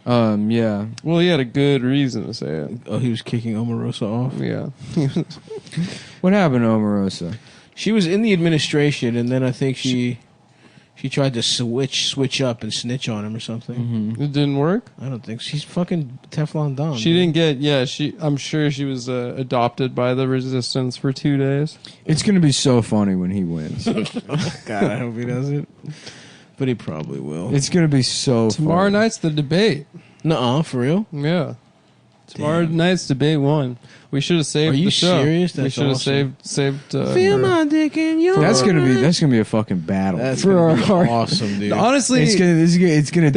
Yeah. Well, he had a good reason to say it. Oh, he was kicking Omar Rosa off? Yeah. What happened to Omarosa? She was in the administration, and then I think she tried to switch up and snitch on him or something. Mm-hmm. It didn't work? I don't think. She's fucking Teflon Don. She didn't get... Yeah, I'm sure she was adopted by the resistance for 2 days. It's going to be so funny when he wins. God, I hope he doesn't. But he probably will. It's going to be so Tomorrow funny. night's the debate. Nuh-uh, for real? Yeah. Tomorrow night's debate 1. We should have saved the show. Are you serious? We That's should have awesome. saved Feel my dick in your That's gonna be a fucking battle. That's for gonna our be awesome, dude. Honestly, it's gonna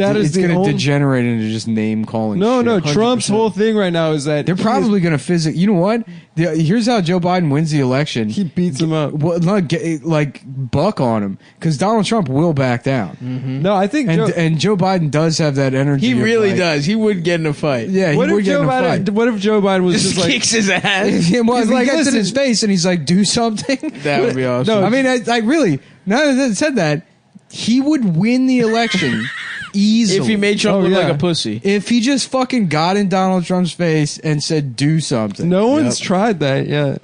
degenerate into just name calling. No, shit. Trump's 100%. whole thing right now is that They're probably gonna physically. You know what? Here's how Joe Biden wins the election. he beats him up. Well, not like buck on him because Donald Trump will back down. Mm-hmm. No, I think And Joe Biden does have that energy. He of, really like- does. He would get in a fight. Yeah, what he would if get Joe in a fight. Biden? What if Joe Biden was Just just like kicks his ass. Yeah, well, He's he like, gets in listen- his face and he's like, "Do something." That would be awesome. No, I mean, I really. Now that I said that, he would win the election easily if he made Trump look yeah. like a pussy. If he just fucking got in Donald Trump's face and said, "Do something." no one's Yep. tried that yet.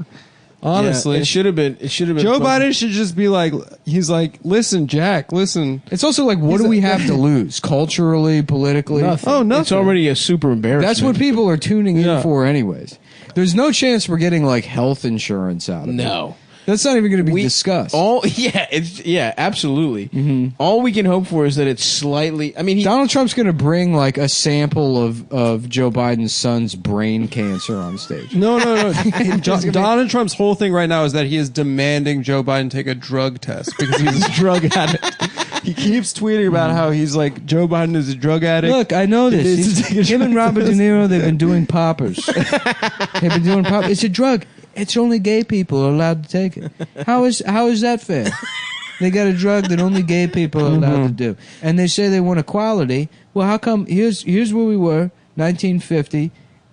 Honestly, Yeah, it should have been. Joe Biden should just be like, he's like, listen, Jack, listen. It's also like, what do we have to lose culturally, politically? Nothing. Oh, nothing. It's already a super embarrassment. That's what people are tuning in Yeah. for, anyways. There's no chance we're getting like health insurance out of it. No. That's not even going to be discussed. Absolutely. Mm-hmm. All we can hope for is that it's slightly. I mean, Donald Trump's going to bring like a sample of Joe Biden's son's brain cancer on stage. No. Donald Trump's whole thing right now is that he is demanding Joe Biden take a drug test because he's a drug addict. He keeps tweeting about how he's like, Joe Biden is a drug addict. Look, I know He needs this. to take a Him and drug Robert De test. Niro, they've been doing poppers. They've been doing poppers. It's a drug. It's only gay people are allowed to take it. How is that fair? They got a drug that only gay people are allowed to do. And they say they want equality. Well, how come? Here's where we were, 1950.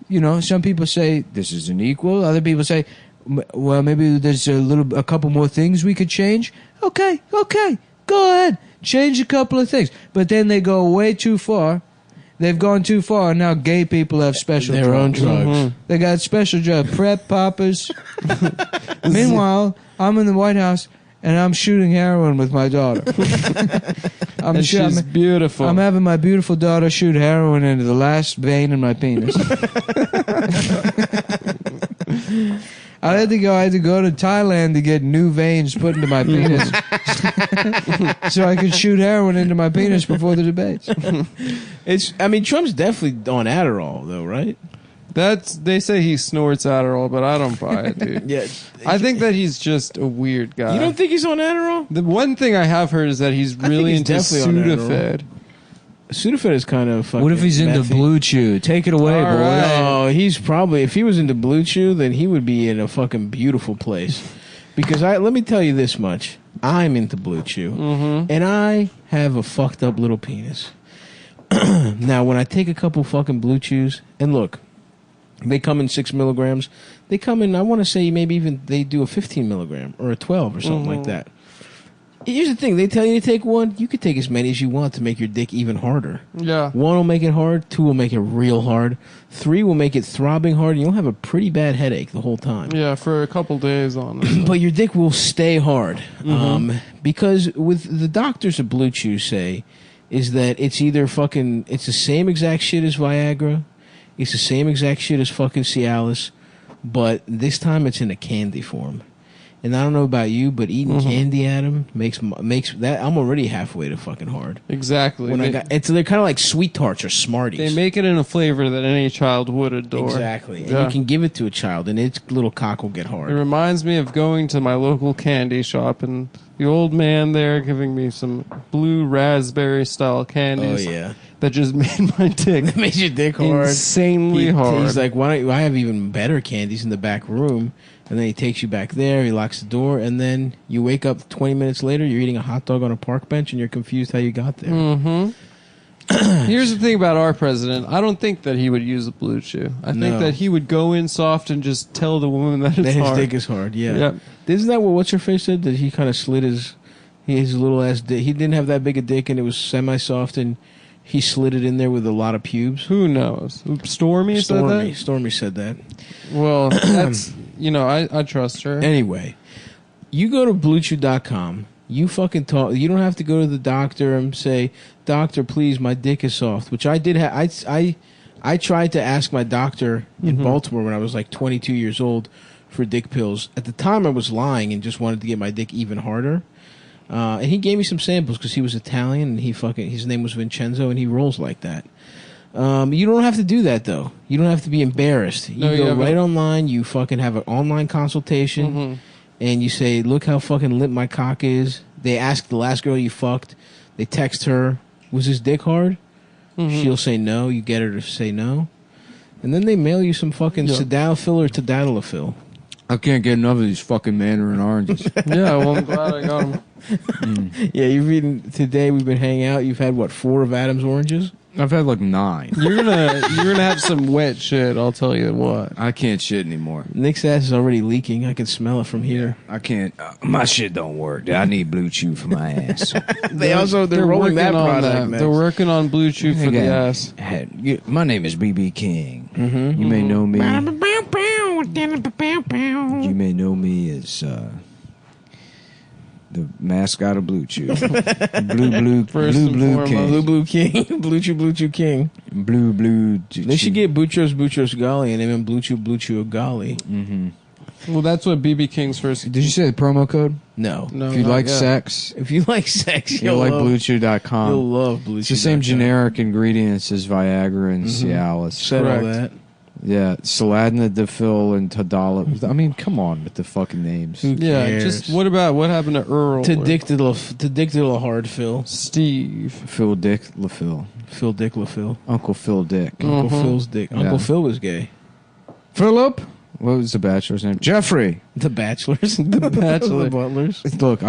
You know, some people say this isn't equal. Other people say, well, maybe there's a couple more things we could change. Okay, go ahead. Change a couple of things. But then they go way too far. They've gone too far, and now gay people have special their own drugs. drugs. They got special drugs, prep poppers. Meanwhile, I'm in the White House, and I'm shooting heroin with my daughter. And she's beautiful. I'm having my beautiful daughter shoot heroin into the last vein in my penis. I had to go to Thailand to get new veins put into my penis so I could shoot heroin into my penis before the debates. Trump's definitely on Adderall, though, right? They say he snorts Adderall, but I don't buy it, dude. Yeah. I think that he's just a weird guy. You don't think he's on Adderall? The one thing I have heard is that he's really he's into definitely on Sudafed. Sudafed is kind of fucking What if he's into methy. Blue Chew? Take it away, All boy. right. Oh, he's probably, if he was into Blue Chew, then he would be in a fucking beautiful place. Because let me tell you this much. I'm into Blue Chew. Mm-hmm. And I have a fucked up little penis. Now, when I take a couple fucking Blue Chews, and look, they come in 6 milligrams. They come in, I want to say maybe even they do a 15 milligram or a 12 or something like that. Here's the thing. They tell you to take one. You could take as many as you want to make your dick even harder. Yeah. 1 will make it hard. 2 will make it real hard. 3 will make it throbbing hard. You'll have a pretty bad headache the whole time. Yeah, for a couple days on it. But your dick will stay hard. Because with the doctors of Blue Chew say is that it's either fucking, it's the same exact shit as Viagra. It's the same exact shit as fucking Cialis. But this time it's in a candy form. And I don't know about you, but eating candy, Adam, makes that. I'm already halfway to fucking hard. Exactly. They're kind of like Sweet Tarts or Smarties. They make it in a flavor that any child would adore. Exactly. And Yeah. you can give it to a child, and its little cock will get It hard. reminds me of going to my local candy shop and the old man there giving me some blue raspberry style candies. Oh, yeah. That just made my dick It makes your dick hard. insanely hard. He's like, why don't I have even better candies in the back room? And then he takes you back there, he locks the door, and then you wake up 20 minutes later, you're eating a hot dog on a park bench, and you're confused how you got there. Here's the thing about our president. I don't think that he would use a Blue Chew. I think No. that he would go in soft and just tell the woman that it's Then his hard. dick is hard, yeah. Yep. Isn't that what What's-Her-Face said? That he kind of slid his little ass dick. He didn't have that big a dick, and it was semi-soft, and He slid it in there with a lot of pubes. Who knows? Stormy said that? Stormy said that. Well, that's, I trust her. Anyway, you go to BlueChew.com. You fucking talk. You don't have to go to the doctor and say, "Doctor, please, my dick is soft," which I did. I tried to ask my doctor in Baltimore when I was like 22 years old for dick pills. At the time, I was lying and just wanted to get my dick even harder. And he gave me some samples because he was Italian and his name was Vincenzo and he rolls like that. You don't have to do that though. You don't have to be embarrassed. You go right online. You fucking have an online consultation, and you say, "Look how fucking limp my cock is." They ask the last girl you fucked. They text her, "Was his dick hard?" She'll say no. You get her to say no, and then they mail you some fucking Sildenafil or Tadalafil. I can't get enough of these fucking mandarin oranges. Yeah, well, I'm glad I got them. Yeah, today we've been hanging out. You've had, 4 of Adam's oranges? I've had like 9. You're gonna have some wet shit, I'll tell you what. I can't shit anymore. Nick's ass is already leaking. I can smell it from here. I can't. My shit don't work. I need Blue Chew for my ass. They're rolling that product. They're working on Blue Chew for the ass. My name is BB King. You may know me. You may know me as the mascot of Blue Chew. Blue King. Blue Chew King. Blue. They should get Boutros Ghali and name him Blue Chew Ghali. Well, that's what BB King's first. Did you say the promo code? No. If you like sex, you'll like BlueChew.com. You'll love BlueChew.com. It's the same generic ingredients as Viagra and Cialis. Said all that. Yeah, Sildenafil and Tadala. I mean, come on with the fucking names. Yeah, just what happened to Earl? Tadictyl hard Phil. Steve. Phil Dick LaPhil. Phil Dick LaPhil. Uncle Phil Dick. Uncle Phil's dick. Yeah. Uncle Phil was gay. Philip? What was the bachelor's name? Jeffrey. The Bachelors. The Butlers. Look.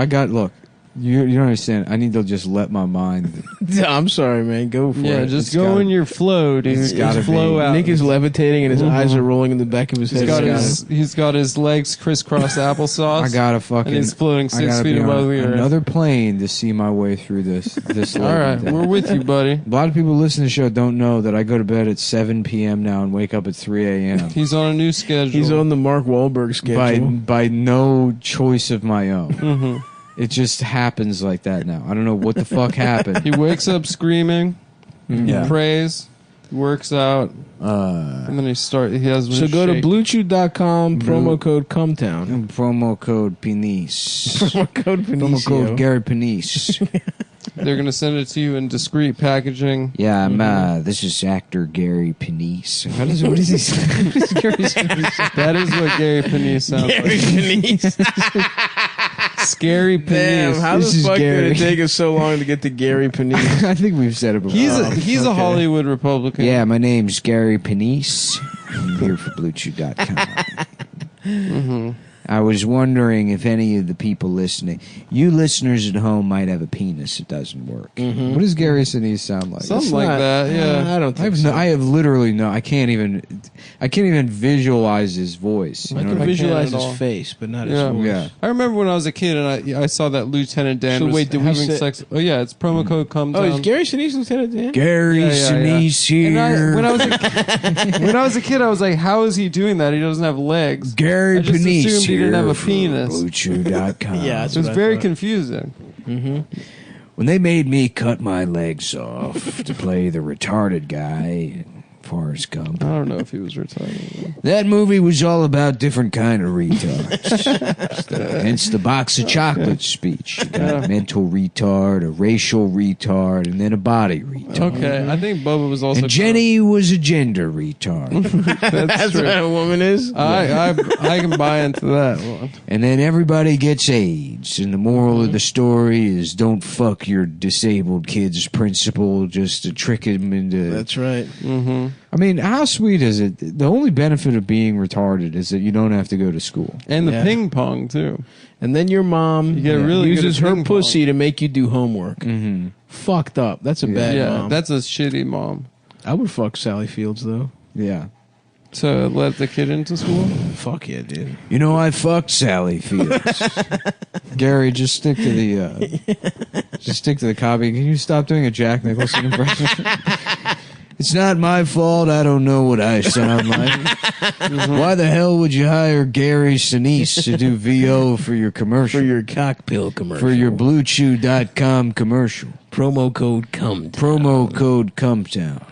You don't understand. I need to just let my mind. I'm sorry, man. Go for it. Yeah, just go in your flow, dude. It's gotta flow out. Nick is levitating and his eyes are rolling in the back of his head. He's got his legs crisscross applesauce. I gotta fucking. And he's floating 6 feet above the earth. Another plane to see my way through this. All right, we're with you, buddy. A lot of people listening to the show don't know that I go to bed at 7 p.m. now and wake up at 3 a.m. He's on a new schedule. He's on the Mark Wahlberg schedule. By no choice of my own. It just happens like that now. I don't know what the fuck happened. He wakes up screaming. Yeah. He prays. He works out. And then he has So go to BlueChew.com, promo code Cumtown. Promo code Penise. Promo code Promo code Gary Penise. They're going to send it to you in discreet packaging. Yeah, this is actor Gary Penise. What is he saying? That is what Gary Penise sounds Gary Penise. Scary Penise. Damn, how the fuck did it take us so long to get to Gary Penise? I think we've said it before. He's a Hollywood Republican. Yeah, my name's Gary Penise. I'm here for BlueChew.com. I was wondering if any of the people listening, you listeners at home, might have a penis that doesn't work. What does Gary Sinise sound like? Something like that. Yeah, I don't think so. I have literally no. I can't even visualize his voice. I can visualize his face, but not his voice. Yeah. I remember when I was a kid and I saw that Lieutenant Dan was having sex. Oh yeah, it's promo code Cumtown. Oh, is Gary Sinise Lieutenant Dan? Gary Sinise here. When I was a kid, I was like, how is he doing that? He doesn't have legs. Gary Penise here. He didn't have a penis. BlueChew.com. Yeah, it was very confusing. When they made me cut my legs off to play the retarded guy, Forrest Gump. I don't know if he was retarded. That movie was all about different kind of retards. Hence the box of chocolates speech. You got a mental retard, a racial retard, and then a body retard. Okay, I think Bubba was also. And Jenny was a gender retard. That's what a woman is. I can buy into that one. And then everybody gets AIDS. And the moral of the story is don't fuck your disabled kid's principal just to trick him into. That's right. I mean, how sweet is it? The only benefit of being retarded is that you don't have to go to school. And the ping pong, too. And then your mom uses her pussy to make you do homework. Fucked up. That's a bad mom. That's a shitty mom. I would fuck Sally Fields, though. Yeah. to let the kid into school? Fuck yeah, dude. You know, I fucked Sally Fields. Gary, just stick to the copy. Can you stop doing a Jack Nicholson impression? It's not my fault. I don't know what I sound like. Why the hell would you hire Gary Sinise to do VO for your commercial? For your cockpill commercial. For your BlueChew.com commercial. Promo code Cumtown. Promo code Cumtown.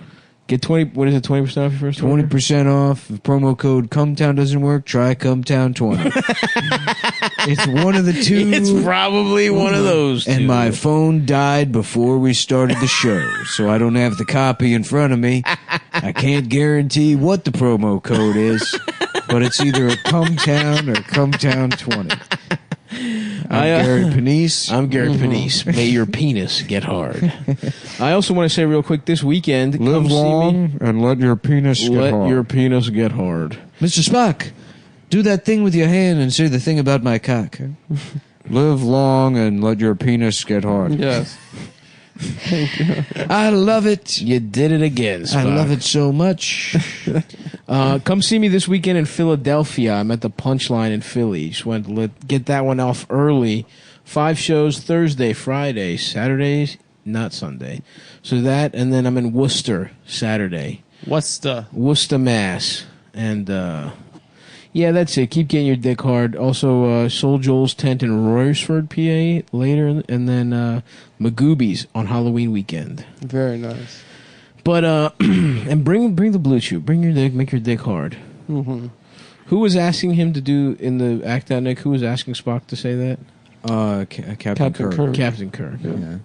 Get 20. What is it? 20% off your first order? 20% off. If promo code Cumtown doesn't work, try Cumtown 20. It's one of the two. It's probably one of those two. And my phone died before we started the show, so I don't have the copy in front of me. I can't guarantee what the promo code is, but it's either a Cumtown or Cumtown 20. I'm Garrett Penise. I'm Garrett Penise. May your penis get hard. I also want to say real quick, this weekend, Live come long see me. and let your penis get hard. Let your penis get hard. Mr. Spock, do that thing with your hand and say the thing about my cock. Live long and let your penis get hard. Yes. Thank you. I love it. You did it again, Spock. I love it so much. Come see me this weekend in Philadelphia. I'm at the Punchline in Philly. Just wanted to get that one off early. 5 shows Thursday, Friday, Saturdays, not Sunday. So that, and then I'm in Worcester Saturday. Worcester, Mass. And, yeah, that's it. Keep getting your dick hard. Also, Soul Joel's tent in Royersford, PA later. And then Magoobies on Halloween weekend. very nice. But, and bring the Blue Chew. Bring your dick, make your dick hard. Mm-hmm. Who was asking him to do in the Act Out, Nick? Who was asking Spock to say that? Captain Kirk. Captain Kirk. Yeah.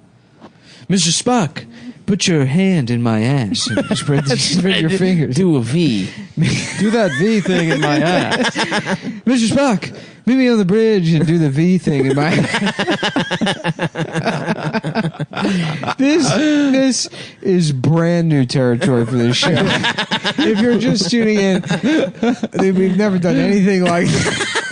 Mr. Spock, put your hand in my ass and spread your fingers. Do a V. Do that V thing in my ass. Mr. Spock, meet me on the bridge and do the V thing in my This is brand new territory for this show. If you're just tuning in, we've never done anything like that.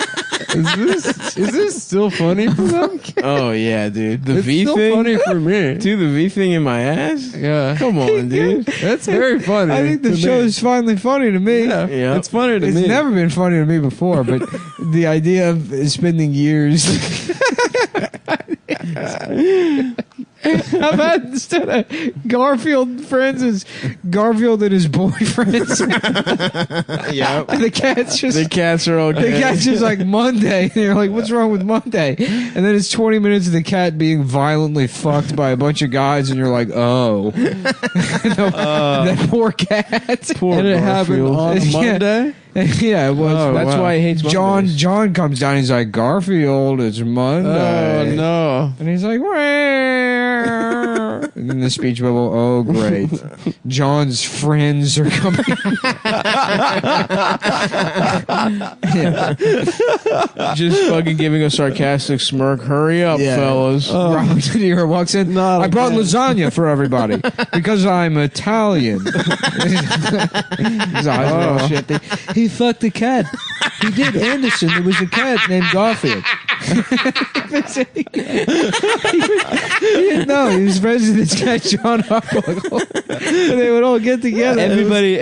Is this still funny for them? Oh, yeah, dude. The V still thing? funny for me. Do the V thing in my ass? Yeah. Come on, dude. That's very funny. I think the to show me. is finally funny to me. Yeah. It's funny to It's me. never been funny to me before, but the idea of spending years. I've had, instead of Garfield friends, is Garfield and his boyfriends. Yeah. And the cats just. The cats are okay. The cat's just like Monday. And you're like, what's wrong with Monday? And then it's 20 minutes of the cat being violently fucked by a bunch of guys, and you're like, oh. That poor cat. Poor And it happened Garfield. on Monday? Yeah, it was. Oh, That's wow. why he hates Mondays. John comes down. He's like, Garfield, it's Monday. Oh, no. And he's like, wah. And then the speech bubble. Oh, great. John's friends are coming. Yeah. Just fucking giving a sarcastic smirk. Hurry up, Yeah. fellas. Robert De Niro walks in. Not I brought again. lasagna for everybody because I'm Italian. His eyes are all shit. He fucked a cat. He did. Anderson. There was a cat named Garfield. He didn't know. He was friends with this guy, John Arbuckle. And they would all get together. Everybody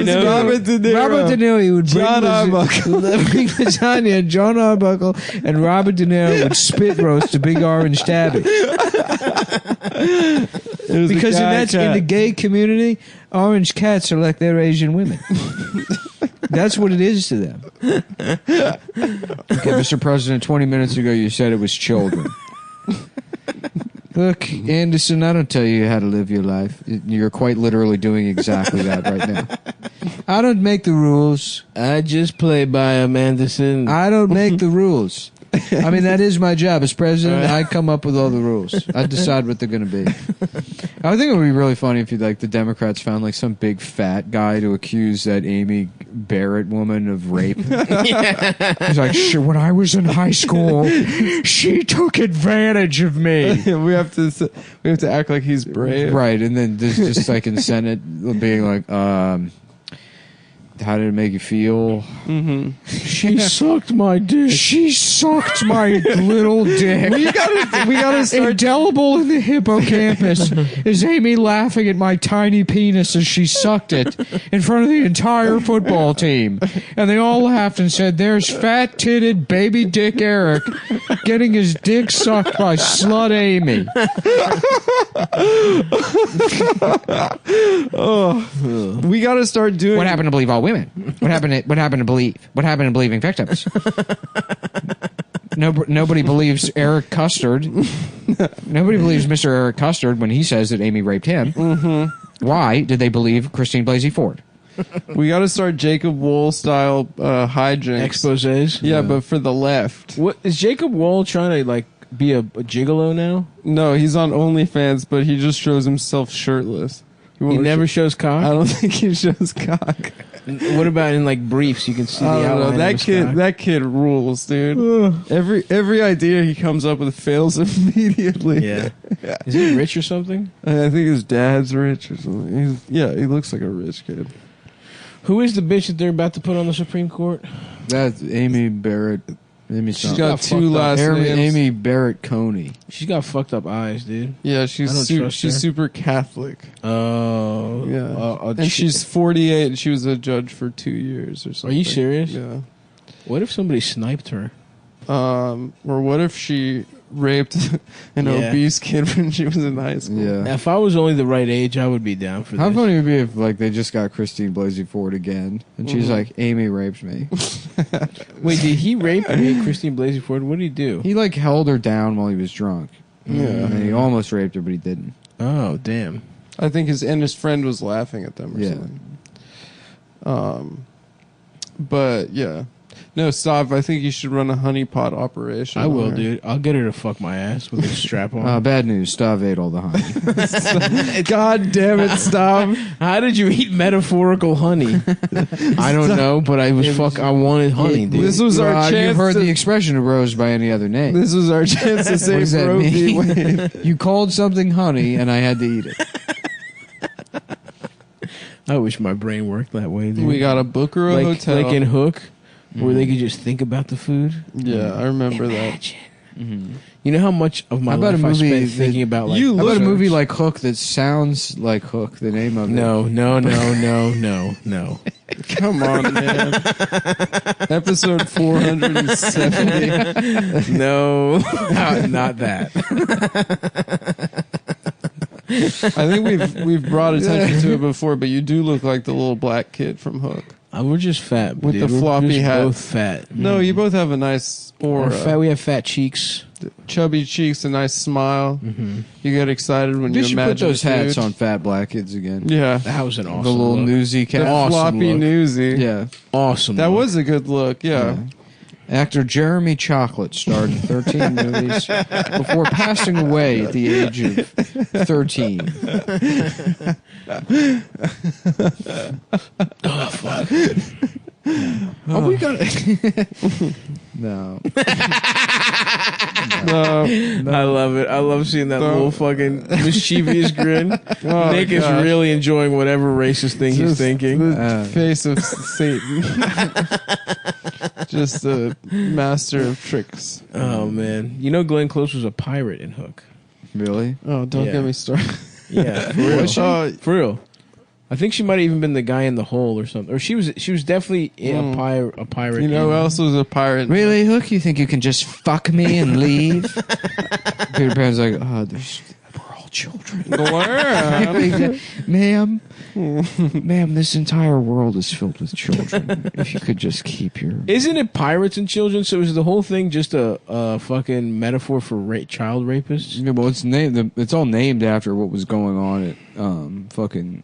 knows. Robert De Niro. Robert De Niro, he would bring John Arbuckle. bring lasagna, and John Arbuckle and Robert De Niro would spit roast a big orange tabby. Because in the gay community, orange cats are like their Asian women. That's what it is to them. Okay, Mr. President, 20 minutes ago you said it was children. Look, Anderson, I don't tell you how to live your life. You're quite literally doing exactly that right now. I don't make the rules. I just play by them, Anderson. I don't make the rules. I mean, that is my job as president. I come up with all the rules. I decide what they're going to be. I think it would be really funny if the Democrats found like some big fat guy to accuse that Amy Barrett woman of rape. He's like, sure, when I was in high school, she took advantage of me. we have to act like he's brave. Right, and then there's just like in the Senate being like, how did it make you feel? She sucked my dick. She sucked my little dick. We gotta start. Indelible in the hippocampus is Amy laughing at my tiny penis as she sucked it in front of the entire football team. And they all laughed and said, there's fat-titted baby dick Eric getting his dick sucked by slut Amy. We gotta start doing. What happened to believe all women? What happened to believe? What happened to believing victims? Nobody believes Eric Custard. Nobody believes Mr. Eric Custard when he says that Amy raped him. Why did they believe Christine Blasey Ford? We got to start Jacob Wool style hijinks. Exposés? Yeah, but for the left. What is Jacob Wool trying to like be a gigolo now? No, he's on OnlyFans, but he just shows himself shirtless. He never shows cock? I don't think he shows cock. What about in like briefs? You can see the I don't know. outline of his cock? That kid rules, dude. Every idea he comes up with fails immediately. Yeah. Is he rich or something? I think his dad's rich or something. He looks like a rich kid. Who is the bitch that they're about to put on the Supreme Court? That's Amy Barrett. She's got two last names. Amy Barrett Coney. She's got fucked up eyes, dude. Yeah, she's super Catholic. Oh. Yeah. And she's 48 and she was a judge for 2 years or something. Are you serious? Yeah. What if somebody sniped her? Or what if she raped an obese kid when she was in high school? Yeah. If I was only the right age, I would be down for How this. funny would it be if like they just got Christine Blasey Ford again, and she's like, Amy raped me. Wait, did he rape Christine Blasey Ford? What did he do? He like held her down while he was drunk. Yeah. And he almost raped her, but he didn't. Oh, damn. I think his friend was laughing at them or something. But yeah. No, stop. I think you should run a honeypot operation. I will, dude. I'll get her to fuck my ass with a strap on. Bad news. Stav ate all the honey. God damn it, stop. How did you eat metaphorical honey? I don't know, but I wanted honey, dude. This was our chance. You've heard the expression arose by any other name. This was our chance to say Roe v. Wade. You called something honey, and I had to eat it. I wish my brain worked that way, dude. We got a book or a hotel. Like in Hook, where they could just think about the food. Yeah, I remember that. Mm-hmm. You know how much of my life I spent thinking about like... How about a movie like Hook that sounds like Hook, the name of it? No. Come on, man. Episode 470. No, not that. I think we've brought attention to it before, but you do look like the little black kid from Hook. We're just fat, with dude. the floppy hat. Both fat. No, you both have a nice aura. We have fat cheeks, chubby cheeks, a nice smile. Mm-hmm. You get excited when you imagine. Put those hats on fat black kids again. Yeah, that was an awesome. The little look. newsy cat, the floppy newsy. Yeah, awesome. That was a good look. Yeah. Actor Jeremy Chocolate starred in 13 movies before passing away at the age of 13. Oh, fuck. Oh, we got No. I love it. I love seeing that little fucking mischievous grin. Nick is really enjoying whatever racist thing he's thinking. The face of Satan. Just a master of tricks. Oh, man. You know Glenn Close was a pirate in Hook. Really? Oh, don't get me started. Yeah, for real. For real. I think she might have even been the guy in the hole or something. Or she was definitely a pirate. You know who else was a pirate? Really, Hook? You think you can just fuck me and leave? Peter Pan's like, we're all children. Ma'am, this entire world is filled with children. If you could just keep your... Isn't it pirates and children? So is the whole thing just a fucking metaphor for child rapists? Yeah, well, it's all named after what was going on at fucking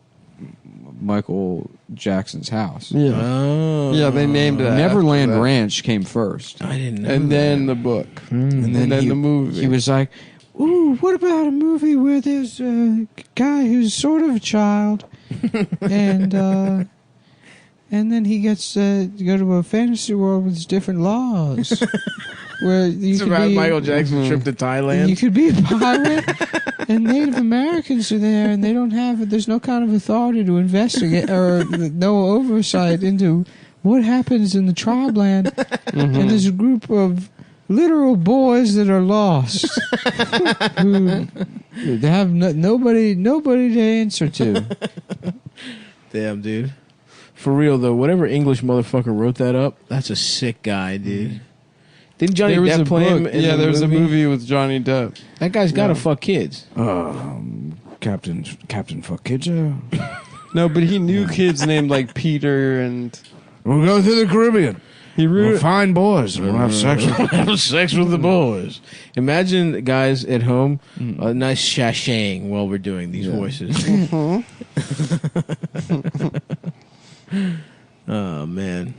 Michael Jackson's house. Yeah. Oh. Yeah, they named it. Neverland Ranch came first. I didn't know. And then the book. And then the movie. He was like, ooh, what about a movie where there's a guy who's sort of a child and then he gets to go to a fantasy world with different laws. where you It's could about be Michael Jackson's trip to Thailand. You could be a pirate, and Native Americans are there, and they don't have. There's no kind of authority to investigate or no oversight into what happens in the tribe land. And there's a group of literal boys that are lost, who they have nobody to answer to. Damn, dude. For real though, whatever English motherfucker wrote that up, that's a sick guy, dude. Didn't Johnny There was Depp a play him? book. In Yeah, the there was a movie? movie with Johnny Depp. That guy's got to fuck kids. Captain fuck kids. No, but he knew kids named like Peter and We'll go to the Caribbean. he We'll find boys. We'll have sex with them. Have sex with the boys. Imagine guys at home, a nice sashaying while we're doing these voices. Oh man.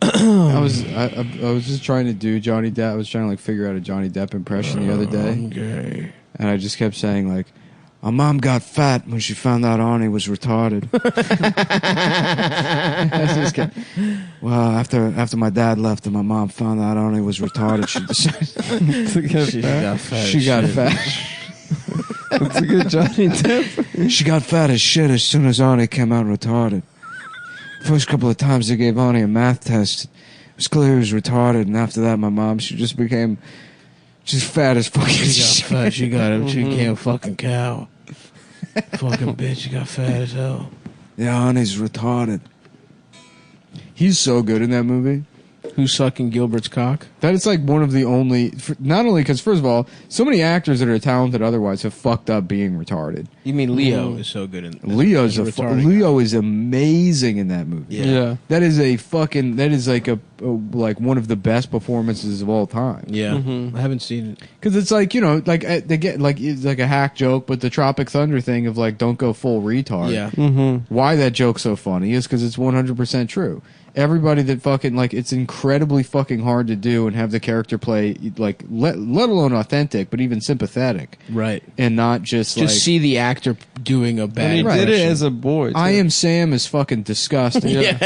I was just trying to do Johnny Depp. I was trying to like figure out a Johnny Depp impression the other day, Okay. and I just kept saying like, "My mom got fat when she found out Arnie was retarded." I just kept, well, after my dad left and my mom found out Arnie was retarded, she decided to get She fat. got fat. She as got shit. fat. That's a good Johnny Depp. She got fat as shit as soon as Arnie came out retarded. First couple of times they gave Arnie a math test, it was clear he was retarded, and after that, my mom, she just became just fat as fucking She got shit. fat. She got him. She became a fucking cow. Fucking bitch. She got fat as hell. Yeah, Arnie's retarded. He's so good in that movie. Who's sucking Gilbert's cock? That is like one of the only, not only because first of all, so many actors that are talented otherwise have fucked up being retarded. You mean Leo is so good in Leo's as retarded Leo is amazing in that movie. Yeah. That is like like one of the best performances of all time. Yeah. I haven't seen it. Because it's like, you know, like they get like it's like a hack joke, but the Tropic Thunder thing of like don't go full retard. Yeah. Why that joke's so funny is because it's 100% true. Everybody that fucking like it's incredibly fucking hard to do and have the character play like let alone authentic, but even sympathetic, Right. and not just like see the actor doing a bad And he Right. did it as a boy. Too. I Am Sam is fucking disgusting. Yeah.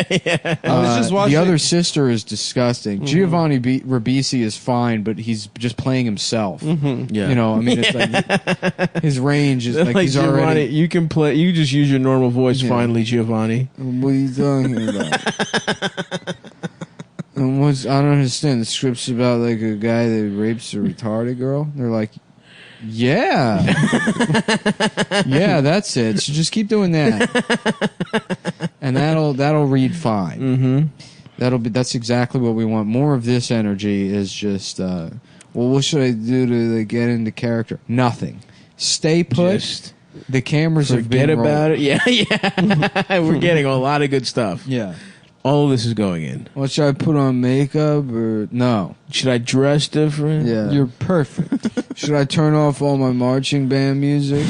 I was just watching. The Other Sister is disgusting. Giovanni Ribisi is fine, but he's just playing himself. Yeah. You know, I mean, it's like his range is like, he's Giovanni, already. you can play. You just use your normal voice. Yeah. Finally, Giovanni. What are you talking about? And I don't understand. The script's about like a guy that rapes a retarded girl. They're like, yeah, yeah, that's it. So just keep doing that, and that'll read fine. That's exactly what we want. More of this energy is just. Well, what should I do to like, get into character? Nothing. Stay put. Just The cameras have forget been about it. Yeah, yeah. We're getting a lot of good stuff. Yeah. All of this is going in. Well, should I put on makeup or no? Should I dress different? Yeah. You're perfect. Should I turn off all my marching band music?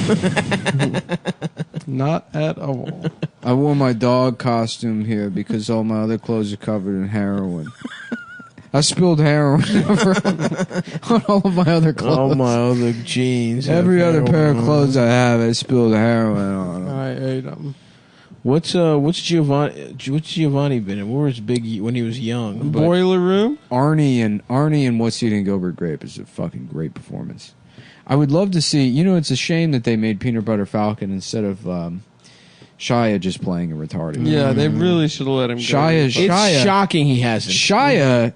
Not at all. I wore my dog costume here because all my other clothes are covered in heroin. I spilled heroin on all of my other clothes. All my other jeans. Every have other pair of heroin. clothes I have, I spilled heroin on them. I ate them. What's Giovanni been in? Where was Big when he was young? But Boiler Room. Arnie and What's Eating Gilbert Grape is a fucking great performance. I would love to see. You know, it's a shame that they made Peanut Butter Falcon instead of Shia just playing a retarded. Yeah, they really should have let him go. Shia- it's shocking he hasn't. Shia,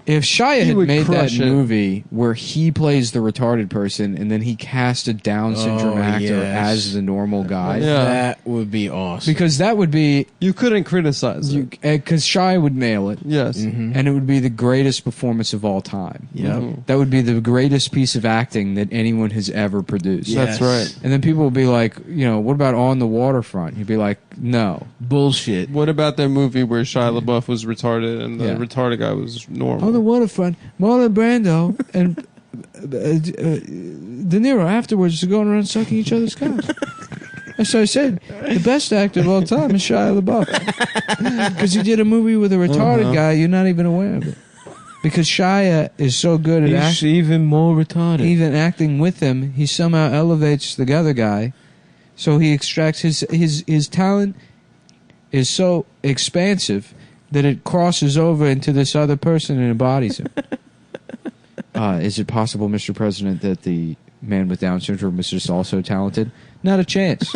if Shia He had would made that crush it. movie where he plays the retarded person and then he cast a Down syndrome Oh, actor yes. as the normal guy, Yeah. That would be awesome. because that would be You couldn't criticize it. because Shia would nail it, Yes. and it would be the greatest performance of all time. Yep. That would be the greatest piece of acting that anyone has ever produced. Yeah. That's right. And then people will be like, you know, what about On the Waterfront? You'd be like, no. Bullshit. What about that movie where Shia LaBeouf was retarded and the Yeah. retarded guy was normal? On the Waterfront, Marlon Brando and De Niro afterwards are going around sucking each other's cocks. That's what I said. The best actor of all time is Shia LaBeouf. Because he did a movie with a retarded guy, you're not even aware of it. Because Shia is so good at He's acting. even more retarded. Even acting with him, he somehow elevates the other guy. So he extracts his talent is so expansive that it crosses over into this other person and embodies him. Is it possible, Mr. President, that the man with Down syndrome is just also talented? Not a chance.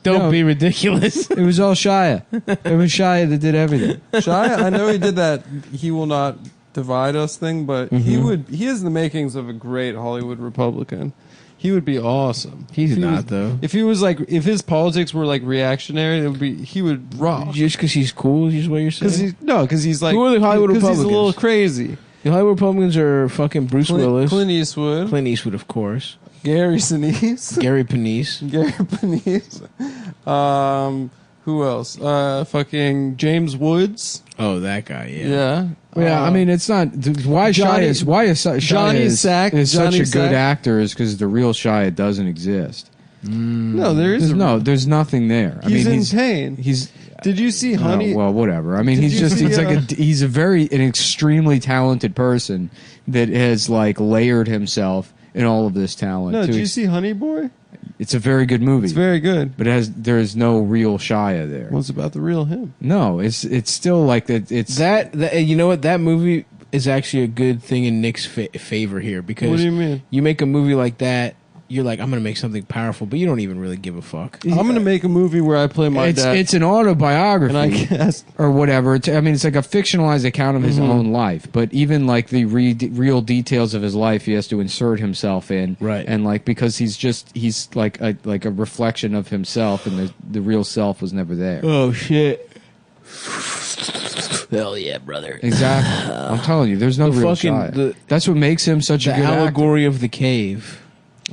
Don't be ridiculous. It was all Shia. It was Shia that did everything. Shia, I know he did that "he will not divide us" thing, but he has the makings of a great Hollywood Republican. He would be awesome. He's not, though. If he was like, if his politics were like reactionary, it would be, he would rock. Just because he's cool is what you're saying? Because he's like, who are the Hollywood Republicans? He's a little crazy. The Hollywood Republicans are fucking Bruce Willis. Clint Eastwood. Clint Eastwood, of course. Gary Sinise. Gary Penise. Gary Penise. Who else? Fucking James Woods. Oh, that guy, yeah. Yeah. Yeah, I mean, it's not why Johnny- Shia is Sack- such Johnny a good Sack. actor is because the real Shia doesn't exist. No, there's nothing there. I He's mean, insane. He's Did you see Honey? well, whatever. I mean, Did he's you just see, he's an extremely talented person that has like layered himself in all of this talent. No, to did you ex- see Honey Boy? It's a very good movie. It's very good. but there is no real Shia there. What's about the real him? No, it's still like that. It's That you know what? That movie is actually a good thing in Nick's favor here because What do you mean? you make a movie like that, you're like, I'm going to make something powerful, but you don't even really give a fuck. I'm going to make a movie where I play my dad. it's an autobiography. and I guess or whatever. I mean, it's like a fictionalized account of his own life. But even like the real details of his life, he has to insert himself in. Right. And like because he's like a reflection of himself, and the real self was never there. Oh, shit. Hell yeah, brother. Exactly. I'm telling you, there's no The real fucking- Shia. That's what makes him such The a good actor. allegory of the cave.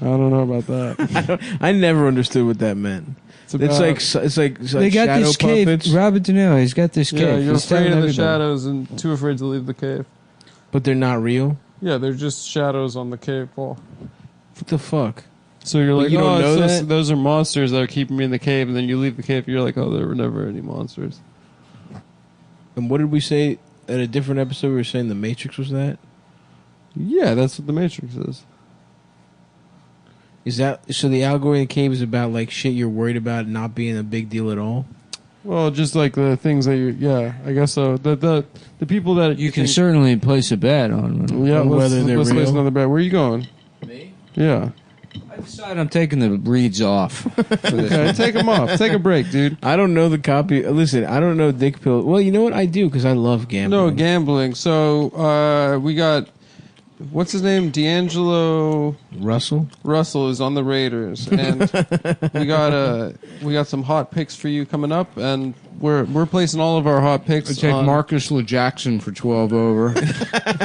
I don't know about that. I never understood what that meant. It's like They got shadow this cave. puppets, Robert De Niro, he's got this cave. Yeah, you're He's telling afraid of the everybody. shadows and too afraid to leave the cave. but they're not real. Yeah, they're just shadows on the cave wall. What the fuck? So you're But like, you don't know that? those are monsters that are keeping me in the cave, and then you leave the cave, and you're like, oh, there were never any monsters. And what did we say at a different episode? We were saying the Matrix was that. Yeah, that's what the Matrix is. Is that so? The allegory in the cave is about like shit you're worried about not being a big deal at all. Well, just like the things that yeah, I guess so. The people that You can certainly place a bet on. yeah, on let's whether they're place real. another bet. Where are you going? Me? Yeah. I decide I'm taking the reeds off. For this Okay, take them off. Take a break, dude. I don't know the copy. Listen, I don't know Dick Pill. Well, you know what? I do because I love gambling. No, gambling. So we got, what's his name? D'Angelo Russell. Russell is on the Raiders, and we got some hot picks for you coming up, and we're placing all of our hot picks. I take on, Marcus Jackson for 12 over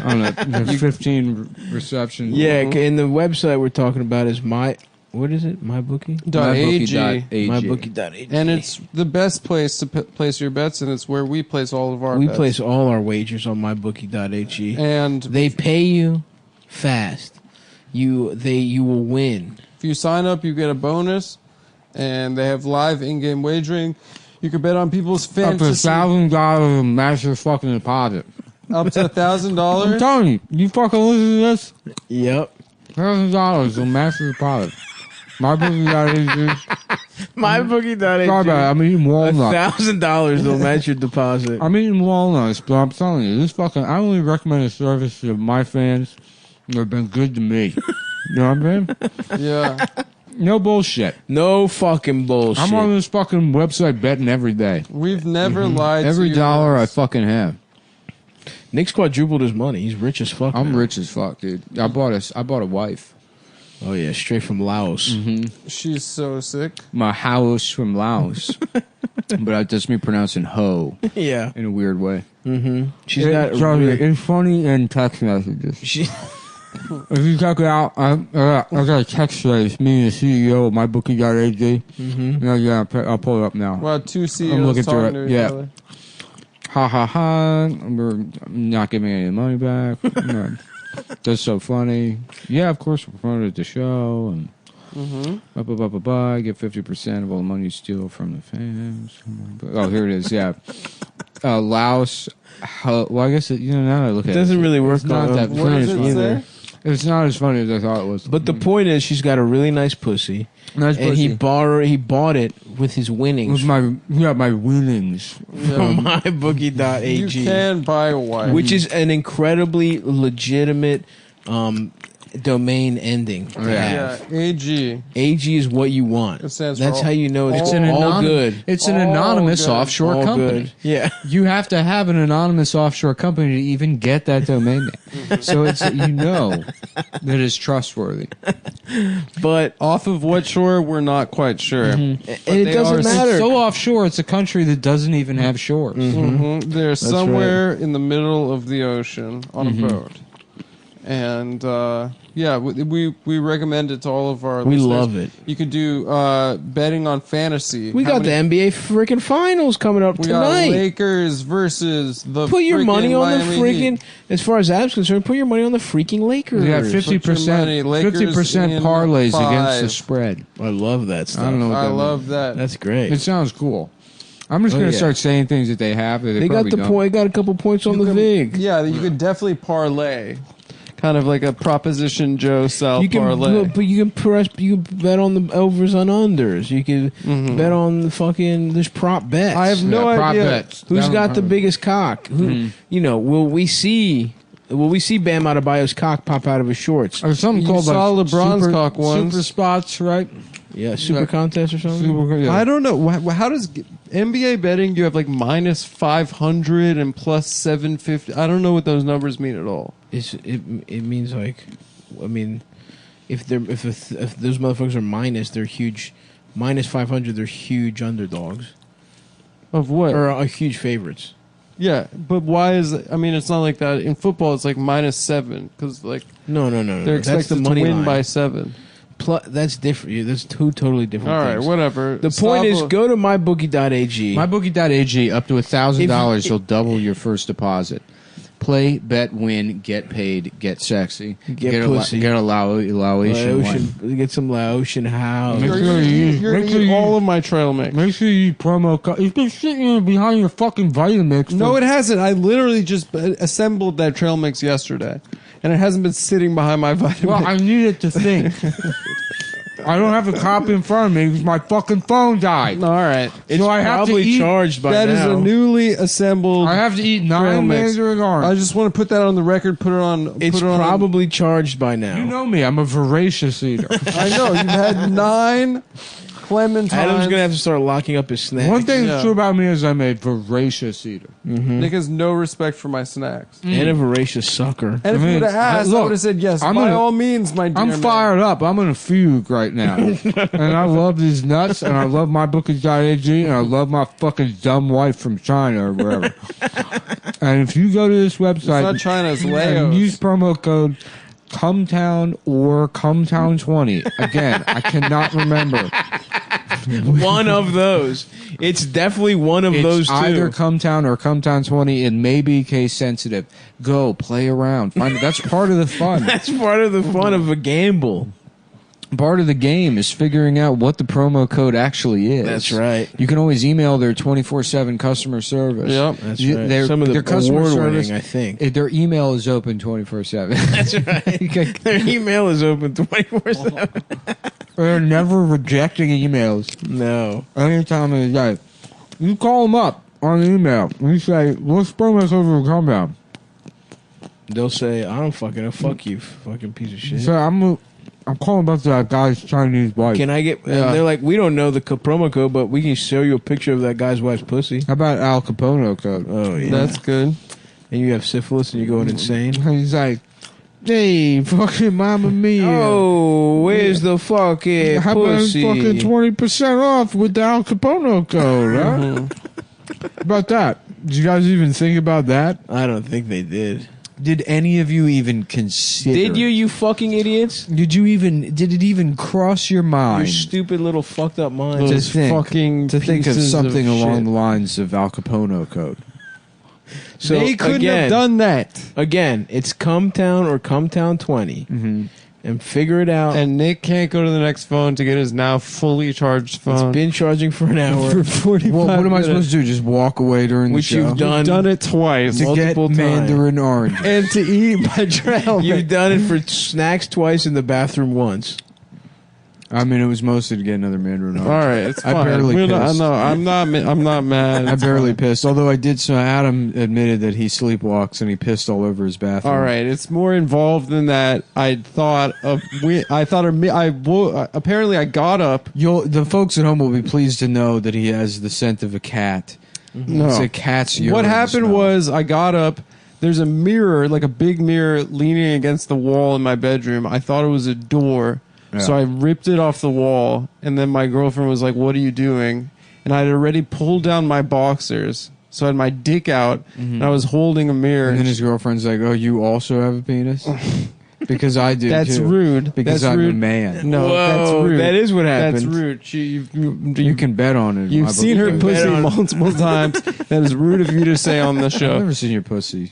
on a 15 reception. Yeah, and the website we're talking about is what is it? MyBookie. .ag. MyBookie.ag. And it's the best place to place your bets, and it's where we place all of our We bets. place all our wagers on MyBookie.ag. And They pay you fast. You will win. if you sign up, you get a bonus, and they have live in-game wagering. You can bet on people's Up to fantasy. $1,000 massive fucking deposit. Up to I'm $1,000. telling you, you fucking listen to this? Yep. $1,000 a massive deposit. My bookie got it. MyBookie.ag. Sorry about it. I'm eating walnuts. $1,000 they'll match your deposit. I'm eating walnuts, but I'm telling you, this fucking. I only recommend a service to my fans that have been good to me. You know what I'm saying? Yeah. No bullshit. No fucking bullshit. I'm on this fucking website betting every day. We've never lied to Every you. dollar I fucking have. Nick's quadrupled his money. He's rich as fuck. I'm now. rich as fuck, dude. I bought a wife. Oh yeah, straight from Laos. She's so sick. My house from Laos. But that's me pronouncing hoe Yeah. in a weird way. She's not. It's funny in text messages. She, If you check it out, I got a text today. It's me and the CEO of MyBookie.ag. Yeah, I'll pull it up now. Wow, two I'm CEOs looking through talking it. to each Yeah. other. Ha ha ha. We're not giving any money back. No. That's so funny. Yeah, of course, we promoted the show. And I get 50% of all the money you steal from the fans. Oh, here it is. Yeah. Laos. Well, I guess, now that I look it at doesn't it, really work it's not on that What does famous it either. say? It's not as funny as I thought it was. But the point is, she's got a really nice pussy. Nice And pussy. he bought it with his winnings With my winnings. from MyBookie.ag. You can buy a wife. Which is an incredibly legitimate domain ending to have. Yeah, AG. AG is what you want. It stands That's for how you know it's an all anonym- good. It's an All anonymous good. offshore All company. good. Yeah. You have to have an anonymous offshore company to even get that domain name. So it's that it's trustworthy. But Off of what shore, we're not quite sure. and But it they doesn't are matter. It's so offshore. It's a country that doesn't even have shores. They're somewhere in the middle of the ocean on a boat. And we recommend it to all of our We listeners. love it. You could do betting on fantasy. We got the NBA freaking finals coming up We got tonight. Lakers versus the Put your freaking money on the Miami Heat. freaking. As far as I'm concerned, put your money on the freaking Lakers. You got Put your 50%, money, Lakers 50% in parlays 5. against the spread. I love that stuff. I don't know what I that love that. That's great. It sounds cool. I'm just Oh, going to yeah. start saying things that they have that They got probably the don't. point. Got a couple points on the VIG. Yeah, you could definitely parlay. Kind of like a Proposition Joe style You can, parlay. but you can bet on the overs and unders. You can bet on the fucking there's prop bets. I have no prop idea. bets. Who's Down got the prop- biggest cock? Who will we see? Will we see Bam Adebayo's cock pop out of his shorts? Or something You called saw like LeBron's super, cock once. super spots, right? Yeah, super contest or something. I don't know. How does NBA betting, you have like minus 500 and plus 750? I don't know what those numbers mean at all. It means like, I mean, if those motherfuckers are minus, they're huge. Minus 500, they're huge underdogs Of what? or huge favorites. Yeah, but why is it? I mean, it's not like that. In football, it's like minus 7 because like No. they're That's the expected to money win line. by 7. That's different. That's two totally different All right, things. whatever. The point is, go to mybookie.ag. MyBookie.ag, up to $1,000, If- you'll double your first deposit. Play, bet, win, get paid, get sexy, Get pussy. get a Laotian wine. Get some Laotian house. Make You're sure going make to sure eat you- all of my trail mix. Make sure you promo code. It's been sitting behind your fucking Vitamix. No, it hasn't. I literally just assembled that trail mix yesterday, and it hasn't been sitting behind my vitamin. Well, I need it to think. I don't have a copy in front of me because my fucking phone died. All right. It's So I have to probably eat- charged by That is now. a newly assembled I have to eat trail 9 mix. mandarins I orange. just want to put that on the record. Put it on. It's put it on, probably charged by now. You know me. I'm a voracious eater. I know you've had 9 clementines. Adam's gonna have to start locking up his snacks. One thing Yeah. that's true about me is I'm a voracious eater. Nick has no respect for my snacks. and a voracious sucker. And if I mean, you would have asked, I look, would have said yes. I'm by gonna- all means, my dear I'm man. fired up. I'm in a fugue right now. And I love these nuts, and I love my bookies.ag, and I love my fucking dumb wife from China or wherever. And if you go to this It's not website China's and Legos. use promo code Cumtown or Cumtown20, again, I cannot remember. One of those. It's definitely one of those It's two. either Cumtown or Cumtown20. It may be case sensitive. Go play around. That's part of the fun. That's part of the fun of a gamble. Part of the game is figuring out what the promo code actually is. That's right. You can always email their 24/7 customer service. Yep. That's You- right. their- Some of their the customer award-winning, service- I think. Their email is open 24/7. That's right. Their email is open 24/7. They're never rejecting emails. No. Any time of the day. You call them up on email. And you say, what's promo code for Compound? They'll say, I don't fucking know. Fuck you, fucking piece of shit. So I'm calling about that guy's Chinese wife. Can I get... Yeah. And they're like, we don't know the promo code, but we can show you a picture of that guy's wife's pussy. How about Al Capone code? Oh, yeah. That's good. And you have syphilis and you're going insane. He's like, hey, fucking Mamma Mia. Oh, where's the fucking How about pussy? fucking 20% off with the Al Capone code, huh? Mm-hmm. About that? Did you guys even think about that? I don't think they did. Did any of you even consider? Did you fucking idiots? Did it even cross your Your mind stupid little fucked up minds. to Those think fucking of pieces something of along shit. the lines of Al Capone code? So They couldn't again, have done that. Again, it's Cumtown or Cumtown 20. Mm-hmm. and figure it out. And Nick can't go to the next phone to get his now fully charged phone. It's been charging for an hour. For 45 Well, what am I minutes. supposed to do? Just walk away during the Which show? you've done. You've done it twice. to get multiple times. Mandarin orange. And to eat my trail You've mix. done it for snacks twice in the bathroom once. I mean, it was mostly to get another Mandarin orange. All right, it's I fine. barely pissed. No, I'm not mad. I It's barely fine. pissed. Although I did. So Adam admitted that he sleepwalks and he pissed all over his bathroom. All right, it's more involved than that. Apparently I got up. The folks at home will be pleased to know that he has the scent of a cat. No. It's a cat's urine What happened smell. was I got up. There's a mirror, like a big mirror, leaning against the wall in my bedroom. I thought it was a door. Yeah. So I ripped it off the wall, and then my girlfriend was like, "What are you doing?" And I had already pulled down my boxers, so I had my dick out, and I was holding a mirror. And then his girlfriend's like, "Oh, you also have a penis?" Because I do. That's too. rude. Because That's I'm rude. a man. No, that's Whoa, rude. that is what happened. That's rude. You can bet on it. You've seen her can pussy bet on- multiple times. That is rude of you to say on the I've show. never seen your pussy.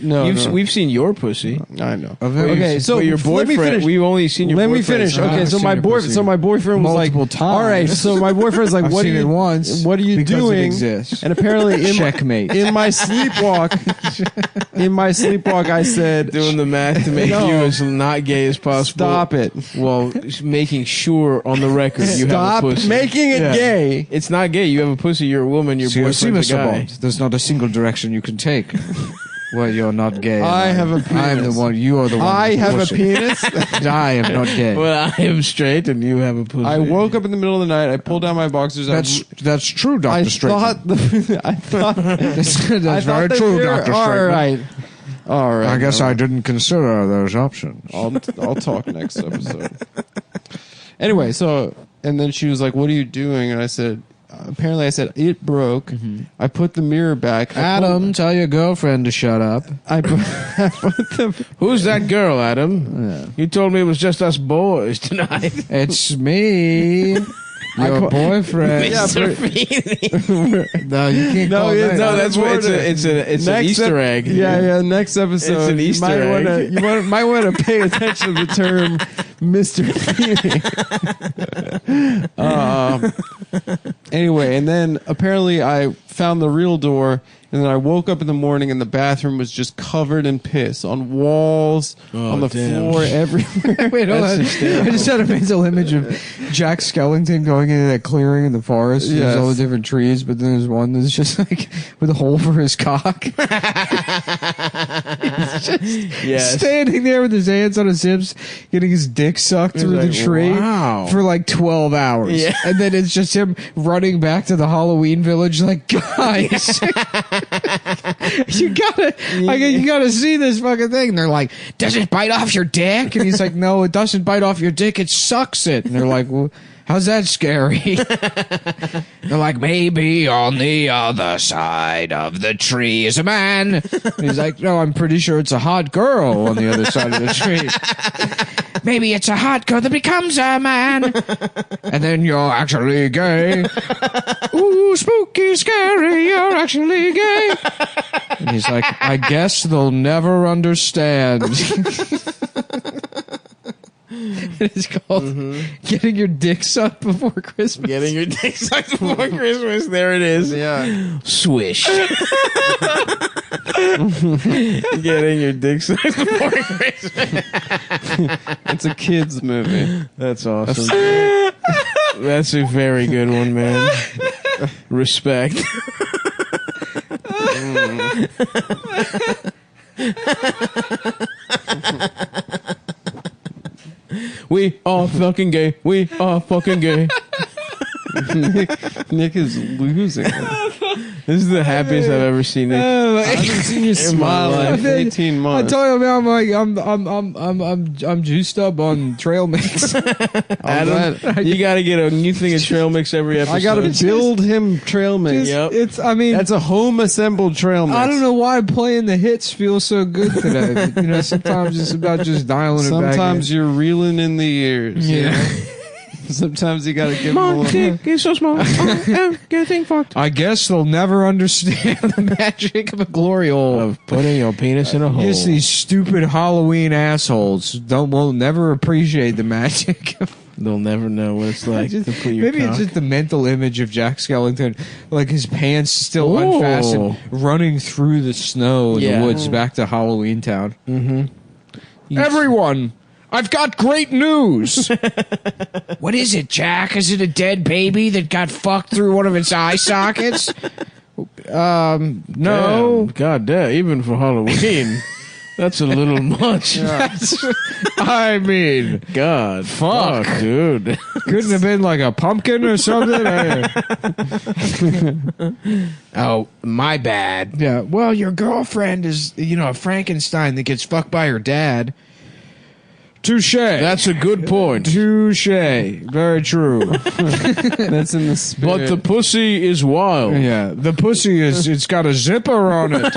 No, We've seen your pussy. I know. Okay, so but your let me boyfriend, finish. we've only seen your Let me boyfriend's finish. Okay, I've so seen my your boyfriend. pussy So my boyfriend was multiple like, times. "All right." So my boyfriend's like, I've "What seen are it you? once What are you because doing?" It exists. And apparently, Checkmate. in my sleepwalk, I said, Doing the math to make No. you as not gay as possible. "Stop it! Well, making sure on the record you Stop have a pussy. making it Yeah. gay." It's not gay. You have a pussy. You're a woman. Your boyfriend's a guy. There's not a single direction you can take. Well, you're not gay. I have a I'm the penis. one. You are the one. I with have a pussy. penis. I am not gay. Well, I am straight, and you have a pussy. I woke up in the middle of the night. I pulled down my boxers. That's true, I Doctor Straight. thought. I thought. That's I very thought true, that Doctor All Straight. right. All right. I guess no. I didn't consider those options. I'll talk next episode. Anyway, so and then she was like, "What are you doing?" And I said, "Apparently, I said it broke." I put the mirror back. Adam, tell your girlfriend to shut up. I put the Who's that girl, Adam? You told me it was just us boys tonight. It's me, your boyfriend. Yeah, Mr. Feeney. No, you can't No, call it's that. No, not that's what it's an Next Easter ep- egg. Yeah. Next episode, It's an you Easter might egg. might want to pay attention to the term Mr. Feeney. Anyway, and then apparently I found the real door, and then I woke up in the morning, and the bathroom was just covered in piss on walls, on the damn. floor, everywhere. Wait, hold That's on. hysterical. I just had a mental image of Jack Skellington going into that clearing in the forest. Yes. There's all the different trees, but then there's one that's just like with a hole for his cock. Yes. Standing there with his hands on his hips, getting his dick sucked through the like, tree wow. for like 12 hours. Yeah. And then it's just him running back to the Halloween village like, guys, you gotta see this fucking thing. And they're like, does it bite off your dick? And he's like, no, it doesn't bite off your dick. It sucks it. And they're like, well, how's that scary? They're like, maybe on the other side of the tree is a man. And he's like, no, I'm pretty sure it's a hot girl on the other side of the tree. Maybe it's a hot girl that becomes a man. And then you're actually gay. Ooh, spooky, scary, you're actually gay. And he's like, I guess they'll never understand. It's called Getting Your Dick Sucked Before Christmas. Getting your dick sucked before Christmas. There it is. Yeah. Swish. Getting your dick sucked before Christmas. It's a kid's movie. That's awesome. That's a very good one, man. Respect. We are fucking gay. We are fucking gay. Nick is losing. This is the happiest I've ever seen it. I haven't seen you smile in life. 18 I months. tell you, man, I'm juiced up on trail mix. Adam, you got to get a new thing of trail mix every episode. I got to build him trail mix. Yep. That's a home assembled trail mix. I don't know why playing the hits feels so good today. But, sometimes it's about just dialing it back. Sometimes you're reeling in the ears. Yeah. Sometimes you gotta give them a little. He's so small. Get a thing fucked. I guess they'll never understand the magic of a glory hole. Of putting your penis in a hole. Just these stupid Halloween assholes will never appreciate the magic. They'll never know what it's like to put your Maybe cock. it's just the mental image of Jack Skellington, like his pants still Ooh. unfastened, running through the snow in Yeah. the woods back to Halloween Town. Mm-hmm. Everyone, I've got great news. What is it, Jack? Is it a dead baby that got fucked through one of its eye sockets? No. Damn, God damn, even for Halloween. That's a little much. I mean, God. Fuck. Dude. couldn't have been like a pumpkin or something. Oh, my bad. Yeah, well, your girlfriend is, a Frankenstein that gets fucked by her dad. Touche. That's a good point. Touche. Very true. That's in the spirit. But the pussy is wild. Yeah, the pussy it's got a zipper on it.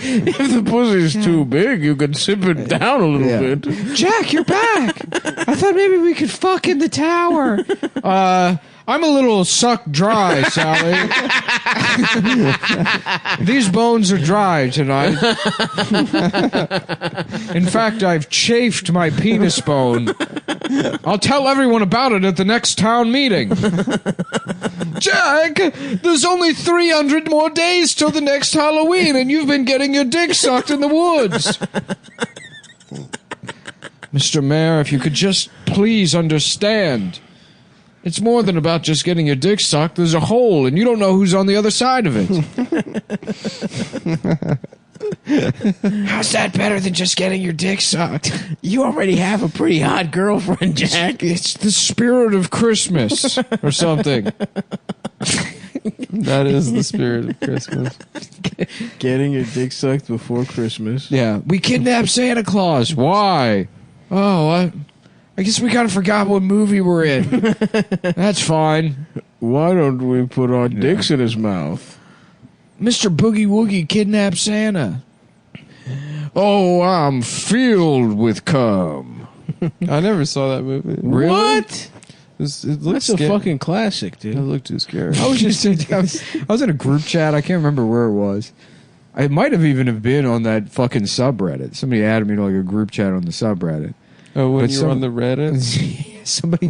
If the pussy is too big, you can zip it down a little bit. Jack, you're back. I thought maybe we could fuck in the tower. I'm a little sucked dry, Sally. These bones are dry tonight. In fact, I've chafed my penis bone. I'll tell everyone about it at the next town meeting. Jack, there's only 300 more days till the next Halloween, and you've been getting your dick sucked in the woods. Mr. Mayor, if you could just please understand. It's more than about just getting your dick sucked. There's a hole, and you don't know who's on the other side of it. How's that better than just getting your dick sucked? You already have a pretty hot girlfriend, Jack. It's the spirit of Christmas or something. That is the spirit of Christmas. Getting your dick sucked before Christmas. Yeah, we kidnapped Santa Claus. Why? Oh, I guess we kind of forgot what movie we're in. That's fine. Why don't we put our dicks in his mouth? Mr. Boogie Woogie kidnapped Santa. Oh, I'm filled with cum. I never saw that movie. Really? What? It looks That's a fucking classic, It dude. looked too scary. I was in a group chat. I can't remember where it was. It might have even have been on that fucking subreddit. Somebody added me to like a group chat on the subreddit. Oh, when But you were on the Reddit? Somebody,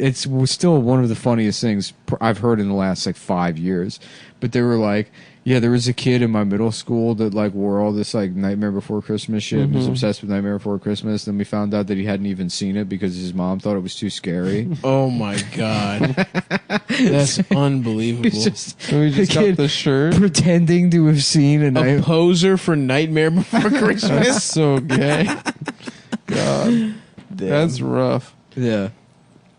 it was still one of the funniest things I've heard in the last like 5 years. But they were like, yeah, there was a kid in my middle school that like wore all this like Nightmare Before Christmas shit and was obsessed with Nightmare Before Christmas. Then we found out that he hadn't even seen it because his mom thought it was too scary. Oh my God. That's unbelievable. He's just So we just a got kid the shirt. pretending to have seen a poser for Nightmare Before Christmas. That's so gay. God. That's rough. Yeah.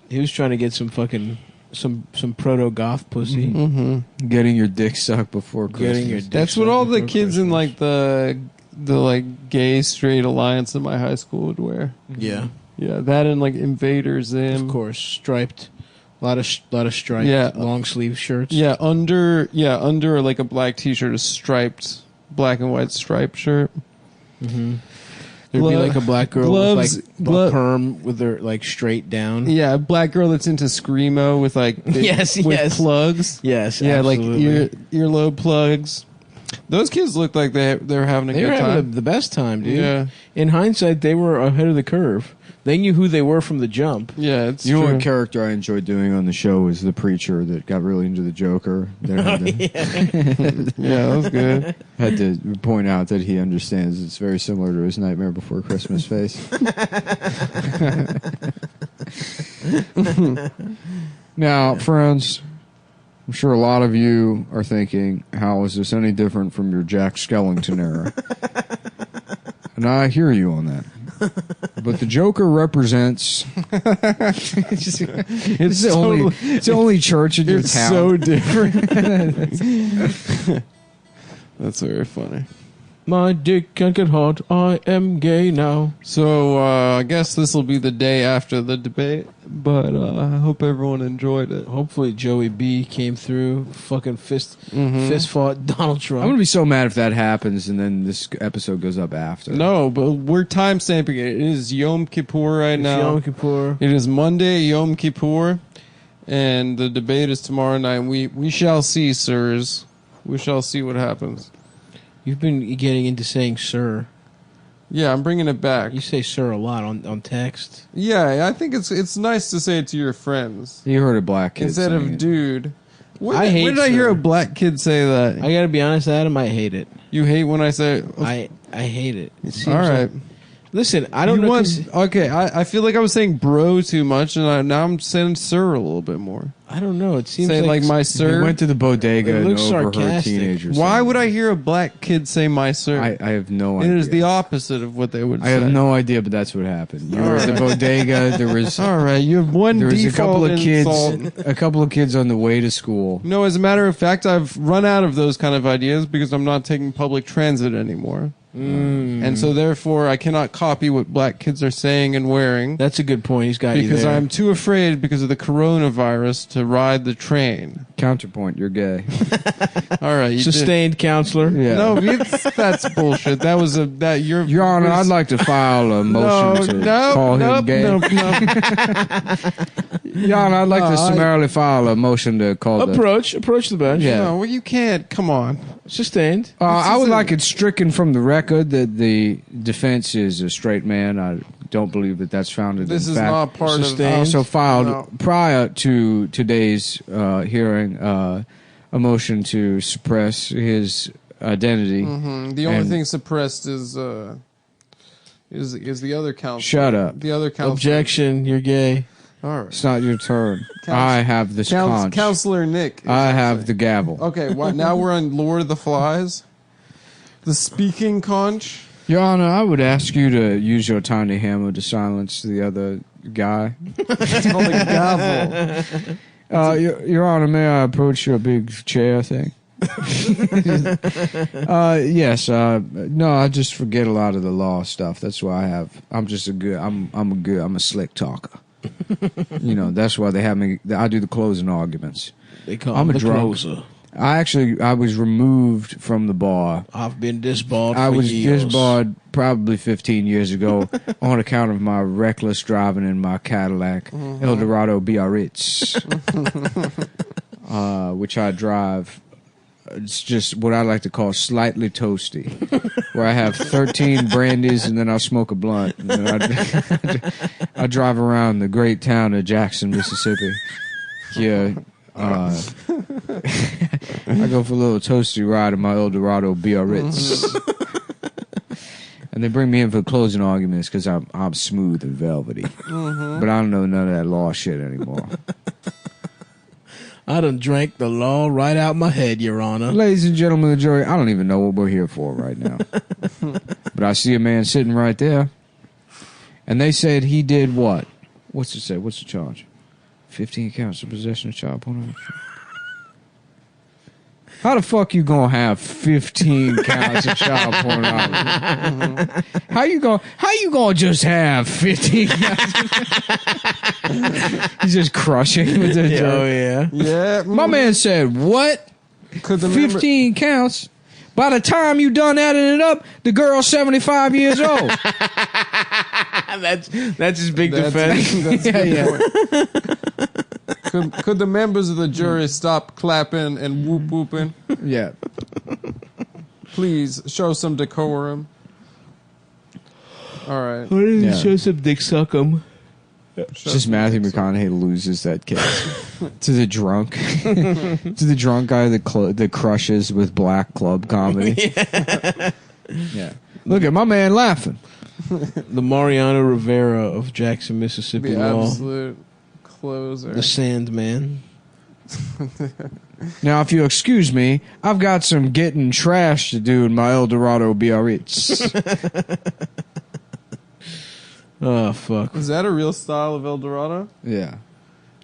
He was trying to get some fucking some proto goth pussy. Mm-hmm. Getting your dick sucked before Christmas. Getting your dick That's what sucked all the before kids in Christmas. like the like gay straight alliance in my high school would wear. Yeah, Yeah, that and like Invader Zim. of course, striped. A lot of striped, Yeah. long sleeve shirts. Yeah, under like a black T-shirt, a striped black and white striped shirt. Mm-hmm. There'd be like a black girl gloves- with like a perm with her like straight down. Yeah, a black girl that's into screamo with like Yes, with yes. plugs. Yes, Yeah, absolutely. like earlobe plugs. Those kids looked like they were having a They good were time. having the best time, dude. Yeah. In hindsight, they were ahead of the curve. They knew who they were from the jump. Yeah, it's You know true. what character I enjoyed doing on the show was the preacher that got really into the Joker. That Yeah, that was good. had to point out that he understands it's very similar to his Nightmare Before Christmas face. Now, friends, I'm sure a lot of you are thinking, how is this any different from your Jack Skellington era? And I hear you on that. But the Joker represents. it's the only church in your It's town. so different. That's very funny. My dick can't get hard. I am gay now. So I guess this will be the day after the debate, but I hope everyone enjoyed it. Hopefully Joey B came through. Fucking fist fought Donald Trump. I'm gonna be so mad if that happens, and then this episode goes up after. No, but we're time stamping it. It is Yom Kippur right now. Yom Kippur. It is Monday, Yom Kippur, and the debate is tomorrow night. We shall see, sirs. We shall see what happens. You've been getting into saying sir. Yeah, I'm bringing it back. You say sir a lot on text. Yeah, I think it's nice to say it to your friends You heard a black kid instead saying of it. dude. When, I hate when did I hear sir. a black kid say that? I gotta be honest, Adam, I hate it. You hate when I say I hate it. It seems all right. like- listen, I don't You know. want- 'Cause okay, I feel like I was saying bro too much, and now I'm saying sir a little bit more. I don't know. It seems Say like my They sir. went to the bodega It and looks overheard sarcastic. teenagers. Why saying would it. I hear a black kid say my sir? I have no It idea. is the opposite of what they would I say. have no idea, but that's what happened. You were at the bodega. There was All right, you have one there was a default couple of kids, insult. a couple of kids on the way to school. No, as a matter of fact, I've run out of those kind of ideas because I'm not taking public transit anymore. And so therefore I cannot copy what black kids are saying and wearing that's a good point. He's got you because there. I'm too afraid because of the coronavirus to ride the train. Counterpoint, you're gay. All right, you did- sustained counselor. Yeah. No, that's bullshit. That was you're Your Honor, I'd like to file a motion to call him gay. No. Your Honor, I'd like to summarily file a motion to call Approach the bench. Yeah. No, well, you can't. Come on. Sustained. I would like it stricken from the record that the defense is a straight man. I don't believe that that's founded This in is fact. not part I Sustained. also filed No. prior to today's hearing a motion to suppress his identity. The only And- thing suppressed is the other counsel. Shut up. The other counsel. Objection. You're gay. All right. It's not your turn. I have this conch. Counselor Nick. is I what I'm have saying. the gavel. Okay, now we're on Lord of the Flies. The speaking conch. Your Honor, I would ask you to use your tiny hammer to silence the other guy. It's called a gavel. Your Honor, may I approach your big chair thing? Yes. No, I just forget a lot of the law stuff. That's why I'm a slick talker. You know, that's why they have me. I do the closing arguments. They call I'm him a the drunk. closer. I was removed from the bar. I've been disbarred I for was years. disbarred probably 15 years ago on account of my reckless driving in my Cadillac Eldorado Biarritz, which I drive. It's just what I like to call slightly toasty, where I have 13 brandies and then I'll smoke a blunt. And then I drive around the great town of Jackson, Mississippi. Yeah. I go for a little toasty ride in my Eldorado Biarritz. And they bring me in for closing arguments because I'm smooth and velvety. But I don't know none of that law shit anymore. I done drank the law right out my head, Your Honor. Ladies and gentlemen of the jury, I don't even know what we're here for right now. But I see a man sitting right there. And they said he did what? What's it say? What's the charge? 15 counts of possession of child pornography. How the fuck you gonna have 15 counts of child pornography? How you gonna just have 15 counts? He's just crushing with the Oh, yeah. Yeah. My man said, what? Could the member- 15 counts? By the time you done adding it up, the girl's 75 years old. That's his big That's- defense. that's a good point. Could the members of the jury stop clapping and whoop whooping? Yeah. Please show some decorum. All right. Why didn't Yeah. you show some dick suck 'em? It's just Matthew McConaughey loses that case to the drunk, to the drunk guy that crushes with black club comedy. Yeah. Look at my man laughing. The Mariano Rivera of Jackson, Mississippi The law. absolute closer. The Sandman. Now, if you excuse me, I've got some getting trash to do in my Eldorado Biarritz. Oh, fuck. Is that a real style of El Dorado? Yeah.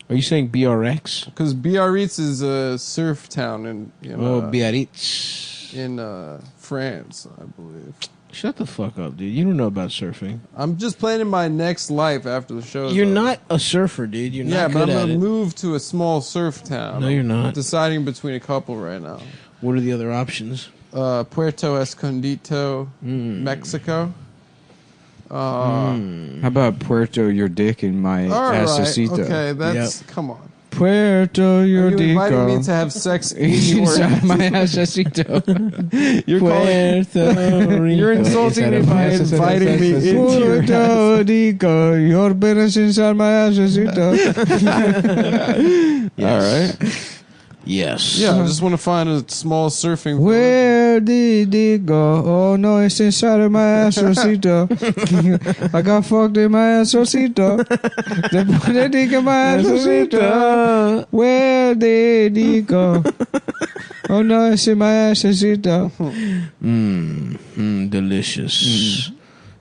Are you saying BRX? Because Biarritz is a surf town in Oh, Biarritz. in France, I believe. Shut the fuck up, dude. You don't know about surfing. I'm just planning my next life after the show. You're not a surfer, dude. You're not but good I'm at gonna it. move to a small surf town. No, you're I'm not. deciding between a couple right now. What are the other options? Puerto Escondido, Mexico. How about Puerto Your Dick in my All right, asesito? okay, that's come on. Puerto Your Are you inviting me Dick to have sex in your inside my asesito. You're Puerto Rico. You're insulting me by inviting me into your Puerto Rico, your penis inside my asesito. Yes. All right. Yes. Yeah, I just want to find a small surfing village. Where did it go? Oh no, it's inside of my asesito. I got fucked in my asesito. They put a dick in my asesito. Where did it go? Oh no, it's in my asesito. Delicious.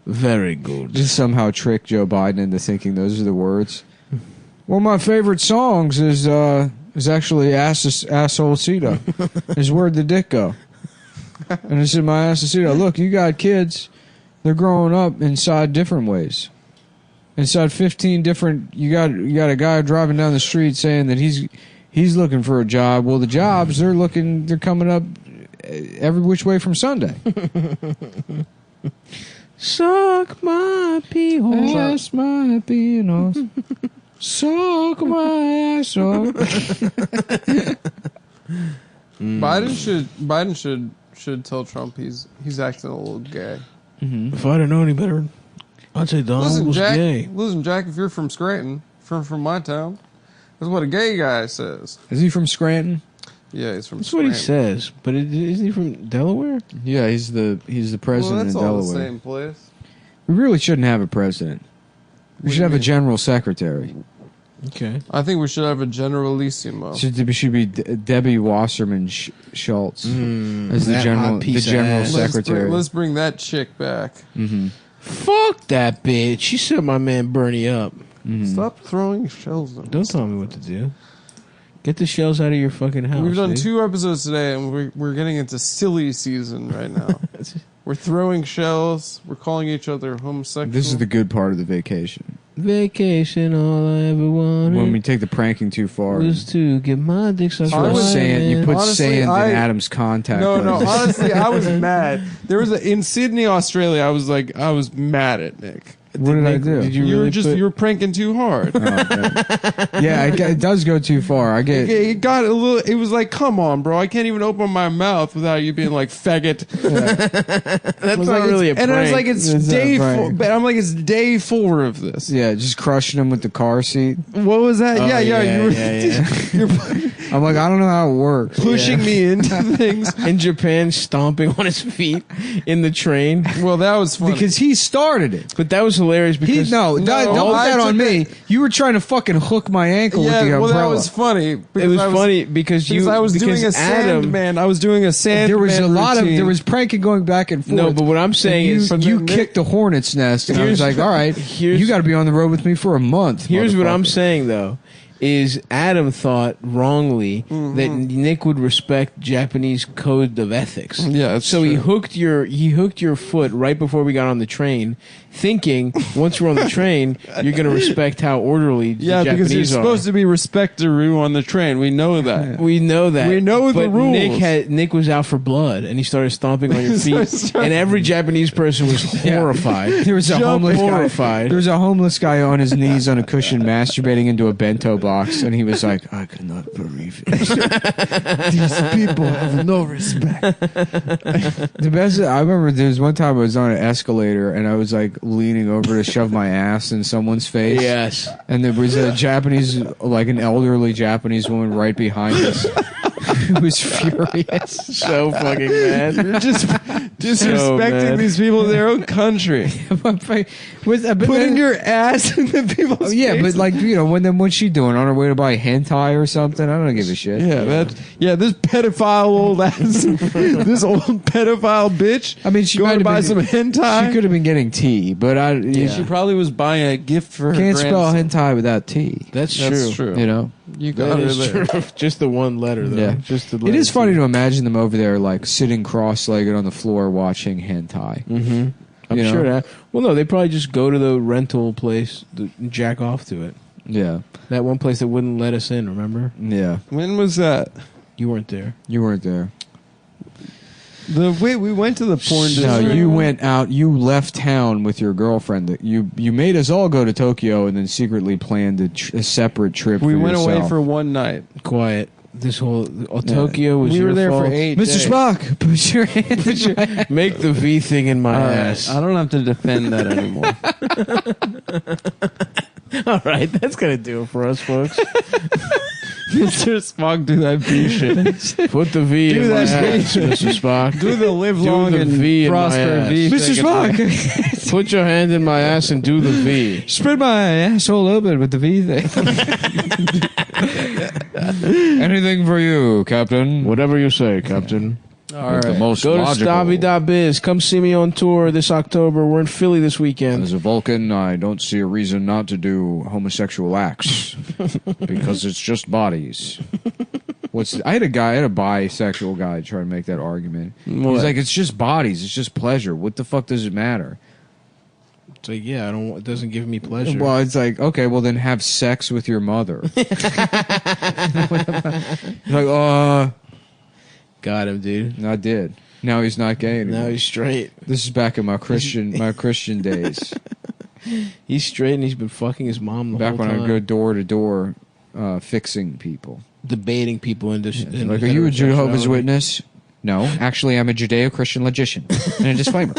Very good. Just somehow trick Joe Biden into thinking those are the words. One of my favorite songs is actually asshole Cito. Is where'd the dick go? And it's in my asshole. Look, you got kids. They're growing up inside different ways. Inside 15 different. You got a guy driving down the street saying that he's looking for a job. Well, the jobs they're coming up every which way from Sunday. Suck my pee hole. That's my penis. Suck my asshole. Biden should tell Trump he's acting a little gay. If I didn't know any better, I'd say Donald was gay. Listen, Jack, if you're from Scranton, from my town, that's what a gay guy says. Is he from Scranton? Yeah, he's from That's Scranton. what he says. But isn't he from Delaware? Yeah, he's the president Well, that's in all Delaware. the same place. We really shouldn't have a president. We What should do have you a mean? general secretary. Okay. I think we should have a generalissimo. Should be Debbie Wasserman Schultz as the that general hot piece of ass. secretary. Let's bring that chick back. Fuck that bitch. She set my man Bernie up. Stop throwing shells at me. Don't tell me what to do. Get the shells out of your fucking house. We've done dude. 2 episodes today, and we're getting into silly season right now. We're throwing shells. We're calling each other homosexual. This is the good part of the vacation. Vacation, all I ever wanted When we take the pranking too far. was to get my dick sucked I by was You man. put Honestly, sand I- in Adam's contact. No, lens. honestly, I was mad. There was in Sydney, Australia. I was mad at Nick. What did I do? Did you You really were you were pranking too hard. Yeah, it does go too far. I get. It got a little. It was like, come on, bro. I can't even open my mouth without you being like faggot. That's not really a prank. And I was like, it's It's not a day prank. 4. But I'm like, it's day 4 of this. Yeah, just crushing him with the car seat. What was that? Oh, yeah. You were yeah. you're I'm like, I don't know how it works. pushing me into things. In Japan, stomping on his feet in the train. Well, that was funny. Because he started it. But that was hilarious because Don't put I that on took me. You were trying to fucking hook my ankle with the well, umbrella. that was funny. it was funny because I was doing a Adam. Sandman. I was doing a Sandman. There was a lot routine. there was pranking going back and forth. No, but what I'm saying is, you kicked the hornet's nest, and I was Here's- like, all right, here's- you got to be on the road with me for a month. here's what I'm motherfucker. saying though. Is Adam thought wrongly that Nick would respect Japanese code of ethics. Yeah, that's so he true. hooked your foot right before we got on the train, thinking once we're on the train you're gonna respect how orderly the Yeah, because you're Japanese are. supposed to be respectaroo on the train. We know that. We know that. We know the but rules. Nick was out for blood, and he started stomping on your feet, and every Japanese person was horrified. There was a homeless guy. horrified. There was a homeless guy on his knees on a cushion masturbating into a bento box, and he was like, "I cannot believe it. These people have no respect." The best. I remember there was one time I was on an escalator, and I was like leaning over to shove my ass in someone's face. Yes. And there was a Japanese, like an elderly Japanese woman right behind us who was furious. So fucking mad. You're just disrespecting mad. these people in their own country. Putting your ass in the people's Yeah, but faces. like, you know, what's she doing? On her way to buy hentai or something? I don't give a shit. this pedophile old ass, this old pedophile bitch. I mean, she going might to have buy been- some hentai. She could have been getting tea, but She probably was buying a gift for her can't spell grandson. hentai without tea. That's That's true. true. You know, You got That it is there. true. Just the one letter, though. Yeah. Just the It letter is funny T. to imagine them over there, like sitting cross-legged on the floor watching hentai. Mm-hmm. I'm You know? sure that. Well, no, they probably just go to the rental place to jack off to it. Yeah, That one place that wouldn't let us in, remember? yeah. When was that? You weren't there. You weren't there. Wait, we went to the porn No, district. you went out. You left town with your girlfriend. You made us all go to Tokyo and then secretly planned a separate trip. We for went away yourself. for one night. Quiet. This whole Tokyo was We your were there fault. for 8 Mr. days. Spock, put your hand. Put your- make the V thing in my All right, ass. I don't have to defend that anymore. All right, that's gonna do it for us, folks. Mr. Spock, do that B shit. Put the V Do in my that ass, Mr. Spock. Do the live Do long the and V in my prosper ass. V. Mr. thing. Spock, Put your hand in my ass and do the V. spread my asshole open with the V thing. Anything for you, Captain. Whatever you say, Captain. All right. The most Go to logical. Stabby.biz. Come see me on tour this October. We're in Philly this weekend. As a Vulcan, I don't see a reason not to do homosexual acts because it's just bodies. I had a bisexual guy try to make that argument. What? He's like, it's just bodies, it's just pleasure. What the fuck does it matter? It's like, yeah, it doesn't give me pleasure. Well, it's like, okay, well then have sex with your mother. Like, Got him, dude. I did. Now he's not gay anymore. Now he's straight. This is back in my Christian days. He's straight and he's been fucking his mom the Back whole when time. I go door to door, fixing people. Debating people into. Like, are you a Jehovah's Witness? No, actually, I'm a Judeo-Christian logician. And a disclaimer.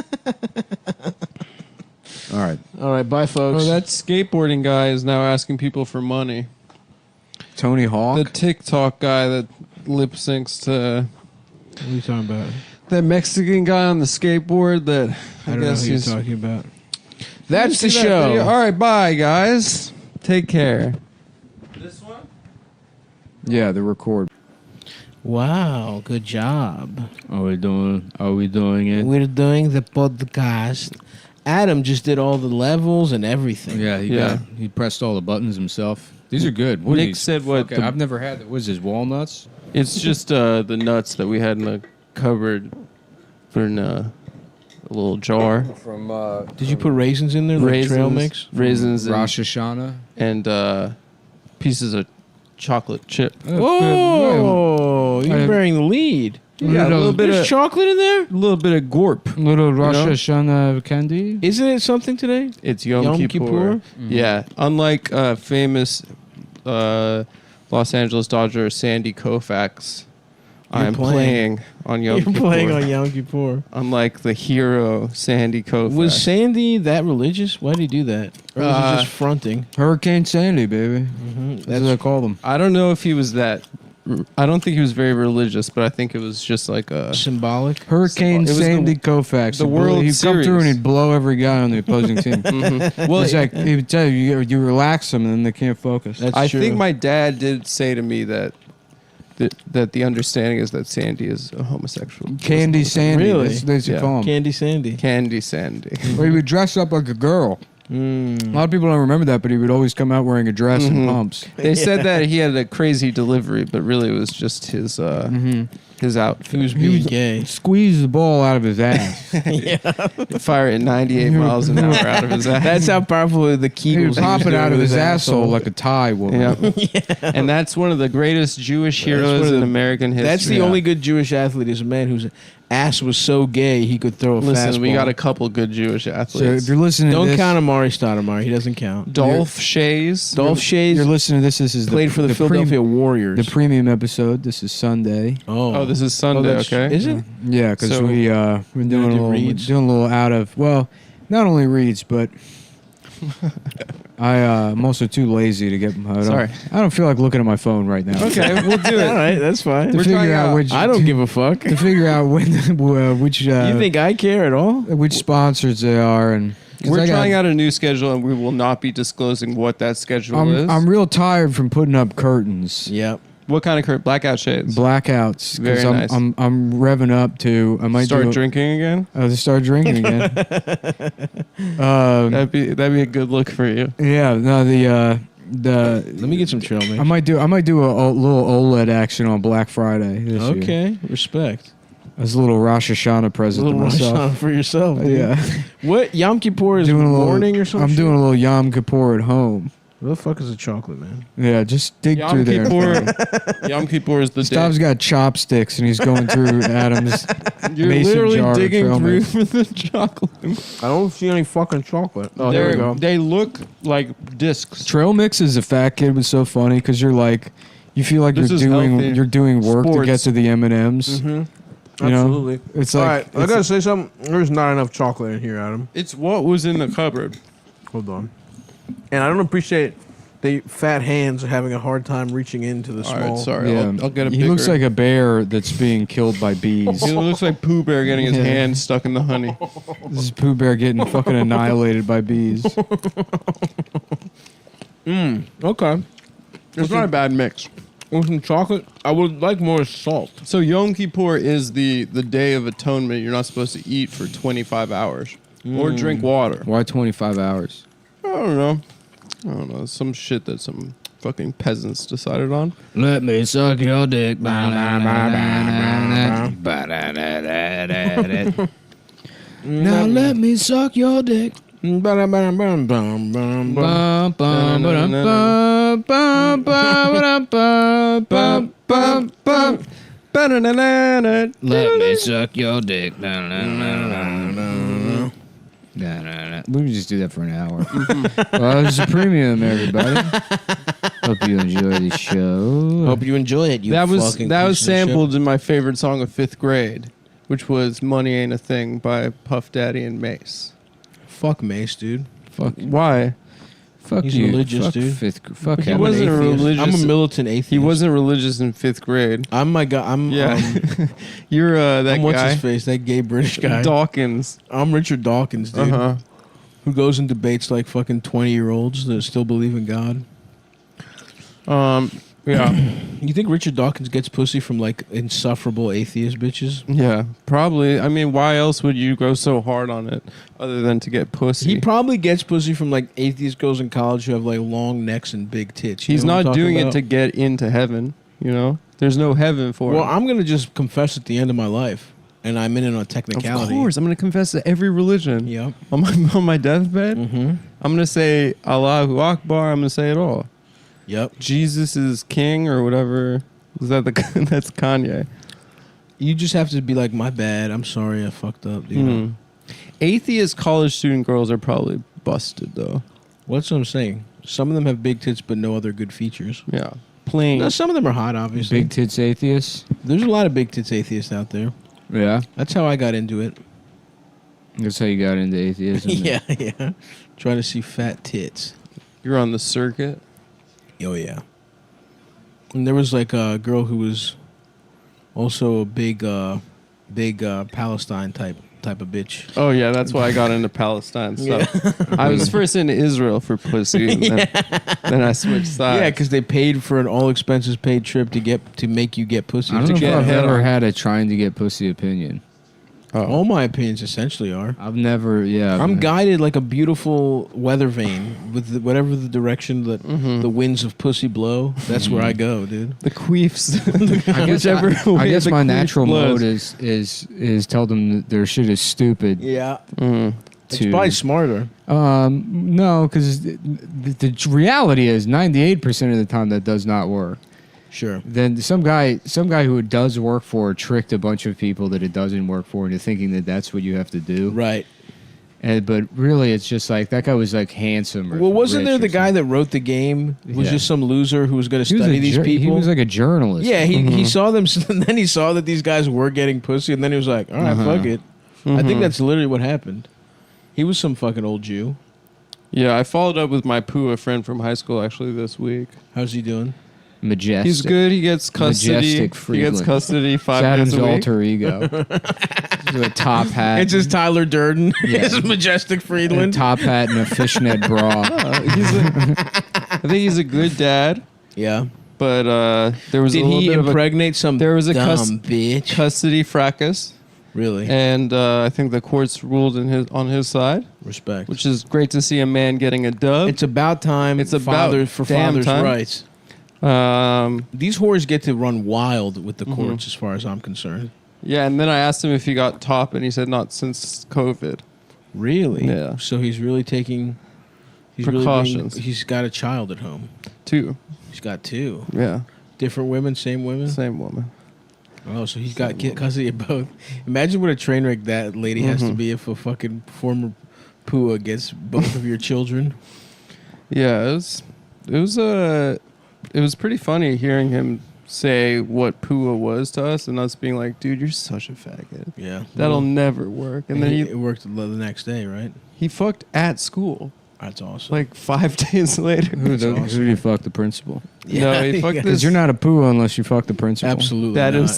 All right, All right, bye, folks. Oh, that skateboarding guy is now asking people for money. Tony Hawk. The TikTok guy that lip syncs to What are you talking about? that Mexican guy on the skateboard that I don't know who you're talking about. That's the See that show. video? All right, bye, guys. Take care. This one? Yeah, the record. Wow, good job. Are we doing it? We're doing the podcast. Adam just did all the levels and everything. Yeah, he pressed all the buttons himself. These are good. What are Nick these? said what I've never had. What is this, walnuts? It's just the nuts that we had in the cupboard for in a little jar. From Did you put raisins in there, like trail mix? Raisins and, Rosh Hashanah. and pieces of chocolate chip. Oh, you're bearing the lead. Yeah, a little bit There's of chocolate in there? a little bit of gorp. Little Rosh know? Hashanah candy. Isn't it something today? It's Yom, Yom Kippur. Kippur? Yeah, unlike famous Los Angeles Dodger Sandy Koufax, I'm playing on Yom You're Kippur. playing on Yom Kippur. Unlike the hero Sandy Koufax. Was Sandy that religious? Why did he do that? Or was he just fronting? Hurricane Sandy, baby. Mm-hmm. That's what I call them. I don't know if he was that. I don't think he was very religious, but I think it was just like a. Symbolic. Hurricane It was Sandy Koufax. the He'd World He'd come through Series. and he'd blow every guy on the opposing team. Well, It's like he would tell you relax them and then they can't focus. That's I true. think my dad did say to me that the understanding is that Sandy is a homosexual. Candy Sandy. Really? That's what they Yeah. call him. Candy Sandy. Candy Sandy. Or he would dress up like a girl. A lot of people don't remember that, but he would always come out wearing a dress and pumps. They said that he had a crazy delivery, but really it was just his outfit. He was being gay. Squeeze the ball out of his ass. Fire at 98 miles an hour out of his ass. That's how powerful the He Kegels would pop it doing out of with his asshole like a Thai woman. Yeah. And that's one of the greatest Jewish heroes one of in the- American history. That's the only good Jewish athlete is a man whose ass was so gay he could throw a Listen, fastball. we got a couple good Jewish So athletes. if you're listening to Don't this, count Amari Stoudemire. He doesn't count. Dolph Shays. Dolph Shays you're listening to this. This is played for the Philadelphia Warriors. the premium episode. This is Sunday. Oh, this is Sunday, that's- okay? Is it? Yeah, because So- we're doing do a little, reads? doing a little out of not only reads, but I'm also too lazy to get. Sorry. I don't feel like looking at my phone right now. Okay, we'll do All it. right, that's fine. To We're figure trying out out. which I don't give a fuck. to figure out which You think I care at all? which sponsors they are and 'cause We're I got- trying out a new schedule, and we will not be disclosing what that schedule is. I'm real tired from putting up curtains. Yep. What kind of current blackout shades? Blackouts. 'Cause Very I'm, nice. I'm revving up to. I might Start drinking again. Start drinking again. That'd be a good look for you. Yeah, no, The Let me get some trail mix. I might do a little OLED action on Black Friday this year. Okay, respect. As a little Rosh Hashanah A present little to Rosh myself. Hashanah for yourself, dude. Yeah. What? Yom Kippur is Doing a little- morning or something? I'm doing a little Yom Kippur at home. What the fuck is a chocolate, man? Yeah, just dig Yom through there. Kippur, Yom Kippur is the Stav's day. got chopsticks and he's going through Adam's You're mason literally jar of digging trail through mix. for the chocolate. I don't see any fucking chocolate. Oh, here we go. They look like discs. Trail mix as a fat kid was so funny because you're like, you feel like This is healthy. you're doing work to get Sports. to the M&Ms. Mm-hmm. You know? Absolutely. It's All like right, I gotta say something. There's not enough chocolate in here, Adam. It's what was in the cupboard. Hold on. And I don't appreciate the fat hands having a hard time reaching into the All small. right, sorry. yeah, I'll get a he bigger. looks like a bear that's being killed by bees. He looks like Pooh Bear getting his Yeah. hand stuck in the honey. This is Pooh Bear getting fucking annihilated by bees. Okay. It's not a bad mix. With some chocolate, I would like more salt. So Yom Kippur is the Day of Atonement. You're not supposed to eat for 25 hours or drink water. Why 25 hours? I don't know. Some shit that some fucking peasants decided on. Let me suck your dick. Now let me suck your dick. Mm, Let me suck your dick. We can just do that for an hour. Well, this is a premium, everybody. Hope you enjoy the show. Hope you enjoy it. You That was fucking that was piece of shit. sampled in my favorite song of 5th grade, which was "Money Ain't a Thing" by Puff Daddy and Mace. Fuck Mace, dude. Fuck, Why? fuck He's you. religious, fuck dude. Fuck He him. wasn't I'm an a atheist. religious- I'm a militant atheist. He wasn't religious in 5th grade. I'm my guy. I'm Yeah, you're that I'm what's guy. his face? That gay British guy. Dawkins. I'm Richard Dawkins, dude. Uh-huh. Who goes and debates like fucking 20-year-olds that still believe in God. Yeah, You think Richard Dawkins gets pussy from like insufferable atheist bitches? yeah, probably. I mean, why else would you go so hard on it other than to get pussy? He probably gets pussy from like atheist girls in college who have like long necks and big tits. You He's know what I'm not talking doing it about? to get into heaven. You know, there's no heaven for Well, him. I'm gonna just confess at the end of my life, and I'm in it on a Of technicality. course, I'm going to confess to every religion. Yep. On my deathbed, Mm-hmm. I'm going to say Allahu Akbar. I'm going to say it all. Yep. Jesus is king or whatever. Is that that's Kanye? You just have to be like, my bad. I'm sorry. I fucked up. You know? Hmm. Atheist college student girls are probably busted though. What's what I'm saying? Some of them have big tits, but no other good features. Yeah, plain. No, some of them are hot, obviously. Big tits atheists. There's a lot of big tits atheists out there. Yeah. That's how I got into it. That's how you got into atheism. Yeah. Trying to see fat tits. You're on the circuit. Oh yeah. And there was like a girl who was also a big Palestine type of bitch. Oh yeah, that's why I got into Palestine stuff. I was first into Israel for pussy, and then I switched sides. Yeah, because they paid for an all expenses paid trip to make you get pussy. I don't know if get I've head ever on. had a trying to get pussy opinion. All my opinions essentially are. I've never, yeah. I'm guided like a beautiful weather vane with whatever the direction that the winds of pussy blow. That's where I go, dude. the queefs. I guess, Whichever I way guess the my queef natural blows. mode is tell them that their shit is stupid. Yeah, Mm. it's probably smarter. No, because the reality is 98% of the time that does not work. Sure. Then some guy who it does work for tricked a bunch of people that it doesn't work for into thinking that that's what you have to do. Right. But really, it's just like that guy was like handsome. Or Well, wasn't rich there or the guy something. that wrote the game? Was Yeah. just some loser who was going to He was study a these He people? was like a journalist. Yeah, he saw them, and then he saw that these guys were getting pussy, and then he was like, "All right, fuck it." I think that's literally what happened. He was some fucking old Jew. Yeah, I followed up with my Pua friend from high school actually this week. How's he doing? Majestic. He's good. He gets custody. Majestic He Friedland. gets custody It's 5 Adam's days a week. alter ego. With a top hat. It's just Tyler Durden. Yeah. It's Majestic and a Friedland. top hat and a fishnet bra. I think he's a good dad, Yeah. but there was Did a little he bit of a impregnate some there was a dumb bitch? custody fracas, Really? and I think the courts ruled on his side. Respect. which is great to see a man getting a dub. It's about time. It's about for damn fathers' time. rights. These whores get to run wild with the courts, as far as I'm concerned. Yeah, and then I asked him if he got top, and he said not since COVID. Really? Yeah. So he's really taking Precautions. He's got a child at home. 2. He's got 2 Yeah, different women, same women. same woman. Oh, so he's got custody of both. Imagine what a train wreck that lady has to be if a fucking former PUA gets both of your children. Yeah, it was pretty funny hearing him say what PUA was to us, and us being like, "Dude, you're such a faggot. Yeah, That'll never work." And then it worked the next day, right? he fucked at school That's awesome. like 5 days later. Who do you fuck the principal? No, he fucked yeah. this. Because you're not a poo unless you fuck the principal. Absolutely,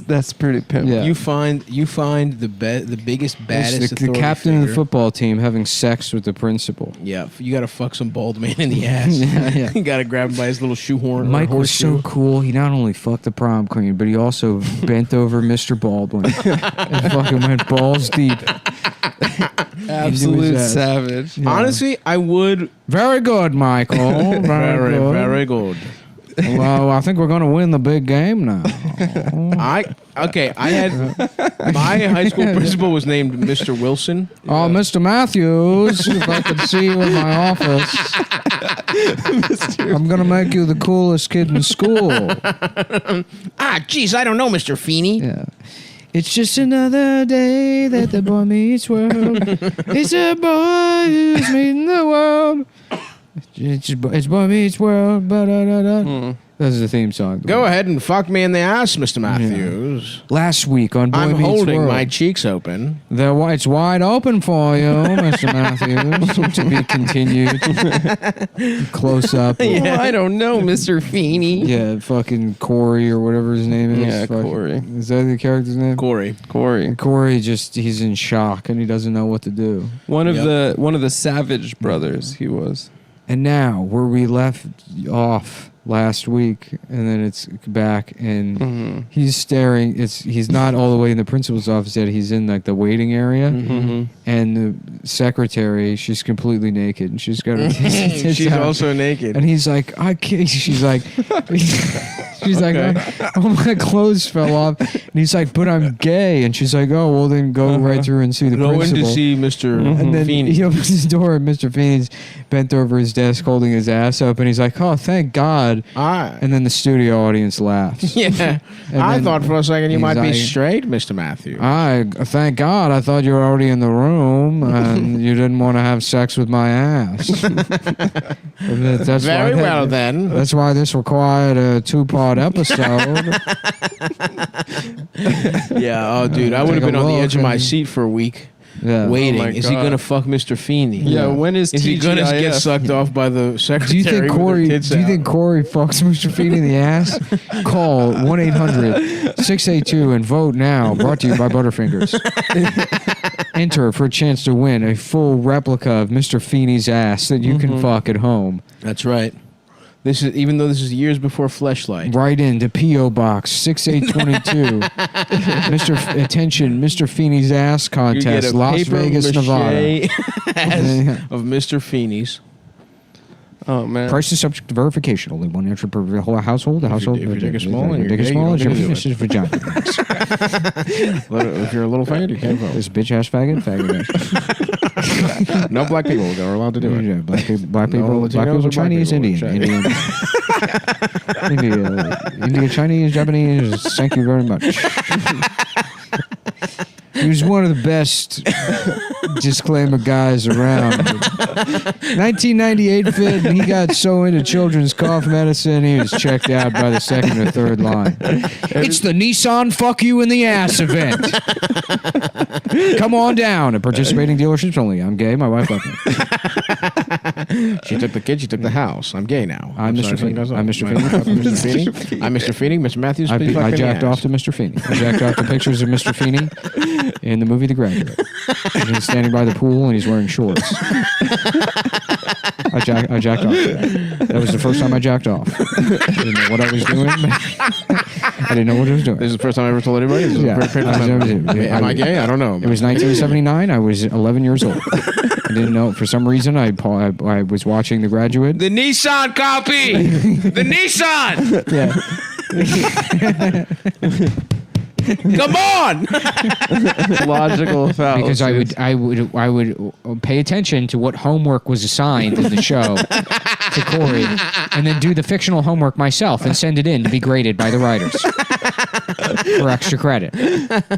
That's pretty pimp. Yeah. You find the biggest, It's baddest the authority captain of the figure. football team having sex with the principal. Yeah, you got to fuck some bald man in the ass. Yeah. You got to grab him by his little shoehorn. or Mike was horseshoe. so cool. He not only fucked the prom queen, but he also bent over Mr. Baldwin and fucking went balls deep. Absolute ass. savage. Yeah. Honestly, I would. Very good, Michael. Very good. Very good. Well, I think we're going to win the big game now. I had my high school principal was named Mr. Wilson. Oh, Mr. Matthews, if I could see you in my office, I'm going to make you the coolest kid in school. Jeez, I don't know, Mr. Feeney. Yeah. It's just another day that the boy meets world. It's a boy who's meeting the world. It's boy meets world. Ba-da-da-da. That's the theme song. Go ahead and fuck me in the ass, Mr. Matthews. Last week on Boy I'm Meets holding World. my cheeks open. It's wide open for you, Mr. Matthews. To be continued. Close up. Oh, I don't know, Mr. Feeney. Yeah, fucking Corey or whatever his name is. Yeah, Fucking- Corey. Is that the character's name? Corey. Corey. Corey he's in shock and he doesn't know what to do. One of the Savage brothers. He was. And now, where we left off last week, and then it's back, and he's staring. He's not all the way in the principal's office yet. He's in like the waiting area, and the secretary, she's completely naked, and she's got her tits She's out. also naked. And he's like, I can't. She's like, oh, my clothes fell off. And he's like, but I'm gay. And she's like, oh, well, then go right through and see the Go in principal. to see Mr. And then Feeney. he opens the door, and Mr. Feeney's bent over his desk holding his ass up, and he's like, oh, thank God. And then the studio audience laughs. Yeah. And I then thought for a second you he's might be like- straight, Mr. Matthews. Thank God. I thought you were already in the room, and you didn't want to have sex with my ass. That's Very why well, then. That's why this required a 2-part episode. Yeah, oh, dude, I would have Take a been on the look edge of my and- seat for a week. Yeah. Waiting. Oh my Is he God. going to fuck Mr. Feeney? Yeah, when is he going to get TGIF? sucked off by the Do secretary? you think with Corey? her Do tits you out? think Corey fucks Mr. Feeney in the ass? Call 1-800-682 and vote now. Brought to you by Butterfingers. Enter for a chance to win a full replica of Mr. Feeney's ass that you can fuck at home. That's right. This is even though this is years before Fleshlight. Write into P.O. Box 6822. Mr. Feeney's ass You get contest, a Las paper Vegas, mache Nevada. ass of Mr. Feeney's. Oh man. Price is subject to verification. Only one entry per whole household. The household. if you take a small and you're take a gay, small, you don't your get to do penis it. is vagina. If you're a little faggot, you can't vote. This bitch ass faggot. No black people are allowed to do it. Yeah, black people, No Latinos black or people, black Chinese, people? Indian, India, Chinese, Japanese. Thank you very much. He was one of the best disclaimer guys around. 1998 fit, and he got so into children's cough medicine, he was checked out by the second or third line. It's the Nissan fuck you in the ass event. Come on down at participating dealerships only. I'm gay, my wife left me. She took the kid, she took the house. I'm gay now. I'm Mr. sorry, Feeney. sorry, I'm Mr. sorry. Feeney. Mr. Feeney. I'm Mr. Feeney. Mr. Matthews, please fuck I me in the jacked off ass. to Mr. Feeney. I jacked off to pictures of Mr. Feeney in the movie The Graduate. He's standing by the pool and he's wearing shorts. I jacked off. That was the first time I jacked off. I didn't know what I was doing. I didn't know what I was doing. This is the first time I ever told anybody. This is Yeah. the first time Am I gay? I don't know. It was 1979. I was 11 years old. I didn't know. For some reason, I was watching The Graduate. The Nissan copy. The Nissan. Yeah. Come on. Logical fallacy. Because I would pay attention to what homework was assigned in the show to Corey, and then do the fictional homework myself and send it in to be graded by the writers for extra credit,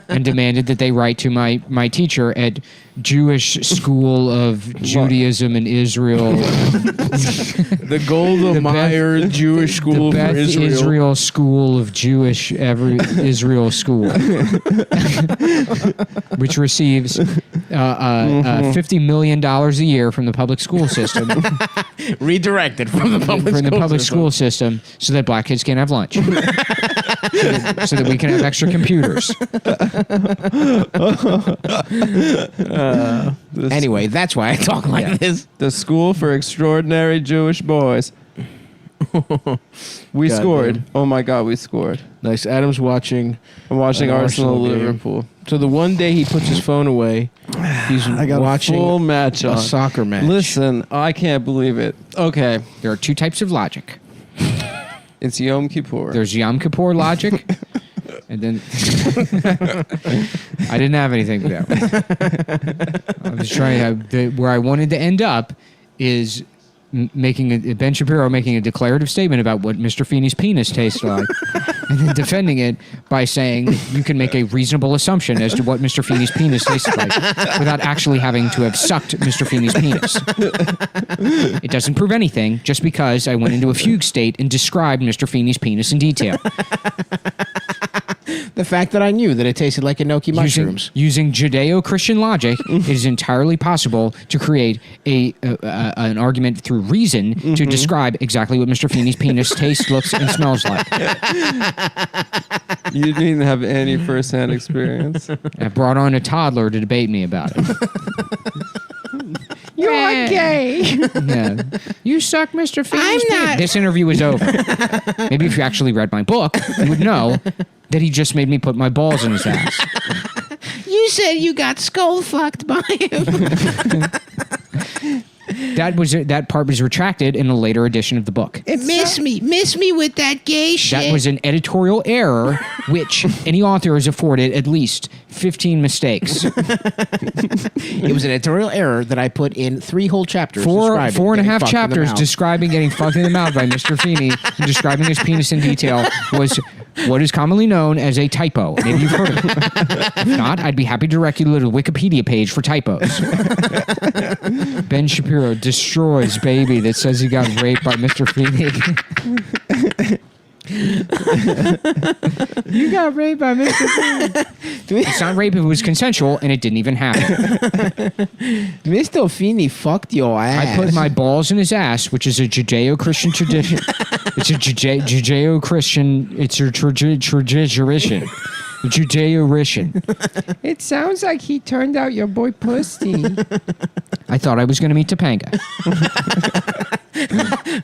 and demanded that they write to my teacher at Jewish School of Judaism and Israel, The Golda Meir Jewish School the for Beth Israel. School of Jewish Israel School, which receives $50 million a year from the public school system, Redirected from the public school system, so that black kids can't have lunch, so that we can have extra computers. Anyway, that's why I talk like this. The School for Extraordinary Jewish Boys. We God scored. damn. Oh my God, we scored. Nice. Adam's watching. I'm watching An Arsenal Arsenal game. Liverpool. So the one day he puts his phone away, he's I got watching a full match a on. soccer match. Listen, I can't believe it. Okay, There are two types of logic. it's Yom Kippur. There's Yom Kippur logic, and then I didn't have anything to do. I was trying to, where I wanted to end up is making Ben Shapiro making a declarative statement about what Mr. Feeney's penis tastes like, and then defending it by saying you can make a reasonable assumption as to what Mr. Feeney's penis tastes like without actually having to have sucked Mr. Feeney's penis. It doesn't prove anything just because I went into a fugue state and described Mr. Feeney's penis in detail. The fact that I knew that it tasted like enoki mushrooms. Using Judeo-Christian logic, it is entirely possible to create an argument through reason to describe exactly what Mr. Feeney's penis tastes, looks, and smells like. You didn't even have any first-hand experience. I brought on a toddler to debate me about it. You're gay. Yeah. You suck Mr. Feeney's I'm not. penis. This interview is over. Maybe if you actually read my book, you would know that he just made me put my balls in his ass. You said you got skull fucked by him. That part was retracted in a later edition of the book. Miss me with that gay shit. That was an editorial error, which any author has afforded at least 15 mistakes. It was an editorial error that I put in 3 whole chapters. Four and a getting half fucked in the chapters mouth. describing getting fucked in the mouth by Mr. Feeney and describing his penis in detail was what is commonly known as a typo. Maybe you've heard of it. If not, I'd be happy to direct you to the Wikipedia page for typos. Ben Shapiro destroys baby that says he got raped by Mr. Feeney. You got raped by Mr. Feeney. It's not rape if it was consensual, and it didn't even happen. Mr. Feeney fucked your ass. I put my balls in his ass, which is a Judeo-Christian tradition. It's a Judeo-Christian. It's a tradition. Judeo-Rishan. It sounds like he turned out your boy pussy. I thought I was going to meet Topanga.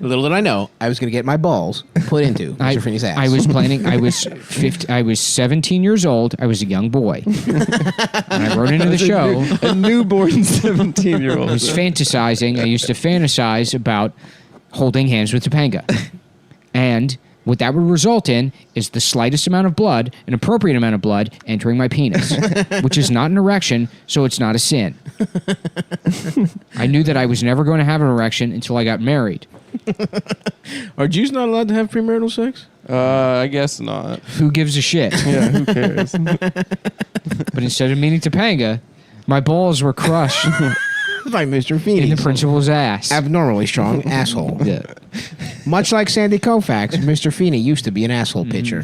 Little did I know, I was going to get my balls put into Mr. Feeney's ass. I was planning. I was 17 years old. I was a young boy. And I wrote into the show. A newborn 17-year-old. I was fantasizing. I used to fantasize about holding hands with Topanga. And what that would result in is the slightest amount of blood, an appropriate amount of blood, entering my penis, which is not an erection, so it's not a sin. I knew that I was never going to have an erection until I got married. Are Jews not allowed to have premarital sex? I guess not. Who gives a shit? Yeah, who cares? But instead of meeting Topanga, my balls were crushed By Mr. in Feeney. the principal's ass. Abnormally strong asshole. Yeah. Much like Sandy Koufax, Mr. Feeney used to be an asshole pitcher.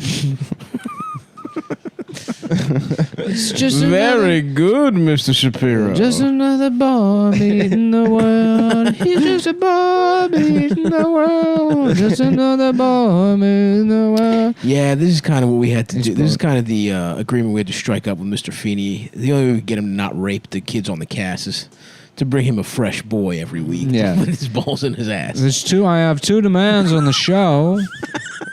It's just Very good, Mr. Shapiro. Just another bomb in the world. He's just a bomb in the world. Just another bomb in the world. Yeah, this is kind of what we had to do. This is kind of the agreement we had to strike up with Mr. Feeney. The only way we could get him to not rape the kids on the cast is to bring him a fresh boy every week. Yeah. With his balls in his ass. I have two demands on the show.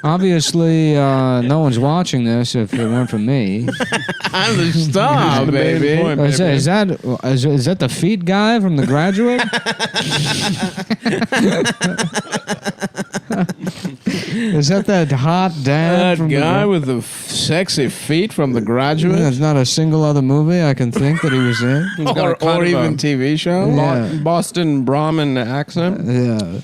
Obviously, no one's watching this if it weren't for me. I'm the star, baby. Is that the feet guy from The Graduate? Is that hot dad That from guy with the sexy feet from The Graduate? There's not a single other movie I can think that he was in. or even TV show? Yeah. Boston Brahmin accent. Yeah.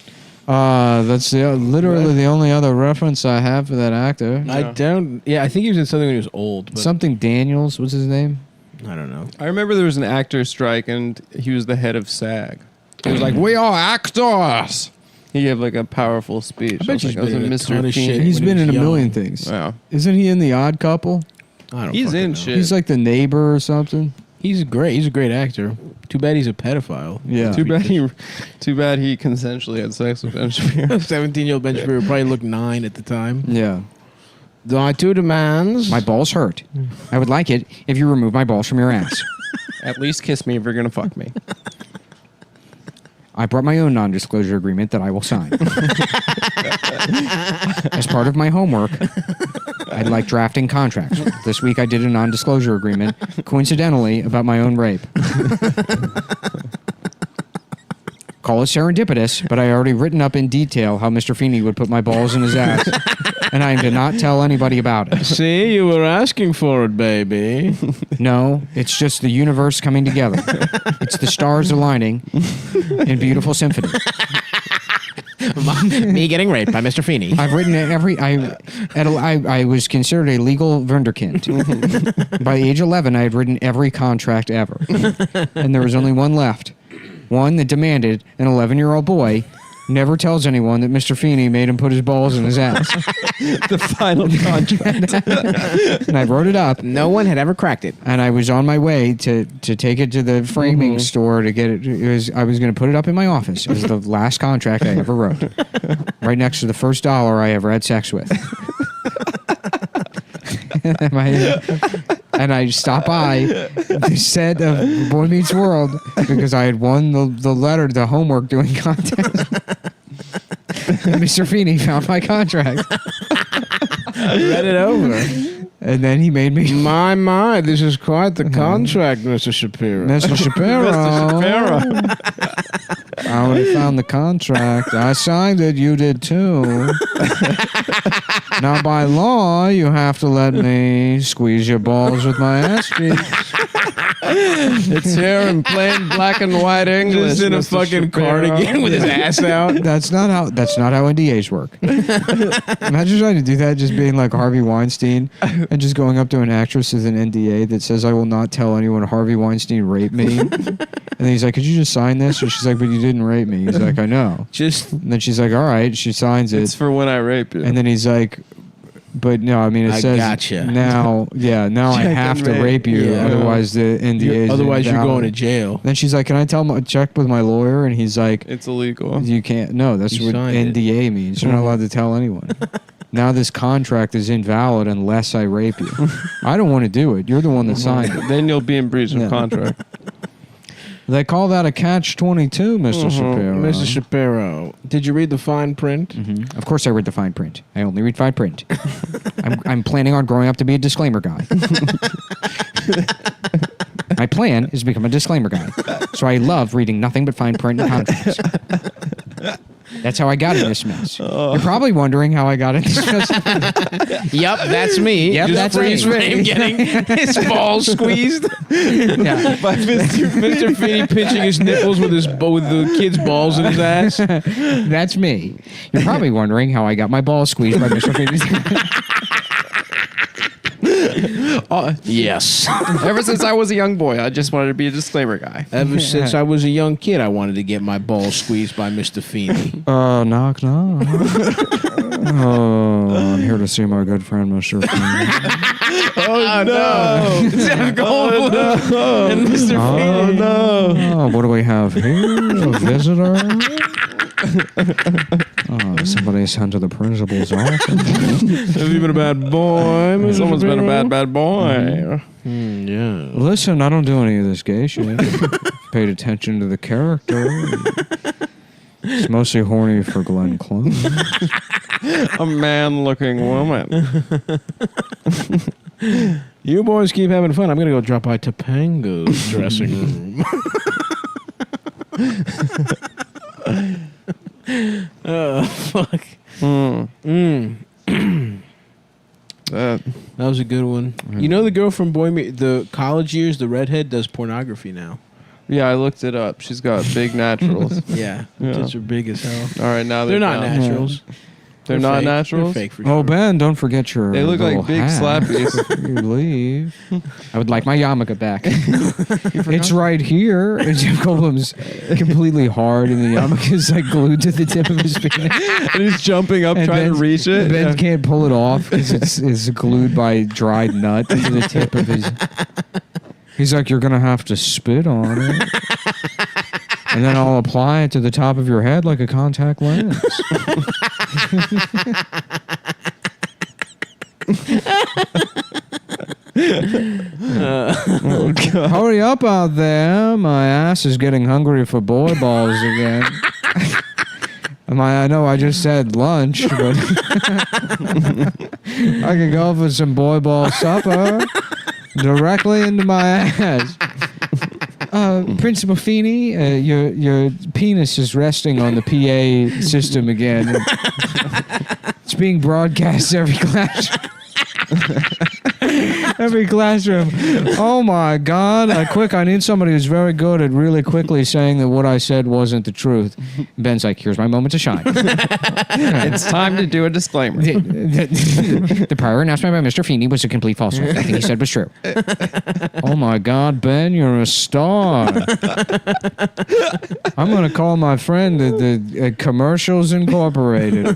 That's literally the only other reference I have for that actor. I don't... Yeah, I think he was in something when he was old. But Something Daniels, what's his name? I don't know. I remember there was an actor strike, and he was the head of SAG. He was like, "We are actors." He gave like a powerful speech. I bet he's been in a ton of shit. He's when been he in was a young. million things. Wow. Isn't he in The Odd Couple? I don't He's fucking in know. shit. He's like the neighbor or something. He's great. He's a great actor. Too bad he's a pedophile. Yeah. Too bad he consensually had sex with Ben Shapiro. 17-year-old Ben Shapiro probably looked 9 at the time. Yeah. My two demands. My balls hurt. I would like it if you remove my balls from your ass. At least kiss me if you're gonna fuck me. I brought my own non-disclosure agreement that I will sign. As part of my homework, I like drafting contracts. This week I did a non-disclosure agreement, coincidentally, about my own rape. Call it serendipitous, but I already written up in detail how Mr. Feeney would put my balls in his ass, and I am to not tell anybody about it. See, you were asking for it, baby. No, it's just the universe coming together. It's the stars aligning in beautiful symphony. Me getting raped by Mr. Feeney. I've written I was considered a legal wunderkind. By age 11, I had written every contract ever. And there was only one left. One that demanded an 11-year-old boy never tells anyone that Mr. Feeney made him put his balls in his ass. The final contract. And I wrote it up. No one had ever cracked it. And I was on my way to take it to the framing store to get it. I was going to put it up in my office. It was the last contract I ever wrote. Right next to the first dollar I ever had sex with. And I stopped by the set of Boy Meets World because I had won the letter, the homework doing contest. And Mr. Feeney found my contract. Read it over. And then he made me... My, this is quite the contract, Mr. Shapiro. Mr. Shapiro. Mr. Shapiro. I already found the contract. I signed it. You did too. Now, by law, you have to let me squeeze your balls with my ass cheeks. It's here in plain black and white English. Just in a Mr. fucking Shapiro. cardigan with his ass out. That's not how NDAs work. Imagine trying to do that, just being like Harvey Weinstein and just going up to an actress with an NDA that says, "I will not tell anyone Harvey Weinstein raped me." And then he's like, "Could you just sign this?" And she's like, "But you didn't rape me." He's like, "I know." And then she's like, "All right." She signs it. It's for when I rape you. And then he's like, "But no, I mean, it I says gotcha. now I have to rape you, Yeah. otherwise the NDA is Otherwise, you're invalid." going to jail. Then she's like, "Can I check with my lawyer?" And he's like, It's illegal. "You can't. No, that's You what signed it. NDA means. You're not allowed to tell anyone." Now this contract is invalid unless I rape you. I don't want to do it. You're the one that signed it. Then you'll be in breach of Yeah. contract. They call that a catch-22, Mr. Shapiro. Mr. Shapiro, did you read the fine print? Of course I read the fine print. I only read fine print. I'm planning on growing up to be a disclaimer guy. My plan is to become a disclaimer guy. So I love reading nothing but fine print and contracts. That's how I got in this mess. You're probably wondering how I got in this mess. Yep, that's me. Yep, Just that's freeze me. frame getting his balls squeezed. Yeah. By Mr. Feeney pinching his nipples with the kid's balls in his ass. That's me. You're probably wondering how I got my balls squeezed by Mr. Feeney. Yes. Ever since I was a young boy, I just wanted to be a disclaimer guy. Ever since I was a young kid, I wanted to get my balls squeezed by Mr. Feeney. Knock, knock. Oh, I'm here to see my good friend, Mr. Feeney. Oh, no. Jeff Goldblum and Mr. Feeney. Oh, what do we have here? A visitor? Somebody sent to the principal's office. Have you been a bad boy, Mr. Someone's been a Shapiro? bad boy. Yeah. Listen, I don't do any of this gay shit. paid attention to the character. He's mostly horny for Glenn Close. A man-looking woman. You boys keep having fun. I'm going to go drop by Topanga's dressing room. Oh, fuck. That was a good one. You know the girl from the college years, the redhead, does pornography now. Yeah, I looked it up. She's got big naturals. Yeah. Tits are big as hell. All right, now They're not down. naturals. They're not fake. naturals? They're fake for Oh, sure. Ben, don't forget your They look little like big hat. slappies. You leave. I would like my yarmulke back. It's right here. And Jeff Goldblum's completely hard, and the yarmulke is like glued to the tip of his penis. And he's jumping up And trying to Ben's- reach it. Ben Yeah. can't pull it off because it's glued by dried nut to the tip of his. He's like, you're gonna have to spit on it, and then I'll apply it to the top of your head like a contact lens. Hurry up out there! My ass is getting hungry for boy balls again. I know I just said lunch, but I could go for some boy ball supper directly into my ass. Principal Feeney, your penis is resting on the PA system again. It's being broadcast every classroom. Every classroom. Oh my God! I need somebody who's very good at really quickly saying that what I said wasn't the truth. Ben's like, here's my moment to shine. It's time to do a disclaimer. The prior announcement by Mr. Feeney was a complete falsehood. Everything he said was true. Oh my God, Ben, you're a star. I'm going to call my friend the Commercials Incorporated.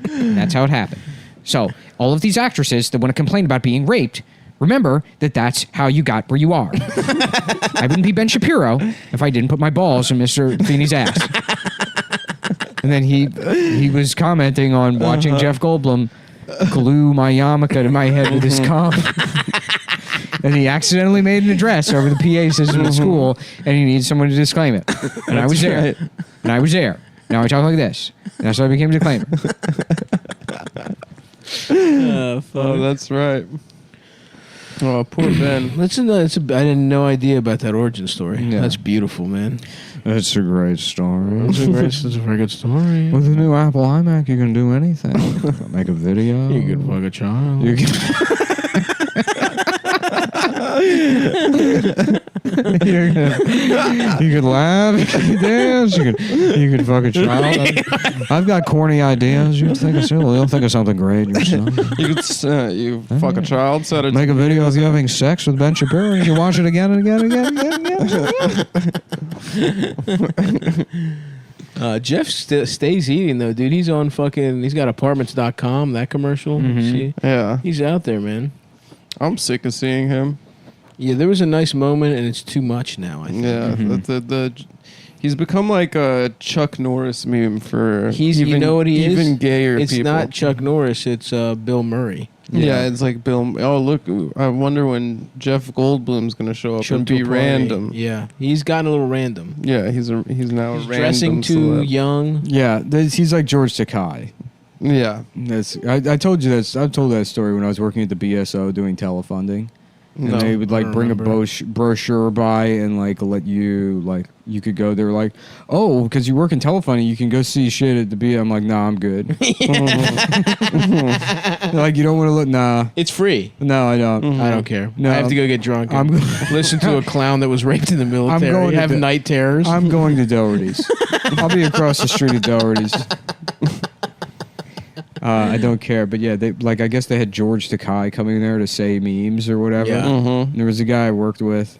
That's how it happened. So, all of these actresses that want to complain about being raped, remember that that's how you got where you are. I wouldn't be Ben Shapiro if I didn't put my balls in Mr. Feeney's ass. And then he was commenting on watching Jeff Goldblum glue my yarmulke to my head with his cum. And he accidentally made an address over the PA system at school, and he needed someone to disclaim it. And I was there. right. And I was there. Now I talk like this. And that's why I became a disclaimer. Oh, that's right. Oh, poor Ben. I had no idea about that origin story. Yeah. That's beautiful, man. That's a great story. That's a very good story. With the new Apple iMac, you can do anything. Make a video. You can fuck a child. You can. You could laugh, you could dance, you could fuck a child. I've got corny ideas. You think of you'll think of something great yourself. You could fuck a child, set it. Make a video of you having sex with Ben Shapiro, and you watch it again and again and again and again. Jeff stays eating though, dude. He's on fucking. He's got apartments.com. That commercial. See? Yeah, He's out there, man. I'm sick of seeing him. Yeah, there was a nice moment, and it's too much now. I think. Yeah, he's become like a Chuck Norris meme for You know what he is? even gayer It's people. not Chuck Norris. It's Bill Murray. Yeah, it's like Bill. Oh, look! I wonder when Jeff Goldblum's gonna show up and to be a party. random. Yeah, he's gotten a little random. Yeah, he's now a random Dressing too celeb. young. Yeah, he's like George Takei. Yeah, I told you this. I've told that story when I was working at the BSO doing telefunding. And No, they would like I don't bring a remember. brochure by and like let you you could go. They were like, oh, because you work in telephony, you can go see shit at the B. I'm like, nah, I'm good. Like, you don't want to look? Nah, It's free. no, I don't. I don't care. No. I have to go get drunk. I'm And go- listen to a clown that was raped in the military. going to have the- night terrors. I'm going to Doherty's. I'll be across the street at Doherty's. I don't care, but yeah, I guess they had George Takei coming there to say memes or whatever. Yeah. And there was a guy I worked with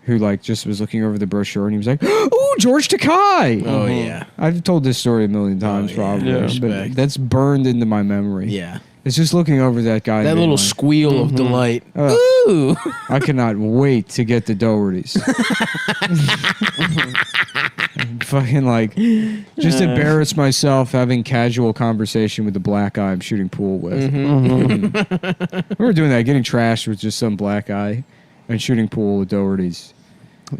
who just was looking over the brochure and he was like, "Ooh, George Takei!" Oh yeah, I've told this story a million times, yeah. probably, Yeah. but Respect. that's burned into my memory. yeah. It's just looking over that guy. That being little like, squeal of delight. Ooh. I cannot wait to get to Doherty's. Fucking just embarrass myself having casual conversation with the black guy I'm shooting pool with. We were doing that, getting trashed with just some black guy and shooting pool with Doherty's.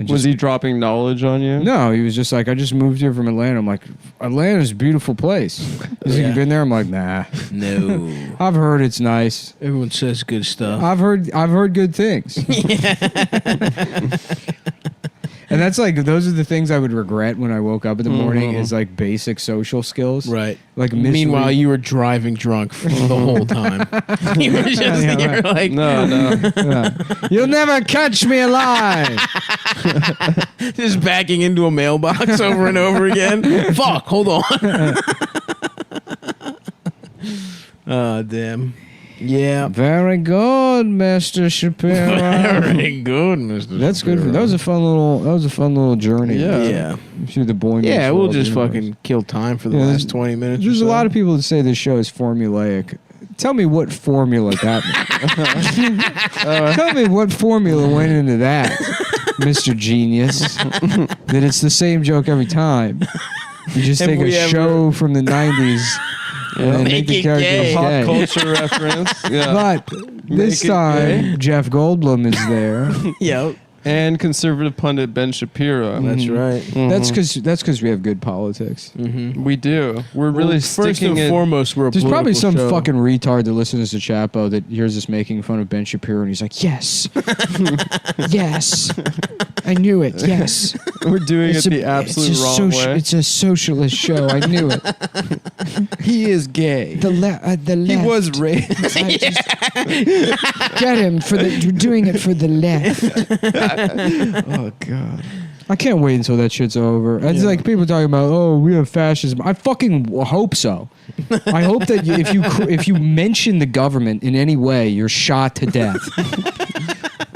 Was he dropping knowledge on you? No, he was just like, I just moved here from Atlanta. I'm like, Atlanta's a beautiful place. He's like, you been there? I'm like, nah. No. I've heard it's nice. Everyone says good stuff. I've heard good things. And that's like, those are the things I would regret when I woke up in the morning is like basic social skills. Right. Like meanwhile, you were driving drunk for the whole time. You were just you were like, No. You'll never catch me alive. just backing into a mailbox over and over again. Fuck, hold on. Oh, damn. Yeah. Very good, Mr. Shapiro. Very good, Mr. That's good. Shapiro. That was a fun little journey. Yeah. Through the boy. Yeah, we'll world just universe. fucking kill time for the Yeah, last 20 minutes. There's or a so. lot of people that say this show is formulaic. Tell me what formula that means. Tell me what formula went into that, Mr. Genius. That it's the same joke every time. You just Have take a we ever- show from the 90s and then make the Make it characters gay. Pop gay. culture reference. Yeah. But this it time, Jeff Goldblum is there. Yep. And conservative pundit Ben Shapiro. That's right. That's because we have good politics. We do. We're really First sticking and it. foremost, we're a There's probably political some show. fucking retard that listens to Chapo that hears us making fun of Ben Shapiro and he's like, yes. Yes. I knew it. Yes. We're doing it the absolute wrong way. It's a socialist show. I knew it. He is gay. The left. He was raped. Get him for the. You're doing it for the left. Oh God. I can't wait until that shit's over. It's like people talking about, oh, we have fascism. I fucking hope so. I hope that if you mention the government in any way, you're shot to death.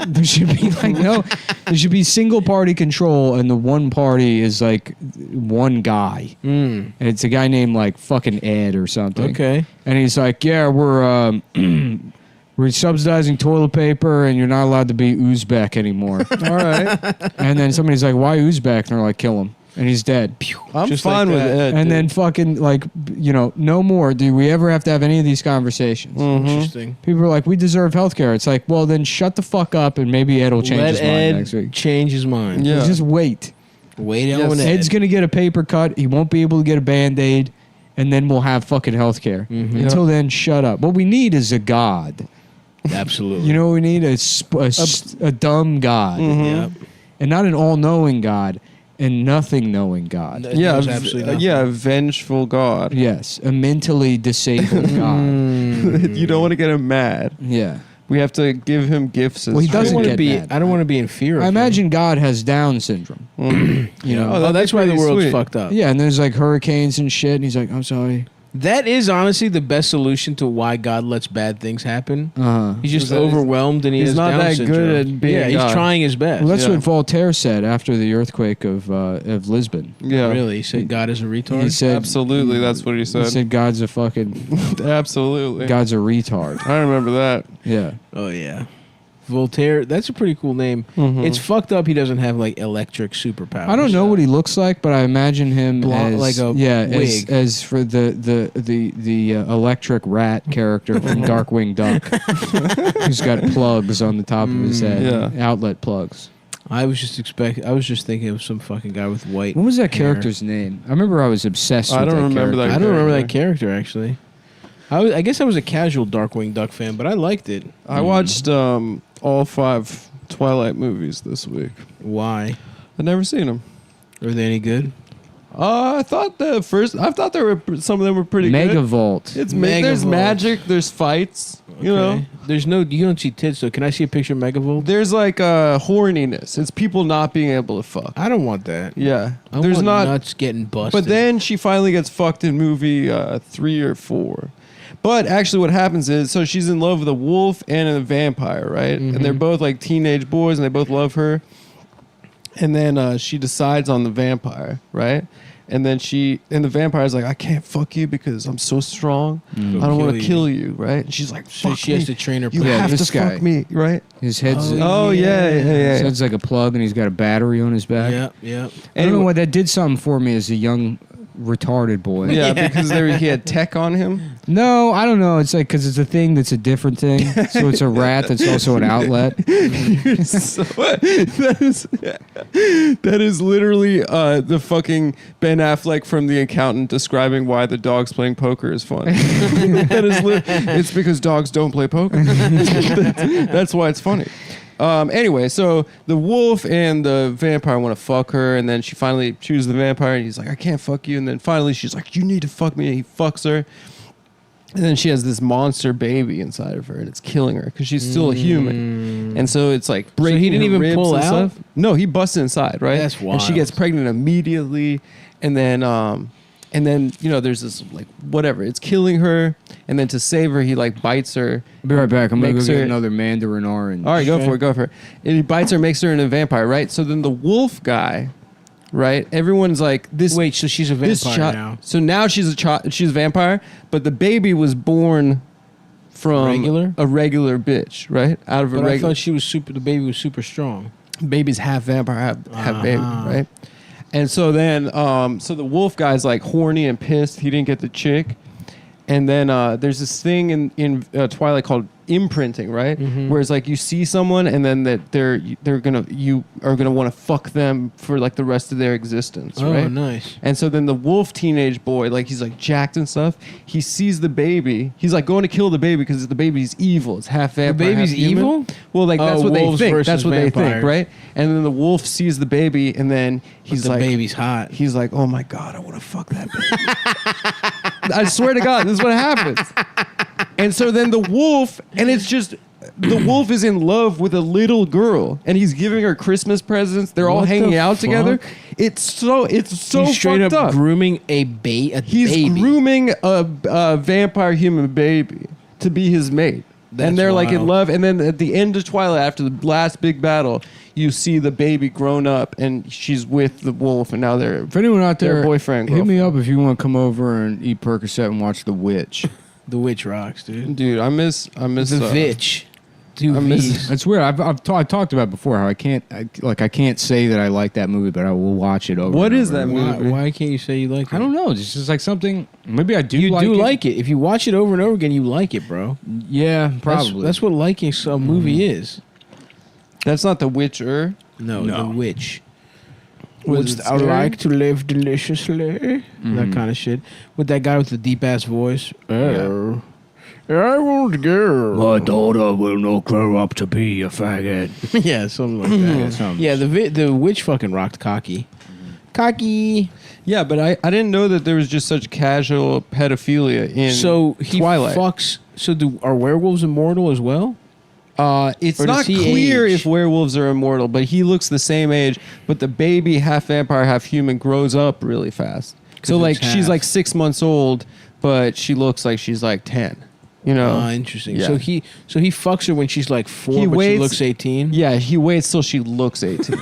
There should be there should be single party control, and the one party is like one guy. And it's a guy named like fucking Ed or something. Okay. And he's like, yeah, we're subsidizing toilet paper, and you're not allowed to be Uzbek anymore. All right. And then somebody's like, why Uzbek? And they're like, kill him. And he's dead. I'm Just fine like with that. it. And then fucking like, no more. Do we ever have to have any of these conversations? Interesting. People are like, we deserve healthcare. It's like, well, then shut the fuck up, and maybe Ed will change Let his mind Ed next week. change his mind. Yeah. Just wait. Wait Yes. on Ed. Ed's going to get a paper cut. He won't be able to get a Band-Aid, and then we'll have fucking healthcare. Until then, shut up. What we need is a god. Absolutely. You know what we need? A dumb god. Yep. And not an all-knowing god, and nothing-knowing god. That Yeah, knows absolutely nothing. a vengeful God. Yes, a mentally disabled god. You don't want to get him mad. Yeah. We have to give him gifts. As Well, he I don't doesn't want to get be. mad. I don't want to be in fear of I him. imagine God has Down syndrome. You know? Oh, that's why the pretty world's sweet. fucked up. Yeah, and there's like hurricanes and shit, and he's like, I'm sorry. That is honestly the best solution to why God lets bad things happen. He's just Is that- overwhelmed and he he's has not Down that syndrome. good at being Yeah, he's God. trying his best. Well, that's Yeah. what Voltaire said after the earthquake of Lisbon. Yeah. Really, he said God is a retard. He said, Absolutely, that's what he he said. said God's a fucking, Absolutely. God's a retard. I remember that. Yeah. Oh yeah, Voltaire. That's a pretty cool name. It's fucked up. He doesn't have like electric superpowers. I don't know what he looks like, but I imagine him Blonde- as like a wig. as for the electric rat character from Darkwing Duck, who's got plugs on the top of his head, Yeah. outlet plugs. I was just thinking of some fucking guy with white. What was that hair. character's name? I remember I was obsessed I with don't that remember character. that. I don't remember that character actually. I guess I was a casual Darkwing Duck fan, but I liked it. I watched all 5 Twilight movies this week. Why? I've never seen them. Are they any good? I thought some of them were pretty good. Megavolt. It's Megavolt. there's magic, there's fights, you know. Okay. There's no. You don't see tits. So can I see a picture of Megavolt? There's like horniness. It's people not being able to fuck. I don't want that. Yeah. I There's want not nuts getting busted. But then she finally gets fucked in movie 3 or 4. But actually what happens is, so she's in love with a wolf and a vampire, right? And they're both like teenage boys and they both love her. And then she decides on the vampire, right? And then the vampire's like, I can't fuck you because I'm so strong. I don't want to kill you, right? And she's like, So fuck she me. has to train her. You Yeah, have this to guy. fuck me, right? His head's Oh, yeah. his head's like a plug, and he's got a battery on his back. Yeah, yeah. I don't know why that did something for me as a young retarded boy. Yeah, because he had tech on him. No, I don't know. It's like because it's a thing that's a different thing. So it's a rat that's also an outlet. That is literally the fucking Ben Affleck from The Accountant describing why the dogs playing poker is fun. It's because dogs don't play poker. That's why it's funny. Anyway, so the wolf and the vampire want to fuck her, and then she finally chooses the vampire, and he's like, I can't fuck you. And then finally she's like, you need to fuck me, and he fucks her. And then she has this monster baby inside of her, and it's killing her because she's still a human. And so it's like breaking he didn't her even ribs pull and out? stuff. No, he busts inside, right? That's And she wild. gets pregnant immediately, and then there's this like whatever, it's killing her, and then to save her, he like bites her. I'll be right back. I'm gonna go Makes get her- another Mandarin orange. All right, go for it. And he bites her, makes her into a vampire, right? So then the wolf guy, right? Everyone's like, this. Wait, so she's a this vampire now? So now she's a vampire, but the baby was born from Regular? a regular bitch, right? Out of a But I regular. thought she was super. The baby was super strong. Baby's half vampire, half baby, right? And so then, so the wolf guy's like horny and pissed he didn't get the chick. And then there's this thing in Twilight called imprinting, right? Where it's like you see someone and then that you are gonna want to fuck them for like the rest of their existence, Oh, right? nice. And so then the wolf teenage boy, like he's like jacked and stuff. He sees the baby. He's like going to kill the baby because the baby's evil. It's half vampire. baby's half human. evil? Well, like that's what they wolves think. versus That's what they think, vampires. right? And then the wolf sees the baby, and then he's The like, baby's hot. he's like, oh my god, I want to fuck that baby. I swear to God, this is what happens. And so then the wolf, and it's just. The wolf is in love with a little girl, and he's giving her Christmas presents. They're all What hanging the out together. fuck? It's so He's straight fucked up up. grooming a He's baby. grooming a vampire human baby to be his mate. That's and they're like in wild. love. And then at the end of Twilight, after the last big battle, you see the baby grown up, and she's with the wolf, and now they're If anyone out their there, boyfriend. hit me up if you want to come over and eat Percocet and watch The Witch. The witch rocks, dude. Dude, I miss The Vitch. Vitch. Two I miss- V's. It's weird. I talked about before how I can't say that I like that movie, but I will watch it over. What and is over that and movie? over. Why can't you say you like it? I don't know. It's just like something. Maybe I do. You like do it. like it. If you watch it over and over again, you like it, bro. Yeah, probably. That's what liking a movie is. That's not The Witcher. No, No. The Witch. Was Would it I scary? like to live deliciously? That kind of shit. With that guy with the deep ass voice. Oh. I won't go. My daughter will not grow up to be a faggot. Yeah, something like that. Yeah, the witch fucking rocked Cocky. Cocky. Yeah, but I didn't know that there was just such casual pedophilia in So he Twilight. fucks. So are werewolves immortal as well? It's Or not does he clear age? if werewolves are immortal, but he looks the same age. But the baby, half vampire, half human, grows up really fast. So like it's she's half. like 6 months old, but she looks like she's like 10. You know? Interesting. Yeah. So he fucks her when she's like 4, He but waits- she looks 18. Yeah, he waits till she looks 18.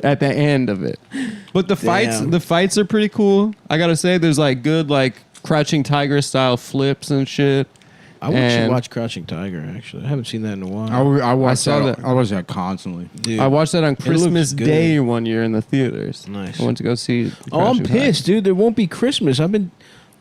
At the end of it. But the Damn. fights are pretty cool. I gotta say, there's like good like Crouching Tiger style flips and shit. I should And- watch Crouching Tiger. Actually, I haven't seen that in a while. I watched saw that. that. I watch that constantly. Dude. I watched that on Christmas good. Day one year in the theaters. Nice. I went to go see. Oh, I'm Crouching Tiger. pissed, dude. There won't be Christmas. I've been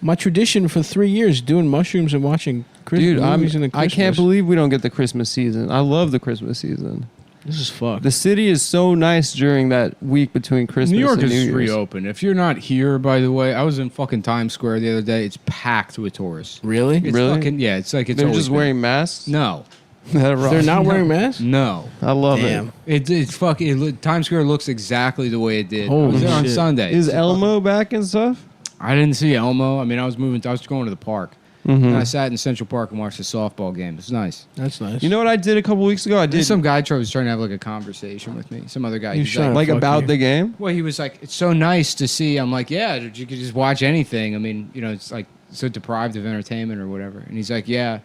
my tradition for 3 years doing mushrooms and watching Christmas Dude, movies in the I Christmas. can't believe we don't get the Christmas season. I love the Christmas season. this is fucked. The city is so nice during that week between Christmas New York and New is Year's. reopened. If you're not here, by the way, I was in fucking Times Square the other day. It's packed with tourists. Really? It's Really? fucking, yeah, it's like it's They're always just been. wearing masks. No, That rocks. They're not wearing masks? no. I love Damn. It's fucking. Times Square looks exactly the way it did. I was Holy there on shit. Sunday. it. Is It's Elmo back and stuff? I didn't see Elmo. I mean, I was going to the park. Mm-hmm. And I sat in Central Park and watched the softball game. It's nice. That's nice. You know what I did a couple weeks ago? I did Some guy was trying to have like a conversation with me. Some other guy. He's He's trying like, to- like Fuck about you. the game. well, he was like, it's so nice to see. I'm like, yeah, you could just watch anything. I mean, it's like so deprived of entertainment or whatever. And he's like, yeah,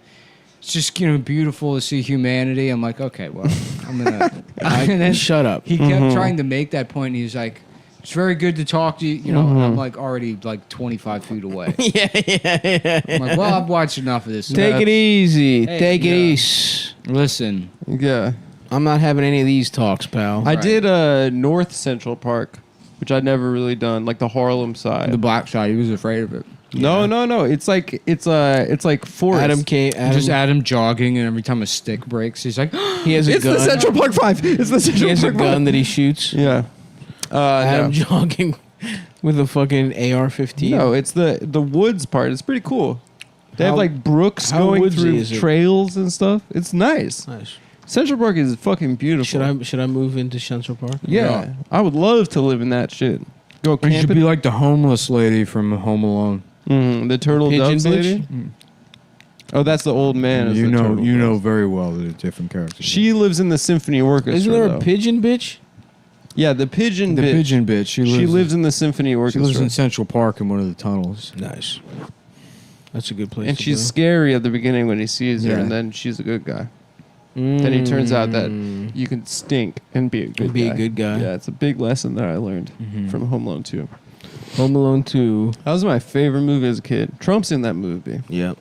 it's just beautiful to see humanity. I'm like, okay, well, I'm gonna. and then Shut up. he kept trying to make that point. And he was like, it's very good to talk to you. You know, and I'm like already like 25 feet away. yeah. I'm like, well, I've watched enough of this. Take it easy. Hey, Take it yeah. easy. Listen, Yeah. I'm not having any of these talks, pal. I Right. did North Central Park which I'd never really done, like the Harlem side. The black side, he was afraid of it. No. It's like forest. Just Adam jogging, and every time a stick breaks, he's like, He has a It's gun. the Central Park 5. It's the Central He has a Park gun 5. that he shoots. Yeah. Adam No. jogging with a fucking AR-15. No, it's the woods part. It's pretty cool. They have How- like brooks how going woodsy through is it? trails and stuff. It's nice. Nice. Central Park is fucking beautiful. Should I move into Central Park? Yeah. I would love to live in that shit. Go you should camping. be like the homeless lady from Home Alone. The turtle Pigeon doves bitch? lady. Oh, that's the old man. as You the know, turtle you know doves. very well that it's different characters. She lives in the symphony orchestra. Isn't there though. a pigeon bitch? Yeah, the pigeon. the bitch. pigeon bitch. She lives in the symphony She orchestra. lives in Central Park in one of the tunnels. Nice. That's a good place. And to she's go. scary at the beginning when he sees her, Yeah. and then she's a good guy. Then he turns out that you can stink and be a good Be guy. a good guy. Yeah, it's a big lesson that I learned from Home Alone 2. Home Alone 2. That was my favorite movie as a kid. Trump's in that movie. Yep.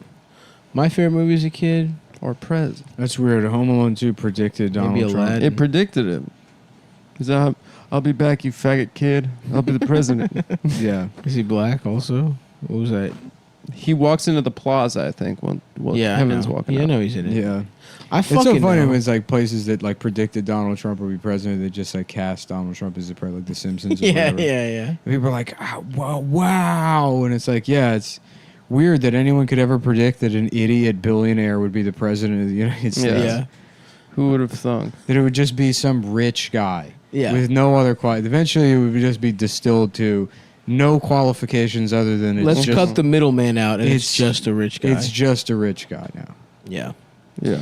My favorite movie as a kid. Or Prez. That's weird. Home Alone 2 predicted Donald Maybe Trump. Aladdin. It predicted him. He's like, I'll be back, you faggot kid. I'll be the president. Yeah. Is he black also? What was that? He walks into the plaza, I think, while Yeah, Kevin's I know. walking Yeah, I out. know he's in it. Yeah. I It's fucking so funny know. when it's like places that like predicted Donald Trump would be president that just like cast Donald Trump as the president, like The Simpsons. Or Yeah, whatever. yeah. And people are like, wow. And it's like, yeah, it's weird that anyone could ever predict that an idiot billionaire would be the president of the United States. Yeah. Who would have thunk? That it would just be some rich guy Yeah. with no other quality. Eventually, it would just be distilled to no qualifications other than it's Let's just, cut the middleman out, and it's it's- just a rich guy. It's just a rich guy now. Yeah. Yeah.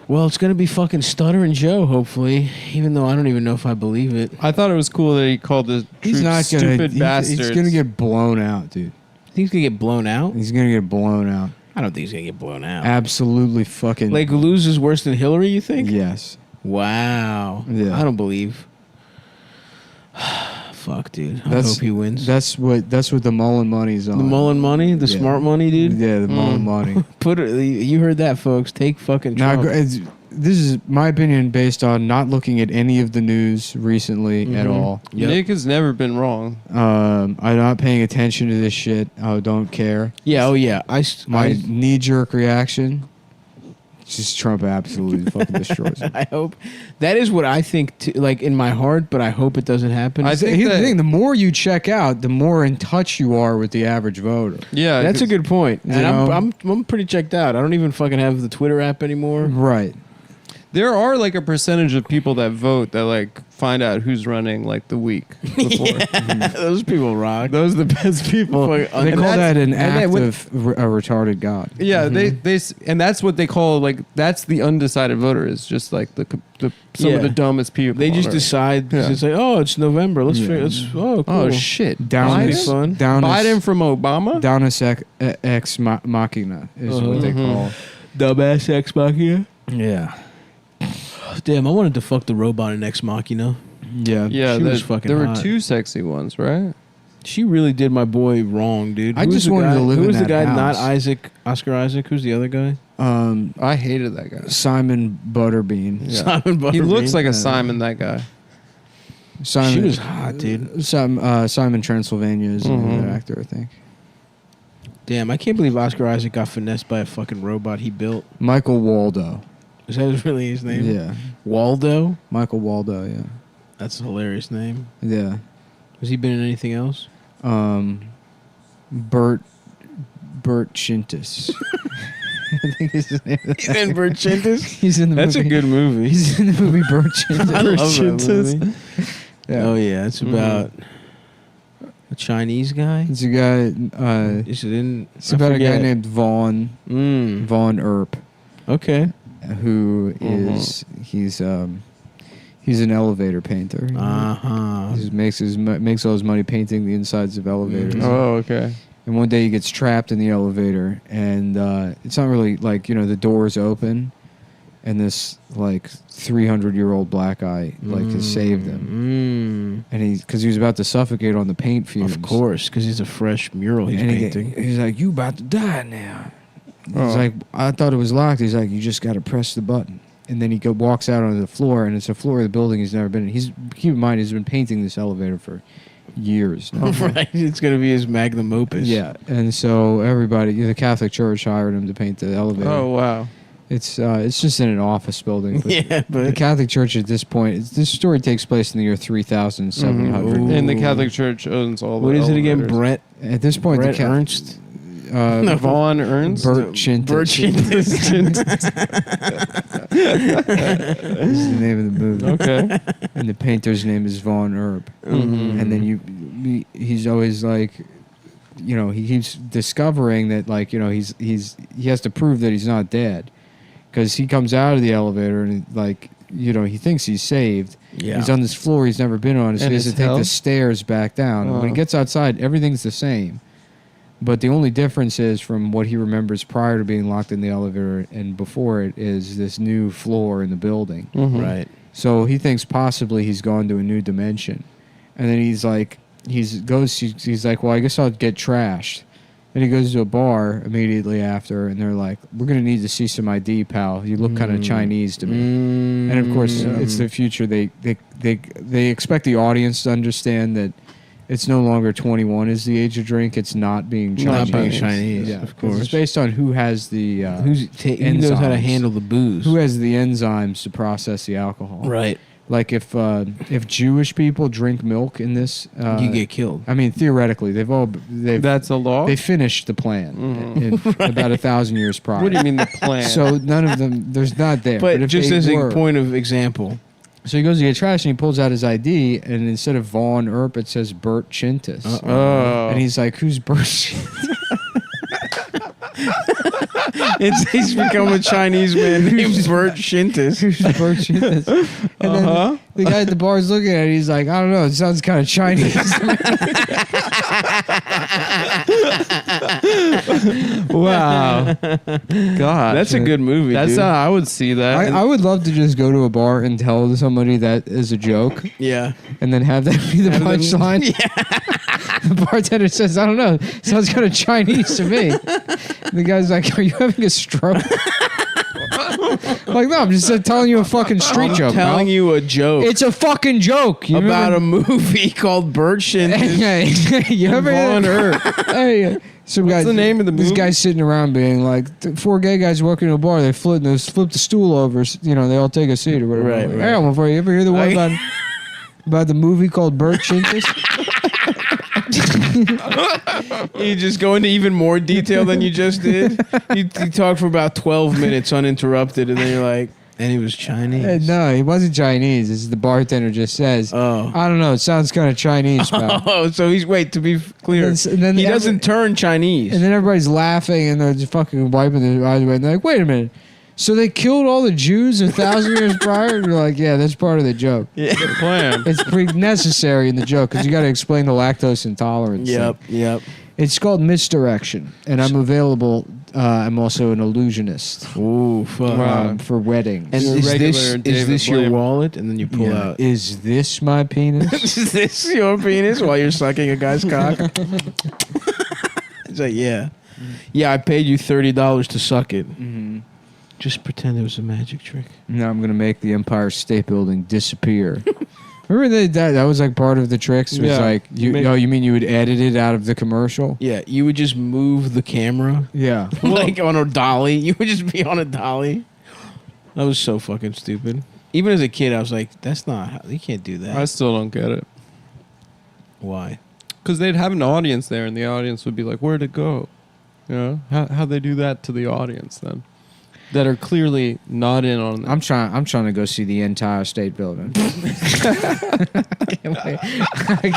Well, it's gonna be fucking Stuttering Joe, hopefully. Even though I don't even know if I believe it. I thought it was cool that he called the He's troops not gonna. stupid bastards. He's gonna get blown out, dude. I think he's gonna get blown out. He's gonna get blown out. I don't think he's gonna get blown out. Absolutely fucking. Like lose is worse than Hillary. You think? yes. Wow. Yeah. I don't believe. Fuck, dude. I That's- hope he wins. That's what the Mullen money's on. The Mullen money, the Yeah. smart money, dude. Yeah, the Mullen money. Put it. You heard that, folks. Take fucking Now, Trump. this is my opinion based on not looking at any of the news recently at all. Yep. Nick has never been wrong. I'm not paying attention to this shit. I don't care. Yeah. Oh yeah. My knee-jerk reaction, just Trump absolutely fucking destroys him. I hope that is what I think. Like in my heart, but I hope it doesn't happen. I think Here's that- the thing: the more you check out, the more in touch you are with the average voter. Yeah, that's a good point. And You know? I'm pretty checked out. I don't even fucking have the Twitter app anymore. Right. There are like a percentage of people that vote that like find out who's running like the week before. Those people rock. Those are the best people. Fucking- They And call that's- that an and then act when- of a retarded god. Yeah, and that's what they call like that's the undecided voter is just like some Yeah. of the dumbest people. They just on earth. decide because Yeah. it's like, oh, it's November. Let's Yeah. figure. Cool. Oh shit! Down That'd be this- fun. Down Biden from Obama. Downus ex machina is what they call. Dumbass Ex Machina. Yeah. Damn, I wanted to fuck the robot in Ex Machina. Yeah. Yeah, She was fucking there were hot. 2 sexy ones, right? She really did my boy wrong, dude. I Who was just the wanted guy- to live Who in was the that guy? Not house. Oscar Isaac. Who's the other guy? I hated that guy. Simon Butterbean. Yeah. Simon Butterbean. He looks like a Simon. That guy. Simon, She was hot, dude. Simon Transylvania is Mhm. the actor, I think. Damn, I can't believe Oscar Isaac got finessed by a fucking robot he built. Michael Waldo. Is that really his name? Yeah. Waldo. Michael Waldo, yeah. That's a hilarious name. Yeah. Has he been in anything else? Bert Shintis. I think is his name. He's in Bert Chintus. He's in the That's movie. a good movie. He's in the movie Bert Shintis. I love that Shintis. movie. Yeah. Oh yeah, it's about a Chinese guy. It's a guy. Is it in? It's about a guy named Vaughn Earp, Okay. who is he's an elevator painter. Uh huh. He makes all his money painting the insides of elevators. Oh, okay. And one day he gets trapped in the elevator, and it's not really like the doors open, and this like 300-year-old black guy like has saved him, and because he was about to suffocate on the paint fumes. Of course, because he's a fresh mural he's And painting. he's like, "You about to die now." Oh. He's like, "I thought it was locked." He's like, "You just got to press the button." And then he walks out onto the floor, and it's a floor of the building he's never been in. Keep in mind, he's been painting this elevator for years now. Right. It's going to be his magnum opus. Yeah, and so everybody, the Catholic Church hired him to paint the elevator. Oh wow. It's just in an office building. But Yeah, but the Catholic Church at this point, this story takes place in the year 3700. Ooh. And the Catholic Church owns all the what is it again? elevators. Brett At this point, Brett the Ernst? Vaughn Ernst? Bert Chintis. Bert Chintis. This is the name of the movie. Okay. And the painter's name is Vaughn Erb. Mhm. And then he's always like, you know, he keeps discovering that, like, you know, he has to prove that he's not dead, because he comes out of the elevator and, like, you know, he thinks he's saved. Yeah. He's on this floor he's never been on, so And he has to it's take hell? the stairs back down. When he Oh. gets outside, everything's the same. But the only difference is, from what he remembers prior to being locked in the elevator and before it, is this new floor in the building. Mhm. Right. So he thinks possibly he's gone to a new dimension. And then he's like, he's like, well, I guess I'll get trashed. Then he goes to a bar immediately after, and they're like, we're going to need to see some ID, pal. You look kind of Chinese to me. And of course, it's the future. They expect the audience to understand that it's no longer 21 is the age of drink. It's not being Chinese. Not being Chinese, Yeah, of 'cause course. It's based on who has the who knows how to enzymes. handle the booze. who has the enzymes to process the alcohol. Right. Like if Jewish people drink milk in this, You get killed. I mean, theoretically, That's a law? they finished the plan in about 1,000 years prior. What do you mean the plan? So none of them, there's not there. But if just they as were- a point of example. So he goes to get trash and he pulls out his ID, and instead of Vaughn Earp, it says Bert Chintis. Oh. And he's like, "Who's Bert Chintis?" He's become a Chinese man named Bert Shintis. Who's Bert Chintis? And then the guy at the bar is looking at it. He's like, "I don't know. It sounds kind of Chinese." Wow. God. That's a good movie, That's dude. I would see that. I would love to just go to a bar and tell somebody that is a joke, Yeah. and then have that be the Have them- punchline. The bartender says, "I don't know. Sounds kind of Chinese to me." The guy's like, "Are you having a stroke?" Like, no, I'm just telling you a fucking street I'm joke. telling pal. you a joke It's a fucking joke. You about remember- a movie called Bert Shintis. Hey, you ever Vaughn Earp. Hey, some guy. the name of the This movie? guy's sitting around being like, four gay guys walking to a bar. They flip the stool over. You know, they all take a seat or whatever. Right, Like, right. Hey, before you ever hear the one Like- about the movie called Bert Chintis? You just go into even more detail than you just did. You talk for about 12 minutes uninterrupted, and then you're like, and he was Chinese. No, he wasn't Chinese. As the bartender just says. Oh. I don't know. It sounds kind of Chinese, pal. Oh, so he's, wait, to be clear, And then he doesn't turn Chinese. And then everybody's laughing and they're just fucking wiping their eyes away. And they're like, wait a minute. So they killed all the Jews 1,000 years prior? And you're like, yeah, that's part of the joke. Yeah. the plan. It's pretty necessary in the joke because you got to explain the lactose intolerance. Yep, thing. yep. It's called Misdirection. And I'm available. I'm also an illusionist Ooh, fuck. for weddings. And You're is regular this David your Blaine. wallet? And then you pull Yeah. out. Is this my penis? Is this your penis while you're sucking a guy's cock? It's like, yeah. Yeah, I paid you $30 to suck it. Mm-hmm. Just pretend it was a magic trick. Now I'm going to make the Empire State Building disappear. Remember that was like part of the tricks? It was Yeah. like, you mean you would edit it out of the commercial? Yeah, you would just move the camera Yeah. like on a dolly. You would just be on a dolly. That was so fucking stupid. Even as a kid, I was like, "That's not. You can't do that." I still don't get it. Why? Because they'd have an audience there, and the audience would be like, "Where'd it go?" You know, how they do that to the audience then, that are clearly not in on it. I'm trying to go see the entire state building. I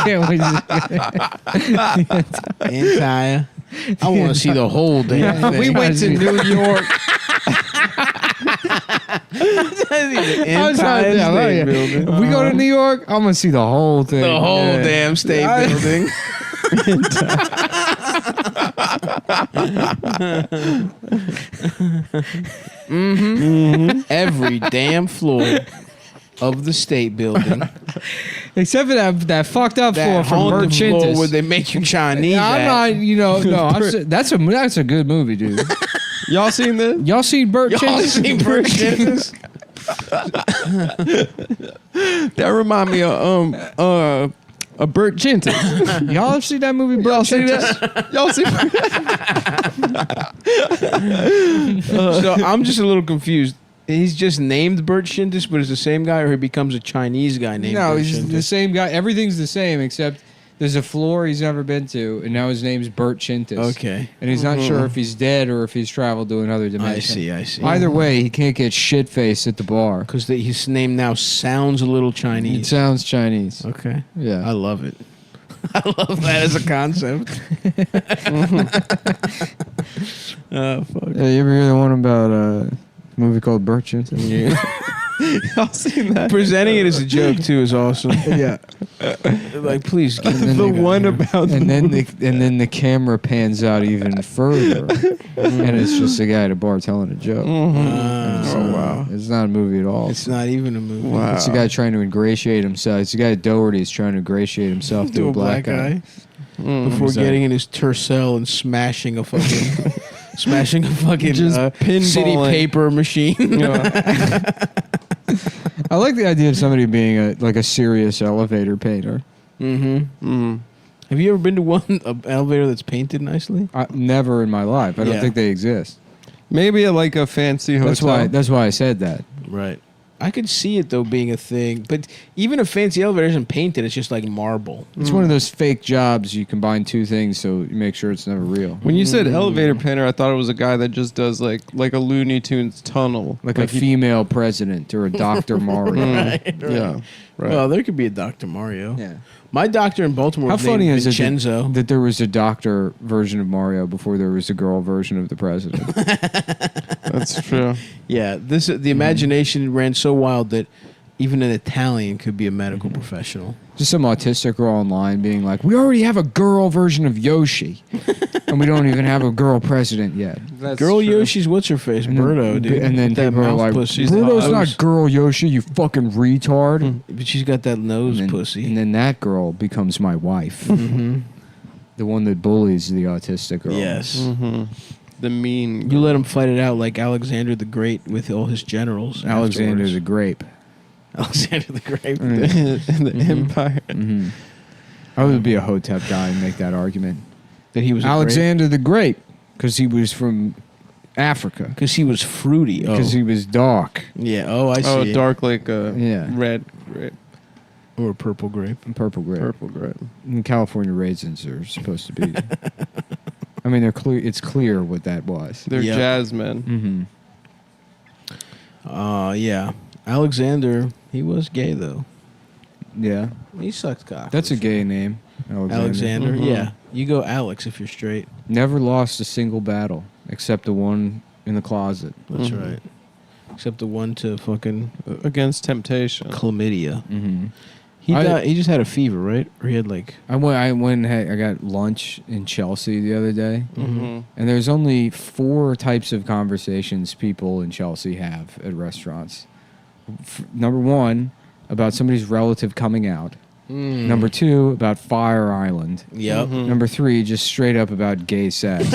can't wait. Entire. I want to see the whole damn thing. We went to New York. The I'm entire trying to- state yeah. building. If we go to New York, I'm gonna see the whole thing. The whole Yeah. damn state building. Every damn floor of the state building. Except for that fucked up floor That from Bert haunted floor Chintis. where they make you Chinese. Yeah, I'm at. not. No. That's a good movie, dude. Y'all seen this? Y'all seen Bert Y'all Chintis? seen Bert Chintis? That remind me of A Burt Chintis. Y'all have seen that movie? Y'all see that? Y'all see So I'm just a little confused. He's just named Burt Shintis, but it's the same guy, or he becomes a Chinese guy named No, Burt he's Shintis? the same guy. Everything's the same except there's a floor he's never been to, and now his name's Burt Chintis. Okay. And he's not sure if he's dead or if he's traveled to another dimension. I see. Either way, he can't get shit-faced at the bar. Because his name now sounds a little It Chinese. sounds Chinese. Okay. Yeah. I love it. I love that as a concept. Oh, fuck. Yeah, you ever hear the one about a movie called Burt Chintis? Yeah. Y'all seen that? Presenting it as a joke, too, is awesome. Yeah. Like, please, get then The they- one about And then the camera pans out even further, and it's just a guy at a bar telling a joke. And it's, wow. It's not a movie at all. It's not even a movie. Wow. It's a guy trying to ingratiate himself. It's a guy at Doherty's trying to ingratiate himself to a black guy. Before Exactly. getting in his Tercel and smashing a fucking Just city pinballing. paper machine. I like the idea of somebody being a serious elevator painter. Mm-hmm. Have you ever been to an elevator that's painted nicely? Never in my life. I don't Yeah. think they exist. Maybe like a fancy hotel. That's why I said that. Right. I could see it though being a thing, but even a fancy elevator isn't painted; it's just like marble. It's one of those fake jobs. You combine two things so you make sure it's never real. When you said elevator painter, I thought it was a guy that just does like a Looney Tunes tunnel. Like a he- female president or a Dr. Mario. Yeah. Right. Well, there could be a Dr. Mario. Yeah. My doctor in Baltimore How was funny named is it Vincenzo. that there was a doctor version of Mario before there was a girl version of the president? That's true. Yeah, the imagination ran so wild that even an Italian could be a medical professional. Just some autistic girl online being like, we already have a girl version of Yoshi, and we don't even have a girl president yet. That's Girl true. Yoshi's what's her face? And then- Birdo, dude. And then With that people are mouth like, pussy. Birdo's Nose. not girl Yoshi, you fucking retard. But she's got that nose And then, pussy. and then that girl becomes my wife. Mm-hmm. The one that bullies the autistic girl. Yes. Mm-hmm. The mean. You let him fight it out like Alexander the Great with all his generals. Alexander afterwards. the Grape. Alexander the Great. the Empire. Mm-hmm. I would be a Hotep guy and make that argument. That he was Alexander the Grape, because he was from Africa. because he was fruity. Because he was dark. Yeah. Oh, I see. Oh, dark like Yeah. red grape, Or purple grape. And purple grape. purple grape. And California raisins are supposed to be. I mean, they're clear. It's clear what that was. They're Yep. jasmine. Mm-hmm. Yeah. Alexander, he was gay though. Yeah, He sucked cock. that's a gay name. Alexander. Mhm. Yeah. You go Alex if you're straight. Never lost a single battle except the one in the closet. That's Mhm. right. Except the one to fucking Against temptation. chlamydia. Mm-hmm. He just had a fever, right? Or he had like. I went and I got lunch in Chelsea the other day, Mm-hmm. and there's only 4 types of conversations people in Chelsea have at restaurants. Number 1, about somebody's relative coming out. Number 2, about Fire Island. Yep. Mhm. Number 3, just straight up about gay sex.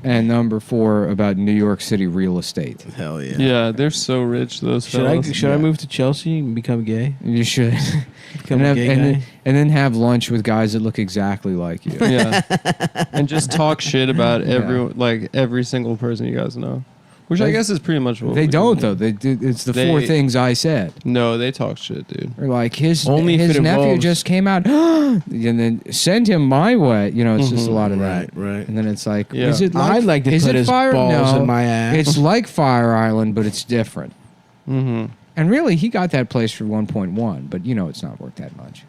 And number 4, about New York City real estate. Hell yeah. Yeah, they're so rich. Those Should I fellas. should I move to Chelsea and become gay? You should. Become and, a have, gay and, guy? then, and then have lunch with guys that look exactly like you. Yeah, and just talk shit about Yeah. every single person you guys know, which I They- guess is pretty much what They we don't, do. though. They do, it's the They- 4 things I said. No, they talk shit, dude. Or like his Only if his it nephew involves- just came out, and then send him my way. You know, it's just a lot of that. Right. And then it's like, Yeah. is it like, I'd like to is put it his Fire? balls No, in my ass. It's like Fire Island, but it's different. Mm-hmm. And really, he got that place for 1.1, but you know it's not worth that much.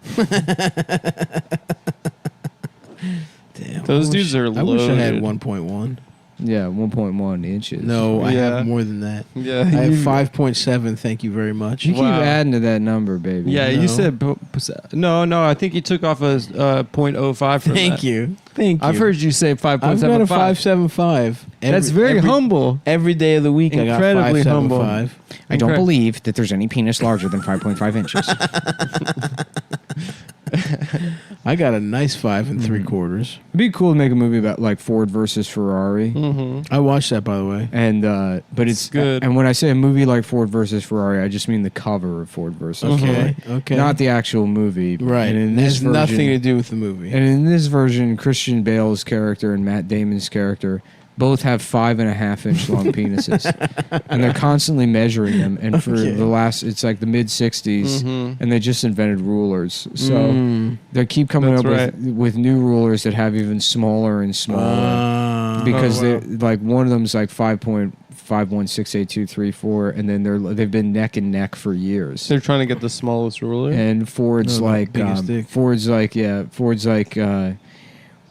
Damn. Those I dudes wish- are I wish I had loaded. 1.1. Yeah, 1.1 inches. No, I Yeah. have more than that. Yeah, I have you- 5.7. Thank you very much. You keep Wow. adding to that number, baby. Yeah, No. you said no. I think you took off a 0.05 from Thank that. you. Thank you. I've heard you say I've got a 5.75. 5.75. That's very humble. Every day of the week, Incredibly I got humble. 5.75. I don't believe that there's any penis larger than 5.5 inches. I got a nice 5 3/4. It'd be cool to make a movie about like Ford versus Ferrari. I watched that, by the way. And but it's good. And when I say a movie like Ford versus Ferrari, I just mean the cover of Ford versus Ferrari, Okay. not the actual movie. Right. And in It this has version, nothing to do with the movie. And in this version, Christian Bale's character and Matt Damon's character both have 5.5-inch long penises, and they're constantly measuring them. And for the last, it's like the mid '60s, and they just invented rulers, so they keep coming up with new rulers that have even smaller and smaller, because they like one of them's like 5.51682334, and then they've been neck and neck for years. They're trying to get the smallest ruler. And Ford's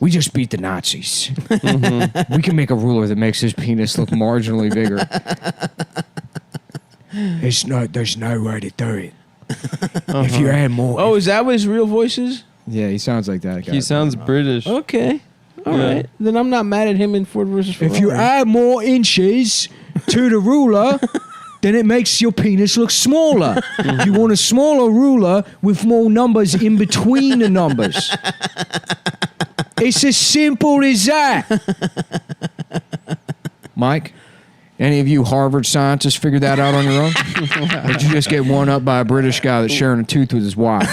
we just beat the Nazis. We can make a ruler that makes his penis look marginally bigger. There's no way to do it. If you add more. Oh, is that what his real voice is? Yeah, he sounds like that guy. He sounds British. Okay. All right. Then I'm not mad at him in Ford versus Ferrari. If you add more inches to the ruler, then it makes your penis look smaller. You want a smaller ruler with more numbers in between the numbers. It's as simple as that. Mike, any of you Harvard scientists figured that out on your own? Or did you just get one up by a British guy that's sharing a tooth with his wife?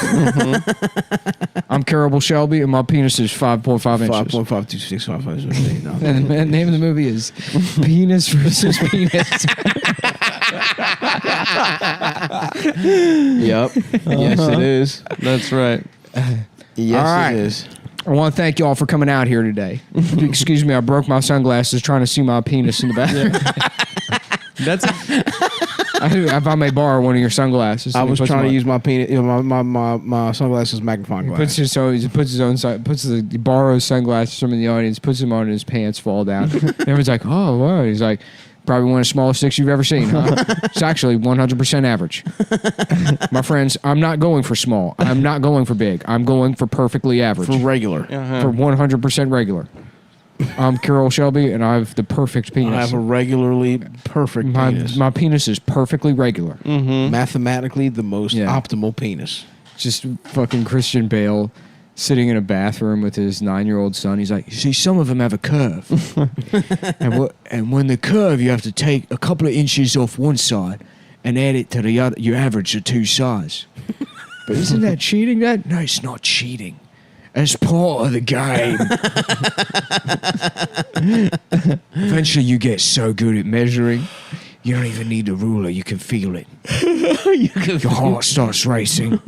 I'm Carol Shelby, and my penis is 5.5 inches. 5.5265. And the name of the movie is Penis versus Penis. Yep. Yes, it is. That's right. Yes, All right. it is. I want to thank you all for coming out here today. Excuse me, I broke my sunglasses trying to see my penis in the bathroom. If I may borrow one of your sunglasses. I was trying to use my penis, my sunglasses magnifying glass. He borrows sunglasses from the audience, puts them on, and his pants fall down. Everyone's like, oh, wow. He's like, probably one of the smallest dicks you've ever seen, huh? It's actually 100% average. My friends, I'm not going for small. I'm not going for big. I'm going for perfectly average. For regular. For 100% regular. I'm Carol Shelby, and I have the perfect penis. I have a regularly perfect penis. My penis is perfectly regular. Mathematically, the most optimal penis. Just fucking Christian Bale sitting in a bathroom with his 9-year-old son. He's like, you see, some of them have a curve. and when the curve, you have to take a couple of inches off one side and add it to the other. You average the two sides. But isn't that cheating? No, it's not cheating. As part of the game. Eventually you get so good at measuring, you don't even need the ruler. You can feel it. Your heart starts racing.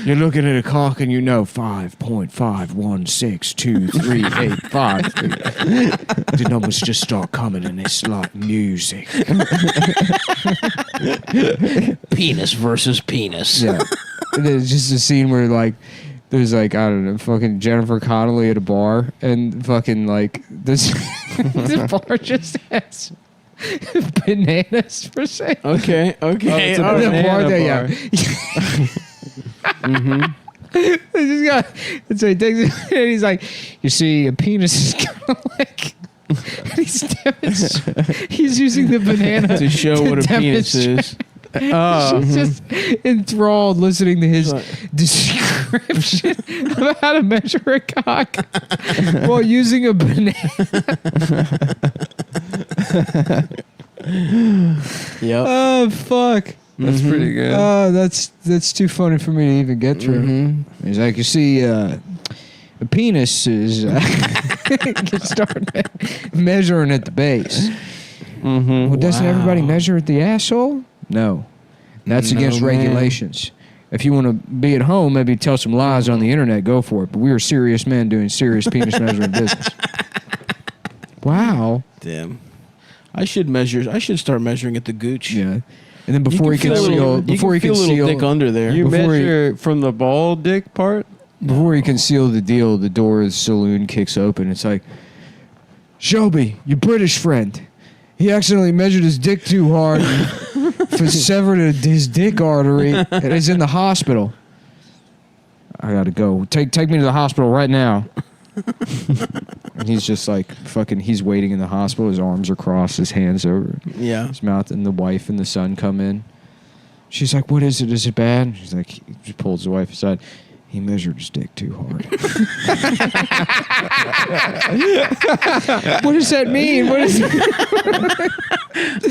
You're looking at a clock and you know 5.51623853. The numbers just start coming and it's like music. Penis versus penis. Yeah. There's just a scene where like there's like, I don't know, fucking Jennifer Connelly at a bar and fucking like this bar just has bananas for sale. Okay. Oh, it's a banana bar. This guy, so he takes it and he's like, you see, a penis is kind of like, and he's using the banana To show what a penis is. She's just enthralled listening to his description of how to measure a cock while using a banana. Yep. Oh, fuck. That's pretty good. Oh, that's too funny for me to even get through. He's like, you see, a penis is can start measuring at the base. Well, doesn't everybody measure at the asshole? No. That's against regulations. If you want to be at home, maybe tell some lies on the internet, go for it. But we are serious men doing serious penis measuring business. Wow. Damn. I should start measuring at the gooch. Yeah. And then before he can seal, feel a little dick under there. You measure from the ball dick part? Before he can seal the deal, the door of the saloon kicks open. It's like, Shelby, your British friend. He accidentally measured his dick too hard and severed his dick artery and is in the hospital. I gotta go. Take me to the hospital right now. And he's just like fucking, he's waiting in the hospital. His arms are crossed, his hands over his mouth, and the wife and the son come in. She's like, what is it? Is it bad? She's like, she pulls the wife aside. He measured his dick too hard. What does that mean? What is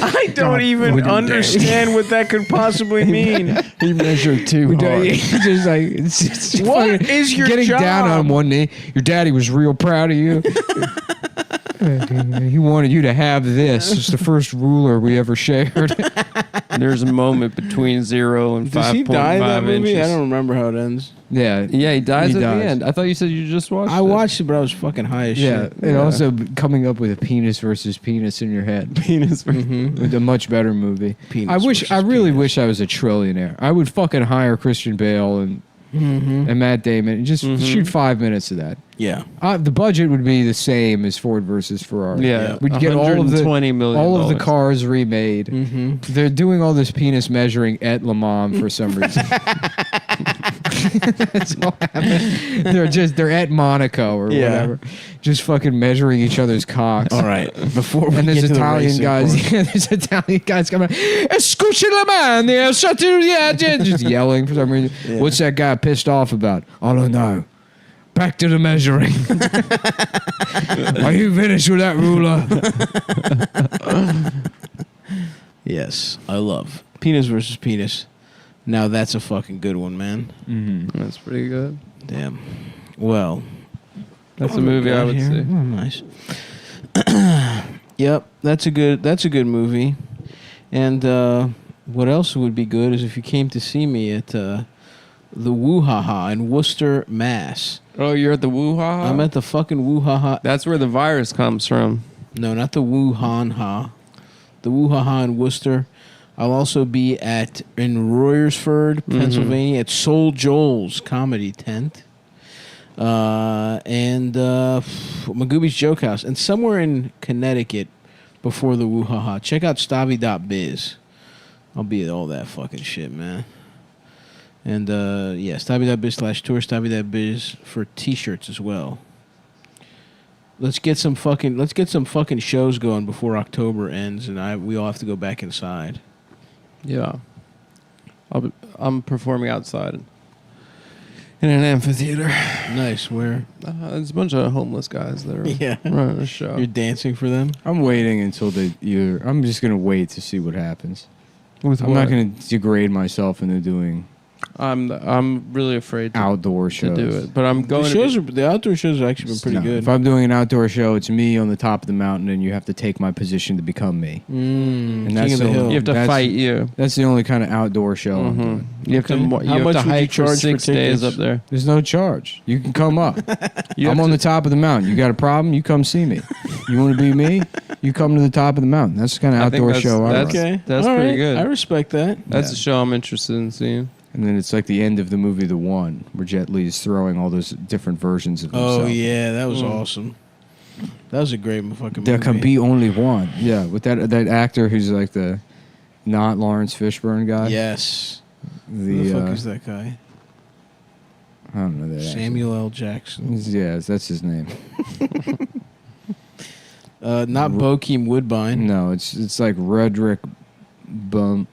I don't even understand what that could possibly mean. He measured too hard. Just like it's What fucking is your getting job? down on one knee. Your daddy was real proud of you. He wanted you to have this. It's the first ruler we ever shared. There's a moment between 0 and 5.5 Does he die in that movie? inches. I don't remember how it ends. Yeah, Yeah, he dies He at dies. the end. I thought you said you just watched it. I watched it, but I was fucking high as yeah, shit. and also coming up with a penis versus penis in your head. Penis. With a much better movie. Penis I really versus wish I was a trillionaire. I would fucking hire Christian Bale and Matt Damon and just shoot 5 minutes of that. Yeah. The budget would be the same as Ford versus Ferrari. Yeah, We'd get all of the $120 million. all of the cars remade. They're doing all this penis measuring at Le Mans for some reason. That's all happened. They're at Monaco or Yeah. whatever, just fucking measuring each other's cocks. All right. Before we And there's get to the Italian racing guys. part. Yeah, there's Italian guys coming. Escuche la man, just yelling for some reason. Yeah. What's that guy pissed off about? I don't know. Back to the measuring. Are you finished with that ruler? Yes, I love Penis versus Penis. Now that's a fucking good one, man. That's pretty good. Damn. Well, That's a movie I would see. Oh, nice. Yep, that's a good movie. And what else would be good is if you came to see me at the Woo Ha Ha in Worcester, Mass. Oh, you're at the Woo-Ha-Ha? I'm at the fucking Woo Ha Ha. That's where the virus comes from. No, not the Wuhan Ha. The Woo Ha Ha in Worcester. I'll also be in Royersford, Pennsylvania, at Soul Joel's Comedy Tent. And Magooby's Joke House. And somewhere in Connecticut before the Woo Ha Ha. Check out Stabby.biz. I'll be at all that fucking shit, man. And yeah, Stabby.biz/tour, Stabby.biz for t-shirts as well. Let's get some fucking shows going before October ends, and we all have to go back inside. Yeah. I'm performing outside in an amphitheater. Nice. Where? There's a bunch of homeless guys that are Yeah. running a show. You're dancing for them? I'm waiting until I'm just gonna wait to see what happens. With I'm not gonna degrade myself into doing I'm really afraid to outdoor to shows. do it, but I'm going. The outdoor shows have actually been pretty No, good. If I'm doing an outdoor show, it's me on the top of the mountain, and you have to take my position to become me. And that's King of the the- Hill. You have to That's- fight you. That's the only kind of outdoor show I'm doing. You have to. You How have much to would you hike for charge for 6 days tickets? up there. There's no charge. You can come up. You I'm have on to- the top of the mountain. You got a problem? You come see me. You want to be me? You come to the top of the mountain. That's the kind of I think outdoor that's- show I that's- run. Okay. That's All pretty right. good. I respect that. That's Yeah. a show I'm interested in seeing. And then it's like the end of the movie The One, where Jet Li is throwing all those different versions of himself. Oh, yeah. That was awesome. That was a great fucking There movie. can be only one. Yeah, with that actor who's like the not Lawrence Fishburne guy. Yes. The Who the fuck is that guy? I don't know that. Samuel L. Jackson. Actor. Yeah, that's his name. Not Bokeem Woodbine. No, it's like Roderick Bound.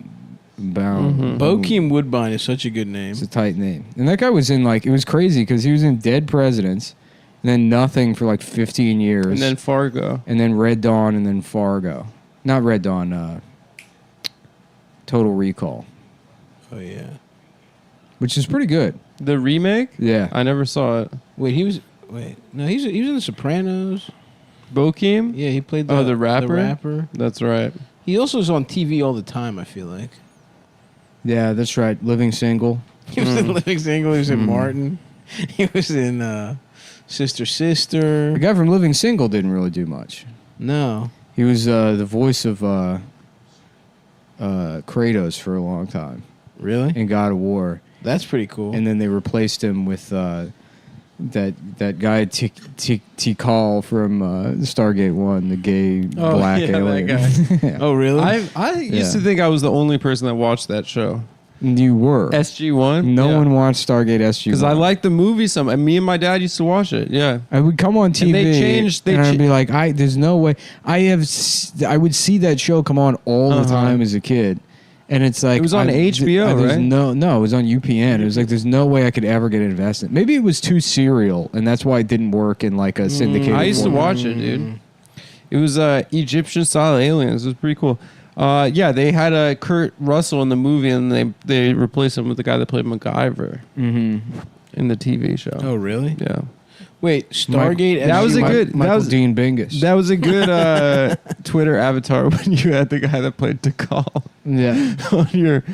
Bokeem Woodbine is such a good name. It's a tight name. And that guy was in it was crazy because he was in Dead Presidents, and then nothing for like 15 years. And then Fargo. And then Red Dawn, and then Fargo. Not Red Dawn, Total Recall, Oh, yeah. which is pretty good. The remake? Yeah. I never saw it. Wait, no, he was in The Sopranos. Bokeem? Yeah, he played The rapper? The rapper. That's right. He also is on TV all the time, I feel like. Yeah, that's right. Living Single. He was in Living Single. He was in Martin. He was in Sister Sister. The guy from Living Single didn't really do much. No. He was the voice of Kratos for a long time Really? in God of War. That's pretty cool. And then they replaced him with that guy Tikal from Stargate 1, the gay black yeah, that alien. guy. Oh, really? I used to think I was the only person that watched that show. You were. SG1? No one watched Stargate SG1. Because I liked the movie some. And me and my dad used to watch it. Yeah. I would come on TV they changed- and I'd be like, there's no way. I would see that show come on all the time as a kid. And it's like It was on HBO, there's right? No, it was on UPN. It was like there's no way I could ever get invested. Maybe it was too serial, and that's why it didn't work in like a syndicated. I used to format. watch it, dude. It was Egyptian style aliens. It was pretty cool. Yeah, they had Kurt Russell in the movie, and they replaced him with the guy that played MacGyver in the TV show. Oh, really? Yeah. Wait, Stargate. That was a good. Michael That was Dean Bingus. That was a good Twitter avatar when you had the guy that played Tikal Yeah, on your,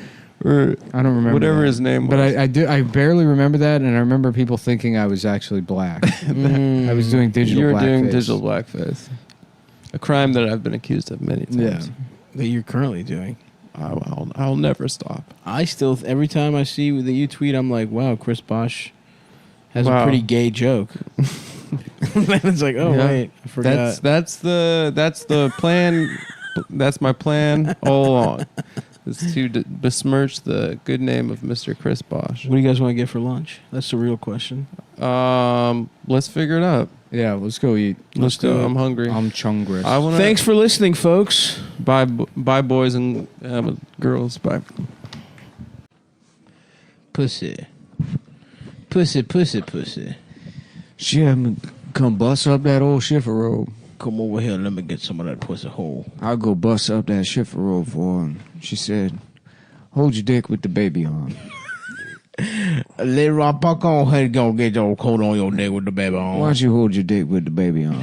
or I don't remember whatever that. his name was. But I barely remember that, and I remember people thinking I was actually black. I was doing digital. You were blackface. doing digital blackface, a crime that I've been accused of many times. Yeah. that you're currently doing. I'll never stop. I still, every time I see that you tweet, I'm like, wow, Chris Bosch has a Wow. pretty gay joke. Then it's like, oh Yeah. wait, I forgot. That's the plan. That's my plan all along. Is to besmirch the good name of Mr. Chris Bosch. What do you guys want to get for lunch? That's the real question. Let's figure it out. Yeah, let's go eat. Let's go. do it. I'm hungry. I'm chungry. I want to. Thanks for listening, folks. Bye, boys and girls. Bye. Pussy. Pussy, pussy, pussy. She haven't come bust up that old shiffer robe. Come over here, let me get some of that pussy hole. I'll go bust up that shiffer robe for her. And she said, hold your dick with the baby on. Let Rob Buck on ahead, go get your coat on your dick with the baby on. Why don't you hold your dick with the baby on?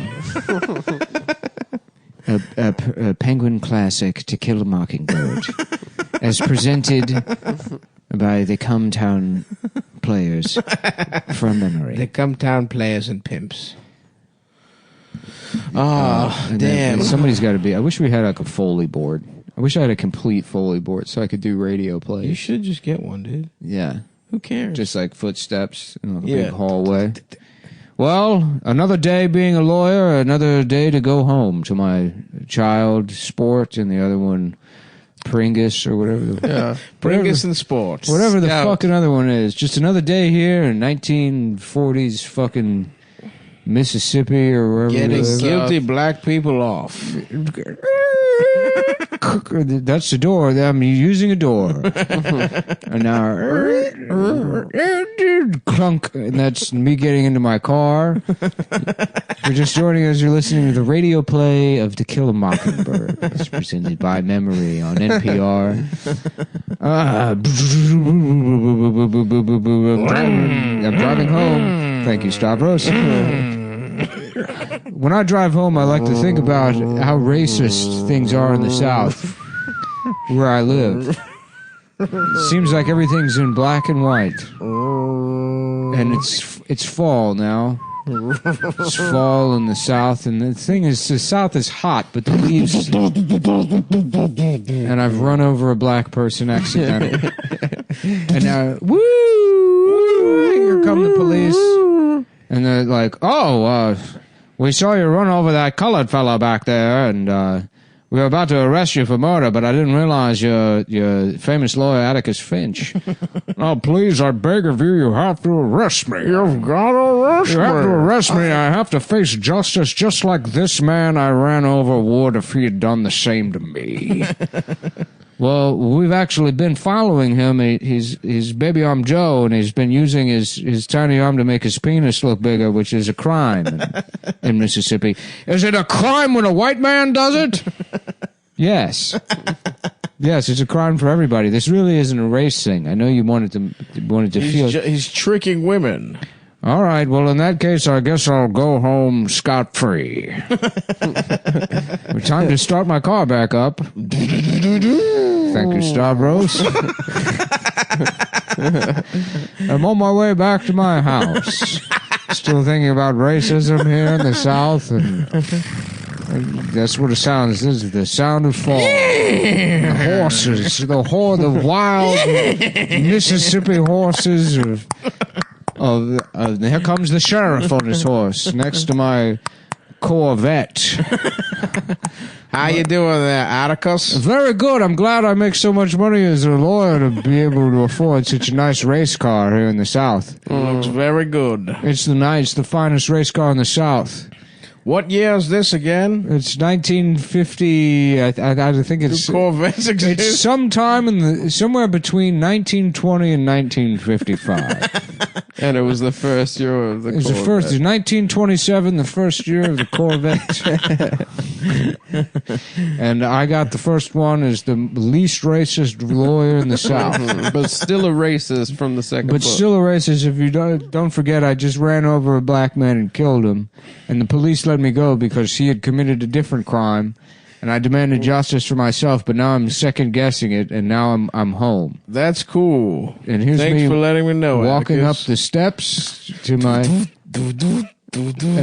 a Penguin classic, To Kill a Mockingbird, as presented by the Cumtown players from memory. The Cumtown players and pimps. And then damn. somebody's got to be. I wish we had like a Foley board. I wish I had a complete Foley board so I could do radio plays. You should just get one, dude. Yeah. Who cares? Just like footsteps in like a Yeah. big hallway. Well, another day being a lawyer, another day to go home to my child sport, and the other one, Pringus or whatever. Yeah. Bring us in sports. Whatever the Scout. fucking other one is. Just another day here in 1940s fucking Mississippi or wherever we Getting live. guilty black people off. That's the door. I'm using a door. And now, clunk. And that's me getting into my car. You're just joining us. You're listening to the radio play of To Kill a Mockingbird. It's presented by Memory on NPR. I'm driving home. Thank you, Stavros. When I drive home, I like to think about how racist things are in the South, where I live. It seems like everything's in black and white, and it's fall now. It's fall in the South, and the thing is, the South is hot, but the leaves. And I've run over a black person accidentally, and now, woo! Here come the police. And they're like, oh, we saw you run over that colored fellow back there, and we were about to arrest you for murder, but I didn't realize you're famous lawyer Atticus Finch. Oh, please, I beg of you, you have to arrest me. You've got to arrest me. You have to arrest me. I have to face justice just like this man I ran over would if he had done the same to me. Well, we've actually been following him. He's Baby Arm Joe, and he's been using his tiny arm to make his penis look bigger, which is a crime in Mississippi. Is it a crime when a white man does it? Yes. Yes, it's a crime for everybody. This really isn't a race thing. I know you wanted to feel... He's tricking women. All right, well, in that case, I guess I'll go home scot-free. Time to start my car back up. Thank you, Stavros. I'm on my way back to my house. Still thinking about racism here in the South, and that's what it sounds. This is the sound of fall. The horses, the wild Mississippi horses here comes the sheriff on his horse next to my Corvette. How you doing there, Atticus? Very good. I'm glad I make so much money as a lawyer to be able to afford such a nice race car here in the South. Looks very good. It's the finest race car in the South. What year is this again? It's 1950. I think it's Corvettes exist? it's sometime somewhere between 1920 and 1955. And it was the first year of the It was Corvette. the first, 1927, the first year of the Corvette. And I got the first one as the least racist lawyer in the South. But still a racist from the second But book. still a racist. If you don't forget, I just ran over a black man and killed him. And the police let me go because he had committed a different crime. And I demanded justice for myself, but now I'm second guessing it, and now I'm home. That's cool. And here's Thanks me for letting me know. walking Atticus. up the steps to my, and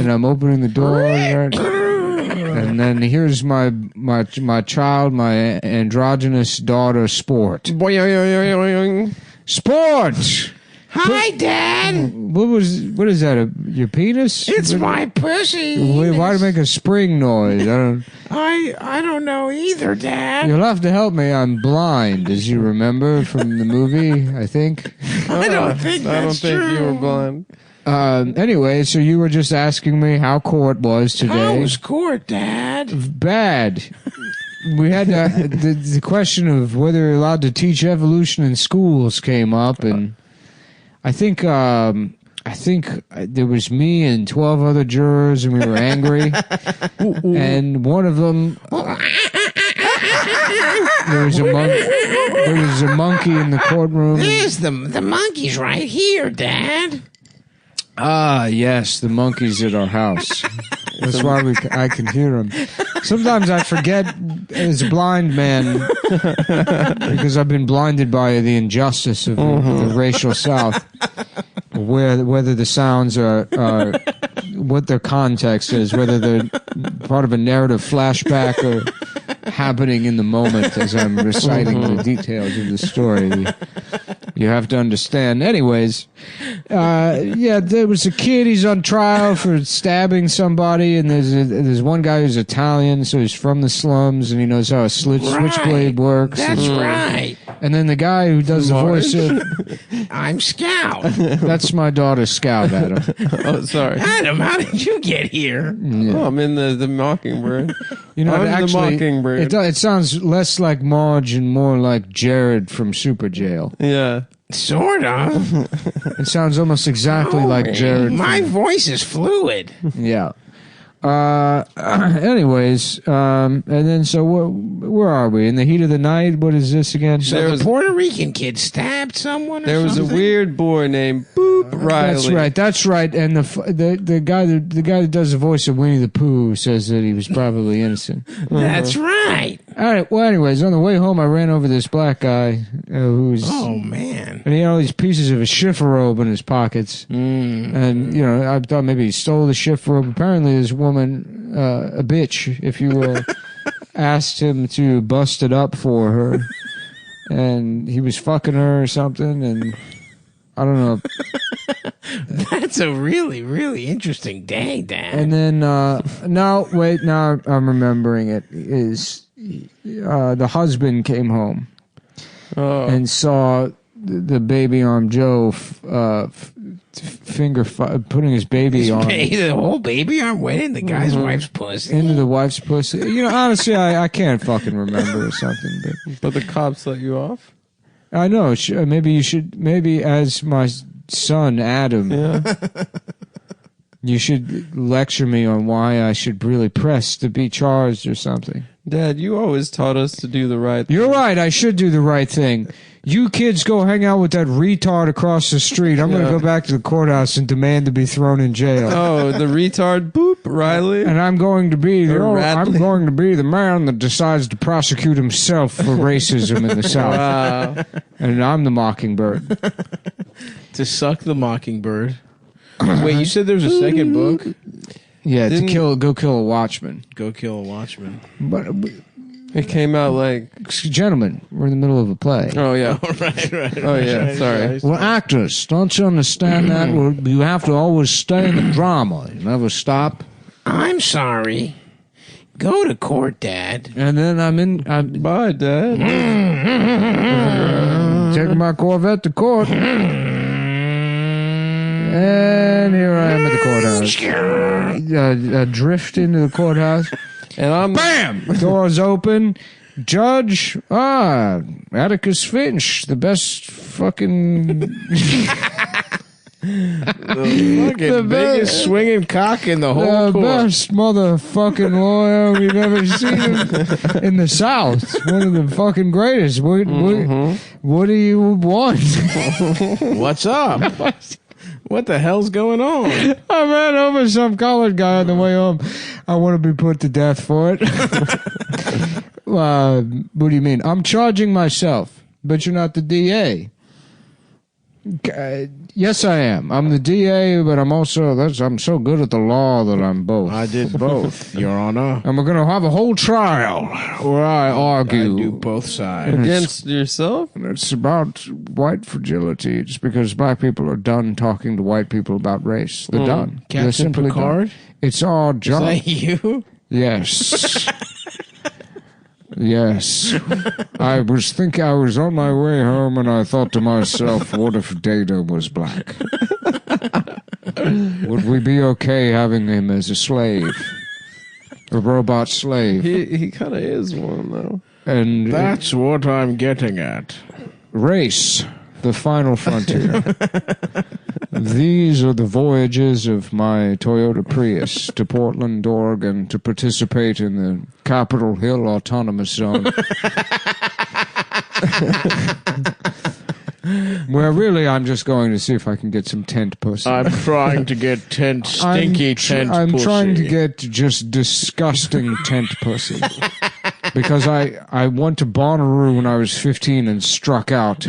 I'm opening the door, right? And then here's my child, my androgynous daughter, Sport. Sport. Hi, Dad. What is that? Your penis? It's my pussy. Why make a spring noise? I don't know either, Dad. You'll have to help me. I'm blind, as you remember from the movie, I think. I don't think I don't that's think true. you were blind. Anyway, so you were just asking me how court was today. How's court, Dad? Bad. We had the question of whether you're allowed to teach evolution in schools came up, and I think there was me and 12 other jurors, and we were angry. And one of them, there was a monkey in the courtroom. There's the monkey's right here, Dad. Ah, yes, the monkeys at our house. That's why I can hear them. Sometimes I forget as a blind man because I've been blinded by the injustice of the racial South, whether the sounds are what their context is, whether they're part of a narrative flashback or happening in the moment as I'm reciting the details of the story. You have to understand. Anyways, there was a kid. He's on trial for stabbing somebody, and there's one guy who's Italian, so he's from the slums, and he knows how a switchblade works. That's right. And then the guy who does the voice of... I'm Scout. That's my daughter, Scout, Adam. Oh, sorry. Adam, how did you get here? Oh, I'm in the Mockingbird. You know, I'm actually, the Mockingbird. it sounds less like Marge and more like Jared from Super Jail. Yeah. Sort of. It sounds almost exactly like Jared. My voice is fluid. Yeah. Anyways, and then so where are we? In the heat of the night? What is this again? So the Puerto Rican kid stabbed someone or There was a something? weird boy named Boop Riley. That's right. And the guy that does the voice of Winnie the Pooh says that he was probably innocent. That's right. All right. Well, anyways, on the way home, I ran over this black guy who's. Oh, man. And he had all these pieces of a shift robe in his pockets. And, I thought maybe he stole the shift robe. Apparently, this woman, a bitch, if you will, asked him to bust it up for her. And he was fucking her or something. And I don't know. That's a really, really interesting day, Dad. And then, now I'm remembering it, is the husband came home and saw the baby arm Joe putting his baby on The whole baby arm went in the guy's wife's pussy. into the wife's pussy. Honestly, I can't fucking remember or something. But the cops let you off? But I know. Maybe as my son, Adam, you should lecture me on why I should really press to be charged or something. Dad, you always taught us to do the right thing. You're right. I should do the right thing. You kids go hang out with that retard across the street. I'm going to go back to the courthouse and demand to be thrown in jail. Oh, the retard Boop Riley? And I'm going to be Radley. the man that decides to prosecute himself for racism in the South. Wow. And I'm the Mockingbird. To suck the mockingbird. Wait, you said there was a second book? Yeah, go kill a watchman. Go kill a watchman. But It came out like... gentlemen, we're in the middle of a play. Oh, yeah. right. Oh, yeah, sorry. We're actors. Don't you understand that? You have to always stay in the drama. You never stop. I'm sorry. Go to court, Dad. And then I'm Bye, Dad. taking my Corvette to court. And here I am at the courthouse. Drift into the courthouse. And I'm Bam! Doors open. Judge, Atticus Finch, the best fucking... The biggest swinging cock in the whole the court. best motherfucking lawyer we've ever seen in the South. One of the fucking greatest. What do you want? What's up? What the hell's going on? I ran over some college guy on the way home. I want to be put to death for it. What do you mean? I'm charging myself, but you're not the DA. Yes, I am. I'm the DA, but I'm so good at the law that I'm both. I did both, Your Honor. And we're going to have a whole trial where I argue. I do both sides. against yourself. It's about white fragility. It's because black people are done talking to white people about race. They're done. They're Captain simply Picard? done. It's our Is job. that you? Yes. Yes. I was on my way home and I thought to myself, what if Data was black? Would we be okay having him as a slave? A robot slave? He kind of is one though. And That's what I'm getting at. race, the final frontier. These are the voyages of my Toyota Prius to Portland, Oregon to participate in the Capitol Hill Autonomous Zone. Where really I'm just going to see if I can get some tent pussy. I'm trying to get stinky tent I'm pussy. trying to get just disgusting tent pussy. Because I went to Bonnaroo when I was 15 and struck out.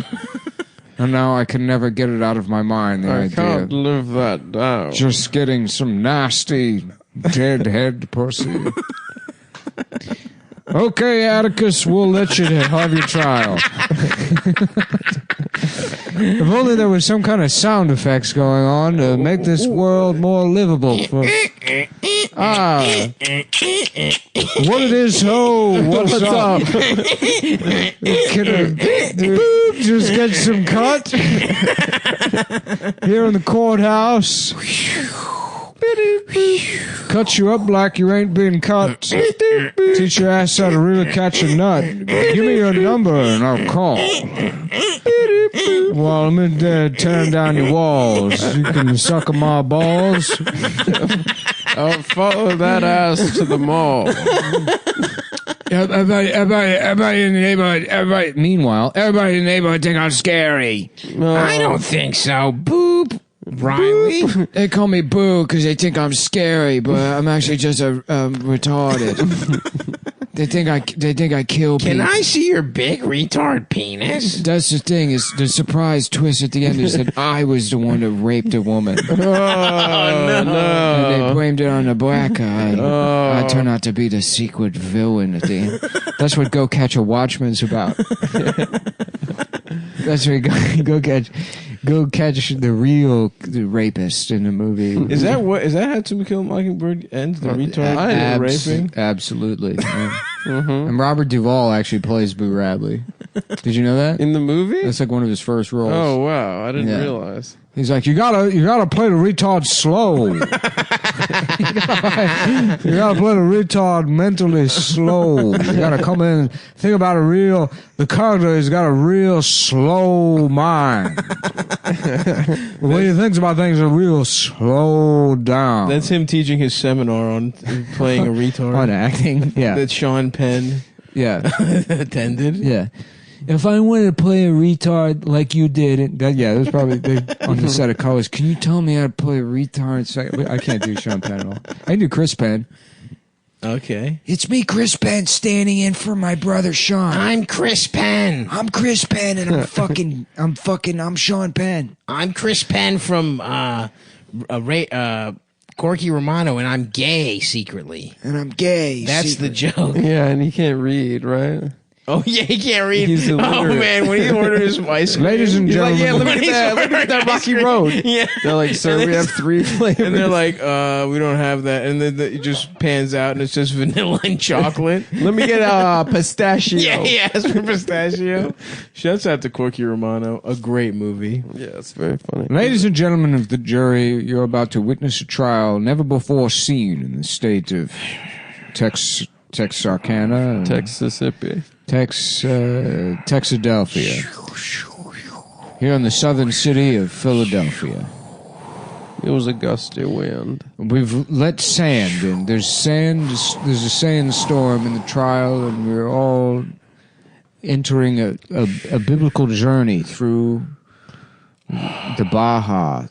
And now I can never get it out of my mind, the I idea. can't live that down. Just getting some nasty dead head pussy. Okay, Atticus, we'll let you have your trial. If only there was some kind of sound effects going on to make this world more livable. What it is, what's up? Can I just get some cut here in the courthouse? Cut you up like you ain't been cut. Teach your ass how to really catch a nut. Give me your number and I'll call. Well, let me turn down your walls. You can suck on my balls. I'll follow that ass to the mall. Everybody in the neighborhood. Meanwhile, everybody in the neighborhood think I'm scary. I don't think so. Boop. Riley? They call me Boo because they think I'm scary, but I'm actually just retarded. They think I kill people. Can I see your big retard penis? That's the thing, is the surprise twist at the end is that I was the one that raped a woman. Oh no! And they blamed it on the black guy. I turned out to be the secret villain at the end. That's what Go Catch a Watchman's about. That's what go catch the real rapist in the movie. Is that how To Kill a Mockingbird ends? The retard raping? Absolutely. Yeah. And Robert Duvall actually plays Boo Radley. Did you know that? In the movie? That's like one of his first roles. Oh wow! I didn't realize. He's like, you gotta play the retard slow. You gotta play the retard mentally slow. You gotta come in, think about the character has got a real slow mind. The way he thinks about things are real slow down. That's him teaching his seminar on playing a retard. On acting, yeah. That Sean Penn attended. Yeah. If I wanted to play a retard like you did, that's probably on the set of Colors. Can you tell me how to play a retard? So I can't do Sean Penn at all. I can do Chris Penn. Okay. It's me, Chris Penn, standing in for my brother Sean. I'm Chris Penn. I'm Chris Penn, and I'm Sean Penn. I'm Chris Penn from Corky Romano, and I'm gay secretly. And I'm gay. That's the joke. Yeah, and he can't read, right? Oh yeah, he can't read. He's oh illiterate. man, when he orders some ice cream, Ladies and He's like, gentlemen, yeah, look at that. Look at that Rocky Road. Yeah. They're like, sir, we have 3 flavors. And they're like, we don't have that. And then it just pans out and it's just vanilla and chocolate. let me get a pistachio. Yeah, he asked for pistachio. Shouts out to Corky Romano. A great movie. Yeah, it's very funny. ladies and gentlemen of the jury, you're about to witness a trial never before seen in the state of Texarkana, Texasippi. Texadelphia, here in the southern city of Philadelphia. It was a gusty wind. We've let sand in. There's a sandstorm in the trial, and we're all entering a biblical journey through the Baja.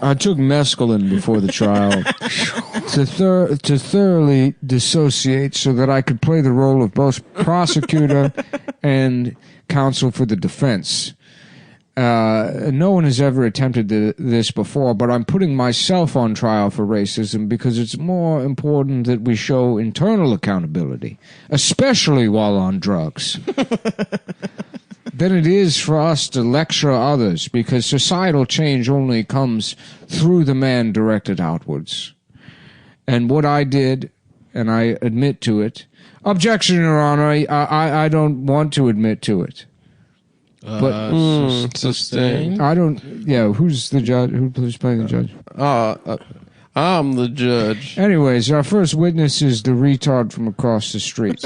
I took mescaline before the trial to thoroughly dissociate so that I could play the role of both prosecutor and counsel for the defense. No one has ever attempted this before, but I'm putting myself on trial for racism because it's more important that we show internal accountability, especially while on drugs. Than it is for us to lecture others, because societal change only comes through the man directed outwards. And what I did, and I admit to it. Objection, Your Honor. I don't want to admit to it. But Sustained. I don't. Yeah, who's the judge? Who's playing the judge? I'm the judge. Anyways, our first witness is the retard from across the street.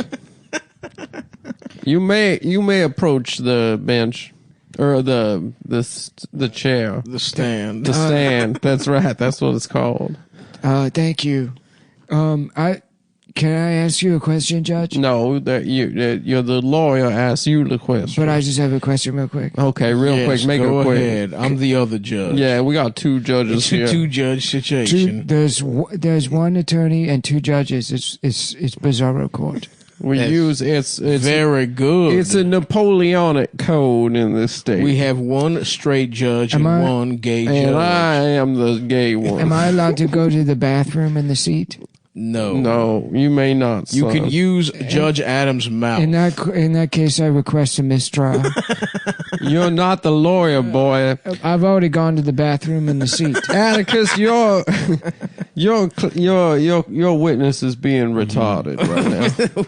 You may approach the bench or the chair, The stand. the stand. That's right. That's what it's called. Thank you. Can I ask you a question, Judge? No, you're the lawyer. Asked you the question. But I just have a question real quick. Okay, real Yes, quick. Make it go quick. ahead. I'm the other judge. Yeah, we got 2 judges It's here. a 2-judge situation. There's one attorney and 2 judges. It's Bizarro Court. We use it's Very good. It's a Napoleonic code in this state. We have 1 straight judge and Am I- 1 gay and judge. I am the gay one. Am I allowed to go to the bathroom in the seat? No. No, you may not. You son. can use Judge Adams' mouth. In that case, I request a mistrial. You're not the lawyer, boy. I've already gone to the bathroom in the seat. Atticus, your witness is being retarded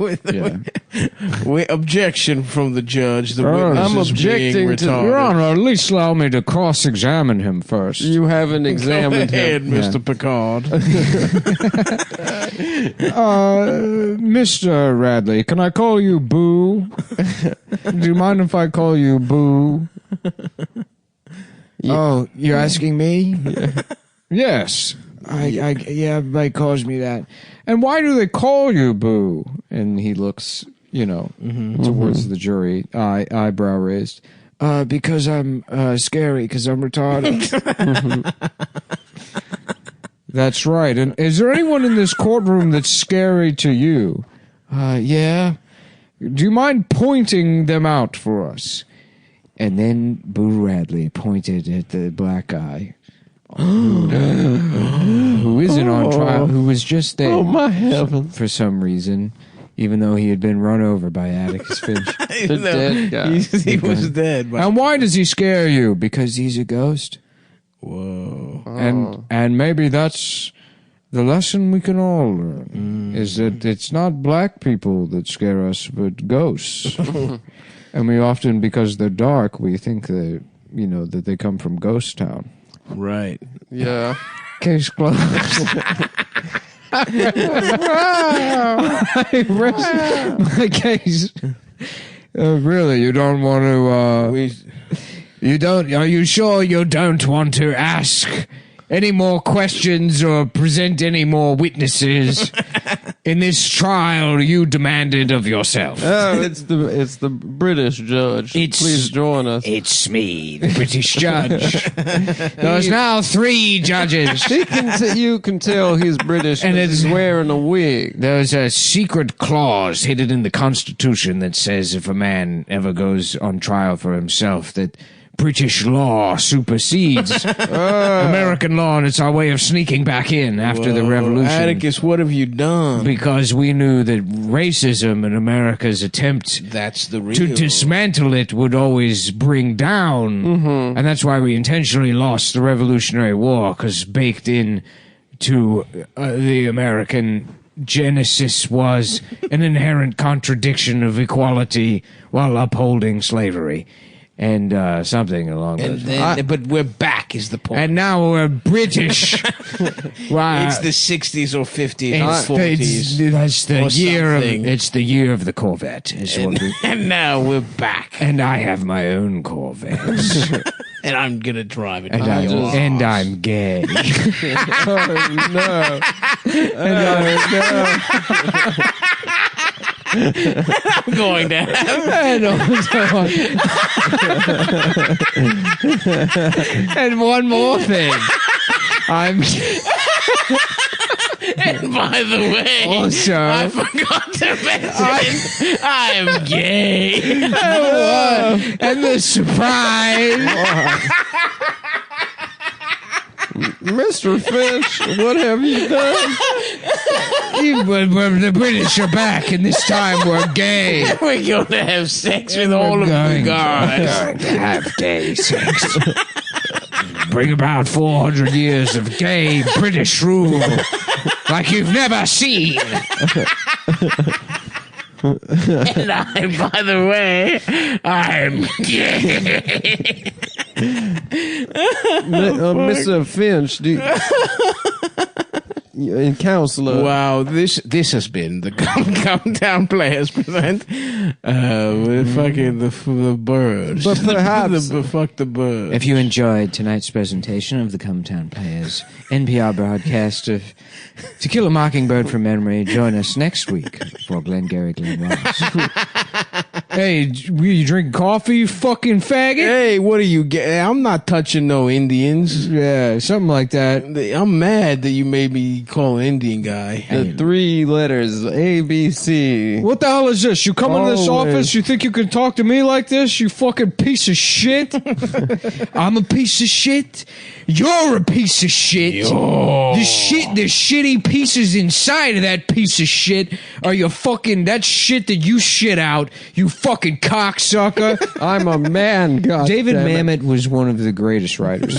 right now. We objection from the judge. The Oh, witness I'm is objecting being to- retarded. Your Honor, at least allow me to cross-examine him first. You haven't Go examined ahead, him. Mr. Picard. Mr. Radley, can I call you Boo? Do you mind if I call you Boo? Oh, you're asking me? Yes. Yeah, everybody calls me that. And why do they call you Boo? And he looks, towards the jury, eyebrow raised. Because I'm scary, because I'm retarded. That's right. And is there anyone in this courtroom that's scary to you? Yeah. Do you mind pointing them out for us? And then Boo Radley pointed at the black guy. Who isn't on trial, who was just there. Oh, my heavens. For some reason, even though he had been run over by Atticus Finch. The dead guy. He was dead. But And why does he scare you? Because he's a ghost? whoa. And maybe that's the lesson we can all learn, is that it's not black people that scare us, but ghosts. And we often, because they're dark, we think that, that they come from Ghost Town. Right. Yeah. Case closed. I rest my case. Really, you don't want to. You don't. Are you sure you don't want to ask any more questions or present any more witnesses in this trial you demanded of yourself? Oh, it's the British judge. Please join us. It's me, the British judge. There's now 3 judges. You can tell he's British And and he's wearing a wig. There's a secret clause hidden in the Constitution that says if a man ever goes on trial for himself, that British law supersedes American law, and it's our way of sneaking back in after the revolution. Atticus, what have you done? Because we knew that racism and America's attempt That's the real. to dismantle it would always bring down. And that's why we intentionally lost the Revolutionary War, because baked in to the American genesis was an inherent contradiction of equality while upholding slavery. And something along those lines. But we're back, is the point. And now we're British. Wow. It's the 60s or 50s or 40s. That's the or year of, something. it's the year of the Corvette. Is what we, And now we're back. and I have my own Corvette. And I'm going to drive it. and, I'm gay. I'm going to have. And one more thing. I'm And by the way, also I forgot to mention I'm gay. and the surprise. Mr. Finch, what have you done? The British are back, and this time we're gay. We're going to have sex with all of We're you guys. going to have gay sex. Bring about 400 years of gay British rule like you've never seen. And by the way, I'm gay. Mr. Finch, and counselor. Wow, this has been the Cumtown Players present with fucking the birds. But perhaps- fuck the birds. If you enjoyed tonight's presentation of the Cumtown Players NPR broadcast of To Kill a Mockingbird from Memory, join us next week for Glengarry Glen Ross. Hey, you drinking coffee, you fucking faggot? Hey, what are you getting? I'm not touching no Indians. Yeah, something like that. I'm mad that you made me call an Indian guy. The 3 letters, ABC. What the hell is this? You come into this Always. office, you think you can talk to me like this? You fucking piece of shit. I'm a piece of shit. You're a piece of shit. The shitty pieces inside of that piece of shit are your fucking, that shit that you shit out, you fucking cocksucker. I'm a man, God David damn it. Mamet was one of the greatest writers.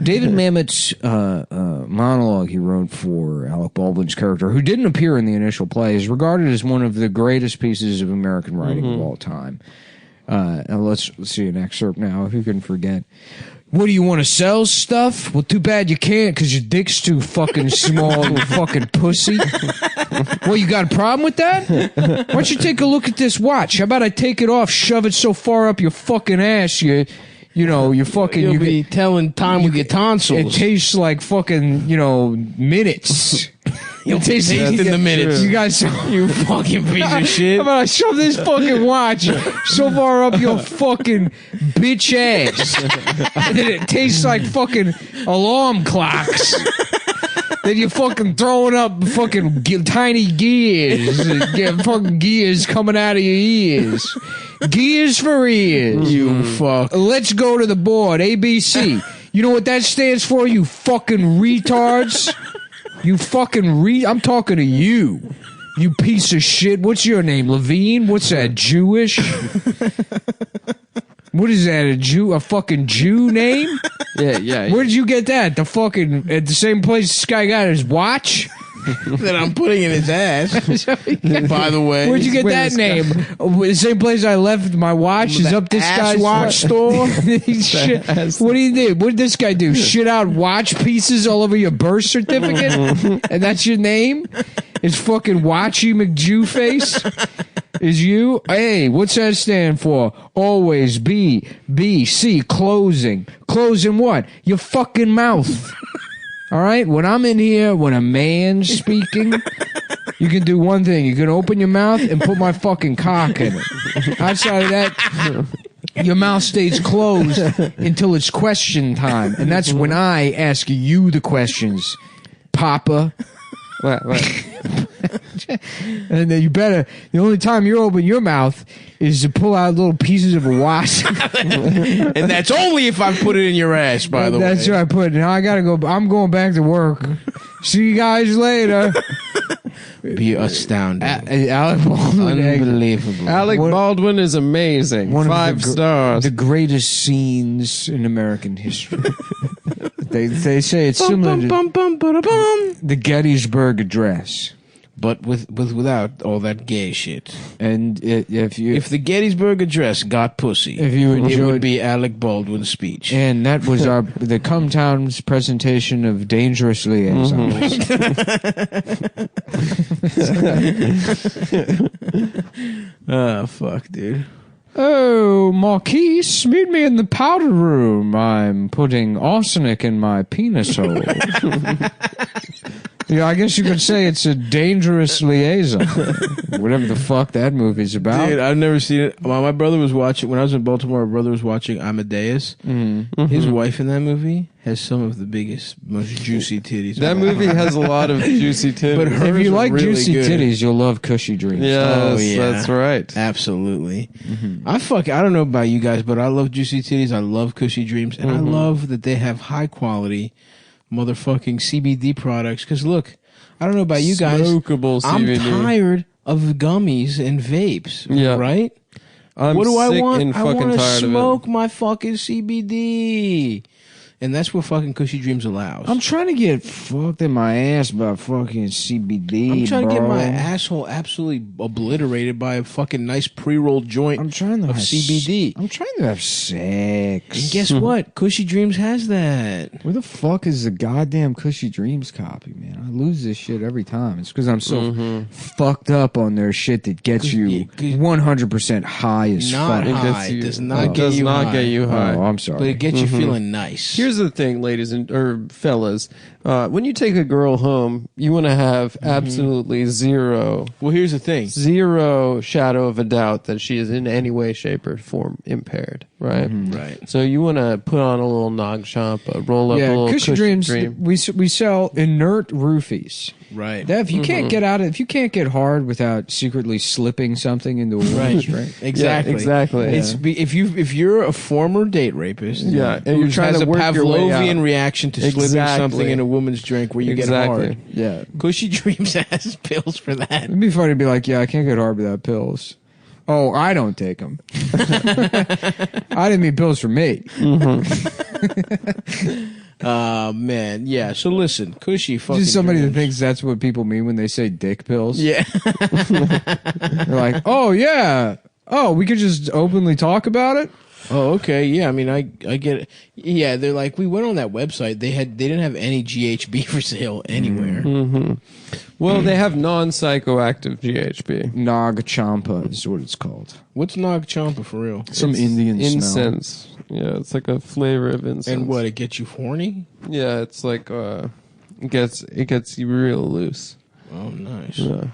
David Mamet's monologue he wrote for Alec Baldwin's character, who didn't appear in the initial play, is regarded as one of the greatest pieces of American writing of all time. Let's see an excerpt now, if you can forget. What do you want to sell stuff? Well, too bad you can't because your dick's too fucking small, you fucking pussy. Well, you got a problem with that? Why don't you take a look at this watch? How about I take it off, shove it so far up your fucking ass, you fucking... You'll be telling time with your It tonsils. tastes like fucking, minutes. You'll taste in the minutes. You guys... You fucking piece of shit. How about I shove this fucking watch so far up your fucking bitch ass that it tastes like fucking alarm clocks. That you're fucking throwing up fucking tiny gears. Get fucking gears coming out of your ears. Gears for ears. You fuck. Let's go to the board. ABC. You know what that stands for, you fucking retards? You fucking I'm talking to you. You piece of shit. What's your name? Levine? What's that? Jewish? What is that? A fucking Jew name? Yeah. Where did you get that? At the same place this guy got his watch? That I'm putting in his ass. By the way. Where'd you get that name? The same place I left my watch is up this ass guy's watch store? Shit. What do you do? What did this guy do? Shit out watch pieces all over your birth certificate? And that's your name? It's fucking Watchy McJewface? Is you? Hey, what's that stand for? Always B, C, closing. Closing what? Your fucking mouth. All right? When I'm in here, when a man's speaking, you can do one thing. You can open your mouth and put my fucking cock in it. Outside of that, your mouth stays closed until it's question time. And that's when I ask you the questions. Papa. What? And then you better. The only time you open your mouth is to pull out little pieces of a wasp. And that's only if I put it in your ass. By the way, That's what I put. Now I gotta go. I'm going back to work. See you guys later. Be astounding. Alec Baldwin. Unbelievable. Alec Baldwin is amazing. One of 5 stars. The greatest scenes in American history. They say it's similar to the Gettysburg Address. But without all that gay shit. And if the Gettysburg Address got pussy, if you it enjoyed, would be Alec Baldwin's speech. and that was the Cumtown's presentation of Dangerous Liaisons. Oh, fuck, dude. Oh, Marquise, meet me in the powder room. I'm putting arsenic in my penis hole. Yeah, I guess you could say it's a dangerous liaison. Whatever the fuck that movie's about. Dude, I've never seen it. My brother was watching, when I was in Baltimore, my brother was watching Amadeus. Mm-hmm. His wife in that movie has some of the biggest, most juicy titties. That movie has a lot of juicy titties. But If you like really juicy good. titties, you'll love Cushy Dreams. Yes, Oh, yeah. that's right. Absolutely. I don't know about you guys, but I love juicy titties. I love cushy dreams. And I love that they have high quality motherfucking CBD products. Because look, I don't know about you guys. Smokable CBD. I'm tired of gummies and vapes. Yeah. Right? I'm What do I sick want? and I fucking want to tired smoke of my fucking CBD. And that's what fucking Cushy Dreams allows. I'm trying to get fucked in my ass by fucking CBD. I'm trying to get bro. my asshole absolutely obliterated by a fucking nice pre-rolled joint I'm trying to of have CBD. I'm trying to have sex. And guess what? Cushy Dreams has that. Where the fuck is the goddamn Cushy Dreams copy, man? I lose this shit every time. It's because I'm so fucked up on their shit that gets you 100% high as Not fuck. high. you- Does not it get does you not high. get you high. Oh, I'm But sorry. it gets you feeling nice. Here's the thing, ladies or fellas. When you take a girl home, you want to have absolutely zero here's the thing. shadow of a doubt that she is in any way, shape, or form impaired, right? Right. So you want to put on a little nog chomp, roll up a Yeah, little Cushy Dreams. We sell inert roofies. Right. That if you can't get out of, if you can't get hard without secretly slipping something into a woman's drink. Exactly. Yeah, exactly. It's if you're a former date rapist, Yeah, and who you're trying has to a work your way Pavlovian out. reaction to slipping Exactly. something in a woman's drink where you Exactly. get hard. Yeah, Cushy Dreams has pills for that. it'd be funny to be like, yeah, I can't get hard without pills. Oh, I don't take them. I didn't mean pills for me. Man, yeah. So listen, Cushy fucking Just somebody that dreams. thinks that's what people mean when they say dick pills. Yeah. They're like, oh yeah, oh we could just openly talk about it. Oh, okay. Yeah, I mean, I get it. Yeah, they're like, we went on that website. They didn't have any GHB for sale anywhere. Well, they have non-psychoactive GHB. Nag Champa is what it's called. What's Nag Champa for real? Some It's Indian smell. incense. Yeah, it's like a flavor of incense. And what? It gets you horny? Yeah, it's like it gets you real loose. Oh, nice. Yeah.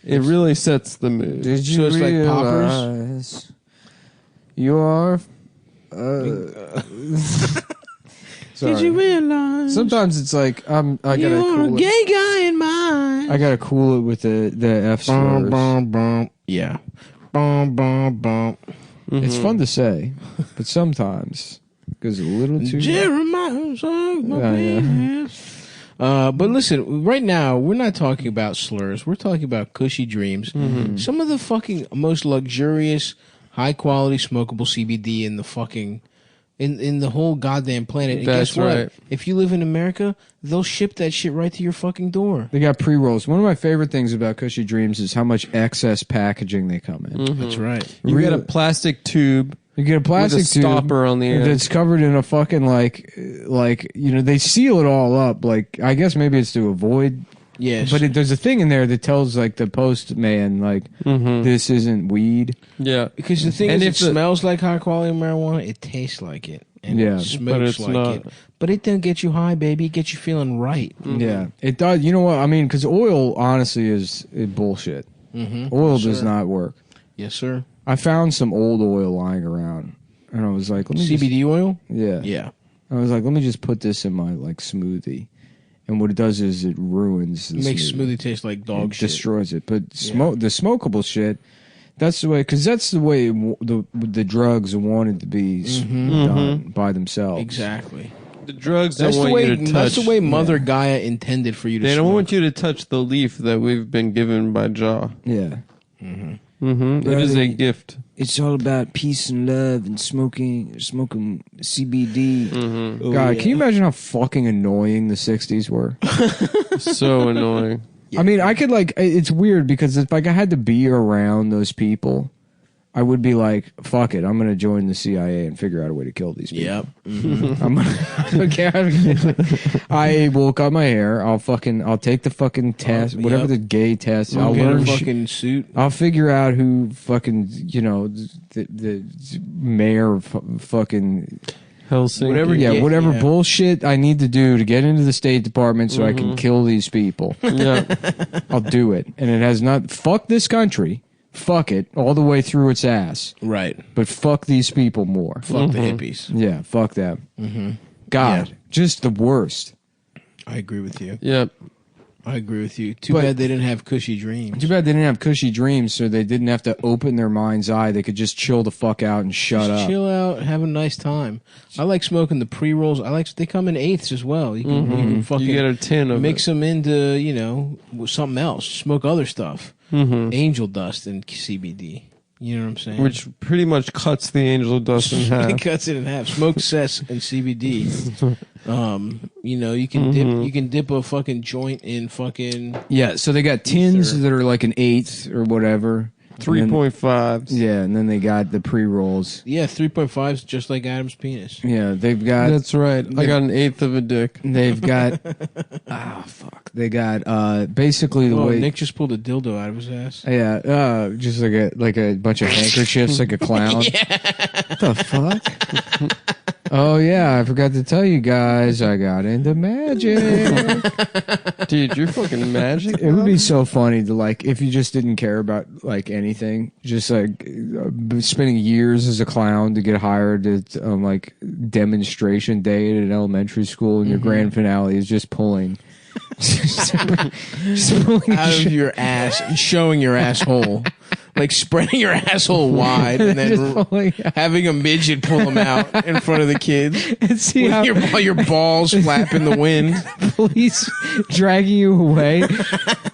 It really sets the mood. Did you So it's like poppers? realize you are? Sorry. Did you realize Sometimes it's like I gotta you're a cool it. gay guy in mine? I gotta cool it with the F slurs. Yeah. Bum, bum, bum. It's fun to say, but sometimes it goes a little too. Jeremiah, suck my Yeah, penis. But listen, right now we're not talking about slurs. We're talking about Cushy Dreams. Some of the fucking most luxurious, high quality smokable CBD in the fucking in the whole goddamn planet. And That's guess what? right. If you live in America, they'll ship that shit right to your fucking door. They got pre-rolls. One of my favorite things about Cushy Dreams is how much excess packaging they come in. That's right. You get a Really? plastic tube You get a plastic with a stopper on the tube end. that's covered in a fucking like they seal it all up. Like I guess maybe it's to avoid. Yes. But there's a thing in there that tells like the postman like this isn't weed. Yeah. Because the thing And is, if it smells like high quality marijuana. It tastes like it. And Yeah, it smokes but it's like not. it. But it doesn't get you high, baby. It gets you feeling right. Yeah, it does. You know what I mean? Because oil honestly is bullshit. Oil does not work. Yes, sir. I found some old oil lying around, and I was like, let me just- CBD oil? yeah. Yeah. I was like, let me just put this in my like smoothie. And what it does is it ruins the It makes smoothie taste like dog shit. Destroys it. But the smokable shit, that's the way, because that's the way the drugs are wanted to be done by themselves. Exactly. The drugs That's don't the want way. you to touch. That's the way Mother Gaia intended for you to. They don't smoke. want you to touch the leaf that we've been given by Jaw. Yeah. It is a gift. It's all about peace and love and smoking CBD. God, can you imagine how fucking annoying the 60s were? So annoying. I mean, I could it's weird because if I had to be around those people, I would be like, fuck it, I'm going to join the CIA and figure out a way to kill these people. Yep. I don't care. I will cut my hair. I'll take the fucking test, whatever the gay test. I'll Get learn a fucking suit. I'll figure out who fucking, the mayor of fucking Helsinki. whatever bullshit I need to do to get into the State Department so I can kill these people. Yeah. I'll do it. And it has not, fuck this country. Fuck it all the way through its ass. Right. But fuck these people more. Fuck the hippies. Yeah, fuck them. God, just the worst. I agree with you. Yep. I agree with you. Too bad they didn't have cushy dreams. Too bad they didn't have cushy dreams, so they didn't have to open their mind's eye. They could just chill the fuck out and shut up. Chill out, have a nice time. I like smoking the pre-rolls. They come in eighths as well. You can fucking You get a tin of mix them into, something else. Smoke other stuff. Angel dust and CBD. You know what I'm saying? which pretty much cuts the angel dust in half. It cuts it in half. Smoke cess and CBD. You can dip a fucking joint in fucking. Yeah, so they got tins that are like an eighth or whatever. 3.5s. Yeah, and then they got the pre-rolls. Yeah, 3.5 is just like Adam's penis. Yeah, they've got... That's right. I got an eighth of a dick. They've got... fuck. They got basically the way... Nick just pulled a dildo out of his ass. Yeah, just like a bunch of handkerchiefs, like a clown. What the fuck? Oh, yeah, I forgot to tell you guys, I got into magic. Dude, you're fucking magic. It would be so funny to, if you just didn't care about, anything, just, spending years as a clown to get hired at, demonstration day at an elementary school, and your grand finale is just pulling... just pulling out of your ass and showing your asshole. Spreading your asshole wide and then having a midget pull them out in front of the kids. And see how your balls flap in the wind. Police dragging you away.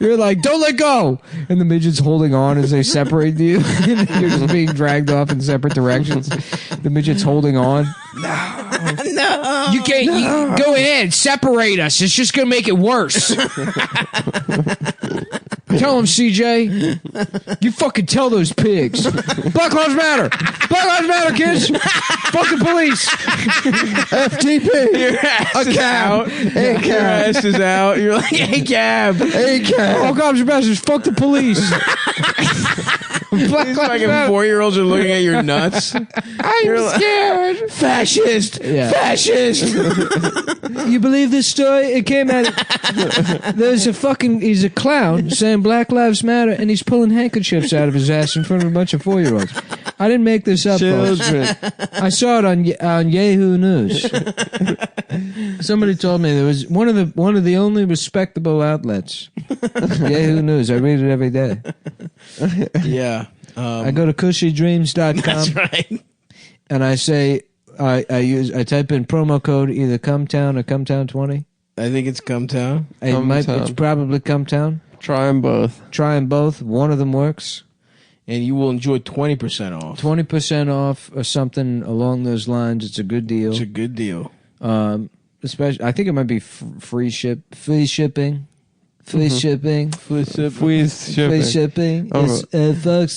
You're like, don't let go. And the midget's holding on as they separate you. And you're just being dragged off in separate directions. The midget's holding on. No. You can't. Go ahead. Separate us. It's just going to make it worse. Tell them, CJ. You fucking tell those pigs. Black Lives Matter. Black Lives Matter, kids. Fuck the police. FTP. Your ass is out. Hey, cab. Your ass is out. You're like, hey, cab. Hey, cab. All cops are bastards. Fuck the police. Black These Lives fucking Matter. 4-year-olds are looking at your nuts. I'm scared. Fascist. Yeah. Fascist. You believe this story? It came out. He's a clown saying Black Lives Matter, and he's pulling handkerchiefs out of his ass in front of a bunch of 4-year-olds. I didn't make this up, folks. I saw it on Yahoo News. Somebody told me there was one of the only respectable outlets. Yahoo News. I read it every day. Yeah. I go to cushydreams.com. That's right. And I say I type in promo code either Cumtown or Cumtown20. I think it's Cumtown. It's probably Cumtown. Try them both. Try them both. One of them works. And you will enjoy 20% off. 20% off or something along those lines. It's a good deal. It's a good deal. Especially, I think it might be free shipping. Free shipping. Free shipping. Folks,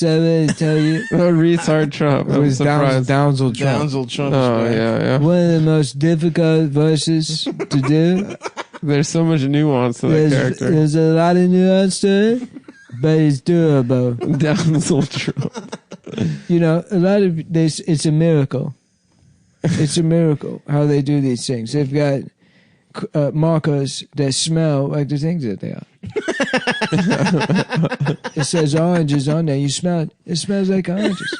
I really tell you. Retard Trump. It was Downsel Trump. Downsel Trump. Oh, yeah. One of the most difficult voices to do. There's so much nuance to that character. There's a lot of nuance to it, but it's doable. Downsel Trump. A lot of this, it's a miracle. It's a miracle how they do these things. They've got markers that smell like the things that they are. It says oranges on there. You smell it. It smells like oranges.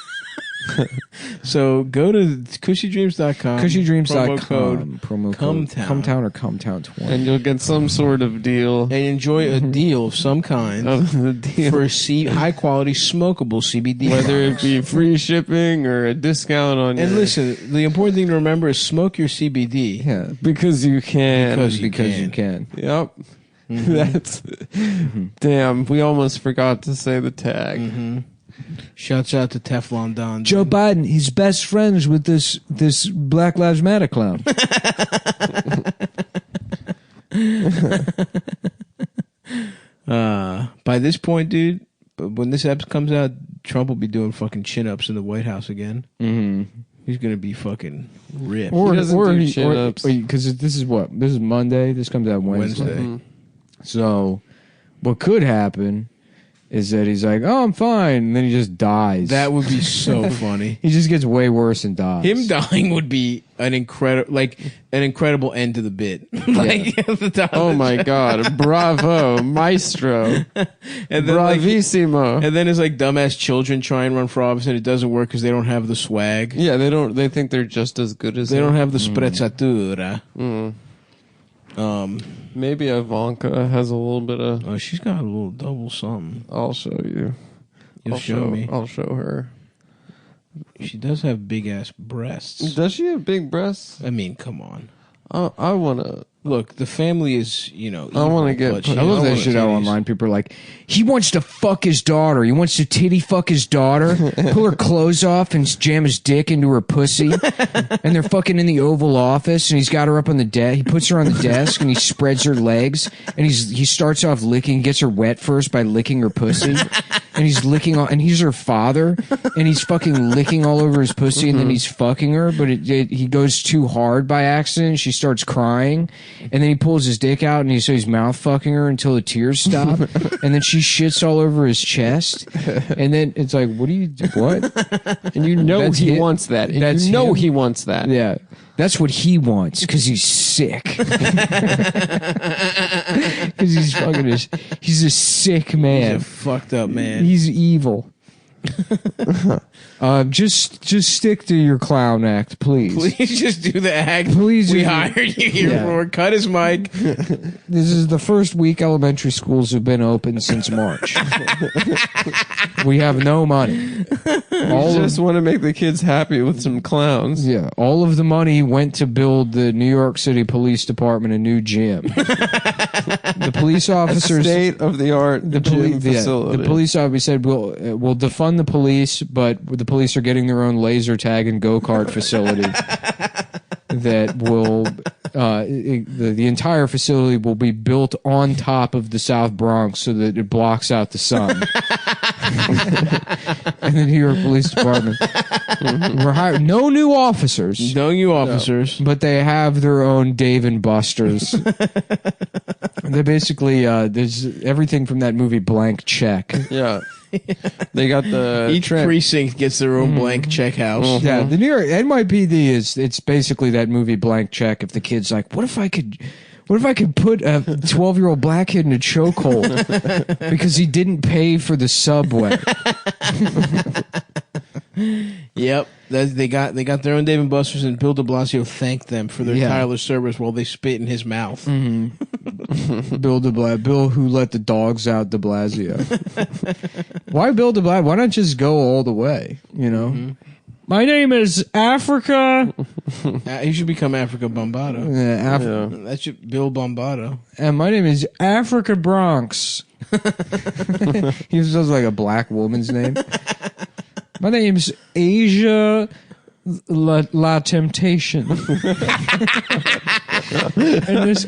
So go to cushydreams.com. Cushydreams.com. Promo code Cumtown. Cumtown or Cumtown20. And you'll get some sort of deal. And enjoy a deal of some kind Of the deal. for high quality smokable CBD. Whether it products. be free shipping or a discount on And your- listen, the important thing to remember is smoke your CBD. Yeah, because you can. Because you can. Yep. Mm-hmm. That's damn. We almost forgot to say the tag. Mm-hmm. Shouts out to Teflon Don. Joe Biden, he's best friends with this Black Lives Matter clown. By this point, dude, when this episode comes out, Trump will be doing fucking chin-ups in the White House again. Mm-hmm. He's gonna be fucking ripped. He doesn't do chin-ups. Because this is Monday. This comes out Wednesday. Wednesday. So, what could happen is that he's like, "Oh, I'm fine," and then he just dies. That would be so funny. he just gets way worse and dies. Him dying would be an incredible end to the bit. Oh my god! Bravo, maestro, and then like, bravissimo. and then his like dumbass children try and run for office and it doesn't work because they don't have the swag. Yeah, they don't. They think they're just as good as They him. don't have the sprezzatura. Maybe Ivanka has a little bit of. Oh, she's got a little double something. I'll show you. You'll show me. I'll show her. She does have big ass breasts. Does she have big breasts? I mean, come on. I wanna. Look, the family is, I wanna evil, get but she I love has that shit out titties. online. People are like, he wants to fuck his daughter. He wants to titty fuck his daughter, pull her clothes off and jam his dick into her pussy. And they're fucking in the Oval Office and he's got her up on the desk. He puts her on the desk and he spreads her legs and he starts off licking, gets her wet first by licking her pussy. And he's licking all, and he's her father and he's fucking licking all over his pussy and then he's fucking her, but he goes too hard by accident. She starts crying and then he pulls his dick out and he's mouth fucking her until the tears stop. And then she shits all over his chest. And then it's like, what? And you know That's he him. wants that. And That's you know him. he wants that. Yeah. That's what he wants because he's sick. Because he's fucking he's a sick He's man. a fucked up man. He's evil. Just stick to your clown act, please. Please just do the act. Please we just- hired you here Yeah. for. Cut his mic. This is the first week elementary schools have been open since March. We have no money. I just want to make the kids happy with some clowns. Yeah, all of the money went to build the New York City Police Department a new gym. The police officers, State of the art gym facility. the police officer said we'll defund the police, but the police are getting their own laser tag and go kart facility that will the entire facility will be built on top of the South Bronx so that it blocks out the sun. And the New York Police Department. We're hiring no new officers. No, you officers. But they have their own Dave and Buster's. They basically there's everything from that movie Blank Check. Yeah. They got the Each precinct gets their own blank check house. Yeah, the New York NYPD it's basically that movie Blank Check. If the kid's like, what if I could put a 12-year-old black kid in a chokehold because he didn't pay for the subway? Yep, they got their own Dave and Buster's, and Bill de Blasio thanked them for their Yeah. tireless service while they spit in his mouth. Bill who let the dogs out de Blasio. Why Bill de Blasio? Why not just go all the way? You know. My name is Africa. He should become Africa Bombado. That should Bill Bombado. And my name is Africa Bronx. He sounds like a black woman's name. My name's Asia La Temptation. And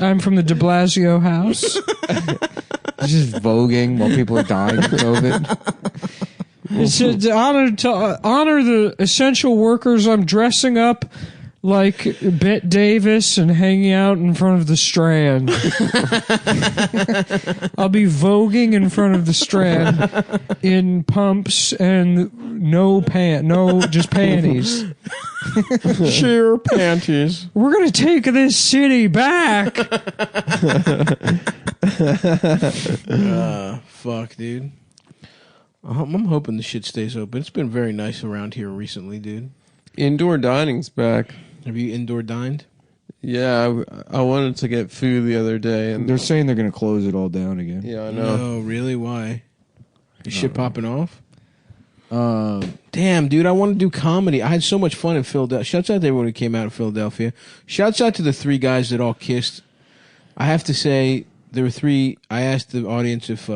I'm from the de Blasio house. Just voguing while people are dying of COVID. It's to honor the essential workers. I'm dressing up like Bette Davis and hanging out in front of the Strand. I'll be voguing in front of the Strand in pumps and just panties. sheer panties. We're gonna take this city back. Fuck, dude. I'm hoping the shit stays open. It's been very nice around here recently, dude. Indoor dining's back. Have you indoor dined? Yeah, I wanted to get food the other day, and They're saying they're going to close it all down again. yeah, I know. No, really? Why? Is shit popping off? Damn, dude, I want to do comedy. I had so much fun in Philadelphia. Shouts out to everyone who came out in Philadelphia. Shouts out to the 3 guys that all kissed. I have to say, there were 3. I asked the audience if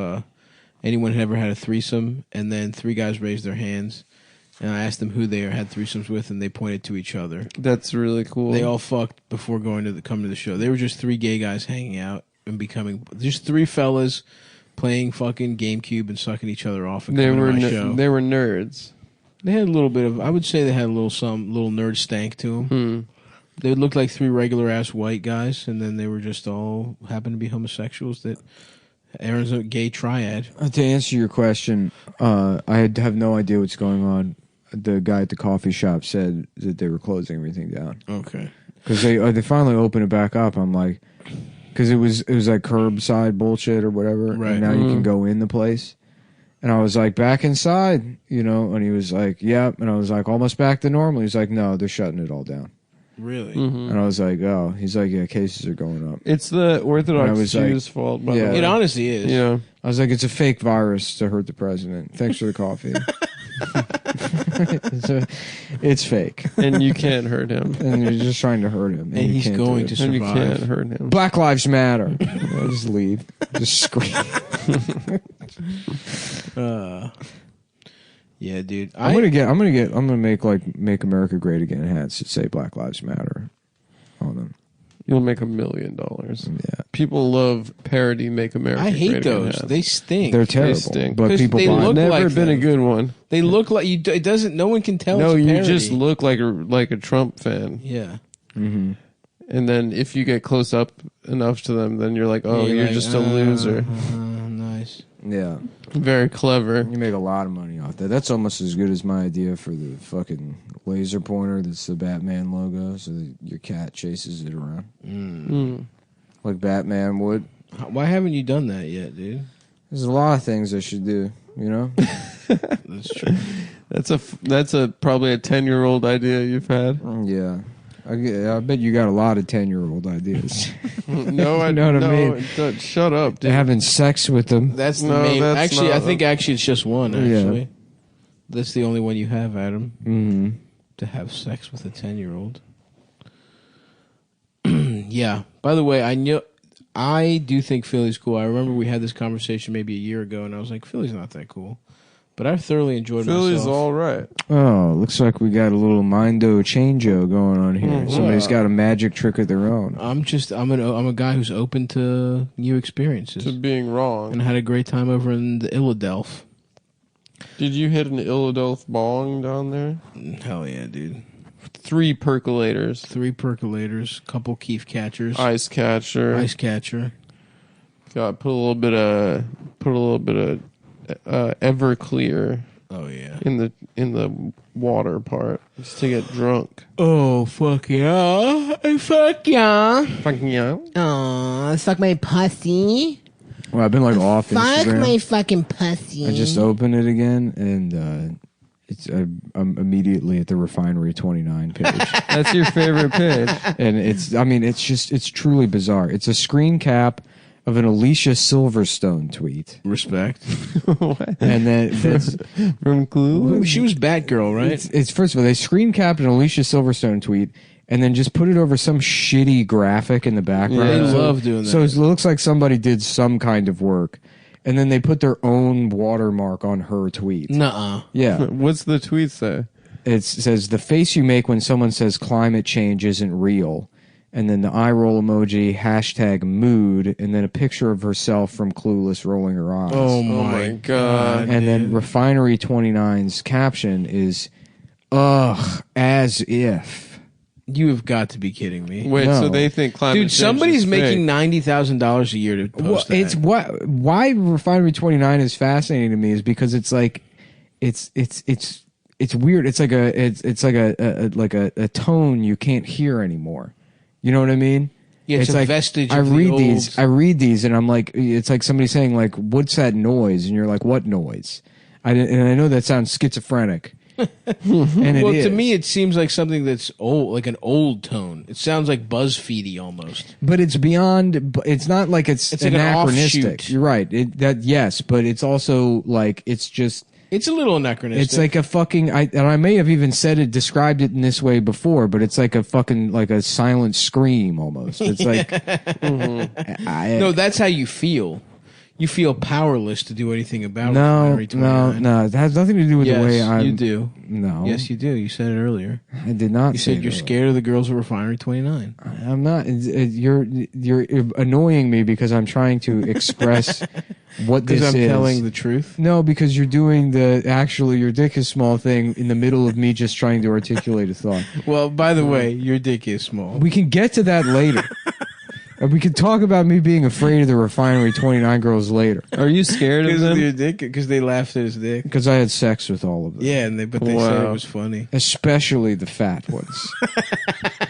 anyone had ever had a threesome, and then 3 guys raised their hands. And I asked them who they had threesomes with, and they pointed to each other. That's really cool. They all fucked before coming to the show. They were just 3 gay guys hanging out and becoming just 3 fellas playing fucking GameCube and sucking each other off. And they coming were to my show. they were nerds. They had a little bit of. I would say they had a little nerd stank to them. They looked like 3 regular ass white guys, and then they were just all happened to be homosexuals. That Aaron's a gay triad. To answer your question, I have no idea what's going on. The guy at the coffee shop said that they were closing everything down. Okay. Because they finally opened it back up. I'm like, because it was like curbside bullshit or whatever. Right. And now you can go in the place. And I was like, back inside, you know. And he was like, yeah. And I was like, almost back to normal. He's like, no, they're shutting it all down. Really? And I was like, oh. He's like, yeah, cases are going up. It's the Orthodox And I was Jews' fault. By the yeah. way. It honestly is. Yeah. I was like, it's a fake virus to hurt the president. Thanks for the coffee. It's fake. And you can't hurt him. And you're just trying to hurt him. And you he's can't do going it. to And you survive. can't hurt him. Black Lives Matter. I just leave. Just scream. Yeah, dude. I'm gonna make America Great Again hats that say Black Lives Matter on them. You'll make $1 million. Yeah. People love parody Make America I Great hate Again those. hats. They stink. They're terrible. stink. But 'Cause people they buy look them. Never like been them. a good one. They look like you. It doesn't. No one can tell. No, it's a you parody. just look like a Trump fan. Yeah. Mm-hmm. And then if you get close up enough to them, then you're like, oh, you're like, just a loser. Nice. Yeah. Very clever. You make a lot of money off that. That's almost as good as my idea for the fucking laser pointer that's the Batman logo, so that your cat chases it around. Like Batman would. Why haven't you done that yet, dude? There's a lot of things I should do, you know? That's true. That's probably a 10-year-old idea you've had. Yeah. I bet you got a lot of 10-year-old ideas. No, I know what I mean? Shut up, dude. Having sex with them. That's the No, main. that's Actually, not I think it's just one. Yeah. Actually, that's the only one you have, Adam. Mm-hmm. To have sex with a 10-year-old. Yeah. By the way, I do think Philly's cool. I remember we had this conversation maybe a year ago, and I was like, Philly's not that cool. But I thoroughly enjoyed Philly's myself. all right. Oh, looks like we got a little Mindo Changeo going on here. Somebody's got a magic trick of their own. I'm a guy who's open to new experiences. To being wrong. And I had a great time over in the Illadelph. Did you hit an Illadelph bong down there? Hell yeah, dude. 3 percolators. 3 percolators, couple keef catchers, Ice catcher. ice catcher. Got put a little bit of Everclear Oh yeah. in the water part just to get drunk. Oh fuck yeah! Fuck yeah! Fucking yeah. Aw, suck my pussy. Well, I've been like off Fuck Instagram. my fucking pussy. I just opened it again, and I'm immediately at the Refinery 29 page. That's your favorite page. And it's truly bizarre. It's a screen cap of an Alicia Silverstone tweet. Respect. And then it's From Clue? She was Batgirl, right? it's first of all, they screen capped an Alicia Silverstone tweet and then just put it over some shitty graphic in the background. They Yeah. love doing that. So it looks like somebody did some kind of work. And then they put their own watermark on her tweet. Nuh-uh. Yeah. What's the tweet say? It says, the face you make when someone says climate change isn't real. And then the eye roll emoji, hashtag mood, and then a picture of herself from Clueless rolling her eyes. Oh my God. And then Refinery 29's caption is, ugh, as if. You have got to be kidding me. Wait, No. so they think climate Dude, change somebody's is making fake. $90,000 a year to post Well, that. it's why Refinery 29 is fascinating to me is because it's like it's weird. It's like a tone you can't hear anymore. You know what I mean? Yeah, it's a like vestige I of the read old- these and I'm like, it's like somebody saying like, what's that noise? And you're like, what noise? And I know that sounds schizophrenic. And it Well, is. to me, it seems like something that's old, like an old tone. It sounds like BuzzFeedy almost. But it's beyond. It's not like it's It's like an anachronistic. offshoot. You're right. Yes, but it's also like it's just. It's a little anachronistic. It's like a fucking. And I may have even described it in this way before, but it's like a fucking like a silent scream almost. It's like. no, that's how you feel. You feel powerless to do anything about No, Refinery 29. no. It has nothing to do with Yes, the way I. you do. No. Yes, you do. You said it earlier. I did not. You say said you're that. scared of the girls at Refinery 29. I'm not. You're annoying me because I'm trying to express what this Because I'm is. telling the truth. No, because you're doing your dick is small thing in the middle of me just trying to articulate a thought. Well, by the way, your dick is small. We can get to that later. And we can talk about me being afraid of the Refinery 29 girls later. Are you scared of Because of them? your dick? Because they laughed at his dick. Because I had sex with all of them. Yeah, but they said Wow. it was funny. Especially the fat ones.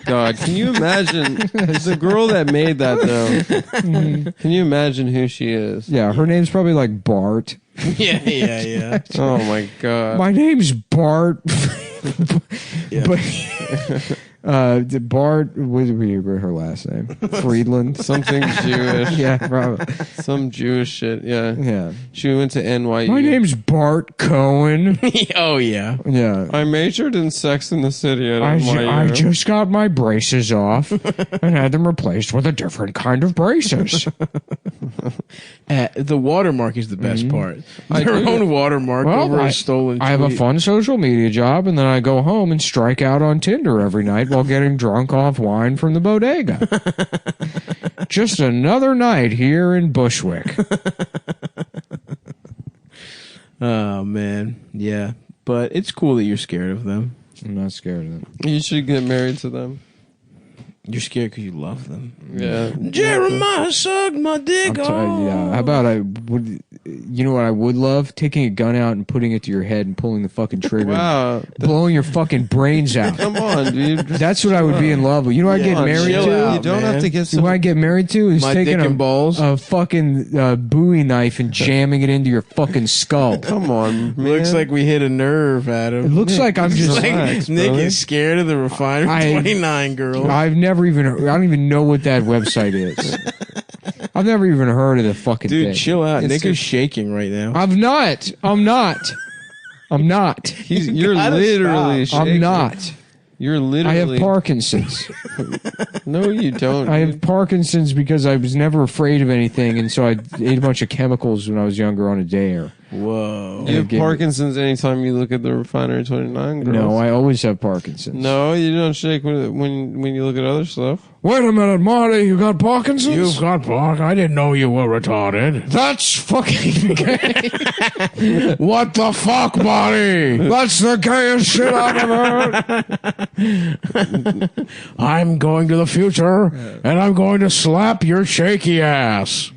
God, can you imagine the girl that made that though? Can you imagine who she is? Yeah, her name's probably like Bart. Yeah. Oh my God. My name's Bart. Yeah. But Bart, what would be her last name? Friedland. Something Jewish. Yeah, probably. Some Jewish shit. Yeah. Yeah. She went to NYU. My name's Bart Cohen. Oh, yeah. Yeah. I majored in Sex in the City at I NYU. just got my braces off and had them replaced with a different kind of braces. The watermark is the best part. I Their do. own watermark over a stolen I have a tweet. fun social media job, and then I go home and strike out on Tinder every night while getting drunk off wine from the bodega. Just another night here in Bushwick. Oh, man. Yeah. But it's cool that you're scared of them. I'm not scared of them. You should get married to them. You're scared because you love them. Yeah. Jeremiah sucked my dick off. Yeah. How about I would? You know what I would love? Taking a gun out and putting it to your head and pulling the fucking trigger, Wow. blowing your fucking brains out. Come on, dude. That's what I would be in love with. You know what I get married chill to? out. You don't man. have to get You know some. what I get married to is My taking dick and balls. a fucking Bowie knife and jamming it into your fucking skull. Come on, man. Looks like we hit a nerve, Adam. It looks like I'm just. like Relax, Nick brother. is scared of the Refinery I- 29 girl. I've never even. I don't even know what that website is. I've never even heard of the fucking Dude, thing. chill out. It's Nick just- is shaking right now. I'm not. You're gotta literally stop. I'm shaking. not. You're I literally. have Parkinson's. No, you don't. I have Parkinson's because I was never afraid of anything, and so I ate a bunch of chemicals when I was younger on a dare. Whoa. You have Give me- Parkinson's anytime you look at the Refinery 29 girls. No, I always have Parkinson's. No, you don't shake when you look at other stuff. Wait a minute, Marty. You got Parkinson's? You've got Park. I didn't know you were retarded. That's fucking gay. What the fuck, Marty? That's the gayest shit I've ever heard. I'm going to the future, and I'm going to slap your shaky ass.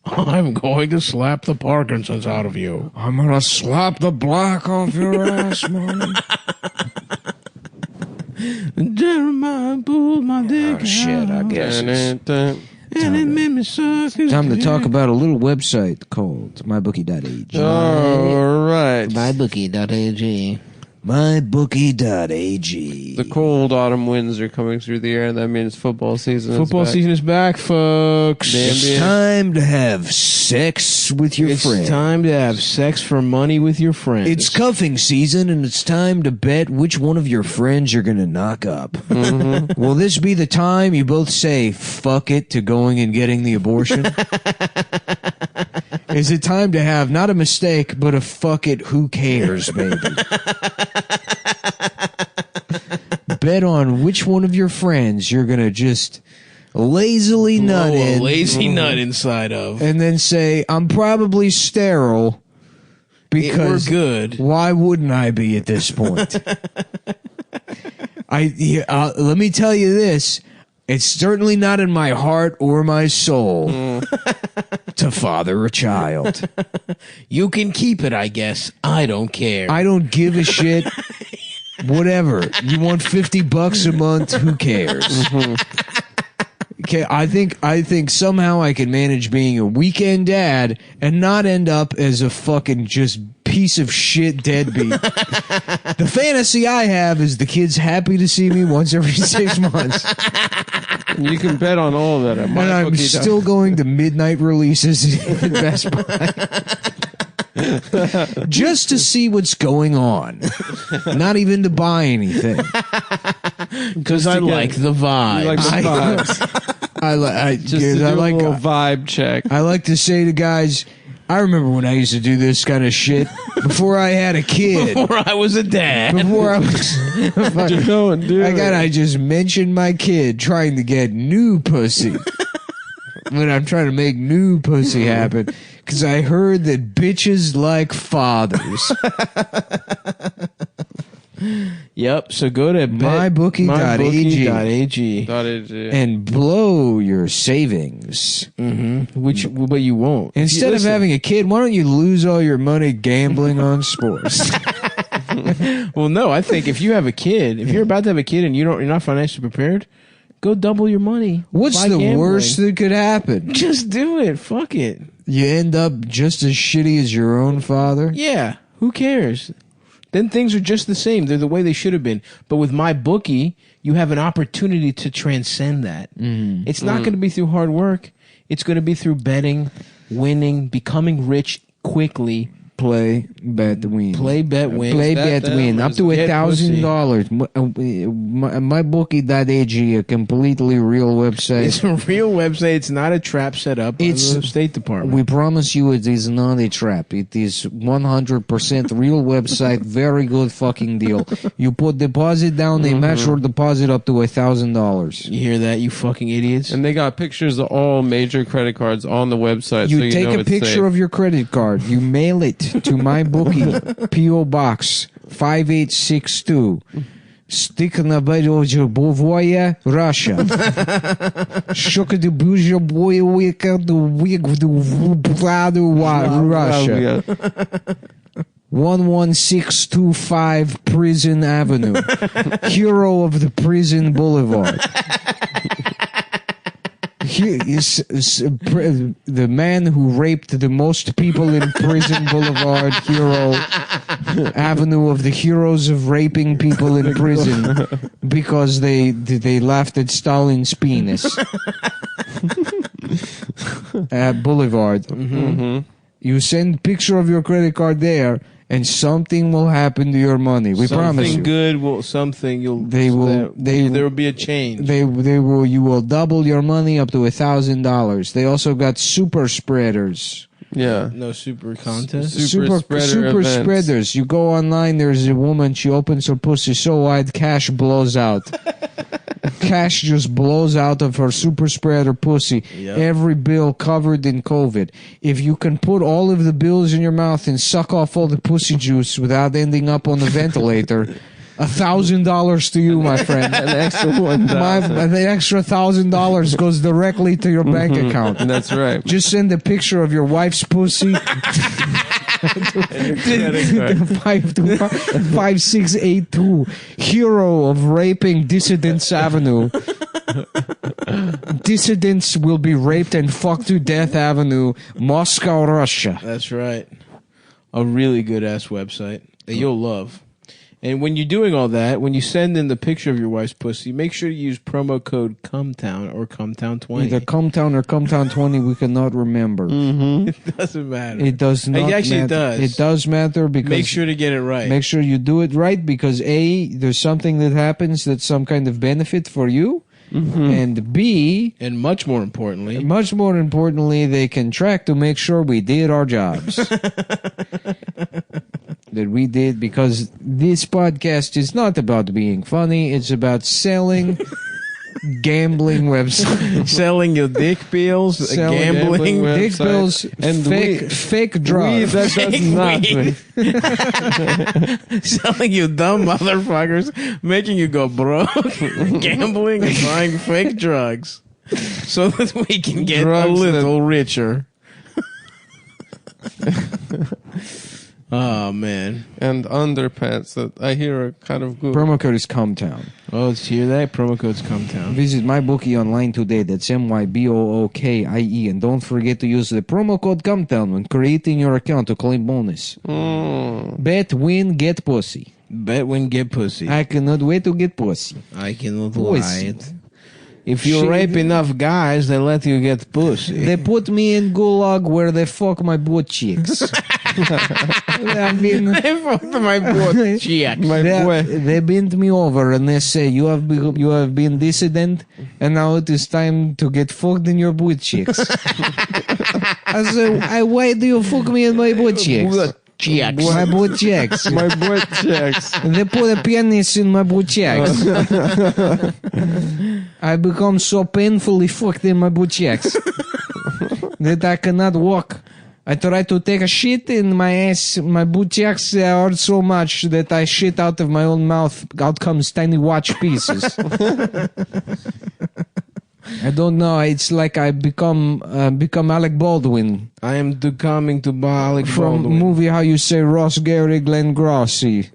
I'm going to slap the Parkinson's out of you. I'm gonna slap the black off your ass, Marty. Jeremiah pulled my dick out, guess Dun-dun-dun. and it made me suck his Time to dick. talk about a little website called MyBookie.ag. All right. MyBookie.ag. MyBookie.ag. The cold autumn winds are coming through the air, and that means football season is Football back. season is back, folks. The It's NBA. time to have sex with your It's friend. time to have sex for money with your friends. It's cuffing season, and it's time to bet which one of your friends you're going to knock up. Mm-hmm. Will this be the time you both say fuck it to going and getting the abortion? Is it time to have not a mistake, but a fuck it, who cares, baby? Bet on which one of your friends you're going to just lazily nut Blow a in. lazy nut inside of. And then say, I'm probably sterile because We're good. why wouldn't I be at this point? Let me tell you this. It's certainly not in my heart or my soul to father a child. You can keep it, I guess. I don't care. I don't give a shit. Whatever. You want $50 a month? Who cares? Okay, I think somehow I can manage being a weekend dad and not end up as a fucking just piece of shit deadbeat. The fantasy I have is the kid's happy to see me once every 6 months. You can bet on all of that. At And I'm MyBookie. still going to midnight releases at Best Buy. Just to see what's going on. Not even to buy anything. Because I like the vibe. You like the vibes. I like Just to do a little vibe check. I like to say to guys, I remember when I used to do this kind of shit before I had a kid. Before I was a dad. Before I was Don't do it. I just mentioned my kid trying to get new pussy. When I'm trying to make new pussy happen. Because I heard that bitches like fathers. Yep. So go to MyBookie.ag and blow your savings. But you won't. Instead of having a kid, why don't you lose all your money gambling on sports? Well, no. I think if you have a kid, if you're about to have a kid and you're not financially prepared, go double your money. What's Buy the gambling. worst that could happen? Just do it. Fuck it. You end up just as shitty as your own father? Yeah. Who cares? Then things are just the same. They're the way they should have been. But with MyBookie, you have an opportunity to transcend that. It's not going to be through hard work. It's going to be through betting, winning, becoming rich quickly. Play, bet, win. Play, bet, win. Play, bet, win. Up to Get $1,000. MyBookie.ag, a completely real website. It's a real website. It's not a trap set up by the State Department. We promise you it is not a trap. It is 100% real website. Very good fucking deal. You put deposit down, they match your deposit up to $1,000. You hear that, you fucking idiots? And they got pictures of all major credit cards on the website. You so take know a it's picture safe. of your credit card. You mail it to MyBookie, P.O. Box 5862. Stiknabedovoye, Russia. Russia. 11625 Prison Avenue. Hero of the Prison Boulevard. He is the man who raped the most people in Prison Boulevard, hero, avenue of the heroes of raping people in prison because they laughed at Stalin's penis. Boulevard. You send picture of your credit card there, and something will happen to your money. We promise you. Something good will. Something you'll. They will. There will be a change. They will. You will double your money up to $1,000. They also got super spreaders. Yeah. No super contest. Super spreader events. Spreaders. You go online. There's a woman. She opens her pussy so wide, cash blows out. Cash just blows out of her super spreader pussy. Yep. Every bill covered in COVID. If you can put all of the bills in your mouth and suck off all the pussy juice without ending up on the ventilator, $1,000 to you, my friend. An extra $1,000. The extra $1,000 goes directly to your bank account. That's right. Just send a picture of your wife's pussy. 5682, hero of raping Dissidents Avenue. Dissidents will be raped and fucked to death Avenue, Moscow, Russia. That's right. A really good ass website that you'll love. And when you're doing all that, when you send in the picture of your wife's pussy, make sure to use promo code Cumtown or Cumtown20. Either Cumtown or Cumtown20, we cannot remember. It doesn't matter. It does not actually matter. does. It does matter because Make sure to get it right. make sure you do it right because A, there's something that happens that's some kind of benefit for you, and B, And much more importantly, they can track to make sure we did our jobs. That we did, because this podcast is not about being funny, it's about selling gambling websites. selling your dick pills, Selling gambling, gambling Dick pills, And fake drugs. That does nothing. selling you dumb motherfuckers, making you go broke, gambling and buying fake drugs, so that we can get a Drugs little richer. Oh, man. and underpants that I hear are kind of good. Promo code is Cumtown. Oh, let's hear that. Promo code's Cumtown. Visit MyBookie online today. That's MyBookie. And don't forget to use the promo code Cumtown when creating your account to claim bonus. Bet, win, get pussy. Bet when get pussy. I cannot wait to get pussy. I cannot Pussy. wait. If you Shit. rape enough guys, they let you get pussy. They put me in gulag where they fuck my butt cheeks. I mean, They fucked my butt cheeks. they bent me over and they say you have been dissident and now it is time to get fucked in your butt cheeks. I say, why do you fuck me in my butt cheeks? Cheeks. My butt cheeks. My butt checks. They put a penis in my butt cheeks. I become so painfully fucked in my butt cheeks that I cannot walk. I try to take a shit in my ass. My butt cheeks hurt so much that I shit out of my own mouth. Out comes tiny watch pieces. I don't know. It's like I become Alec Baldwin I am coming to Alec from Baldwin. movie How You Say Ross Gary Glenn Grossi.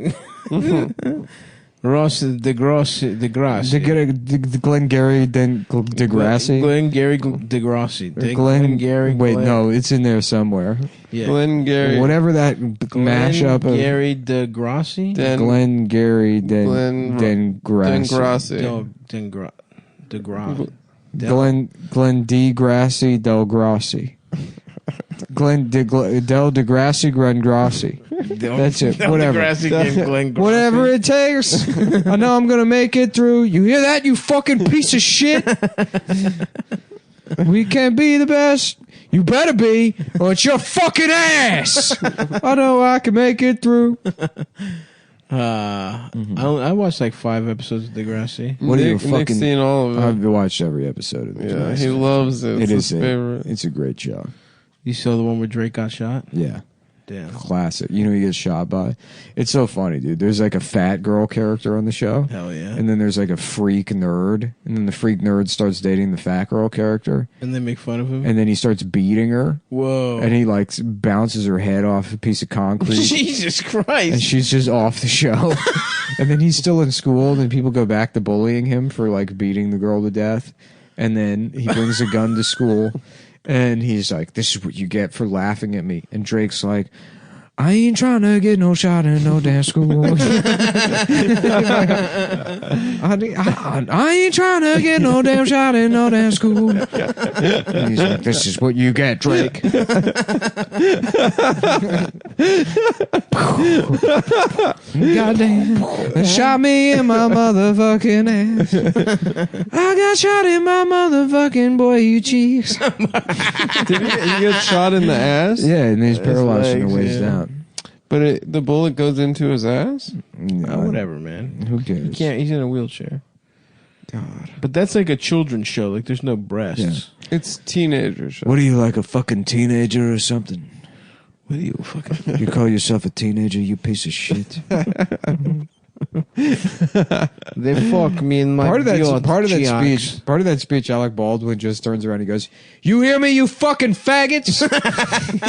Ross Degrassi. The Glenn Gary Degrassi. Glenn Gary Degrassi. Glenn Gary. Wait, Glenn- no, it's in there somewhere. Yeah. Glenn Gary. Whatever that mashup of Gary Degrassi. Glenn Gary Glenn Degrassi. Degrassi. Glenn Degrassi Del Grossi. Del Degrassi Glenn Grossi. That's it. Whatever. Whatever it takes. I know I'm gonna make it through. You hear that, you fucking piece of shit? We can't be the best. You better be, or it's your fucking ass. I know I can make it through. I watched like 5 episodes of Degrassi. What are you Nick's fucking? seen all of it. I've watched every episode of it. Yeah, he loves it. It's his favorite. It's a great show. You saw the one where Drake got shot? Yeah. Damn. Classic. You know, he gets shot by. It's so funny, dude. There's like a fat girl character on the show. Hell yeah. And then there's like a freak nerd. And then the freak nerd starts dating the fat girl character. And they make fun of him? And then he starts beating her. Whoa. And he like bounces her head off a piece of concrete. Jesus Christ. And she's just off the show. And then he's still in school. And then people go back to bullying him for like beating the girl to death. And then he brings a gun to school. And he's like, this is what you get for laughing at me. And Drake's like, I ain't trying to get no shot in no damn school. I ain't trying to get no damn shot in no damn school. And he's like, this is what you get, Drake. Goddamn. They shot me in my motherfucking ass. I got shot in my motherfucking boy cheeks. Did he get shot in the ass? Yeah, and he's paralyzed from the legs, waist yeah. down. But the bullet goes into his ass? No, Whatever, man. Who cares? He's in a wheelchair. God. But that's like a children's show. Like, there's no breasts. Yeah. It's teenagers. What are you, like a fucking teenager or something? What are you fucking... You call yourself a teenager, you piece of shit. They fuck me in my Part of that cheeks. speech, Alec Baldwin just turns around and he goes, "You hear me, you fucking faggots?"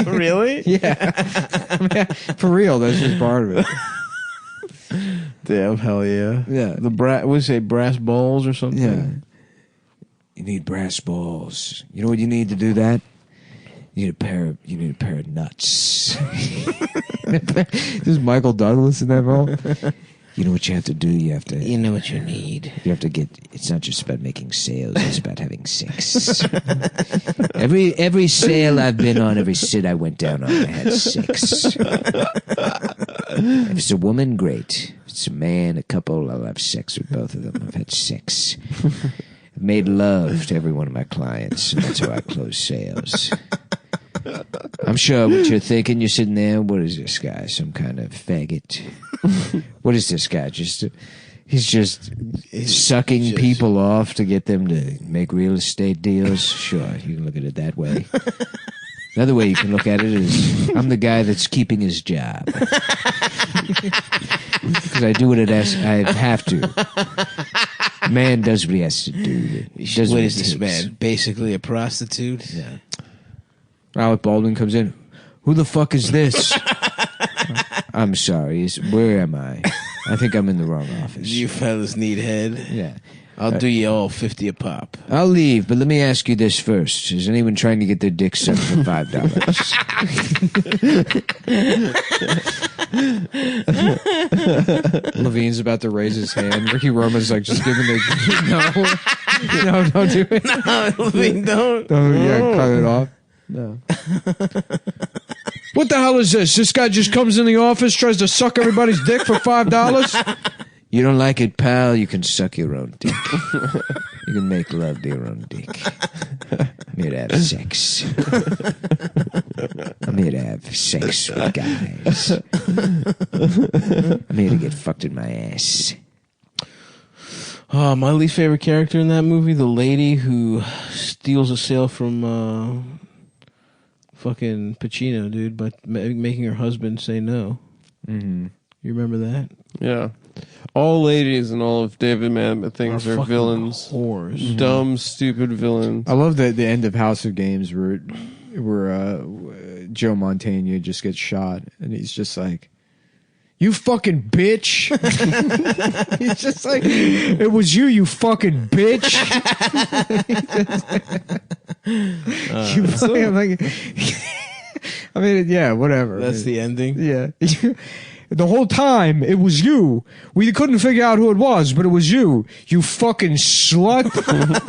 Really? Yeah. For real, that's just part of it. Damn, hell yeah. Yeah. The what do you say, brass balls or something? Yeah. You need brass balls. You know what you need to do that? You need a pair of nuts. Is Michael Douglas in that role? You know what you have to do? You know what you need. You have to get. It's not just about making sales. It's about having sex. every sale I've been on, every sit I went down on, I had sex. If it's a woman, great. If it's a man, a couple, I'll have sex with both of them. I've had sex. I've made love to every one of my clients, and that's how I close sales. I'm sure what you're thinking. You're sitting there. What is this guy? Some kind of faggot? What is this guy? He's just sucking people off to get them to make real estate deals. Sure, you can look at it that way. Another way you can look at it is I'm the guy that's keeping his job because I do what I have to. Man does what he has to do. What is this man? Basically a prostitute? Yeah. Alec Baldwin comes in. Who the fuck is this? I'm sorry. Where am I? I think I'm in the wrong office. You fellas need head. Yeah. I'll do you all 50 a pop. I'll leave, but let me ask you this first. Is anyone trying to get their dick sucked for $5? Levine's about to raise his hand. Ricky Roman's like, just giving the... No, don't do it. No, Levine, don't. Oh, yeah, cut it off. No. What the hell is this? This guy just comes in the office, tries to suck everybody's dick for $5? You don't like it, pal? You can suck your own dick. You can make love to your own dick. I'm here to have sex. I'm here to have sex with guys. I'm here to get fucked in my ass. Oh, my least favorite character in that movie, the lady who steals a sale from fucking Pacino, dude, by making her husband say no. Mm-hmm. You remember that? Yeah. All ladies and all of David Mamet things are fucking villains. Whores. Mm-hmm. Dumb, stupid villains. I love the end of House of Games where Joe Mantegna just gets shot and he's just like, "You fucking bitch." He's just like, "It was you, you fucking bitch." You fucking, I'm like, I mean, yeah, whatever. That's the ending? Yeah. The whole time, it was you. We couldn't figure out who it was, but it was you. You fucking slut.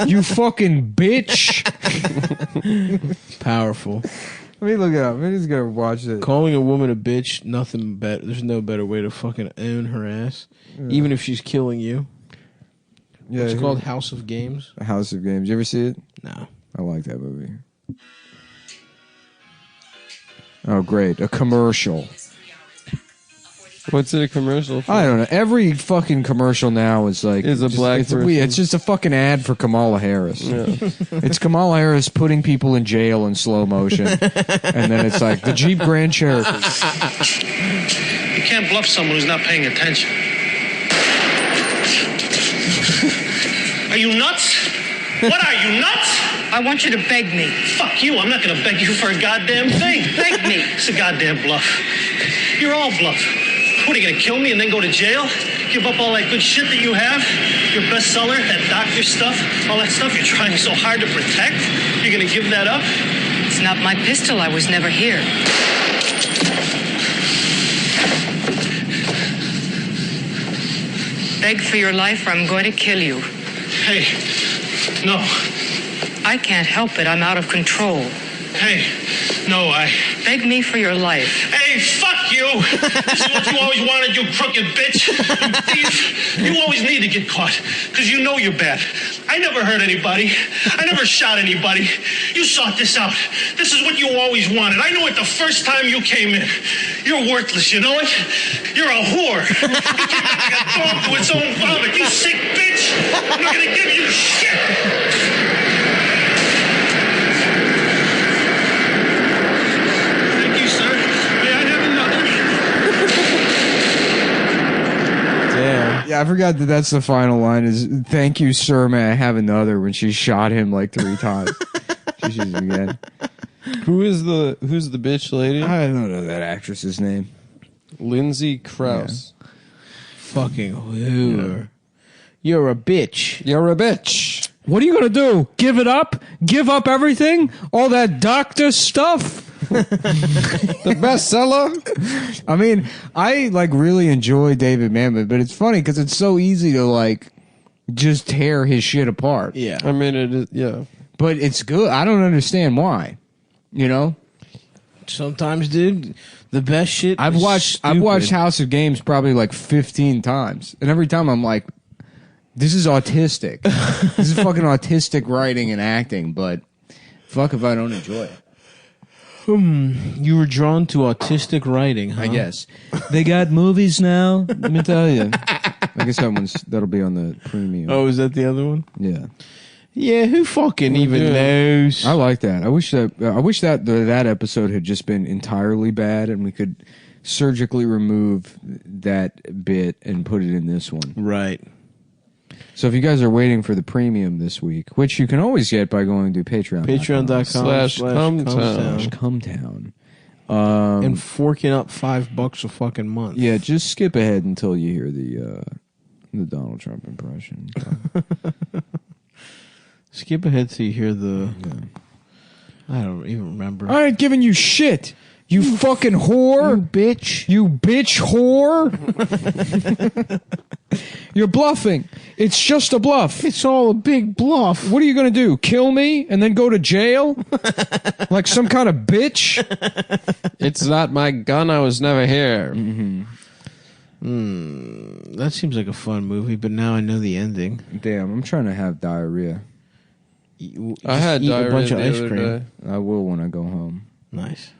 You fucking bitch. Powerful. Let me look it up. I'm just gonna watch it. Calling a woman a bitch, nothing better. There's no better way to fucking own her ass, even if she's killing you. Yeah, It's called House of Games. House of Games. You ever see it? No. I like that movie. Oh, great. A commercial. What's it a commercial for? I don't know. Every fucking commercial now is like... Is a black person. It's just a fucking ad for Kamala Harris. Yeah. It's Kamala Harris putting people in jail in slow motion. And then it's like, the Jeep Grand Cherokee. You can't bluff someone who's not paying attention. Are you nuts? What are you, nuts? I want you to beg me. Fuck you. I'm not going to beg you for a goddamn thing. Beg me. It's a goddamn bluff. You're all bluff. What, are you going to kill me and then go to jail? Give up all that good shit that you have? Your bestseller, that doctor stuff, all that stuff you're trying so hard to protect? You're going to give that up? It's not my pistol. I was never here. Beg for your life or I'm going to kill you. Hey, no. I can't help it. I'm out of control. Hey, no, Beg me for your life. Hey, fuck you! This is what you always wanted, you crooked bitch! You thief! You always need to get caught, because you know you're bad. I never hurt anybody. I never shot anybody. You sought this out. This is what you always wanted. I knew it the first time you came in. You're worthless, you know it? You're a whore. You came back like a dog to its own vomit. You sick bitch! I'm not gonna give you shit! Yeah, I forgot that that's the final line is, "Thank you, sir, may I have another," when she shot him like 3 times. She shoots him again. Who's the bitch lady? I don't know that actress's name. Lindsay Krause. Yeah. Fucking whore. You're a bitch. You're a bitch. What are you going to do? Give it up? Give up everything? All that doctor stuff? The bestseller? I mean, I like really enjoy David Mamet, but it's funny because it's so easy to like just tear his shit apart. Yeah. I mean, it is, yeah. But it's good. I don't understand why. You know? Sometimes, dude, the best shit. I've watched House of Games probably like 15 times. And every time I'm like, this is autistic. This is fucking autistic writing and acting, but fuck if I don't enjoy it. You were drawn to autistic writing, huh? I guess. They got movies now. Let me tell you. I guess that'll be on the premium. Oh, is that the other one? Yeah. Yeah, who fucking even knows? I like that. I wish that episode had just been entirely bad and we could surgically remove that bit and put it in this one. Right. So if you guys are waiting for the premium this week, which you can always get by going to Patreon. Patreon.com/Cumtown. Cumtown. and forking up $5 a fucking month. Yeah, just skip ahead until you hear the Donald Trump impression. Skip ahead till you hear the. I don't even remember. I ain't giving you shit. You fucking whore. Bitch. You bitch whore. You're bluffing. It's just a bluff. It's all a big bluff. What are you going to do? Kill me and then go to jail? Like some kind of bitch? It's not my gun. I was never here. That seems like a fun movie, but now I know the ending. Damn, I'm trying to have diarrhea. I had eat diarrhea a bunch of the ice other cream. day. I will when I go home. Nice.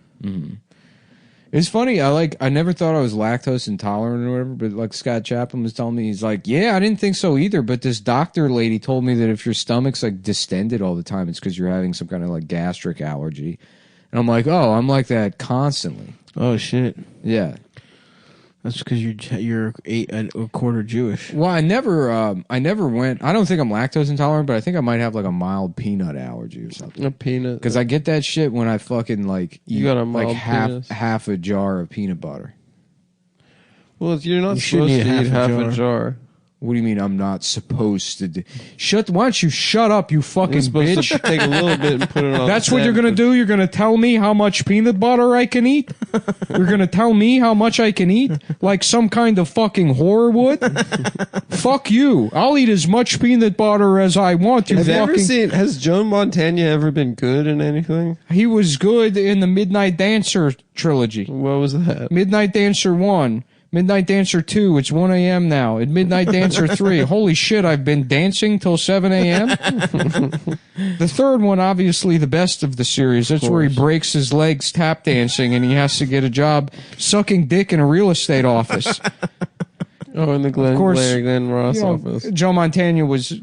It's funny. I never thought I was lactose intolerant or whatever, but like Scott Chaplin was telling me, he's like, yeah, I didn't think so either. But this doctor lady told me that if your stomach's like distended all the time, it's because you're having some kind of like gastric allergy. And I'm like, oh, I'm like that constantly. Oh shit. Yeah. That's because you're a quarter Jewish. Well, I never went. I don't think I'm lactose intolerant, but I think I might have like a mild peanut allergy or something. A peanut. Because I get that shit when I fucking like eat You got a like mild penis? half a jar of peanut butter. Well, you're not You shouldn't supposed to eat eat half half a a jar. What do you mean I'm not supposed to do? Why don't you shut up, you fucking You're supposed bitch? to take a little bit and put it on. That's the what you're going to sandwich. do? You're going to tell me how much peanut butter I can eat? You're going to tell me how much I can eat? Like some kind of fucking whore would? Fuck you. I'll eat as much peanut butter as I want to. Have you ever fucking... seen? Has Joan Montana ever been good in anything? He was good in the Midnight Dancer trilogy. What was that? Midnight Dancer 1. Midnight Dancer 2, it's 1 a.m. now. At Midnight Dancer 3, holy shit, I've been dancing till 7 a.m.? The third one, obviously the best of the series. That's where he breaks his legs tap dancing and he has to get a job sucking dick in a real estate office. Oh, in the Glenn Ross office. Joe Montana was,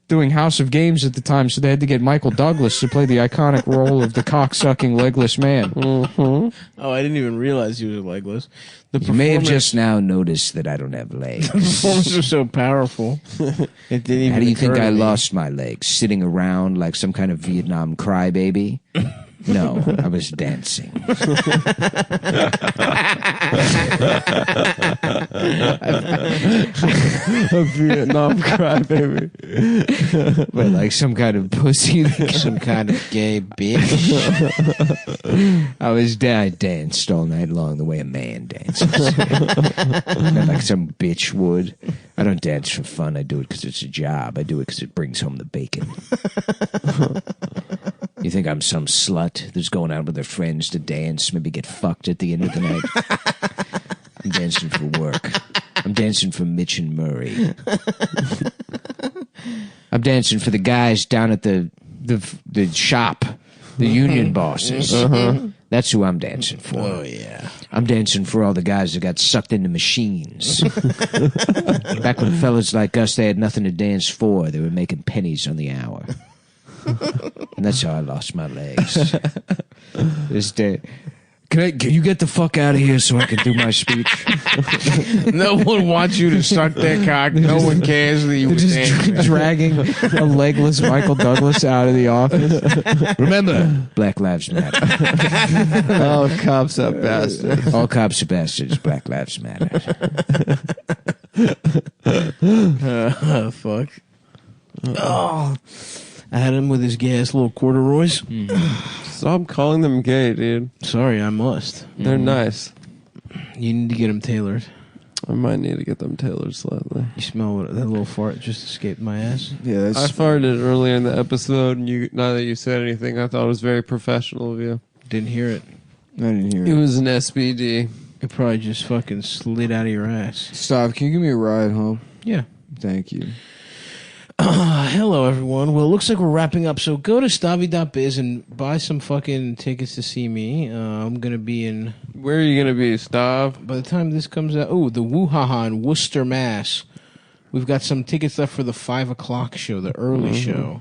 doing House of Games at the time, so they had to get Michael Douglas to play the iconic role of the cock-sucking legless man. Oh, I didn't even realize he was legless. You may have just now noticed that I don't have legs. The performance was so powerful. It didn't even How do you think occur to I me. lost my legs? Sitting around like some kind of Vietnam crybaby? No, I was dancing. A Vietnam crybaby. But like some kind of pussy, some kind of gay bitch. I danced all night long the way a man dances. Not like some bitch would. I don't dance for fun. I do it because it's a job. I do it because it brings home the bacon. You think I'm some slut that's going out with her friends to dance, maybe get fucked at the end of the night? I'm dancing for work. I'm dancing for Mitch and Murray. I'm dancing for the guys down at the shop, the union bosses. That's who I'm dancing for. Oh, yeah. I'm dancing for all the guys that got sucked into machines. Back when fellas like us, they had nothing to dance for. They were making pennies on the hour. And that's how I lost my legs. This day. Can you get the fuck out of here so I can do my speech? No one wants you to suck their cock. No one cares that you were Just dancing. dragging a legless Michael Douglas out of the office. Remember, Black Lives Matter. Oh, cops are bastards. All cops are bastards. Black Lives Matter. Fuck. Oh. I had him with his gas little corduroys. Stop calling them gay, dude. Sorry, I must. They're nice. You need to get them tailored. I might need to get them tailored slightly. You smell what that little fart just escaped my ass? Yeah, I farted earlier in the episode, and now that you said anything, I thought it was very professional of you. Didn't hear it. I didn't hear It it. was an SBD. It probably just fucking slid out of your ass. Stop. Can you give me a ride home? Yeah. Thank you. Hello, everyone. Well, it looks like we're wrapping up. So go to stavi.biz and buy some fucking tickets to see me. I'm going to be in... Where are you going to be, Stav? By the time this comes out... Oh, the Woo-Ha-Ha in Worcester, Mass. We've got some tickets left for the 5 o'clock show, the early show.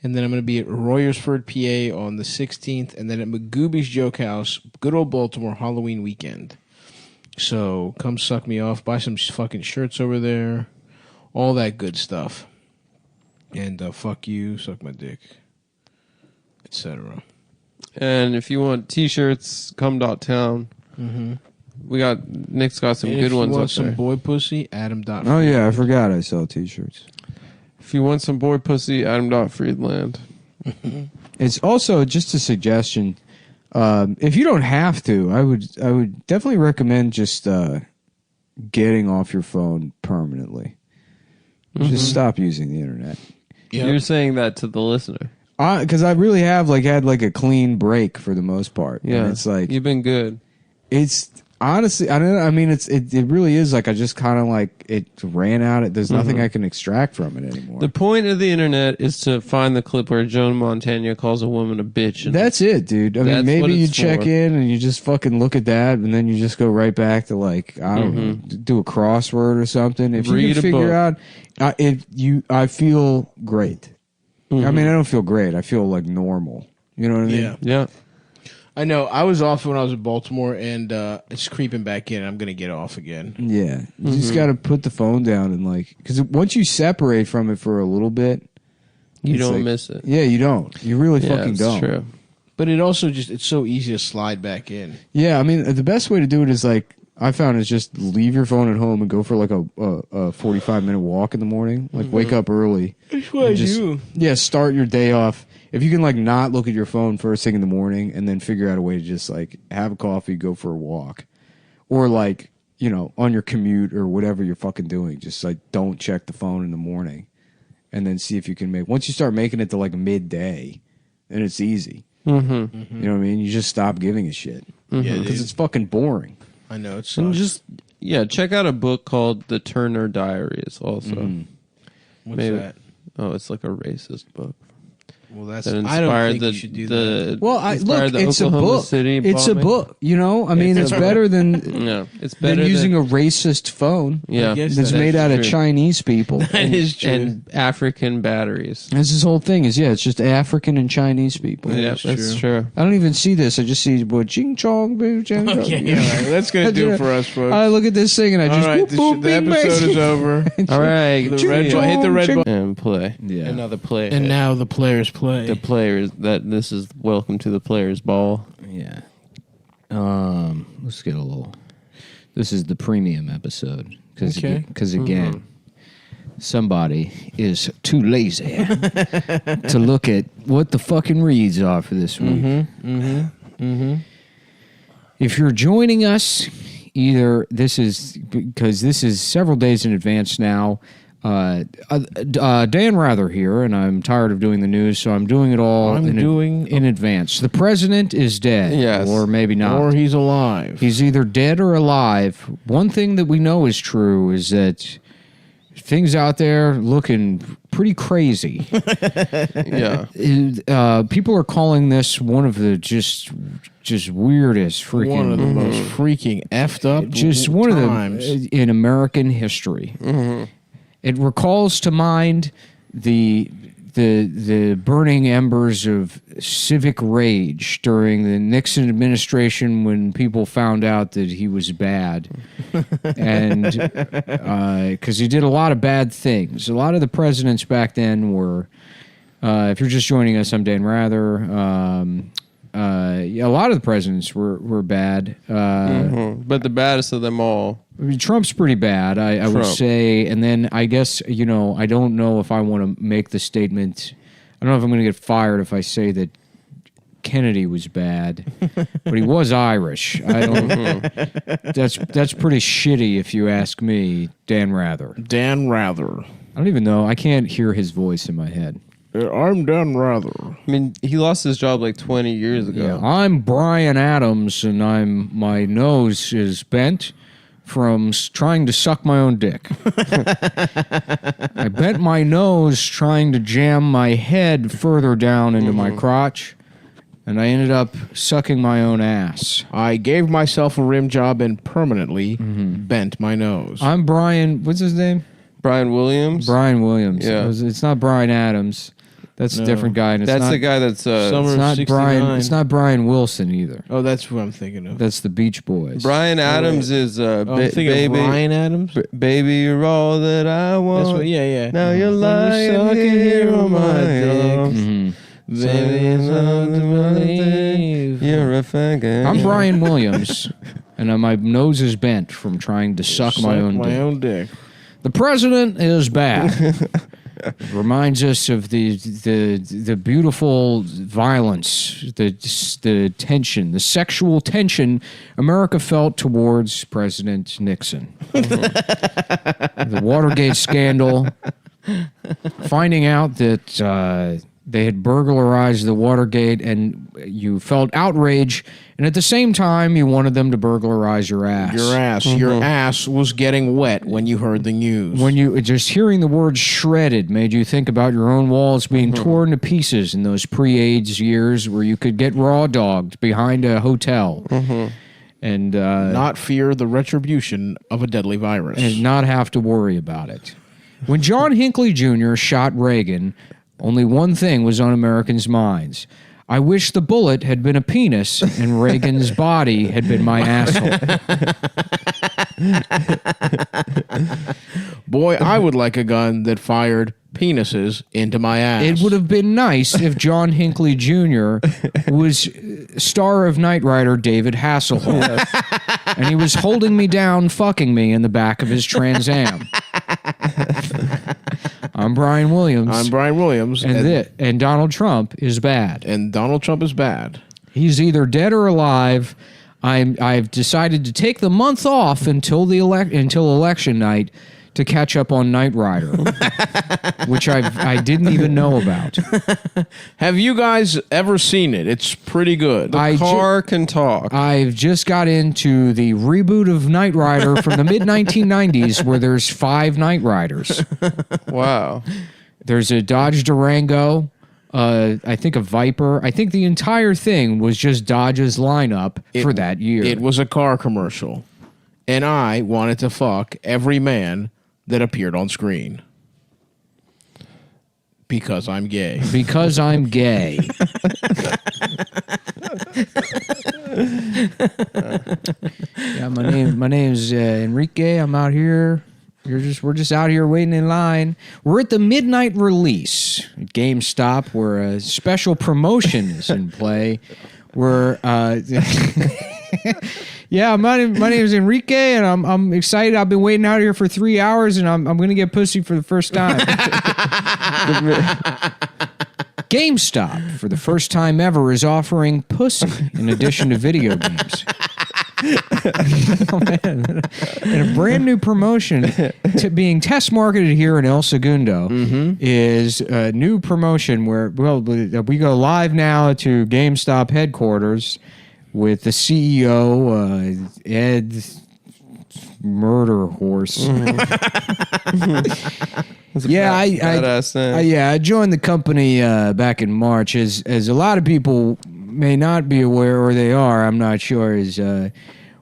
And then I'm going to be at Royersford, PA on the 16th. And then at Magooby's Joke House, good old Baltimore, Halloween weekend. So come suck me off. Buy some fucking shirts over there. All that good stuff. And fuck you, suck my dick, etc. And if you want T-shirts, come.town. Nick's got some And good if you ones want up some there. boy pussy, Adam. Oh yeah, I forgot I sell T-shirts. If you want some boy pussy, Adam.Friedland. It's also just a suggestion. If you don't have to, I would definitely recommend just getting off your phone permanently. Just stop using the internet. Yep. You're saying that to the listener. Because I really have had a clean break for the most part. Yeah, And it's like you've been good. it's honestly, I don't know. I mean, it really is I just kind of it ran out. There's nothing I can extract from it anymore. The point of the internet is to find the clip where Joan Montana calls a woman a bitch. And That's it, dude. I mean, That's what maybe you it's check for. in and you just fucking look at that, and then you just go right back to I don't know, do a crossword or something. If Read you a can figure book. out, I feel great. I mean, I don't feel great. I feel like normal. You know what I mean? Yeah. yeah. I know. I was off when I was in Baltimore, and it's creeping back in. I'm going to get off again. Yeah. You just got to put the phone down and because once you separate from it for a little bit, You it's don't miss it. Yeah, you don't. You really fucking that's don't. true. But it also it's so easy to slide back in. Yeah, I mean, the best way to do it is I found is just leave your phone at home and go for a 45-minute walk in the morning. Wake up early. That's what I do. Yeah, start your day off. If you can not look at your phone first thing in the morning and then figure out a way to just have a coffee, go for a walk, or on your commute or whatever you're fucking doing, just don't check the phone in the morning, and then see if you can once you start making it to midday, then it's easy. You know what I mean? You just stop giving a shit because it's fucking boring. I know. It's And just check out a book called The Turner Diaries. Also, What's maybe. that? Oh, it's like a racist book. Well, that's. That I don't inspired think you should do that. the Well, inspired look, the it's a Oklahoma book. City It's a bombing. book. I mean, it's better than Yeah, it's better than using than, a racist phone. yeah, guess That's that made is out of true. Chinese people. That is true. and African batteries. That's his whole thing is, it's just African and Chinese people. Yeah, that's that's true. true. I don't even see this. I just see ching chong, bing chong. Okay, all right. That's going to do it for us, folks. I look at this thing and I All just right, whoop, whoop, the bing, bang. episode is over. All right, The red button. Hit the red button. and play. Yeah. Another play. And now the players play. the players. This is welcome to the players' ball. Yeah. Let's get a little. This is the premium episode because Okay. again, somebody is too lazy to look at what the fucking reads are for this week. If you're joining us, either this is because this is several days in advance now. Dan Rather here, and I'm tired of doing the news, so I'm doing it all in advance. The president is dead, Yes. or maybe not. Or he's alive. He's either dead or alive. One thing that we know is true is that things out there looking pretty crazy. Yeah. People are calling this one of the just weirdest freaking one of the most freaking effed up just one times. of the in American history. It recalls to mind the burning embers of civic rage during the Nixon administration when people found out that he was bad, and because he did a lot of bad things. A lot of the presidents back then were. If you're just joining us, I'm Dan Rather. A lot of the presidents were bad. But the baddest of them all. I mean, Trump's pretty bad, I would Trump. say. And then I guess, I don't know if I want to make the statement. I don't know if I'm going to get fired if I say that Kennedy was bad, but he was Irish. I don't. That's pretty shitty if you ask me, Dan Rather. Dan Rather. I don't even know. I can't hear his voice in my head. I'm Dan Rather. I mean, he lost his job like 20 years ago. Yeah, I'm Brian Adams, and my nose is bent from trying to suck my own dick. I bent my nose trying to jam my head further down into my crotch, and I ended up sucking my own ass. I gave myself a rim job and permanently bent my nose. I'm Brian. What's his name? Brian Williams. Brian Williams. Yeah. It's not Brian Adams. That's a different guy. And it's That's not, the guy that's Summer It's not 69. Brian. It's not Brian Wilson either. Oh, that's who I'm thinking of. That's the Beach Boys. Brian Adams is I'm thinking baby. of Ryan Adams. Baby, you're all that I want. That's what. Yeah, yeah. Now you're Let me lying suck it here on my dick. arms. You're a faggot. I'm Brian Williams, and my nose is bent from trying to suck my own dick. The president is bad. Reminds us of the beautiful violence, the tension, the sexual tension America felt towards President Nixon. The Watergate scandal, finding out that they had burglarized the Watergate, and you felt outrage, and at the same time, you wanted them to burglarize your ass. Your ass. Your ass was getting wet when you heard the news. When you just hearing the word shredded made you think about your own walls being torn to pieces in those pre-AIDS years where you could get raw dogged behind a hotel and not fear the retribution of a deadly virus. And not have to worry about it. When John Hinckley Jr. shot Reagan, only one thing was on Americans' minds. I wish the bullet had been a penis and Reagan's body had been my asshole. Boy, I would like a gun that fired penises into my ass. It would have been nice if John Hinckley Jr. was star of Knight Rider David Hasselhoff. And he was holding me down, fucking me in the back of his Trans Am. I'm Brian Williams. I'm Brian Williams. And Donald Trump is bad. And Donald Trump is bad. He's either dead or alive. I've decided to take the month off until election night to catch up on Knight Rider, which I didn't even know about. Have you guys ever seen it? It's pretty good. The car can talk. I've just got into the reboot of Knight Rider from the mid-1990s where there's 5 Knight Riders. Wow. There's a Dodge Durango, I think a Viper. I think the entire thing was just Dodge's lineup for that year. It was a car commercial. And I wanted to fuck every man that appeared on screen. Because I'm gay. Because I'm gay. Yeah, my name's Enrique. I'm out here. We're just out here waiting in line. We're at the midnight release at GameStop, where a special promotion is in play. Yeah, my name is Enrique, and I'm excited. I've been waiting out here for 3 hours, and I'm gonna get pussy for the first time. GameStop, for the first time ever, is offering pussy in addition to video games. Oh, man. And a brand new promotion being test marketed here in El Segundo is a new promotion where we go live now to GameStop headquarters with the CEO, Ed Murder Horse. I joined the company back in March, as a lot of people may not be aware, or they are, I'm not sure, is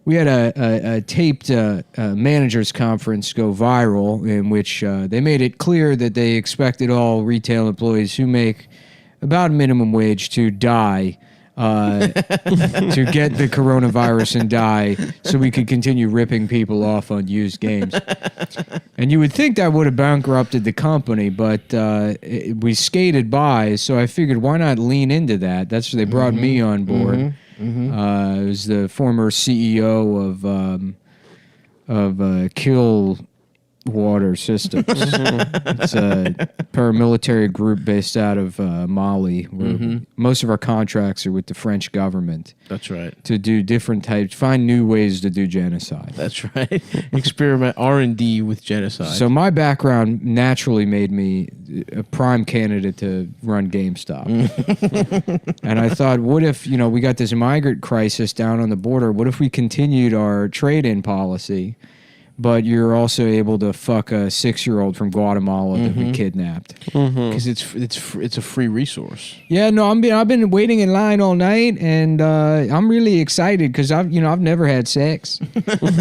we had a taped managers conference go viral in which they made it clear that they expected all retail employees who make about minimum wage to die to get the coronavirus and die so we could continue ripping people off on used games. And you would think that would have bankrupted the company, but we skated by, so I figured why not lean into that? That's why they brought me on board. It was the former CEO of Kill Water Systems. It's a paramilitary group based out of Mali, where most of our contracts are with the French government. That's right. To do different types, find new ways to do genocide. That's right. Experiment R&D with genocide. So my background naturally made me a prime candidate to run GameStop. And I thought, what if, we got this migrant crisis down on the border? What if we continued our trade-in policy, but you're also able to fuck a 6-year-old from Guatemala that we kidnapped? Because it's a free resource. Yeah, no, I've been waiting in line all night, and I'm really excited because I've never had sex,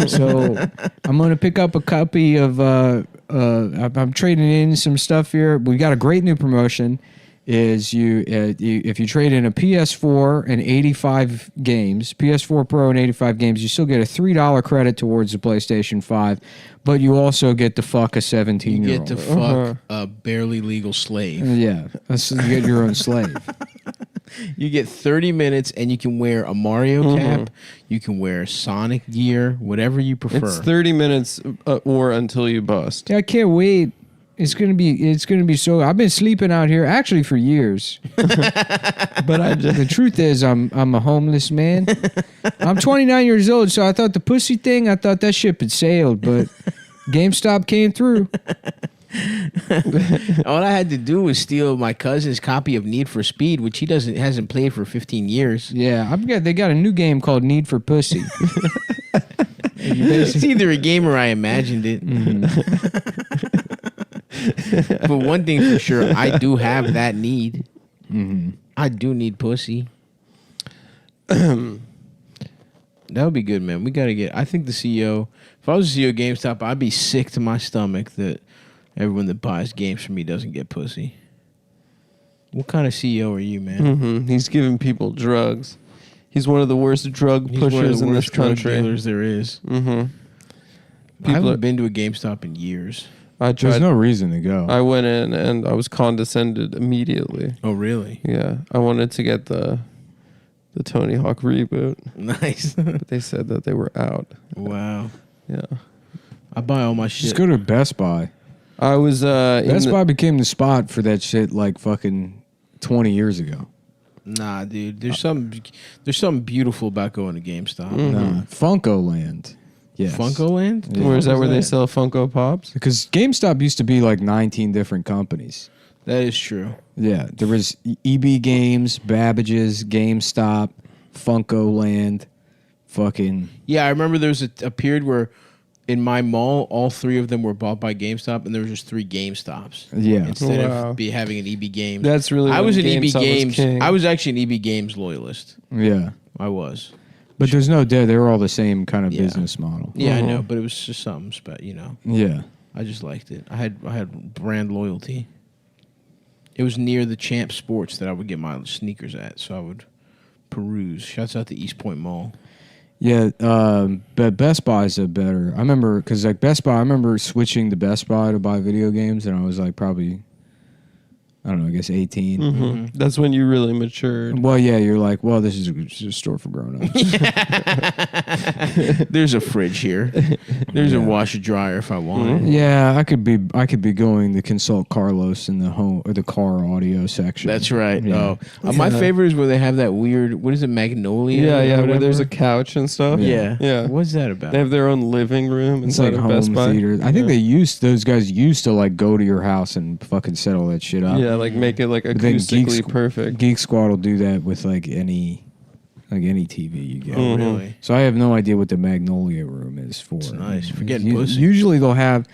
so I'm gonna pick up a copy of. I'm trading in some stuff here. We got a great new promotion. Is if you trade in a PS4 and 85 games, PS4 Pro and 85 games, you still get a $3 credit towards the PlayStation 5, but you also get to fuck a 17-year-old. You get to fuck a barely legal slave. Yeah, so you get your own slave. You get 30 minutes, and you can wear a Mario cap. You can wear Sonic gear, whatever you prefer. It's 30 minutes or until you bust. Yeah, I can't wait. It's gonna be so. I've been sleeping out here actually for years, but the truth is, I'm a homeless man. I'm 29 years old, so I thought the pussy thing, I thought that ship had sailed, but GameStop came through. All I had to do was steal my cousin's copy of Need for Speed, which he hasn't played for 15 years. Yeah, they got a new game called Need for Pussy. It's either a game or I imagined it. But one thing for sure, I do have that need. I do need pussy. That would be good, man. We got to get... I think the CEO... If I was the CEO of GameStop, I'd be sick to my stomach that everyone that buys games from me doesn't get pussy. What kind of CEO are you, man? He's giving people drugs. He's one of the worst drug He's one of pushers the in worst this drug country. dealers there is. I haven't been to a GameStop in years. I There's tried. no reason to go. I went in and I was condescended immediately. Oh, really? Yeah, I wanted to get the Tony Hawk reboot, Nice. but they said that they were out. Wow. Yeah, I buy all my Just shit. go to Best Buy. I was. Best Buy became the spot for that shit like fucking 20 years ago. Nah, dude. There's something beautiful about going to GameStop. Nah, Funko Land. Yes. Funko Land? Yeah. Where is that? Where they that? sell Funko Pops? Because GameStop used to be like 19 different companies. That is true. Yeah, there was EB Games, Babbage's, GameStop, Funko Land, fucking... Yeah, I remember there was a period where in my mall, all three of them were bought by GameStop, and there was just 3 GameStops. Yeah. Instead Wow. of having an EB Games. That's really. I when was an EB GameStop was Games. king. I was actually an EB Games loyalist. Yeah. I was. But there's no doubt, they were all the same kind of Yeah. business model. Yeah, I know, but it was just something special, Yeah. I just liked it. I had brand loyalty. It was near the Champ Sports that I would get my sneakers at, so I would peruse. Shouts out to East Point Mall. Yeah, but Best Buy's a better... I remember, because like Best Buy, I remember switching to Best Buy to buy video games, and I was like probably, I don't know, I guess 18. That's when you really matured. Well, yeah, you're like, well, this is a store for grown-ups. There's a fridge here. There's a washer dryer if I want. Yeah, I could be going to consult Carlos in the home or the car audio section. That's right. Yeah. Oh, my favorite is where they have that weird. What is it, Magnolia? Yeah, or yeah. Where whatever? there's a couch and stuff. Yeah, yeah. What's that about? They have their own living room It's inside like of Best home Buy. theater. I think those guys used to like go to your house and fucking set all that shit up. Yeah, like make it like But then acoustically perfect. Geek Squad will do that with like any TV you get. Oh, really? So I have no idea what the Magnolia room is for. It's nice. If you're getting pussy. Usually they'll have,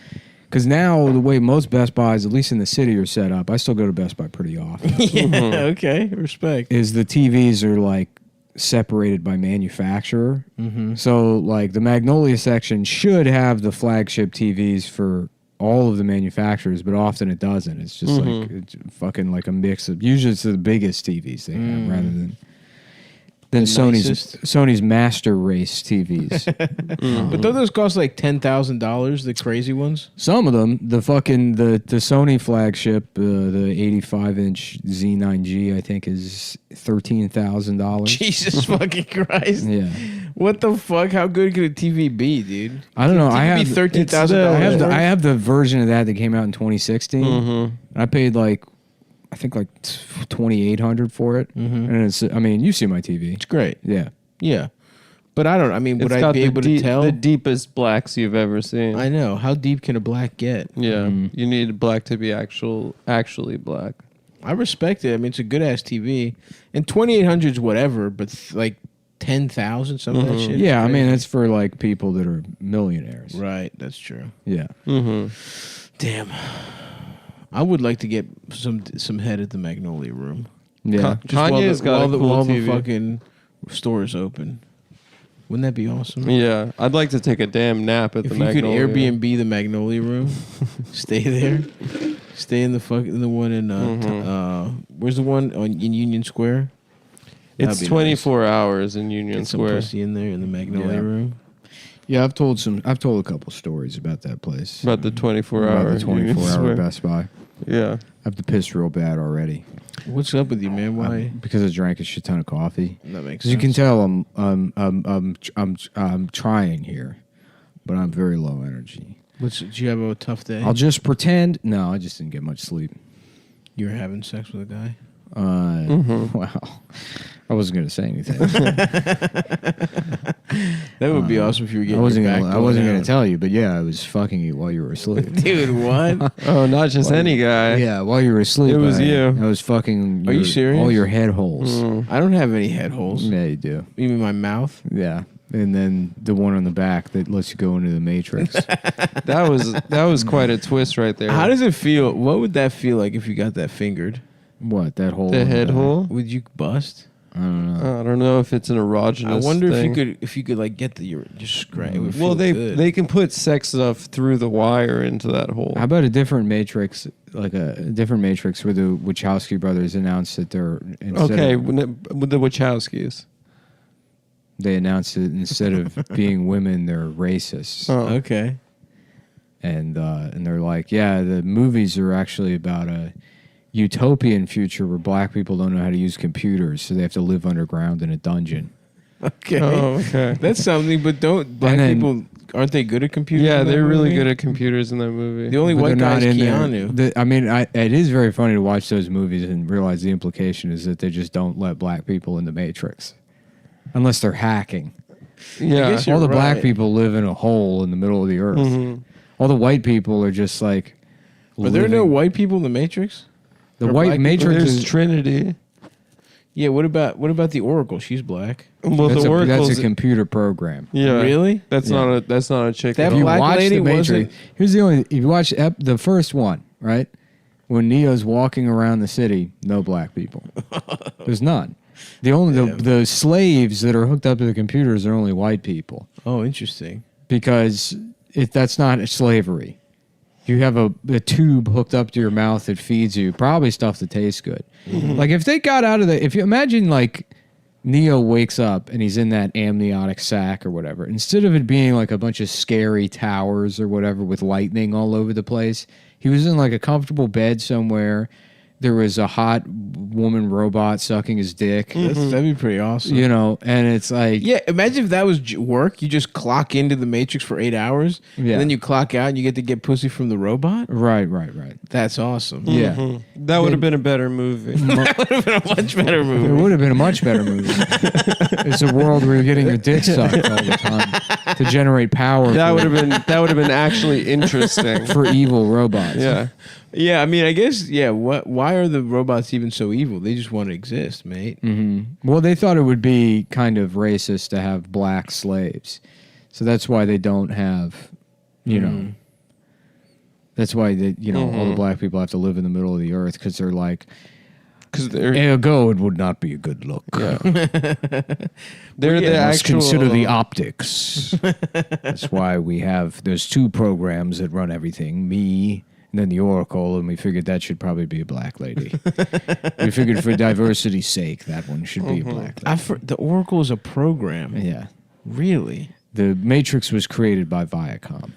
because now the way most Best Buys, at least in the city, are set up, I still go to Best Buy pretty often, Yeah. Okay. Respect. is the TVs are like separated by manufacturer. So like the Magnolia section should have the flagship TVs for all of the manufacturers, but often it doesn't. It's just like it's fucking like a mix of, usually it's the biggest TVs they have rather than Sony's Master Race TVs. But don't those cost like $10,000? The crazy ones. Some of them, the Sony flagship, the 85-inch Z9G, I think is $13,000. Jesus fucking Christ! Yeah, What the fuck? How good could a TV be, dude? I don't know. TV I have $13,000. I have the version of that came out in 2016. I paid like $2,800 for it, and it's. I mean, you see my TV. It's great. Yeah, Yeah, but I don't. I mean, would It's I got be able to tell? the deepest blacks you've ever seen. I know. How deep can a black get? Yeah, you need black to be actually black. I respect it. I mean, it's a good ass TV, and 2,800 is whatever. But like 10,000, some of that shit. is yeah. I mean, crazy. it's for like people that are millionaires. right. That's true. Yeah. Damn. I would like to get some head at the Magnolia Room. Yeah. Kanye's got a cool while the TV. fucking store is open. Wouldn't that be awesome? Yeah, I'd like to take a damn nap at If the you could Magnolia. Airbnb the Magnolia Room, stay there, stay in the one in where's the one in Union Square? It's That'd be 24 hours in Union Get some Square. pussy in there in the Magnolia Yeah. Room. Yeah, I've told a couple stories about that place. About the 24 About hour the 24-hour Best Buy. Yeah. I have to piss real bad already. What's up with you, man? Why? Because I drank a shit ton of coffee. That makes As sense. you can tell, I'm trying here, but I'm very low energy. Did you have a tough day? I'll just pretend. No, I just didn't get much sleep. You were having sex with a guy? Well, I wasn't going to say anything. That would be awesome if you were getting I wasn't your gonna, back I wasn't blown going out. to tell you, but yeah, I was fucking you while you were asleep. Dude, what? Oh, not just any guy. Yeah, while you were asleep. It was you. I was fucking. Are you serious? All your head holes. I don't have any head holes. Yeah, you do. You mean my mouth? Yeah. And then the one on the back that lets you go into the Matrix. That was quite a twist right there. How does it feel? What would that feel like if you got that fingered? What, that hole? the in head back? hole? Would you bust? I don't know. I don't know if it's an erogenous. I wonder thing. if you could like get the just scratch. It would Well, feel good. they can put sex stuff through the wire into that hole. How about a different Matrix, like a different Matrix where the Wachowski brothers announced that they're With the Wachowskis. They announced that instead of being women, they're racists, Okay. and they're like, yeah, the movies are actually about a utopian future where black people don't know how to use computers, so they have to live underground in a dungeon. Okay. Oh, okay. That's something, but don't black then- people aren't they good at computers? Yeah, in that they're really movie? good at computers in that movie. The only But white they're guy not is in Keanu. there. I mean, it is very funny to watch those movies and realize the implication is that they just don't let black people in the Matrix. Unless they're hacking. yeah. guess All the You're black right. people live in a hole in the middle of the earth. Mhm. All the white people are just like. Are there no living- white people in the Matrix? The or white black people? Matrix There's is. Trinity. Yeah. What about the Oracle? She's black. Well, That's the Oracle's a computer program. yeah. Really? That's not a chick. That at If you all. black watch lady the Matrix, wasn't- here's the only. If you watch the first one, right, when Neo's walking around the city, no black people. There's none. The only the slaves that are hooked up to the computers are only white people Oh, interesting. because that's not slavery. You have a tube hooked up to your mouth that feeds you probably stuff that tastes good. Like if they got out of if you imagine like Neo wakes up and he's in that amniotic sac or whatever, instead of it being like a bunch of scary towers or whatever with lightning all over the place, he was in like a comfortable bed somewhere. There was a hot woman robot sucking his dick, That'd be pretty awesome. you know, and it's like, Yeah, imagine if that was work. You just clock into the Matrix for 8 hours, Yeah. and then you clock out and you get to get pussy from the robot. right. That's awesome. Yeah. That would have been a better movie. That would have been a much better It movie. would have been a much better movie. It's a world where you're getting your dick sucked all the time to generate power that would have been actually interesting. for evil robots. Yeah. Yeah, I mean, I guess, yeah, why are the robots even so evil? They just want to exist, mate. Well, they thought it would be kind of racist to have black slaves. So that's why they don't have, you know, that's why all the black people have to live in the middle of the earth because they're like, Because they're ergo, it would not be a good look. they're the Must actual. consider the optics. That's why there's two programs that run everything, me and then the Oracle, and we figured that should probably be a black lady. We figured for diversity's sake, that one should be a black lady. The Oracle is a program. Yeah. Really? The Matrix was created by Viacom.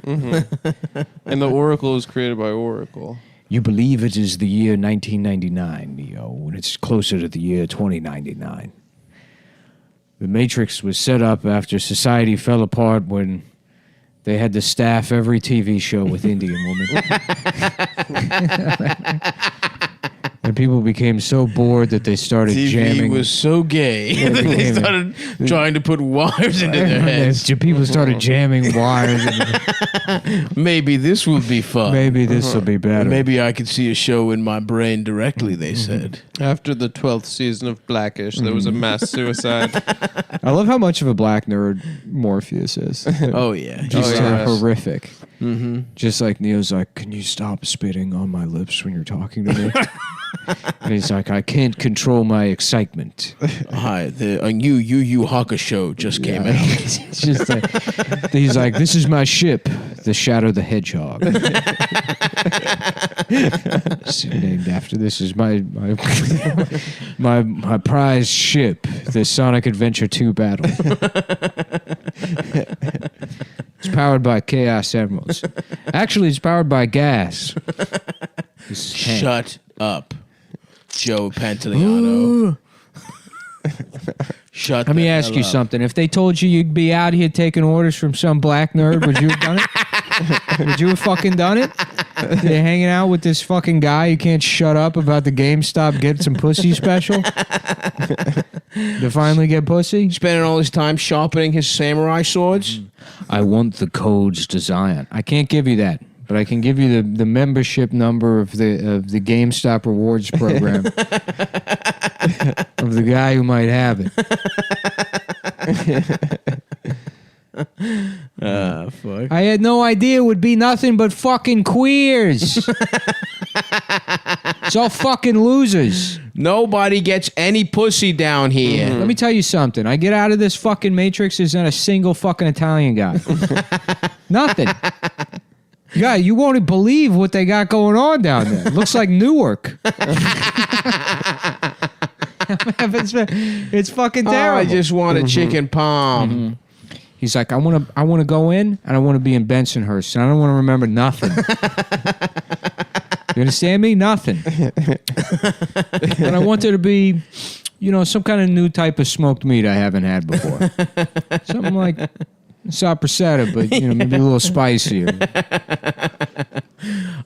And the Oracle is created by Oracle. You believe it is the year 1999, Neo, when it's closer to the year 2099. The Matrix was set up after society fell apart when they had to staff every TV show with Indian women. And people became so bored that they started TV jamming. was so gay. they became- started trying to put wires into their heads. People started jamming wires. Maybe this will be fun. Maybe this will be better. Maybe I could see a show in my brain directly, they said. After the 12th season of Blackish, there was a mass suicide. I love how much of a black nerd Morpheus is. Oh, yeah. Just yeah. horrific. Just like Neo's like, can you stop spitting on my lips when you're talking to me? And he's like, I can't control my excitement. Hi, a new Yu Hakusho just came out. It's just like, he's like, this is my ship, the Shadow the Hedgehog. It's named after this is my prized ship, the Sonic Adventure 2 battle. It's powered by Chaos Emeralds. Actually, it's powered by gas. Shut up. Joe Pantoliano. Shut. Let me ask you something. If they told you you'd be out here taking orders from some black nerd, would you have done it? Would you have fucking done it? You're hanging out with this fucking guy you can't shut up about the GameStop get some pussy special to finally get pussy? Spending all his time sharpening his samurai swords. I want the codes to Zion. I can't give you that, but I can give you the membership number of the GameStop rewards program of the guy who might have it. Fuck. I had no idea it would be nothing but fucking queers. It's all fucking losers. Nobody gets any pussy down here. Let me tell you something. I get out of this fucking matrix, there's not a single fucking Italian guy. Nothing. Yeah, you won't believe what they got going on down there. It looks like Newark. It's fucking terrible. I just want a chicken palm. He's like, I want to go in and I want to be in Bensonhurst and I don't want to remember nothing. You understand me? Nothing. And I want there to be, some kind of new type of smoked meat I haven't had before. Something like sopressata, but maybe a little spicier.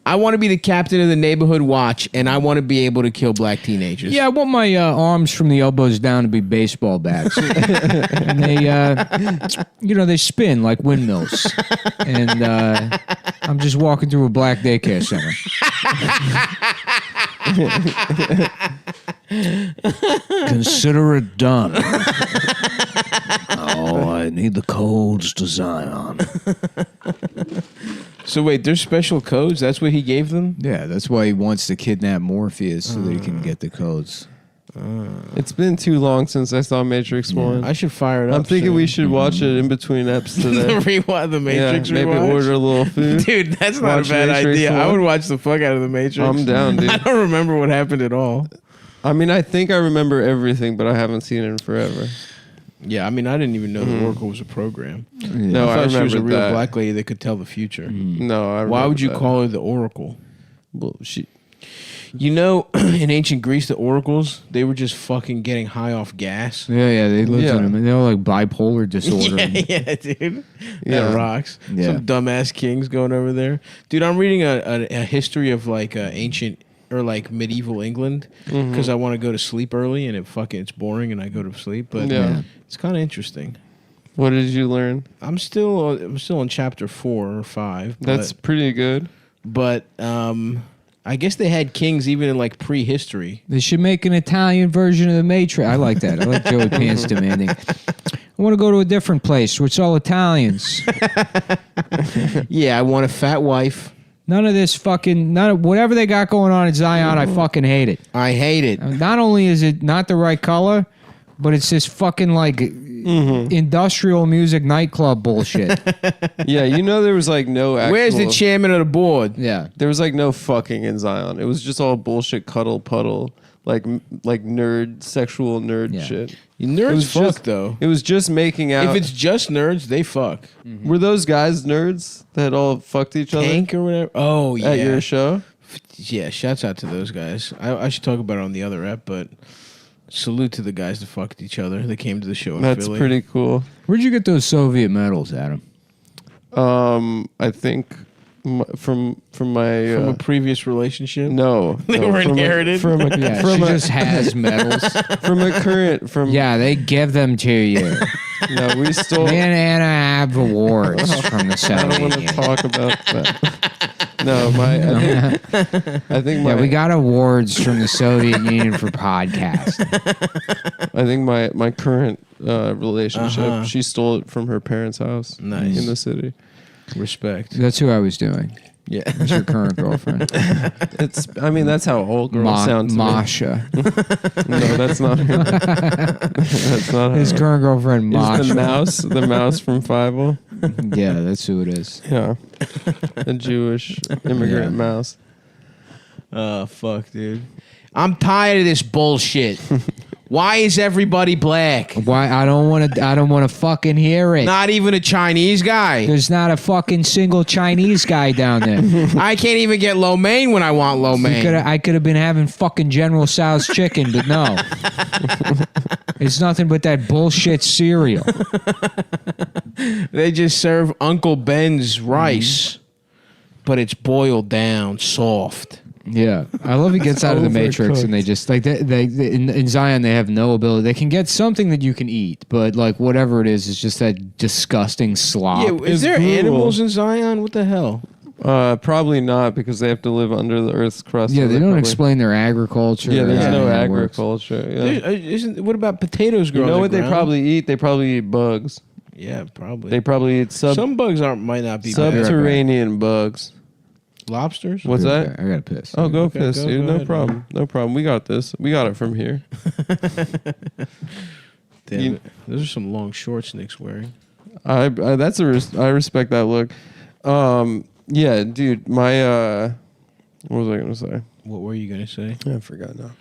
I want to be the captain of the neighborhood watch, and I want to be able to kill black teenagers. Yeah, I want my arms from the elbows down to be baseball bats, and they spin like windmills. And I'm just walking through a black daycare center. Consider it done. Oh, I need the codes to Zion. So wait, there's special codes? That's what he gave them? Yeah, that's why he wants to kidnap Morpheus so that he can get the codes. It's been too long since I saw Matrix 1. I should fire it up. I'm thinking soon. we should watch it in between eps today. Rewind the Matrix maybe rewatch? order a little food. Dude, that's not Watch a bad Matrix idea. 1. I would watch the fuck out of the Matrix. I'm down, dude. I don't remember what happened at all. I mean, I think I remember everything, but I haven't seen it in forever. Yeah, I mean, I didn't even know the Oracle was a program. No, I thought she was a remember real that. black lady that could tell the future. No, I remember Why would you that. call her the Oracle? Well, In ancient Greece, the oracles, they were just fucking getting high off gas. Yeah, they lived Yeah. in them. They were like bipolar disorder. Yeah, dude. Yeah. That rocks. Yeah. Some dumbass kings going over there. Dude, I'm reading a history of like ancient or like medieval England because I want to go to sleep early and it's boring and I go to sleep. But it's kind of interesting. What did you learn? I'm still in chapter 4 or 5. That's pretty good. But I guess they had kings even in like prehistory. They should make an Italian version of the Matrix. I like that. I like Joey Pants demanding. I want to go to a different place where it's all Italians. Yeah, I want a fat wife. None of this whatever they got going on in Zion, I fucking hate it. I hate it. Not only is it not the right color, but it's this fucking like industrial music nightclub bullshit. Yeah, there was like no actual... Where's the chairman of the board? Yeah. There was like no fucking in Zion. It was just all bullshit cuddle puddle. Like sexual nerd shit. Nerds fuck, though. It was just making out. If it's just nerds, they fuck. Were those guys nerds that all fucked each other Tank or whatever? Oh, yeah. at your show? Yeah, shouts out to those guys. I should talk about it on the other ep, but salute to the guys that fucked each other. They came to the show in That's Philly. pretty cool. Where'd you get those Soviet medals, Adam? I think from my From a previous relationship? no, They no, were from inherited? from a, Yeah, from she a, just has medals. from a current Yeah, they give them to you. No, we stole. Me and Anna have awards from the I don't Soviet want to Union. talk about that. No, I think Yeah, we got awards from the Soviet Union for podcasting. I think my current relationship, she stole it from her parents' house. Nice. In the city. Respect. That's who I was doing. Yeah. That's your current girlfriend. That's how all girls sound to me. Masha. No, that's not her. That's not His her. current girlfriend, Is Masha. the mouse from Fievel. Yeah, that's who it is. Yeah. A Jewish immigrant mouse. Oh, fuck, dude. I'm tired of this bullshit. Why is everybody black? Why? I don't want to fucking hear it. Not even a Chinese guy. There's not a fucking single Chinese guy down there. I can't even get lo mein when I want lo mein. I could have been having fucking General Tso's chicken, but no. It's nothing but that bullshit cereal. They just serve Uncle Ben's rice, but it's boiled down soft. Yeah, I love he gets out of the Matrix and they just like they in Zion they have no ability. They can get something that you can eat, but like whatever it is just that disgusting slop. Yeah, is there animals in Zion? What the hell? Probably not because they have to live under the Earth's crust. Yeah, so they don't probably, explain their agriculture. Yeah, there's no how it works. agriculture. Yeah. What about potatoes growing? You know what they underground? probably eat? They probably eat bugs. Yeah, probably. They probably eat Some bugs might not be bad. subterranean bugs. Lobsters. What's that? I gotta piss. Oh, go Okay, piss, go dude. No ahead, problem. No problem. We got this. We got it from here. Damn it. Those are some long shorts Nick's wearing. I respect that look. Yeah, dude. My what was I gonna say? What were you gonna say? I forgot now.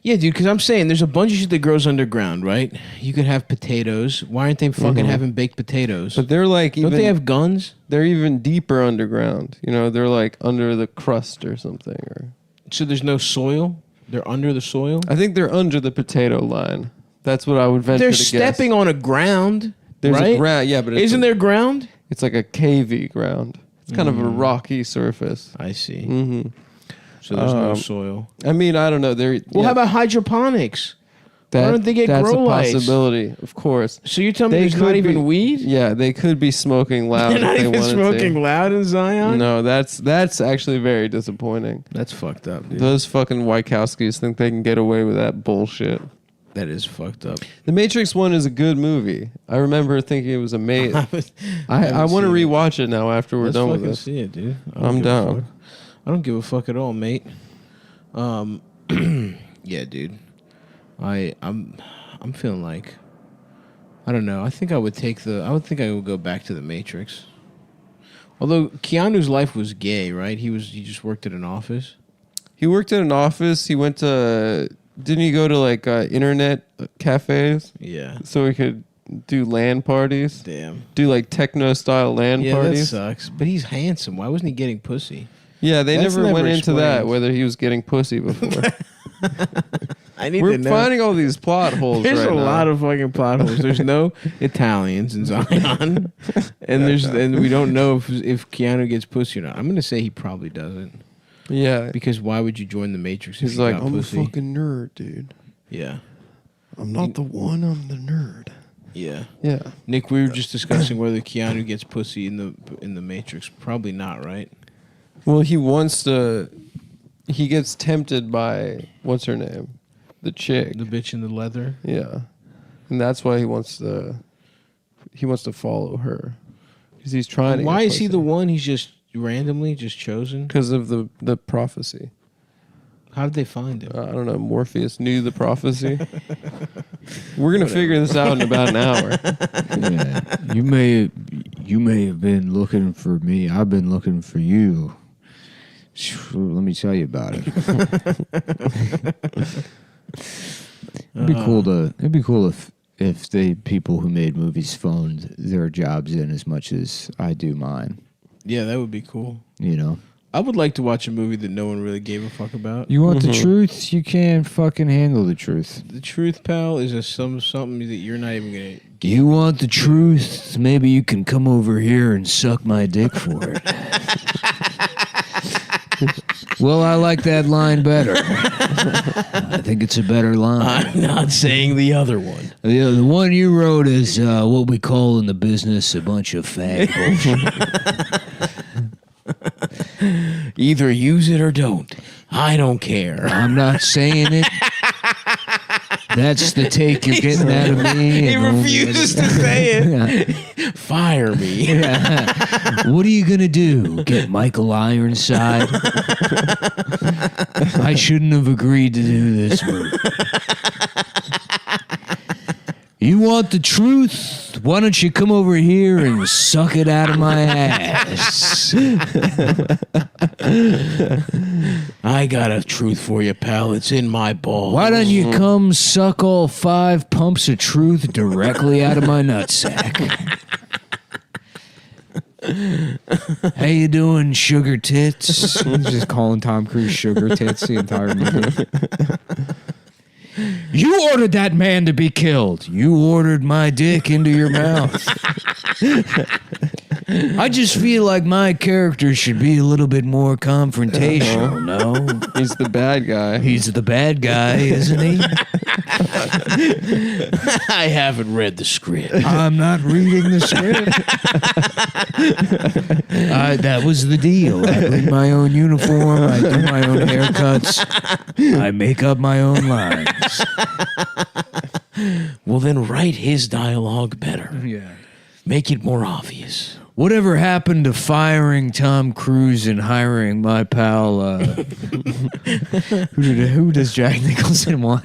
Yeah, dude, because I'm saying there's a bunch of shit that grows underground, right? You could have potatoes. Why aren't they fucking having baked potatoes? But they're like Don't they have guns? They're even deeper underground. You know, they're like under the crust or something. Or So there's no soil? They're under the soil? I think they're under the potato line. That's what I would venture They're to guess. stepping on a ground, There's right? a ground, yeah, but Isn't there ground? It's like a cavey ground. It's kind of a rocky surface. I see. Mm-hmm. So there's no soil. I mean, I don't know. Well, how about hydroponics? Why don't they get that's grow a lights? possibility, of course. So you're telling me They there's not could even be- weed? Yeah, they could be smoking loud. They're not if they even wanted smoking to. loud in Zion? No, that's actually very disappointing. That's fucked up, dude. Those fucking Wachowskis think they can get away with that bullshit. That is fucked up. The Matrix 1 is a good movie. I remember thinking it was amazing. I haven't want to seen it. rewatch it now after we're Let's done with fucking this. see it, dude. I'm down. I don't give a fuck at all, mate. Yeah, dude. I'm feeling like I don't know. I think I would go back to the Matrix. Although Keanu's life was gay, right? He just worked at an office. He worked at an office. He went to. Didn't he go to like internet cafes Yeah. so he could do LAN parties? Damn. Do like techno style LAN Yeah, that parties? sucks. But he's handsome. Why wasn't he getting pussy? Yeah, they That's never went never into that explained. whether he was getting pussy before. I need We're to know. finding all these plot holes There's right a now. lot of fucking plot holes. There's no Italians in Zion, and we don't know if Keanu gets pussy or not. I'm gonna say he probably doesn't, Yeah, because why would you join the Matrix if he's you like, got I'm pussy? a fucking nerd, dude. Yeah, I'm not the one. I'm the nerd. yeah. Yeah. Nick, we were just discussing whether Keanu gets pussy in the Matrix. Probably not, right? Well, he wants to. He gets tempted by what's her name, the chick. The bitch in the leather. Yeah, and that's why he wants to. He wants to follow her because he's trying. to Why get is he the one? He's just randomly just chosen. Because of the prophecy. How did they find him? I don't know. Morpheus knew the prophecy. We're gonna figure this out in about an hour. Yeah. You may have been looking for me. I've been looking for you. Let me tell you about it. It'd be cool if the people who made movies phoned their jobs in as much as I do mine. Yeah, that would be cool. You know. I would like to watch a movie that no one really gave a fuck about. You want the truth? You can't fucking handle the truth. The truth, pal, is something that you're not even gonna. You want the truth? Maybe you can come over here and suck my dick for it. Well, I like that line better. I think it's a better line. I'm not saying the other one. The one you wrote is what we call in the business a bunch of fag bullshit. Either use it or don't. I don't care. I'm not saying it. That's the take you're getting out of me. He and refuses to say it. Fire me. Yeah. What are you going to do? Get Michael Ironside? I shouldn't have agreed to do this movie. You want the truth? why don't you come over here and suck it out of my ass? I got a truth for you, pal. It's in my balls. Why don't you come suck all 5 pumps of truth directly out of my nutsack? How you doing, sugar tits? He's just calling Tom Cruise sugar tits the entire movie. You ordered that man to be killed. You ordered my dick into your mouth. I just feel like my character should be a little bit more confrontational, no? He's the bad guy. He's the bad guy, isn't he? I haven't read the script. I'm not reading the script. That was the deal. I bring my own uniform. I do my own haircuts. I make up my own lines. Well, then write his dialogue better. Yeah. Make it more obvious. Whatever happened to firing Tom Cruise and hiring my pal? Who does Jack Nicholson want?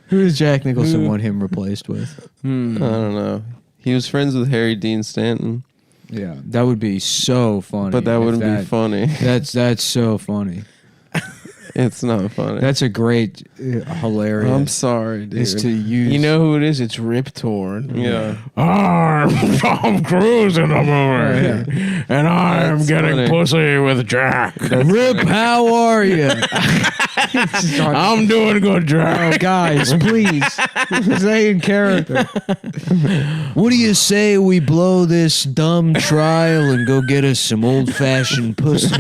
Who does Jack Nicholson want him replaced with? I don't know. He was friends with Harry Dean Stanton, Yeah, that would be so funny. but that if wouldn't be funny. That's so funny. It's not funny. That's a great, hilarious. I'm sorry, dude. Is to use. You know who it is? It's Rip Torn. Yeah. I'm Tom Cruise in the movie, and I'm That's getting funny. pussy with Jack. Rip, how are you? I'm doing good, Jack. Oh, guys, please, stay in character. What do you say we blow this dumb trial and go get us some old-fashioned pussy?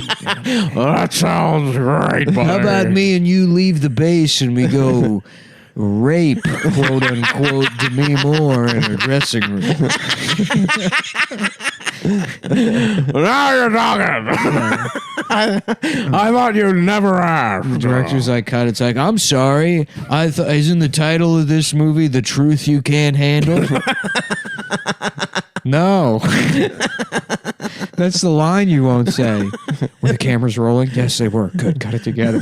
That sounds great, buddy. How about me and you leave the base and we go rape, quote unquote, Demi Moore in her dressing room? Now you're talking. I thought you'd never ask. The director's like, cut. It's like, I'm sorry. Isn't the title of this movie The Truth You Can't Handle? No, that's the line you won't say. Were the cameras rolling? Yes, they were. Good, cut it together.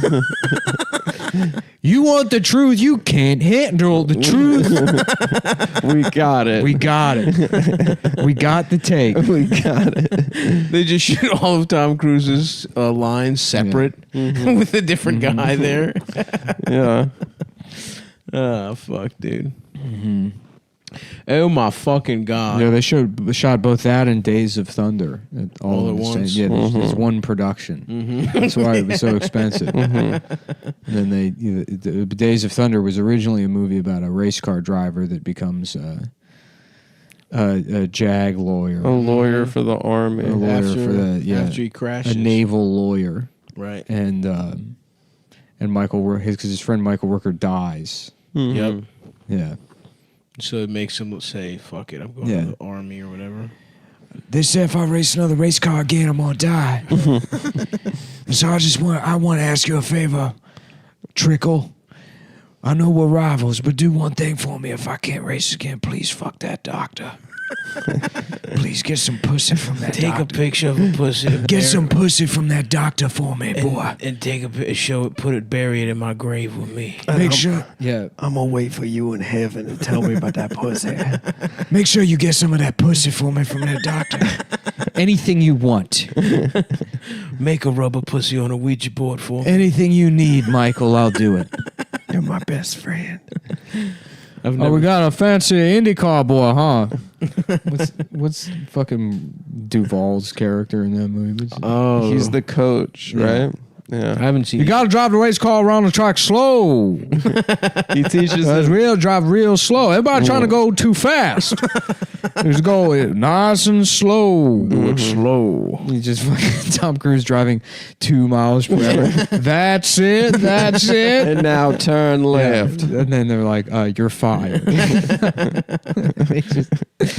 You want the truth? You can't handle the truth. We got it. We got it. We got the take. We got it. They just shoot all of Tom Cruise's lines separate with a different guy there. Yeah. Oh, fuck, dude. Oh, my fucking God. Yeah, they shot both that and Days of Thunder All at in the once. Same, yeah, there's one production. That's why it was so expensive. And then the Days of Thunder was originally a movie about a race car driver that becomes a JAG lawyer, A lawyer for the army. a lawyer for the After he crashes. a naval lawyer, Right. and Michael his friend Michael Rooker dies. Yep. Yeah. So it makes him say, fuck it, I'm going Yeah. to the army or whatever. They said if I race another race car again, I'm gonna die. So I want to ask you a favor, Trickle. I know we're rivals, but do one thing for me. If I can't race again, please fuck that doctor. Please get some pussy from that Take doctor. a picture of a pussy. Get some pussy from that doctor for me, boy. And take a show it, put it, bury it in my grave with me. Make sure Yeah. I'm gonna wait for you in heaven to tell me about that pussy. Make sure you get some of that pussy for me from that doctor. Anything you want. Make a rubber pussy on a Ouija board for me. Anything you need, Michael, I'll do it. You're my best friend. Oh, we got a fancy IndyCar boy, huh? what's fucking Duvall's character in that movie? Oh, He's the coach, right? I Yeah. haven't seen. You gotta drive the race car around the track slow. He teaches That's him. real, drive real slow. Everybody trying to go too fast. Just go nice and slow. Do it slow. You just fucking Tom Cruise driving 2 miles per hour. That's it. That's it. And now turn left. And then they're like, "You're fired." I've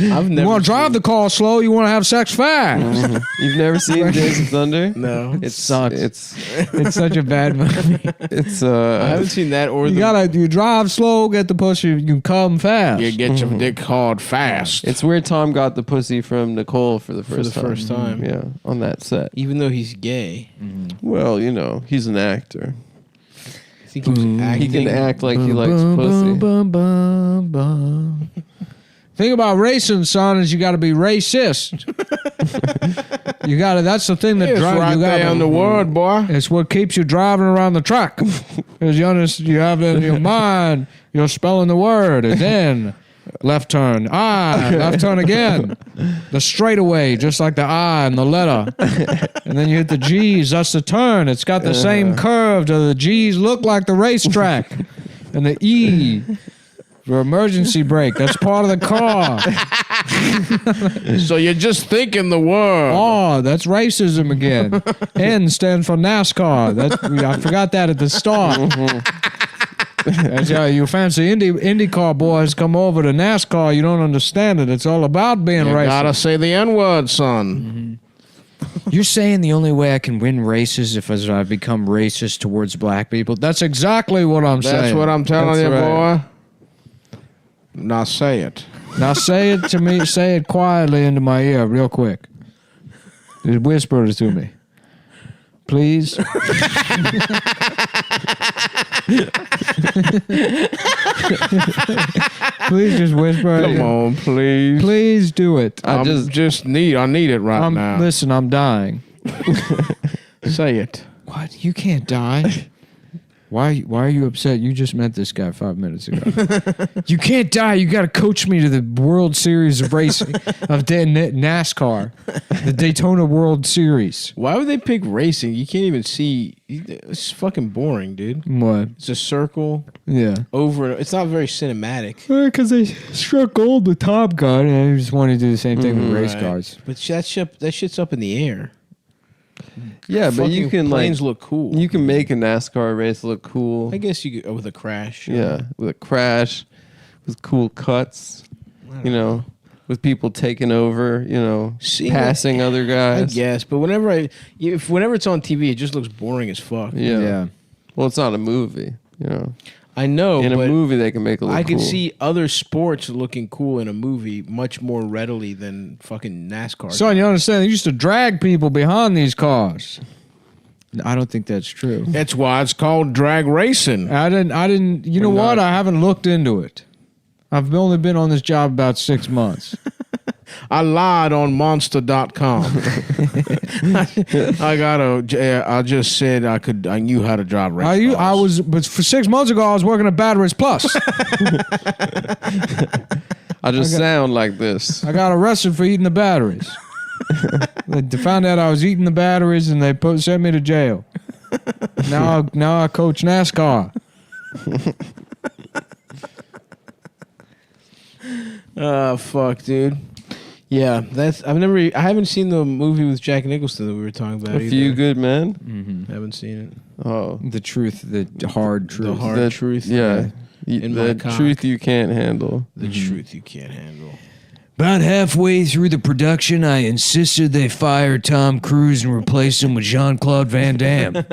You never. want to drive the car slow? You want to have sex fast? You've never seen Days of Thunder? No, It sucks. It's It's such a bad movie. I haven't seen that or You drive slow, get the pussy, you come fast. You get your dick hard fast. It's where Tom got the pussy from Nicole for the first time. time. Yeah, on that set. Even though he's gay, Well, you know, he's an actor. I think he was acting. He can act like he likes pussy. Thing about racing, son, is you got to be racist. You got to. That's the thing that It's drives right you. there in the word, boy. It's what keeps you driving around the track. Because you have in your mind, you're spelling the word, and then left turn, left turn again. The straightaway, just like the I and the letter. And then you hit the G's, that's the turn. It's got the same curve. The G's look like the racetrack. And the E for emergency brake, that's part of the car. So you're just thinking the word. Oh, that's racism again. N stands for NASCAR. I forgot that at the start. As you fancy IndyCar boys come over to NASCAR, you don't understand it. It's all about being You racist. gotta say the N-word, son. You're saying the only way I can win races is if I become racist towards black people? That's exactly what I'm saying. That's what I'm telling you, right. boy. Now say it. Now say it to me. Say it quietly into my ear real quick. Just whisper it to me. Please. Please just whisper it. Come on, please. Please do it. I need it right now. Listen, I'm dying. Say it. What? You can't die. Why are you upset? You just met this guy 5 minutes ago. You can't die. You got to coach me to the World Series of racing of NASCAR, the Daytona World Series. Why would they pick racing? You can't even see. It's fucking boring, dude. What? It's a circle Yeah. over. It's not very cinematic. Because they struck gold with Top Gun, and I just want to do the same thing with race Right. cars. But that shit's up in the air. Yeah, but you Fucking can planes look cool. You can make a NASCAR race look cool. I guess you could with a crash. Yeah, with a crash, with cool cuts. You know, with people taking over. You know, See, passing other I guys. guess. But whenever it's on TV, it just looks boring as fuck. Yeah. Well, it's not a movie. You know, I know. in a but movie they can make it look I could cool. see other sports looking cool in a movie much more readily than fucking NASCAR. Son, you understand? They used to drag people behind these cars. I don't think that's true. That's why it's called drag racing. I didn't. You know what? I haven't looked into it. I've only been on this job about 6 months. I lied on monster.com. I just said I knew how to drive race cars. But for 6 months ago, I was working at Batteries Plus. I just sound like this. I got arrested for eating the batteries. They found out I was eating the batteries, and they sent me to jail. Now I coach NASCAR. Fuck, dude. Yeah, I haven't seen the movie with Jack Nicholson that we were talking about. A Few Good Men. Mm-hmm. Haven't seen it. Oh, The truth, the hard truth. The hard truth. Yeah, In my the cock. truth you can't handle. The truth you can't handle. About halfway through the production, I insisted they fire Tom Cruise and replace him with Jean-Claude Van Damme.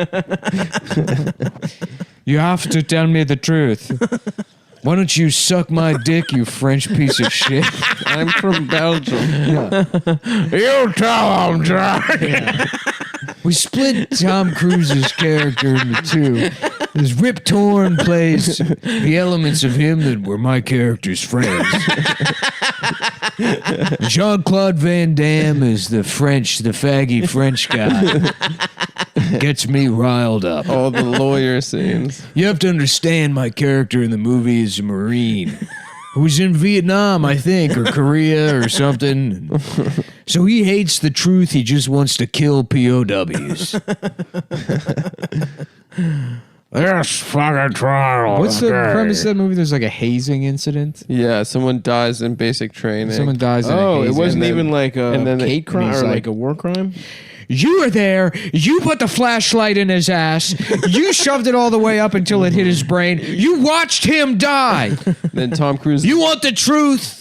You have to tell me the truth. Why don't you suck my dick, you French piece of shit? I'm from Belgium. You tell him, Jack. We split Tom Cruise's character into two. As Rip Torn plays the elements of him that were my character's friends. Jean-Claude Van Damme is the faggy French guy. Gets me riled up. All the lawyer scenes. You have to understand my character in the movie is a Marine who was in Vietnam, I think, or Korea or something. So he hates the truth. He just wants to kill POWs. This fucking trial. What's the premise of that movie? There's like a hazing incident. Yeah, someone dies in basic training. Someone dies in a Oh, it hazing. wasn't And then- even like a and then they- hate crime and he's or like- like a war crime? You were there. You put the flashlight in his ass. You shoved it all the way up until it hit his brain. You watched him die. Then Tom Cruise. You want the truth?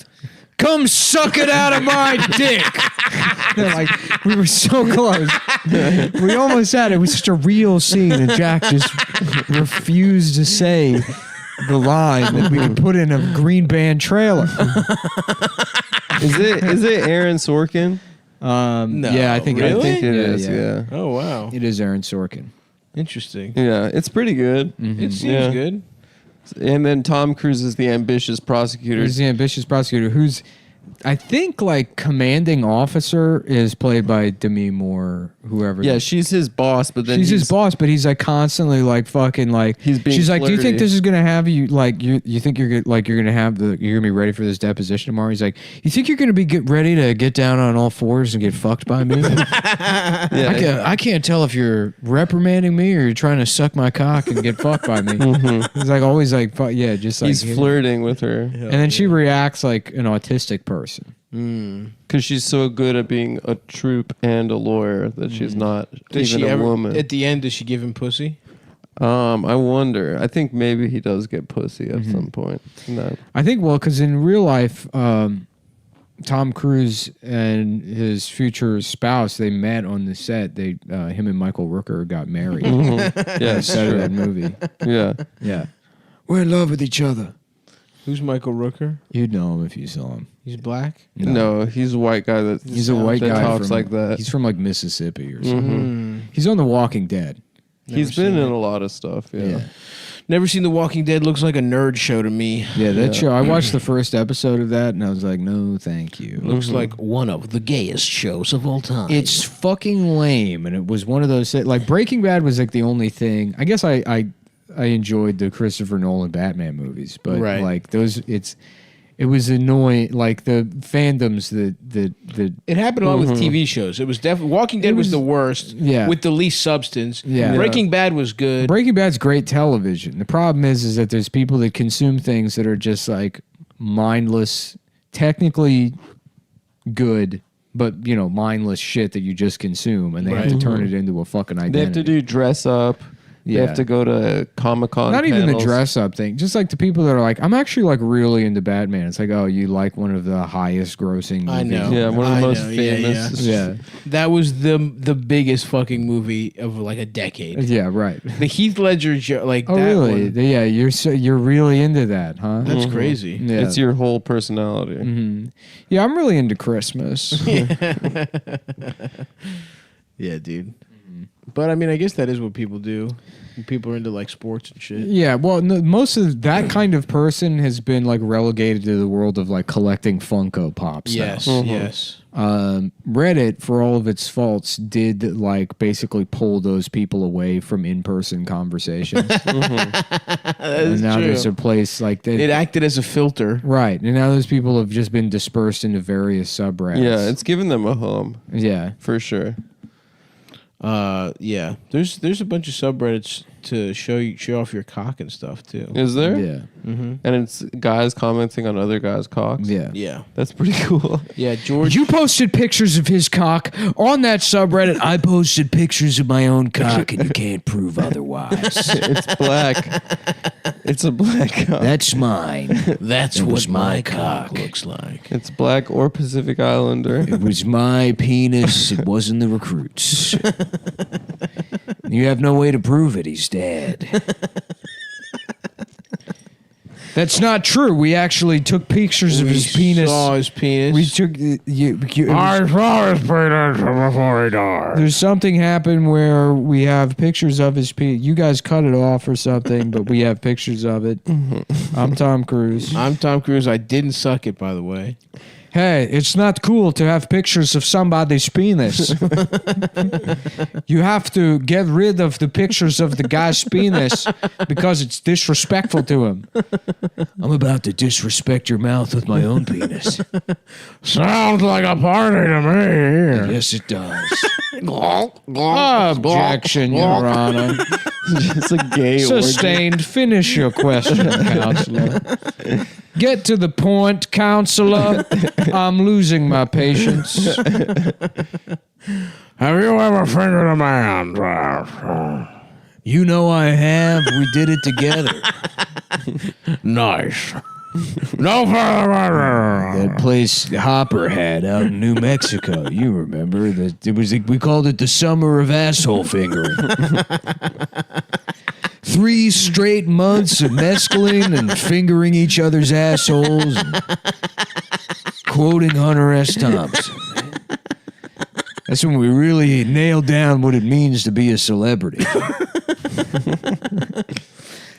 Come suck it out of my dick. Like, we were so close. We almost had it. It was such a real scene, and Jack just refused to say the line that we could put in a green band trailer. Is it Aaron Sorkin? No, Yeah, I think really? I think it Yeah, is. yeah. Yeah. Oh wow, It is Aaron Sorkin. interesting. Yeah, it's pretty good. It seems Yeah. good. And then Tom Cruise is the ambitious prosecutor. He's the ambitious prosecutor who's, I think, like, commanding officer is played by Demi Moore, whoever. Yeah, she's his boss, but then she's his boss, but he's like constantly like fucking like. He's being she's like, do you flirty. think this is gonna have you like you think you're gonna have you're gonna be ready for this deposition tomorrow? He's like, you think you're gonna be ready to get down on all fours and get fucked by me? I can't tell if you're reprimanding me or you're trying to suck my cock and get fucked by me. He's like always like yeah, just like he's flirting with her. and then she reacts like an autistic person. Because she's so good at being a troop and a lawyer that she's not Does even she a ever, woman. at the end, does she give him pussy? I wonder. I think maybe he does get pussy at some point. No. I think because in real life, Tom Cruise and his future spouse, they met on the set. They him and Michael Rooker got married. Yeah, Set of sure. that movie. Yeah. Yeah, we're in love with each other. Who's Michael Rooker? You'd know him if you saw him. He's black? No, he's a white guy that He's a white that guy talks from, like that. He's from like Mississippi or something. He's on The Walking Dead. He's been in a lot of stuff. Yeah. Never seen The Walking Dead. Looks like a nerd show to me. Yeah, that show. I watched the first episode of that and I was like, no, thank you. Looks like one of the gayest shows of all time. It's fucking lame, and it was one of those like Breaking Bad was like the only thing. I guess I enjoyed the Christopher Nolan Batman movies, but Right. like those, it was annoying. Like the fandoms that It happened a lot with TV shows. It was definitely Walking Dead was the worst. Yeah. With the least substance. Yeah. Breaking Bad was good. Breaking Bad's great television. The problem is that there's people that consume things that are just like mindless, technically good, but mindless shit that you just consume, and they have to turn it into a fucking identity. They have to do dress up. They Yeah. have to go to Comic-Con Not even the panels. dress up thing. Just like the people that are like, I'm actually like really into Batman. It's like, oh, you like one of the highest grossing movies. I know. Yeah, one of the I most know. Yeah, famous. Yeah. That was the biggest fucking movie of like a decade. Yeah, right. The Heath Ledger like Oh, that really? one. Yeah, you're really into that, huh? That's crazy. Yeah. It's your whole personality. Yeah, I'm really into Christmas. Yeah, dude. But I mean, I guess that is what people do. People are into like sports and shit. Yeah, well, no, most of that kind of person has been like relegated to the world of like collecting Funko Pops. now. Yes, yes. Reddit, for all of its faults, did like basically pull those people away from in-person conversations. And now true. there's a place like that. It acted as a filter. Right, and now those people have just been dispersed into various subreddits. Yeah, it's given them a home yeah. for sure. Yeah. There's a bunch of subreddits to show off your cock and stuff too. Is there? Yeah. And it's guys commenting on other guys' cocks. Yeah. Yeah. That's pretty cool. Yeah, George. You posted pictures of his cock on that subreddit. I posted pictures of my own cock, and you can't prove otherwise. It's black. It's a black cock. That's mine. That's It what was my my cock cock. looks like. It's black or Pacific Islander. It was my penis. It wasn't the recruits. You have no way to prove it. He's dead. That's not true. We actually took pictures of his penis. Saw his penis. We took I saw his penis before he died. there's something happened where we have pictures of his penis. You guys cut it off or something, but we have pictures of it. I'm Tom Cruise. I'm Tom Cruise. I didn't suck it, by the way. Hey, it's not cool to have pictures of somebody's penis. You have to get rid of the pictures of the guy's penis because it's disrespectful to him. I'm about to disrespect your mouth with my own penis. Sounds like a party to me. Yes, it does. Objection, Your Honor. It's a gay orgy. Sustained. Finish your question, counselor. Get to the point, counselor. I'm losing my patience. Have you ever fingered a man? You know I have. We did it together. Nice. No further. That place Hopper had out in New Mexico. You remember that? It was. We called it the summer of asshole fingering. 3 straight months of mescaline and fingering each other's assholes, and quoting Hunter S. Thompson. That's when we really nailed down what it means to be a celebrity.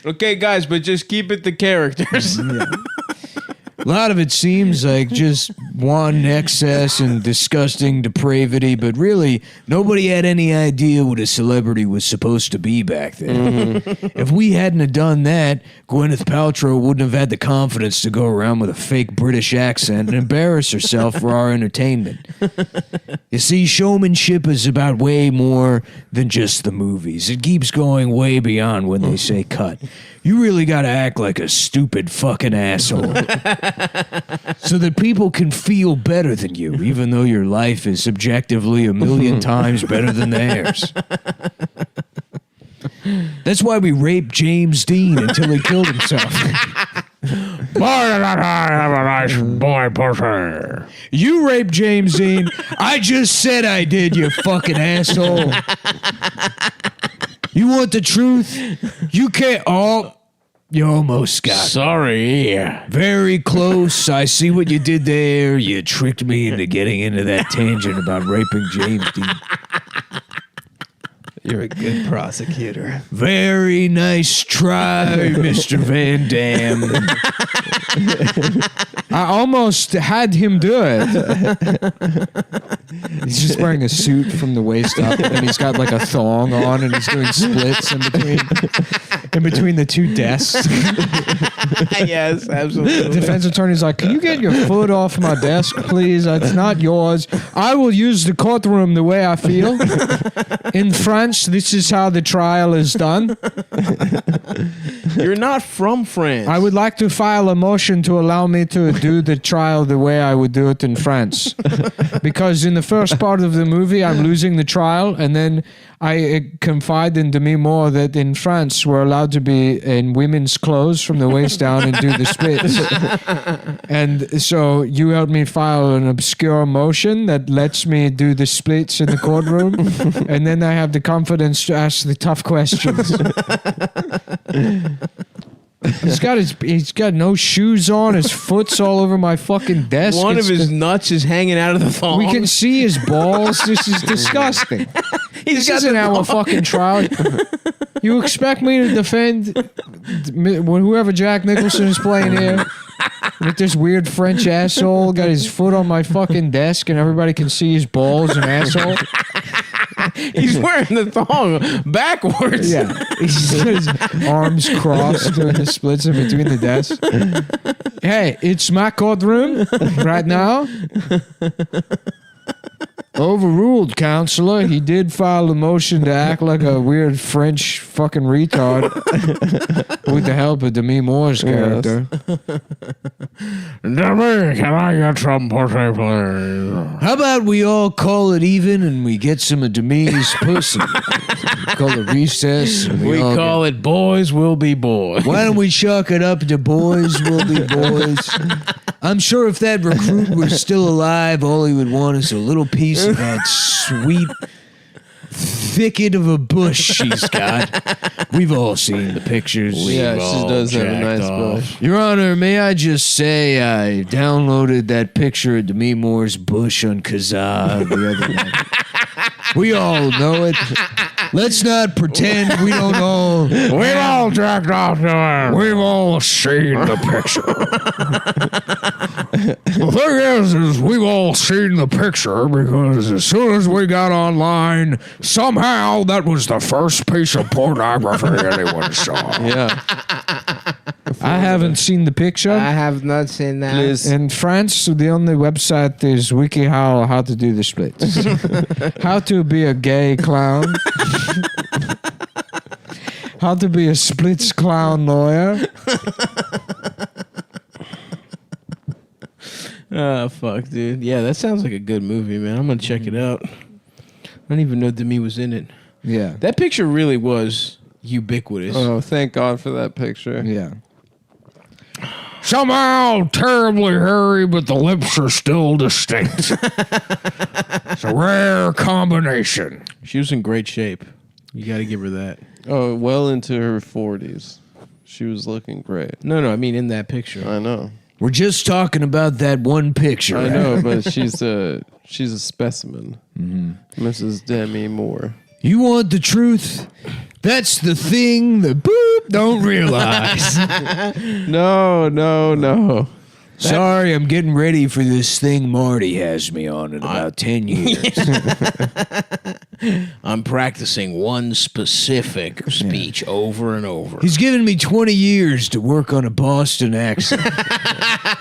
Okay, guys, but just keep it the characters. A lot of it seems like just wanton excess and disgusting depravity, but really, nobody had any idea what a celebrity was supposed to be back then. If we hadn't have done that, Gwyneth Paltrow wouldn't have had the confidence to go around with a fake British accent and embarrass herself for our entertainment. You see, showmanship is about way more than just the movies. It keeps going way beyond when they say cut. You really got to act like a stupid fucking asshole so that people can feel better than you, even though your life is subjectively a million times better than theirs. That's why we raped James Dean until he killed himself. Boy, pussy. You raped James Dean. I just said I did, you fucking asshole. You want the truth? You can't. Oh, you almost got it. Sorry. Very close. I see what you did there. You tricked me into getting into that tangent about raping James Dean. You're a good prosecutor. Very nice try, Mr. Van Dam. I almost had him do it. He's just wearing a suit from the waist up, and he's got like a thong on, and he's doing splits in between the two desks. Yes, absolutely. The defense attorney's like, "Can you get your foot off my desk, please? It's not yours. I will use the courtroom the way I feel. In France, this is how the trial is done. You're not from France. I would like to file a motion to allow me to do the trial the way I would do it in France. Because in the first part of the movie, I'm losing the trial, and then I confide in Demi Moore that in France, we're allowed to be in women's clothes from the waist down and do the splits. And so you helped me file an obscure motion that lets me do the splits in the courtroom, and then I have the confidence to ask the tough questions." He's got no shoes on. His foot's all over my fucking desk. One of his nuts is hanging out of the thong. We can see his balls. This is disgusting. This isn't our fucking trial. You expect me to defend whoever Jack Nicholson is playing here with this weird French asshole got his foot on my fucking desk and everybody can see his balls and asshole? He's wearing the thong backwards. Yeah. He's got his arms crossed doing the splits in between the desks. Hey, it's my courtroom right now. Overruled, counselor. He did file a motion to act like a weird French fucking retard with the help of Demi Moore's character. Demi, can I get some pussy, please? How about we all call it even and we get some of Demi's pussy? Call it recess. We call it boys will be boys. Why don't we chalk it up to boys will be boys? I'm sure if that recruit was still alive, all he would want is a little piece of that sweet thicket of a bush she's got. We've all seen the pictures. Yeah, she does have a nice bush. Your Honor, may I just say I downloaded that picture of Demi Moore's bush on Kazaa the other night. We all know it. Let's not pretend we don't know. We've all jacked off to her. We've all seen the picture. The thing is we've all seen the picture because as soon as we got online, somehow that was the first piece of pornography anyone saw. Yeah. I haven't seen the picture. I have not seen that. Please. In France, the only website is WikiHow, how to do the splits. How to be a gay clown. How to be a splits clown lawyer. Oh, fuck, dude. Yeah, that sounds like a good movie, man. I'm going to check it out. I didn't even know Demi was in it. Yeah. That picture really was ubiquitous. Oh, thank God for that picture. Yeah. Somehow terribly hairy, but the lips are still distinct. It's a rare combination. She was in great shape. You got to give her that. Oh, well into her 40s. She was looking great. No, I mean in that picture. I know. We're just talking about that one picture. I know, but she's a specimen. Mrs. Demi Moore. You want the truth? That's the thing. The boop. don't realize. No. Sorry, I'm getting ready for this thing Marty has me on in about 10 years. I'm practicing one specific speech over and over. He's given me 20 years to work on a Boston accent.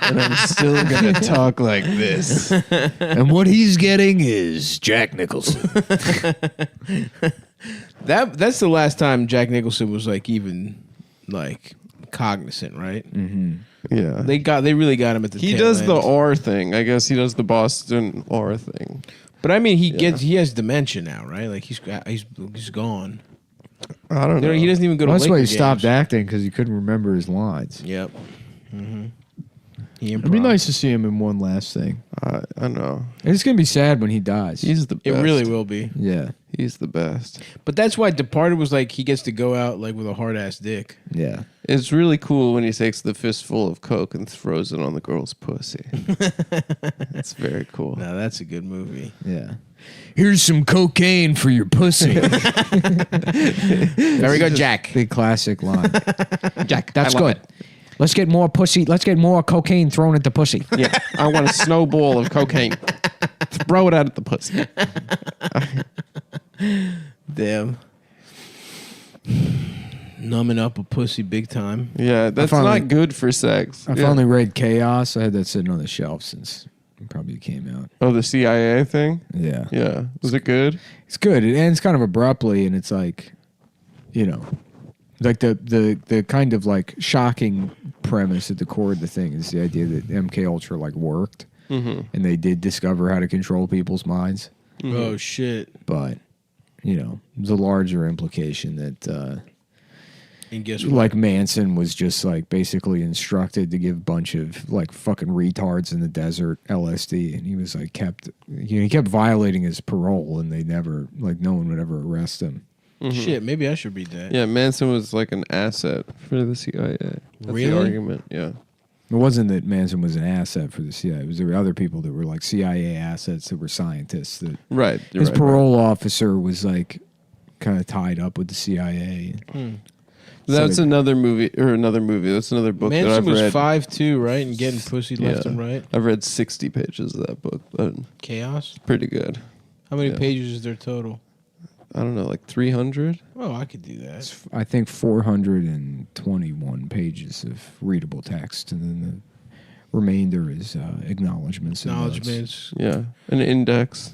And I'm still gonna talk like this. And what he's getting is Jack Nicholson. That's the last time Jack Nicholson was like even like cognizant, right? Mm-hmm. Yeah. They really got him at the He tail does end. the R thing. I guess he does the Boston R thing. But I mean, he has dementia now, right? Like he's gone. I don't know. He doesn't even go to Well, that's why he Laker stopped games. acting because he couldn't remember his lines. Yep. Mm-hmm. It'd be nice to see him in one last thing. I know. It's gonna be sad when he dies. He's the best. It really will be. Yeah, He's the best. But that's why Departed was like he gets to go out like with a hard ass dick. yeah. It's really cool when he takes the fistful of coke and throws it on the girl's pussy. It's very cool. Now that's a good movie. Yeah. Here's some cocaine for your pussy. There we go, Jack. Big classic line. Jack, that's good. Let's get more pussy. Let's get more cocaine thrown at the pussy. Yeah, I want a snowball of cocaine. Throw it out at the pussy. Damn. Numbing up a pussy big time. Yeah, that's finally- not good for sex. I Yeah. finally read Chaos. I had that sitting on the shelf since it probably came out. Oh, the CIA thing? Yeah. Yeah. Was it good? It's good. It ends kind of abruptly, and it's like, you know, like the kind of like shocking premise at the core of the thing is the idea that MK Ultra like worked, and they did discover how to control people's minds. Oh shit. But you know, there's a larger implication that And guess what? like Manson was just like basically instructed to give a bunch of like fucking retards in the desert LSD, and he was like he kept violating his parole, and they never like no one would ever arrest him. Shit, maybe I should read that. Yeah, Manson was like an asset for the CIA. That's Really? the argument, yeah. It wasn't that Manson was an asset for the CIA. It was there were other people that were like CIA assets that were scientists. That Right. his right, parole officer was like kind of tied up with the CIA. That's So- another movie. That's another book that Manson I've was read. 5'2", right? And getting pussy left and right. I've read 60 pages of that book, but Chaos. pretty good. How many Yeah. pages is there total? I don't know, like 300? Oh, I could do that. I think 421 pages of readable text, and then the remainder is acknowledgements. and notes. Acknowledgements. Yeah. An index.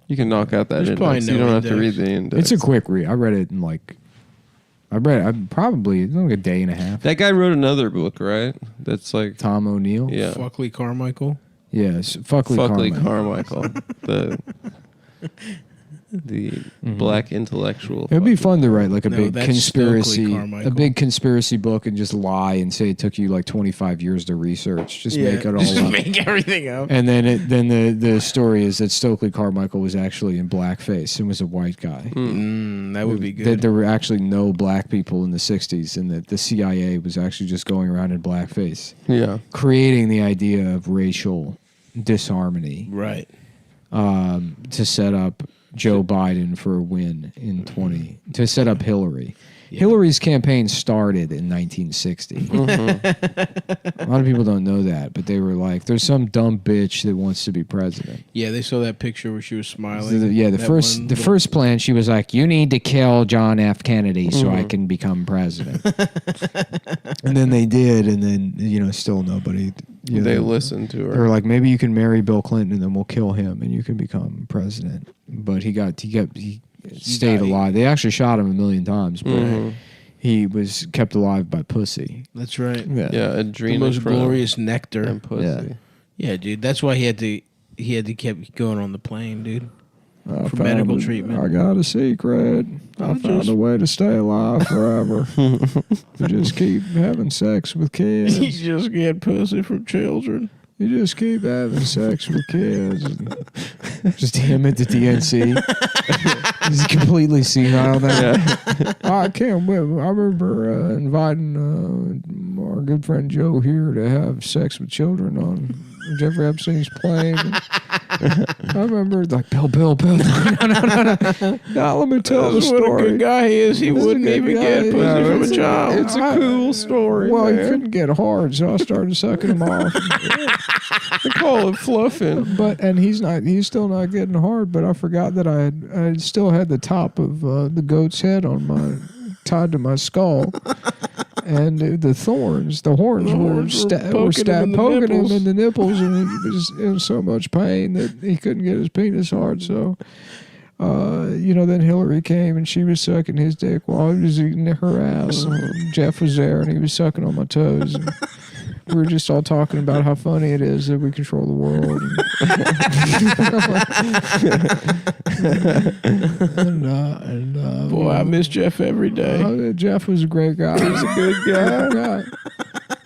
You can knock out that There's probably index. no You don't have to index. read the index. It's a quick read. I read it in like. I probably like a day and a half. That guy wrote another book, right? That's like Tom O'Neill. yeah. Fuckley Carmichael. Yes. Fuckley Carmichael. the black intellectual. It'd be fucking- fun to write like a No, big that's conspiracy, Stokely Carmichael. a big conspiracy book, and just lie and say it took you like 25 years to research. Just make it all Just up. make everything up. And then the story is that Stokely Carmichael was actually in blackface and was a white guy. That would be good. That there were actually no black people in the 60s, and that the CIA was actually just going around in blackface, Yeah. creating the idea of racial disharmony Right. to set up Joe Biden for a win to set up Hillary. Hillary's campaign started in 1960. A lot of people don't know that, but they were like, there's some dumb bitch that wants to be president. Yeah, they saw that picture where she was So smiling. the first plan, she was like, you need to kill John F. Kennedy so I can become president. And then they did, and then, still nobody. They listened to They her. were like, maybe you can marry Bill Clinton and then we'll kill him and you can become president. But he stayed alive. They actually shot him 1,000,000 times, but he was kept alive by pussy. That's right. Yeah, The adrenochrome most glorious nectar. and pussy. Yeah. Yeah, dude. That's why he had to keep going on the plane, dude. I For found medical it. treatment. I got a secret. I found a way to stay alive forever. You just keep having sex with kids. You just get pussy from children. You just keep having sex with kids. Just him at the DNC. He's completely senile now. I can't wait. I remember inviting our good friend Joe here to have sex with children on Jeffrey Epstein's plane. I remember like Bill. No. Now let me tell the story. What a good guy he is. He wouldn't even get pussy from a child. It's a cool story. Well, he man. couldn't get hard, so I started sucking him off. They call it fluffing. And he's still not getting hard. But I forgot that I still had the top of the goat's head tied to my skull. And the horns were poking him in the nipples, and he was in so much pain that he couldn't get his penis hard. So, then Hillary came and she was sucking his dick while I was eating her ass. And Jeff was there and he was sucking on my toes. And we were just all talking about how funny it is that we control the world. Boy, I miss Jeff every day. Jeff was a great guy. He was a good guy.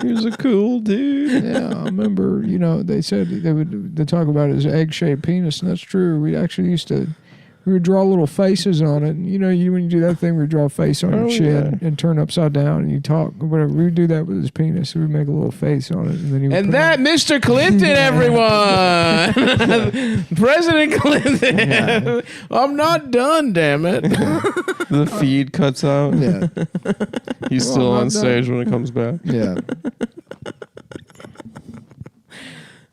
He was a cool dude. Yeah, I remember, they said they talk about his egg-shaped penis, and that's true. We would draw little faces on it. And, when you do that thing where you draw a face on your chin and turn upside down and you talk or whatever, we would do that with his penis. We would make a little face on it. And then he would Mr. Clinton, everyone. President Clinton. Yeah. I'm not done, damn it. The feed cuts out. Yeah. He's still on stage when it comes back. Yeah.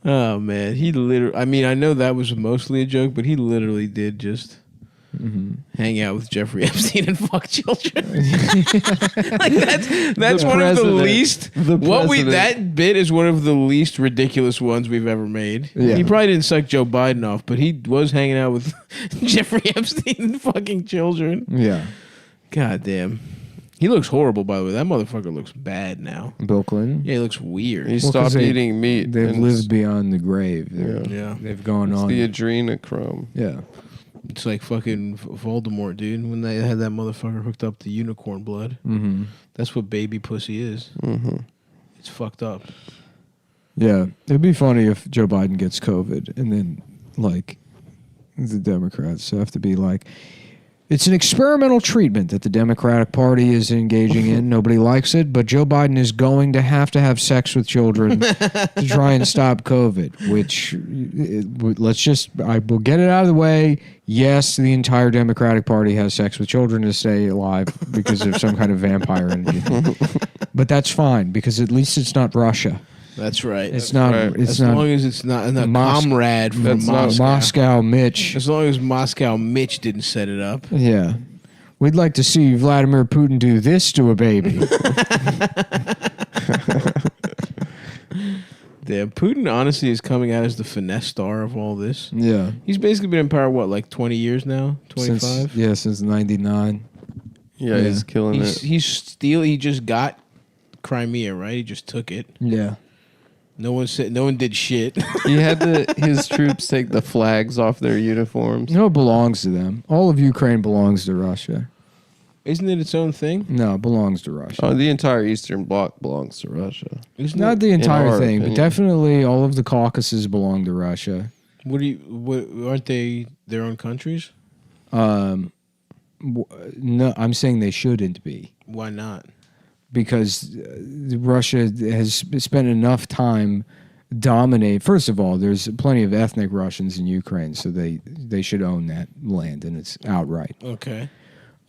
Oh, man. He literally, I know that was mostly a joke, but he literally did just hang out with Jeffrey Epstein and fuck children. Like that's one of the least. That bit is one of the least ridiculous ones we've ever made. Yeah. He probably didn't suck Joe Biden off, but he was hanging out with Jeffrey Epstein and fucking children. Yeah. God damn. He looks horrible, by the way. That motherfucker looks bad now. Bill Clinton? Yeah, he looks weird. He stopped eating meat. They've lived beyond the grave. Yeah. They've gone on. The adrenochrome. Yeah. It's like fucking Voldemort, dude. When they had that motherfucker hooked up to unicorn blood. Mm-hmm. That's what baby pussy is. Mm-hmm. It's fucked up. Yeah. It'd be funny if Joe Biden gets COVID and then, the Democrats have to be like, it's an experimental treatment that the Democratic Party is engaging in. Nobody likes it, but Joe Biden is going to have sex with children to try and stop COVID, which I will get it out of the way. Yes, the entire Democratic Party has sex with children to stay alive because of some kind of vampire energy. But that's fine because at least it's not Russia. That's right. It's not. right. It's As not long as it's not a comrade from That's not Moscow. Moscow Mitch. As long as Moscow Mitch didn't set it up. Yeah. We'd like to see Vladimir Putin do this to a baby. Damn, Putin honestly is coming out as the finesse star of all this. Yeah. He's basically been in power, 20 years now? 25? Since 99. Yeah, he's killing it. He just got Crimea, right? He just took it. Yeah. No one did shit. He had his troops take the flags off their uniforms. No, it belongs to them. All of Ukraine belongs to Russia. Isn't it its own thing? No, it belongs to Russia. Oh, the entire Eastern Bloc belongs to Russia. Not the entire our thing, but opinion. definitely all of the Caucasus belong to Russia. Aren't they their own countries? No, I'm saying they shouldn't be. Why not? Because Russia has spent enough time dominate. First of all, there's plenty of ethnic Russians in Ukraine, so they should own that land, and it's outright. Okay.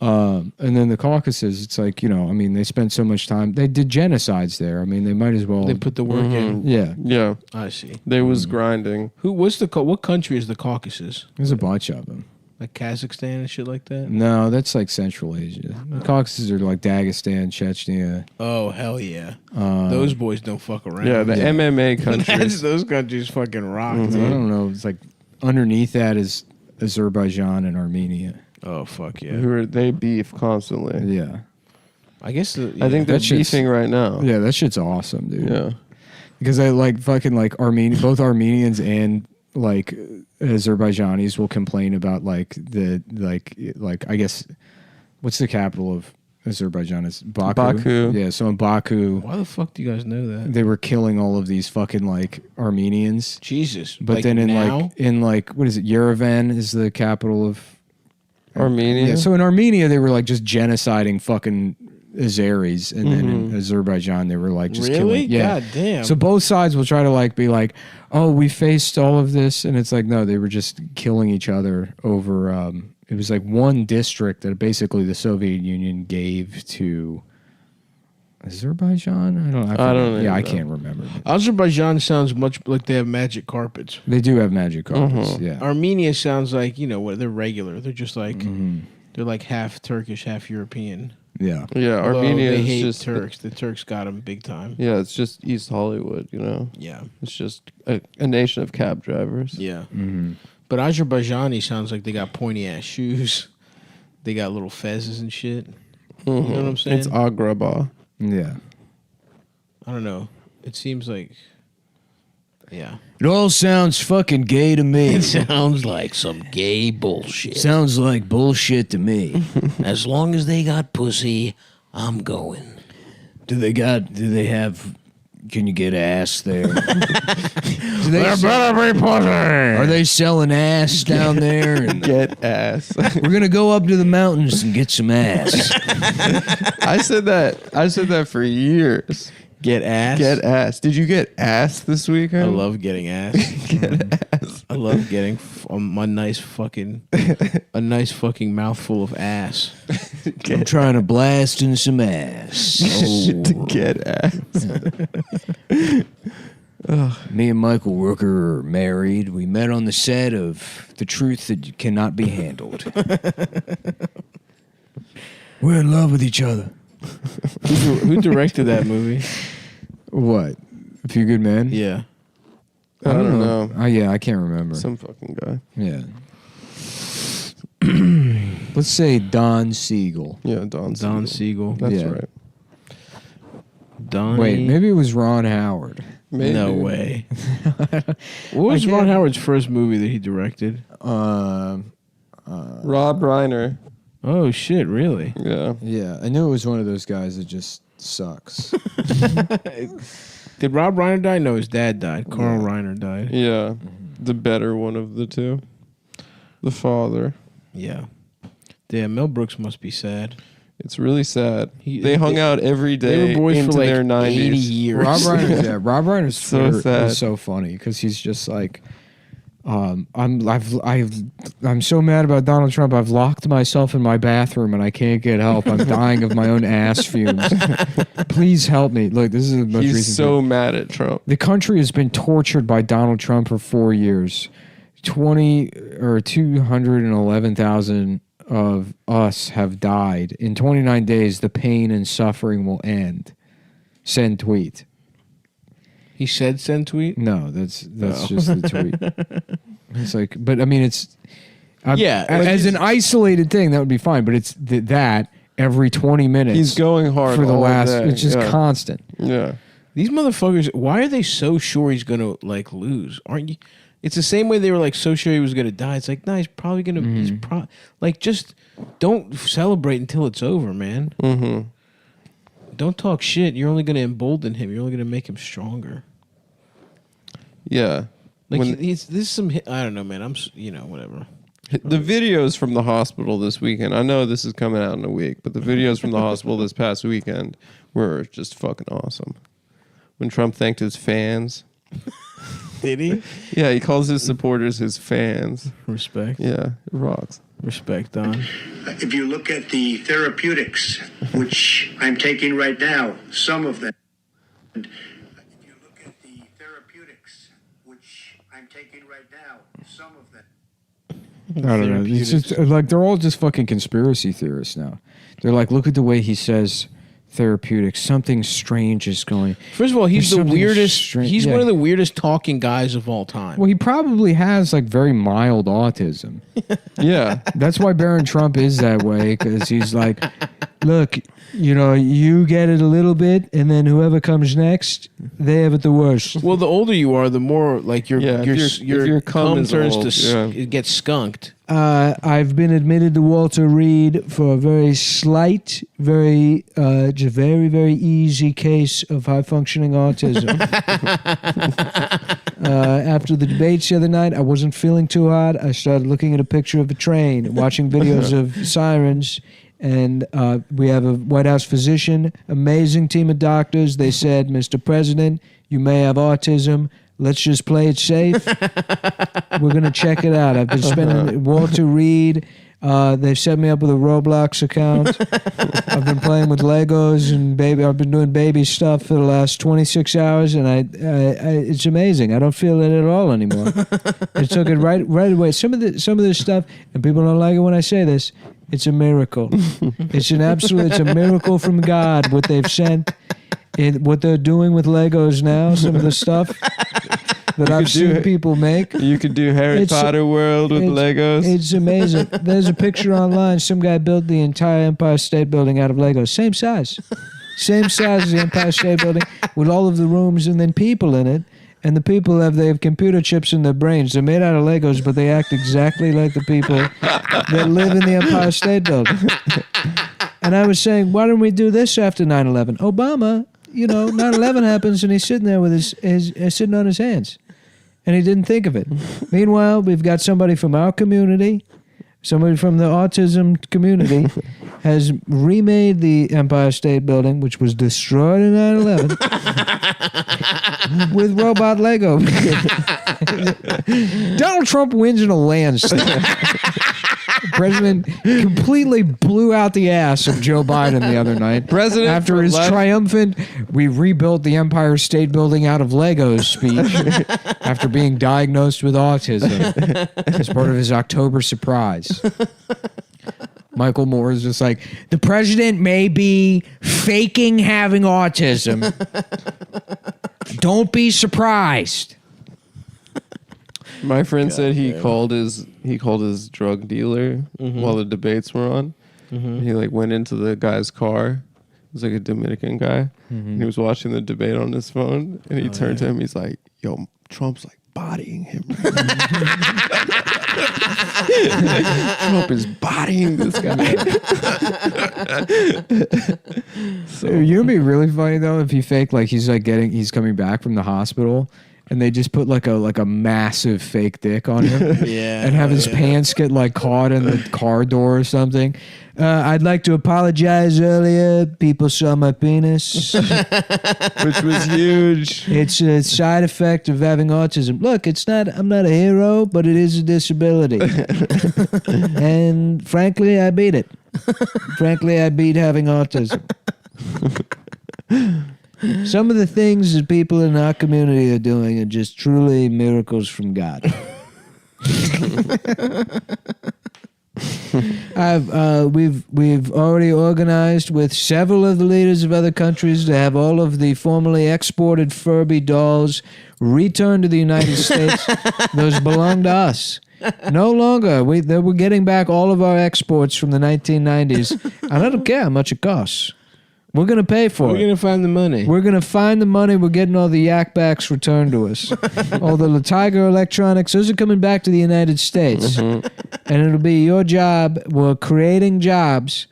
And then the Caucasus, it's like, they spent so much time. They did genocides there. I mean, they might as well. They put the work in. Yeah. Yeah, I see. they was grinding. What country is the Caucasus? There's a bunch of them. Like Kazakhstan and shit like that? No, that's like Central Asia. The Caucasus are like Dagestan, Chechnya. Oh, hell yeah. Those boys don't fuck around. Yeah, the MMA countries. Those countries fucking rock. I don't know. It's like underneath that is Azerbaijan and Armenia. Oh, fuck yeah. They beef constantly. Yeah. I guess I think they're That shit's- beefing right now. Yeah, that shit's awesome, dude. Yeah. Because I like fucking like both Armenians and like Azerbaijanis will complain about I guess what's the capital of Azerbaijan? It's Baku. Yeah, so in Baku Why the fuck do you guys know that? they were killing all of these fucking like Armenians. Jesus. But then in what is it? Yerevan is the capital of Armenia. Yeah, so in Armenia they were like just genociding fucking Azeris, and then in Azerbaijan they were like just Really? killing. Yeah. God damn. So both sides will try to like be like, oh, we faced all of this, and it's like no, they were just killing each other over. It was like one district that basically the Soviet Union gave to Azerbaijan. I don't know. Yeah, I can't remember. Azerbaijan sounds much like they have magic carpets. They do have magic carpets. Yeah. Armenia sounds like what they're regular. They're just like they're like half Turkish, half European. Yeah. Yeah, Although Armenia they is hate just Turks. The Turks got them big time. Yeah, it's just East Hollywood, you know. Yeah. It's just a nation of cab drivers. Yeah. But Azerbaijani sounds like they got pointy ass shoes. They got little fezzes and shit. You know what I'm saying? It's Agrabah. Yeah. I don't know. It seems like, yeah. It all sounds fucking gay to me. It sounds like some gay bullshit. Sounds like bullshit to me. As long as they got pussy, I'm going. Do they have, can you get ass there? There better be pussy. Are they selling ass down there? And Get ass. we're going to go up to the mountains and get some ass. I said that for years. Get ass. Get ass. Did you get ass this weekend? I love getting ass. Get ass. I love getting a nice fucking mouthful of ass. I'm trying to blast in some ass. Get ass. Me and Michael Rooker are married. We met on the set of The Truth That Cannot Be Handled. We're in love with each other. Who directed that movie? What? A Few Good Men? Yeah. I don't know. Oh, yeah, I can't remember. Some fucking guy. Yeah. Let's say Don Siegel. Yeah, Don Siegel. That's Yeah. right. Donnie. Wait, maybe it was Ron Howard. Maybe. No way. What was Ron Howard's first movie that he directed? Rob Reiner. Oh shit! Really? Yeah. Yeah, I knew it was one of those guys that just sucks. Did Rob Reiner die? No, his dad died. Carl Reiner died. Yeah. The better one of the two. The father. Yeah. Damn, Mel Brooks must be sad. It's really sad. They hung out every day They were boys into for like their 90s. 80 years. Rob Reiner's So Twitter sad. is so funny because he's just like, I'm so mad about Donald Trump. I've locked myself in my bathroom and I can't get help. I'm dying of my own ass fumes. Please help me. Look, this is the most He's recent so thing. mad at Trump. The country has been tortured by Donald Trump for 4 years. 211,000 of us have died. In 29 days, the pain and suffering will end. Send tweet. He said send tweet? No, that's just the tweet. It's like, but I mean, it's Yeah, like as an isolated thing that would be fine. But it's that every 20 minutes. He's going hard for the all last. day. It's just Yeah. constant. Yeah. These motherfuckers, why are they so sure he's gonna like lose? Aren't you? It's the same way they were like so sure he was gonna die. It's like, no, he's probably gonna. He's like just don't celebrate until it's over, man. Mm-hmm. Don't talk shit. You're only gonna embolden him. You're only gonna make him stronger. Yeah. Like When- this is some. I don't know, man. Whatever. The videos from the hospital this weekend, I know this is coming out in a week, but the videos from the hospital this past weekend were just fucking awesome. When Trump thanked his fans. Did he? Yeah, he calls his supporters his fans. Respect. Yeah, it rocks. Respect, Don. If you look at the therapeutics, which I'm taking right now, some of them. If you look at the therapeutics, which I'm taking right now, some of them. I don't know. It's just like they're all just fucking conspiracy theorists now. They're like, look at the way he says therapeutics. Something strange is going. First of all, he's There's the something weirdest. strange- He's yeah. one of the weirdest talking guys of all time. Well, he probably has like very mild autism. Yeah. That's why Barron Trump is that way, because he's like, look, you get it a little bit, and then whoever comes next, they have it the worst. Well, the older you are, the more like your if your cum cum is turns old, to yeah. it gets skunked. I've been admitted to Walter Reed for a very slight, very easy case of high-functioning autism. After the debates the other night, I wasn't feeling too hot. I started looking at a picture of a train, watching videos of sirens, And we have a White House physician, amazing team of doctors. They said, Mr. President, you may have autism. Let's just play it safe. We're going to check it out. I've been spending Walter Reed. They've set me up with a Roblox account. I've been playing with Legos and I've been doing baby stuff for the last 26 hours, and it's amazing. I don't feel it at all anymore. It took it right away. Some of this stuff, and people don't like it when I say this. It's a miracle. It's a miracle from God what they've sent. What they're doing with Legos now. Some of the stuff that I've seen people make. You could do Harry Potter World with Legos. It's amazing. There's a picture online. Some guy built the entire Empire State Building out of Legos. Same size. Same size as the Empire State Building with all of the rooms and then people in it. And the people they have computer chips in their brains. They're made out of Legos, but they act exactly like the people that live in the Empire State Building. And I was saying, why don't we do this after 9/11? Obama, 9/11 happens and he's sitting there with his sitting on his hands. And he didn't think of it. Meanwhile, we've got somebody from our community, somebody from the autism community, has remade the Empire State Building, which was destroyed in 9/11, with robot Lego. Donald Trump wins in a landslide. The president completely blew out the ass of Joe Biden the other night. After his triumphant, we rebuilt the Empire State Building out of Legos speech after being diagnosed with autism as part of his October surprise. Michael Moore is just like, the president may be faking having autism. Don't be surprised. My friend said he called his drug dealer while the debates were on. And he went into the guy's car. It was like a Dominican guy. And he was watching the debate on his phone. And he turned to him. He's like, "Yo, Trump's bodying him. Trump is bodying this guy." So it'd be really funny though if he faked he's coming back from the hospital. And they just put like a massive fake dick on him, and have his pants get caught in the car door or something. I'd like to apologize earlier. People saw my penis, which was huge. It's a side effect of having autism. Look, I'm not a hero, but it is a disability, and frankly, I beat it. Frankly, I beat having autism. Some of the things that people in our community are doing are just truly miracles from God. We've already organized with several of the leaders of other countries to have all of the formerly exported Furby dolls returned to the United States. Those belong to us. No longer. We're getting back all of our exports from the 1990s, and I don't care how much it costs. We're going to pay for it. We're going to find the money. We're going to find the money. We're getting all the yak backs returned to us. All the Tiger electronics, those are coming back to the United States. And it'll be your job. We're creating jobs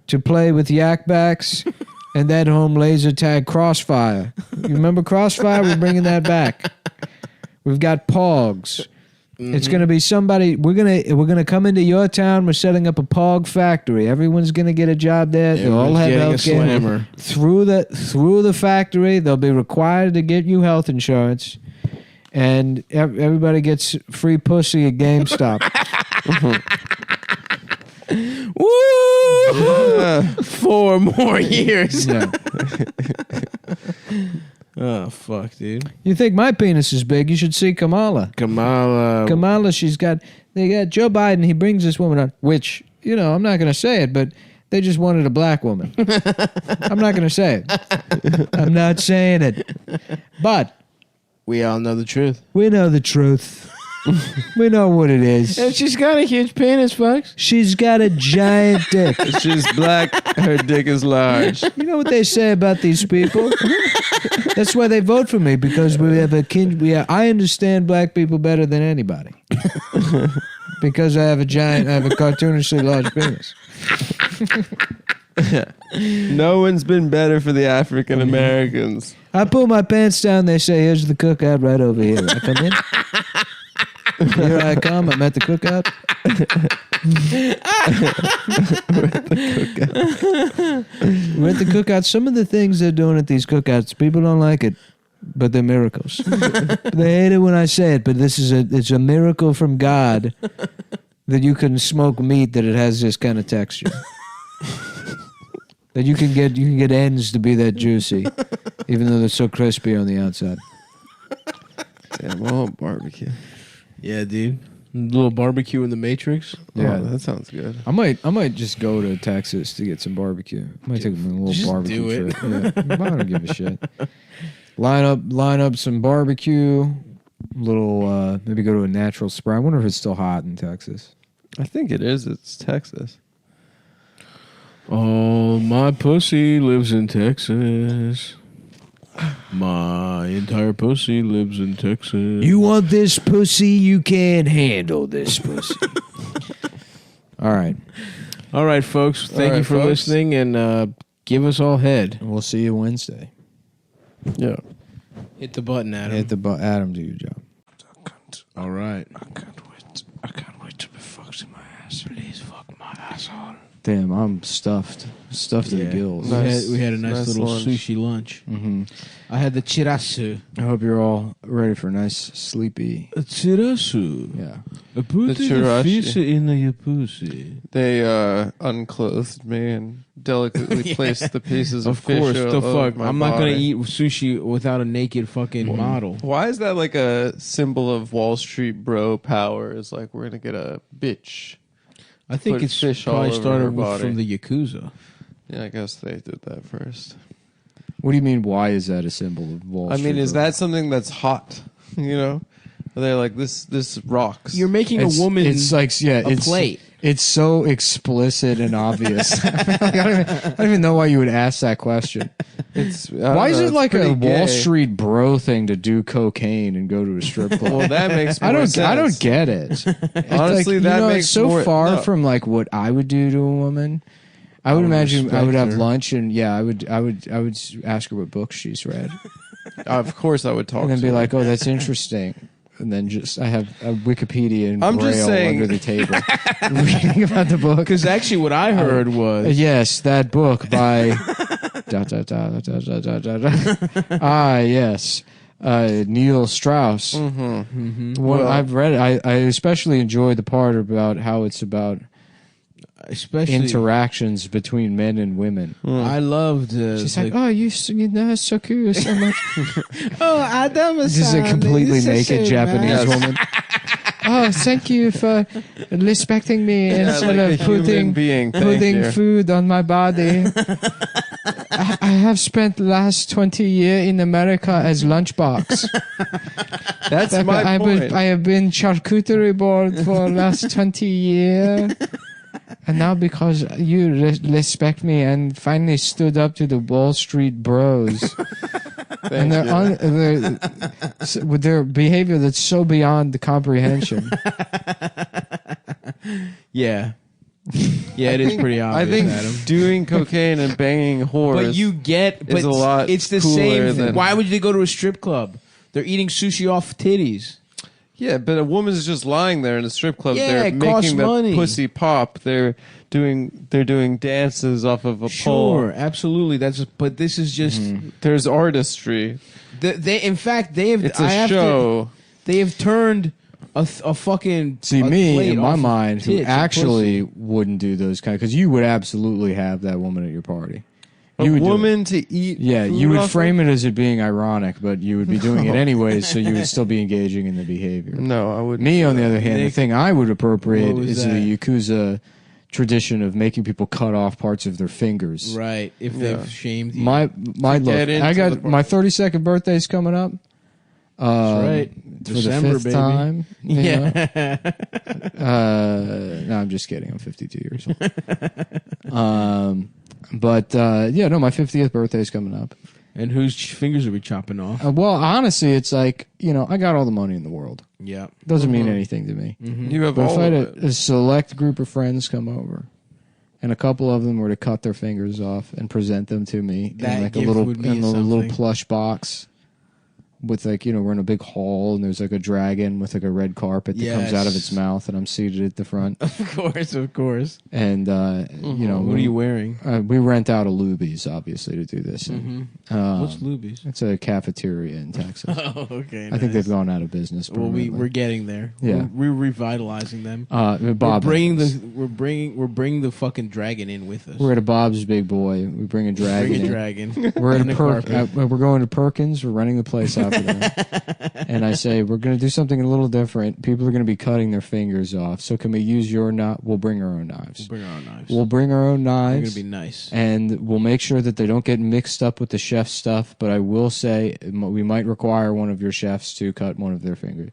to play with yak backs and that home laser tag Crossfire. You remember Crossfire? We're bringing that back. We've got Pogs. It's going to be somebody. We're gonna come into your town. We're setting up a Pog factory. Everyone's going to get a job there. They'll all have health care through the factory. They'll be required to get you health insurance, and everybody gets free pussy at GameStop. Woo! 4 more years. Yeah. Oh, fuck, dude. You think my penis is big? You should see Kamala. Kamala, they got Joe Biden. He brings this woman on, which, I'm not going to say it, but they just wanted a black woman. I'm not going to say it. I'm not saying it. But we all know the truth. We know the truth. We know what it is. And she's got a huge penis, folks. She's got a giant dick. She's black. Her dick is large. You know what they say about these people? That's why they vote for me, because we have I understand black people better than anybody. Because I have a cartoonishly large penis. No one's been better for the African Americans. I pull my pants down. They say, "Here's the cookout right over here." I come in. Here I come. I'm at the cookout. We're at the cookout. Some of the things they're doing at these cookouts, people don't like it, but they're miracles. They hate it when I say it, but it's a miracle from God that you can smoke meat that it has this kind of texture. That you can get ends to be that juicy, even though they're so crispy on the outside. Damn, well, barbecue. Yeah, dude. A little barbecue in the Matrix. Yeah, that sounds good. I might just go to Texas to get some barbecue. I might take a little just barbecue do it. trip. Yeah, I don't give a shit. Line up some barbecue. Little maybe go to a natural spring. I wonder if it's still hot in Texas. I think it is. It's Texas. Oh, my pussy lives in Texas. My entire pussy lives in Texas. You want this pussy? You can't handle this pussy. All right. All right, folks. Thank you for listening, and give us all head. We'll see you Wednesday. Yeah. Hit the button, Adam. Hit the button. Adam, do your job. All right. I can't wait to be fucked in my ass. Please fuck my asshole. Damn, I'm stuffed to the gills. We had a nice little lunch. sushi lunch. Mm-hmm. I had the chirasu. I hope you're all ready for a nice sleepy. A chirasu. Yeah. I put The the chirashi. fish in your pussy. They unclothed me and delicately placed the pieces of Of fish course, the over fuck. my I'm not gonna body. eat sushi without a naked fucking model. Why is that like a symbol of Wall Street bro power? It's like we're gonna get a bitch. I think Put it's fish all probably over her started body. from the Yakuza. Yeah, I guess they did that first. What do you mean? Why is that a symbol of Wall I Street? mean, is Bro? that something that's hot? You know, they're like this rocks. You're making a woman. It's like a plate. It's so explicit and obvious. I don't even know why you would ask that question. Why is it like a Wall Street bro thing to do cocaine and go to a strip club? Well, that makes more I don't sense. get it. Honestly, that makes it's so more, far no. from like what I would do to a woman. I would imagine I would have lunch and I would ask her what books she's read. Of course, I would talk. And then to be her. like, "Oh, that's interesting." And then I have a Wikipedia in I'm just Braille saying- under the table reading about the book. Because actually, what I heard was Yes, that book by yes, Neil Strauss. Mm-hmm. Well, I've read it. I especially enjoy the part about how it's about especially interactions between men and women. I loved. She's like, "Oh, you know, it's so cool, so much." oh, Adam is This is a completely naked Japanese man. woman. Oh, thank you for respecting me instead like of a human putting being. Thank you. food on my body. I have spent the last 20 years in America as lunchbox. That's my point. I have been charcuterie board for the last 20 years. And now because you respect me and finally stood up to the Wall Street bros. And with their behavior that's so beyond the comprehension. Yeah. Yeah, it is pretty obvious, I think Adam. doing cocaine and banging whores. But you get, but is a lot it's the cooler same thing. than- Why would they go to a strip club? They're eating sushi off titties. Yeah, but a woman's just lying there in a strip club. Yeah, They're it costs making the money. pussy pop. They're doing dances off of a Sure, pole. absolutely. But this is just There's artistry. they. In fact, they have. It's I a have show. They have turned a fucking See, a me, plate in my off of mind, who tits and actually pussy. wouldn't do those kind, because you would absolutely have that woman at your party. A You would do it. woman to eat. Yeah, food you would off frame it as it being ironic, but you would be doing it anyways, so you would still be engaging in the behavior. Of? No, I wouldn't. Me, on the other hand, the Nick, thing I would appropriate what was is that? the Yakuza tradition of making people cut off parts of their fingers. Right, if Yeah. they've shamed you. My look, get into I the got part. my 32nd birthday's coming up. That's right. For December, the fifth baby. time. you know? Yeah. No, I'm just kidding. I'm 52 years old. But yeah, no, my 50th birthday's coming up. And whose fingers are we chopping off? Well, honestly, it's like, I got all the money in the world. Yeah. Doesn't mean anything to me. You have But if all I had of it. a select group of friends come over, and a couple of them were to cut their fingers off and present them to me That in like a gift little would mean little something. plush box, with like, we're in a big hall and there's like a dragon with like a red carpet that comes out of its mouth and I'm seated at the front. Of course. And, what are you wearing? We rent out a Luby's, obviously, to do this. And, What's Luby's? It's a cafeteria in Texas. Oh, okay. I think they've gone out of business. Well, we're getting there. Yeah. We're revitalizing them. Bob we're bringing the fucking dragon in with us. We're at a Bob's Big Boy. We bring a dragon. We're at we're going to Perkins. We're renting the place out for them. And I say we're going to do something a little different. People are going to be cutting their fingers off. So can we use your knife? We'll bring our own knives. We'll bring our own knives. We're going to be nice. And we'll make sure that they don't get mixed up with the chef's stuff. But I will say we might require one of your chefs to cut one of their fingers.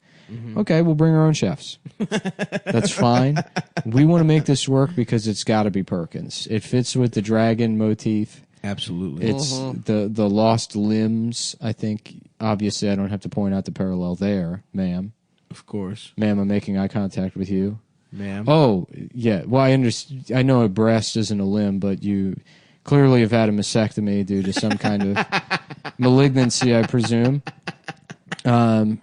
Okay, we'll bring our own chefs. That's fine. We want to make this work because it's got to be Perkins. It fits with the dragon motif. Absolutely. It's the lost limbs, I think. Obviously, I don't have to point out the parallel there, ma'am. Of course. Ma'am, I'm making eye contact with you. Ma'am. Oh, yeah. Well, I know a breast isn't a limb, but you clearly have had a mastectomy due to some kind of malignancy, I presume.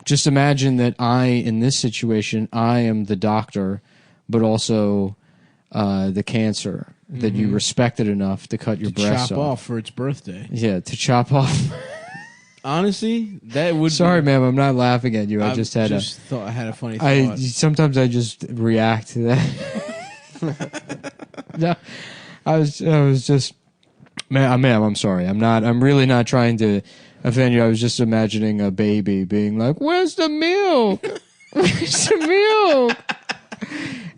Just imagine that in this situation, I am the doctor, but also the cancer that you respected enough to cut your breast chop off for its birthday. Yeah, to chop off. Honestly, that would. Sorry, ma'am, I'm not laughing at you. I just had thought I had a funny thought. Sometimes I just react to that. No, I was just, ma'am, I'm sorry. I'm really not trying to offend you. I was just imagining a baby being like, "Where's the milk? Where's the milk?"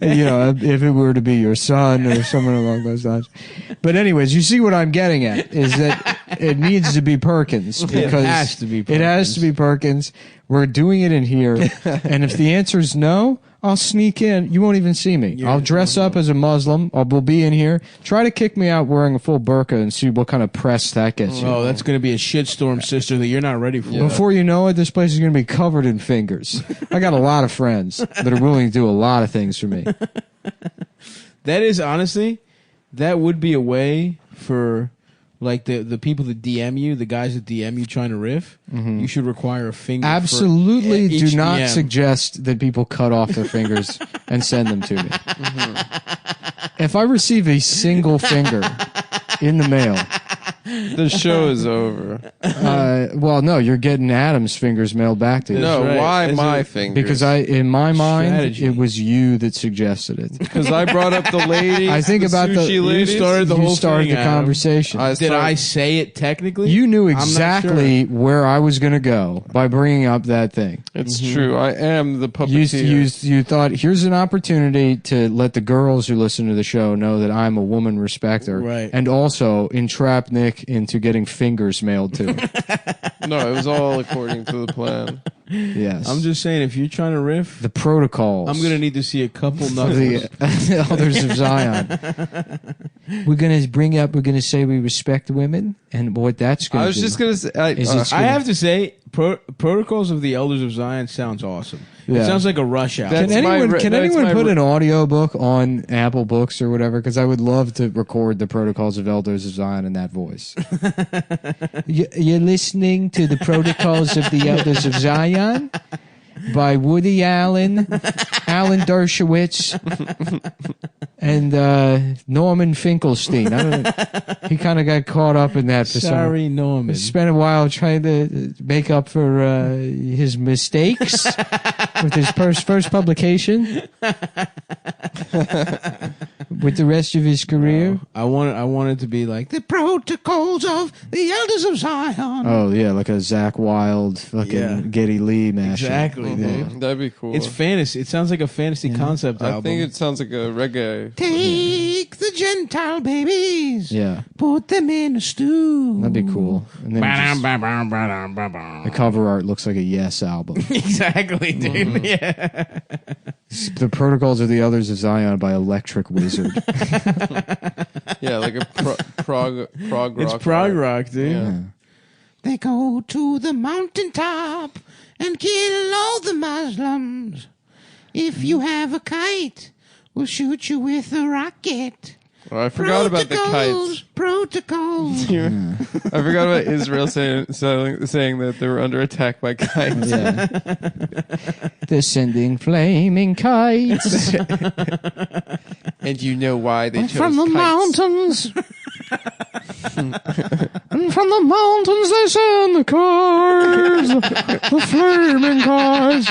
And, if it were to be your son or someone along those lines. But anyways, you see what I'm getting at is that it needs to be Perkins. Because it has to be Perkins. It has to be Perkins. We're doing it in here. And if the answer is no, I'll sneak in. You won't even see me. I'll dress up as a Muslim. We'll be in here. Try to kick me out wearing a full burqa and see what kind of press that gets you. Oh, that's going to be a shitstorm, sister, that you're not ready for. Yeah. Before you know it, this place is going to be covered in fingers. I got a lot of friends that are willing to do a lot of things for me. That is, honestly, that would be a way for... Like the people that DM you, the guys that DM you trying to riff, you should require a finger. Absolutely for do not DM. Suggest that people cut off their fingers and send them to me. If I receive a single finger in the mail, the show is over. Well, no, you're getting Adam's fingers mailed back to you. No, right. Why my fingers? Because in my mind, it was you that suggested it. Because I brought up the ladies. I think about you started the whole thing, the conversation. Did I say it technically? You knew exactly where I was going to go by bringing up that thing. It's true. I am the puppeteer. You thought, here's an opportunity to let the girls who listen to the show know that I'm a woman respecter. Right. And also entrap Nick into getting fingers mailed to him. No, it was all according to the plan. Yes. I'm just saying, if you're trying to riff... The protocols. I'm going to need to see a couple numbers. The Elders of Zion. We're going to say we respect women, and what that's going to do... I was just going to say... I have to say, Protocols of the Elders of Zion sounds awesome. Yeah. It sounds like a rush hour. Can anyone put an audio book on Apple Books or whatever? Because I would love to record the Protocols of Elders of Zion in that voice. You're listening to the Protocols of the Elders of Zion by Woody Allen, Alan Dershowitz, and Norman Finkelstein. I don't know. He kind of got caught up in that. Sorry, Norman. Spent a while trying to make up for his mistakes with his first publication. With the rest of his career. I wanted to be like the Protocols of the Elders of Zion. Oh yeah, like a Zach Wilde fucking Geddy Lee mashup. Exactly. Mm-hmm. That'd be cool. It's fantasy. It sounds like a fantasy concept album. I think it sounds like a reggae. Take the Gentile babies. Yeah. Put them in a stew. That'd be cool. And then the cover art looks like a Yes album. Exactly, dude. Yeah. The Protocols of the Elders of Zion by Electric Wizard. Yeah, like a prog rock. It's prog rock, dude. Yeah. They go to the mountaintop and kill all the Muslims. If you have a kite, we'll shoot you with a rocket. Oh, I forgot about the kites. Protocols. I forgot about Israel saying that they were under attack by kites. Yeah. They're sending flaming kites. And you know why they chose From the kites. mountains. And from the mountains they send the cars. The flaming cars.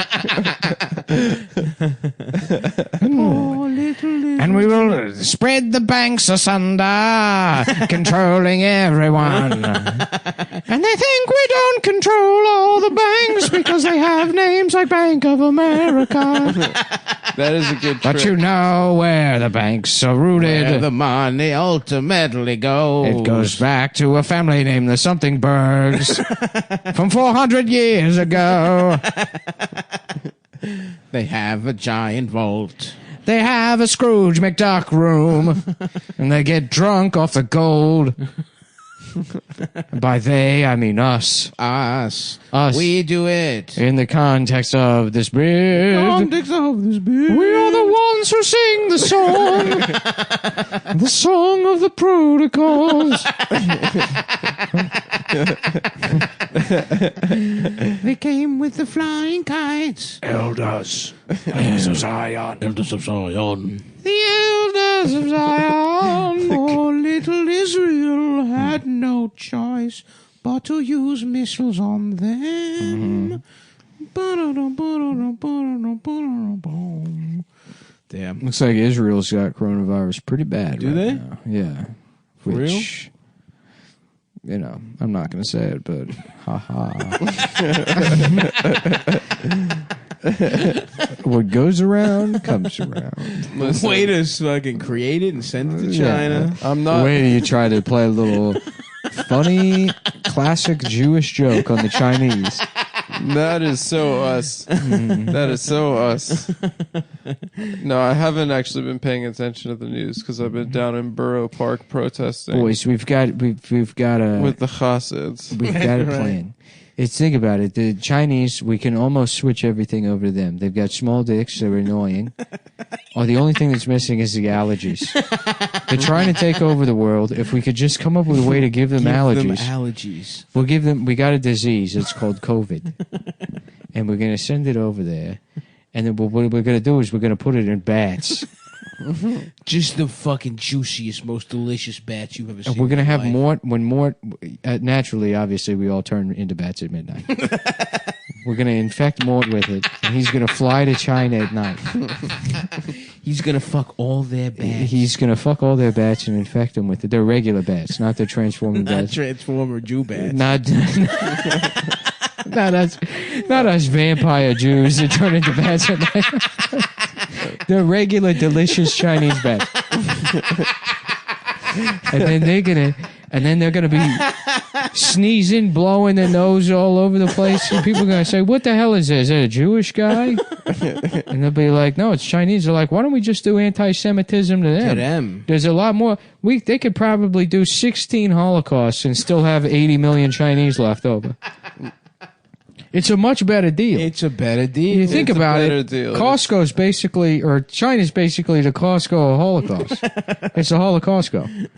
And we will spread the banks asunder, controlling everyone. And they think we don't control all the banks because they have names like Bank of America. That is a good trick. But you know where the banks are rooted. Where the money ultimately goes. It goes back to a family named the Somethingbergs from 400 years ago. They have a giant vault. They have a Scrooge McDuck room, and they get drunk off the gold. By they, I mean us. Us. Us. We do it. In the context of this bit. We are the ones who sing the song. The song of the protocols. They came with the flying kites. Elders. Elders of Zion. Elders of Zion. The elders of Zion. Poor little Israel had no choice but to use missiles on them. Damn. Looks like Israel's got coronavirus pretty bad. Do right they? now. Yeah. Which, you know, I'm not going to say it, but haha. What goes around comes around. Listen, Way to fucking create it and send it to China. I'm not. Wait till you try to play a little funny, classic Jewish joke on the Chinese. That is so us. That is so us. No, I haven't actually been paying attention to the news because I've been down in Borough Park protesting. Boys, we've got a with the Chassids. we've got a Right. plan. It's think about it. The Chinese, we can almost switch everything over to them. They've got small dicks. They're annoying. Oh, the only thing that's missing is the allergies. They're trying to take over the world. If we could just come up with a way to give them allergies, allergies. we'll give them. We got a disease. It's called COVID, and we're gonna send it over there. And then what we're gonna do is we're gonna put it in bats. Just the fucking juiciest, most delicious bats you've ever seen. And we're gonna in your have life. naturally, obviously, we all turn into bats at midnight. We're gonna infect Mort with it, and he's gonna fly to China at night. He's gonna fuck all their bats. He's gonna fuck all their bats and infect them with it. They're regular bats, not the transforming Not bats. Transformer Jew bats. Not us vampire Jews that turn into bats at night. They're regular, delicious Chinese bats. And then they're gonna be sneezing, blowing their nose all over the place, and people are gonna say, "What the hell is this? Is that a Jewish guy?" And they'll be like, "No, it's Chinese." They're like, "Why don't we just do anti-Semitism to them?" To them. There's a lot more. They could probably do 16 Holocausts and still have 80 million Chinese left over. It's a much better deal. It's a better deal. You think It's a about better it, deal. Costco's basically, or China's basically the Costco of Holocaust. It's a Holocaust. The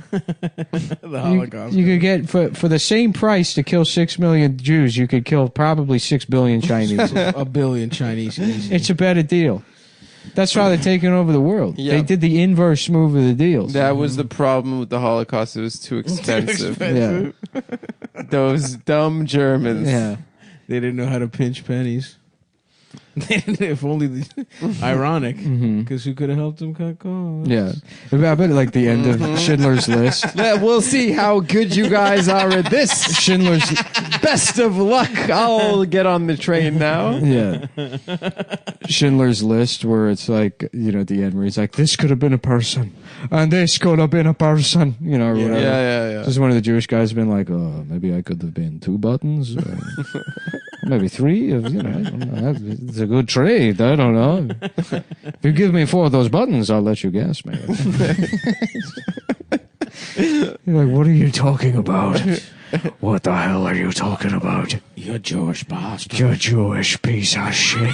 Holocaust. You could get, for the same price to kill 6 million Jews, you could kill probably 6 billion Chinese. A billion Chinese. Easy. It's a better deal. That's how they're taking over the world. Yeah. They did the inverse move of the deals. That was the problem with the Holocaust. It was too expensive. Yeah. Those dumb Germans. Yeah. They didn't know how to pinch pennies. If only ironic, because who could have helped them cut costs? Yeah. I bet like the end of Schindler's List. We'll see how good you guys are at this. Schindler's Best of luck. I'll get on the train now. Yeah. Schindler's List, where it's like, at the end where he's like, this could have been a person, and this could have been a person, or whatever. Yeah. Just one of the Jewish guys has been like, oh, maybe I could have been 2 buttons, maybe 3. I don't know. It's a good trade. I don't know. If you give me 4 of those buttons, I'll let you guess, man. You're like, what are you talking about? What the hell are you talking about? You Jewish bastard. You Jewish piece of shit.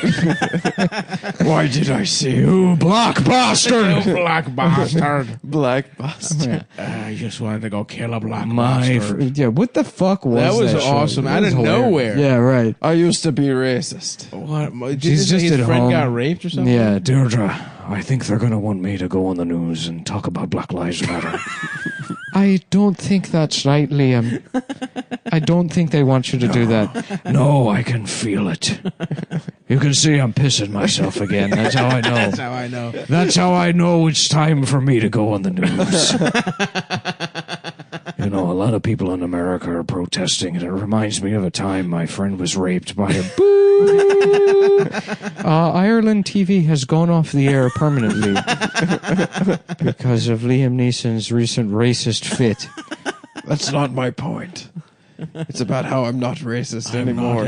Why did I say, you black bastard? You black bastard. Black bastard. I just wanted to go kill a black My bastard. yeah, what the fuck was That was show? awesome. That Out was of hilarious. nowhere. Yeah, right. I used to be racist. What? Did He's just his at friend home. got raped or something? Yeah, Deirdre, I think they're going to want me to go on the news and talk about Black Lives Matter. I don't think that's right, Liam. I don't think they want you to do that. No, I can feel it. You can see I'm pissing myself again. That's how I know. That's how I know. That's how I know it's time for me to go on the news. You know, a lot of people in America are protesting, and it reminds me of a time my friend was raped by a Ireland TV has gone off the air permanently because of Liam Neeson's recent racist fit. That's not my point. It's about how I'm not racist anymore.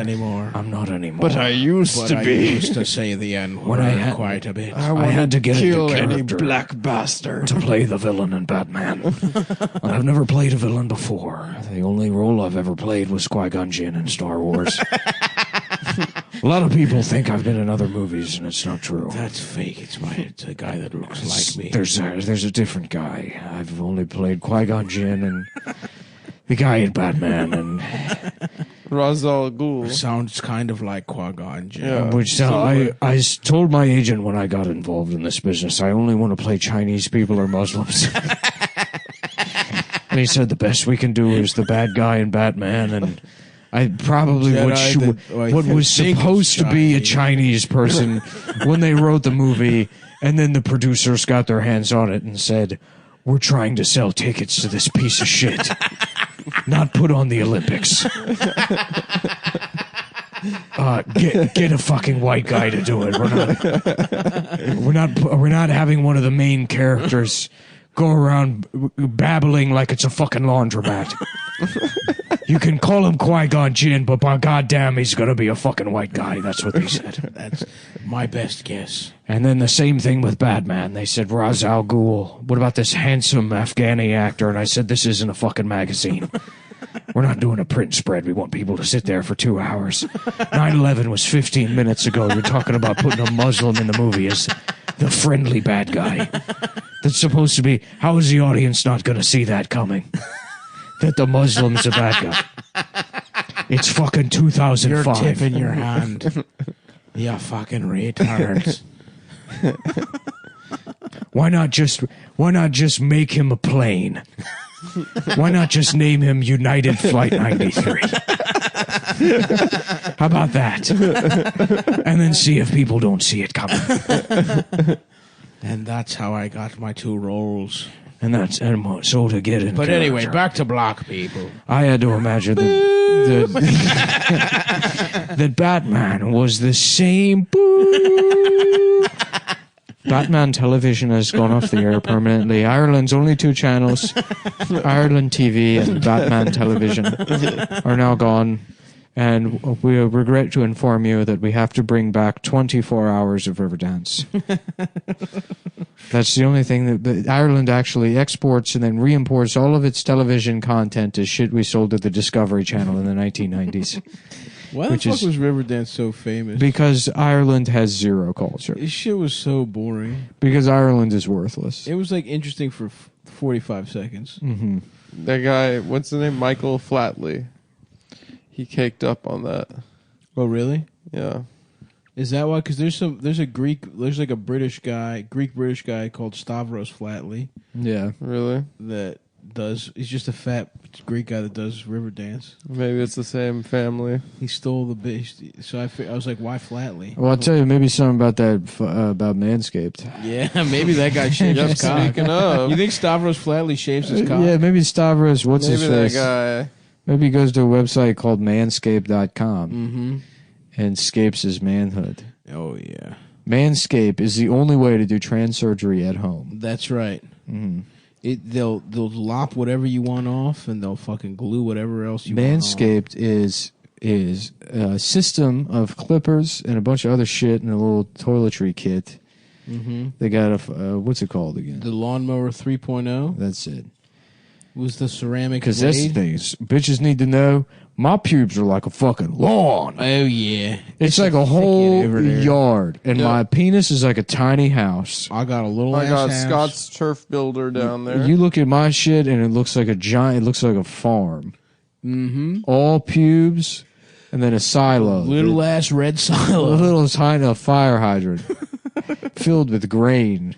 I'm not anymore. But I used to I be. used to say the N When I word had- quite a bit. I had to get kill into any character black bastard. to play the villain in Batman. And I've never played a villain before. The only role I've ever played was Qui-Gon Jinn in Star Wars. A lot of people think I've been in other movies, and it's not true. That's fake. It's a guy that looks like me. There's a different guy. I've only played Qui-Gon Jinn and the guy in Batman, and Ra's al Ghul. Sounds kind of like Qui-Gon Jinn. which I told my agent when I got involved in this business, I only want to play Chinese people or Muslims. And he said the best we can do is the bad guy in Batman, and I probably what was supposed to be a Chinese person when they wrote the movie, and then the producers got their hands on it and said, "We're trying to sell tickets to this piece of shit, not put on the Olympics. Get a fucking white guy to do it. We're not having one of the main characters go around babbling like it's a fucking laundromat. You can call him Qui-Gon Jinn, but by goddamn, he's gonna be a fucking white guy." That's what they said. That's my best guess. And then the same thing with Batman. They said Ra's al Ghul. What about this handsome Afghani actor? And I said, this isn't a fucking magazine. We're not doing a print spread. We want people to sit there for 2 hours. 9/11 was 15 minutes ago. You're talking about putting a Muslim in the movie as the friendly bad guy. That's supposed to be... How is the audience not going to see that coming? That the Muslim's a bad guy. It's fucking 2005. You're tipping your hand. You fucking retards. Why not just make him a plane? Why not just name him United Flight 93? How about that? And then see if people don't see it coming. And that's how I got my 2 roles. And so to get in. But anyway, character, back to black people. I had to imagine that Batman was the same. Batman television has gone off the air permanently. Ireland's only 2 channels, Ireland TV and Batman television, are now gone. And we regret to inform you that we have to bring back 24 hours of Riverdance. That's the only thing that Ireland actually exports and then re-imports all of its television content as shit we sold to the Discovery Channel in the 1990s. Why the fuck was Riverdance so famous? Because Ireland has zero culture. This shit was so boring. Because Ireland is worthless. It was like interesting for 45 seconds. Mm-hmm. That guy, what's the name? Michael Flatley. He caked up on that. Oh, really? Yeah. Is that why? Because there's like a British guy called Stavros Flatley. Yeah. Really? He's just a fat Greek guy that does Riverdance. Maybe it's the same family. He stole the bitch. So I was like, why Flatley? Well, I'll tell you maybe something about that, about Manscaped. Yeah, maybe that guy shaves his cock. Speaking of. You think Stavros Flatley shaves his cock? Yeah, maybe Stavros, what's his Maybe face? that guy. Maybe he goes to a website called manscape.com Mm-hmm. and scapes his manhood. Oh, yeah. Manscape is the only way to do trans surgery at home. That's right. Mm-hmm. They'll lop whatever you want off, and they'll fucking glue whatever else you want on. Manscaped is a system of clippers and a bunch of other shit and a little toiletry kit. Mm-hmm. They got a what's it called again? The Lawnmower 3.0. That's it. Was the ceramic Because that's the blade? thing. Bitches need to know my pubes are like a fucking lawn. Oh, yeah. It's like a whole over there. yard. And Yeah. my penis is like a tiny house. I got a little I ass got house. Scott's turf builder down there. You look at my shit and it looks like a giant, it looks like a farm. Mm-hmm. All pubes and then a silo. Little ass red A silo. little tiny fire hydrant filled with grain.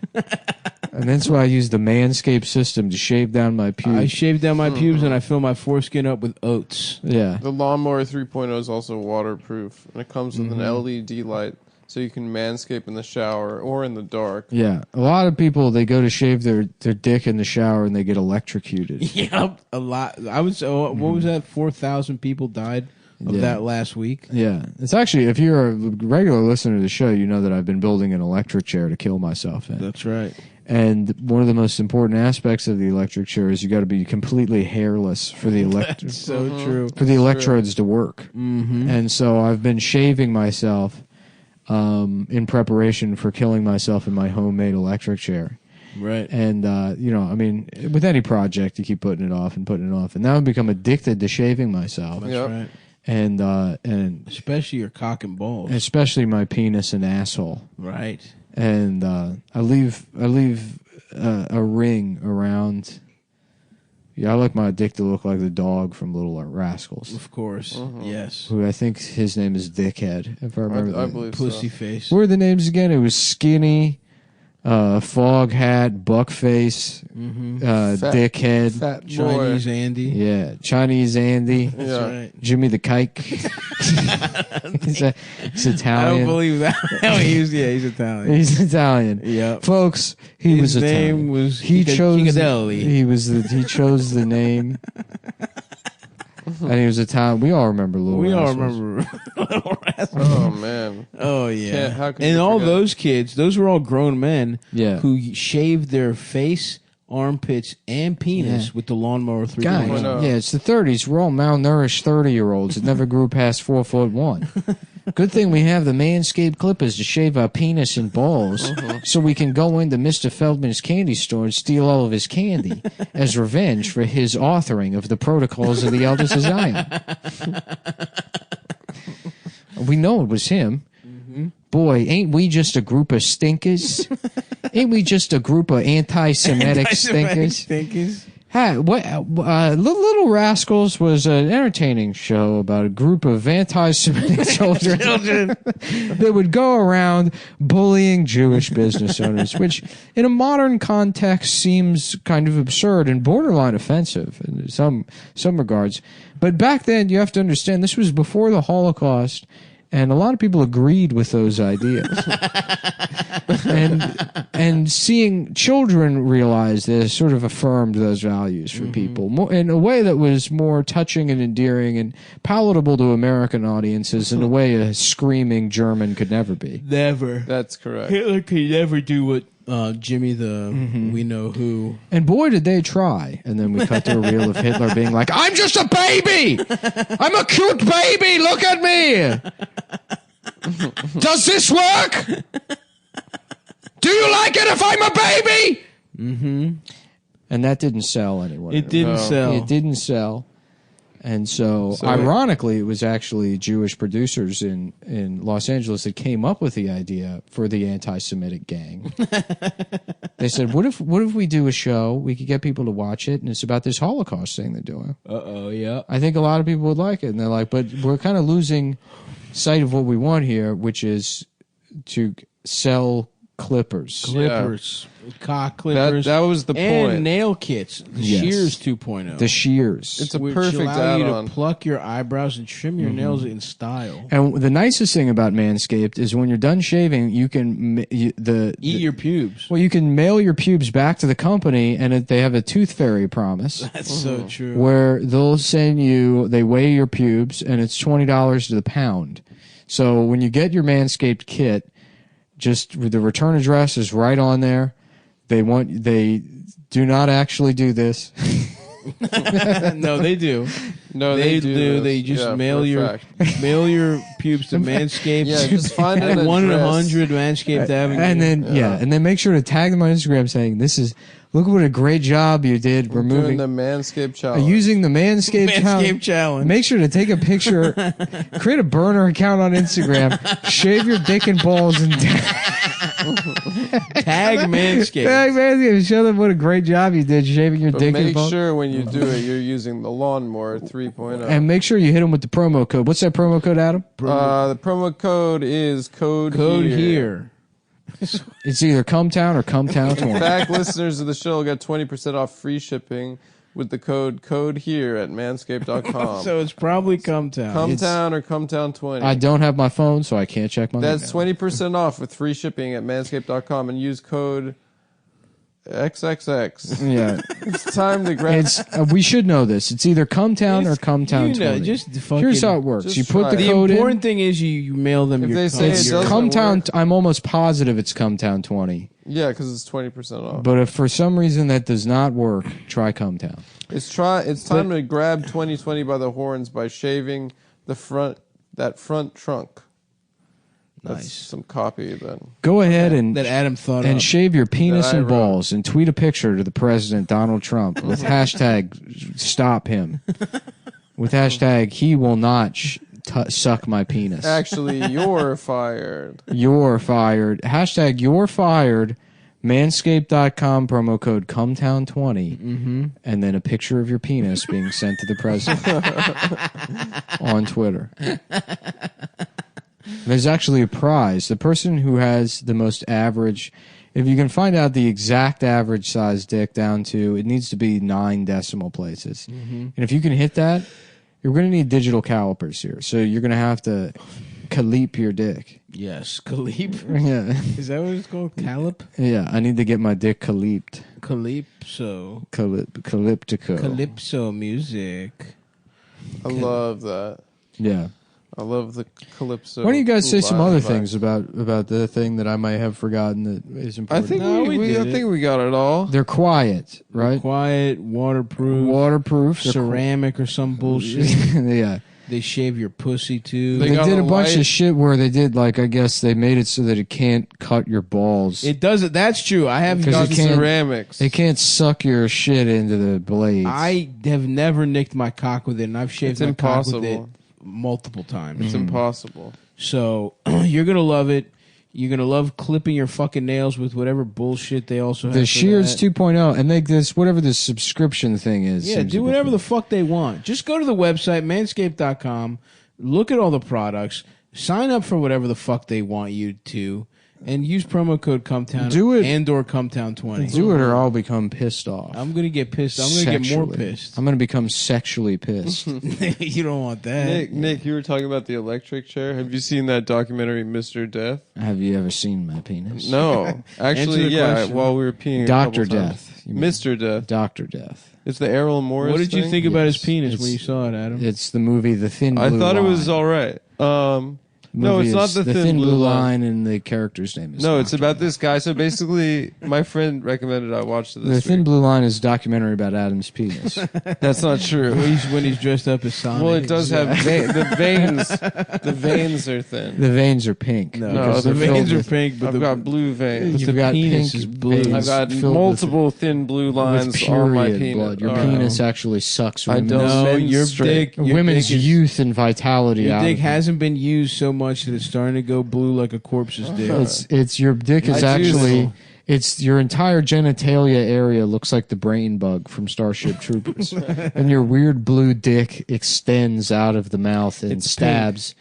And that's why I use the Manscaped system to shave down my pubes. I shave down my pubes and I fill my foreskin up with oats. Yeah. The Lawnmower 3.0 is also waterproof, and it comes with an LED light, so you can manscape in the shower or in the dark. Yeah. A lot of people, they go to shave their dick in the shower and they get electrocuted. Yep. A lot. I was, what was that? 4,000 people died of Yeah. that last week. Yeah. It's actually, if you're a regular listener to the show, you know that I've been building an electric chair to kill myself in. That's right. And one of the most important aspects of the electric chair is you got to be completely hairless for the So true. for the electrodes to work. Mm-hmm. And so I've been shaving myself in preparation for killing myself in my homemade electric chair. Right. And you know, I mean, with any project, you keep putting it off and putting it off, and now I've become addicted to shaving myself. That's Yep. right. And Especially your cock and balls. especially my penis and asshole. Right. And I leave a ring around. Yeah, I like my dick to look like the dog from Little Rascals, Of course. Yes. who I think his name is Dickhead, if I remember. I that. believe Pussy so. face. What were the names again? It was Skinny, Fog Hat, Buckface, Fat- Dickhead. Fat boy. Chinese Andy. Yeah, Chinese Andy, That's Yeah. right. Jimmy the Kike. He's I Italian. don't believe that. he's Italian. He's Italian. Yep. Folks, he was His Italian. name was he chose Piccadilly. he chose the name. And he was Italian. We all remember Little We all Rascals. remember. Oh, man. Oh yeah. How could And you all forget? those kids, those were all grown men Yeah. who shaved their face, armpits, and penis Yeah. with the lawnmower 3.0. Guys, Oh. yeah, it's the 30s. We're all malnourished 30-year-olds that never grew past 4'1". Good thing we have the Manscaped clippers to shave our penis and balls so we can go into Mr. Feldman's candy store and steal all of his candy as revenge for his authoring of the Protocols of the Elders of Zion. We know it was him. Boy, ain't we just a group of stinkers? Ain't we just a group of anti-Semitic stinkers? Hi, Little Rascals was an entertaining show about a group of anti-Semitic children that would go around bullying Jewish business owners, which in a modern context seems kind of absurd and borderline offensive in some regards. But back then, you have to understand, this was before the Holocaust, and a lot of people agreed with those ideas. and seeing children realize this sort of affirmed those values for people more, in a way that was more touching and endearing and palatable to American audiences in a way a screaming German could never be. Never. That's correct. Hitler could never do what Jimmy the we know who. And boy, did they try. And then we cut to a reel of Hitler being like, I'm just a baby! I'm a cute baby! Look at me! Does this work? Do you like it if I'm a baby? Mm-hmm. And that didn't sell anyone. It didn't sell. It didn't sell. And so ironically, it was actually Jewish producers in Los Angeles that came up with the idea for the anti-Semitic gang. They said, what if we do a show, we could get people to watch it, and it's about this Holocaust thing they're doing. Uh-oh, yeah. I think a lot of people would like it. And they're like, but we're kind of losing sight of what we want here, which is to sell clippers. Clippers. Cock clippers. That was the and point. nail kits. The Yes. Shears 2.0. The shears. It's a which perfect allow you add-on. to pluck your eyebrows and trim your nails in style. And the nicest thing about Manscaped is when you're done shaving, you can Eat your pubes. you can mail your pubes back to the company, and they have a tooth fairy promise That's so true. where they'll send you. They weigh your pubes, and it's $20 to the pound. So when you get your Manscaped kit, just the return address is right on there. They do not actually do this. No, they do. No, They do. do. this. They just Yeah, mail for a your fact. mail your pubes to Manscaped. Yeah, just find an at address. 100 Manscaped Avenue. And then and then make sure to tag them on Instagram saying this is Look what a great job you did We're removing doing the Manscaped challenge. using the Manscaped, challenge. Make sure to take a picture, create a burner account on Instagram, shave your dick and balls, and Tag Manscaped. tag Manscaped. Show them what a great job you did shaving your But dick and make balls. sure when you do it, you're using the Lawnmower 3.0. And make sure you hit them with the promo code. What's that promo code, Adam? The promo code is code here. It's either Cumtown or Cumtown 20. In fact, listeners of the show get 20% off free shipping with the code here at manscaped.com. So it's probably Cumtown. Cumtown or Cumtown 20. I don't have my phone, so I can't check my That's email. 20% off with free shipping at manscaped.com and use code XXX. Yeah. It's time to grab. It's we should know this. It's either Cumtown or Cumtown 20. Just fucking, Here's how it works. just You put try the it. code the in. important thing is you mail them If your they say code. it It's doesn't Cumtown. work. I'm almost positive it's Cumtown 20. Yeah, because it's 20% off. But if for some reason that does not work, try Cumtown. It's time to grab 2020 by the horns by shaving that front trunk. That's Nice. some copy then. Go ahead and that Adam thought and of. shave your penis That I and wrote. balls and tweet a picture to the president Donald Trump with hashtag stop him. With hashtag he will not suck my penis. Actually, you're fired. You're fired. Hashtag you're fired. Manscaped.com promo code Cumtown20 and then a picture of your penis being sent to the president on Twitter. There's actually a prize. The person who has the most average, if you can find out the exact average size dick down to, it needs to be 9 decimal places. And if you can hit that, you're going to need digital calipers here. So you're going to have to calip your dick. Yes, Calip. Yeah. Is that what it's called? Calip? Yeah, I need to get my dick caliped. Calypso. Calyptico. Calypso music. I love that. Yeah. I love the calypso. Why don't you guys say some other vibe. things about the thing that I might have forgotten that is I important? think No, we did I it. think we got it all. They're quiet, right? Quiet, waterproof, Waterproof. They're ceramic or some bullshit. yeah. They shave your pussy too. They They got did a a bunch light- of shit where they did, like, I guess they made it so that it can't cut your balls. It does it. That's true. I have 'Cause got you can't- ceramics. It can't suck your shit into the blades. I have never nicked my cock with it, and I've shaved It's my cock with it impossible. multiple times. It's impossible. So you're gonna love it. You're gonna love clipping your fucking nails with whatever bullshit they also have. The for Shears that. 2.0, and they this whatever this subscription thing is. Yeah, seems do to be whatever cool. the fuck they want. Just go to the website, manscaped.com, look at all the products, sign up for whatever the fuck they want you to, and use promo code Cumtown Do it. and or Cumtown20. Do it or I'll become pissed off. I'm gonna get pissed. I'm gonna get more Sexually. pissed. I'm going to become sexually pissed. You don't want that. Nick, you were talking about the electric chair. Have you seen that documentary, Mr. Death? Have you ever seen my penis? No, Answer actually, the yeah. question. While we were peeing, a Dr. couple times. Death. You mean. Mr. Death. Dr. Death. It's the Errol Morris. What did you thing? think about his Yes. penis when It's- you saw it, Adam? It's the movie The Thin Blue I thought Line. it was all right. No, Movie it's not is the Thin Blue Blue Line, and the character's name is. No, it's Dr. about this guy. So basically, my friend recommended I watched it The this Thin week. Blue Line is a documentary about Adam's penis. That's not true. when he's dressed up as Sonic. Well, it does have the veins. The veins are thin. The veins are pink. No, No, because the they're veins filled are with- pink, but I've the got blue veins. You've got penis pink is blue. veins I've got filled with- multiple thin blue lines with on my period penis. blood. Your All right. penis actually sucks. I women's- don't No, your menstruate. dick. Your women's dick is- youth and vitality. Your out dick of it. hasn't been used so much that it's starting to go blue like a corpse's dick. It's your dick is I choose- actually. It's your entire genitalia area looks like the brain bug from Starship Troopers, and your weird blue dick extends out of the mouth and It's stabs.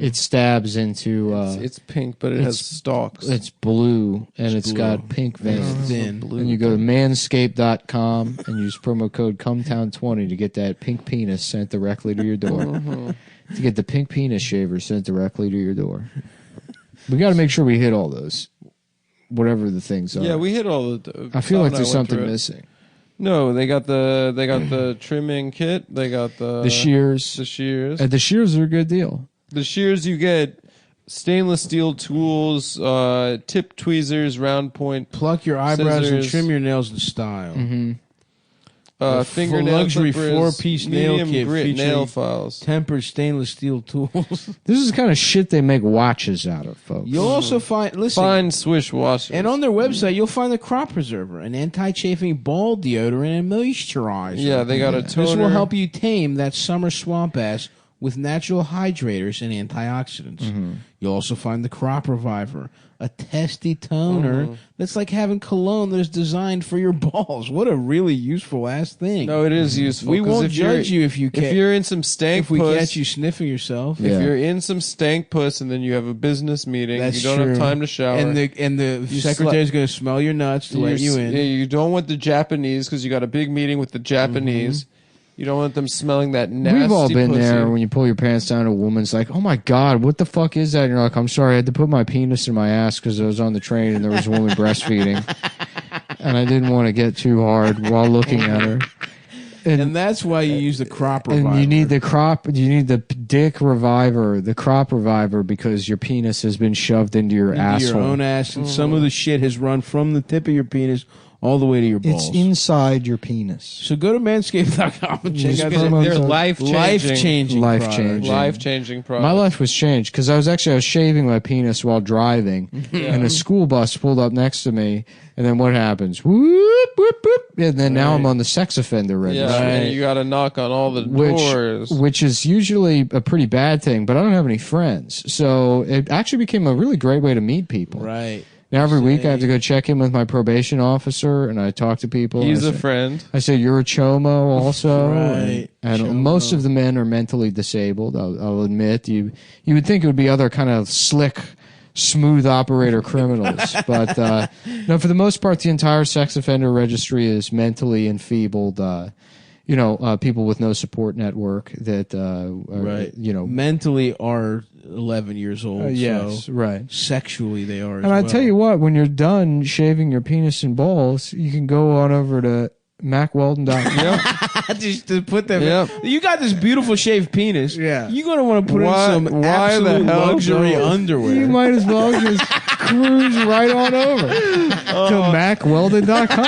It stabs into. It's pink, but it has stalks. It's blue and it's blue. got pink veins. Thin. And you go to manscaped.com and use promo code Cumtown20 to get that pink penis sent directly to your door. To get the pink penis shaver sent directly to your door. We got to make sure we hit all those, whatever the things are. Yeah, we hit all the. I feel Tom like and there's went something through it. missing. No, they got the trimming kit. They got The shears. The shears. The shears are a good deal. The shears you get stainless steel tools, tip tweezers, round point. Pluck your eyebrows and Scissors. trim your nails in style. fingernail luxury clippers, 4-piece nail medium kit grit featuring nail files. tempered stainless steel tools. This is the kind of shit they make watches out of, folks. You'll also find Fine swish washers. and on their website you'll find the crop preserver, an anti-chafing ball deodorant and moisturizer. Yeah, they got a toner. This will help you tame that summer swamp ass with natural hydrators and antioxidants. Mm-hmm. You'll also find the crop reviver, a testy toner Mm-hmm. that's like having cologne that is designed for your balls. What a really useful ass thing. No, it is useful. We 'cause won't if you're- judge you if you If you're in some stank if we puss, catch you sniffing yourself. Yeah. if you're in some stank puss and then you have a business meeting, That's you don't true. have time to shower. And the secretary's going to smell your nuts to let you in. Yeah, you don't want the Japanese because you got a big meeting with the Japanese. Mm-hmm. You don't want them smelling that nasty We've all been pussy. there when you pull your pants down. A woman's like, "Oh my god, what the fuck is that?" And you're like, "I'm sorry, I had to put my penis in my ass because I was on the train and there was a woman breastfeeding, and I didn't want to get too hard while looking at her." And that's why you use the crop reviver. And you need the dick reviver, the crop reviver, because your penis has been shoved into your into asshole. your own ass, and some of the shit has run from the tip of your penis all the way to your balls. It's inside your penis. So go to manscaped.com and check out promo They're code. life-changing. life-changing products. Life-changing products. My life was changed because I was shaving my penis while driving, and a school bus pulled up next to me, and then what happens? Whoop, whoop, whoop, and then now I'm on the sex offender registry. Yeah, and you got to knock on all the doors. Which is usually a pretty bad thing, but I don't have any friends. So it actually became a really great way to meet people. Right. Now every week I have to go check in with my probation officer, and I talk to people. He's I a say, friend. I say, "You're a chomo also." Right. And Chomo. most of the men are mentally disabled, I'll admit. You would think it would be other kind of slick, smooth operator criminals. But no, for the most part, the entire sex offender registry is mentally enfeebled, people with no support network that, mentally are 11 years old. yes, so right. sexually they are. And I tell you what, when you're done shaving your penis and balls, you can go on over to MacWeldon.com. just to put them. Yep. You got this beautiful shaved penis. Yeah. You're gonna want to put Why- in some why the absolute hell luxury no? underwear. You might as well just cruise right on over to MacWeldon.com.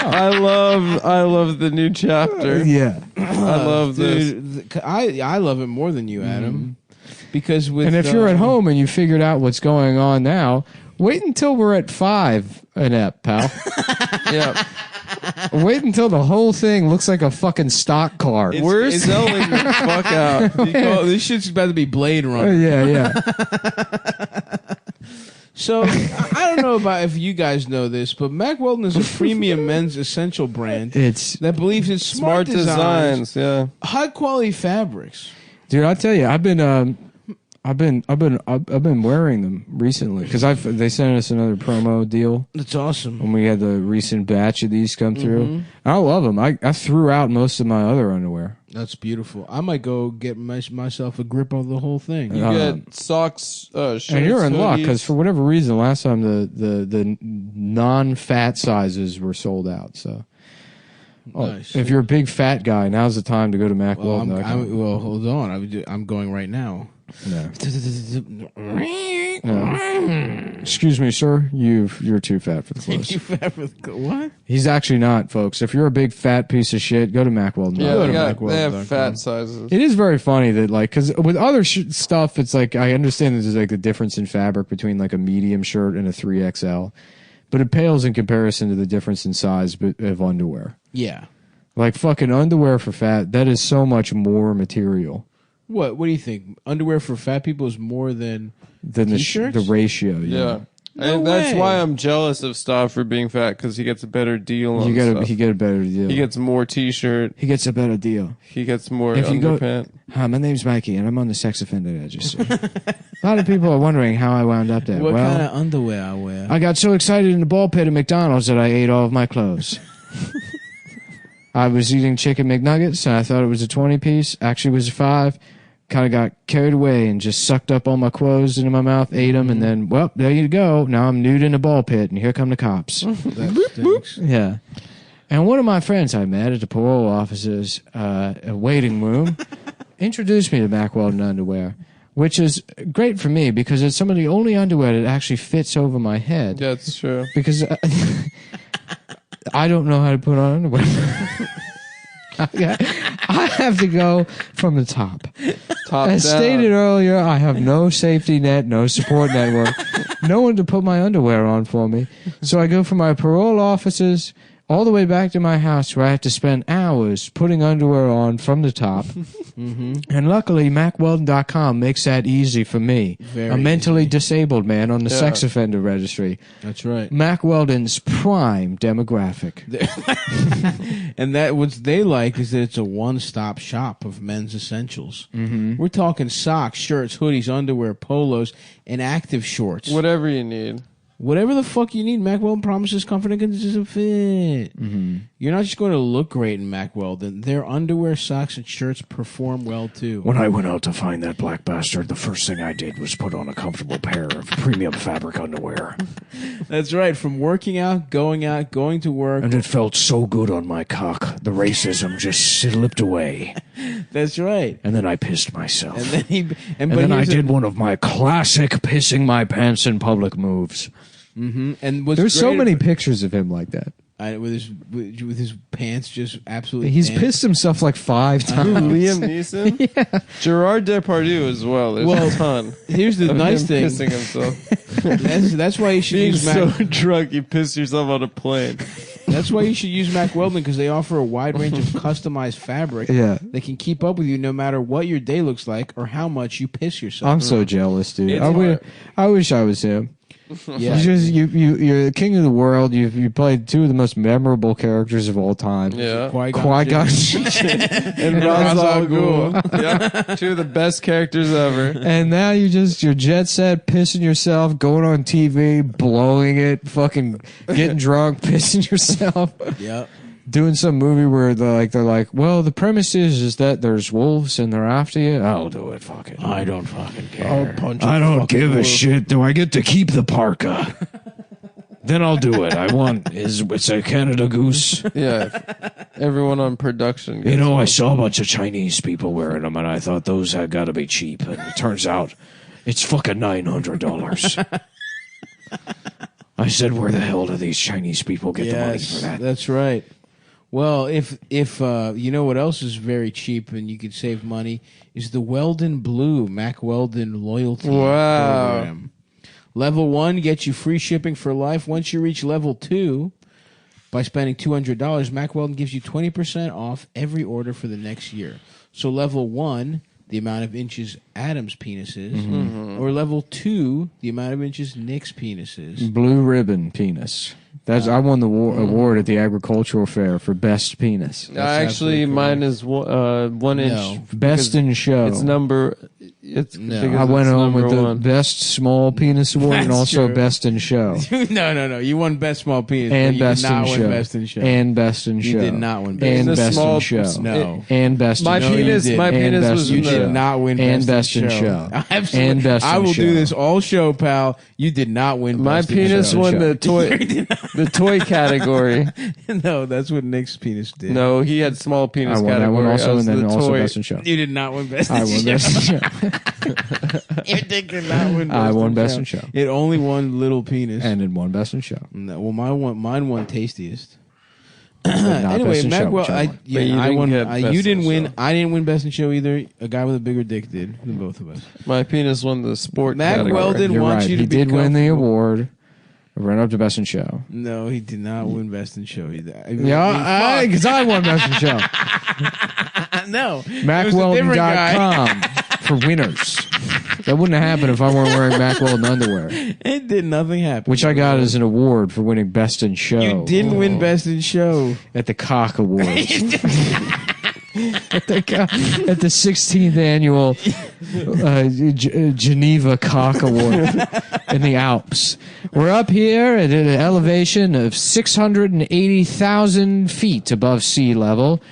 I love the new chapter. Yeah. I love this. Dude, I love it more than you, Adam. Because with And if you're at home and you figured out what's going on now, wait until we're at 5 an ep, pal. Yeah. Wait until the whole thing looks like a fucking stock car. It's selling the fuck out. this shit's about to be Blade Runner. Yeah. So I don't know about if you guys know this, but Mack Weldon is a premium men's essential brand It's that believes in smart designs, Yeah. high quality fabrics. dude, I'll tell you, I've been wearing them recently because they sent us another promo deal That's awesome. when we had the recent batch of these come through. I love them. I threw out most of my other underwear. That's beautiful. I might go get myself a grip on the whole thing. You get socks, shirts, And you're in luck because hoodies. for whatever reason, last time the non-fat sizes were sold out. So, Nice. if you're a big fat guy, now's the time to go to Mack Well, Weldon. well, hold on. I'm going right now. No. Excuse me, sir. You're too fat for the clothes. What? He's actually not, folks. If you're a big fat piece of shit, go to Mack Weldon. Yeah, Go to they MacWeldon.com. have fat sizes. It is very funny that, like, because with other stuff, it's like I understand there's like the difference in fabric between like a medium shirt and a 3XL, but it pales in comparison to the difference in size of underwear. Yeah. Like fucking underwear for fat, that is so much more material What do you think? Underwear for fat people is more than than T-shirts? the ratio. Yeah. No And that's way. why I'm jealous of Stav for being fat because he gets a better deal on He stuff. get a better deal. He gets more t-shirt. He gets a better deal. He gets more If you go- underpant. Hi, my name's Mikey, and I'm on the sex offender registry. A lot of people are wondering how I wound up there. what well, kind of underwear I wear. I got so excited in the ball pit at McDonald's that I ate all of my clothes. I was eating chicken McNuggets, and I thought it was a 20-piece. Actually, it was a 5. Kind of got carried away and just sucked up all my clothes into my mouth, ate them, and then, well, there you go. Now I'm nude in the ball pit, and here come the cops. That stinks. Yeah. And one of my friends I met at the parole office's waiting room introduced me to Mack Weldon underwear, which is great for me because it's some of the only underwear that actually fits over my head. Yeah, it's true. Because I don't know how to put on underwear. I have to go from the top. Top As down. stated earlier, I have no safety net, no support network, no one to put my underwear on for me. So I go from my parole offices all the way back to my house where I have to spend hours putting underwear on from the top. And luckily, MacWeldon.com makes that easy for me, Very a mentally disabled man on the sex offender registry. That's right. Mac Weldon's prime demographic. And that what they like is that it's a one-stop shop of men's essentials. We're talking socks, shirts, hoodies, underwear, polos, and active shorts. Whatever you need. Whatever the fuck you need, Mac Weldon promises comfort and consistent fit. You're not just going to look great in Mac Weldon. Their underwear, socks, and shirts perform well, too. When I went out to find that black bastard, the first thing I did was put on a comfortable pair of premium fabric underwear. That's right. From working out, going to work. And it felt so good on my cock. The racism just slipped away. That's right. And then I pissed myself. And then I did one of my classic pissing my pants in public moves. And what's There's so great many pictures of him like that. with his pants just absolutely. He's damp. pissed himself like 5 times. Liam Neeson? Yeah. Gerard Depardieu as well. There's a ton. Here's the of nice him thing. Pissing himself. That's why you should Being use so Mac. drunk you piss yourself on a plane. That's why you should use Mac Weldon, because they offer a wide range of customized fabric Yeah. that can keep up with you no matter what your day looks like or how much you piss yourself. I'm so jealous, dude. It's I wish I was him. Yeah. You're the king of the world. You played 2 of the most memorable characters of all time. Yeah. Qui-Gon And Ra's al Ghul. Yeah. 2 of the best characters ever. And now you're jet set, pissing yourself, going on TV, blowing it, fucking getting drunk, pissing yourself. Yep. Doing some movie where they're like, well, the premise is that there's wolves and they're after you. I'll do it. Fuck it. I don't fucking care. I'll punch I a don't fucking give a wolf. shit. Do I get to keep the parka? Then I'll do it. It's a Canada Goose. Yeah. Everyone on production. You know, I saw a bunch of Chinese people wearing them, and I thought those had got to be cheap. And it turns out it's fucking $900. I said, where the hell do these Chinese people get the money for that? That's right. Well, if you know what else is very cheap and you can save money is the Weldon Blue Mac Weldon loyalty program. Level 1 gets you free shipping for life. Once you reach level 2, by spending $200, Mac Weldon gives you 20% off every order for the next year. So level 1, the amount of inches Adam's penis is, or level 2, the amount of inches Nick's penis is. Blue ribbon penis. I won the award at the agricultural fair for best penis. Actually, mine is 1 inch. Best in show. It's number. I went home with the best small penis award and That's also true. best in show. No. You won best small penis. And but you best did not in win show. best in show. And best in show. You did not win best And in best small- in show. No. And best My in show. penis. did. My And penis best was in You in the. did not win And best in show. Absolutely. And best I in will show. do this all show, pal. You did not win My best in penis show. won the toy category. No, that's what Nick's penis did. No, he had small penis I won that category. one also, I was and then the also toy. best in show. You did not win best I in won show. best in show. Your dick did not win best I won in best show. in show. It only won little penis. And it won best in show. No, well, mine won tastiest. But not Anyway, best in show, Magwell, which I won. But you I didn't won. get best You in didn't win. show. I didn't win best in show either. A guy with a bigger dick did than both of us. My penis won the sport Mac category. Weldon You're wants right. you to He be did win the comfortable. award. I ran up to best in show. No, he did not win best in show either. I mean, Yeah, because I won best in show. no, it was a different guy. MacWeldon.com for winners. That wouldn't happen if I weren't wearing Mac Weldon underwear, It did nothing happen. which I got as an award for winning best in show. You didn't win best in show. At the Cock Awards. at the 16th annual Geneva Cock Award in the Alps. We're up here at an elevation of 680,000 feet above sea level,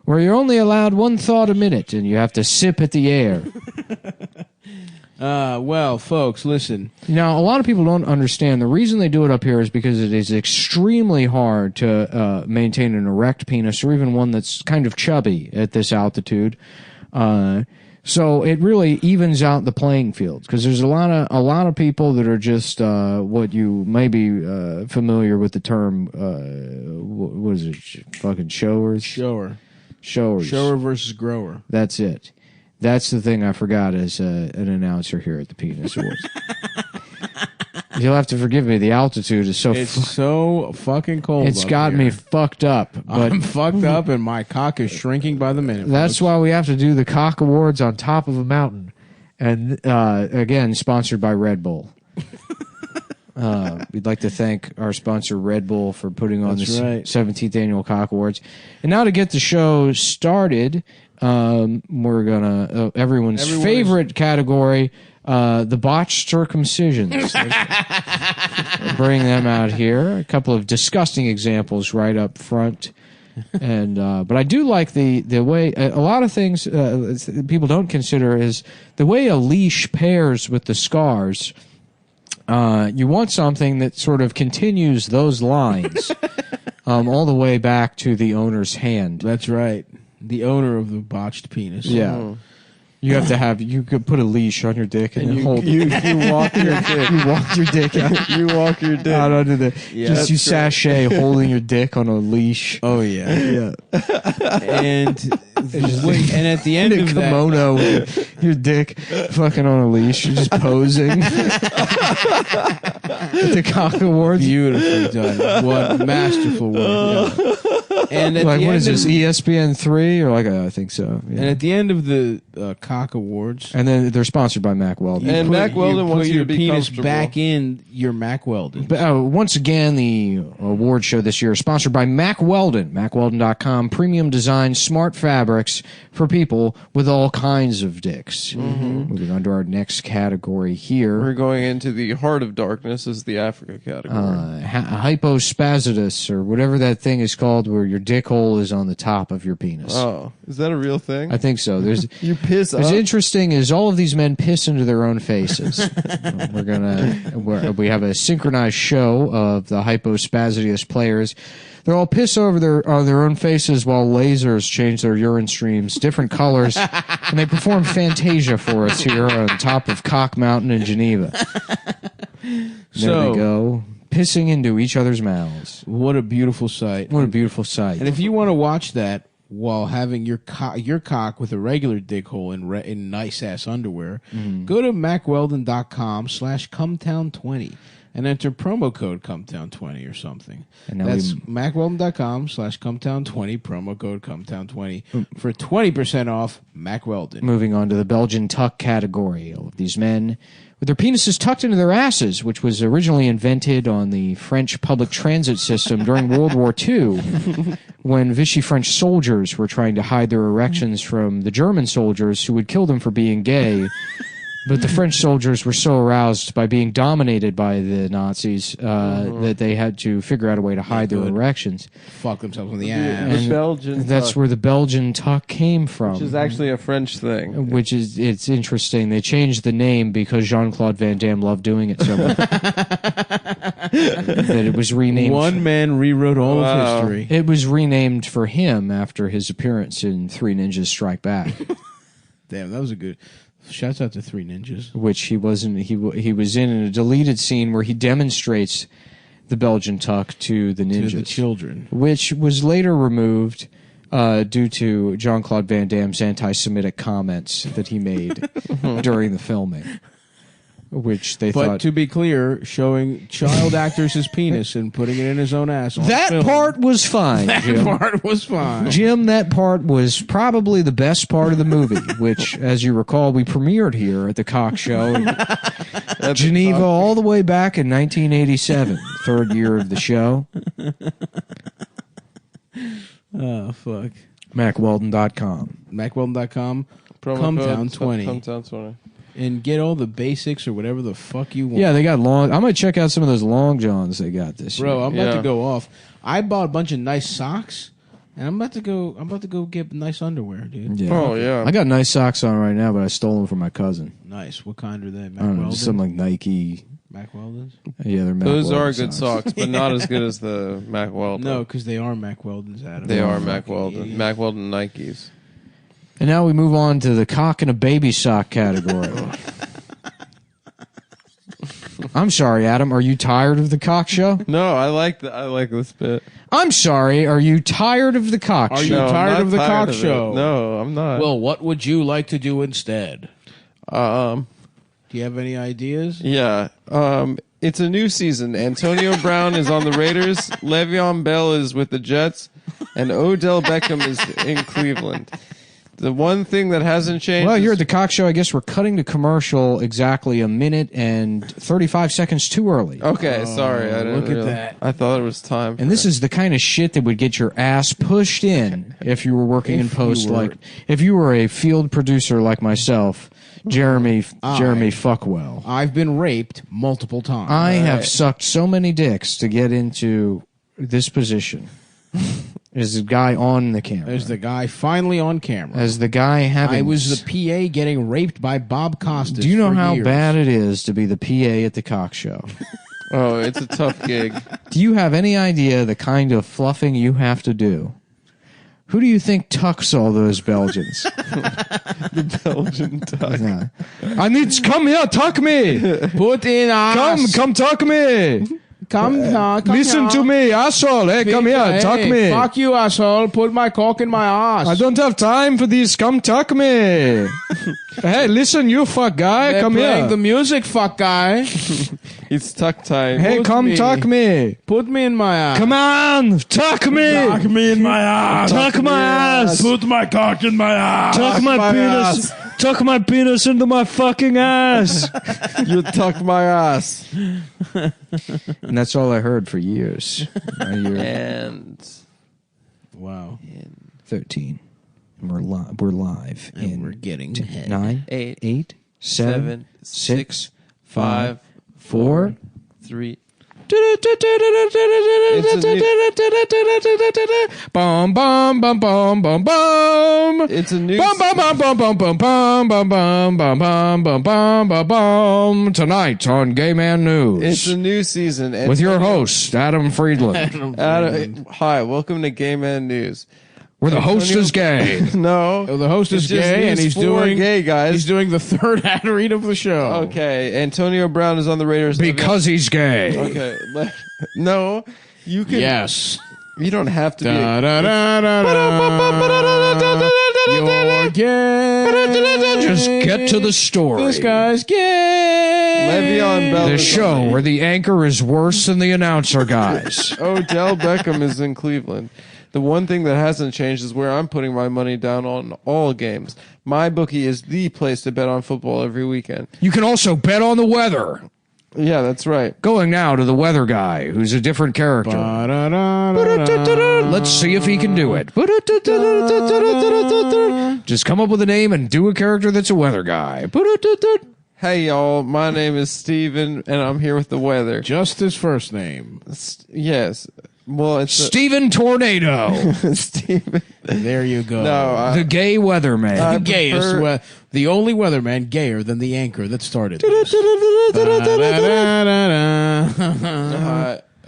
where you're only allowed one thought a minute, and you have to sip at the air. Well, folks, listen. Now, a lot of people don't understand. The reason they do it up here is because it is extremely hard to maintain an erect penis, or even one that's kind of chubby at this altitude. So it really evens out the playing field, because there's a lot of people that are just what you may be familiar with the term. What is it? Fucking showers. Shower. Showers. Shower versus grower. That's it. That's the thing I forgot as an announcer here at the Penis Awards. You'll have to forgive me. The altitude is so... It's so fucking cold. It's up got here. me fucked up. But I'm fucked up and my cock is shrinking by the minute. that's why we have to do the Cock Awards on top of a mountain. And again, sponsored by Red Bull. We'd like to thank our sponsor, Red Bull, for putting on That's this right. 17th Annual Cock Awards. And now to get the show started, we're going to... everyone's favorite category... the botched circumcisions. Bring them out here. A couple of disgusting examples right up front. And but I do like the way a lot of things people don't consider is the way a leash pairs with the scars. You want something that sort of continues those lines all the way back to the owner's hand. That's right. The owner of the botched penis. Yeah. You have to have. You could put a leash on your dick and then hold. You walk your dick. You walk your dick out. You walk your dick. Out under the. Yeah, just you that's sashay holding your dick on a leash. Oh yeah. Yeah. And and at the end In a of that, kimono with your dick fucking on a leash. You're just posing. At the Cock Awards. beautifully done. What masterful work. Yeah. And at Like the what end is this? of, ESPN3 or like I think so. Yeah. And at the end of the Cock Awards, And then they're sponsored by Mack Weldon. And Mack Weldon put wants you your to be penis comfortable. back in your Mack Weldon. But, once again, the award show this year is sponsored by Mack Weldon. MackWeldon.com. Premium design, smart fabrics for people with all kinds of dicks. Moving on to our next category here. We're going into the heart of darkness is the Africa category. Hypospasitus, or whatever that thing is called, where your dick hole is on the top of your penis. Oh, is that a real thing? I think so. There's. You piss up? What's interesting is all of these men piss into their own faces. We have a synchronized show of the hypospasitus players. They all piss over their own faces while lasers change their urine streams different colors, and they perform Fantasia for us here on top of Cock Mountain in Geneva. There So- they go, pissing into each other's mouths. What a beautiful sight. What a beautiful sight. And if you want to watch that while having your cock with a regular dick hole in nice ass underwear, go to MackWeldon.com/Cumtown20 and enter promo code Cumtown20 or something. And now That's MackWeldon.com/Cumtown20, promo code Cumtown20 for 20% off Mack Weldon. Moving on to the Belgian tuck category. All of these men with their penises tucked into their asses, which was originally invented on the French public transit system during World War II, when Vichy French soldiers were trying to hide their erections from the German soldiers who would kill them for being gay. But the French soldiers were so aroused by being dominated by the Nazis that they had to figure out a way to hide their erections. Fuck themselves in the ass. The Belgian That's tuck, where the Belgian tuck came from. which is actually a French thing. Which is, it's interesting. They changed the name because Jean-Claude Van Damme loved doing it so much. That it was renamed. One man rewrote all of history. It was renamed for him after his appearance in Three Ninjas Strike Back, Damn, that was a good... Shouts out to Three Ninjas. which he wasn't. He was in a deleted scene where he demonstrates the Belgian tuck to the ninjas, To the children. which was later removed due to Jean-Claude Van Damme's anti-Semitic comments that he made during the filming, which they But thought... to be clear, showing child actors his penis and putting it in his own ass. On That film. part was fine, Jim. That part was fine. Jim, that part was probably the best part of the movie, which, as you recall, we premiered here at the Cock Show in Geneva all the way back in 1987, third year of the show. Oh, fuck. MackWeldon.com. MackWeldon.com. Promo Cumtown code 20. Cumtown 20. And get all the basics or whatever the fuck you want. Yeah, they got long... I'm going to check out some of those long johns they got this Bro, year. I'm about Yeah. to go off. I bought a bunch of nice socks, and I'm about to go get nice underwear, dude. Yeah. Oh, yeah. I got nice socks on right now, but I stole them from my cousin. Nice. What kind are they? I don't know, Mack just some Weldon? like Nike... Mack Weldons? Yeah, they're Mack Those are Weldon good socks, but not as good as the Mack Weldon. No, because they are Mack Weldons, Adam. They are Fucking Mack Weldon. idiot. Mack Weldon Nikes. And now we move on to the cock and a baby sock category. I'm sorry, Adam. Are you tired of the cock show? No, I like this bit. I'm sorry. Are you tired of the cock Are you show? No, I'm tired not of the tired cock of it. show? No, I'm not. Well, what would you like to do instead? Um, Do you have any ideas? yeah. It's a new season. Antonio Brown is on the Raiders. Le'Veon Bell is with the Jets, and Odell Beckham is in Cleveland. The one thing that hasn't changed. Well, is- here at the cock show, I guess we're cutting to commercial exactly a minute and 35 seconds too early. Okay, sorry. I didn't look at realize- that. I thought it was time. And this is the kind of shit that would get your ass pushed in if you were working in If you post. were- Like if you were a field producer like myself, Jeremy Fuckwell. I've been raped multiple times. I have sucked so many dicks to get into this position. As the guy on the camera. There's the guy finally on camera. As the guy having. I was the PA getting raped by Bob Costas. Do you know for how years. bad it is to be the PA at the cock show? Oh, it's a tough gig. Do you have any idea the kind of fluffing you have to do? Who do you think tucks all those Belgians? The Belgian duck. Yeah. I need to come here, tuck me. Put in ass. Come tuck me. Come Listen to me, asshole. Hey, come here, tuck me. Fuck you, asshole. Put my cock in my ass. I don't have time for these. Come tuck me. Hey, listen, you fuck guy. They're come playing here. the music, fuck guy. It's tuck time. Hey, Put come me. tuck me. Put me in my ass. Come on, tuck me. Tuck me in my ass. Tuck my ass. Put my cock in my ass. Tuck my penis. Tuck my penis into my fucking ass. You tuck my ass. And that's all I heard for years. Now you're And Wow. 13. And we're live. And in we're getting head. 9, 8, 8, 7, 6, 5, 4. 4, 3. Bum bum bum bum bum bum. It's a new. Bum bum bum bum bum bum bum bum bum bum bum bum bum bum bum. Tonight on Gay Man News. It's a new season. And with your host Adam Friedland. Hi, welcome to Gay Man News. Where the host is gay. No, Oh, the host is It's just gay, and news he's for doing gay guys. He's doing the third ad read of the show. Okay, Antonio Brown is on the Raiders Because he's gay. Okay, no, you can. Yes. You don't have to be. Da, da, da, da, da. You're gay. Just get to the story. This guy's gay. Le'Veon Bell. The is show on where the anchor is worse than the announcer guys. Odell Beckham is in Cleveland. The one thing that hasn't changed is where I'm putting my money down on all games. MyBookie is the place to bet on football every weekend. You can also bet on the weather. Yeah, that's right. Going now to the weather guy, who's a different character. Let's see if he can do it. Just come up with a name and do a character that's a weather guy. Hey, y'all. My name is Steven, and I'm here with the weather. Just his first name. Yes. Well, it's Stephen Tornado, Steven. There you go. No, the gay weatherman. the gayest, the only weatherman gayer than the anchor that started this.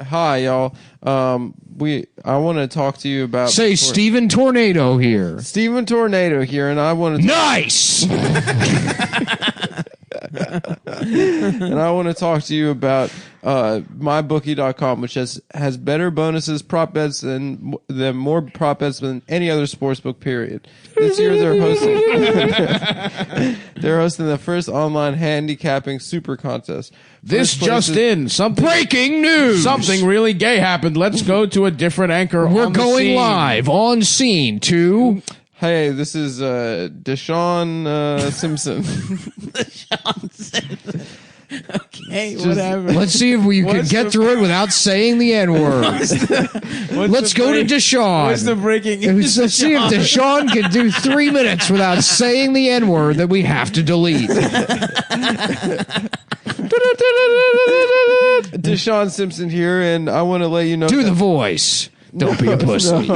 Hi, y'all. I want to talk to you about. Say Stephen Tornado here. Steven Tornado here, and I want to. Nice. And I want to talk to you about MyBookie.com, which has better bonuses, prop bets, than more prop bets than any other sportsbook. Period. This year they're hosting the first online handicapping super contest. This First place just in. Something Breaking news. Something really gay happened. Let's go to a different anchor. We're on the going scene. live on scene to. Hey, this is Deshaun Simpson. Okay, whatever. Let's see if we can What's get the- through it without saying the N word. Let's go to Deshaun. What's the breaking? Let's see if Deshaun can do 3 minutes without saying the N word that we have to delete. Deshaun Simpson here, and I want to let you know. Do the voice. Don't be a pussy.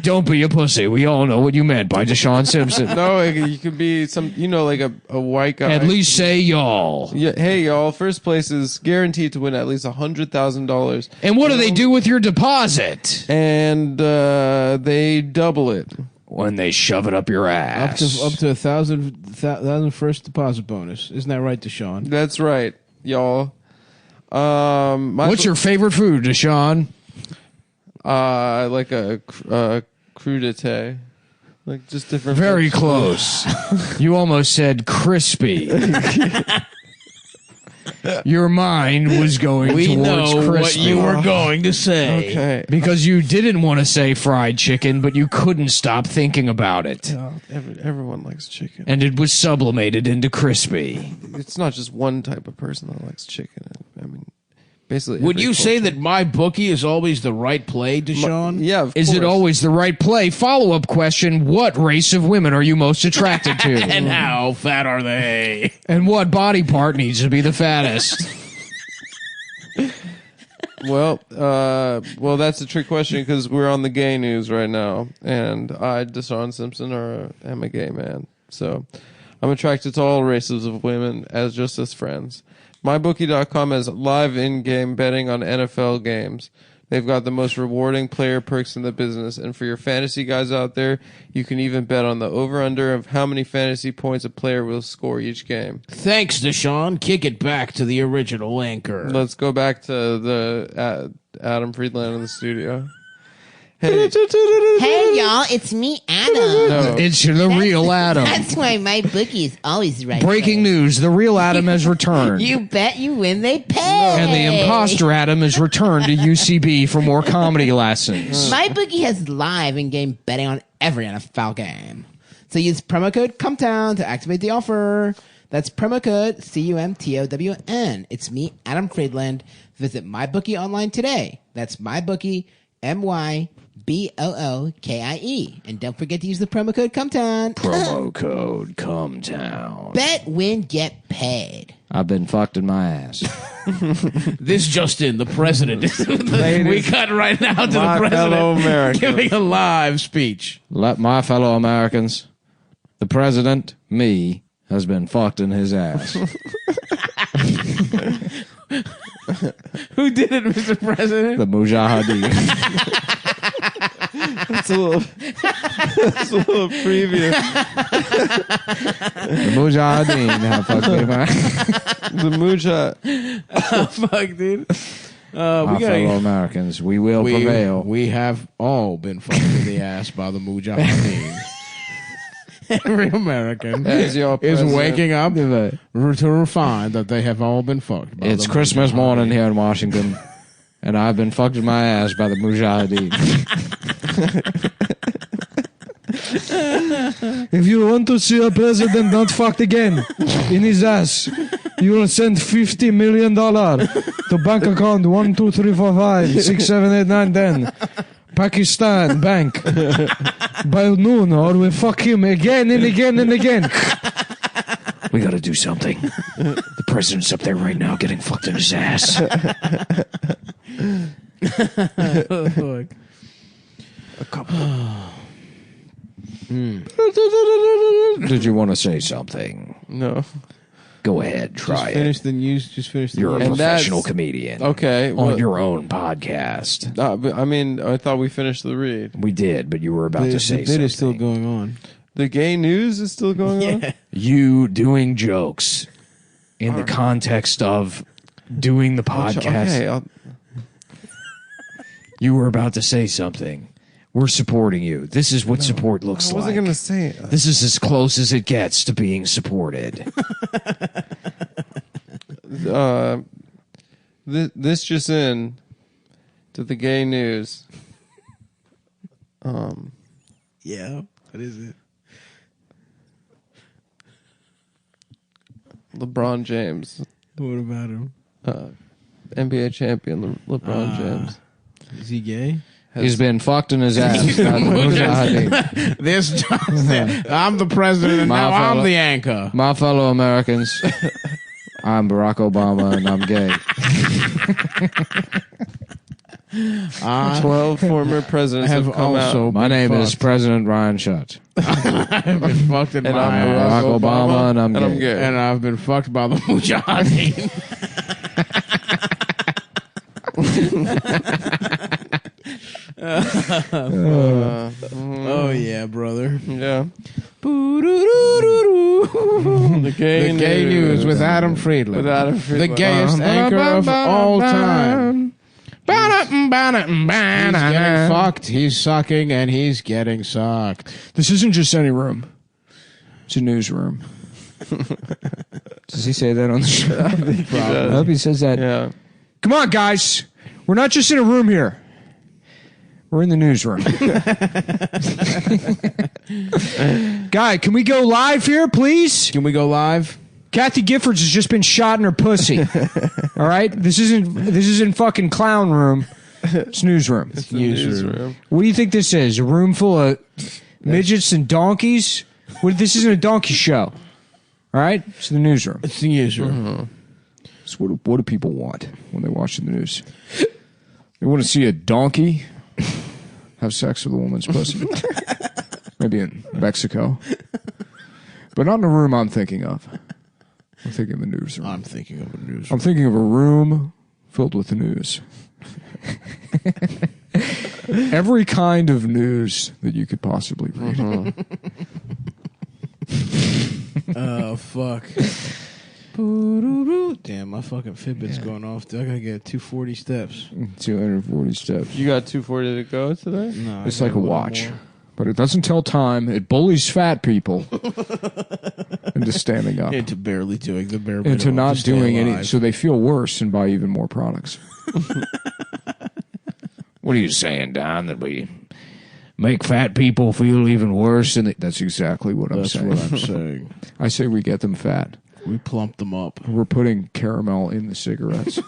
Don't be a pussy. We all know what you meant by Deshaun Simpson. No, you could be like a white guy. At least say y'all. Yeah, hey y'all! First place is guaranteed to win at least $100,000. And what do they do with your deposit? And they double it. When they shove it up your ass. Up to $1,000 first deposit bonus. Isn't that right, Deshaun? That's right, y'all. What's your favorite food, Deshaun? I like a crudité. Like just different. Very close. You almost said crispy. Your mind was going We towards know crispy. what you were going to say. Okay. Because you didn't want to say fried chicken, but you couldn't stop thinking about it. Everyone likes chicken. And it was sublimated into crispy. It's not just one type of person that likes chicken. I mean, basically. Would every you say culture. that MyBookie is always the right play, Deshaun? Yeah, of Is course. it always the right play? Follow-up question, what race of women are you most attracted to? And how fat are they? And what body part needs to be the fattest? Well, that's a trick question because we're on the gay news right now, and I, Deshaun Simpson, am a gay man. So I'm attracted to all races of women as friends. MyBookie.com has live in-game betting on NFL games. They've got the most rewarding player perks in the business. And for your fantasy guys out there, you can even bet on the over-under of how many fantasy points a player will score each game. Thanks, Deshaun. Kick it back to the original anchor. Let's go back to the Adam Friedland in the studio. Hey, Hey, y'all, it's me, Adam. no. It's the real Adam. That's why my bookie is always right. Breaking news, the real Adam has returned. You bet you win, they pay. And the imposter Adam has returned to UCB for more comedy lessons. My bookie has live in-game betting on every NFL game. So use promo code Cumtown to activate the offer. That's promo code CUMTOWN. It's me, Adam Friedland. Visit MyBookie online today. That's MyBookie, MyBookie. And don't forget to use the promo code Cumtown. Promo code Cumtown. Bet, win, get paid. I've been fucked in my ass. This just in, the president. We cut right now to the my fellow president Americans. giving a live speech. Let my fellow Americans, the president, me, has been fucked in his ass. Who did it, Mr. President? The Mujahideen. That's a little preview. The Mujahideen have fucked me in my ass. The Mujah. Oh, fuck, dude. My fellow Americans, we will prevail. We have all been fucked in the ass by the Mujahideen. Every American As your is president. waking up to find that they have all been fucked by It's the Christmas Mujahideen. morning here in Washington, and I've been fucked in my ass by the Mujahideen. If you want to see a president not fucked again in his ass, you will send $50 million to bank account 1 2 3 4 5 6 7 8 9 10 Pakistan Bank by noon, or we fuck him again and again and again. We gotta do something. The president's up there right now getting fucked in his ass. A couple. Did you want to say something? No. Go ahead, try Finish it. the news. Just finish the You're a news. And professional that's- comedian. Okay. On your own podcast. But, I mean, I thought we finished the read. We did, but you were about The to say bit something. is still going on. The gay news is still going on? You doing jokes in the context of doing the podcast. Okay. You were about to say something. We're supporting you. This is what support looks I like. wasn't going to say it. This is as close as it gets to being supported. This just in to the gay news. Yeah, what is it? LeBron James, What about him? NBA champion LeBron James. Is he gay? He's been fucked in his ass. This I'm the president, and My now fellow- I'm the anchor. My fellow Americans, I'm Barack Obama and I'm gay. 12 former presidents have come out. My name is President Ryan Schutt. I've been fucked in And my I'm ass. Barack Obama and I'm gay. gay. And I've been fucked by the Mujahideen. Mm-hmm. Oh yeah, brother. Yeah. The gay news with Adam Friedland. The gayest anchor of all time. He's getting fucked, he's sucking, and he's getting sucked. This isn't just any room. It's a newsroom. Does he say that on the show? I hope he says that. Yeah. Come on, guys. We're not just in a room here. We're in the newsroom. Guy, can we go live here, please? Can we go live? Kathy Giffords has just been shot in her pussy. All right? This isn't fucking clown room. It's newsroom. It's newsroom. What do you think this is? A room full of midgets and donkeys? This isn't a donkey show. All right? It's the newsroom. It's the newsroom. So what do people want when they watch the news? They want to see a donkey have sex with a woman's pussy. Maybe in Mexico. But not in the room I'm thinking of. I'm thinking of a newsroom. I'm thinking of a newsroom. I'm thinking of a room filled with the news. Every kind of news that you could possibly read. Oh, fuck. Damn, my fucking Fitbit's going off. I gotta get 240 steps. 240 steps. You got 240 to go today? No, It's like a watch. But it doesn't tell time. It bullies fat people into standing up. Into barely doing the bare minimum. Into not to stay doing alive. any. So they feel worse and buy even more products. What are you saying, Don? That we make fat people feel even worse? That's exactly what I'm saying. That's what I'm saying. I say we get them fat. We plump them up. We're putting caramel in the cigarettes.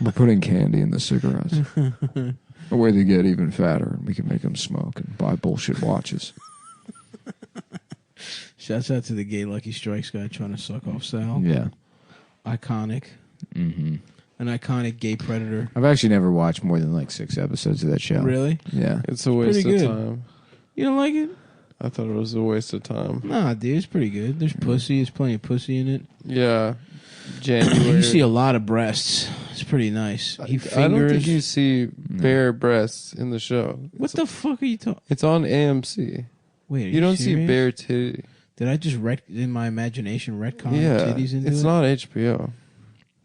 We're putting candy in the cigarettes. A way they get even fatter. We can make them smoke and buy bullshit watches. Shouts out to the gay Lucky Strikes guy trying to suck off Sal. Yeah. Iconic. Mm-hmm. An iconic gay predator. I've actually never watched more than like 6 episodes of that show. Really? Yeah. It's a waste of Pretty good. time. You don't like it? I thought it was a waste of time. Nah, dude, it's pretty good. There's pussy. There's plenty of pussy in it. Yeah. January. You see a lot of breasts. It's pretty nice. He fingers. I don't think you see bare breasts in the show. What the fuck are you talking? It's on AMC. Wait, are You don't see serious? bare titty. Did I just in my imagination retcon Yeah. titties into It's it? not HBO.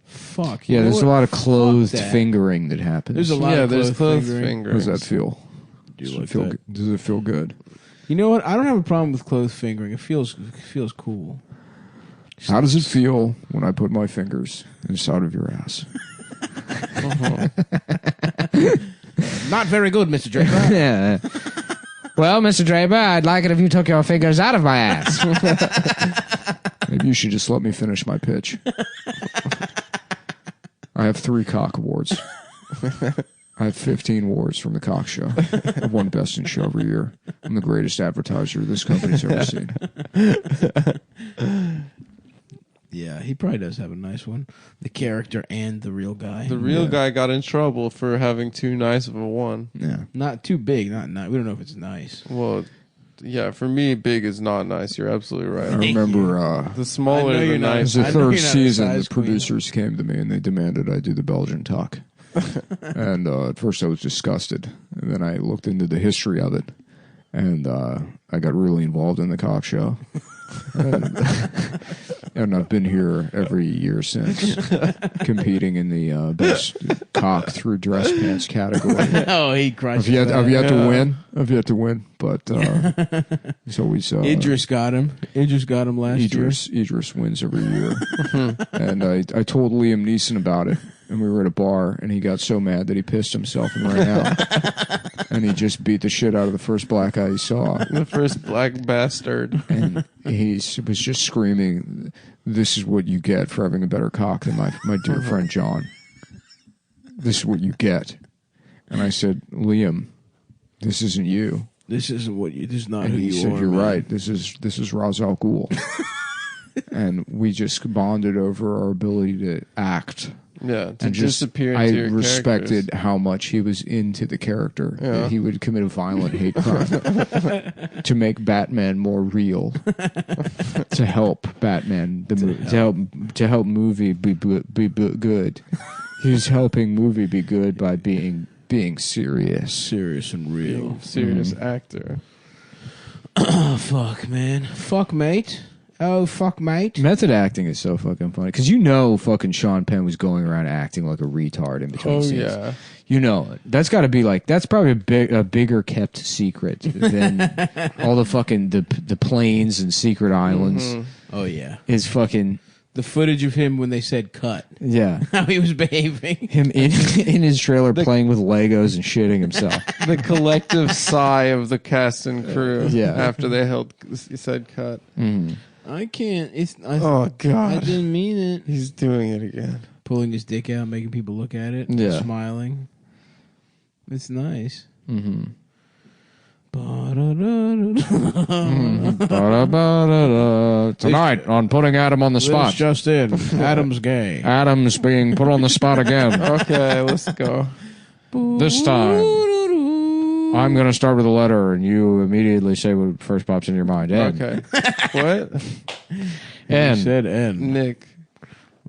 Fuck. Yeah, you know there's what? a lot of clothed Fuck that. fingering that happens. There's a lot Yeah, of there's clothes fingering. fingers. How does that feel? Do you like feel that? good? Does it feel good? You know what? I don't have a problem with clothes fingering. It feels cool. How does it feel when I put my fingers inside of your ass? Not very good, Mr. Draper. Yeah. Well, Mr. Draper, I'd like it if you took your fingers out of my ass. Maybe you should just let me finish my pitch. I have 3 cock awards. I have 15 awards from the Cock Show. I've won Best in Show every year. I'm the greatest advertiser this company's ever seen. Yeah, he probably does have a nice one. The character and the real guy. The real guy got in trouble for having too nice of a one. Yeah. Not too big. Not nice. We don't know if it's nice. Well, yeah, for me, big is not nice. You're absolutely I right. remember The smaller, I know the you're not- it was nicer. the I know 3rd you're not a season, size the queen. producers came to me and they demanded I do the Belgian tuck. And at first I was disgusted. And then I looked into the history of it. And I got really involved in the Cock Show. And I've been here every year since, competing in the best cock through dress pants category. Oh, he crushed I've yet to win. I've yet to win, but it's always Idris got him. Idris got him last year. Idris wins every year. And I told Liam Neeson about it, and we were at a bar, and he got so mad that he pissed himself and ran out. And he just beat the shit out of the first black guy he saw. The first black bastard. And he was just screaming, "This is what you get for having a better cock than my dear friend John. This is what you get." And I said, "Liam, this isn't you." This isn't what you. This is not And who he you said, are. "You're man." right. This is Ra's al Ghul." And we just bonded over our ability to act. Yeah, to And just, disappear into I your respected characters. how much he was into the character. Yeah. That he would commit a violent hate crime to make Batman more real, to help Batman to help movie be good. He's helping movie be good by being serious. Serious and real. Serious actor. Oh, fuck, man. Fuck, mate. Oh, fuck, mate. Method acting is so fucking funny because fucking Sean Penn was going around acting like a retard in between scenes. Yeah. That's got to be that's probably a bigger kept secret than all the fucking the planes and secret islands. Mm-hmm. Oh, yeah. Is fucking the footage of him when they said cut. Yeah. How he was behaving. Him in his trailer playing with Legos and shitting himself. The collective sigh of the cast and crew after they said cut. Mm. I can't. Oh, God. I didn't mean it. He's doing it again. Pulling his dick out, making people look at it. Yeah. Smiling. It's nice. Mm-hmm. Tonight on Putting Adam on the Spot. This just in. Adam's gay. Adam's being put on the spot again. Okay, let's go. This time, I'm going to start with a letter, and you immediately say what first pops into your mind. N. Okay. What? N. You said N. Nick.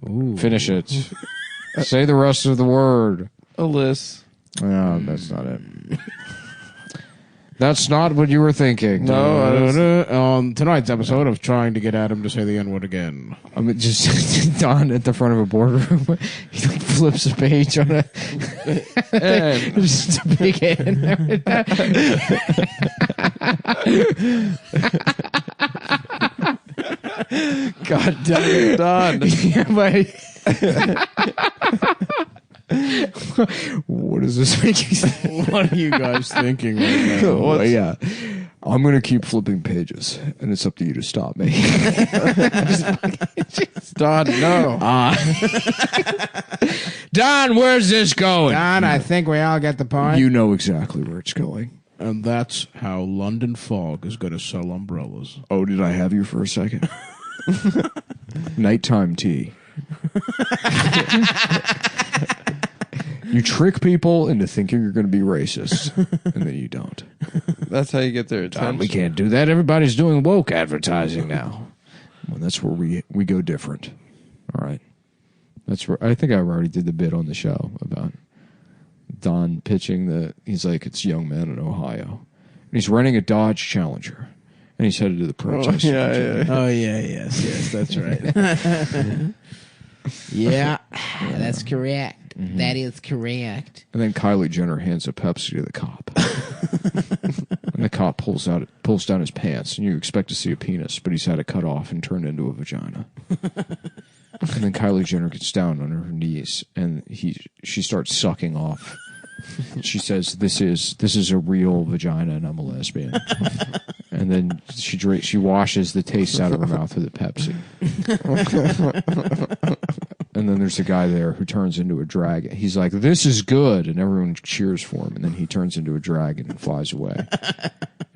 Ooh. Finish it. Say the rest of the word. Alyssa. No, that's not it. That's not what you were thinking. No. On tonight's episode of Trying to Get Adam to Say the N-word again. I mean, just Don at the front of a boardroom. He flips a page on a... just a big N. God damn it, Don. Yeah, but... What does this make you say? What are you guys thinking right now? Well, yeah. I'm going to keep flipping pages, and it's up to you to stop me. Don, no. Don, where's this going? Don, I think we all get the point. You know exactly where it's going. And that's how London Fog is going to sell umbrellas. Oh, did I have you for a second? Nighttime tea. You trick people into thinking you're going to be racist, and then you don't. That's how you get their attention. We can't do that. Everybody's doing woke advertising now. Well, that's where we go different. All right. That's where I think I already did the bit on the show about Don pitching he's like, it's young men in Ohio. And he's renting a Dodge Challenger. And he's headed to the protest. Oh, yeah, yes, that's right. Yeah, that's correct. Mm-hmm. That is correct. And then Kylie Jenner hands a Pepsi to the cop. And the cop pulls down his pants, and you expect to see a penis, but he's had it cut off and turned into a vagina. And then Kylie Jenner gets down on her knees, and she starts sucking off. She says, "This is a real vagina, and I'm a lesbian." And then she washes the taste out of her mouth with a Pepsi. And then there's a guy there who turns into a dragon. He's like, "This is good," and everyone cheers for him. And then he turns into a dragon and flies away.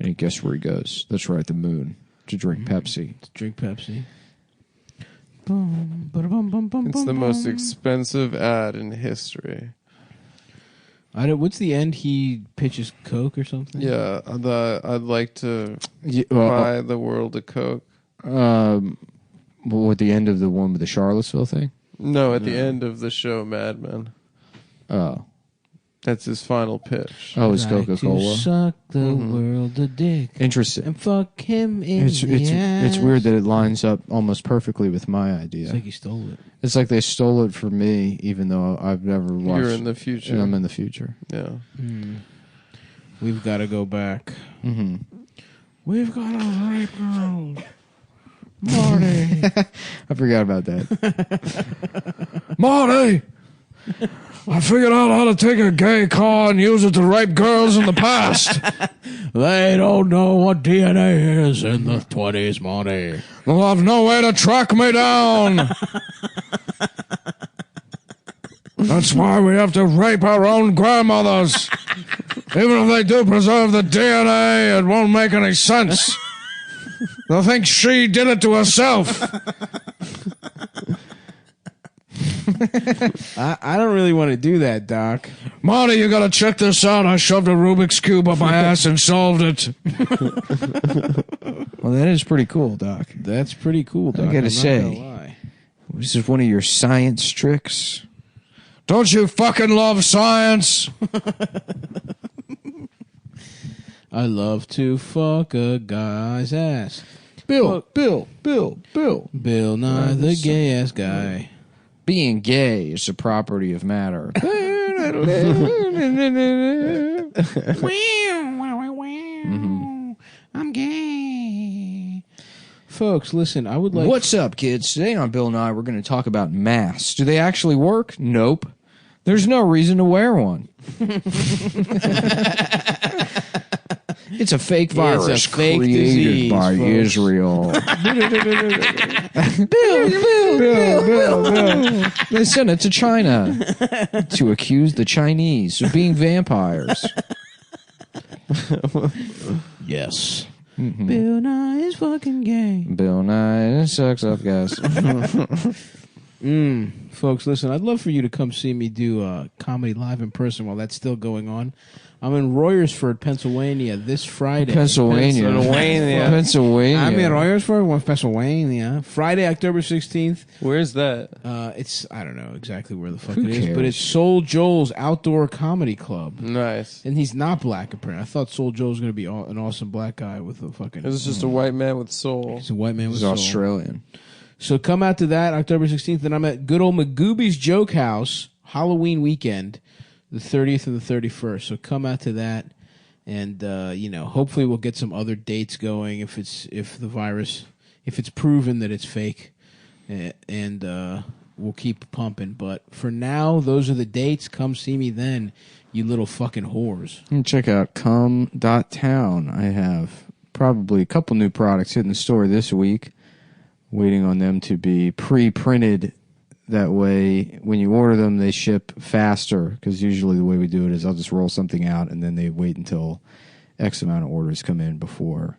And guess where he goes? That's right, the moon, to drink Pepsi. To drink Pepsi. It's the most expensive ad in history. What's the end? He pitches Coke or something? Yeah, I'd like to buy the world a Coke. At the end of the one with the Charlottesville thing? No, at the end of the show Mad Men. Oh. That's his final pitch. Oh, it's Coca-Cola? Suck the world a dick. Interesting. And fuck him in the ass. It's weird that it lines up almost perfectly with my idea. It's like he stole it. It's like they stole it from me, even though I've never watched. You're in the future. And I'm in the future. Yeah. We've got to go back. Mm-hmm. We've got to rape girls. Marty. I forgot about that. Marty! I figured out how to take a gay car and use it to rape girls in the past. They don't know what DNA is in the 20s, Marty. They'll have no way to track me down. That's why we have to rape our own grandmothers. Even if they do preserve the DNA, it won't make any sense. They'll think she did it to herself. I don't really want to do that, Doc. Marty, you gotta check this out. I shoved a Rubik's Cube up my ass and solved it. Well, that is pretty cool, Doc. That's pretty cool, Doc. I gotta say, this is one of your science tricks. Don't you fucking love science? I love to fuck a guy's ass. Bill. Bill Nye, the gay ass guy. Being gay is a property of matter. I'm gay. Folks, listen, I would like... What's up, kids? Today on Bill Nye, we're going to talk about masks. Do they actually work? Nope. There's no reason to wear one. It's a fake virus It's a fake created disease, by folks. Israel. Bill. They sent it to China to accuse the Chinese of being vampires. Yes. Bill Nye is fucking gay. Bill Nye sucks up, guys. Folks, listen, I'd love for you to come see me do comedy live in person while that's still going on. I'm in Royersford, Pennsylvania this Friday. Pennsylvania. I'm in Royersford, Pennsylvania. Friday, October 16th. Where's that? It's, I don't know exactly where the fuck Who it is, cares? but it's Soul Joel's Outdoor Comedy Club. Nice. And he's not black, apparently. I thought Soul Joel was going to be an awesome black guy with a fucking... This is just a white man with soul. He's a white man with He's soul. Australian. So come out to that October 16th, and I'm at good old Magooby's Joke House Halloween weekend, the 30th and the 31st. So come out to that, and hopefully we'll get some other dates going if it's proven that it's fake, and we'll keep pumping. But for now, those are the dates. Come see me then, you little fucking whores. And check out cum.town. I have probably a couple new products hitting the store this week. Waiting on them to be pre-printed. That way, when you order them, they ship faster. Because usually the way we do it is I'll just roll something out, and then they wait until X amount of orders come in before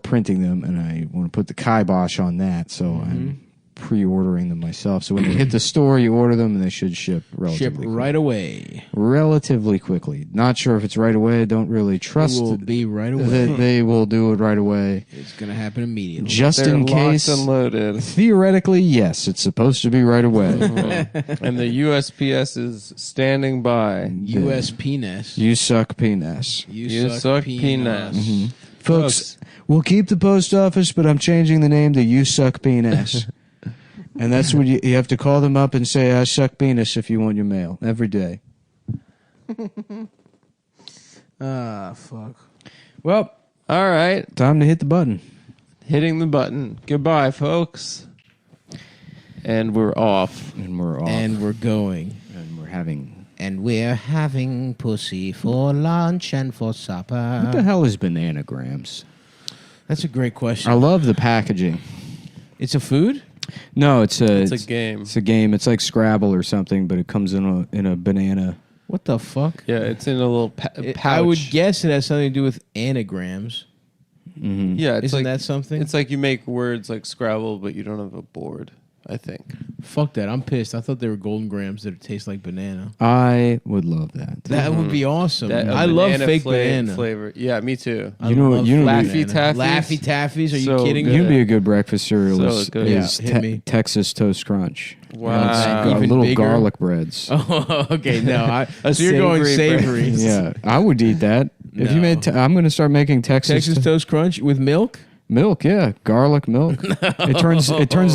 printing them. And I want to put the kibosh on that, so I'm pre-ordering them myself. So when they hit the store, you order them, and they should ship relatively right away. Relatively quickly. Not sure if it's right away. I don't really trust It will be right away. that they will do it right away. It's going to happen immediately. Just They're in locked case. and loaded. Theoretically, yes, it's supposed to be right away. And the USPS is standing by. U.S. penis. You suck penis. You suck penis. Folks, we'll keep the post office, but I'm changing the name to You Suck Penis. And that's what you have to call them up and say, I suck penis if you want your mail. Every day. Fuck. Well, All right. time to hit the button. Hitting the button. Goodbye, folks. And we're off. And we're off. And we're going. And we're having... And we're having pussy for lunch and for supper. What the hell is bananagrams? That's a great question. I love the packaging. It's a food? No, it's a game. It's a game. It's like Scrabble or something, but it comes in a banana. What the fuck? Yeah, it's in a little pouch. I would guess it has something to do with anagrams. Yeah, it's Isn't like, that something? It's like you make words like Scrabble, but you don't have a board, I think. Fuck that. I'm pissed. I thought they were golden grams that taste like banana. I would love that. That would be awesome. That- I love banana fake banana. flavor. Yeah, me too. I You know- love you know- fake Laffy banana. Taffies? Laffy Taffies? Are you So kidding good. me? You'd be a good breakfast cereal. So is good. Yeah, hit me. Texas Toast Crunch. Wow. Even Little bigger? garlic breads. Oh, okay. No, A so you're going savory savory. Yeah, I would eat that. If you No. made, I'm going to start making Texas Toast Crunch with milk? milk. Yeah, garlic milk. It turns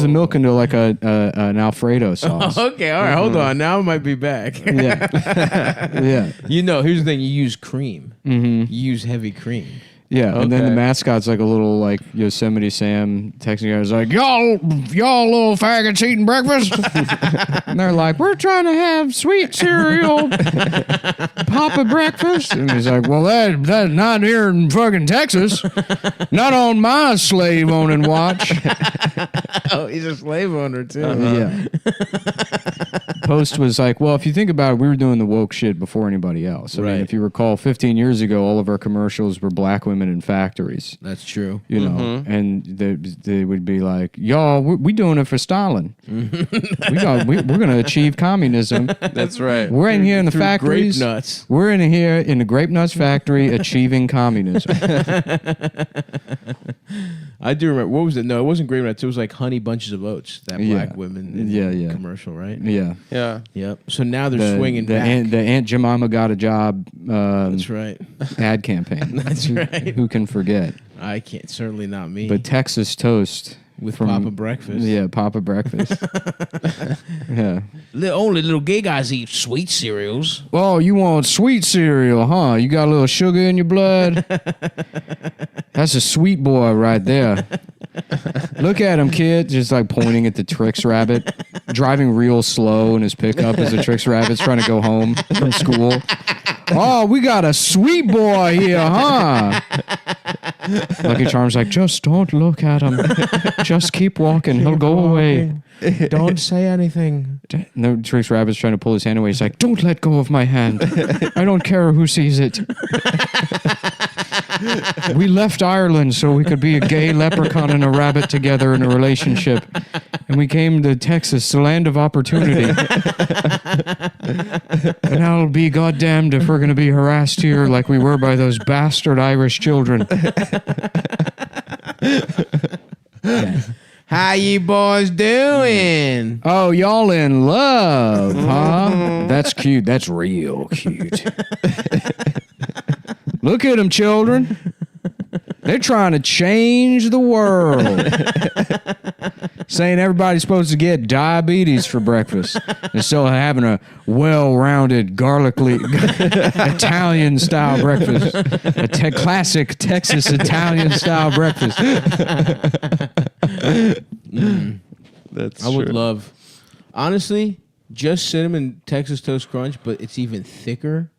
the milk into like an Alfredo sauce. Okay, all right. Hold on. Now I might be back. Yeah, yeah, Here's the thing. You use cream. You use heavy cream. yeah. And then the Okay. mascot's like a little like Yosemite Sam texting guys like y'all little faggots eating breakfast. And they're like, we're trying to have sweet cereal, Papa breakfast. And he's like, well, that's not here in fucking Texas. Not on my slave owning watch. Oh, he's a slave owner, too. Yeah. Post was like, well, if you think about it, we were doing the woke shit before anybody else. I mean, Right. if you recall, 15 years ago, all of our commercials were black women in factories. That's true. You know, and they would be like, y'all, we doing it for Stalin. We're going to achieve communism. That's right. We're in here in the Through factories. grape nuts. We're in here in the grape nuts factory achieving communism. I do remember. What was it? No, it wasn't Grape Nuts. It was like Honey Bunches of Oats. That black women commercial, right? Yeah. Yeah. Yep. So now they're swinging back. The Aunt Jemima got a job. That's right. Ad campaign. That's right. Who can forget? I can't. Certainly not me. But Texas toast with Papa Breakfast. Yeah, Papa Breakfast. Yeah. Only little gay guys eat sweet cereals. Oh, you want sweet cereal, huh? You got a little sugar in your blood? That's a sweet boy right there. Look at him, kid. Just like pointing at the Trix Rabbit. Driving real slow in his pickup as the Trix Rabbit's trying to go home from school. Oh, we got a sweet boy here, huh? Lucky Charms like, just don't look at him. Just keep walking. He'll go away. Don't say anything. No, Trix Rabbit's trying to pull his hand away. He's like, don't let go of my hand. I don't care who sees it. We left Ireland so we could be a gay leprechaun and a rabbit together in a relationship. And we came to Texas, the land of opportunity. And I'll be goddamned if we're going to be harassed here like we were by those bastard Irish children. How you boys doing? Oh, y'all in love, huh? That's cute. That's real cute. Look at them, children. They're trying to change the world. Saying everybody's supposed to get diabetes for breakfast instead of having a well-rounded, garlicly Italian-style breakfast. A classic Texas Italian-style breakfast. That's I would true. love, honestly, just cinnamon Texas Toast Crunch, but it's even thicker.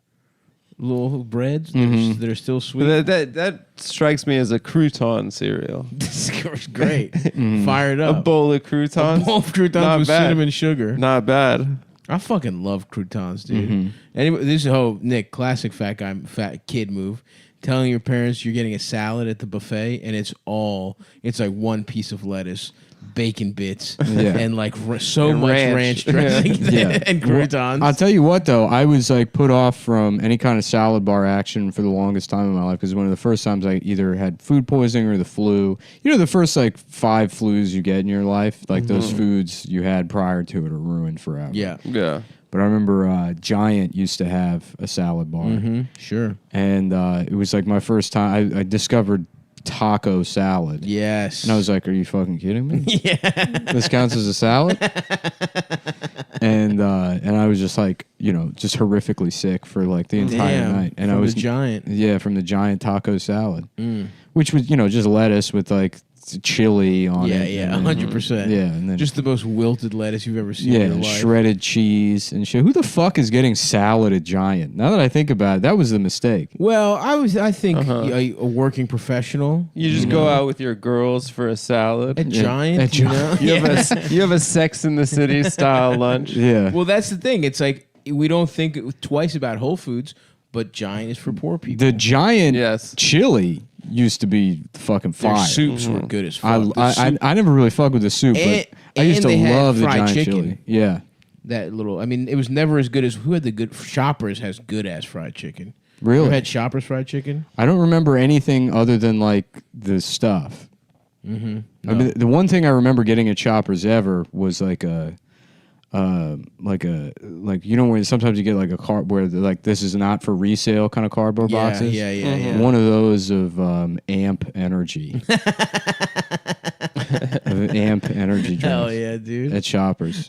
Little breads that are still sweet. That strikes me as a crouton cereal. This is great. Fire it up. A bowl of croutons. A bowl of croutons Not with bad. cinnamon sugar. Not bad. I fucking love croutons, dude. Anyway, this is Nick, classic fat kid move. Telling your parents you're getting a salad at the buffet and it's like one piece of lettuce, bacon bits, and like so much ranch dressing and croutons. Well, I'll tell you what, though, I was like put off from any kind of salad bar action for the longest time in my life because one of the first times I either had food poisoning or the flu. You know, the first like 5 flus you get in your life, like those foods you had prior to it are ruined forever. Yeah. But I remember Giant used to have a salad bar. Sure. And it was like my first time. I discovered taco salad. Yes. And I was like, are you fucking kidding me? Yeah. This counts as a salad? And I was just like, just horrifically sick for like the entire night. And from I was the Giant. Yeah, from the Giant taco salad. Which was, just lettuce with like chili on it. Yeah, 100%. Yeah, and then just the most wilted lettuce you've ever seen in your and life. shredded cheese and shit. Who the fuck is getting salad at Giant? Now that I think about it, that was the mistake. Well, I think a working professional. You just go out with your girls for a salad. At Giant, At Giant. You have a Sex in the City style lunch. Yeah. Well, that's the thing. It's like we don't think twice about Whole Foods, but Giant is for poor people. The Giant chili used to be fucking fire. Their soups were good as fuck. I never really fucked with the soup, but I used to love the Giant chicken. chili. Yeah. That little, it was never as good as, who had the good, Shoppers has good ass fried chicken. Really? You had Shoppers fried chicken? I don't remember anything other than like the stuff. No. I mean, the one thing I remember getting at Shoppers ever was like when sometimes you get like a card where like this is not for resale kind of cardboard boxes. Yeah. One of those of Amp Energy. Amp Energy drinks. Hell yeah, dude. At Shoppers.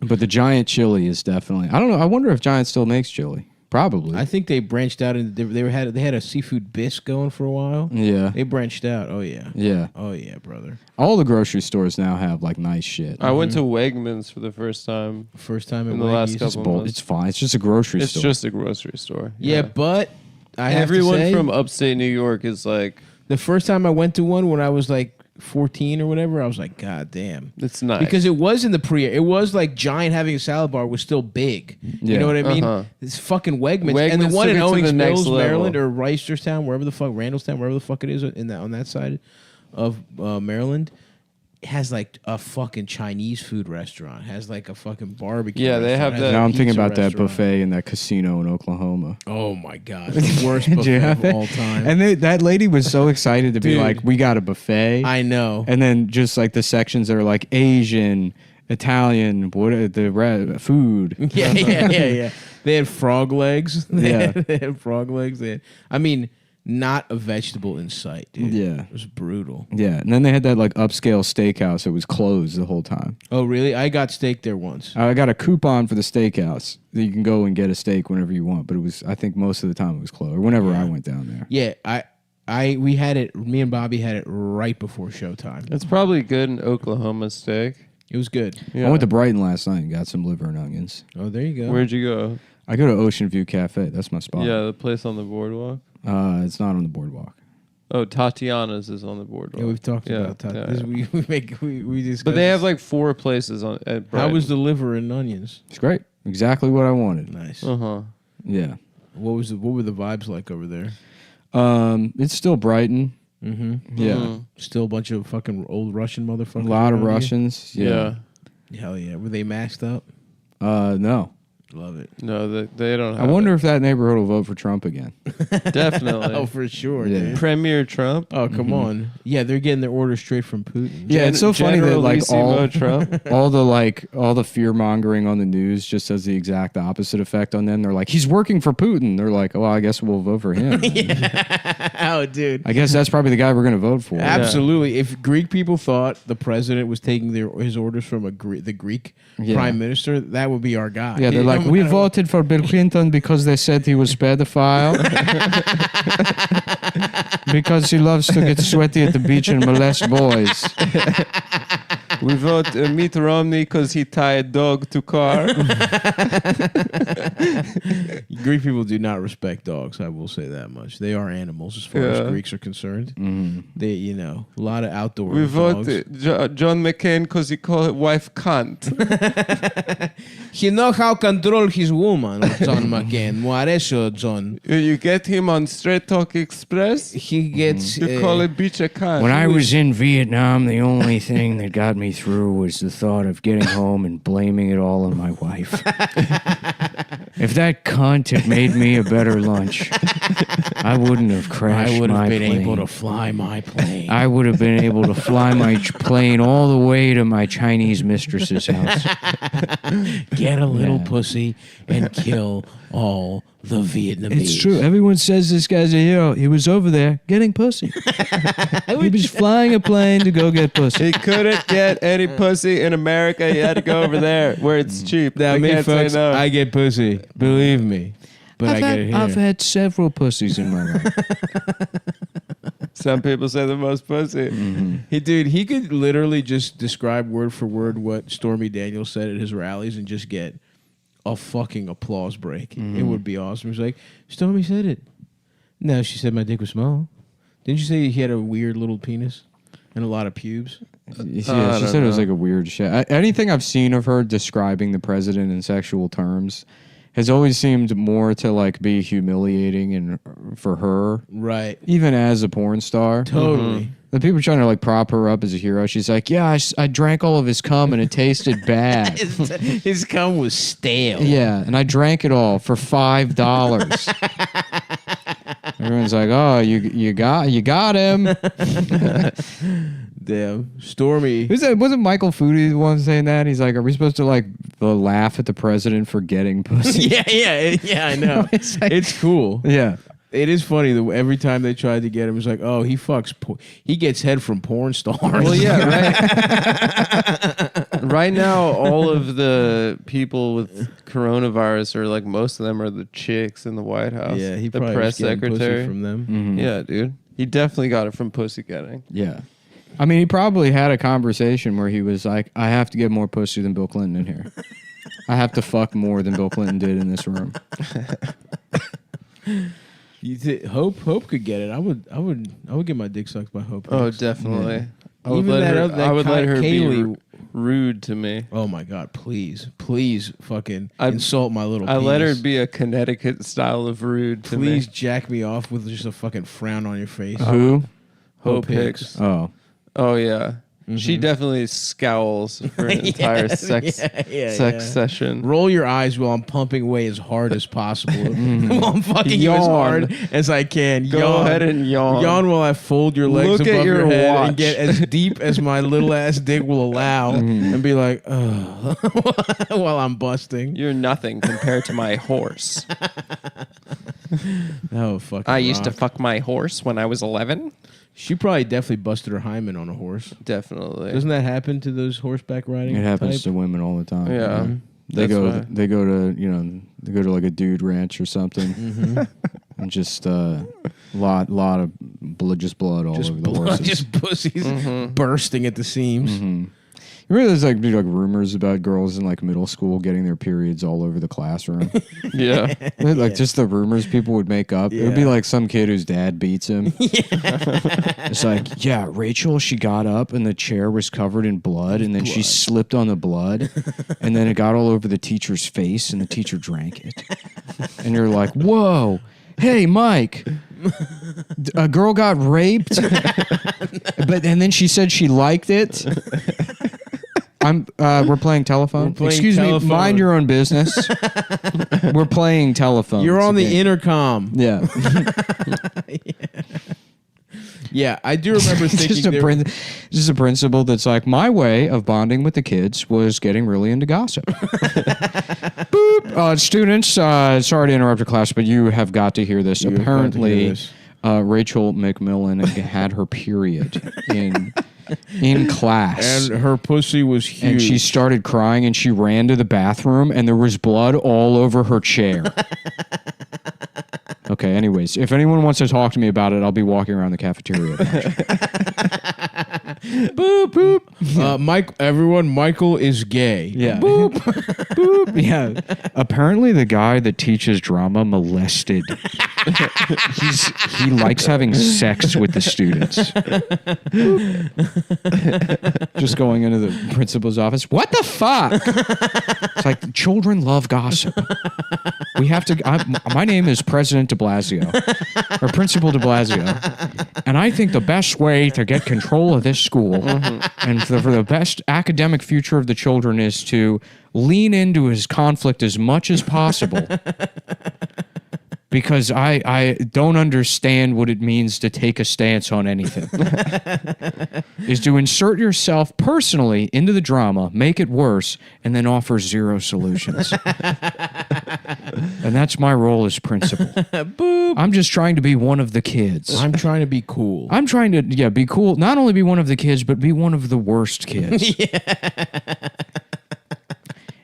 But the Giant chili is definitely. I don't know. I wonder if Giant still makes chili. Probably. I think they branched out into they had a seafood bisque going for a while. Yeah. They branched out. Oh yeah. Yeah. Oh yeah, brother. All the grocery stores now have like nice shit. I went to Wegmans for the first time. First time in the last couple of months. It's fine. It's just a grocery store. It's just a grocery store. Yeah, but everyone have to say, from upstate New York is like, the first time I went to one when I was like 14 or whatever, I was like, God damn. it's nice. Because it was in the it was like Giant having a salad bar was still big. You know what I mean? It's fucking Wegmans. And the Wegmans one in took it to the Owings next Mills, level. Maryland, or Reisterstown, wherever the fuck, Randallstown, wherever the fuck it is on that side of Maryland, has like a fucking Chinese food restaurant. Has like a fucking barbecue. Yeah, they have restaurant, has that- a Now I'm thinking pizza about that restaurant. buffet in that casino in Oklahoma. Oh my god, the worst Did you buffet have of it? all time. And that lady was so excited to be Dude. like, we got a buffet. I know. And then just like the sections that are like Asian, Italian, food. Yeah. They had frog legs. Yeah. They had frog legs. I mean, not a vegetable in sight, dude. Yeah. It was brutal. Yeah. And then they had that like upscale steakhouse that was closed the whole time. Oh, really? I got steak there once. I got a coupon for the steakhouse that you can go and get a steak whenever you want, but it was, I think most of the time it was closed, or whenever I went down there. Yeah, we had it. Me and Bobby had it right before showtime. It's probably good in Oklahoma steak. It was good. Yeah. I went to Brighton last night and got some liver and onions. Oh, there you go. Where'd you go? I go to Ocean View Cafe. That's my spot. Yeah, the place on the boardwalk. It's not on the boardwalk. Oh, Tatiana's is on the boardwalk. Yeah, we've talked Yeah, about that. yeah, This, yeah. we discussed. But they have like 4 places on at How Brighton. was the liver and onions? It's great. Exactly what I wanted. Nice. Uh-huh. Yeah. What were the vibes like over there? It's still Brighton. Mm-hmm. Yeah. Still a bunch of fucking old Russian A motherfuckers. lot of around you? Russians. Yeah. Hell yeah. Were they masked up? No. Love it. No, they don't I have wonder it. if that neighborhood will vote for Trump again. Definitely. Oh, for sure, Yeah. dude. Premier Trump. Oh, come on. Yeah, they're getting their orders straight from Putin. Yeah, it's so funny that like Generalissimo Trump. all the fear mongering on the news just has the exact opposite effect on them. They're like, he's working for Putin. They're like, oh, I guess we'll vote for him. Oh, dude. I guess that's probably the guy we're gonna vote for. Absolutely. If Greek people thought the president was taking his orders from the Greek Yeah. prime minister, that would be our guy. Yeah, they're No like, we matter- voted for Bill Clinton because they said he was pedophile. Because he loves to get sweaty at the beach and molest boys. We vote Mitt Romney because he tied dog to car. Greek people do not respect dogs. I will say that much. They are animals as far as Yeah. Greeks are concerned. They, a lot of outdoor We vote dogs. John McCain because he called his wife cunt. He know how control his woman, John McCain. Muaresho, John. You get him on Straight Talk Express. He gets... You call a bitch a cunt. When I was in Vietnam, the only thing that got me through was the thought of getting home and blaming it all on my wife. If that cunt had made me a better lunch, I wouldn't have crashed I would my have been plane. able to fly my plane. I would have been able to fly my plane all the way to my Chinese mistress's house. Get a little Yeah. pussy and kill all the Vietnamese. It's true. Everyone says this guy's a hero. He was over there getting pussy. He was flying a plane to go get pussy. He couldn't get any pussy in America. He had to go over there where it's cheap. Now, They me, can't folks, say no. I get pussy. Believe me. But I get it here. I've had several pussies in my life. Some people say the most pussy. He could literally just describe word for word what Stormy Daniels said at his rallies and just get a fucking applause break. It would be awesome. He's like, Stormy said it. No, she said my dick was small. Didn't you say he had a weird little penis and a lot of pubes? Yeah, she said it was like a weird shit. Anything I've seen of her describing the president in sexual terms has always seemed more to like be humiliating and for her, Right. even as a porn star. Totally. The people trying to like prop her up as a hero. She's like, yeah, I drank all of his cum and it tasted bad. His cum was stale. Yeah, and I drank it all for $5. Everyone's like, oh, you got him. Damn. Stormy. Who's that? Wasn't Michael Foodie the one saying that? He's like, are we supposed to like laugh at the president for getting pussy? Yeah, I know. It's like- It's cool. Yeah. It is funny that every time they tried to get him, it's like, oh, he fucks. He gets head from porn stars. Well, yeah, right. Right now, all of the people with coronavirus are like most of them are the chicks in the White House. Yeah, he the probably press was getting pussy secretary from them. Mm-hmm. Yeah, dude, he definitely got it from pussy getting. Yeah. I mean, he probably had a conversation where he was like, I have to get more pussy than Bill Clinton in here. I have to fuck more than Bill Clinton did in this room. Hope could get it. I would get my dick sucked by Hope. Oh, Hicks. definitely. Yeah. I would Even let that her. other- that I would let her Kaylee- be rude to me. Oh my God! Please, fucking I- insult my little. I let her penis. be a Connecticut style of rude to Please me. jack me off with just a fucking frown on your face. Who? Hope Hicks. Oh. Oh yeah. She definitely scowls for an entire sex session. Roll your eyes while I'm pumping away as hard as possible. While I'm fucking you as hard as I can. Go ahead and yawn. Yawn while I fold your legs Look above at your head watch. and get as deep as my little ass dick will allow and be like, ugh, while I'm busting. You're nothing compared to my horse. Oh, fucking I used to rock. fuck my horse when I was 11. She probably definitely busted her hymen on a horse. Definitely. Doesn't that happen to those horseback riding? It happens type? to women all the time. Yeah. They That's go. why. They go to like a dude ranch or something, and just lot of just blood all over the horses. Just pussies bursting at the seams. You remember there's like rumors about girls in like middle school getting their periods all over the classroom. Yeah. Like just the rumors people would make up. It would be Yeah. like some kid whose dad beats him. It's like, yeah, Rachel, she got up and the chair was covered in blood and then she slipped on the blood and then it got all over the teacher's face and the teacher drank it. And you're like, whoa, hey, Mike, a girl got raped, and then she said she liked it. We're playing telephone. playing Excuse telephone. me, mind your own business. We're playing telephone. You're on the Okay. intercom. Yeah. Yeah, I do remember thinking just a principle that's like my way of bonding with the kids was getting really into gossip. Boop. Students, sorry to interrupt your class, but you have got to hear this. Apparently, Rachel McMillan had her period in class. And her pussy was huge. And she started crying and she ran to the bathroom and there was blood all over her chair. Okay, anyways, if anyone wants to talk to me about it, I'll be walking around the cafeteria. Boop, boop. Michael is gay. Yeah. Boop. Boop. Yeah. Apparently the guy that teaches drama molested. He likes having sex with the students. Just going into the principal's office. What the fuck? It's like children love gossip. We have to. My name is President de Blasio, or Principal de Blasio, and I think the best way to get control of this school and for the best academic future of the children is to lean into his conflict as much as possible. Because I don't understand what it means to take a stance on anything. Is to insert yourself personally into the drama, make it worse, and then offer zero solutions. And that's my role as principal. Boop. I'm just trying to be one of the kids. I'm trying to be cool. I'm trying to be cool. Not only be one of the kids, but be one of the worst kids.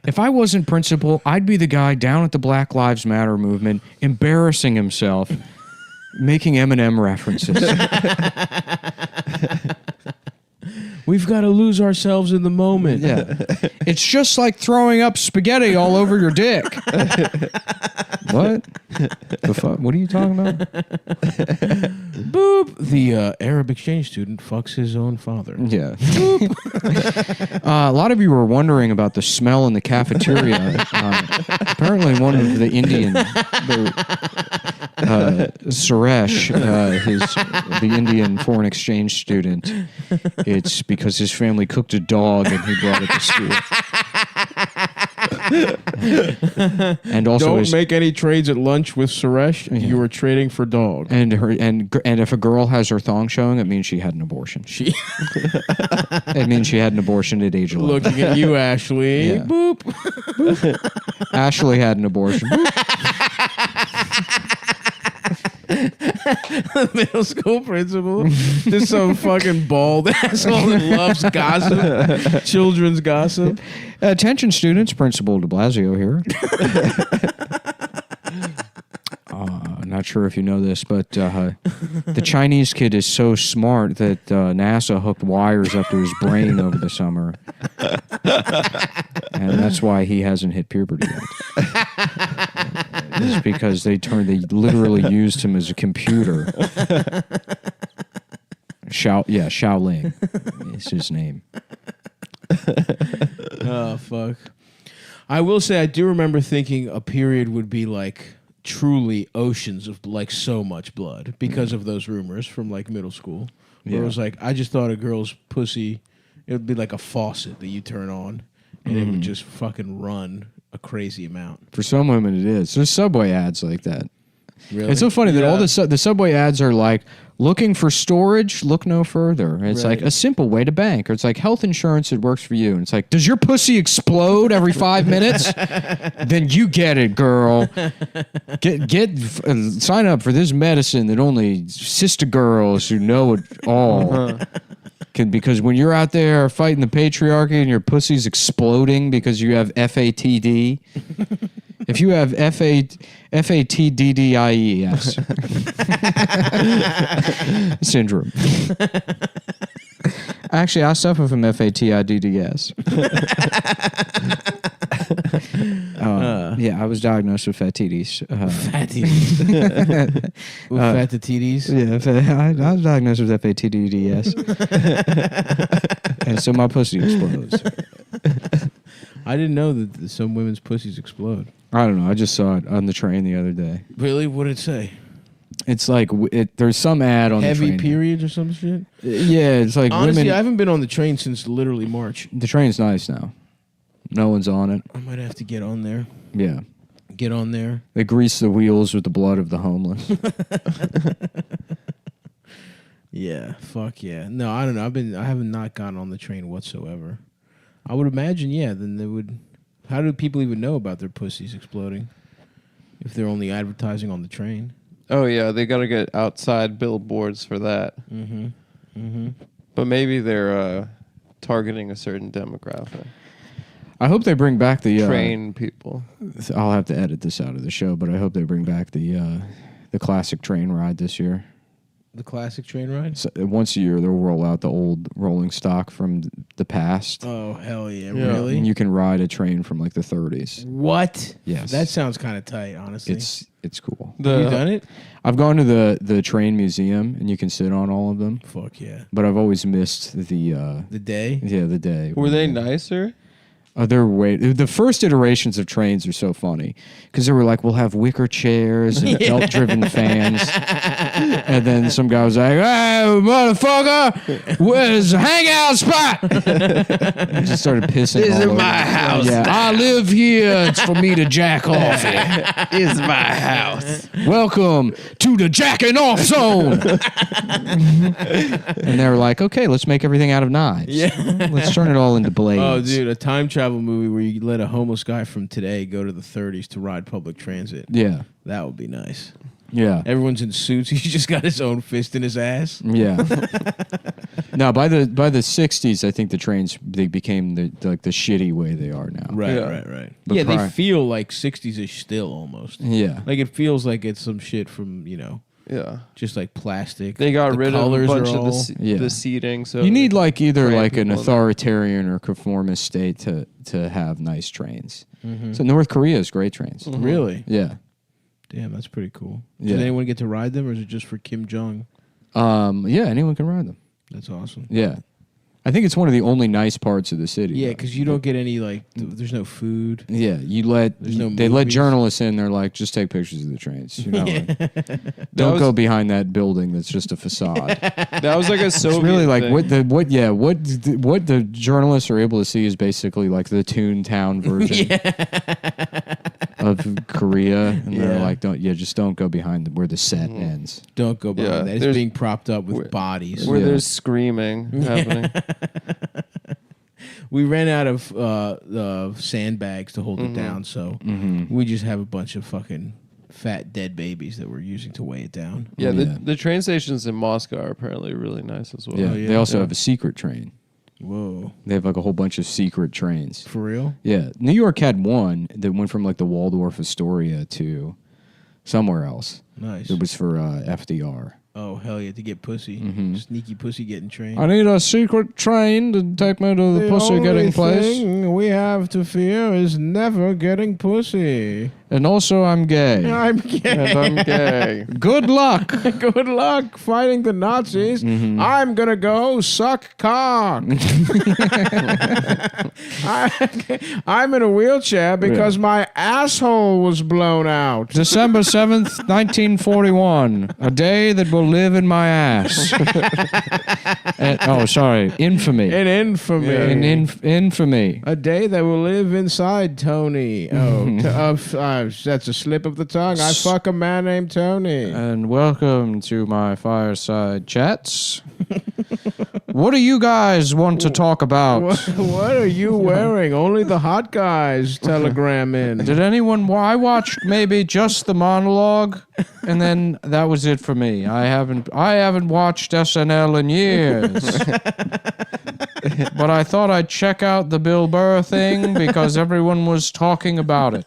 If I wasn't principal, I'd be the guy down at the Black Lives Matter movement, embarrassing himself, making Eminem references. We've got to lose ourselves in the moment. Yeah. It's just like throwing up spaghetti all over your dick. What? The fuck? What are you talking about? Boop. The Arab exchange student fucks his own father. Yeah. A lot of you were wondering about the smell in the cafeteria. Apparently, one of the Indian, Suresh, the Indian foreign exchange student, it's because his family cooked a dog and he brought it to school. And also, don't make any trades at lunch with Suresh. Yeah. You are trading for dog. And if a girl has her thong showing, it means she had an abortion. It means she had an abortion at age 11. Looking at you, Ashley. Yeah. Boop. Boop. Ashley had an abortion. Middle school principal. Just some fucking bald asshole that loves gossip. Children's gossip. Attention students, Principal de Blasio here. Not sure if you know this, but the Chinese kid is so smart that NASA hooked wires up to his brain over the summer. And that's why he hasn't hit puberty yet. It's because they literally used him as a computer. Shaolin is his name. Oh, fuck. I will say, I do remember thinking a period would be like truly oceans of like so much blood because of those rumors from like middle school. Where it was like, I just thought a girl's pussy It would be like a faucet that you turn on, and it would just fucking run a crazy amount. For some women, it is. There's Subway ads like that. Really? It's so funny that all the Subway ads are like, looking for storage, look no further. And it's like a simple way to bank. Or it's like health insurance, it works for you. And it's like, does your pussy explode every 5 minutes? Then you get it, girl. Sign up for this medicine that only sister girls who know it all can. Because when you're out there fighting the patriarchy and your pussy's exploding because you have FATD. If you have FATDDIES syndrome. Actually, I suffer from FATIDDS. Yeah, I was diagnosed with fattities. Fattities. With fattities? Yeah, I was diagnosed with FATDDS. And so my pussy explodes. I didn't know that some women's pussies explode. I don't know. I just saw it on the train the other day. Really? What did it say? It's like there's some ad on heavy the train. periods or some shit? Yeah, it's like honestly, women. I haven't been on the train since literally March. The train's nice now. No one's on it. I might have to get on there. Yeah. Get on there. They grease the wheels with the blood of the homeless. Yeah, fuck yeah. No, I don't know. I haven't not gotten on the train whatsoever. I would imagine, yeah, then they would. How do people even know about their pussies exploding if they're only advertising on the train? Oh yeah, they got to get outside billboards for that. Mm-hmm. Mm-hmm. But maybe they're targeting a certain demographic. I hope they bring back the train people. I'll have to edit this out of the show, but I hope they bring back the classic train ride this year. The classic train ride? So once a year, they'll roll out the old rolling stock from the past. Oh, hell yeah. Really? And you can ride a train from like the 30s. What? Yes. That sounds kind of tight, honestly. It's cool. Have you done it? I've gone to the train museum, and you can sit on all of them. Fuck yeah. But I've always missed the day? Yeah, the day. Were they nicer? The first iterations of trains are so funny because they were like, we'll have wicker chairs and belt-driven fans. And then some guy was like, hey, motherfucker, where's the hangout spot? And just started pissing This all is over. my house. Yeah, I live here. It's for me to jack off here. This is my house. Welcome to the jacking off zone. And they were like, okay, let's make everything out of knives. Yeah. Let's turn it all into blades. Oh, dude, a time travel movie where you let a homeless guy from today go to the 30s to ride public transit. Yeah. That would be nice. Yeah. Everyone's in suits. He's just got his own fist in his ass. Yeah. No, by the 60s, I think the trains they became the shitty way they are now. Right. But Yeah, they feel like 60s-ish still almost. Yeah. Like it feels like it's some shit from, Yeah. Just like plastic. They got rid of a bunch of Yeah. the seating. So you need like either train like an people authoritarian or conformist state to have nice trains. Mhm. So North Korea has great trains. Mhm. Really? Yeah. Damn, that's pretty cool. Yeah. Did anyone get to ride them, or is it just for Kim Jong? Yeah, anyone can ride them. That's awesome. Yeah. I think it's one of the only nice parts of the city. Yeah, because you don't get any there's no food. Yeah, they let movies. journalists in. They're like, just take pictures of the trains. You know, Yeah. don't go behind that building that's just a facade. That was like a Soviet It's really like thing. what the journalists are able to see is basically like the Toontown version of Korea, and they're like, just don't go behind where the set ends. Don't go behind that. It's there's- being propped up with bodies. where there's screaming happening. We ran out of sandbags to hold it down, so we just have a bunch of fucking fat dead babies that we're using to weigh it down. Yeah, the train stations in Moscow are apparently really nice as well. Yeah, they also have a secret train. Whoa. They have like a whole bunch of secret trains. For real? Yeah. New York had one that went from like the Waldorf Astoria to somewhere else. Nice. It was for FDR. Oh, hell yeah, to get pussy. Sneaky pussy getting trained. I need a secret train to take me to the pussy getting place. Thing we have to fear is never getting pussy. And also, I'm gay. I'm gay. And I'm gay. Good luck. Good luck fighting the Nazis. I'm gonna go suck cock. I'm in a wheelchair because my asshole was blown out. December 7th, 1941. A day that will live in my ass. Sorry. Infamy. In infamy. Infamy. A day that will live inside Tony. That's a slip of the tongue. I fuck a man named Tony. And welcome to my fireside chats. What do you guys want to talk about? What are you wearing? Only the hot guys telegram in. Did anyone? I watched maybe just the monologue, and then that was it for me. I haven't watched SNL in years, but I thought I'd check out the Bill Burr thing because everyone was talking about it.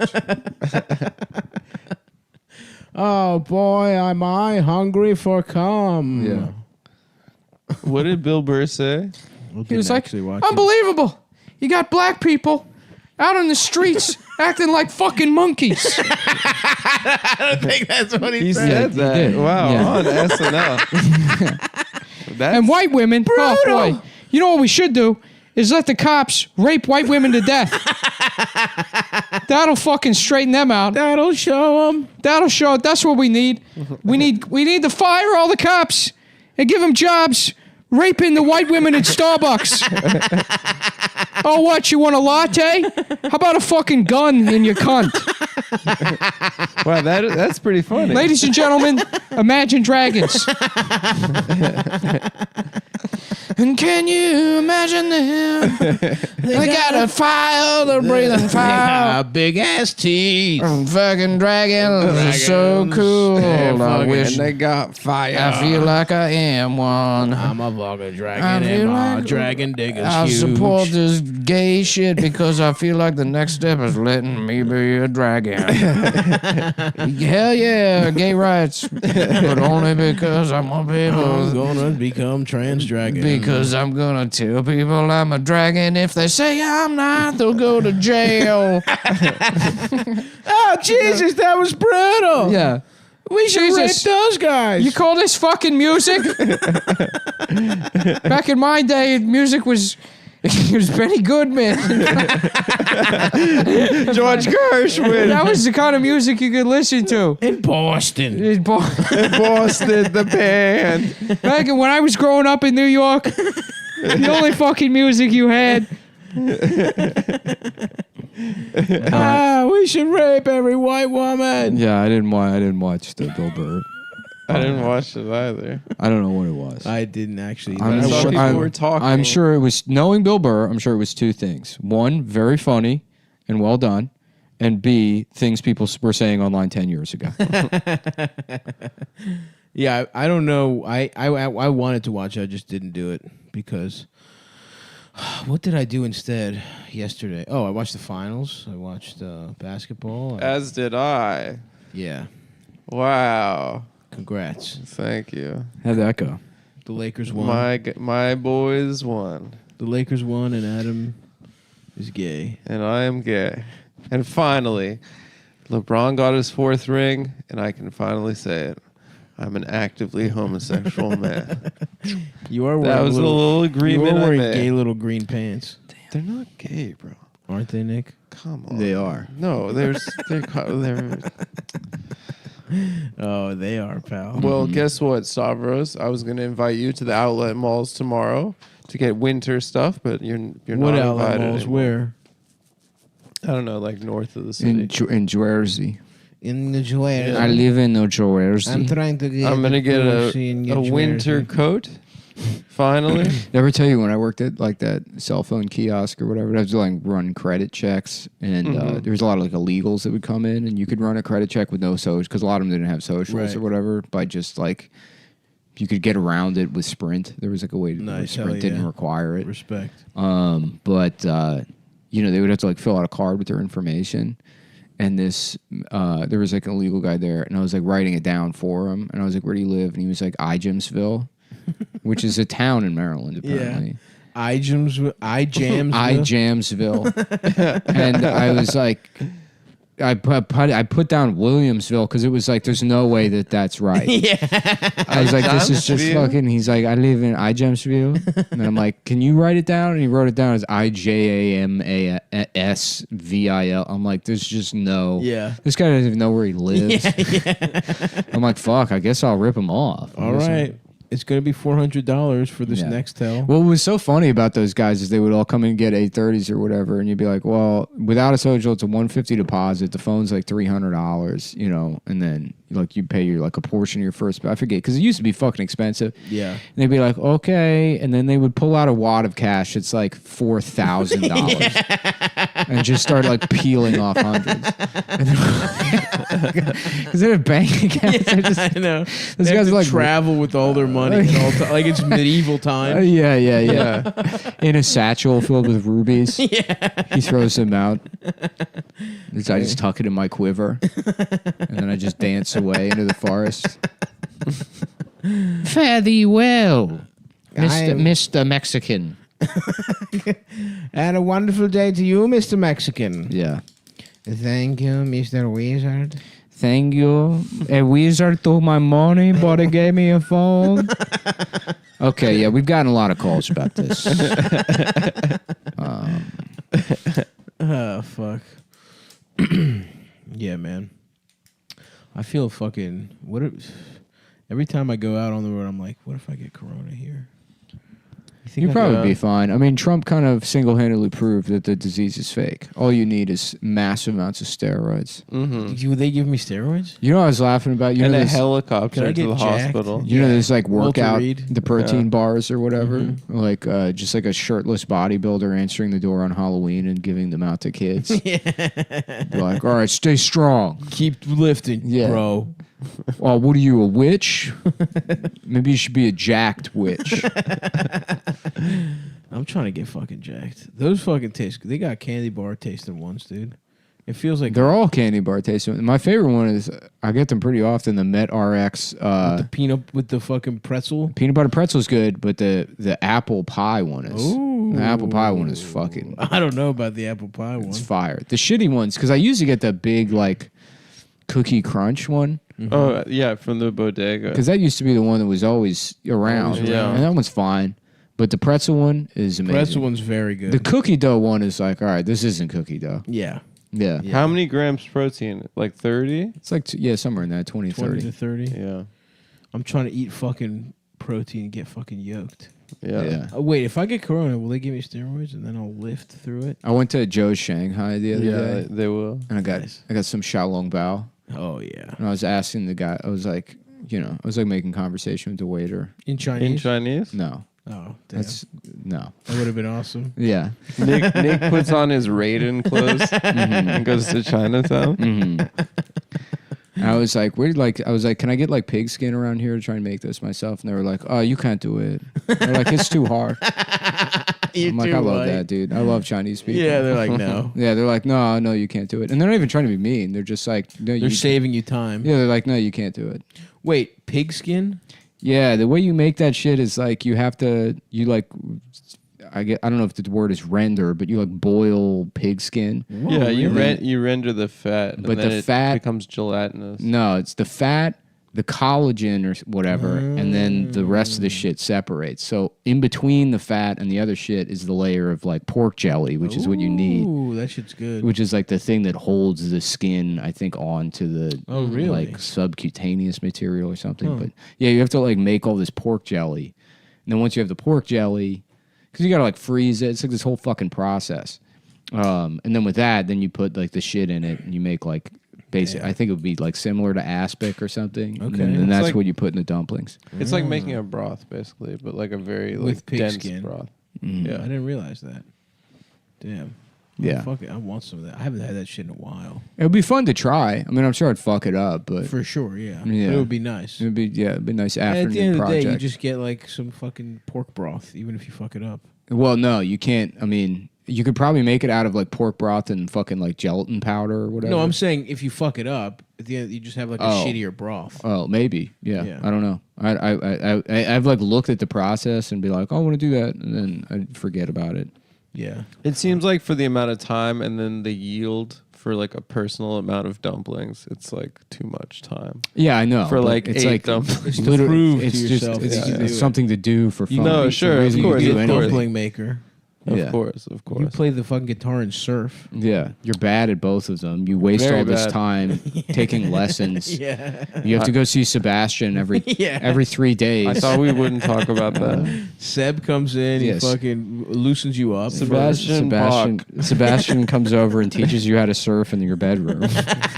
Oh boy, am I hungry for cum. Yeah. What did Bill Burr say? He was like, unbelievable. You got black people out on the streets acting like fucking monkeys. I don't think that's what He said that. did. Wow, Yeah. on SNL. And white women, oh boy, you know what we should do is let the cops rape white women to death. That'll fucking straighten them out. That'll show them. That'll show. That's what we need. We need to fire all the cops and give them jobs raping the white women at Starbucks. Oh, what? You want a latte? How about a fucking gun in your cunt? Wow, that's pretty funny. Ladies and gentlemen, Imagine Dragons. And can you imagine them? They got a fire, they're breathing fire. Big ass teeth. Fucking dragons are so cool. I wish and they got fire. I feel like I am one. I'm a fucking I dragon feel and my like dragon dick is I huge. support this gay shit because I feel like the next step is letting me be a dragon. Hell yeah, gay rights. But only because I'm a people. I'm gonna become trans dragon. Because I'm gonna tell people I'm a dragon. If they say I'm not, they'll go to jail. Oh, Jesus, that was brutal. Yeah. We should rape those guys. You call this fucking music? Back in my day, music was... It was Benny Goodman. George Gershwin. That was the kind of music you could listen to. In Boston. Boston, the band. Back when I was growing up in New York, the only fucking music you had... We should rape every white woman. Yeah, I didn't watch the Bill Burr. I didn't watch it either. I don't know what it was. I didn't actually. I saw people were talking. I'm sure it was, knowing Bill Burr, I'm sure it was two things. One, very funny and well done. And B, things people were saying online 10 years ago. Yeah, I don't know. I wanted to watch it. I just didn't do it because... What did I do instead yesterday? Oh, I watched the finals. I watched basketball. As did I. Yeah. Wow. Congrats. Thank you. How'd that go? The Lakers won. My boys won. The Lakers won, and Adam is gay. And I am gay. And finally, LeBron got his fourth ring, and I can finally say it. I'm an actively homosexual man. You are wearing that was a little agreement. You are wearing I made. gay little green pants. They're not gay, bro. Aren't they, Nick? Come on. They are. No, they're. Oh, they are, pal. Well, guess what, Stavros? I was going to invite you to the outlet malls tomorrow to get winter stuff, but you're what not outlet invited malls? anymore. Where? I don't know, like north of the city. In Jersey. In New Jersey. I live in New Jersey. I'm trying to get. I'm gonna get a winter Jersey. coat. Finally. Did I ever tell you when I worked at like that cell phone kiosk or whatever, I had to like run credit checks, and there was a lot of like illegals that would come in, and you could run a credit check with no social because a lot of them didn't have socials or whatever. By just like you could get around it with Sprint. There was like a way to Sprint didn't require it. Respect. But you know, they would have to like fill out a card with their information. And this, there was like an illegal guy there, and I was like writing it down for him. And I was like, "Where do you live?" And he was like, "Ijamsville," which is a town in Maryland, apparently. Ijamsville. And I was like, I put down Williamsville because it was like, there's no way that's right. I was like, this is just fucking. He's like, I live in Ijamsville, and I'm like, can you write it down? And he wrote it down as IJAMASVIL. I'm like, there's just no. Yeah. This guy doesn't even know where he lives. I'm like, fuck. I guess I'll rip him off. All right. It's going to be $400 for this Nextel. What was so funny about those guys is they would all come in and get 830s or whatever, and you'd be like, well, without a social, it's a $150 deposit. The phone's like $300, you know, and then like you pay your like a portion of your first. I forget because it used to be fucking expensive. Yeah, and they'd be like, okay, and then they would pull out a wad of cash. It's like $4,000, and just start like peeling off hundreds. Because they have bank accounts. I know. Those guys are like travel with all their money, at all like it's medieval time. Yeah. In a satchel filled with rubies. Yeah. He throws them out. I just tuck it in my quiver, and then I just dance away into the forest. Fare thee well, Mr. Mexican. And a wonderful day to you, Mr. Mexican. Yeah. Thank you, Mr. Wizard. Thank you. A wizard took my money, but he gave me a phone. Okay, yeah, we've gotten a lot of calls about this. Oh, fuck. Yeah, man. I feel fucking... every time I go out on the road, I'm like, what if I get corona here? You'd probably be fine. I mean, Trump kind of single-handedly proved that the disease is fake. All you need is massive amounts of steroids. Mm-hmm. Would they give me steroids? You know what I was laughing about? You and know a this, helicopter to the hospital. You know this like workout, Reed. the protein bars or whatever? Like just like a shirtless bodybuilder answering the door on Halloween and giving them out to kids. Be like, all right, stay strong. Keep lifting, bro. Well, what are you, a witch? Maybe you should be a jacked witch. I'm trying to get fucking jacked. Those fucking taste. They got candy bar tasting ones, dude. It feels like they're all candy bar tasting. My favorite one is I get them pretty often. The Met RX, with the peanut with the fucking pretzel. Peanut butter pretzel is good, but the apple pie one is. Ooh. The apple pie one is fucking. I don't know about the apple pie one. It's fire. The shitty ones, because I usually get the big like cookie crunch one. Mm-hmm. Oh yeah, from the bodega. Because that used to be the one that was always around. And that one's fine. But the pretzel one is amazing. Pretzel one's very good. The cookie dough one is like, all right, this isn't cookie dough. Yeah. How many grams protein? Like 30? It's like, somewhere in that, 20 to 30. Yeah. I'm trying to eat fucking protein and get fucking yoked. Yeah. Wait, if I get corona, will they give me steroids and then I'll lift through it? I went to Joe's Shanghai the other day. They will. And I got some Xiaolong Bao. Oh, yeah. And I was asking the guy, I was like making conversation with the waiter. In Chinese? In Chinese? No. Oh, damn. No. That would have been awesome. Yeah. Nick puts on his Raiden clothes and goes to Chinatown. And I was like, can I get like pig skin around here to try and make this myself? And they were like, oh, you can't do it. They're like, it's too hard. I'm like, I love that, dude. I love Chinese people. Yeah, they're like, no. Yeah, they're like, no, you can't do it. And they're not even trying to be mean. They're just like, no, they're saving you time. Yeah, they're like, no, you can't do it. Wait, pig skin? Yeah, the way you make that shit is like I don't know if the word is render, but you like boil pig skin. Yeah, you render the fat, but then the fat becomes gelatinous. No, it's the fat, the collagen or whatever, and then the rest of the shit separates. So in between the fat and the other shit is the layer of like pork jelly, which is what you need. Ooh, that shit's good. Which is like the thing that holds the skin, I think, onto the really? like subcutaneous material or something. But yeah, you have to like make all this pork jelly, and then once you have the pork jelly, because you gotta like freeze it. It's like this whole fucking process. And then with that, then you put like the shit in it, and you make like. Basic. I think it would be like similar to aspic or something. Okay. And that's like, what you put in the dumplings. It's like making a broth, basically, but like a very like dense skin. broth. Yeah, I didn't realize that. Damn. Yeah. Fuck it. I want some of that. I haven't had that shit in a while. It would be fun to try. I mean, I'm sure I'd fuck it up, but for sure, yeah. But it would be nice. It'd be nice afternoon at the end of project. the day, you just get like some fucking pork broth, even if you fuck it up. Well, no, you can't. I mean, you could probably make it out of like pork broth and fucking like gelatin powder or whatever. No, I'm saying if you fuck it up, at the end you just have like a shittier broth. Oh, maybe. Yeah. I don't know. I've like looked at the process and be like, oh, I want to do that, and then I forget about it. Yeah. It seems like for the amount of time and then the yield for like a personal amount of dumplings, it's like too much time. Yeah, I know. For like it's 8 like dumplings. It's to prove it's to just yourself it's something to do for fun. No, sure, of course. Dumpling maker. Of course. You play the fucking guitar and surf. Yeah, you're bad at both of them. You waste Very all this bad. time taking lessons. Yeah. You have to go see Sebastian every 3 days. I thought we wouldn't talk about that. Seb comes in, Yes. he fucking loosens you up. Sebastian comes over and teaches you how to surf in your bedroom.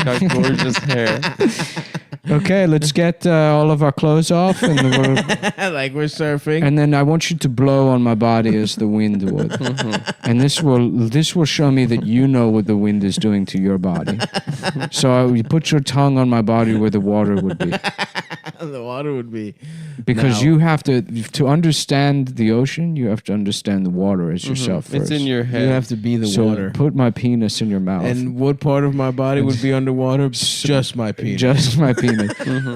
Got gorgeous hair. Okay, let's get all of our clothes off, and Like we're surfing. and then I want you to blow on my body as the wind would, and this will show me that you know what the wind is doing to your body. So you put your tongue on my body where the water would be, The water would be. because Now- you have to understand the ocean. You have to understand the water as yourself first. It's in your head. You have to be the so water. put my penis in your mouth. And what part of my body would be underwater? Just my penis. Just my penis.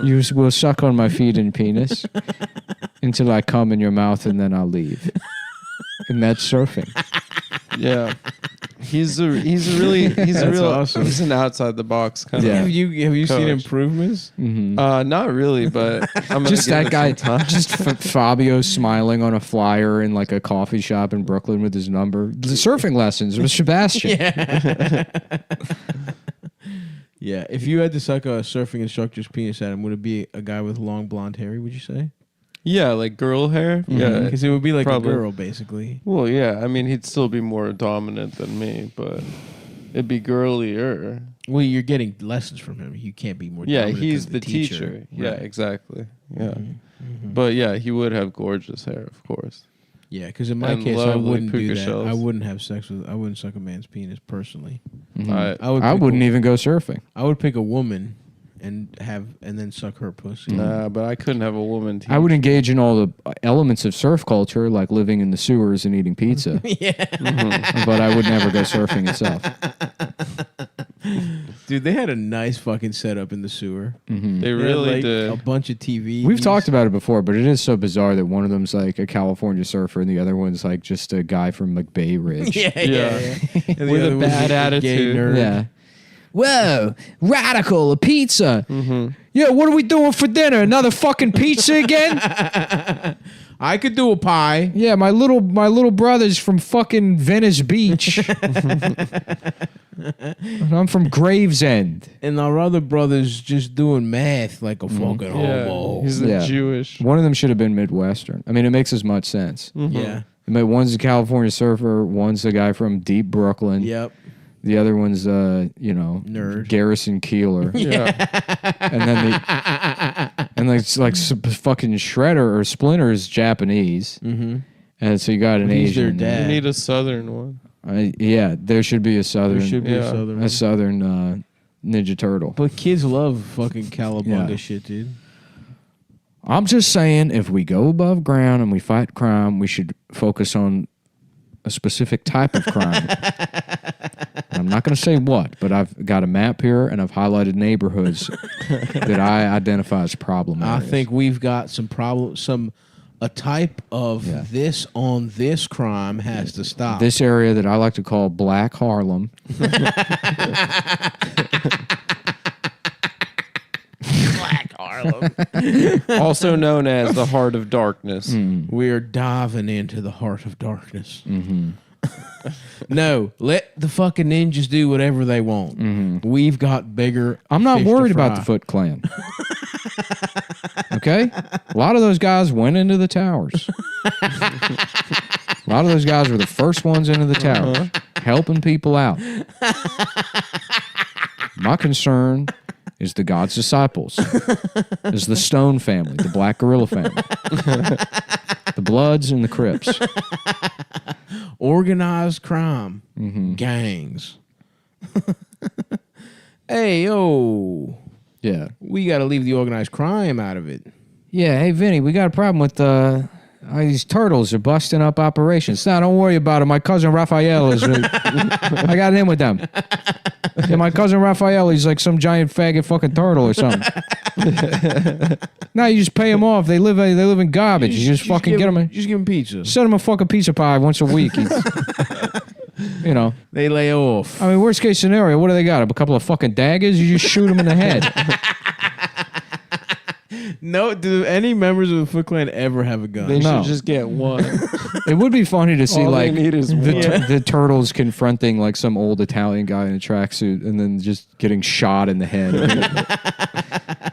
You will suck on my feet and penis until I come in your mouth, and then I'll leave. And that's surfing. Yeah. He's a real awesome. He's an outside the box kind Yeah. of. Have you seen Coach. improvements? Not really, but I'm gonna Just give that it guy, some time. just Fabio smiling on a flyer in like a coffee shop in Brooklyn with his number. The surfing lessons with Sebastian. Yeah. If you had to suck a surfing instructor's penis at him, would it be a guy with long blonde hair? Would you say? Yeah, like girl hair. Yeah, Because it would be like Probably. a girl, basically. Well, yeah. I mean, he'd still be more dominant than me, but it'd be girlier. Well, you're getting lessons from him. You can't be more. Yeah, dominant he's than the teacher. Yeah, Right. exactly. Yeah, but yeah, he would have gorgeous hair, of course. Yeah, because in my And case, I lovely wouldn't do puka that. shells. I wouldn't have sex with. I wouldn't suck a man's penis personally. I I wouldn't even go surfing. I would pick a woman and then suck her pussy. Nah, but I couldn't have a woman. Teach. I would engage in all the elements of surf culture, like living in the sewers and eating pizza. But I would never go surfing itself. Dude, they had a nice fucking setup in the sewer. They They had, really like, did. a bunch of TV. We've talked about it before, but it is so bizarre that one of them's like a California surfer and the other one's like just a guy from McBay Ridge. Yeah. Yeah. And the With a other was bad a gay attitude. nerd. Yeah. Whoa, radical, a pizza. Yeah, what are we doing for dinner? Another fucking pizza again? I could do a pie. Yeah, my little brother's from fucking Venice Beach. And I'm from Gravesend. And our other brother's just doing math like a fucking Yeah, homo. he's Yeah. Jewish. One of them should have been Midwestern. I mean, it makes as much sense. Yeah. One's a California surfer, one's a guy from deep Brooklyn. Yep. The other one's Nerd. Garrison Keeler. Yeah, And then fucking Shredder or Splinter's Japanese. And so you got an He's their Asian. dad. you need a southern one. Yeah, there should be a southern There should be a Yeah. southern. a southern Ninja Turtle. But kids love fucking cowabunga Yeah. shit, dude. I'm just saying, if we go above ground and we fight crime, we should focus on a specific type of crime. I'm not going to say what, but I've got a map here and I've highlighted neighborhoods that I identify as problem I areas. think we've got a type of this on this crime has to stop. this area that I like to call Black Harlem. Also known as the Heart of Darkness. We're diving into the heart of darkness. No, let the fucking ninjas do whatever they want. We've got bigger. I'm not fish to worried about fry. the Foot Clan. Okay? A lot of those guys went into the towers. A lot of those guys were the first ones into the towers, helping people out. My concern is the God's disciples, is the Stone family, the Black Gorilla family, the Bloods and the Crips. Organized crime, gangs. Hey, yo, Yeah. we got to leave the organized crime out of it. Yeah, hey, Vinny, we got a problem with these turtles are busting up operations. No, don't worry about it. My cousin Raphael is... I got in with them. Yeah, my cousin Raphael, he's like some giant faggot fucking turtle or something. Now you just pay him off. They live in garbage. You just fucking get them... Just give them pizza. Send him a fucking pizza pie once a week. You know. They lay off. I mean, worst case scenario, what do they got? A couple of fucking daggers? You just shoot them in the head. No, do any members of the Foot Clan ever have a gun? They No. should just get one. It would be funny to see All they like need is one. the turtles confronting like some old Italian guy in a tracksuit and then just getting shot in the head.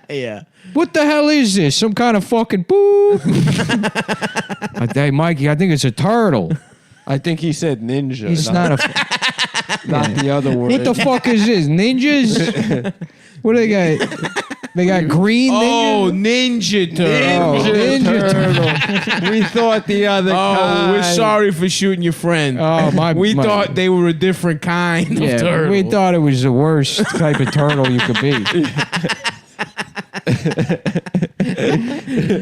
Yeah. What the hell is this? Some kind of fucking boop? Hey, Mikey, I think it's a turtle. I think he said ninja. He's not a. not the other word. What the fuck is this? Ninjas? What do they got? They got green Oh, ninjas? Ninja Turtle. Ninja Turtle. We thought the other Oh, we're kind. sorry for shooting your friend. Oh, we my- thought they were a different kind Yeah, of turtle. we thought it was the worst type of turtle you could be.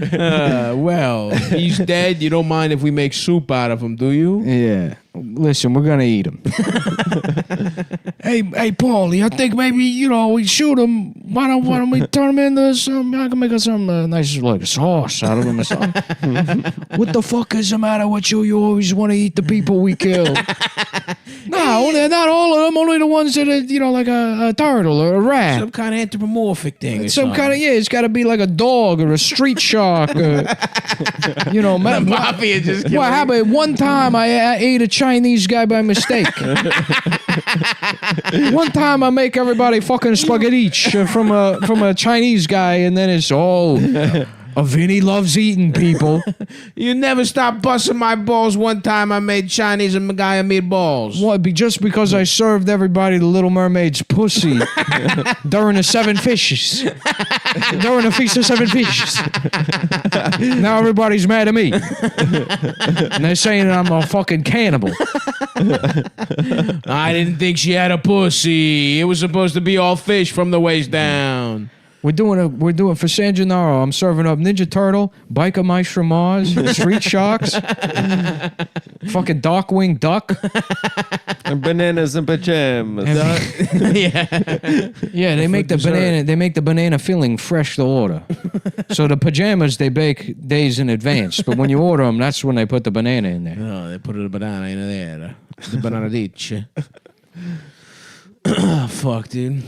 Well, he's dead. You don't mind if we make soup out of him, do you? Yeah. Listen, we're gonna eat him. hey, Paulie, I think maybe we shoot him. Why don't we turn him into some? I can make us some nice like sauce out of him or something. What the fuck is the matter with you? You always want to eat the people we kill. No, not all of them. Only the ones that are like a turtle or a rat. Some kind of anthropomorphic thing. Some kind of it's got to be like a dog or a street shark. Mafia just Well, how about one time I ate a Chinese guy by mistake. One time I make everybody fucking spaghetti from a Chinese guy, and then it's Vinny loves eating people. You never stop busting my balls. One time I made Chinese and Magaya meatballs. What? Just because I served everybody the Little Mermaid's pussy during the seven fishes. During the Feast of Seven Fishes. Now everybody's mad at me. And they're saying I'm a fucking cannibal. I didn't think she had a pussy. It was supposed to be all fish from the waist down. We're doing for San Gennaro. I'm serving up Ninja Turtle, Biker Mice from Mars, Street Sharks, fucking Darkwing Duck, And bananas and pajamas. Yeah, they make the banana. They make the banana filling fresh to order. So the pajamas they bake days in advance, but when you order them, that's when they put the banana in there. Oh, they put a banana in there. The banana ditch. Fuck, dude.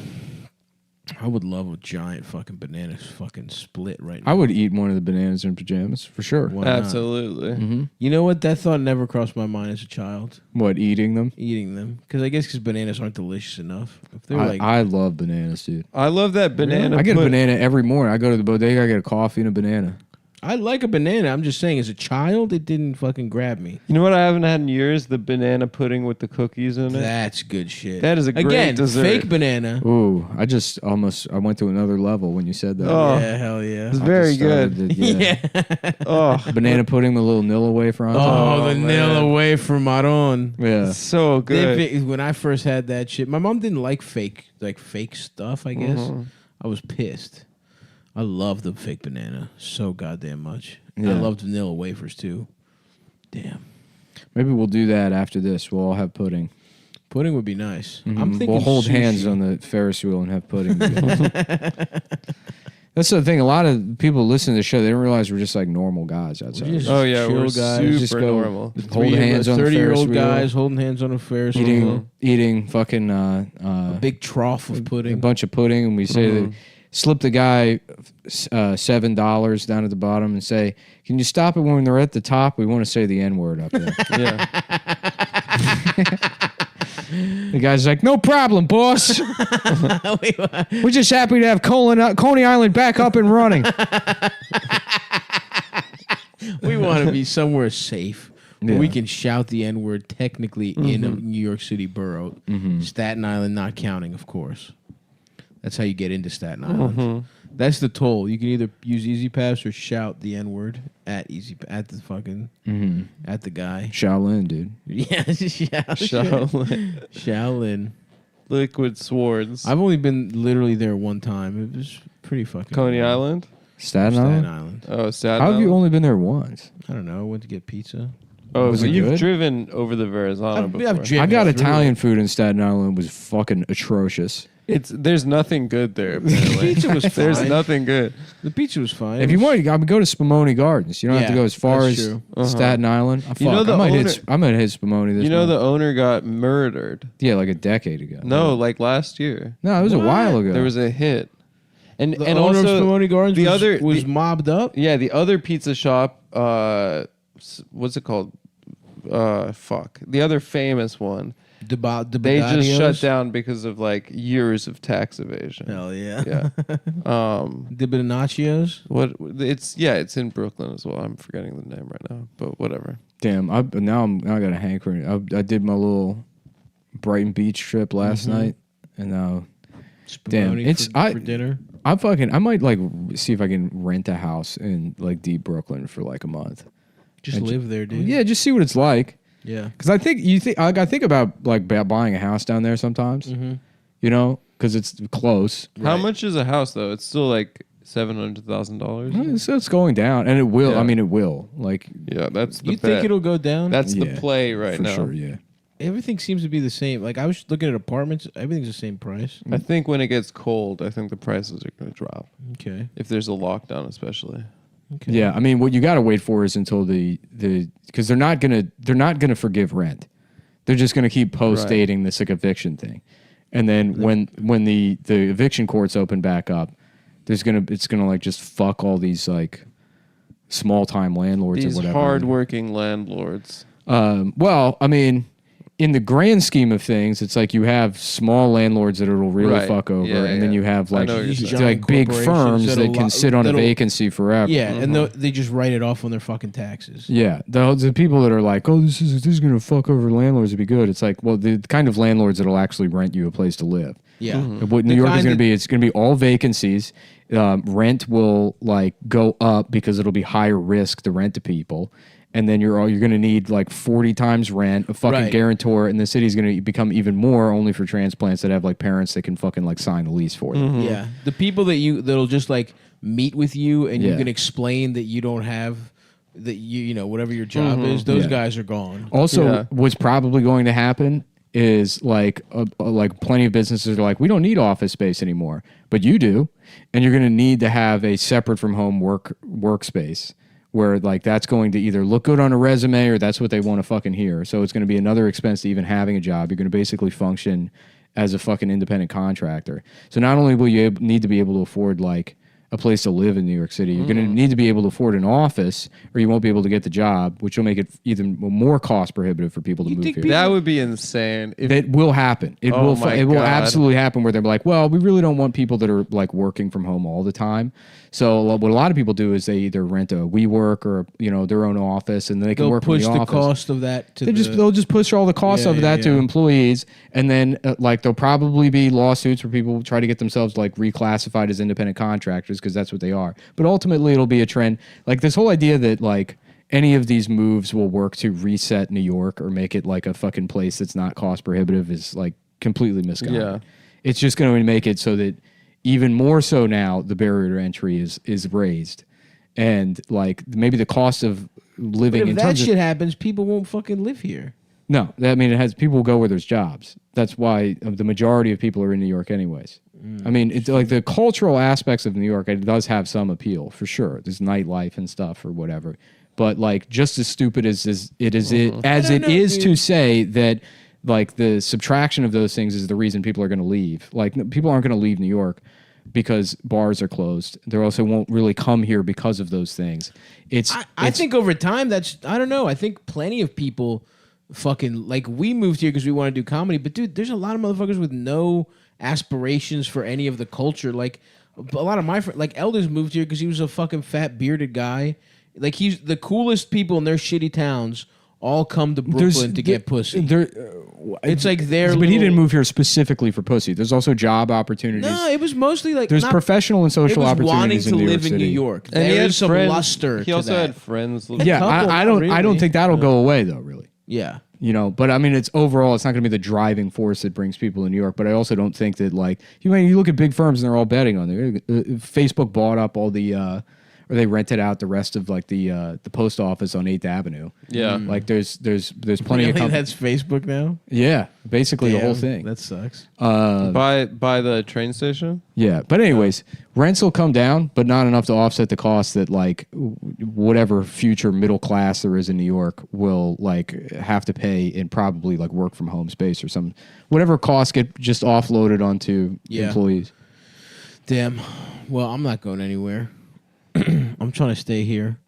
I would love a giant fucking banana fucking split right now. I would eat one of the bananas in pajamas for sure. Why not? Absolutely. You know what? That thought never crossed my mind as a child. What, eating them? Eating them. Because bananas aren't delicious enough. If they were I love bananas, dude. I love that banana. I get a banana every morning. I go to the bodega, I get a coffee and a banana. I like a banana. I'm just saying, as a child, it didn't fucking grab me. You know what I haven't had in years? The banana pudding with the cookies in it. That's good shit. That is a great dessert. Fake banana. Ooh, I went to another level when you said that. Oh. Yeah, hell yeah. It's very good. Oh, Banana pudding with a little Nilla wafer on top. Oh, the nail away from Maron. Yeah. it's so good. When I first had that shit, my mom didn't like fake stuff, I guess. Mm-hmm. I was pissed. I love the fake banana so goddamn much. Yeah. I loved vanilla wafers too. Damn. Maybe we'll do that after this. We'll all have pudding. Pudding would be nice. I'm thinking We'll hold sushi. hands on the Ferris wheel and have pudding. That's the thing. A lot of people listen to the show. They don't realize we're just like normal guys outside. Just Oh yeah, chill we're guys. super Just go normal. hold hands on the Ferris 30-year-old wheel. guys holding hands on a Ferris wheel. Eating fucking A big trough of a pudding. bunch of pudding, and we say that slip the guy $7 down at the bottom and say, "Can you stop it when they're at the top? We want to say the N word up there." Yeah. The guy's like, "No problem, boss. We're just happy to have Coney Island back up and running." We want to be somewhere safe where Yeah. we can shout the N word technically in a New York City borough. Staten Island not counting, of course. That's how you get into Staten Island. That's the toll. You can either use Easy Pass or shout the N word at the guy. Shaolin, dude. Yeah, Shaolin. Liquid swords. I've only been literally there one time. It was pretty fucking Coney wild. Island. Staten Staten Island. Island. Oh, Staten How have you Island. only been there once? I don't know. I went to get pizza. Oh, Was so it you've good? driven over the Verrazano before. I've driven I got through Italian it. food in Staten Island. It was fucking atrocious. There's nothing good there. Apparently. Pizza was There's fine. nothing good. The pizza was fine. If you want, I would go to Spumoni Gardens. You don't have to Yeah, go as far that's as true. Staten Island. You know the I might owner- hit Spumoni this You know month. the owner got murdered. Yeah, like a decade ago. No, like last year. No, it was a while ago. There was a hit, And The and owner of also Spumoni Gardens was the- mobbed up. Yeah, the other pizza shop, what's it called? Fuck. The other famous one. They just shut down because of like years of tax evasion. Hell yeah. Yeah. Dibinachios? What? It's in Brooklyn as well. I'm forgetting the name right now, but whatever. Damn, I got a hankering. I did my little Brighton Beach trip last night, and now, damn, it's for dinner. I might like see if I can rent a house in like deep Brooklyn for like a month. Just live there, dude. Yeah, just see what it's like. Yeah. Because I think about like buying a house down there sometimes. You know, because it's close. How much is a house though? It's still like $700,000. So it's going down, and it will. Yeah. I mean, it will. Like, Yeah, that's the You bet. think it'll go down? That's the Yeah, play right for now. sure. Yeah. Everything seems to be the same. Like I was looking at apartments, everything's the same price. I think when it gets cold, I think the prices are going to drop. Okay. If there's a lockdown, especially. Okay. Yeah, I mean, what you got to wait for is until the because they're not gonna forgive rent. They're just gonna keep post dating this like eviction thing, and then when the eviction courts open back up, it's gonna like just fuck all these like small time landlords These or whatever. hardworking landlords. Well, I mean, in the grand scheme of things, it's like you have small landlords that it'll really Right. fuck over, Yeah, and then yeah. you have I like know what you're saying. like big Giant firms corporations that can sit on a that'll- vacancy forever. Yeah, and they just write it off on their fucking taxes. Yeah, the people that are like, oh, this is gonna fuck over landlords to be good. It's like, well, the kind of landlords that'll actually rent you a place to live. Yeah. What New York is gonna be, it's gonna be all vacancies. Rent will like go up because it'll be higher risk to rent to people. And then you're going to need like 40 times rent, a fucking Right. guarantor, and the city's going to become even more only for transplants that have like parents that can fucking like sign the lease for them. Yeah. The people that'll just like meet with you and you Yeah. can explain that you don't have that you know whatever your job is, those Yeah. guys are gone. Also, Yeah. what's probably going to happen is like plenty of businesses are like, we don't need office space anymore, but you do, and you're going to need to have a separate from home workspace. Where like that's going to either look good on a resume or that's what they want to fucking hear. So it's going to be another expense to even having a job. You're going to basically function as a fucking independent contractor. So not only will you need to be able to afford like a place to live in New York City, you're going to need to be able to afford an office, or you won't be able to get the job, which will make it even more cost prohibitive for people to move here. That would be insane. That will happen. It Oh will. my It will God. absolutely happen. Where they're like, "Well, we really don't want people that are like working from home all the time." So what a lot of people do is they either rent a WeWork or their own office, and they can They'll work push from the the office. cost of that to They'll just push all the costs Yeah, of that yeah, to yeah. employees, and then like there'll probably be lawsuits where people try to get themselves like reclassified as independent contractors because that's what they are. But ultimately, it'll be a trend. Like this whole idea that like any of these moves will work to reset New York or make it like a fucking place that's not cost prohibitive is like completely misguided. Yeah. It's just going to make it so that even more so now the barrier to entry is raised, and like maybe the cost of living But if in that terms shit of happens, people won't fucking live here. no, I mean it has people go where there's jobs. That's why the majority of people are in New York anyways. I mean, it's like the cultural aspects of New York. It does have some appeal for sure. There's nightlife and stuff or whatever. But like, just as stupid as it is to say that like the subtraction of those things is the reason people are going to leave. Like people aren't going to leave New York because bars are closed. They also won't really come here because of those things. I think over time I don't know. I think plenty of people fucking like we moved here because we want to do comedy, but dude, there's a lot of motherfuckers with no aspirations for any of the culture. Like a lot of my friends, like Elders moved here because he was a fucking fat bearded guy. Like he's the coolest people in their shitty towns. All come to Brooklyn to get pussy. It's like their. But he didn't move here specifically for pussy. There's also job opportunities. No, it was mostly like There's not- professional and social it was opportunities wanting to in New live York in New City. York. And he There had is some friends- luster. He to also that. had friends. Yeah, couple, I not don't really. think that'll go away though. Really. Yeah. But I mean, it's overall, it's not going to be the driving force that brings people to New York. But I also don't think that like you look at big firms and they're all betting on it. Facebook bought up all the, or they rented out the rest of like the post office on 8th Avenue. Yeah. Like there's plenty Really? of That's Facebook now. yeah, basically the whole Damn, thing. That sucks. By the train station. Yeah, but anyways, rents will come down, but not enough to offset the cost that like whatever future middle class there is in New York will like have to pay in probably like work from home space or some whatever costs get just offloaded onto Yeah. employees. Damn. Well, I'm not going anywhere. I'm trying to stay here.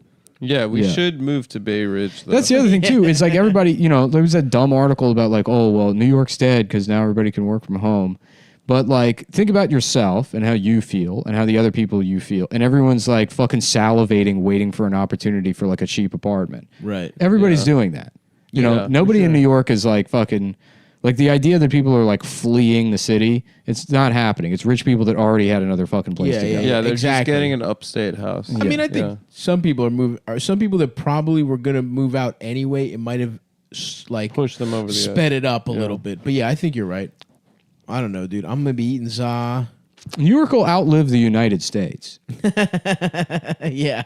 Yeah, we should move to Bay Ridge. Though. That's the other thing too. Is like everybody, there was that dumb article about like, oh well, New York's dead because now everybody can work from home. But like, think about yourself and how you feel and how the other people you feel, and everyone's like fucking salivating, waiting for an opportunity for like a cheap apartment. Right. Everybody's doing that. You know, nobody in New York is like fucking. Like, the idea that people are, like, fleeing the city, it's not happening. It's rich people that already had another fucking place to go. Yeah, they're just getting an upstate house. I mean, I think some people are moving. Or some people that probably were going to move out anyway, it might have, like, pushed them over the sped it up a little bit. But, yeah, I think you're right. I don't know, dude. I'm going to be eating za. New York will outlive the United States. Yeah.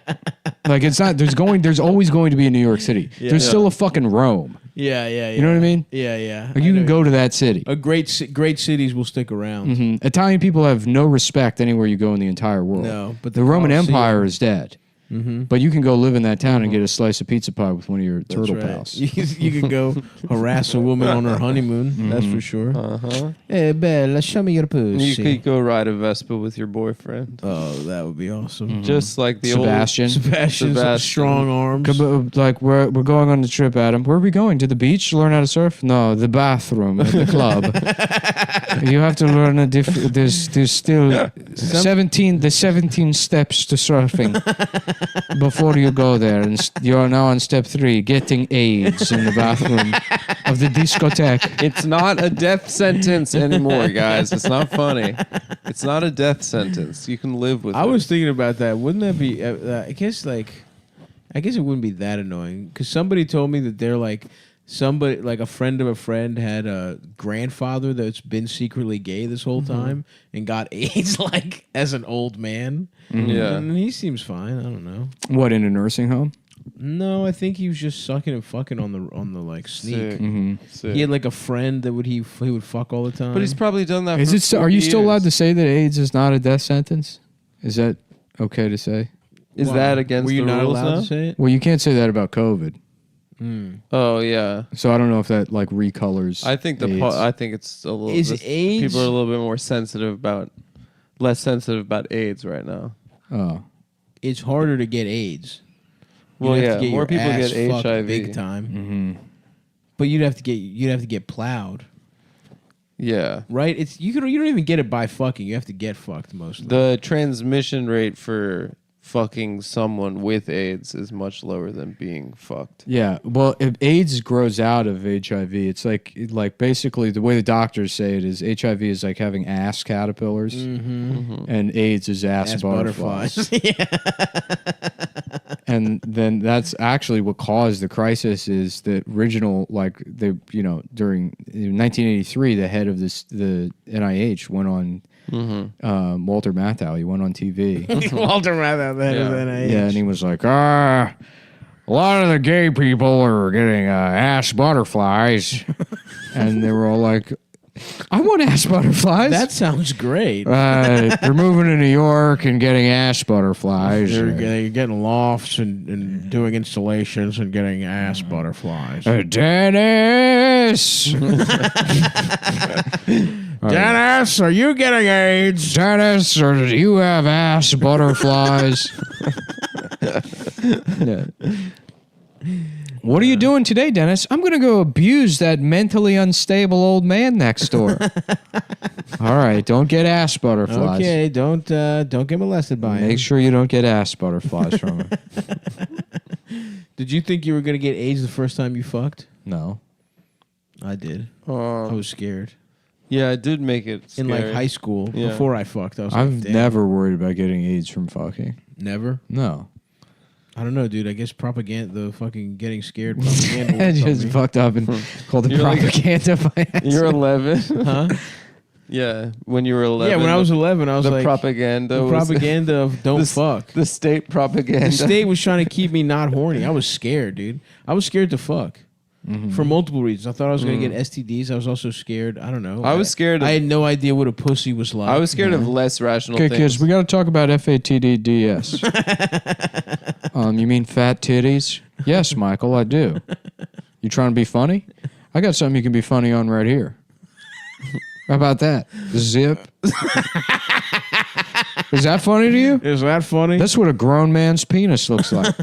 Like, it's not, there's always going to be a New York City. There's still a fucking Rome. Yeah. You know what I mean? Yeah. Like, you can go to that city. Great cities will stick around. Mm-hmm. Italian people have no respect anywhere you go in the entire world. No, but the Roman Empire is dead. Mm-hmm. But you can go live in that town and get a slice of pizza pie with one of your turtle pals. You can go harass a woman on her honeymoon. That's for sure. Hey, Bella, show me your pussy. You could go ride a Vespa with your boyfriend. Oh, that would be awesome. Mm-hmm. Just like the Sebastian's strong arms. Like, we're going on the trip, Adam. Where are we going? To the beach to learn how to surf? No, the bathroom at the club. You have to learn there's still 17 steps to surfing. Before you go there, and you're now on step 3, getting AIDS in the bathroom of the discotheque. It's not a death sentence anymore, guys. It's not funny. It's not a death sentence. You can live with it. I was thinking about that. Wouldn't that be? I guess it wouldn't be that annoying because somebody told me that they're like. Somebody, like a friend of a friend, had a grandfather that's been secretly gay this whole time and got AIDS like as an old man. Yeah, and he seems fine. I don't know. What, in a nursing home? No, I think he was just sucking and fucking on the like sneak. Sick. He had like a friend that he would fuck all the time. But he's probably done that. Are you still allowed to say that AIDS is not a death sentence? Is that okay to say? Is that against the rules? Were you not allowed now? to say it? Well, you can't say that about COVID. Oh yeah. So I don't know if that like recolors. I think I think it's a little. AIDS? People are a little bit more less sensitive about AIDS right now. Oh, it's harder to get AIDS. Well, You'd have to get more your people ass get fucked HIV big time. But you'd have to get plowed. Yeah. Right? You don't even get it by fucking. You have to get fucked mostly. The transmission rate for fucking someone with AIDS is much lower than being fucked. yeah. Well, if AIDS grows out of HIV, it's like basically the way the doctors say it is HIV is like having ass caterpillars, and AIDS is ass butterflies. And then that's actually what caused the crisis. Is the original during 1983, the head of the NIH went on. Walter Matthau, he went on TV. Walter Matthau, the head of the NIH. Yeah, and he was like, a lot of the gay people are getting ass butterflies. And they were all like, I want ass butterflies. That sounds great. They're moving to New York and getting ass butterflies. You're getting lofts and doing installations and getting ass butterflies. Dennis! Dennis, are you getting AIDS? Dennis, or do you have ass butterflies? Yeah. What are you doing today, Dennis? I'm going to go abuse that mentally unstable old man next door. All right, don't get ass butterflies. Okay, don't get molested by him. Make sure you don't get ass butterflies from him. Did you think you were going to get AIDS the first time you fucked? No. I did. I was scared. Yeah, I did make it scary. In like high school, before I fucked, I was I've like, never worried about getting AIDS from fucking. Never? No. I don't know, dude. I guess propaganda, the fucking getting scared propaganda. I just fucked up and called it propaganda by accident. You're 11. Huh? Yeah, when you were 11. Yeah, when I was 11, I was like... The propaganda of don't fuck. The state propaganda. The state was trying to keep me not horny. I was scared, dude. I was scared to fuck. For multiple reasons. I thought I was going to get STDs. I was also scared. I don't know. I was scared. I had no idea what a pussy was like. I was scared of less rational things. Okay, kids, we got to talk about FATDDS. You mean fat titties? Yes, Michael, I do. You trying to be funny? I got something you can be funny on right here. How about that? Zip. Is that funny to you? Is that funny? That's what a grown man's penis looks like.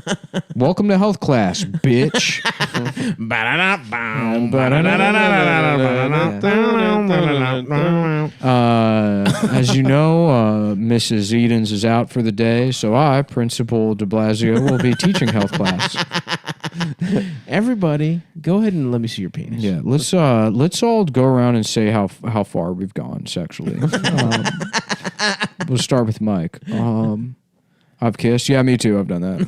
Welcome to health class, bitch. As you know, Mrs. Edens is out for the day, so I, Principal de Blasio, will be teaching health class. Everybody, go ahead and let me see your penis. Yeah, let's all go around and say how far we've gone sexually. We'll start with Mike. I've kissed. Yeah, me too. I've done that.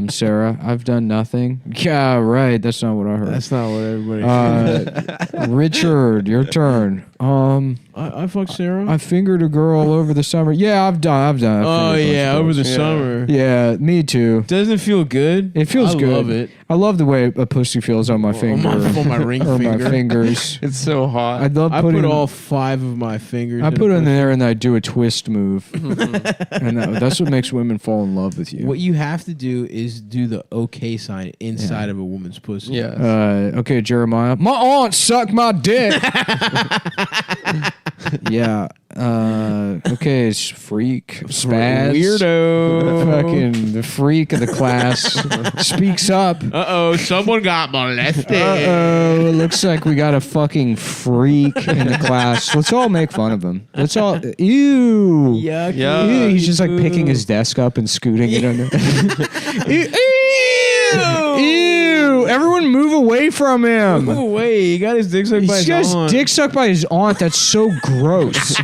Sarah, I've done nothing. Yeah, right. That's not what I heard. That's not what everybody. Richard, your turn. I fucked Sarah. I fingered a girl over the summer. Yeah, I've done. Oh yeah, over the summer. Yeah, me too. Doesn't it feel good? It feels good. I love it. I love the way a pussy feels on my finger. On my ring or finger. my fingers. It's so hot. I love I putting put all 5 of my fingers. I put it in there and I do a twist move. And that's what makes women fall in love with you. What you have to do is do the OK sign inside of a woman's pussy. Yeah. Okay, Jeremiah. My aunt sucked my dick. Yeah. Okay, it's freak. Spaz. Weirdo. Fucking the freak of the class speaks up. Uh-oh, someone got molested. Uh-oh, it looks like we got a fucking freak in the class. Let's all make fun of him. Let's all... Ew. Yuck. Ew. He's just like picking his desk up and scooting it under. Ew. Everyone move away from him. Move away. He got his dick sucked by his aunt. He got his dick sucked by his aunt. That's so gross.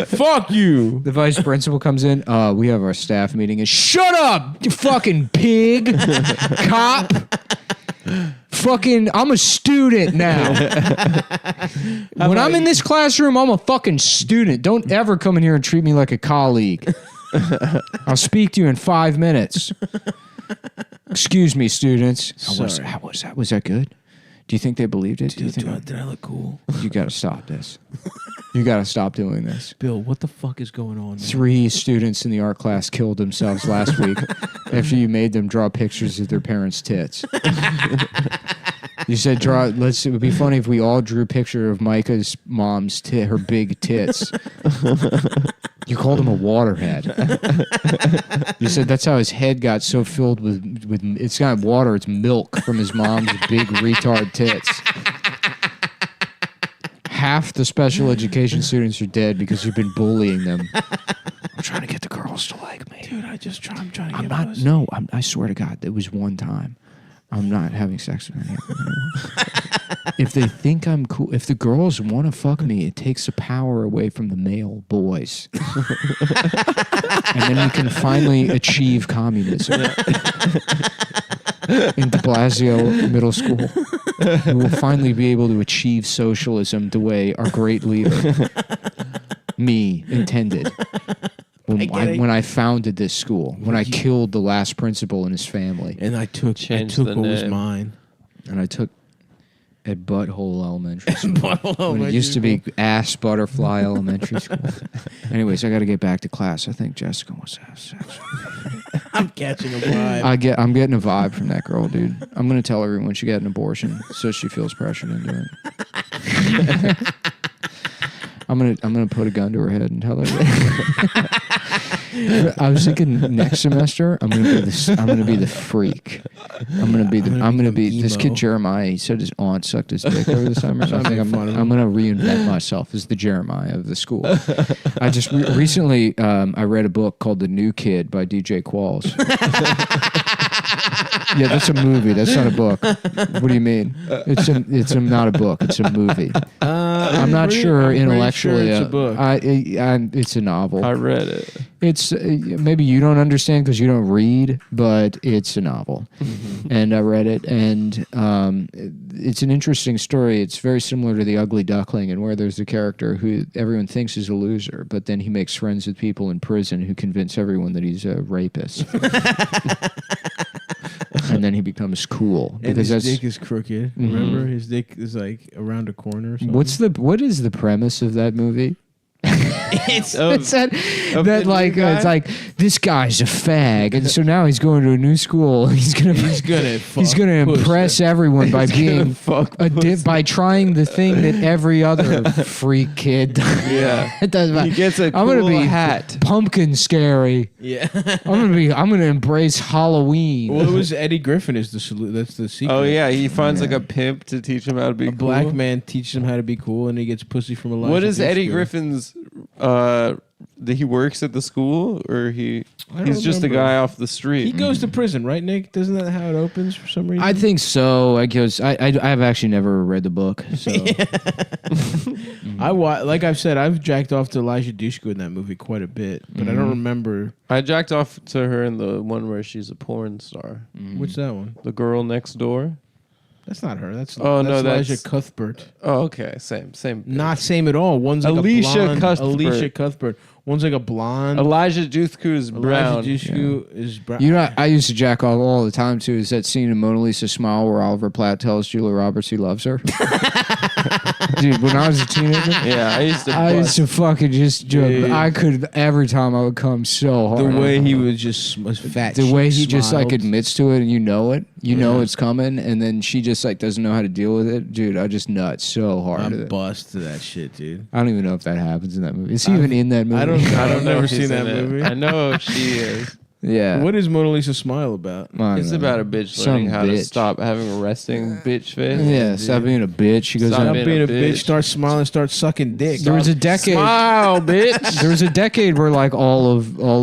Fuck you. The vice principal comes in. We have our staff meeting. And shut up, you fucking pig, cop. Fucking, I'm a student now. When I'm in this classroom, I'm a fucking student. Don't ever come in here and treat me like a colleague. I'll speak to you in 5 minutes. Excuse me, students. How was that? Was that good? Do you think they believed it? Did I look cool? You got to stop this. You got to stop doing this. Bill, what the fuck is going on, man? 3 students in the art class killed themselves last week after you made them draw pictures of their parents' tits. You said it would be funny if we all drew a picture of Micah's mom's her big tits. You called him a waterhead. You said that's how his head got so filled with it's not water, it's milk from his mom's big retard tits. Half the special education students are dead because you've been bullying them. I'm trying to get the girls to like me. Dude, I'm trying to I'm get not. pussy. No, I swear to God, it was one time. I'm not having sex with anyone anymore. If they think I'm cool, if the girls want to fuck me, it takes the power away from the male boys. And then we can finally achieve communism. In de Blasio Middle School. We will finally be able to achieve socialism the way our great leader, me, intended. When I founded this school, when I killed the last principal and his family. And I took what was mine. And I took at Butthole Elementary School. When it used to be Ass Butterfly Elementary School. Anyways, I got to get back to class. I think Jessica wants to have sex. I'm catching a vibe. I'm getting a vibe from that girl, dude. I'm going to tell everyone she got an abortion so she feels pressured into it. I'm gonna put a gun to her head and tell her. I was thinking next semester I'm gonna be the freak. I'm gonna be this kid Jeremiah. He said his aunt sucked his dick over the summer. So I think I'm gonna reinvent myself as the Jeremiah of the school. I just recently I read a book called The New Kid by DJ Qualls. Yeah, that's a movie. That's not a book. What do you mean? It's not a book. It's a movie. I'm not sure intellectually. Sure it's a book. It's a novel. I read it. It's maybe you don't understand because you don't read, but it's a novel, and I read it, and it's an interesting story. It's very similar to The Ugly Duckling, and where there's a character who everyone thinks is a loser, but then he makes friends with people in prison who convince everyone that he's a rapist. And then he becomes cool because his dick is crooked. Remember, his dick is like around a corner. Or something. What is the premise of that movie? It's It said that like it's like this guy's a fag, and so now he's going to a new school. He's gonna impress everyone by being by trying the thing that every other freak kid does. Yeah. It does. He gets a I'm gonna cool be hat. pumpkin scary. Yeah. I'm gonna embrace Halloween. Well, it was Eddie Griffin is that's the secret. Oh yeah, he finds like a pimp to teach him how to be A cool. black man teaches him how to be cool, and he gets pussy from Elijah. What is Eddie Dushku. Griffin's? That he works at the school, or he's just a remember. guy off the street. He goes to prison, right, Nick? Isn't that how it opens for some reason? I think so. I guess I've actually never read the book. So like I've said, I've jacked off to Elijah Dushku in that movie quite a bit, but I don't remember. I jacked off to her in the one where she's a porn star. What's that one? The girl next door. That's not her. That's that's Elijah Cuthbert. Oh, okay, same. Not same at all. One's like Alicia a blonde. Cuthbert. Alicia Cuthbert. One's like a blonde. Elijah Dushku is brown. Elijah Dushku is brown. you know, I used to jack off all the time too. Is that scene in Mona Lisa Smile where Oliver Platt tells Julia Roberts he loves her? Dude, when I was a teenager, Yeah, I used to fucking just joke. I could every time I would come so hard. The way he was just was fat. The way he cheek just like smiled. admits to it, and you know it, know it's coming, and then she just like doesn't know how to deal with it. Dude, I just nut so hard. at I'm it. bust to that shit, dude. I don't even know if that happens in that movie. Is he even in that movie? I don't know. I've never seen that movie. I know she is. Yeah. What is Mona Lisa Smile about? It's about a bitch Some learning how to bitch. stop having a resting bitch face. Yeah, stop being a bitch. She goes Stop out. Stop being a bitch. Start smiling. Start sucking dick. There was a decade. Smile, bitch. There was a decade where like all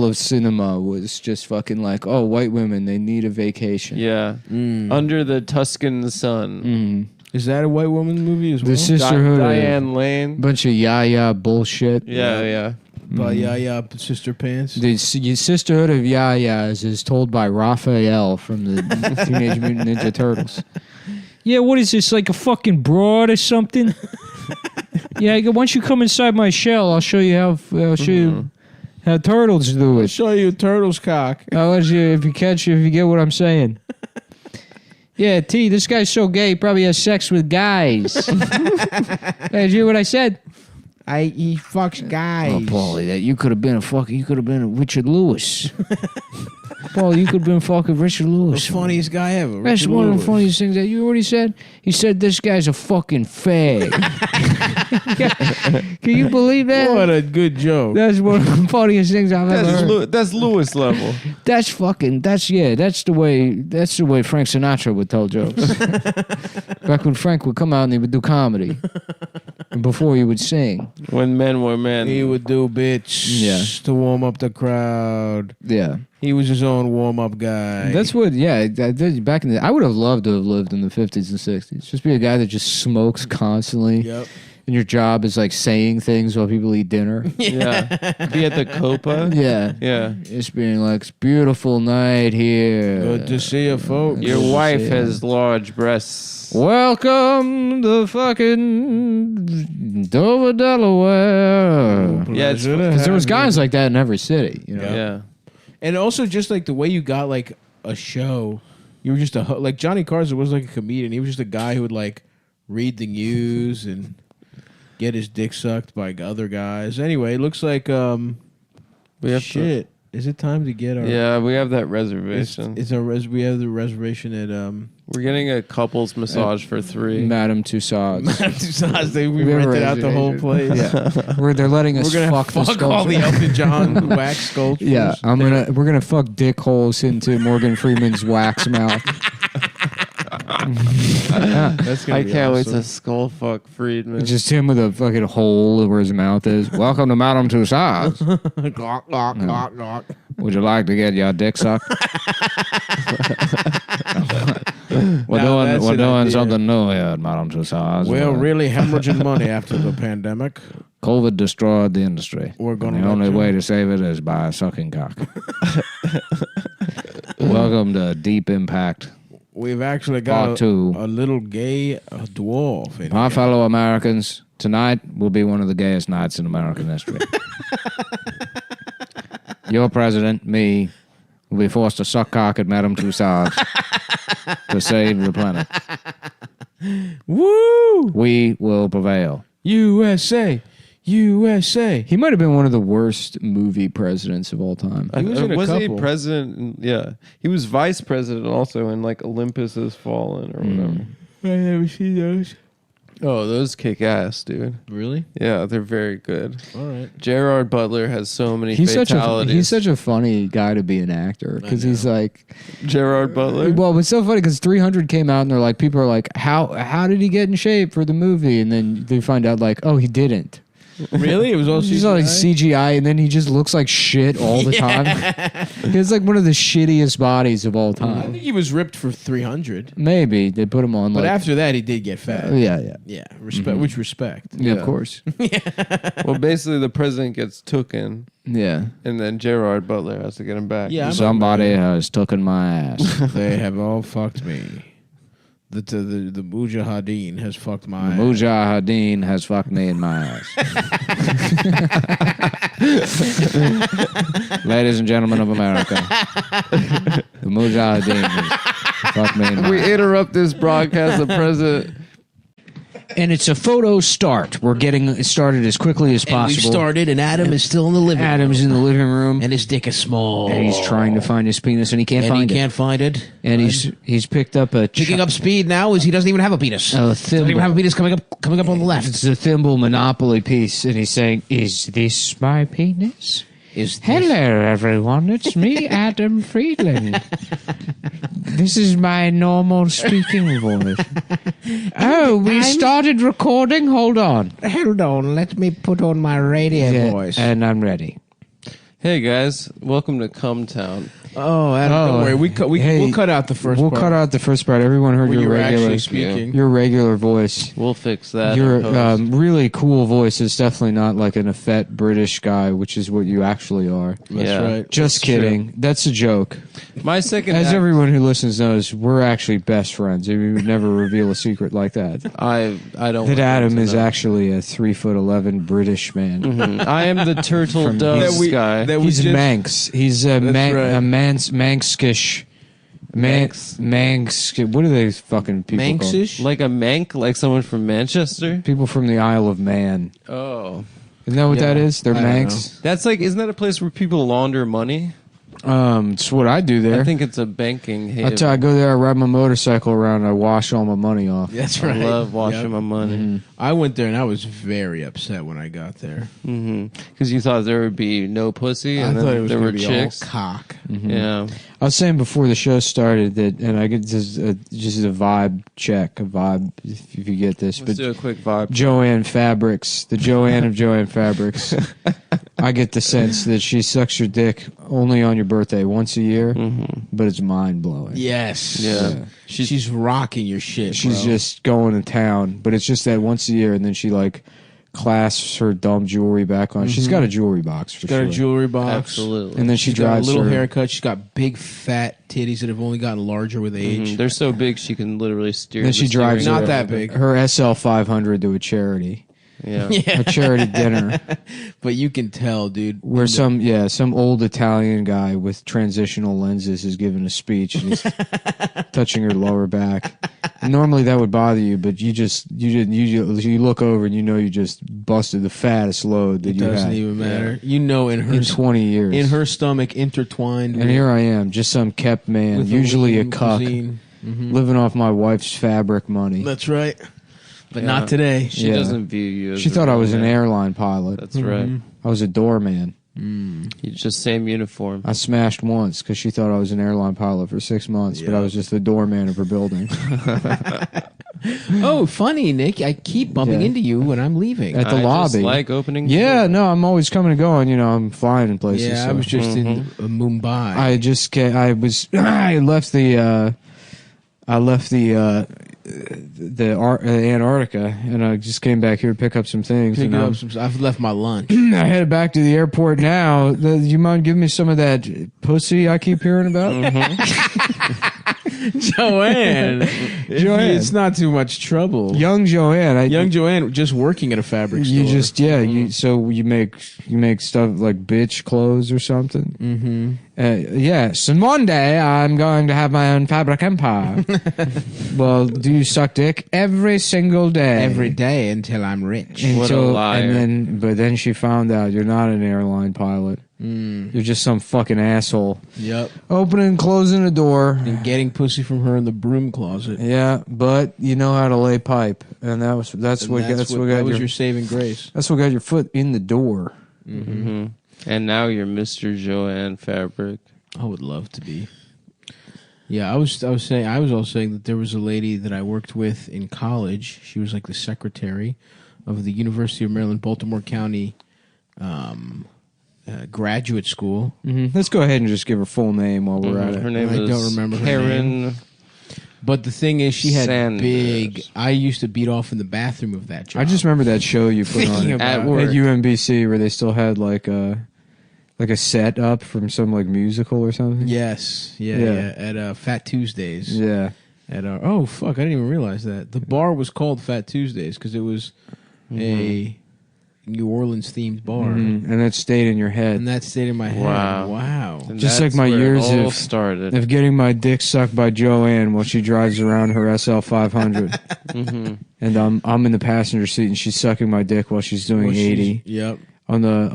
of cinema was just fucking like, oh, white women, they need a vacation. Yeah. Under the Tuscan sun. Is that a white woman movie as well? The sisterhood, Diane Lane. bunch of yaya bullshit. Yeah. By Yaya Sister Pants. The sisterhood of yayas is told by Raphael from the Teenage Mutant Ninja Turtles. Yeah, what is this, like a fucking broad or something? Yeah, once you come inside my shell, I'll show you how turtles do I'll it. show you a turtle's cock. I'll let you if you get what I'm saying. Yeah, T, this guy's so gay, he probably has sex with guys. Hey, did you hear what I said? He fucks guys. Oh, Paulie, you could have been a Richard Lewis. Paul, you could have been fucking Richard Lewis. The funniest guy ever. That's Richard one of Lewis. the funniest things. You know what he said? He said, this guy's a fucking fag. Can you believe that? What a good joke. That's one of the funniest things I've ever heard. That's Lewis level. That's the way Frank Sinatra would tell jokes. Back when Frank would come out and he would do comedy. And before he would sing. When men were men. He would do bits to warm up the crowd. Yeah. He was his own warm-up guy. Back in the I would have loved to have lived in the 50s and 60s. Just be a guy that just smokes constantly. Yep. And your job is like saying things while people eat dinner. Yeah. Be at the Copa. Yeah. Yeah. Just being like, it's a beautiful night here. Good to see you, folks. Your wife has large breasts. Welcome to fucking Dover, Delaware. Yeah, Because there was guys like that in every city. You know? Yeah. And also just like the way you got like a show. You were just like Johnny Carson was like a comedian. He was just a guy who would like read the news and get his dick sucked by other guys. Anyway, it looks like We have shit. Is it time to get our? Yeah, we have that reservation. We have the reservation at We're getting a couples massage for $3. Madame Tussauds. We have a rented out the whole place. Yeah. They're letting us We're gonna fuck the fuck all the sculpture. Elton John wax sculptures. Yeah, we're gonna fuck dick holes into Morgan Freeman's wax mouth. That's gonna I be can't wait awesome. to skull fuck Friedman. It's just him with a fucking hole where his mouth is. Welcome to Madame Tussauds. Glock, glock, glock, glock. Would you like to get your dick sucked? We're that's doing an idea. something new here at Madame Tussauds. We're really hemorrhaging money after the pandemic. COVID destroyed the industry. We're gonna And the let only you- way to save it is by sucking cock. Welcome to Deep Impact. We've actually Part got two. a little gay dwarf in My here. fellow Americans, tonight will be one of the gayest nights in American history. Your president, me, will be forced to suck cock at Madame Tussauds to save the planet. Woo! We will prevail. USA! USA. He might have been one of the worst movie presidents of all time. He was in a Wasn't couple. he president? Yeah, he was vice president also in like Olympus Has Fallen or whatever. I never seen those. Oh, those kick ass, dude. Really? Yeah, they're very good. All right. Gerard Butler has so many He's fatalities. such a funny guy to be an actor because he's like Gerard Butler. Well, it's so funny because 300 came out and they're like, people are like, how did he get in shape for the movie? And then they find out like, oh, he didn't. Really? It was all He's CGI? all like CGI, and then he just looks like shit all the time. He has like one of the shittiest bodies of all I time. think he was ripped for 300. Maybe they put him on, But like, after that, he did get fat. yeah, Yeah, respect. Which respect. yeah, of course, Well, basically, the president gets tooken, yeah. and then Gerard Butler has to get him back. Yeah, Somebody has taken my ass. they have all fucked me. The Mujahideen has fucked my ass. Mujahideen has fucked me in my ass. Ladies and gentlemen of America, the Mujahideen has fucked me in my We ass. interrupt this broadcast. The president. And it's a photo start. We're getting it started as quickly as And we possible. started, and Adam is still in the living room. Adam's in the living room, And his dick is small. and he's trying to find his penis, and he can't And find he it. can't find it. And he's picked up a Picking up speed now is he doesn't even have a penis. a Doesn't even have a thimble. penis coming up on the left. It's a thimble Monopoly piece, and he's saying, "Is this my penis?" Is this- Hello, everyone. It's me, Adam Friedland. This is my normal speaking voice. Oh, we started recording? Hold on. Hold on, let me put on my radio voice. And I'm ready. Hey guys, welcome to Cumtown. Oh, Adam, don't worry. We'll cut out the first We'll part. cut out the first part. Everyone heard When your you were regular, actually speaking. your regular voice. We'll fix that. Your in post. really cool voice is definitely not like an effete British guy, which is what you actually are. That's Yeah. right. Just kidding. That's a joke. My second. As act- everyone who listens knows, we're actually best friends. We would never reveal a secret like that. I don't. That want Adam them is to know. actually a 3'11" British man. Mhm. I am the turtle dove guy. He's Manx. He's a Manxish. Manx. What are they fucking people Manxish? Like a Mank, like someone from Manchester. called? People from the Isle of Man. Oh, Isn't that what that is? They're I don't Manx. that's like, isn't that a place where people launder money? It's what I do there. I think it's a banking haven. I go there, I ride my motorcycle around, I wash all my money off. That's I right. love washing Yep. my money I went there and I was very upset when I got there. because you thought there would be no pussy, I and thought it then was there going were to be chicks. all cock. Yeah, I was saying before the show started that, and I get just a vibe check, a vibe if you get this. let's But do a quick vibe. Joanne Fabrics, the Joanne of Joanne Fabrics. I get the sense that she sucks your dick only on your birthday once a year, but it's mind blowing. Yes. Yeah. She's rocking your shit. She's bro. just going to town, but it's just that once a year, and then she like clasps her dumb jewelry back on. She's got a jewelry box for got sure. a jewelry box. Absolutely. And then she She's got a drives little her haircut. She's got big fat titties that have only gotten larger with age. They're so big she can literally steer. Then the she drives steering Not wheel. that big. her SL 500 to a charity, Yeah. a charity dinner. But you can tell, dude. Where some old Italian guy with transitional lenses is giving a speech and he's touching her lower back. Normally that would bother you, but you look over and you know you just busted the fattest load that It you doesn't had even matter. You know, in in 20 years. in her stomach intertwined. And here I am, just some kept man, with usually a lean cuck, cuisine. living off my wife's fabric money. That's right. But Yeah. not today. She Yeah. doesn't view you as She a thought I was an man. airline pilot. That's right. I was a doorman. You just same uniform. I smashed once because she thought I was an airline pilot for 6 months, but I was just the doorman of her building. Oh, funny, Nick. I keep bumping Yeah. into you when I'm leaving. At the I lobby. just like opening. Yeah, doors. no, I'm always coming and going. You know, I'm flying in places. Yeah, I so. was just in Mumbai. I just I left Antarctica, and I just came back here to pick up some things. Pick and up some. I've left my lunch. I headed back to the airport now. You mind giving me some of that pussy I keep hearing about? Joanne. Joanne. It's not too much trouble. Young Joanne. Young Joanne just working at a fabric store. You just so you make stuff like bitch clothes or something. Mm-hmm. Yes, and one day I'm going to have my own fabric empire. Well, do you suck dick every single day? Every day until I'm rich. What a liar. But then she found out you're not an airline pilot. You're just some fucking asshole. Yep. Opening and closing the door. And getting pussy from her in the broom closet. Yeah, but you know how to lay pipe, and that's what got your saving grace. That's what got your foot in the door. Mm-hmm. And now you're Mr. Joanne Fabric. I would love to be. Yeah, I was also saying that there was a lady that I worked with in college. She was like the secretary of the University of Maryland, Baltimore County graduate school. Mm-hmm. Let's go ahead and just give her full name while we're at it. Her name I don't remember Karen. her name. But the thing is, she had Sanders. big. I used to beat off in the bathroom of that job. I just remember that show you put on At at work. UMBC where they still had like a set up from some like musical or something. Yes, yeah. At Fat Tuesdays. Yeah. At oh fuck, I didn't even realize that the bar was called Fat Tuesdays because it was a New Orleans themed bar, And that stayed in your head. and that stayed in my head. Wow. And Just that's like my where it years all of- started. Of getting my dick sucked by Joanne while she drives around her SL 500. Mm-hmm. And I'm in the passenger seat and she's sucking my dick while she's doing Well, 80 Yep. on the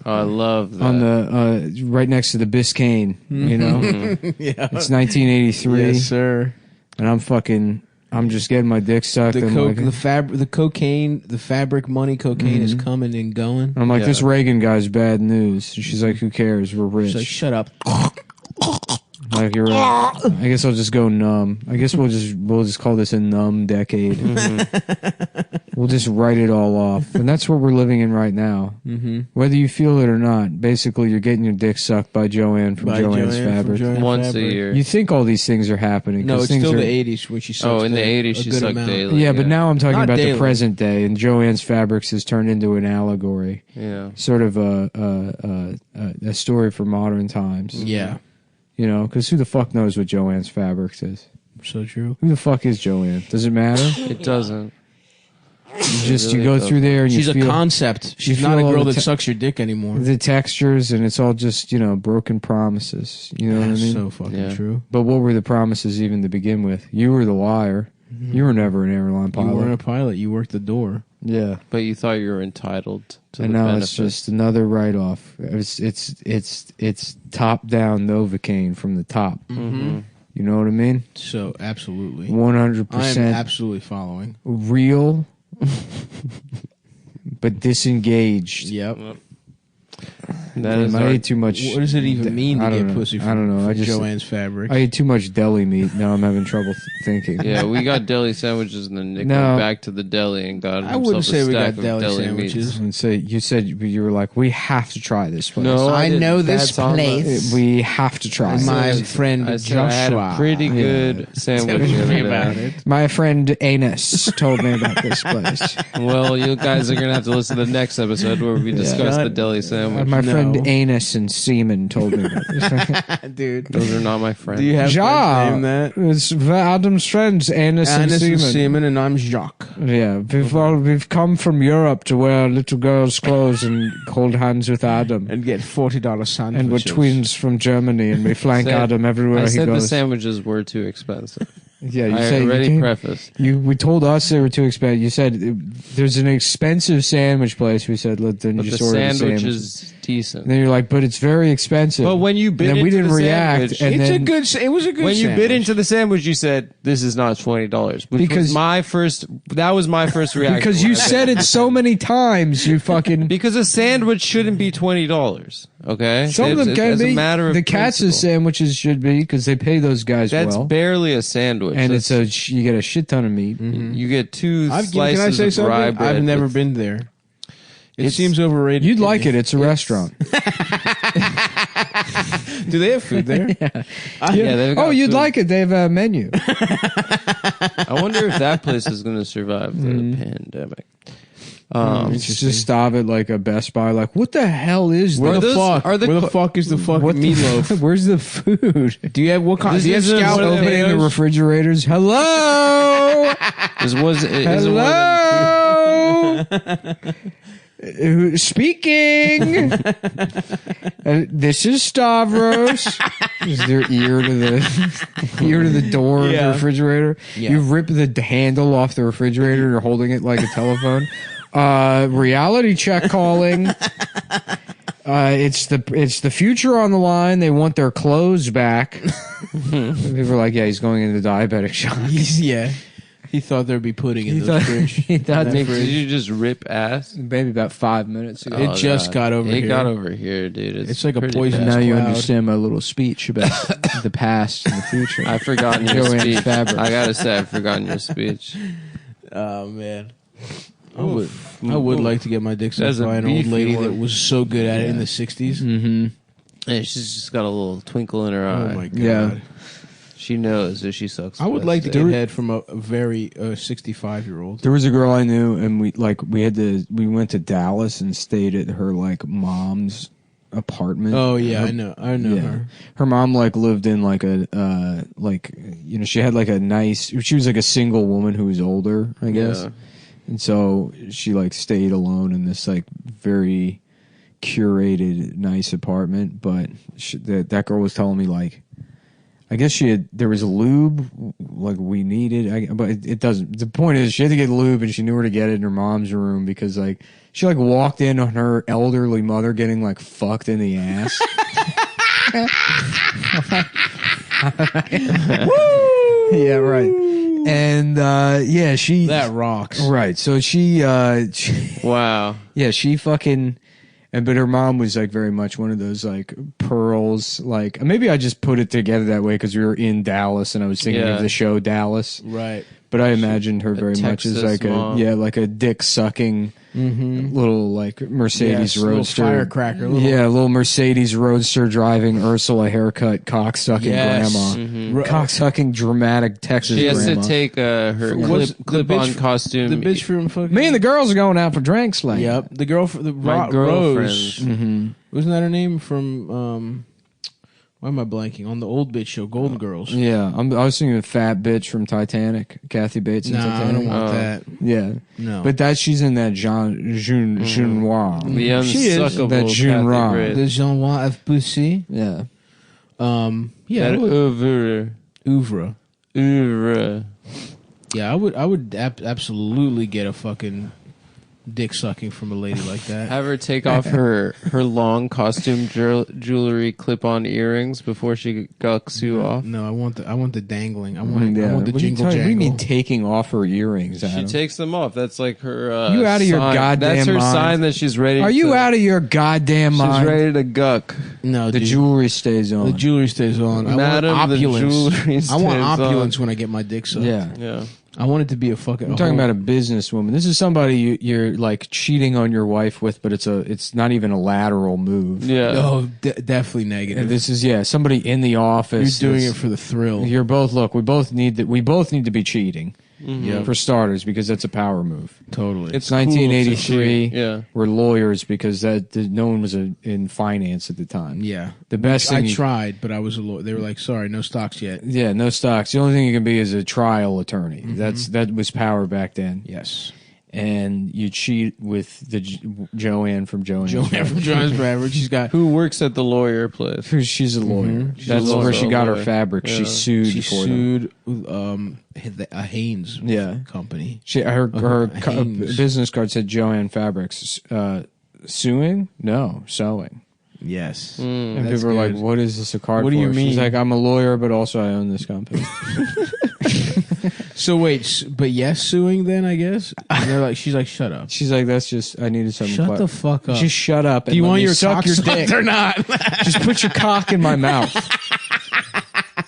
Oh, I love that. on the right next to the Biscayne, you know. Yeah. It's 1983 Yes, sir. and I'm just getting my dick sucked. The and coke, like, the cocaine, the fabric money cocaine is coming and going. I'm like, Yeah. this Reagan guy's bad news. She's like, who cares? We're rich. She's like, shut up. Like you're right. I guess I'll just go numb. I guess we'll just call this a numb decade. We'll just write it all off, and that's what we're living in right now. Mm-hmm. Whether you feel it or not, basically you're getting your dick sucked by Joanne from Joanne's Fabric. Once a year. You think all these things are happening? No, 'cause it's things still are, the 80s when she sucks. Oh, in the a 80s she good sucked amount. daily. Yeah, but now I'm talking Not about daily. the present day, and Joanne's Fabrics has turned into an allegory, Yeah. sort of a story for modern times. Yeah, You know, because who the fuck knows what Joanne's Fabrics is? so true. Who the fuck is Joanne? Does it matter? It doesn't. You really go doesn't. through there and She's you a feel concept. She's you not a feel all girl the that sucks your dick anymore. the textures, and it's all just broken promises. You know what I That's mean? so fucking Yeah. true. But what were the promises even to begin with? You were the liar. You were never an airline You weren't pilot. a pilot. You worked the door. Yeah, But you thought you were entitled to and the now benefits. it's just another write off. It's top down Novocaine from the top. Mm-hmm. You know what I mean? So absolutely, 100% I am absolutely following. real, but disengaged. Yep. That is I our- ate too much. What does it even mean to I don't get know. pussy from, I don't know. from I just Joanne's Fabric? I ate too much deli meat. Now I'm having trouble thinking. Yeah, we got deli sandwiches and then Nick No. went back to the deli and got I wouldn't himself say a we stack got of deli deli sandwiches. meats. And so you were like, we have to try this place. No, I didn't. know this That's on the- place. We have to try. it. My friend I said I had a Joshua. pretty good sandwich the other about day. it. My friend Anus told me about this place. Well, you guys are gonna have to listen to the next episode where we discuss Shut the deli sandwich. My friend No. Anus and Seaman told me about this. Dude. Those are not my friends. Do you have Ja, friends named that? it's Adam's friends, Anus and Annis Seaman. and Seaman, and I'm Jacques. Yeah, we've come from Europe to wear little girls' clothes and hold hands with Adam. And get $40 sandwiches. And we're twins from Germany, and we flank Said- Adam everywhere I he said the goes. sandwiches were too expensive. Yeah, you I say already you came- prefaced. We told us they were too expensive. You said there's an expensive sandwich place. We said, look, then But you the just order the sandwich sandwich. is decent. And then you're like, but it's very expensive. But when you bit and then we into didn't the react, sandwich- and It's then a good. It was a good. When you sandwich. bit into the sandwich, you said, "This is not $20." Which Because- was my first. That was my first reaction. because when you I bit said it so many times, you fucking. Because a sandwich shouldn't be $20. Okay, Some of them It's can as a be. matter of The Katz's principle. sandwiches should be because they pay those guys That's well, barely a sandwich, and That's- it's you get a shit ton of meat. you get two Can slices I say of rye something? bread. I've never with- been there. It It's- seems overrated. You'd like it. It's a restaurant. Do they have food there? Yeah, they've got Oh, you'd food. like it. They have a menu. I wonder if that place is going to survive the pandemic. It's just stop at like a Best Buy. Like, what the hell is Where this? the fuck? Where the fuck is the fucking meatloaf? Where's the food? Do you have what kind? Do you have Scout scalloped opening the potatoes? refrigerators. Hello. Hello. Speaking. This is Stavros. Is their ear to the door of the refrigerator? Yeah. You rip the handle off the refrigerator. You're holding it like a telephone. Reality check calling. It's the future on the line. They want their clothes back. People are like, yeah, he's going into diabetic shock. He thought there'd be pudding in the fridge. He thought Did you just rip ass? maybe about 5 minutes ago. It just got over here. It got over here, dude. It's like a pretty poison. bad. Now you cloud. understand my little speech about the past and the future. I've forgotten your Joanne speech. Fabrics. I gotta say, I've forgotten your speech. Oh man. I would like to get my dick sucked That's a by an old beefy lady one. that was so good at it in the 60s. Mm-hmm. Hey, she's just got a little twinkle in her eye. Oh my god. Yeah. She knows that she sucks. I would best like to dick. get head from a very 65-year-old. There was a girl I knew, and we went to Dallas and stayed at her like mom's apartment. Oh yeah, I know her. Her mom like lived in like a she had like a nice. She was like a single woman who was older, I guess, Yeah. and so she like stayed alone in this like very curated nice apartment. But that girl was telling me like, I guess there was a lube like we needed, but it doesn't. The point is, she had to get lube, and she knew where to get it in her mom's room because like she like walked in on her elderly mother getting like fucked in the ass. Yeah, right. And she That rocks. right. So she Wow. yeah, she fucking. But her mom was like very much one of those like pearls. Like maybe I just put it together that way because we were in Dallas and I was thinking Yeah. of the show Dallas. Right. But I imagined her very much as Texas like mom. like a dick sucking little like Mercedes Yes, little Roadster, firecracker, little- little Mercedes Roadster driving Ursula haircut, cock sucking Yes. grandma, cock sucking dramatic Texas She has grandma. to take her What's the clip-on bitch- costume. The bitch from fucking. Me and the girls are going out for drinks, like Yep. The girl for the My Rose. girlfriends. Wasn't that her name from? Why am I blanking on the old bitch show, Golden Girls? Yeah, I was thinking of fat bitch from Titanic, Kathy Bates in Nah, I Titanic. don't want that. Yeah, No. but she's in that Jean Noir. The She is unsuckable that Jean Noir. Kathy Britt. The Jean Noir of Pussy. Yeah, Yeah, That oeuvre. oeuvre. Yeah, I would absolutely get a fucking dick sucking from a lady like that. Have her take off her long costume jewelry clip-on earrings before she gucks you off. No, I want the dangling. I want the What do you jingle tell you? What do you jangle. mean taking off her earrings? She Adam? takes them off. That's like her. You out of your sign. goddamn That's her mind. sign that she's ready. Are you to, out of your goddamn She's mind? ready to guck. No, The dude. jewelry stays on. The jewelry stays on. I Madam, want the opulence. jewelry I want stays opulence when I get my dick sucked. Yeah. Yeah. I want it to be a fucking. I'm talking about a businesswoman. This is somebody you're like cheating on your wife with, but it's not even a lateral move. Yeah. Oh, definitely negative. And this is somebody in the office. You're doing that's- it for the thrill. You're both we both need to be cheating. Yeah, For starters, because that's a power move. totally. It's 1983. Yeah. We're lawyers because no one was in finance at the time. Yeah, The best thing I tried, but I was a lawyer. They were like, "Sorry, no stocks yet." Yeah, no stocks. The only thing you can be is a trial attorney. That was power back then. Yes, And you cheat with the Joanne from Joanne. Joanne from John's Bradford. She's got. Who works at the lawyer place? She's a lawyer. She's That's also where she a got her lawyer. fabric. Yeah. She sued She for them. sued a Haynes company. Her Haynes. business card said Joanne Fabrics. Suing? No, sewing. Yes, And That's people were good. like, "What is this a card What for?" do you She's mean? like, "I'm a lawyer, but also I own this company." So wait, but yes, suing then I guess. And they're like, she's like, shut up. She's like, "That's just I needed something." Shut the fuck up. Just shut up. Do you and let want me your suck cock your sucked dick or not? Just put your cock in my mouth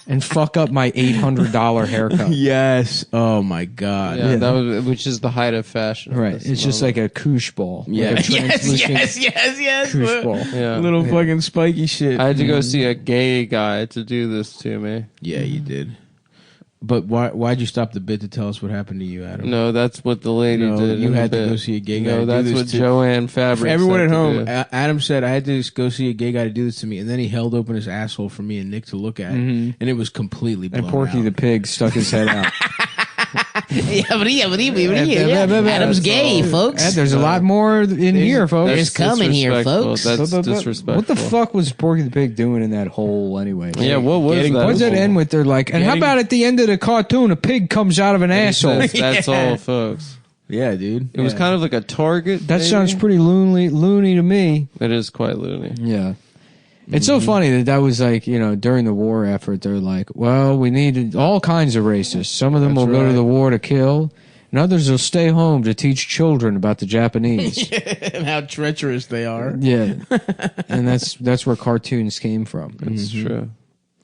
and fuck up my $800 haircut. Yes. Oh my god. Yeah, that was which is the height of fashion. at Right. this It's just moment. like a koosh ball. Yeah. Like a translucent yes. koosh ball. Yeah. Little fucking spiky shit. I had to go see a gay guy to do this to me. Yeah, you did. But why'd you stop the bit to tell us what happened to you, Adam? No, that's what the lady No, did. you in the had to bit. go see a gay guy. No, to do that's this what to- Joanne Fabric. For everyone said at to home, do. Adam said I had to just go see a gay guy to do this to me, and then he held open his asshole for me and Nick to look at, and it was completely blown And Porky out. the pig stuck his head out. Adam's gay, folks. There's a lot more in here, folks. There's coming here, disrespectful. folks. That's But disrespectful. what the fuck was Porky the Pig doing in that hole anyway? Yeah, what was Getting- that? What does it end with? They're like, and how Getting- about at the end of the cartoon, a pig comes out of an asshole? That's all, folks. Yeah, dude. It was kind of like a target. That maybe? sounds pretty loony to me. It is quite loony. Yeah. It's so funny that was like, during the war effort, they're like, well, we need all kinds of racists. Some of them will go to the war to kill, and others will stay home to teach children about the Japanese. and how treacherous they are. Yeah. And that's where cartoons came from, It's true.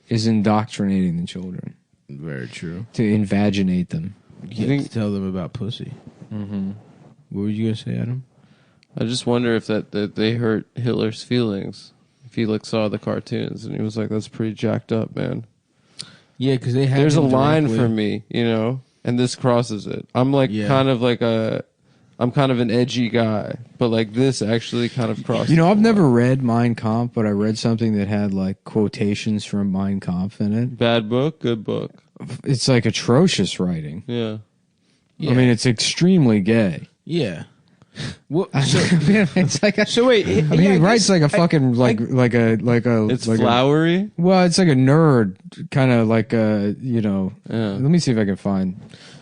is indoctrinating the children, Very true. to invaginate them. You think- to tell them about pussy. Mm-hmm. What were you gonna say, Adam? I just wonder if that they hurt Hitler's feelings. If he saw the cartoons and he was like, "That's pretty jacked up, man." Yeah, because they had. There's a him line directly- for me, and this crosses it. I'm like Yeah. kind of like I'm kind of an edgy guy, but like this actually kind of crosses. I've never read Mein Kampf, but I read something that had like quotations from Mein Kampf in it. Bad book, good book. It's like atrocious writing. Yeah. I mean, it's extremely gay. Yeah. What? So, It's like so wait. I mean, he writes like a fucking like a It's like flowery. well, it's like a nerd kind of like a Yeah. Let me see if I can find.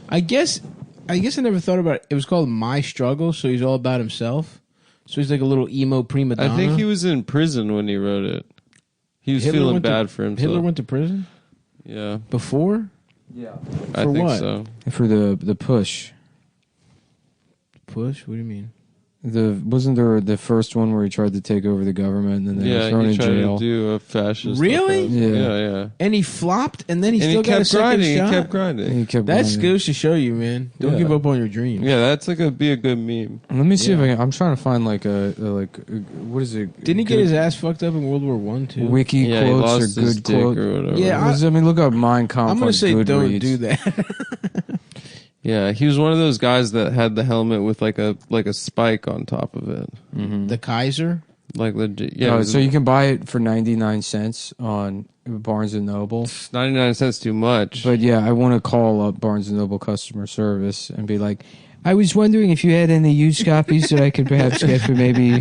I guess I never thought about it. It was called My Struggle, so he's all about himself. So he's like a little emo prima donna. I think he was in prison when he wrote it. He was Hitler feeling went to- bad for himself. Hitler went to prison Yeah, before. I For think what? so. For the push. Push? What do you mean? Wasn't there the first one where he tried to take over the government and then they were Yeah, thrown he in tried jail? to do a fascist. Really? Yeah. And he flopped, and then he And still he got a kept second grinding. He shot. kept grinding. He kept That going. goes to show you, man. Don't Yeah. give up on your dreams. Yeah, that's be a good meme. Let me see if I can. I'm trying to find like what is it? Didn't he get his ass fucked up in World War One too? wiki Yeah, he quotes lost or his good dick quotes? or whatever. Yeah, I mean, look up Mein Kampf. I'm gonna on say don't Goodreads. do that. Yeah, he was one of those guys that had the helmet with like a spike on top of it. The Kaiser. Like legit. Yeah, No, so you can buy it for 99 cents on Barnes and Noble. 99 cents too much. But yeah, I want to call up Barnes and Noble customer service and be like, I was wondering if you had any used copies that I could perhaps get for maybe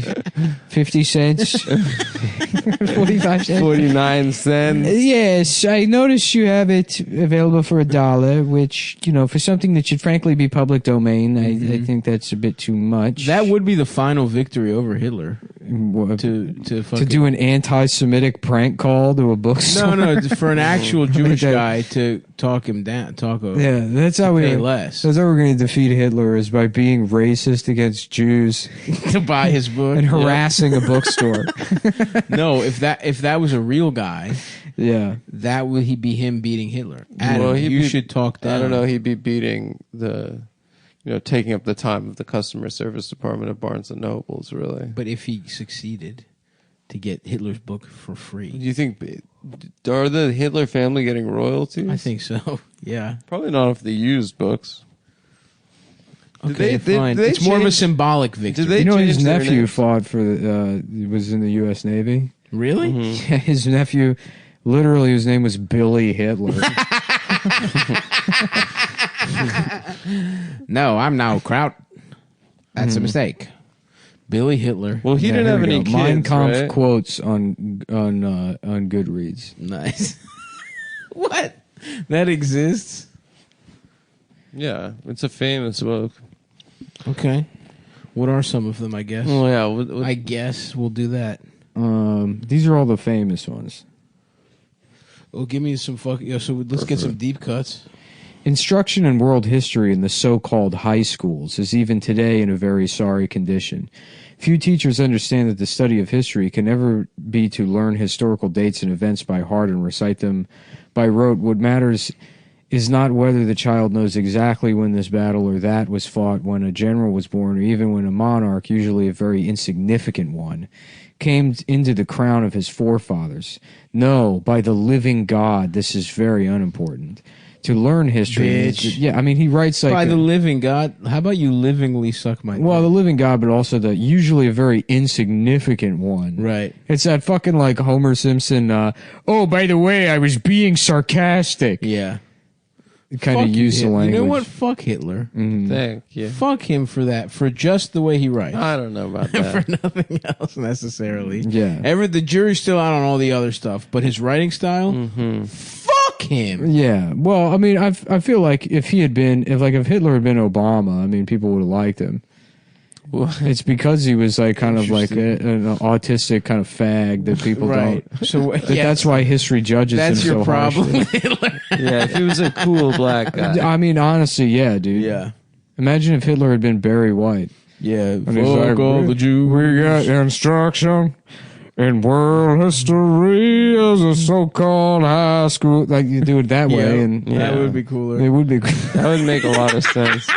50 cents, 45 cents. 49 cents. Yes, I noticed you have it available for $1, which, for something that should frankly be public domain, I think that's a bit too much. That would be the final victory over Hitler. To fucking, do an anti-Semitic prank call to a bookstore. no, for an actual Jewish that- guy to talk him down, Yeah, that's how pay we less That's how we're going to defeat Hitler, is by being racist against Jews to buy his book and harassing a bookstore. No, if that was a real guy, Yeah, that would he be him beating Hitler? Adam, Well, he'd you be- should talk down. I don't know. He'd be beating taking up the time of the customer service department of Barnes and Nobles, really. But if he succeeded to get Hitler's book for Do free, you think, are the Hitler family getting royalties? I think so. Yeah. Probably not if they used books. Okay, Did fine. they It's more of a change- symbolic victory. Did they his change their nephew names? fought for was in the U.S. Navy. Really? Yeah, his nephew, literally, his name was Billy Hitler. No, I'm now Kraut. That's a mistake. Billy Hitler. Well, he Yeah, didn't here have we any go. kids, Mein Kampf right? quotes on Goodreads. Nice. What? That exists? Yeah, it's a famous book. Okay. What are some of them, I guess? Oh yeah, I guess we'll do that. These are all the famous ones. Well, give me some so let's get some deep cuts. Instruction in world history in the so-called high schools is even today in a very sorry condition. Few teachers understand that the study of history can never be to learn historical dates and events by heart and recite them by rote. What matters is not whether the child knows exactly when this battle or that was fought, when a general was born, or even when a monarch, usually a very insignificant one, came into the crown of his forefathers. No, by the living God, this is very unimportant. to learn history. Bitch. Yeah, I mean, he writes like By the living God, how about you livingly suck my well, dick? the living God, but also the usually a very insignificant one. Right. It's that fucking like Homer Simpson. Oh, by the way, I was being sarcastic. Yeah. Kind of Fuck use the Hitler. language. You know what? Fuck Hitler. Thank you. Fuck him for that. For just the way he writes. I don't know about that. For nothing else necessarily. Yeah. The jury's still out on all the other stuff, but his writing style, fuck him. Yeah. Well, I mean, I feel like if Hitler had been Obama, I mean, people would have liked him. It's because he was like kind of like an autistic kind of fag that people Right. don't. So That's why history judges that's him your so problem harshly. with Hitler. Yeah, if he was a cool black guy. I mean, honestly, yeah, dude. Yeah. Imagine if Hitler had been Barry White. Yeah. And he's like, all the Jews. We got instruction in world history as a so-called high school. Like you do it that way, and That would be cooler. it would be. That would make a lot of sense.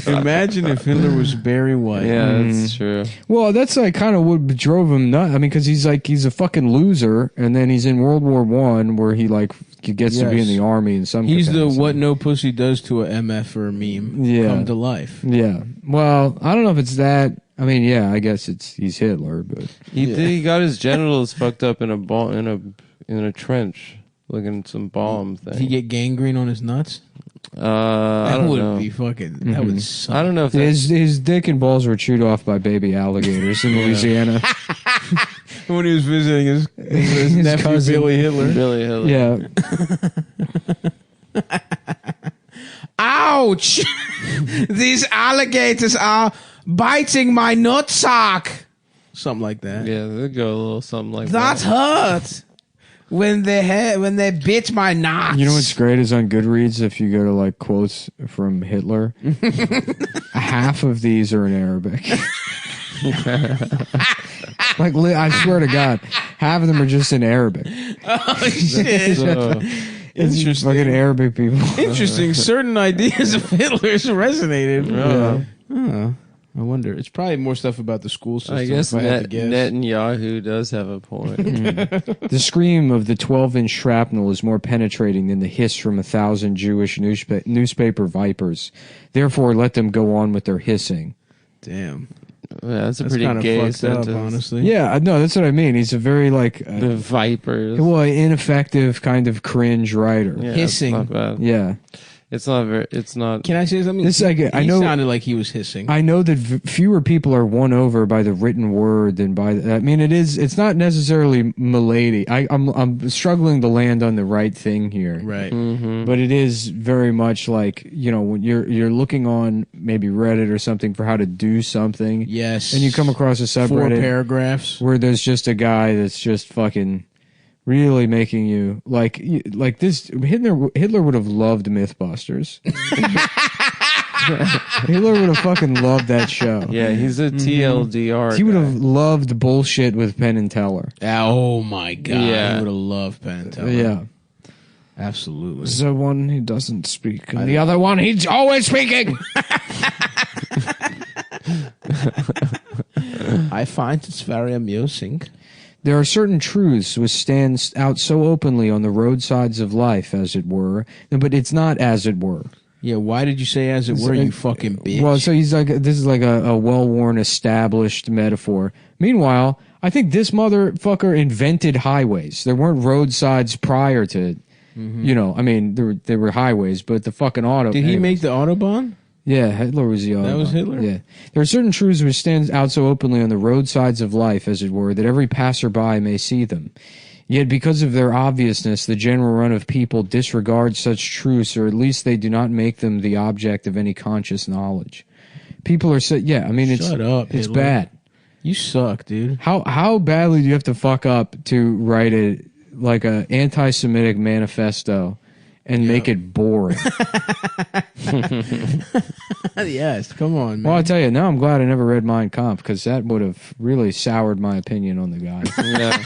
Imagine if Hitler was Barry White. Yeah, that's true. Well, that's like kind of what drove him nuts. I mean, because he's a fucking loser, and then he's in World War One, where he gets to be in the army in some. He's capacity. the what no pussy does to a MF or a meme come to life. Yeah. Well, I don't know if it's that. I mean, yeah, I guess he's Hitler, but He got his genitals fucked up in a trench, looking at some bomb thing. Did he get gangrene on his nuts? I That don't would know. be fucking. That would suck. I don't know if his dick and balls were chewed off by baby alligators in Louisiana. When he was visiting his nephew cousin. Billy Hitler. Billy Hitler. Yeah. Ouch! These alligators are biting my nutsack. Something like that. Yeah, they go a little something like That that. hurt when they bit my nuts. You know what's great is on Goodreads, if you go to like quotes from Hitler, half of these are in Arabic. I swear to God, half of them are just in Arabic. Oh shit! So, It's fucking Arabic people. Interesting. Certain ideas of Hitler's resonated. Yeah. Huh. I wonder. It's probably more stuff about the school system. I guess if I had to guess. Netanyahu does have a point. The scream of the 12-inch shrapnel is more penetrating than the hiss from 1,000 Jewish newspaper vipers. Therefore, let them go on with their hissing. Damn. Yeah, that's a That's pretty kind of gay fucked sentence. up, honestly. Yeah, no, that's what I mean. He's a very The vipers. ineffective kind of cringe writer. Yeah, Hissing. It's not bad. Yeah. It's not very. It's not. Can I say something? This I He know. sounded like he was hissing. I know that fewer people are won over by the written word than by. I mean, it's not necessarily milady. I'm struggling to land on the right thing here. Right. But it is very much like, when you're looking on maybe Reddit or something for how to do something. Yes. And you come across a 4 subreddit paragraphs. where there's just a guy that's just fucking really making you like this. Hitler would have loved Mythbusters. Hitler would have fucking loved that show. Yeah, he's a TLDR. He would guy. have loved bullshit with Penn and Teller. Oh my god. Yeah. He would have loved Penn and Teller. Yeah. Absolutely. The one he doesn't speak, and the other one he's always speaking. I find it's very amusing. There are certain truths which stand out so openly on the roadsides of life, as it were, but it's not as it were. Yeah, why did you say as it were, you fucking bitch? Well, so he's like, this is like a well-worn, established metaphor. Meanwhile, I think this motherfucker invented highways. There weren't roadsides prior to it. I mean, there were highways, but the fucking auto. Did he make the Autobahn? Yeah, Hitler was the Autobahn. That was Hitler? Yeah. There are certain truths which stand out so openly on the roadsides of life, as it were, that every passerby may see them. Yet because of their obviousness, the general run of people disregard such truths, or at least they do not make them the object of any conscious knowledge. People are I mean, Shut up, it's Hitler. bad. You suck, dude. How badly do you have to fuck up to write a anti-Semitic manifesto and make it boring? Yes, come on, man. Well, I'll tell you, now I'm glad I never read Mein Kampf, because that would have really soured my opinion on the guy. Yeah.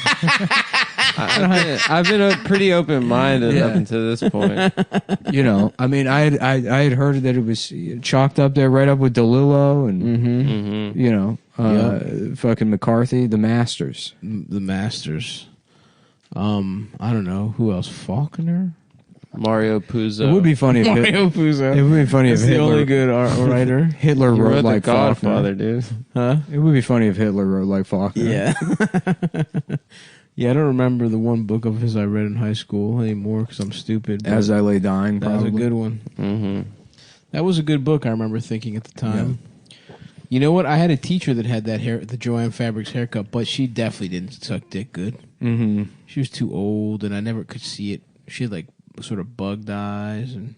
I've been pretty open-minded up until this point. I mean, I had heard that it was chalked up there right up with DeLillo and fucking McCarthy, the Masters. The Masters. I don't know who else. Faulkner. Mario Puzo. It would be funny if Mario Puzo. It would be funny if That's the Hitler, only good writer. Hitler He wrote wrote like The Godfather, Faulkner. dude. Huh? It would be funny if Hitler wrote like Faulkner. Yeah. Yeah, I don't remember the one book of his I read in high school anymore because I'm stupid. but As I Lay Dying, that was a probably. good one. Mm-hmm. That was a good book, I remember thinking at the time. You know what? I had a teacher that had that hair, the Joanne Fabrics haircut, but she definitely didn't suck dick good. Mm-hmm. She was too old, and I never could see it. She had like sort of bugged eyes, and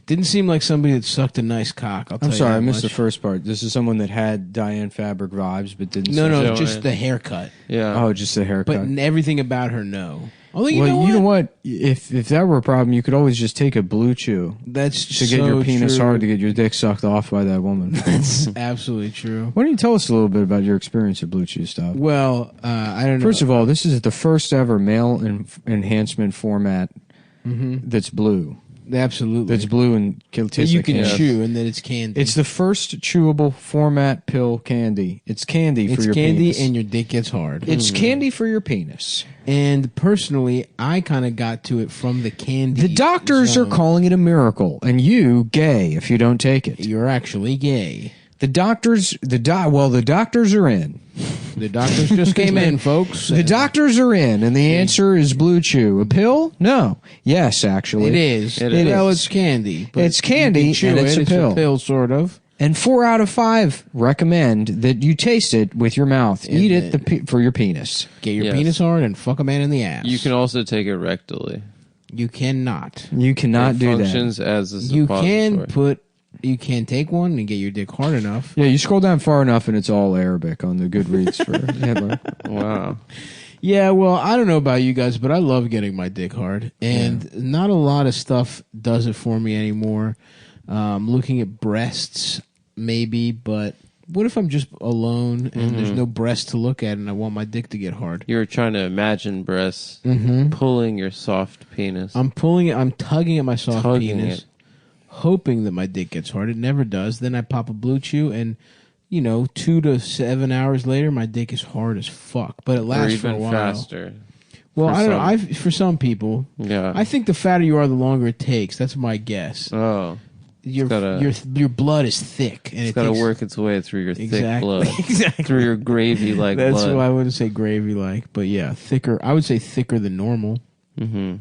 didn't seem like somebody that sucked a nice cock. I'll tell I'm you sorry, I that missed the much. first part. This is someone that had Diane Fabric vibes, but didn't. No, suck no, dick. Joanne. just the haircut. Yeah. Oh, just the haircut. But everything about her, no. Although you well, know what? If that were a problem, you could always just take a blue chew That's to get your penis true. hard to get your dick sucked off by that woman. That's absolutely true. Why don't you tell us a little bit about your experience at Blue Chew stuff? Well, I don't know. First of all, this is the first ever male enhancement format that's blue. Absolutely. That's blue and that tastes you like can candy. chew, and then it's candy. It's the first chewable format pill candy. It's candy for It's your candy, penis. and your dick gets hard. It's candy for your penis. And personally, I kind of got to it from the candy. The doctors zone. are calling it a miracle, and you gay if you don't take it. You're actually gay. The doctors are in. The doctors just came in, folks. The doctors are in, and the answer is Blue Chew. A pill? No. Yes, actually. It is. It is. Well, it's candy. but It's candy, you can chew and it's it. a pill. It's a pill, sort of. And 4 out of 5 recommend that you taste it with your mouth. Eat it for your penis. Get your Yes. penis hard and fuck a man in the ass. You can also take it rectally. You cannot. You cannot It do that. functions as a You suppository. You can take one and get your dick hard enough. Yeah, you scroll down far enough, and it's all Arabic on the Goodreads for Hitler. Wow. Yeah, well, I don't know about you guys, but I love getting my dick hard, and not a lot of stuff does it for me anymore. Looking at breasts, maybe, but what if I'm just alone and there's no breast to look at, and I want my dick to get hard? You were trying to imagine breasts pulling your soft penis. I'm pulling it. I'm tugging at my soft Tugging penis, it. hoping that my dick gets hard. It never does. Then I pop a Blue Chew, and 2 to 7 hours later, my dick is hard as fuck. But it or lasts for a even while. faster. Well, for I don't know. some. For some people, Yeah. I think the fatter you are, the longer it takes. That's my guess. Oh. Your gotta- your blood is thick, and It's it got to takes, work its way through your thick Exactly. blood. Exactly. Through your gravy-like That's blood. why I wouldn't say gravy like, but yeah, thicker. I would say thicker than normal. Mm-hmm.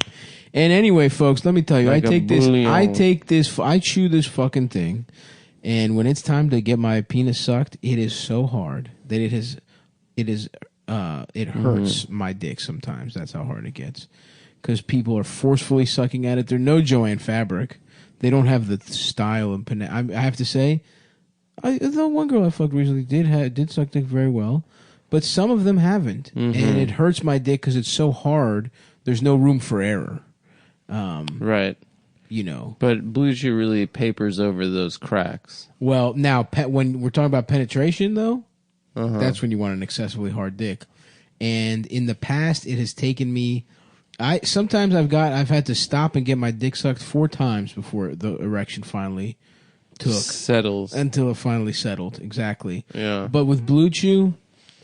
And anyway, folks, let me tell you, Like a I bouillon. I chew this fucking thing, and when it's time to get my penis sucked, it is so hard that it hurts my dick sometimes. That's how hard it gets. Because people are forcefully sucking at it. They're no Joanne Fabric. They don't have the style and I have to say, the one girl I fucked recently did suck dick very well, but some of them haven't, and it hurts my dick because it's so hard. There's no room for error. Right. But Blue Chew really papers over those cracks. Well, now when we're talking about penetration, though, that's when you want an excessively hard dick. And in the past, it has taken me. Sometimes I've had to stop and get my dick sucked 4 times before the erection finally Settles. until it finally settled. Exactly. Yeah. But with Blue Chew,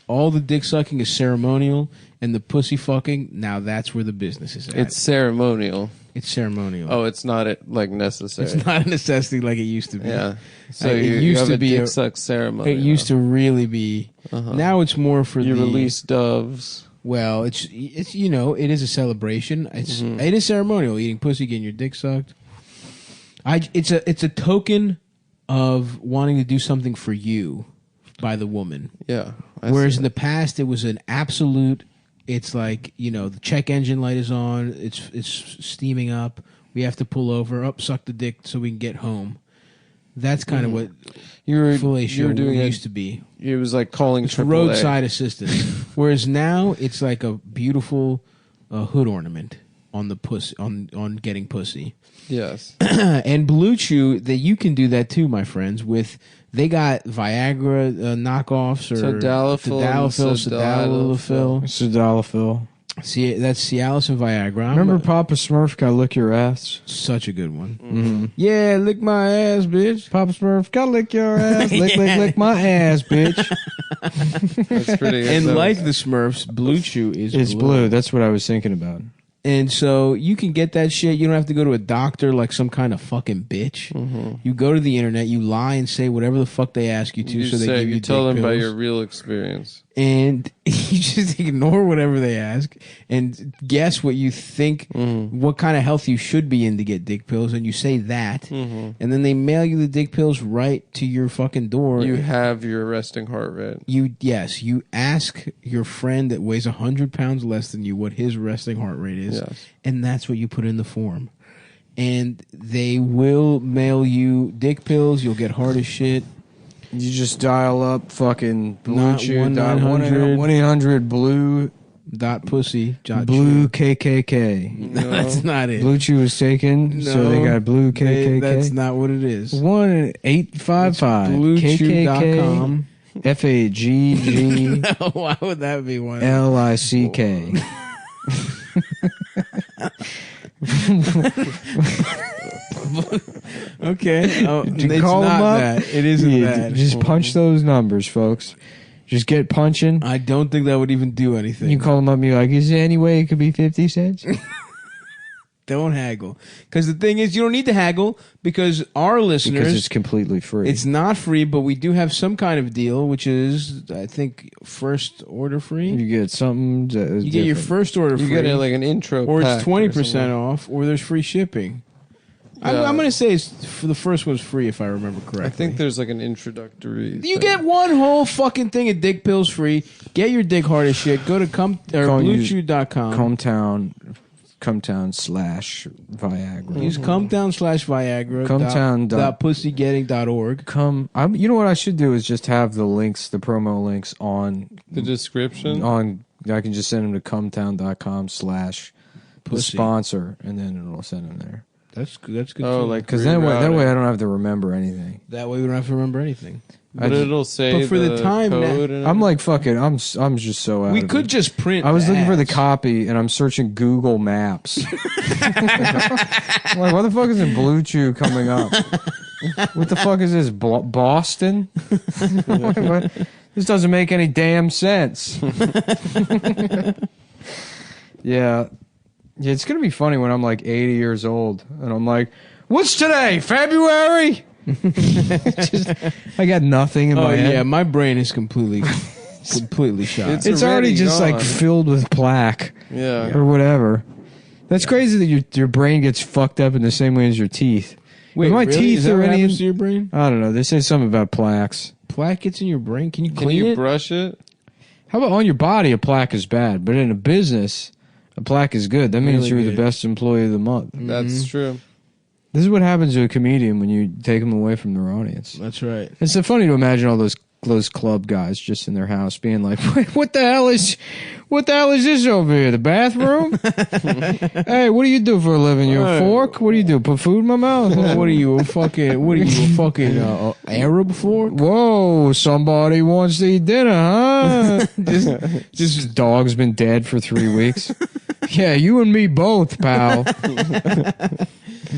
all the dick sucking is ceremonial, and the pussy fucking, now that's where the business is at. It's ceremonial. It's ceremonial. Oh, it's not necessary. It's not a necessity like it used to be. Yeah. So It you used have to a be dick a- suck ceremony. It used to really be. Now it's more for You the release doves. Well, it's it is a celebration. It is ceremonial. Eating pussy, getting your dick sucked. It's a token of wanting to do something for you by the woman. Yeah. Whereas in the past, it was an absolute. It's like the check engine light is on. It's steaming up. We have to pull over. Suck the dick so we can get home. That's kind of what you were fellatio doing used to be. It was like calling It's AAA. roadside assistance. Whereas now it's like a beautiful hood ornament on the pussy on getting pussy. Yes. And Blue Chew, that you can do that too, my friends. They got Viagra knockoffs or Tadalafil. Sildenafil. See, that's Cialis and Viagra. Remember Papa Smurf got lick your ass? Such a good one. Mm-hmm. Yeah, lick my ass, bitch. Papa Smurf got lick your ass. Lick my ass, bitch. That's pretty. And like the Smurfs, Blue Chew is It's blue. That's what I was thinking about. And so you can get that shit. You don't have to go to a doctor like some kind of fucking bitch. Mm-hmm. You go to the internet, you lie and say whatever the fuck they ask you to, so they give you tell dick them about pills. your real experience. And you just ignore whatever they ask and guess what you think, what kind of health you should be in to get dick pills, and you say that, and then they mail you the dick pills right to your fucking door. You have your resting heart rate. You ask your friend that weighs 100 pounds less than you what his resting heart rate is, and that's what you put in the form. And they will mail you dick pills. You'll get hard as shit. You just dial up fucking Blue Chew. 1-800 Blue .pussy. Blue KKK. No, that's not it. Blue Chew was taken, so they got Blue KKK. That's not what it is. 1-855 BlueChew.com. FAGG. Why would that be one? LICK. Okay. Oh, it's call not them up? that. It isn't that. Just punch those numbers, folks. Just get punching. I don't think that would even do anything. You call them up and you're like, is there any way it could be 50 cents? Don't haggle. Because the thing is, you don't need to haggle because our listeners... Because it's completely free. It's not free, but we do have some kind of deal, which is, I think, first order free. You get something... You get your first order free. You get like an intro or pack it's 20% off, or there's free shipping. Yeah. I'm going to say for the first one's free, if I remember correctly. I think there's like an introductory You thing. get one whole fucking thing of dick pills free. Get your dick hard as shit. Go to BlueChew.com. Cumtown/Viagra. Use Cumtown/Viagra. .pussygetting.org. You know what I should do is just have the links, the promo links on the description. I can just send them to Cumtown.com/the sponsor, and then it'll send them there. That's good. Oh, like because that way I don't have to remember anything. That way we don't have to remember anything. But it'll say. But for the time, code I'm like fucking. I'm just so out. We of could it. just print. I was looking for the ads. copy, and I'm searching Google Maps. I'm like, what the fuck is in Blue Chew coming up? What the fuck is this? Boston? What? This doesn't make any damn sense. Yeah, it's gonna be funny when I'm like 80 years old, and I'm like, "What's today? February?" I got nothing in my head. Yeah, my brain is completely shot. It's already just gone. like filled with plaque, or whatever. That's crazy that your brain gets fucked up in the same way as your teeth. Wait, my really? teeth Is that are what any? happens to your brain? I don't know. They say something about plaques. Plaque gets in your brain. Can you Can clean you it? brush it? How about on your body? A plaque is bad, but in a business, a plaque is good. That means Really you're the good. best employee of the month. That's true. This is what happens to a comedian when you take them away from their audience. That's right. It's so funny to imagine all those club guys just in their house being like, what the hell is this over here? The bathroom? Hey, what do you do for a living? You a fork? What do you do? Put food in my mouth? What are you, a fucking Arab fork? Whoa, somebody wants to eat dinner, huh? just dog's been dead for 3 weeks. Yeah, you and me both, pal.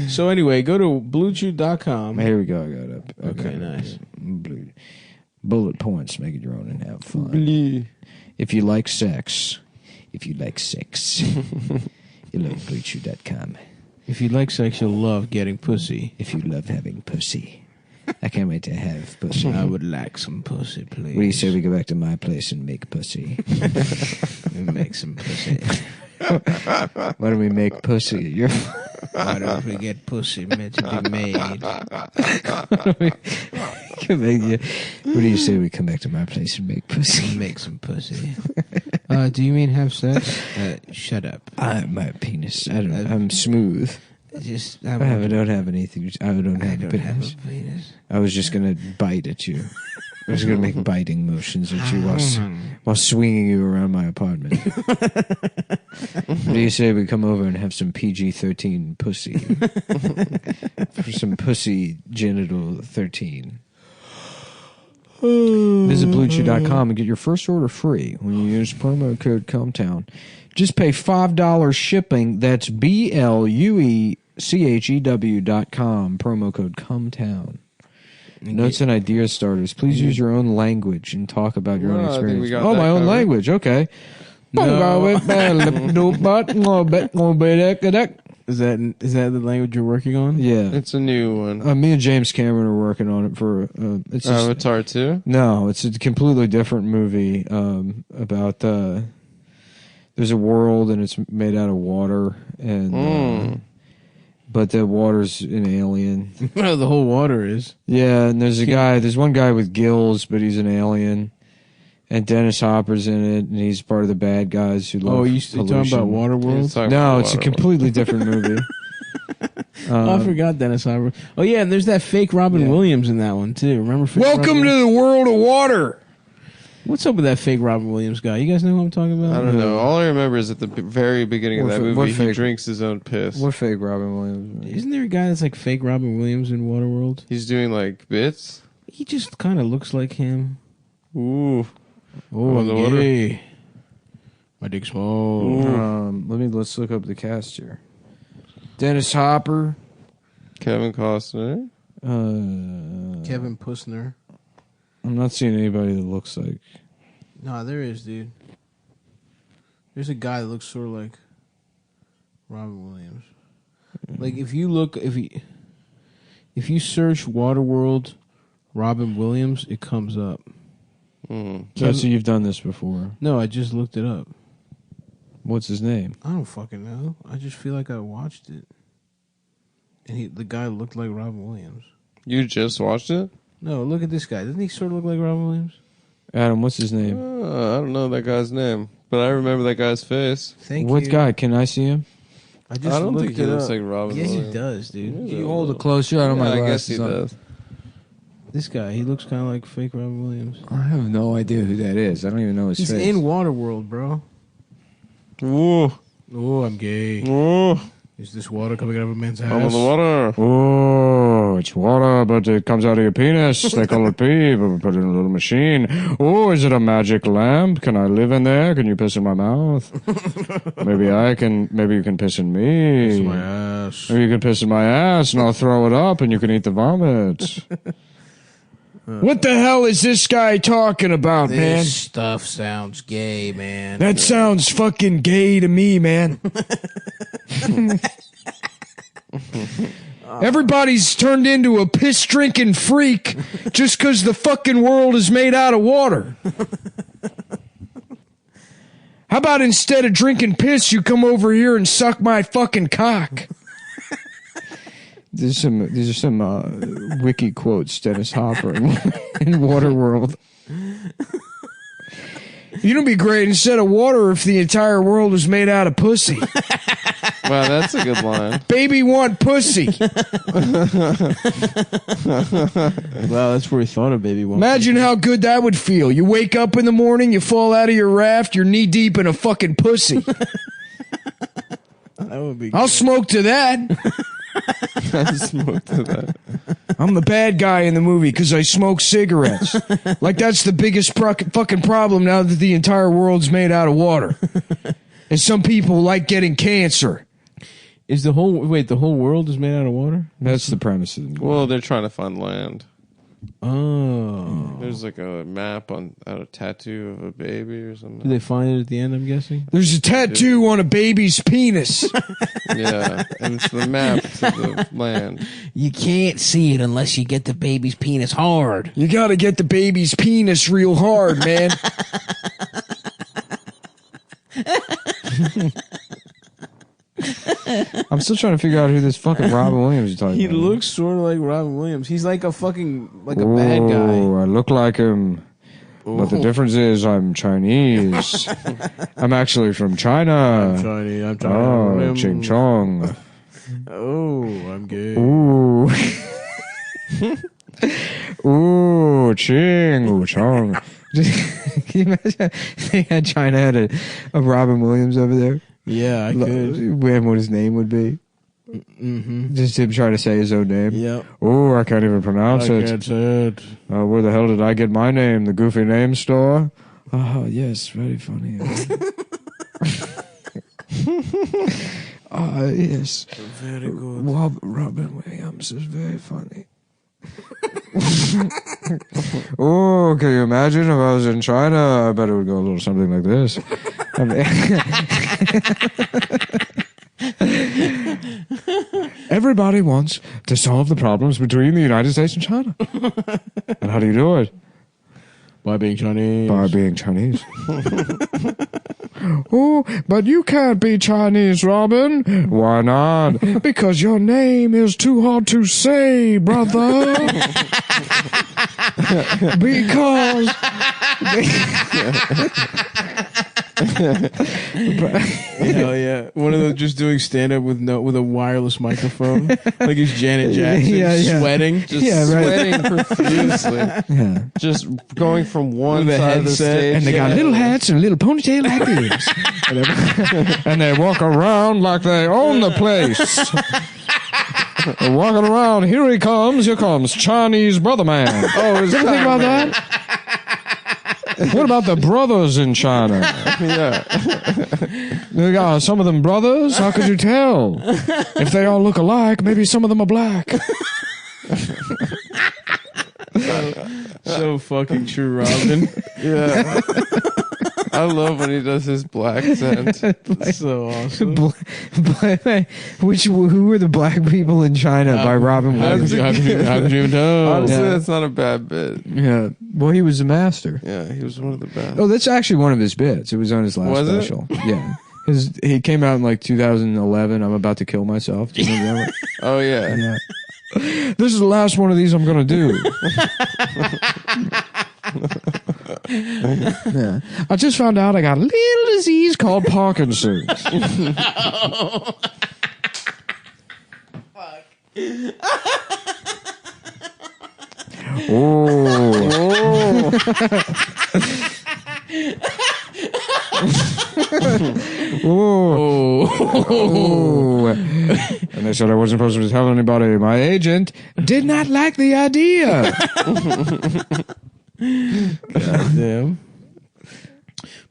So anyway, go to BlueChew.com. Here we go. I got it up. Okay, nice. Bullet points. Make it your own and have fun. If you like sex, you like BlueChew.com. If you like sex, you'll love getting pussy. If you love having pussy. I can't wait to have pussy. I would like some pussy, please. What do you say we go back to my place and make pussy? Make some pussy. Why don't we make pussy? Why don't we get pussy meant to be made? What do you say we come back to my place and make pussy? Make some pussy. Do you mean have sex? Shut up. My penis. I'm smooth. I don't have anything. I don't have a penis. I was just gonna bite at you. I was gonna make biting motions at you while swinging you around my apartment. What do you say we come over and have some PG-13 pussy? For some pussy genital 13. Visit BlueChew.com and get your first order free when you use promo code Cumtown. Just pay $5 shipping. That's BlueChew.com. Promo code Cumtown. Notes and idea starters. Please use your own language and talk about your own I think we experience. got Oh, that my own covered. language. Okay. Is that the language you're working on? Yeah. It's a new one. Me and James Cameron are working on it for. It's Avatar 2? No, it's a completely different movie about. There's a world and it's made out of water, and but the water's an alien. The whole water is. Yeah, and there's one guy with gills, but he's an alien. And Dennis Hopper's in it, and he's part of the bad guys who love. Oh, you talking about Waterworld? No, it's a completely different movie. I forgot Dennis Hopper. Oh yeah, and there's that fake Robin Williams in that one too. Remember? Welcome to the world of water. What's up with that fake Robin Williams guy? You guys know who I'm talking about? I don't know. All I remember is at the very beginning of that movie, he drinks his own piss. What fake Robin Williams? Isn't there a guy that's like fake Robin Williams in Waterworld? He's doing like bits. He just kind of looks like him. Ooh. Oh, I'm gay. My dick's small. Let's look up the cast here. Dennis Hopper, Kevin Costner, Kevin Pussner. I'm not seeing anybody that looks like. No, there is, dude. There's a guy that looks sort of like Robin Williams. Like if you search Waterworld Robin Williams, it comes up. So you've done this before? No, I just looked it up. What's his name? I don't fucking know. I just feel like I watched it, and the guy looked like Robin Williams. You just watched it? No, look at this guy. Doesn't he sort of look like Robin Williams? Adam, what's his name? I don't know that guy's name, but I remember that guy's face. What guy? Can I see him? I don't think he looks like Robin Yes, Williams. he does, dude. Can you hold it closer? I don't know. I guess he does. This guy, he looks kind of like fake Robin Williams. I have no idea who that is. I don't even know his He's face. in Waterworld, bro. Ooh. Oh, I'm gay. Ooh. Is this water coming out of a man's house? I'm in the water. Oh, it's water, but it comes out of your penis. They call it pee, but we put it in a little machine. Oh, is it a magic lamp? Can I live in there? Can you piss in my mouth? Maybe you can piss in me. Piss in my ass. Maybe you can piss in my ass, and I'll throw it up, and you can eat the vomit. What the hell is this guy talking about, man? This stuff sounds gay, man. That sounds fucking gay to me, man. Everybody's turned into a piss-drinking freak just because the fucking world is made out of water. How about instead of drinking piss, you come over here and suck my fucking cock? These are some wiki quotes. Dennis Hopper in Waterworld. You know, it'd be great instead of water if the entire world was made out of pussy. Wow, that's a good line. Baby want pussy. Wow, that's where he thought of baby one. Imagine how good that would feel. You wake up in the morning, you fall out of your raft, you're knee deep in a fucking pussy. That would be. I'll smoke to that. I smoked to that. I'm the bad guy in the movie because I smoke cigarettes. Like that's the biggest fucking problem now that the entire world's made out of water. And some people like getting cancer. Is the whole world is made out of water? That's the premise of the movie. Well, they're trying to find land. Oh. There's like a map on a tattoo of a baby or Do something. they find it at the end, I'm guessing? There's a tattoo on a baby's penis. Yeah, and it's the map to the land. You can't see it unless you get the baby's penis hard. You gotta get the baby's penis real hard, man. I'm still trying to figure out who this fucking Robin Williams is talking He about. looks sort of like Robin Williams. He's like a fucking a bad guy. Oh, I look like him. But the difference is I'm Chinese. I'm actually from China. I'm Oh, Ching Chong. Oh, I'm gay. Ooh. Ooh, Ching, ooh, Chong. Can you imagine they had China had a Robin Williams over there? Yeah, I could. And what his name would be. Mm-hmm. Just him trying to say his own name. Yep. Oh, I can't even pronounce I it. can't say it. Where the hell did I get my name? The Goofy Name Store? Oh, yes, very funny. Yes. Very good. Robin Williams is very funny. Oh, can you imagine if I was in China? I bet it would go a little something like this. Everybody wants to solve the problems between the United States and China. And how do you do it? By being Chinese. By being Chinese. Oh, but you can't be Chinese, Robin. Why not? Because your name is too hard to say, brother. Because... Hell yeah! One of those just doing stand up with a wireless microphone, like he's Janet Jackson, sweating, sweating profusely, just going from one side of the stage, and they got little hats and a little ponytail like this, and they walk around like they own the place. They're walking around. Here comes Chinese brother man. Oh, is anything about that? What about the brothers in China? Yeah. They got some of them brothers. How could you tell? If they all look alike, maybe some of them are black. So fucking true, Robin. Yeah. I love when he does his black accent. So awesome. Who were the black people in China by Robin Williams? How could you even know? Honestly, that's not a bad bit. Yeah. Well, he was a master. Yeah, he was one of the best. Oh, that's actually one of his bits. It was on his last Was it? special. Yeah. He came out in like 2011. I'm about to kill myself. Do you remember that? Oh, yeah. Yeah. This is the last one of these I'm going to do. Yeah. I just found out I got a little disease called Parkinson's. Oh. Oh. And they said I wasn't supposed to tell anybody. My agent did not like the idea. Goddamn.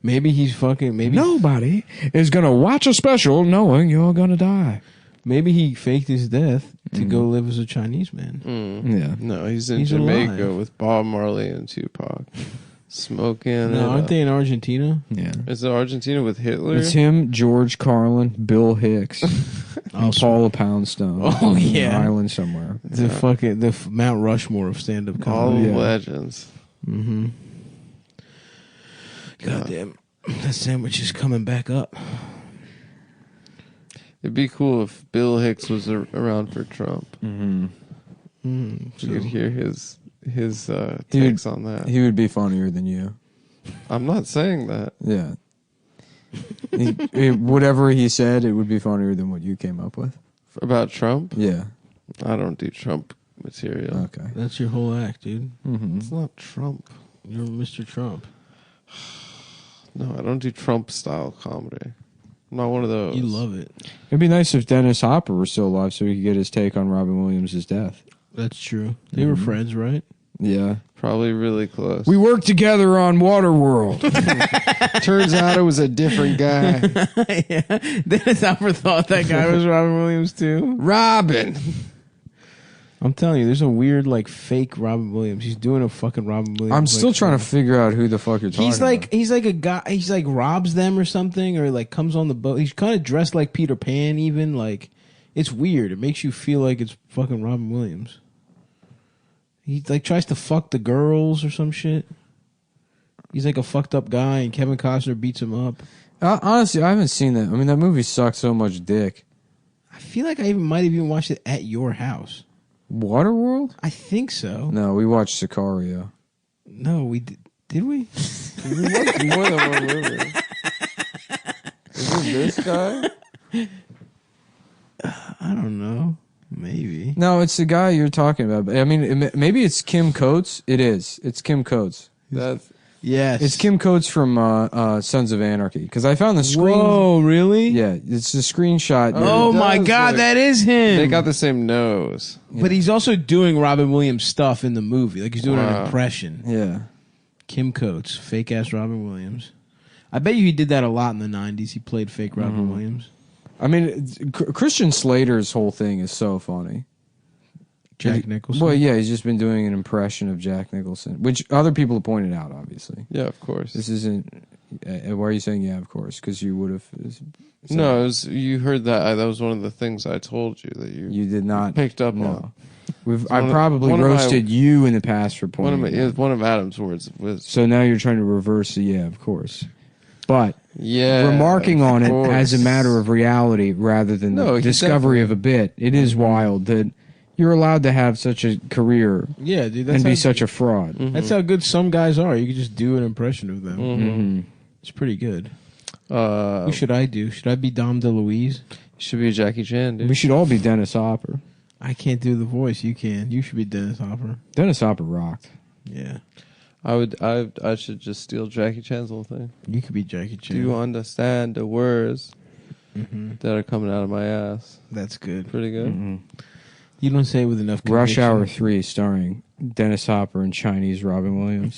Maybe he's fucking. Maybe Nobody is going to watch a special knowing you're going to die. Maybe he faked his death to go live as a Chinese man. Yeah. No, he's in He's Jamaica alive. with Bob Marley and Tupac. Smoking. No, aren't they in Argentina? Yeah. Is it Argentina with Hitler? It's him, George Carlin, Bill Hicks, and Paula Poundstone. Oh, yeah. On an island somewhere. The fucking Mount Rushmore of stand-up All comedy. legends. Mm-hmm. Goddamn, that sandwich is coming back up. It'd be cool if Bill Hicks was around for Trump. Mm-hmm. You could hear his takes on that. He would be funnier than you. I'm not saying that. Yeah. Whatever he said, it would be funnier than what you came up with. About Trump? Yeah. I don't do Trump material. Okay. That's your whole act, dude. Mm-hmm. It's not Trump. You're Mr. Trump. No, I don't do Trump style comedy. I'm not one of those. You love it. It'd be nice if Dennis Hopper were still alive so he could get his take on Robin Williams' death. That's true. They were friends, right? Yeah. Probably really close. We worked together on Waterworld. Turns out it was a different guy. Yeah. Dennis Hopper thought that guy was Robin Williams too. Robin. I'm telling you, there's a weird fake Robin Williams. He's doing a fucking Robin Williams. I'm still trying to figure out who the fuck you're talking about. He's like a guy. He's like robs them or something, or comes on the boat. He's kind of dressed like Peter Pan. Even it's weird. It makes you feel like it's fucking Robin Williams. He tries to fuck the girls or some shit. He's like a fucked up guy, and Kevin Costner beats him up. Honestly, I haven't seen that. I mean, that movie sucked so much dick. I feel like I might have even watched it at your house. Waterworld? I think so. No, we watched Sicario. No, we did. Did we? We watched more than one movie. Is it this guy? I don't know. Maybe. No, it's the guy you're talking about. I mean, maybe it's Kim Coates. It is. It's Kim Coates. Yes. It's Kim Coates from Sons of Anarchy. Because I found the screen. Whoa, really? Yeah, it's the screenshot. Oh my God, that is him. They got the same nose. But he's also doing Robin Williams stuff in the movie. He's doing an impression. Yeah. Kim Coates, fake ass Robin Williams. I bet you he did that a lot in the 90s. He played fake Robin Williams. I mean, Christian Slater's whole thing is so funny. Jack Nicholson. Well, yeah, he's just been doing an impression of Jack Nicholson, which other people have pointed out, obviously. Yeah, of course. This isn't Why are you saying yeah? Of course, because you would have. No, you heard that. That was one of the things I told you that you did not picked up no. on. I probably roasted you in the past for pointing. One of Adam's words was. So now you're trying to reverse the yeah, of course. But yeah, remarking on it as a matter of reality rather than the discovery of a bit, it is wild that you're allowed to have such a career dude, and be such a fraud. That's how good some guys are. You can just do an impression of them. It's pretty good. Who should I do? Should I be Dom DeLuise? Should be Jackie Chan, dude. We should all be Dennis Hopper. I can't do the voice. You can. You should be Dennis Hopper. Dennis Hopper rocked. Yeah. I should just steal Jackie Chan's whole thing. You could be Jackie Chan. Do you understand the words that are coming out of my ass? That's good. Pretty good. You don't say it with enough conviction. Rush Hour 3 starring Dennis Hopper and Chinese Robin Williams.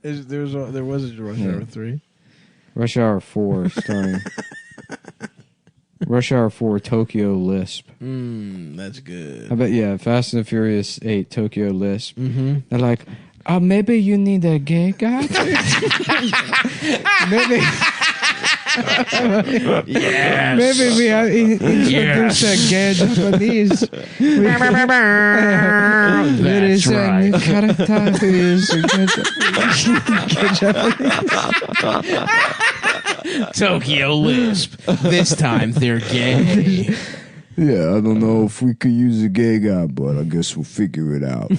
there was a Rush Hour 3. Rush Hour 4 starring Rush Hour 4 Tokyo Lisp. That's good. I bet, Fast and the Furious 8 Tokyo Lisp. They're like, maybe you need a gay guy? Maybe. Yes. Maybe we have introduced a gay Japanese. There is a new character who is a gay Japanese. Tokyo Lisp. This time they're gay. Yeah, I don't know if we could use a gay guy, but I guess we'll figure it out.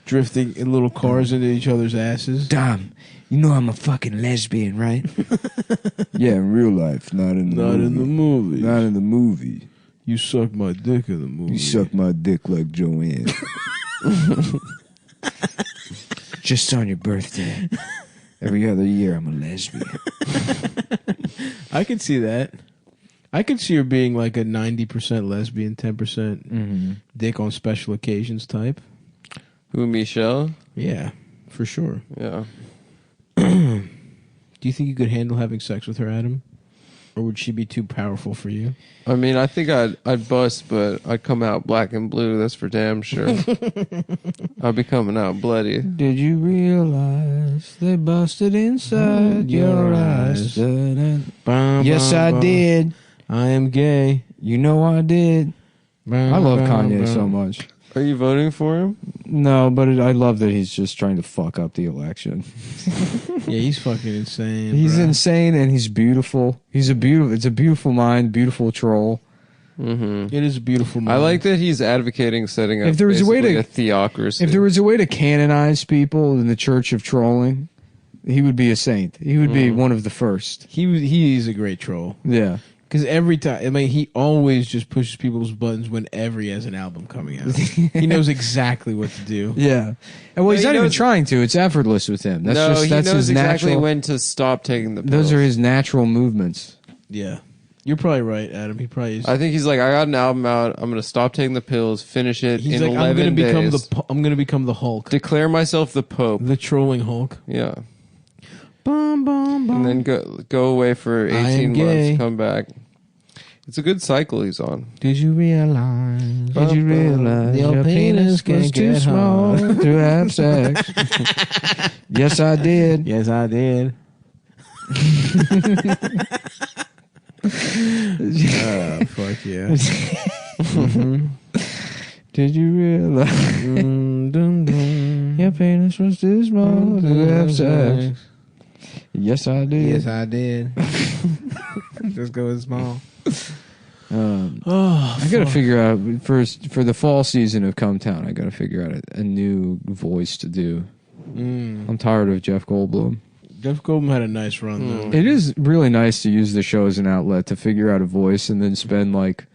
Drifting in little cars into each other's asses. Dom, you know I'm a fucking lesbian, right? Yeah, in real life, not in the movie. In the movie. Not in the movie. You suck my dick in the movie. You suck my dick like Joanne. Just on your birthday. Every other year, I'm a lesbian. I could see that. I could see her being like a 90% lesbian, 10% dick on special occasions type. Who, Michelle? Yeah, for sure. Yeah. Do you think you could handle having sex with her, Adam? Or would she be too powerful for you? I mean, I think I'd bust, but I'd come out black and blue. That's for damn sure. I'd be coming out bloody. Did you realize they busted inside your eyes? Yes, I did. I am gay. You know I did. I love Kanye so much. Are you voting for him? No, but I love that he's just trying to fuck up the election. Yeah, he's fucking insane. He's insane and he's beautiful. It's a beautiful mind, beautiful troll. It is a beautiful mind. I like that he's advocating setting up if there was a way to a theocracy. If there was a way to canonize people in the church of trolling, he would be a saint. He would be one of the first. He is a great troll. Yeah. Because every time, I mean, he always just pushes people's buttons whenever he has an album coming out. He knows exactly what to do. Yeah. And well, he's not even trying to. It's effortless with him. That's he knows his exactly natural, when to stop taking the pills. Those are his natural movements. Yeah. You're probably right, Adam. He probably is. I think he's like, I got an album out. I'm going to stop taking the pills, finish it He's in like, 11 days. I'm going to become the Hulk. Declare myself the Pope. The trolling Hulk. Yeah. Bum, bum, bum. And then go away for 18 months, come back. It's a good cycle he's on. Did you realize your penis was too small to have sex? Yes, I did. Yes, I did. Fuck yeah. Did you realize your penis was too small to have sex? Yes, I did. Yes, I did. Just go with small. I gotta figure out for the fall season of Cumtown. I gotta figure out a new voice to do. I'm tired of Jeff Goldblum. Jeff Goldblum had a nice run though. It is really nice to use the show as an outlet to figure out a voice and then spend like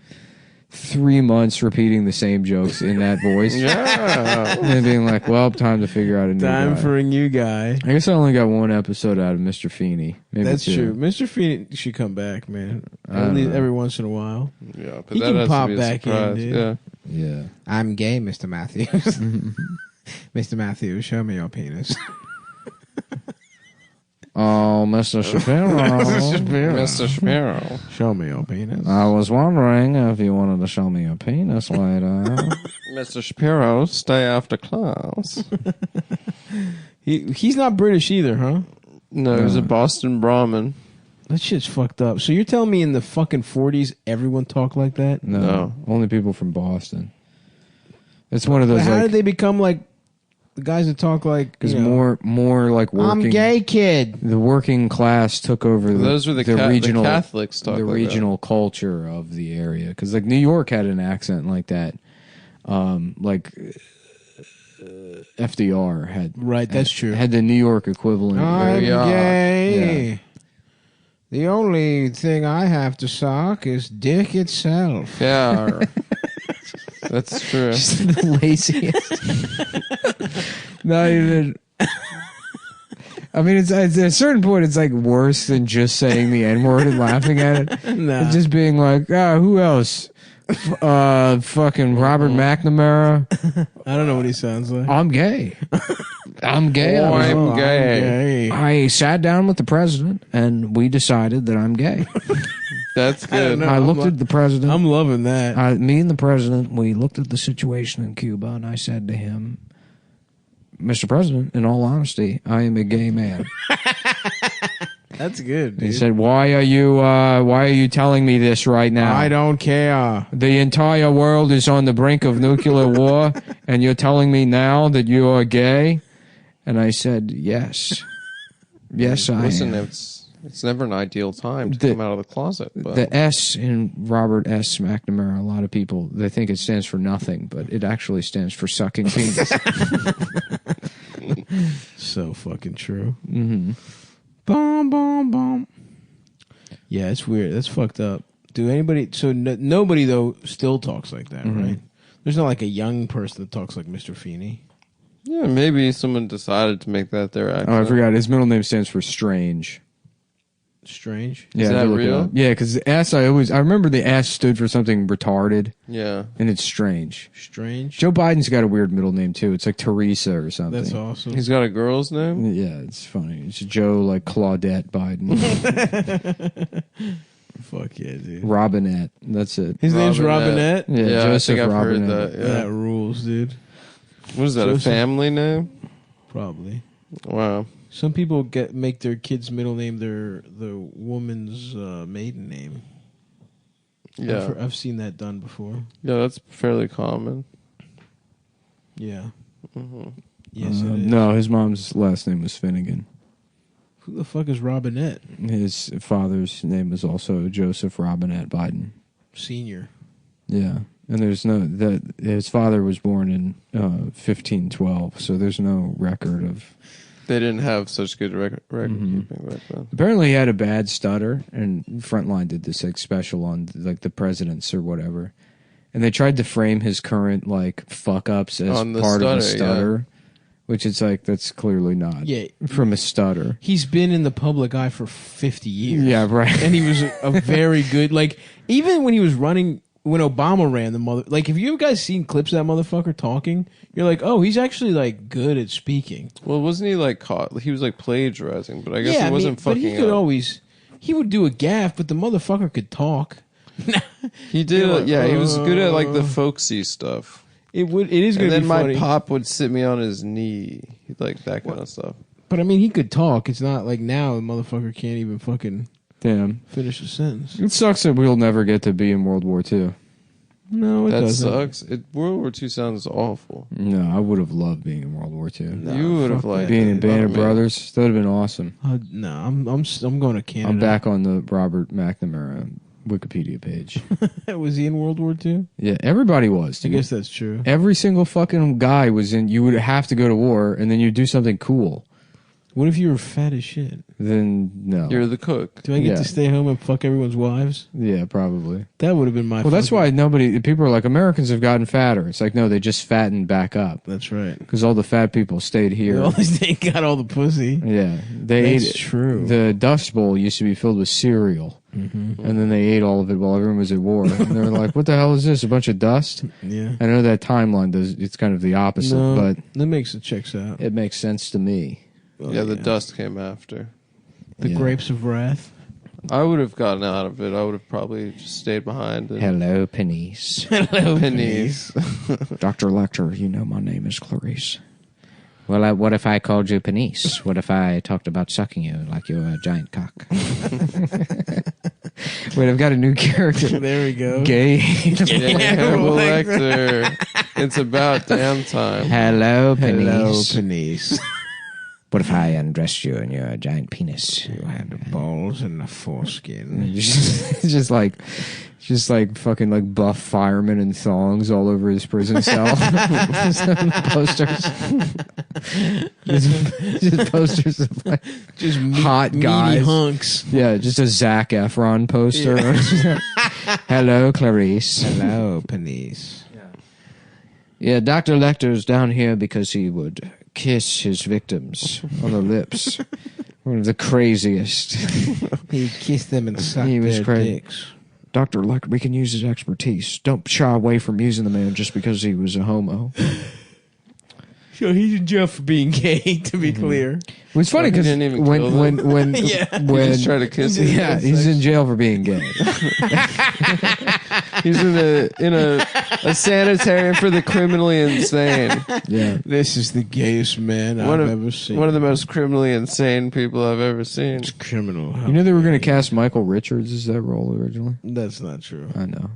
3 months repeating the same jokes in that voice. Yeah. And then being like, well, time to figure out a new Time guy. for a new guy. I guess I only got one episode out of Mr. Feeney. Maybe That's two. true. Mr. Feeney should come back, man. At least every once in a while. Yeah, but He that can has pop to be a back in, surprise. dude. Yeah. I'm gay, Mr. Matthews. Mr. Matthews, show me your penis. Oh, Mr. Shapiro. Mr. Shapiro. Show me your penis. I was wondering if you wanted to show me your penis later. Mr. Shapiro, stay after class. He's not British either, huh? No, it was a Boston Brahmin. That shit's fucked up. So you're telling me in the fucking 40s everyone talked like that? No, only people from Boston. It's one of those. But how like, did they become like the guys that talk like? Because more like working. I'm gay, kid. The working class took over. Those were the regional the Catholics. Talk the like regional culture of the area. Because like New York had an accent like that. FDR had. Right, that's true. Had the New York equivalent. I'm gay. Yeah. The only thing I have to sock is dick itself. Yeah. That's true. The laziest. Not even. I mean, it's at a certain point, it's like worse than just saying the N word and laughing at it. Nah. It's just being like, who else? Fucking Robert McNamara. I don't know what he sounds like. I'm gay. I'm gay. I'm gay. I sat down with the president and we decided that I'm gay. That's good. I looked at the president. I'm loving that. Me and the president, we looked at the situation in Cuba and I said to him, Mr. President, in all honesty, I am a gay man. That's good, dude. He said, why are you telling me this right now? I don't care. The entire world is on the brink of nuclear war, and you're telling me now that you are gay? And I said, yes. Yes, I Listen, am. it's never an ideal time to come out of the closet. But. The S in Robert S. McNamara, a lot of people, they think it stands for nothing, but it actually stands for sucking penis. So fucking true. Mm-hmm. Boom, boom, boom. Yeah, it's weird. That's fucked up. Do anybody? So nobody though still talks like that, right? There's not like a young person that talks like Mr. Feeney. Yeah, maybe someone decided to make that their accent. Oh, I forgot. His middle name stands for Strange. Strange. Yeah, Is that look it real? up. Yeah, because the S, I remember the S stood for something retarded. Yeah. And it's Strange. Strange. Joe Biden's got a weird middle name too. It's like Teresa or something. That's awesome. He's got a girl's name? Yeah, it's funny. It's Joe like Claudette Biden. Fuck yeah, dude. Robinette. That's it. His name's Robinette? Yeah, Yeah, Joseph I think I've Robinette. heard that. Yeah. That rules, dude. What is that, Joseph? a family name? Probably. Wow. Some people make their kid's middle name the woman's maiden name. Yeah. I've seen that done before. Yeah, that's fairly common. Yeah. Mm-hmm. Yes, it is. No, his mom's last name was Finnegan. Who the fuck is Robinette? His father's name was also Joseph Robinette Biden. Senior. Yeah. And there's his father was born in 1512, so there's no record of. They didn't have such good record keeping back then. Apparently, he had a bad stutter, and Frontline did this like special on like the presidents or whatever, and they tried to frame his current like fuck ups as part of a stutter, which it's like that's clearly not. Yeah, from a stutter. He's been in the public eye for 50 years. Yeah, right. And he was a very good like even when he was running. When Obama ran like, if you guys seen clips of that motherfucker talking, you're like, oh, he's actually like good at speaking. Well, wasn't he like caught? He was like plagiarizing, but I guess Yeah, it wasn't fucking. But he could up. he would do a gaffe, but the motherfucker could talk. He did. Like, yeah, he was good at like the folksy stuff. It is And going to then be my funny. pop would sit me on his knee, like that kind of stuff. But I mean, he could talk. It's not like now the motherfucker can't even fucking finish a sentence. It sucks that we'll never get to be in World War II. No, it that doesn't. sucks. World War II sounds awful. No, I would have loved being in World War II. You would have liked being in Band of not me. Brothers. That would have been awesome. No, I'm going to Canada. I'm back on the Robert McNamara Wikipedia page. Was he in World War II? Yeah, everybody was. I Dude. guess that's true. Every single fucking guy was in. You would have to go to war, and then you do something cool. What if you were fat as shit? Then no. You're the cook. Do I get to stay home and fuck everyone's wives? Yeah, probably. That would have been my. Well, that's why people are like, Americans have gotten fatter. It's like, no, they just fattened back up. That's right. Because all the fat people stayed here. They got all the pussy. Yeah, they That's ate. true. The Dust Bowl used to be filled with cereal, and then they ate all of it while everyone was at war. And they were like, "What the hell is this? A bunch of dust?" Yeah. I know that timeline does. It's kind of the opposite, No, but that checks out. it makes sense to me. Yeah, the dust came after. The grapes of wrath. I would have gotten out of it. I would have probably just stayed behind. And Hello, Penise. Hello, Penise. Dr. Lecter, you know my name is Clarice. Well, what if I called you Penise? What if I talked about sucking you like you're a giant cock? Wait, I've got a new character. There we go. Gay. Hannibal Lecter. It's about damn time. Hello, Penise. Hello, Penise. What if I undressed you and you're a giant penis? You had the balls and the foreskin. just like fucking like buff firemen in thongs all over his prison cell. Posters. just posters of like Just hot guys. hunks. Yeah, just a Zac Efron poster. Hello, Clarice. Hello, Penise. Yeah, Dr. Lecter's down here because he would kiss his victims on the lips. One of the craziest. He kissed them and sucked He was their crazy. dicks. Dr. Lecter, we can use his expertise. Don't shy away from using the man just because he was a homo. So he's in jail for being gay, to be clear. It was funny He because didn't even kill when Yeah. He just tried to kiss him. yeah, he's in jail for being gay. He's in a sanitarium for the criminally insane. Yeah. This is the gayest man I've ever seen. One of the most criminally insane people I've ever seen. It's criminal. You know they were going to cast Michael Richards as that role originally? That's not true. I know.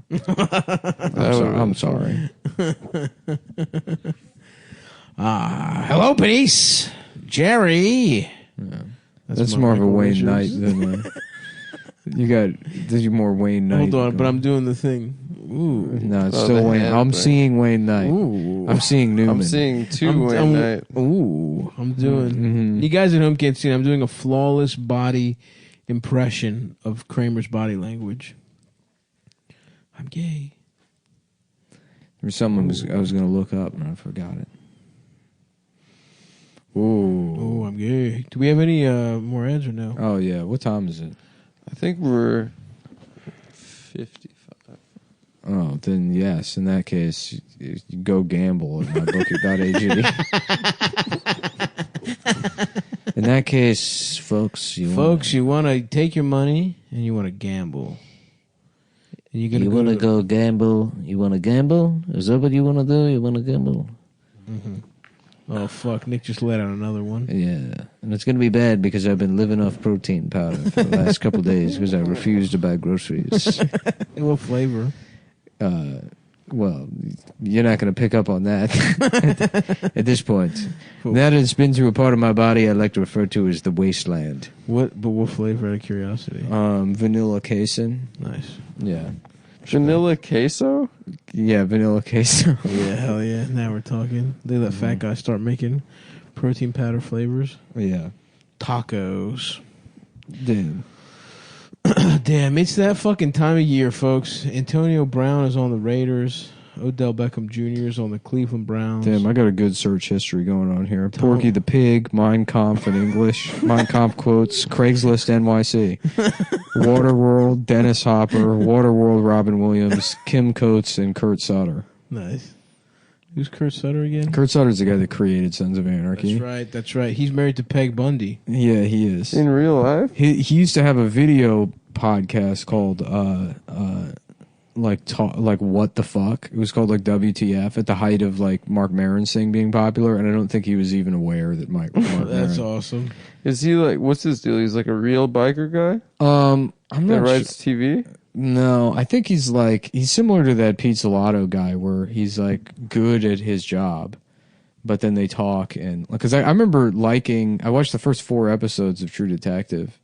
I'm sorry. Hello, Penise. Jerry. That's more of a Wayne Knight than you more Wayne Knight. Hold on, but I'm doing the thing. Ooh. No, it's Oh, still the Wayne. hand I'm thing. seeing Wayne Knight. Ooh. I'm seeing Newman. I'm seeing Wayne Knight. Ooh. I'm doing. Mm-hmm. You guys at home can't see. I'm doing a flawless body impression of Kramer's body language. I'm gay. There's someone I was going to look up and I forgot it. Ooh. Oh, I'm gay. Do we have any more ads or no? Oh yeah. What time is it? I think we're 55. Oh, then yes. In that case, you go gamble at mybookie.ag. In that case, folks, you want to take your money and you want to gamble. And you're gonna You want to go gamble? You want to gamble? Is that what you want to do? You want to gamble? Mm-hmm. Oh fuck! Nick just let out another one. Yeah, and it's going to be bad because I've been living off protein powder for the last couple of days because I refuse to buy groceries. What flavor? Well, you're not going to pick up on that at this point. Now that it's been through a part of my body I like to refer to as the wasteland. What? But what flavor? Out of curiosity. Vanilla casein. Nice. Yeah. Vanilla queso? Yeah, vanilla queso. Yeah, hell yeah. Now we're talking. They let fat guys start making protein powder flavors. Yeah. Tacos. Dude. Damn, it's that fucking time of year, folks. Antonio Brown is on the Raiders. Odell Beckham Jr. is on the Cleveland Browns. Damn, I got a good search history going on here. Porky the Pig, Mein Kampf in English, Mein Kampf quotes, Craigslist NYC, Waterworld, Dennis Hopper, Waterworld, Robin Williams, Kim Coates, and Kurt Sutter. Nice. Who's Kurt Sutter again? Kurt Sutter's the guy that created Sons of Anarchy. That's right. He's married to Peg Bundy. Yeah, he is. In real life? He used to have a video podcast called like what the fuck. It was called like WTF at the height of like Mark Maron's thing being popular, and I don't think he was even aware that Mark That's Maron. awesome. Is he like, what's his deal? He's like a real biker guy I'm that not writes TV? No, I think he's similar to that Pizzolatto guy where he's like good at his job, but then they talk and because I remember I watched the first 4 episodes of True Detective.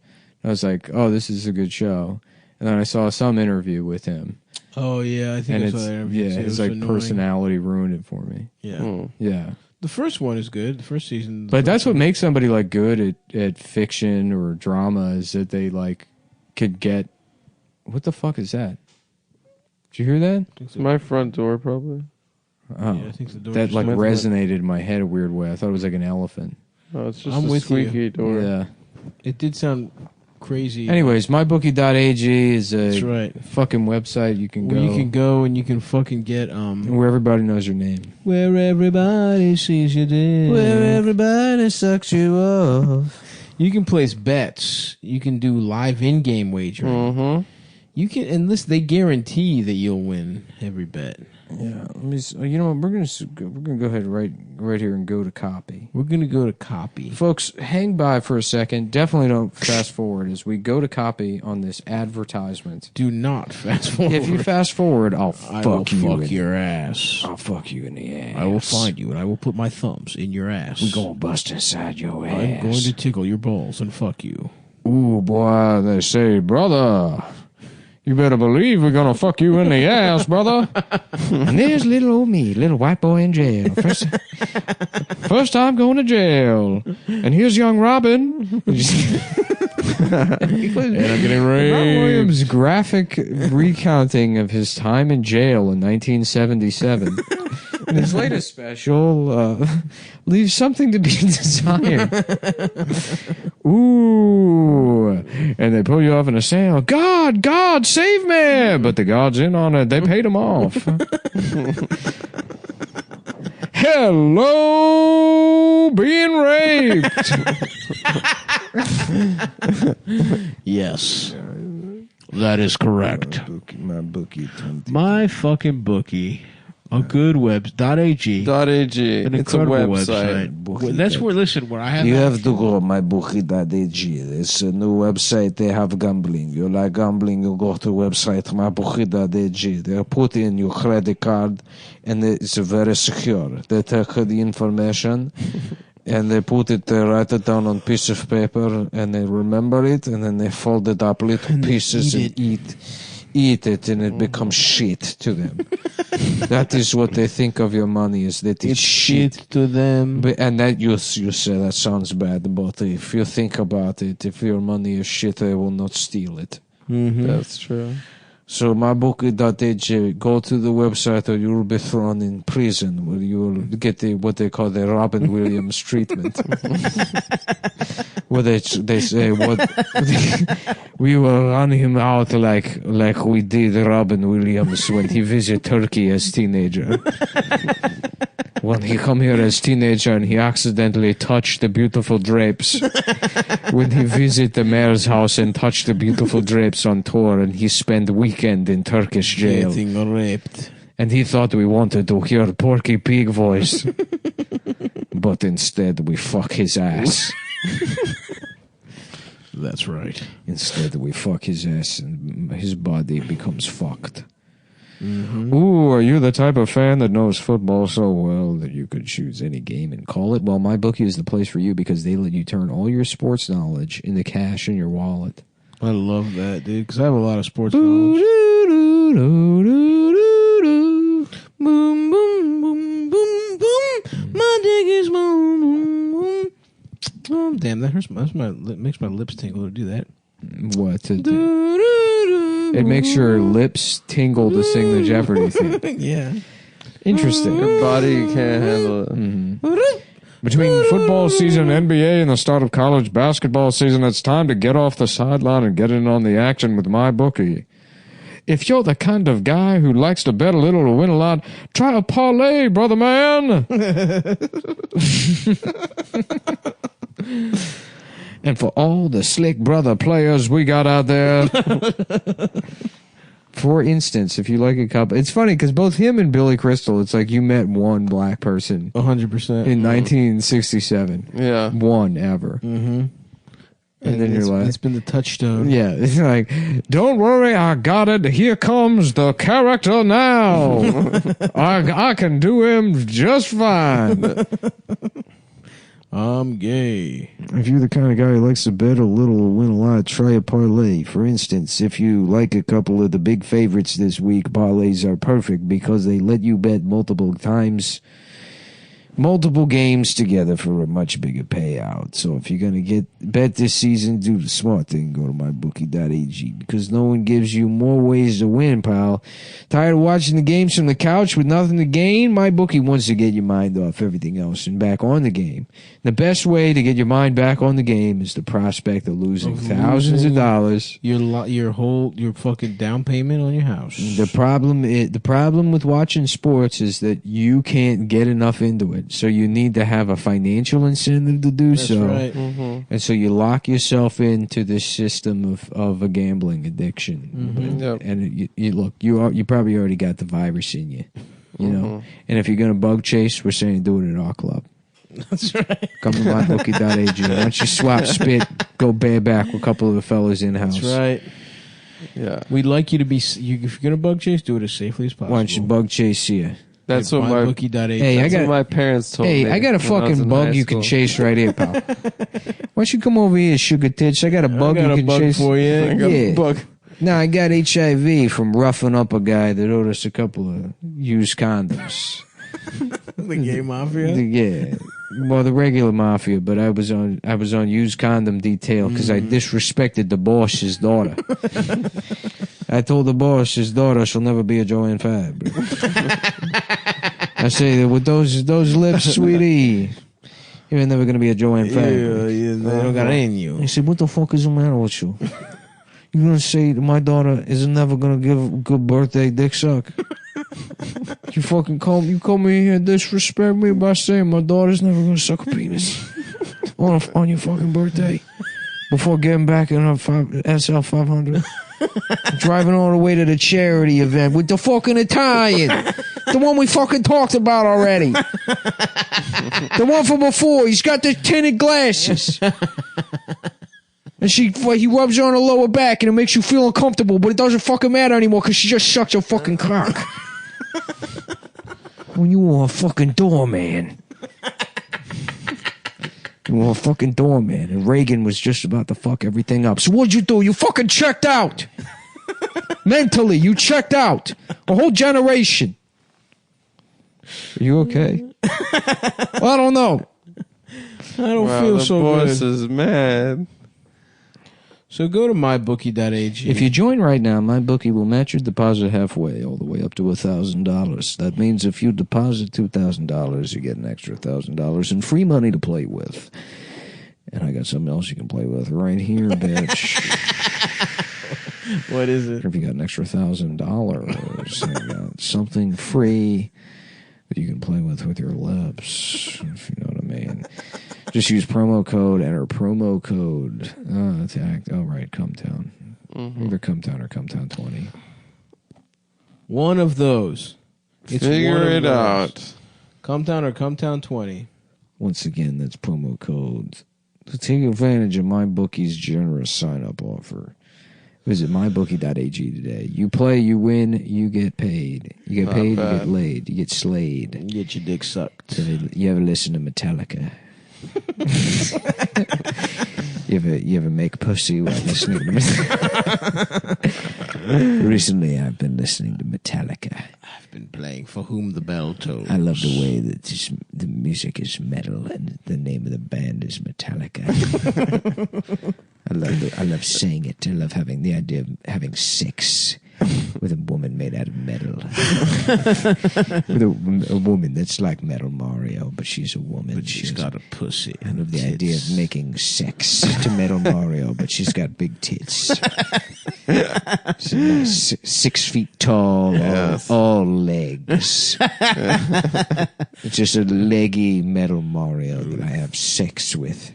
I was like, oh, this is a good show, and then I saw some interview with him. Oh yeah, I think I saw that interview. Yeah, too. his It was like annoying. personality ruined it for me. Yeah. Yeah. The first one is good. The first season. But that's what makes somebody like good at fiction or drama is that they like could get. What the fuck is that? Did you hear that? It's my front door, probably. Oh, Yeah, I think the door that just like went- resonated in my head a weird way. I thought it was like an elephant. Oh, it's just I'm a with you. squeaky door. Yeah. It did sound crazy. Anyways, mybookie.ag is a That's right. fucking website you can go. Where you can go and you can fucking get where everybody knows your name. where everybody sees you dick. Where everybody sucks you off. You can place bets. You can do live in-game wagering. Mm-hmm. You can, and listen, they guarantee that you'll win every bet. Yeah, let me. You know what? We're gonna go ahead right here and go to copy. We're gonna go to copy, folks. Hang by for a second. Definitely don't fast forward as we go to copy on this advertisement. Do not fast forward. If you fast forward, I'll fuck your ass. I'll fuck you in the ass. I will find you and I will put my thumbs in your ass. We're gonna bust inside your ass. I'm going to tickle your balls and fuck you. Ooh, boy, they say, brother. You better believe we're gonna fuck you in the ass, brother. And there's little old me, little white boy in jail. First time going to jail. And here's young Robin. And I'm getting raped. Robin Williams' graphic recounting of his time in jail in 1977. And his latest special leaves something to be desired. Ooh. And they pull you off in a sale. God, save me. But the God's in on it. They paid him off. Hello, being raped. Yes. That is correct. My fucking bookie. A good web. .ag. .ag. An It's a incredible website. That's where, listen, where I have You that- have to go mybookie.ag. It's a new website. They have gambling. You like gambling, you go to website mybookie.ag. They put in your credit card, and it's very secure. They take the information, and they put it, they write it down on piece of paper, and they remember it, and then they fold it up little pieces and eat it, and it becomes shit to them. That is what they think of your money, is that it's shit to them. And that you say that sounds bad, but if you think about it, if your money is shit, they will not steal it. Mm-hmm. That's true. So mybookie.ag, go to the website or you will be thrown in prison where you will get what they call the Robin Williams treatment. Where they say we will run him out like we did Robin Williams when he visited Turkey as teenager. When he come here as teenager and he accidentally touched the beautiful drapes. When he visit the mayor's house and touched the beautiful drapes on tour, and he spent weekend in Turkish jail. Getting raped. And he thought we wanted to hear Porky Pig voice. But instead we fuck his ass. That's right. Instead we fuck his ass and his body becomes fucked. Mm-hmm. Ooh, are you the type of fan that knows football so well that you could choose any game and Call it? Well, MyBookie is the place for you because they let you turn all your sports knowledge into cash in your wallet. I love that, dude, because I have a lot of sports knowledge. Boom, boom, boom, boom, boom. My dick is boom, boom, boom. Oh, damn, that hurts. Makes my lips tingle to do that. What? It makes your lips tingle to sing the Jeopardy theme. Yeah. Interesting. Your body can't handle it. Mm-hmm. Between football season, NBA, and the start of college basketball season, it's time to get off the sideline and get in on the action with MyBookie. If you're the kind of guy who likes to bet a little to win a lot, try a parlay, brother man. And for all the slick brother players we got out there. For instance, if you like a couple, it's funny because both him and Billy Crystal, it's like you met one black person 100%. in 1967. Yeah. One ever. Mm-hmm. And then you're like, it's been the touchstone. yeah, it's like, Don't worry, I got it. Here comes the character now. I can do him just fine. I'm gay. If you're the kind of guy who likes to bet a little or win a lot, try a parlay. For instance, if you like a couple of the big favorites this week, parlays are perfect because they let you bet multiple games together for a much bigger payout. So if you're going to bet this season, do the smart thing. Go to mybookie.ag because no one gives you more ways to win, pal. Tired of watching the games from the couch with nothing to gain? MyBookie wants to get your mind off everything else and back on the game. The best way to get your mind back on the game is the prospect of losing thousands of dollars. Your fucking down payment on your house. The problem with watching sports is that you can't get enough into it. So you need to have a financial incentive to do That's so. right. Mm-hmm. And so you lock yourself into this system of a gambling addiction. Mm-hmm. Yep. And you probably already got the virus in you. You know, and if you're gonna bug chase, we're saying do it at our club. That's right. Come to mybookie.ag. Once you swap spit, go bareback with a couple of the fellas in house. That's right. Yeah. We'd like you to be. If you're gonna bug chase, do it as safely as possible. Why don't you bug chase here? That's what my MyBookie.ag. Hey, that's what my parents told me. Hey, I got a when I was fucking in bug high you can school. chase right here, pal. Why don't you come over here, sugar tits? I got a bug got you a can bug chase for you. I got Yeah. a bug. No, I got HIV from roughing up a guy that owed us a couple of used condoms. The gay mafia. Yeah. Well, the regular mafia, but I was on used condom detail because I disrespected the boss's daughter. I told the boss his daughter she'll never be a Joanne Fab. I say that with those lips, sweetie, you're never gonna be a Joanne Fab. Yeah, they don't got it in you. He said, "What the fuck is the matter with you? You gonna say that my daughter is never gonna give a good birthday dick suck? You fucking come in here and disrespect me by saying my daughter's never gonna suck a penis on your fucking birthday before getting back in her SL 500, driving all the way to the charity event with the fucking Italian, the one we fucking talked about already, the one from before. He's got the tinted glasses." And he rubs her on her lower back and it makes you feel uncomfortable, but it doesn't fucking matter anymore because she just sucks your fucking cock. When you were a fucking doorman. You were a fucking doorman and Reagan was just about to fuck everything up. So what'd you do? You fucking checked out. Mentally, you checked out. A whole generation. Are you okay? Well, I don't know. I don't Wow, feel the so boss good. is mad. So go to mybookie.ag. If you join right now, MyBookie will match your deposit halfway, all the way up to $1,000. That means if you deposit $2,000, you get an extra $1,000 in free money to play with. And I got something else you can play with right here, bitch. What is it? If you got an extra $1,000, I got something free that you can play with your lips, if you know what I mean. Just use promo code, enter promo code. Cumtown. Either Cumtown or Cumtown 20. One of those. It's one Figure of it those. out. Cumtown or Cumtown 20. Once again, that's promo code. To take advantage of MyBookie's generous sign-up offer, visit mybookie.ag today. You play, you win, you get paid. You get paid, you get laid, you get slayed. You get your dick sucked. You ever listen to Metallica? You ever make pussy while listening to Metallica? Recently, I've been listening to Metallica. I've been playing For Whom the Bell Tolls. I love the way that the music is metal and the name of the band is Metallica. I love saying it. I love having the idea of having sex with a woman made out of metal. With a woman that's like Metal Mario, but she's a woman. But she's got a pussy. I love the idea of making sex to Metal Mario, but she's got big tits. She's nice, 6 feet tall, all legs. It's just a leggy Metal Mario that I have sex with.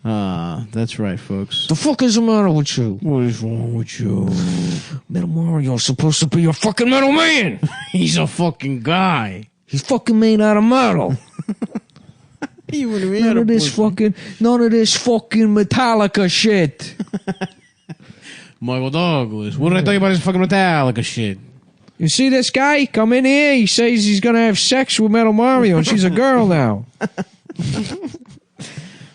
That's right, folks. The fuck is the matter with you? What is wrong with you? Metal Mario's supposed to be a fucking metal man. He's a fucking guy. He's fucking made out of metal. None of this fucking Metallica shit. Michael Douglas. What did I tell you about this fucking Metallica shit? You see this guy come in here? He says he's gonna have sex with Metal Mario, and she's a girl now.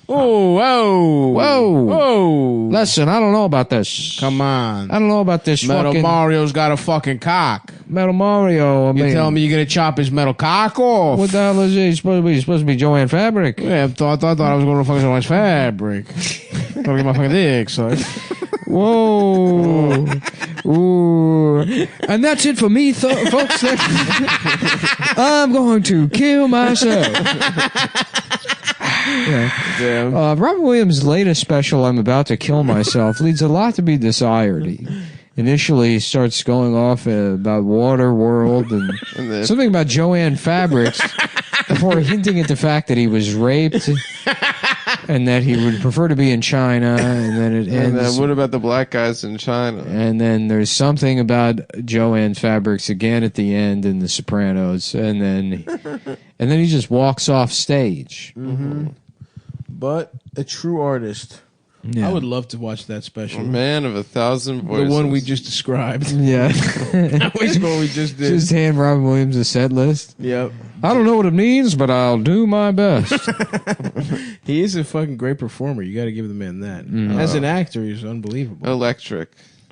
Oh, whoa. Whoa. Whoa. Listen, I don't know about this. Come on. I don't know about this Metal fucking Mario's got a fucking cock. Metal Mario. I You mean, telling me you're going to chop his metal cock off? what the hell is he supposed to be? He's supposed to be Joanne Fabric. Yeah, I thought I was going to fucking someone's fabric. Gonna get my fucking dick, son. Whoa. Ooh. And that's it for me, folks. I'm going to kill myself. Yeah. Robin Williams' latest special, I'm About to Kill Myself, leaves a lot to be desired. He initially starts going off about Water World and something about Joanne Fabrics before hinting at the fact that he was raped and that he would prefer to be in China, and then it And ends. what about the black guys in China? And then there's something about Joanne Fabrics again at the end in The Sopranos, and then he just walks off stage. Mm-hmm. But a true artist. Yeah. I would love to watch that special. Man of 1,000 voices. The one we just described. Yeah, Which one we just did. just hand Robin Williams a set list. Yep. I don't know what it means, but I'll do my best. He is a fucking great performer. You got to give the man that. As an actor, he's unbelievable. Electric.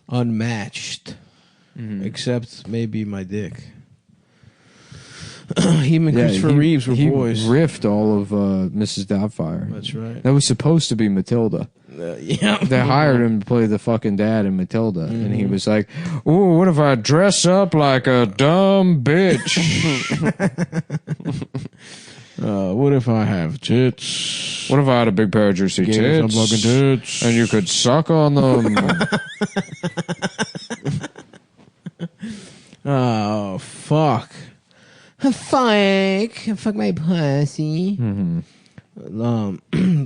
Unmatched. Except maybe my dick. Him and Christopher Reeves were he boys. riffed all of Mrs. Doubtfire. That's right. That was supposed to be Matilda. Yeah. They hired him to play the fucking dad in Matilda, and he was like, "Ooh, what if I dress up like a dumb bitch? What if I have tits? What if I had a big pair of juicy Some tits, fucking tits. and you could suck on them?" Oh, fuck. Fuck my pussy.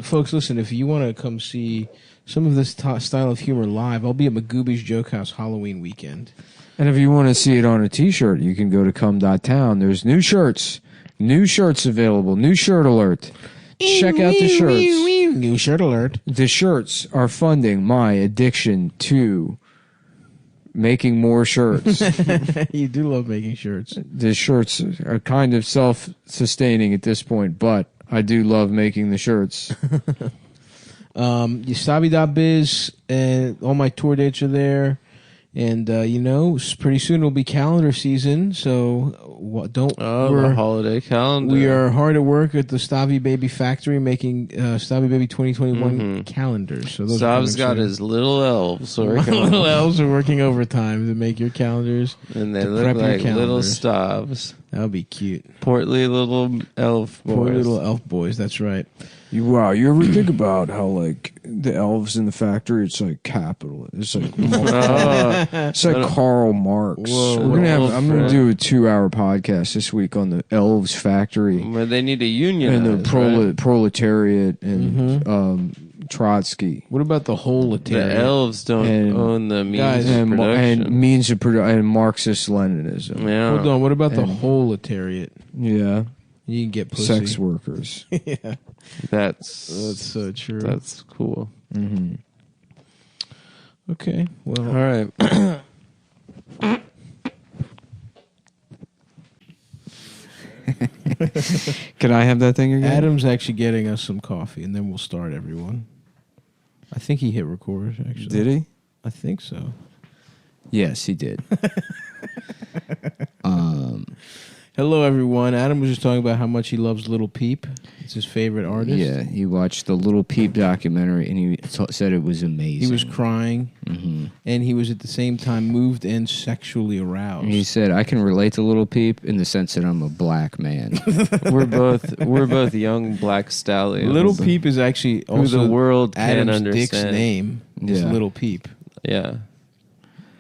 Folks, listen, if you want to come see some of this style of humor live, I'll be at Magooby's Joke House Halloween weekend. And if you want to see it on a t-shirt, you can go to cum.town. There's new shirts available. New shirt alert. Check out the shirts. New shirt alert. The shirts are funding my addiction to making more shirts. You do love making shirts. The shirts are kind of self-sustaining at this point, but I do love making the shirts. Yasabi.biz and all my tour dates are there. And, pretty soon it'll be calendar season, so the holiday calendar. We are hard at work at the Stavi Baby Factory making Stavi Baby 2021 calendars. So those Stav's got his little elves working. little elves are working overtime to make your calendars. And they to look prep your like little calendars. Stavs. That would be cute. Portly little elf boys. Poor little elf boys, that's right. You ever think about how, like, the elves in the factory, it's like capital. It's like, it's like Karl Marx. I'm going to do a 2-hour podcast this week on the elves factory. But they need a union. And the proletariat and Trotsky. What about the whole The elves don't own the means of production. And means of production and Marxist Leninism. Yeah. Hold on, what about the holetariat? Yeah. You can get pussy. Sex workers. Yeah. That's so true. That's cool. Okay. Well, all right. Can I have that thing again? Adam's actually getting us some coffee, and then we'll start, everyone. I think he hit record, actually. Did he? I think so. Yes, he did. Hello, everyone. Adam was just talking about how much he loves Little Peep. It's his favorite artist. Yeah, he watched the Little Peep documentary, and he said it was amazing. He was crying, and he was at the same time moved and sexually aroused. And he said, "I can relate to Little Peep in the sense that I'm a black man." we're both young black stallions. Little Peep is actually also who the world Adam's can dick's understand. name. Is Yeah. Little Peep. Yeah.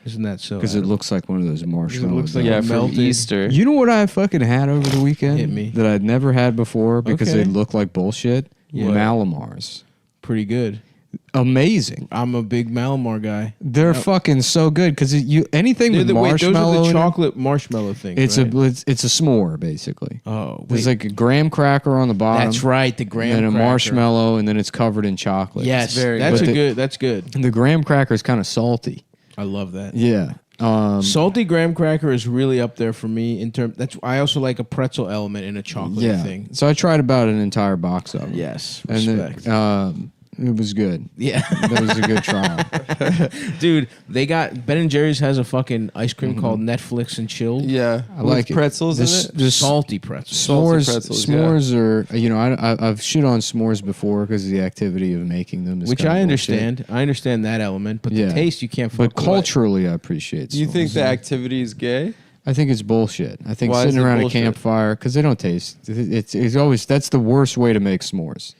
Isn't that so? Because it looks like one of those marshmallows. looks like Yeah, it from melted. Easter. You know what I fucking had over the weekend? Hit me. That I'd never had before because Okay. they look like bullshit? Yeah. Malamars. Pretty good. Amazing. I'm a big Malamar guy. They're fucking so good because anything with Wait, marshmallow. those are the in it, chocolate marshmallow things. It's right? it's a s'more basically. Oh, There's wait. like a graham cracker on the bottom. That's right, the graham and a cracker. marshmallow, and then it's covered in chocolate. Yes, very that's good. a good. That's good. And the graham cracker is kind of salty. I love that. Yeah. Salty graham cracker is really up there for me in terms. I also like a pretzel element in a chocolate Yeah. thing. So I tried about an entire box of them. Yes, And respect. then, it was good. Yeah, That was a good trial. dude. They got Ben & Jerry's has a fucking ice cream called Netflix and Chilled. Yeah. I like it. pretzels This- in it. this- Salty pretzels. S'mores, pretzels, s'mores are, I've shit on s'mores before because of the activity of making them. is Which kinda I bullshit. understand. I understand that element, but Yeah. the taste you can't. But fuck with. culturally, I appreciate. Do you think s'mores. the activity is gay? I think it's bullshit. I think Why is sitting it around bullshit? a campfire because they don't taste. It's always that's the worst way to make s'mores.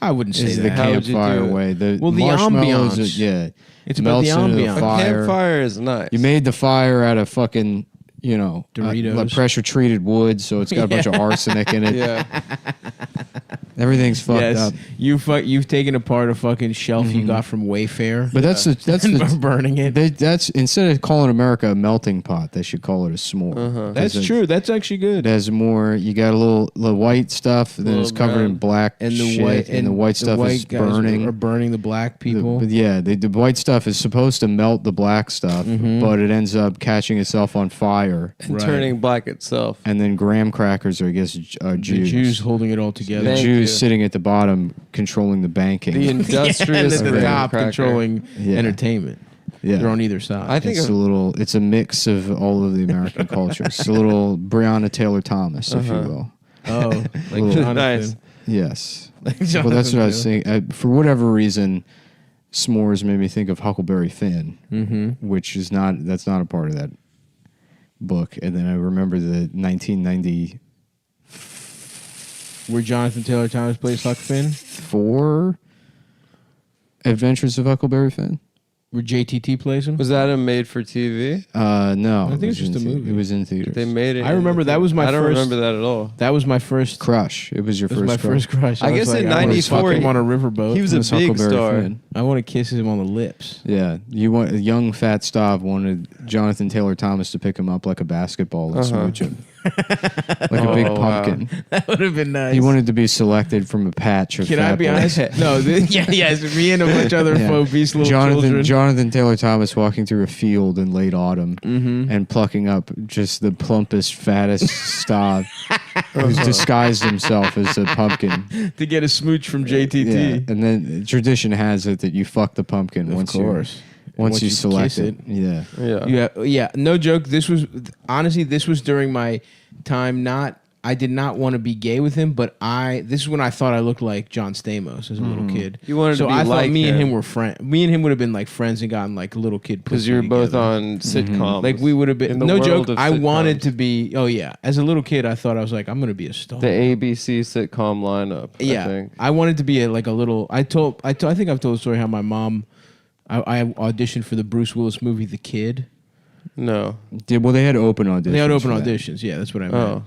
I wouldn't say Is the that. How would you campfire do it? way? The Well, the marshmallows, ambiance. yeah, It's about the melts into ambiance. A fire. campfire is nice. You made the fire out of fucking, Doritos. like pressure treated wood, so it's got a bunch of arsenic in it. Yeah. Everything's fucked up. You've taken apart a fucking shelf you got from Wayfair. But that's and burning it. That's instead of calling America a melting pot, they should call it a s'more. That's true. That's actually good. It has more. You got a little white stuff, then it's covered in black and the shit, white and the white stuff is burning. Are burning the black people. The white stuff is supposed to melt the black stuff, but it ends up catching itself on fire and turning black itself. And then graham crackers are, I guess, Jews. The Jews holding it all together. The Jews sitting at the bottom controlling the banking. The industrious and at the top cracker. controlling entertainment. Yeah. They're on either side. I think it's a mix of all of the American culture. It's a little Breonna Taylor Thomas, if you will. Oh, like Jonathan. Nice. Yes. Like Well, that's what I was saying. For whatever reason, s'mores made me think of Huckleberry Finn, which is that's not a part of that book. And then I remember the 1990. Where Jonathan Taylor Thomas plays Huck Finn? 4 Adventures of Huckleberry Finn. Where JTT plays him? Was that a made-for-TV? No. I think it's just a movie. It was in theaters. They made it. I remember that was my first. I don't remember that at all. That was my first crush. It was your first my first crush. I guess in '94 him on a riverboat. He was a big star. Finn. I want to kiss him on the lips. Yeah, a young fat Stav wanted Jonathan Taylor Thomas to pick him up like a basketball and smooch him. Like a big pumpkin. Wow. That would have been nice. He wanted to be selected from a patch of Can fat I be boys. honest? No, yes, me and a bunch of other obese little children. Jonathan Taylor Thomas walking through a field in late autumn and plucking up just the plumpest, fattest Stav who's disguised himself as a pumpkin. To get a smooch from JTT. Yeah. And then tradition has it that you fuck the pumpkin once you select kiss it. Yeah. No joke. This was during my time. I did not want to be gay with him, but this is when I thought I looked like John Stamos as a little kid. You wanted to be I thought like me and him. him were friends. Me and him would have been like friends and gotten like a little kid because you're both on sitcoms. Like we would have been. In the No world joke. of I sitcoms. wanted to be. Oh yeah. As a little kid, I thought I was like, I'm gonna be a star. The ABC sitcom lineup. Yeah. I think. I wanted to be a little. I think I've told the story how my mom. I auditioned for the Bruce Willis movie The Kid. No. Well, they had open auditions. They had open for that. auditions. Yeah, that's what I meant. Oh.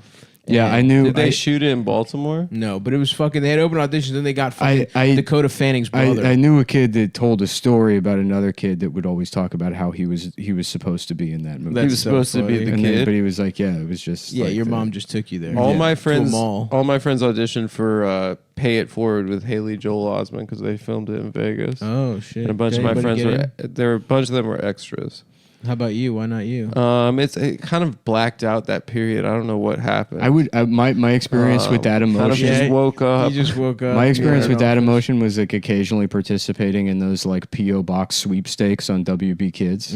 Yeah, I knew. Did they shoot it in Baltimore? No, but it was fucking. They had open auditions, and they got fucking Dakota Fanning's brother. I knew a kid that told a story about another kid that would always talk about how he was supposed to be in that movie. He was supposed to be the kid, but he was like, yeah, it was just. Yeah, like your mom just took you there. All my To a friends, mall. all my friends auditioned for "Pay It Forward" with Haley Joel Osment because they filmed it in Vegas. Oh shit! And a bunch Did of my anybody friends get were in? a bunch of them were extras. How about you? Why not you? It kind of blacked out that period. I don't know what happened. My experience with that emotion. Kind of just woke up. You just woke up. My experience with that emotion was like occasionally participating in those like PO box sweepstakes on WB Kids,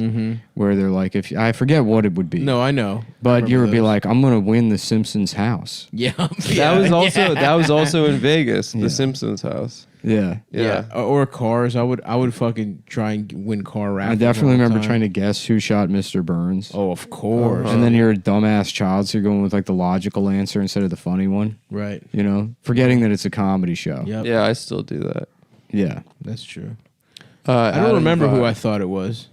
where they're like, if I forget what it would be. No, I know. But you would be like, I'm gonna win the Simpsons house. Yeah, that was also in Vegas, the Simpsons house. Yeah. Or cars. I would fucking try and win car raffles. I definitely all the remember time. trying to guess who shot Mr. Burns. Oh, of course. And then you're a dumbass child, so you're going with like the logical answer instead of the funny one. Right. You know, forgetting that it's a comedy show. Yep. Yeah, I still do that. Yeah. That's true. I don't remember who I thought it was.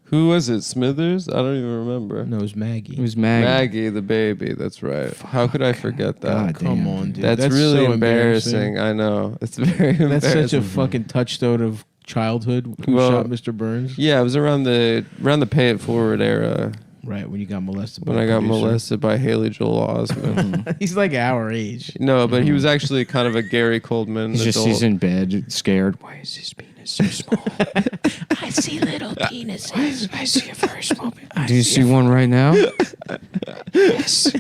Who was it? Smithers? I don't even remember. No, it was Maggie. It was Maggie. Maggie, the baby. That's right. How could I forget that? God Come damn. on, dude. That's really so embarrassing. I know. It's very embarrassing. That's such a fucking touchstone of childhood. Who shot Mr. Burns? Yeah, it was around the Pay It Forward era. Right, when you got molested. When by I a got producer. molested by Haley Joel Osment. He's like our age. No, but he was actually kind of a Gary Coldman adult. He's in bed, scared. Why is his penis so small? I see little penises. I see a very small penis. Do you see one right now? Yes.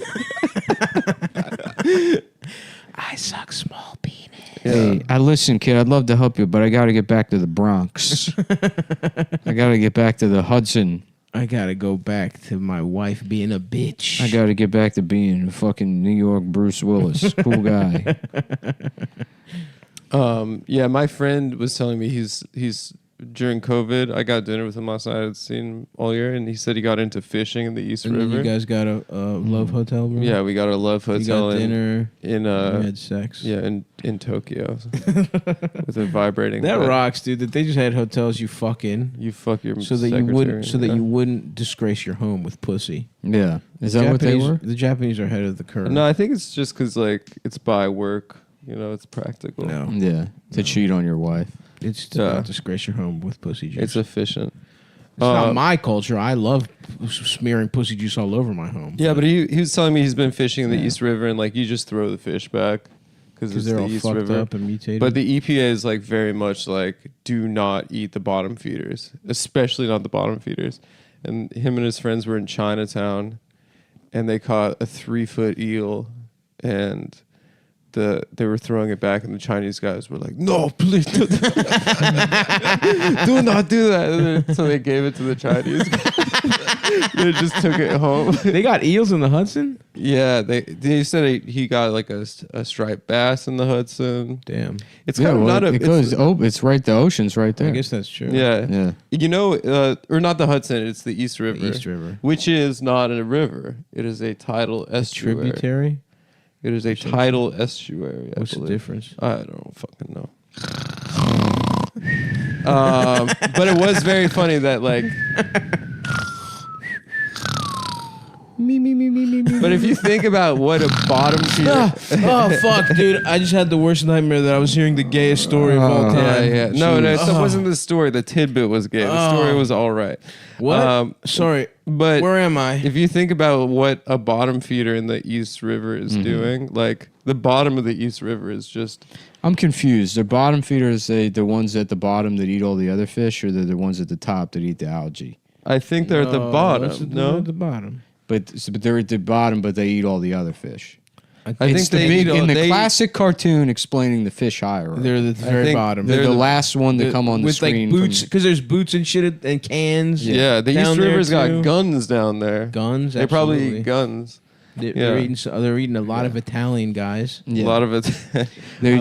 I suck small penis. Hey, listen, kid, I'd love to help you, but I got to get back to the Bronx. I got to get back to the Hudson. I gotta go back to my wife being a bitch. I got to get back to being fucking New York Bruce Willis. Cool guy. Yeah, my friend was telling me he's during COVID. I got dinner with him last night. I had seen him all year, and he said he got into fishing in the East And River. you guys got a love hotel room? Yeah, we got a love You hotel got dinner. in You had sex. yeah, in Tokyo with a vibrating That bed. rocks, dude. That they just had hotels you fuck in. You fuck your so that you wouldn't disgrace your home with pussy. Yeah. Is that what they were? The Japanese are ahead of the curve. No, I think it's just because like it's by work. You know, it's practical. No. Yeah. To cheat on your wife. It's to not disgrace your home with pussy juice. It's efficient. It's not my culture. I love smearing pussy juice all over my home. Yeah, but he was telling me he's been fishing in the East River, and like you just throw the fish back because it's they're the all East fucked River. up and mutated. But the EPA is like very much like do not eat the bottom feeders, especially not the bottom feeders. And him and his friends were in Chinatown, and they caught a 3-foot eel, and they were throwing it back, and the Chinese guys were like, "No, please, do not do that." So they gave it to the Chinese. They just took it home. They got eels in the Hudson? Yeah, they said he got like a striped bass in the Hudson. Damn, it's kind of not a. It's right. The ocean's right there. I guess that's true. Yeah, Yeah. You know, or not the Hudson. It's the East River. East River. Which is not a river. It is a tidal estuary. Tributary? It is a tidal estuary. What's the difference? I don't fucking know. But it was very funny that like. But if you think about what a bottom feeder. Oh fuck, dude! I just had the worst nightmare that I was hearing the gayest story of all time. Yeah. No, that wasn't the story. The tidbit was gay. The story was all right. What? Sorry, but where am I? If you think about what a bottom feeder in the East River is doing, like the bottom of the East River is just. I'm confused. The bottom feeders, the ones at the bottom that eat all the other fish, or they're the ones at the top that eat the algae? I think they're at the bottom. No, at the bottom. But they're at the bottom, but they eat all the other fish. I think they in the classic cartoon explaining the fish hierarchy. They're the very bottom. They're the last one to come on the with screen. Like boots, because there's boots and shit and cans. Yeah, the down East there River's got too. guns down there. Guns. They probably absolutely. eat guns. They're eating a lot of Italian guys. A lot of it. You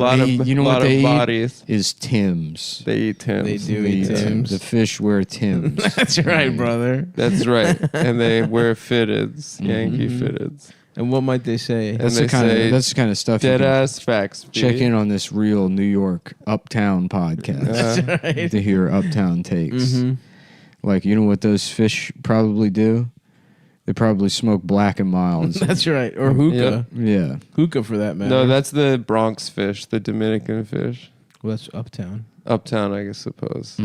know what they bodies. eat is Timbs. They eat Timbs. They do eat Timbs. The fish wear Timbs. That's right, brother. That's right. And they wear fitteds, Yankee fitteds. And what might they say? That's they the kind say of stuff. Dead ass facts. Check in on this real New York Uptown podcast That's right. to hear Uptown takes. Like, you know what those fish probably do? They probably smoke Black and Milds. That's right. Or hookah. Yeah. Hookah for that matter. No, that's the Bronx fish, the Dominican fish. Well, that's Uptown. Uptown, I suppose.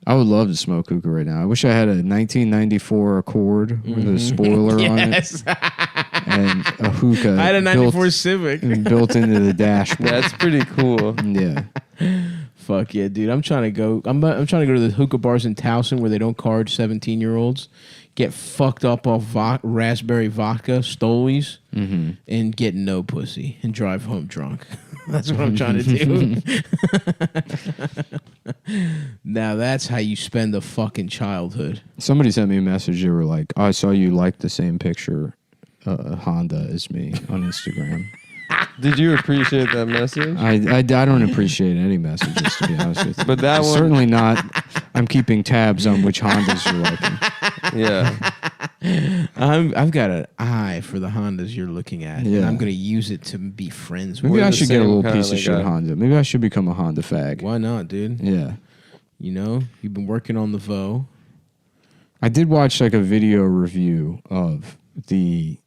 I would love to smoke hookah right now. I wish I had a 1994 Accord with a spoiler on it and a hookah. I had a 94 Civic. built into the dashboard. That's pretty cool. Yeah. Fuck yeah, dude! I'm trying to go. I'm trying to go to the hookah bars in Towson where they don't card 17-year-olds. Get fucked up off raspberry vodka, Stolies, and get no pussy and drive home drunk. That's what I'm trying to do. Now that's how you spend a fucking childhood. Somebody sent me a message. They were like, I saw you like the same picture Honda as me on Instagram. Did you appreciate that message? I don't appreciate any messages, to be honest with you. But that one... Certainly not. I'm keeping tabs on which Hondas you're liking. Yeah. I've got an eye for the Hondas you're looking at. Yeah. And I'm going to use it to be friends with. Maybe I the should get a same little kind piece of of shit guy. Honda. Maybe I should become a Honda fag. Why not, dude? Yeah. You know, you've been working on the VO. I did watch like a video review of the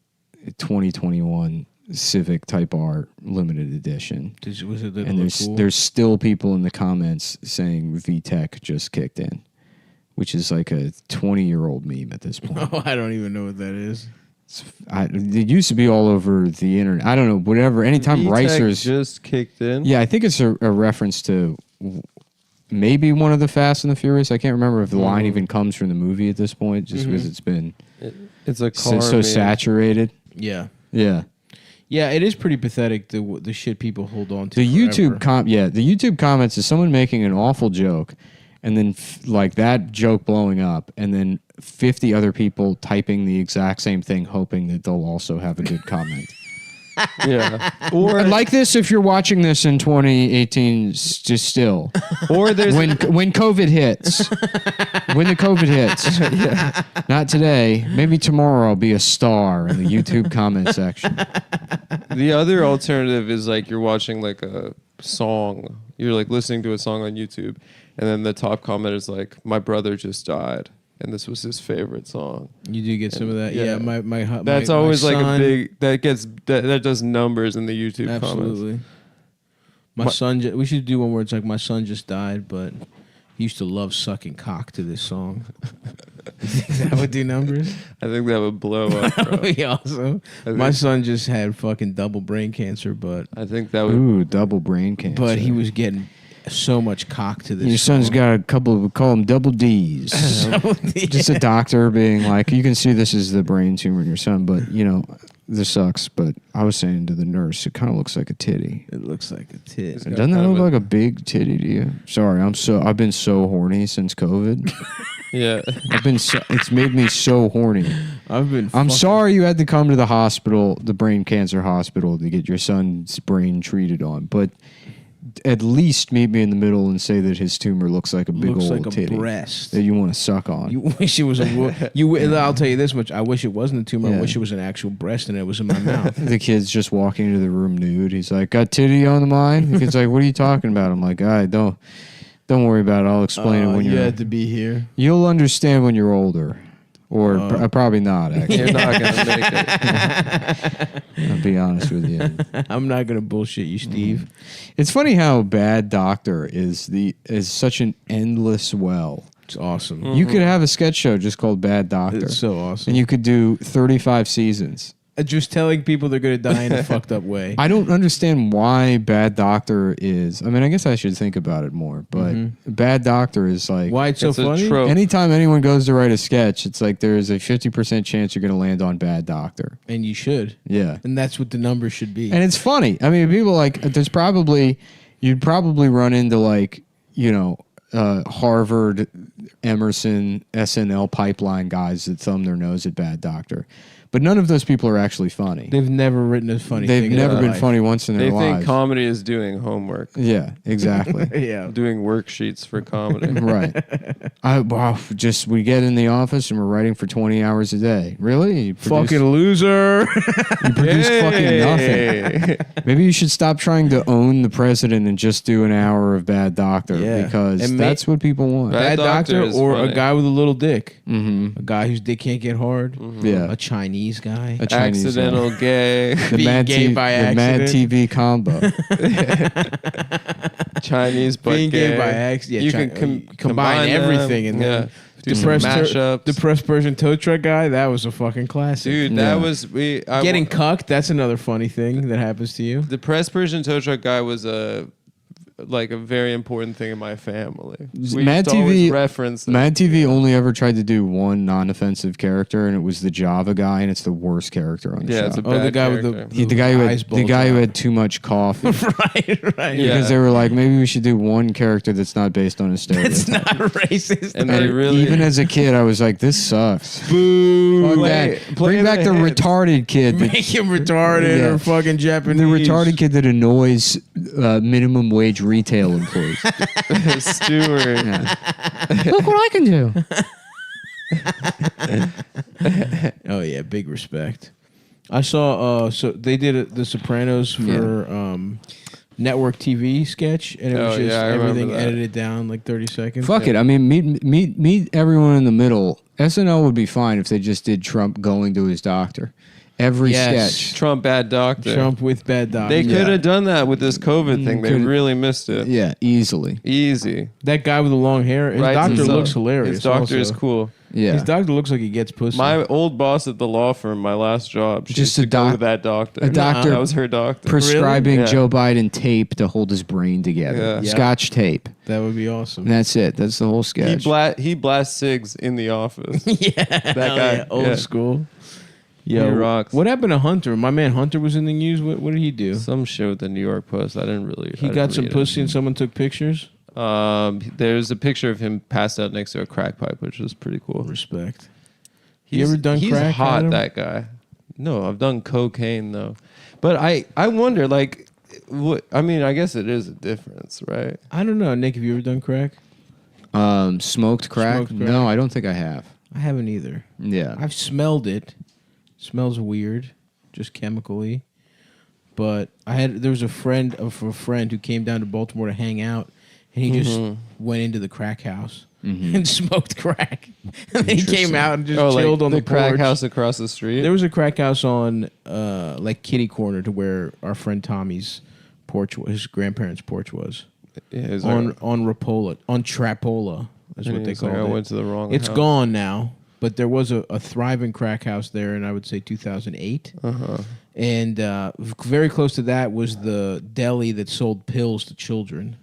2021 Civic Type R limited edition. Was it And there's still people in the comments saying VTech just kicked in, which is like a 20-year-old meme at this point. Oh, I don't even know what that is. It used to be all over the internet. I don't know, whatever. Anytime racers just kicked in. Yeah, I think it's a reference to maybe one of the Fast and the Furious. I can't remember if the line even comes from the movie at this point, just because it's been It's a car so saturated. Yeah. Yeah. Yeah, it is pretty pathetic the shit people hold on to. The YouTube the YouTube comments is someone making an awful joke, and then like that joke blowing up, and then 50 other people typing the exact same thing, hoping that they'll also have a good comment. Yeah. Or like this if you're watching this in 2018 just still. Or there's when COVID hits. When the COVID hits. Not today. Maybe tomorrow I'll be a star in the YouTube comment section. the other alternative is like you're watching like a song. You're like listening to a song on YouTube, and then the top comment is like, "My brother just died, and this was his favorite song." You do get some of that. Yeah, that's always like a big that does numbers in the YouTube absolutely. comments. My son. We should do one where it's like my son just died, but he used to love sucking cock to this song. You think that would do numbers? I think that would blow up. Bro. That would be awesome. My son just had fucking double brain cancer, but I think that would. Ooh, double brain cancer. But he was getting so much cock to this. Your son's song. got a couple of, call them double D's. Just a doctor being like, you can see this is the brain tumor in your son, but you know, this sucks. But I was saying to the nurse, it kind of looks like a titty. It looks like a tit. Doesn't that look like a big titty to you? Sorry, I've been so horny since COVID. Yeah, it's made me so horny. I'm sorry you had to come to the hospital, the brain cancer hospital, to get your son's brain treated on, but at least meet me in the middle and say that his tumor looks like a big old titty breast that you want to suck on. You wish it was I'll tell you this much. I wish it wasn't a tumor. Yeah. I wish it was an actual breast and it was in my mouth. The kid's just walking into the room nude. He's like, "Got titty on the mind?" The kid's like, "What are you talking about?" I'm like, "All right, don't worry about it. I'll explain it when you had to be here. You'll understand when you're older." Or probably not, actually. You're not going to make it. I'll be honest with you. I'm not going to bullshit you, Steve. It's funny how Bad Doctor is such an endless well. It's awesome. You could have a sketch show just called Bad Doctor. It's so awesome. And you could do 35 seasons. Just telling people they're going to die in a fucked up way. I don't understand why Bad Doctor is... I mean, I guess I should think about it more, but Bad Doctor is like... Why it's so funny? Anytime anyone goes to write a sketch, it's like there's a 50% chance you're going to land on Bad Doctor. And you should. Yeah. And that's what the numbers should be. And it's funny. I mean, people like... You'd probably run into like, you know... Harvard, Emerson, SNL pipeline guys that thumb their nose at Bad Doctor. But none of those people are actually funny. They've never written a funny thing. They've never been funny once in their lives. They think comedy is doing homework. Yeah, exactly. Yeah. Doing worksheets for comedy. Right. We get in the office and we're writing for 20 hours a day. Really? You fucking loser. You produce fucking nothing. Maybe you should stop trying to own the president and just do an hour of Bad Doctor because that's what people want. Bad Doctor or funny. A guy with a little dick. Mm-hmm. A guy whose dick can't get hard. Mm-hmm. Yeah. A Chinese guy. A Chinese accidental gay. The Mad TV combo. Chinese but being gay. gay by accident. You can combine everything and then depressed Persian tow truck guy. That was a fucking classic, dude. That was getting cucked. That's another funny thing that happens to you. Depressed Persian tow truck guy was a very important thing in my family. Mad TV only ever tried to do one non-offensive character, and it was the Java guy, and it's the worst character on the show. It's a bad the guy character. with the guy who had too much coffee. right. Because they were like, maybe we should do one character that's not based on a stereotype. It's not racist. And they really, even as a kid, I was like, this sucks. Boo. Bring back the retarded kid. Make him retarded or fucking Japanese. The retarded kid that annoys minimum wage retail employees. Stewart. Look what I can do. Oh yeah, big respect. I saw so they did The Sopranos for network TV sketch, and it was just everything edited down like 30 seconds. Fuck it. I mean, meet everyone in the middle. SNL would be fine if they just did Trump going to his doctor. Every sketch. Trump Bad Doctor. Trump with Bad Doctor. They could have done that with this COVID thing. They really missed it. Yeah, easily. Easy. That guy with the long hair, his doctor looks hilarious. His doctor is cool. Yeah. His doctor looks like he gets pussy. My old boss at the law firm, my last job, she just used to go with that doctor. A doctor. That was her doctor. Prescribing Really? Joe Biden tape to hold his brain together. Yeah. Scotch tape. That would be awesome. And that's it. That's the whole sketch. He blasts cigs in the office. That guy. Old school. Yo, rocks. What happened to Hunter? My man Hunter was in the news. What did he do? Some show with the New York Post. I didn't really. He got some pussy and someone took pictures. There's a picture of him passed out next to a crack pipe, which was pretty cool. Respect. You ever done he's crack? Hot, Adam? that guy. No, I've done cocaine though. But I wonder, like, what? I mean, I guess it is a difference, right? I don't know, Nick. Have you ever done crack? Smoked crack? Smoked crack? No, I don't think I have. I haven't either. Yeah. I've smelled it. Smells weird, just chemically. But there was a friend of a friend who came down to Baltimore to hang out, and he just went into the crack house and smoked crack. And then he came out and just chilled on the crack porch. house across the street. There was a crack house on like kitty corner to where our friend Tommy's porch, his grandparents' porch was. Yeah, on Rapola, on Trapola, is what they call it. I went to the wrong. It's house. gone now, but there was a thriving crack house there, and I would say 2008. And very close to that was the deli that sold pills to children.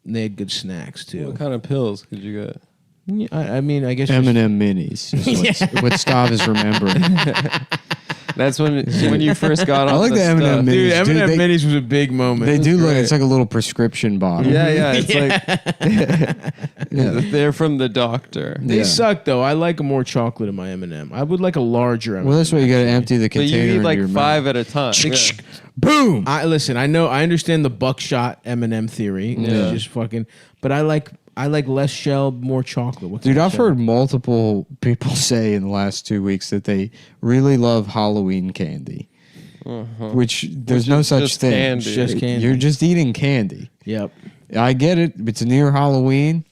And they had good snacks too. What kind of pills could you get? Yeah, I mean, I guess M&M minis is what Stav is remembering. That's when you first got on. I like the M&M minis. Dude, M&M Dude, minis was a big moment. They do look. It's like a little prescription bottle. Yeah, it's like they're from the doctor. They suck though. I like more chocolate in my M&M. I would like a larger M&M. Well, that's why you got to empty the But container. you need like into your 5 mouth. at a time. Boom. I understand the buckshot M&M theory. Yeah. Just fucking. But I like less shell, more chocolate. What's Dude, that I've shell? heard multiple people say in the last 2 weeks that they really love Halloween candy. Which there's no such just thing. candy. It's just candy. You're just eating candy. Yep. I get it. It's near Halloween,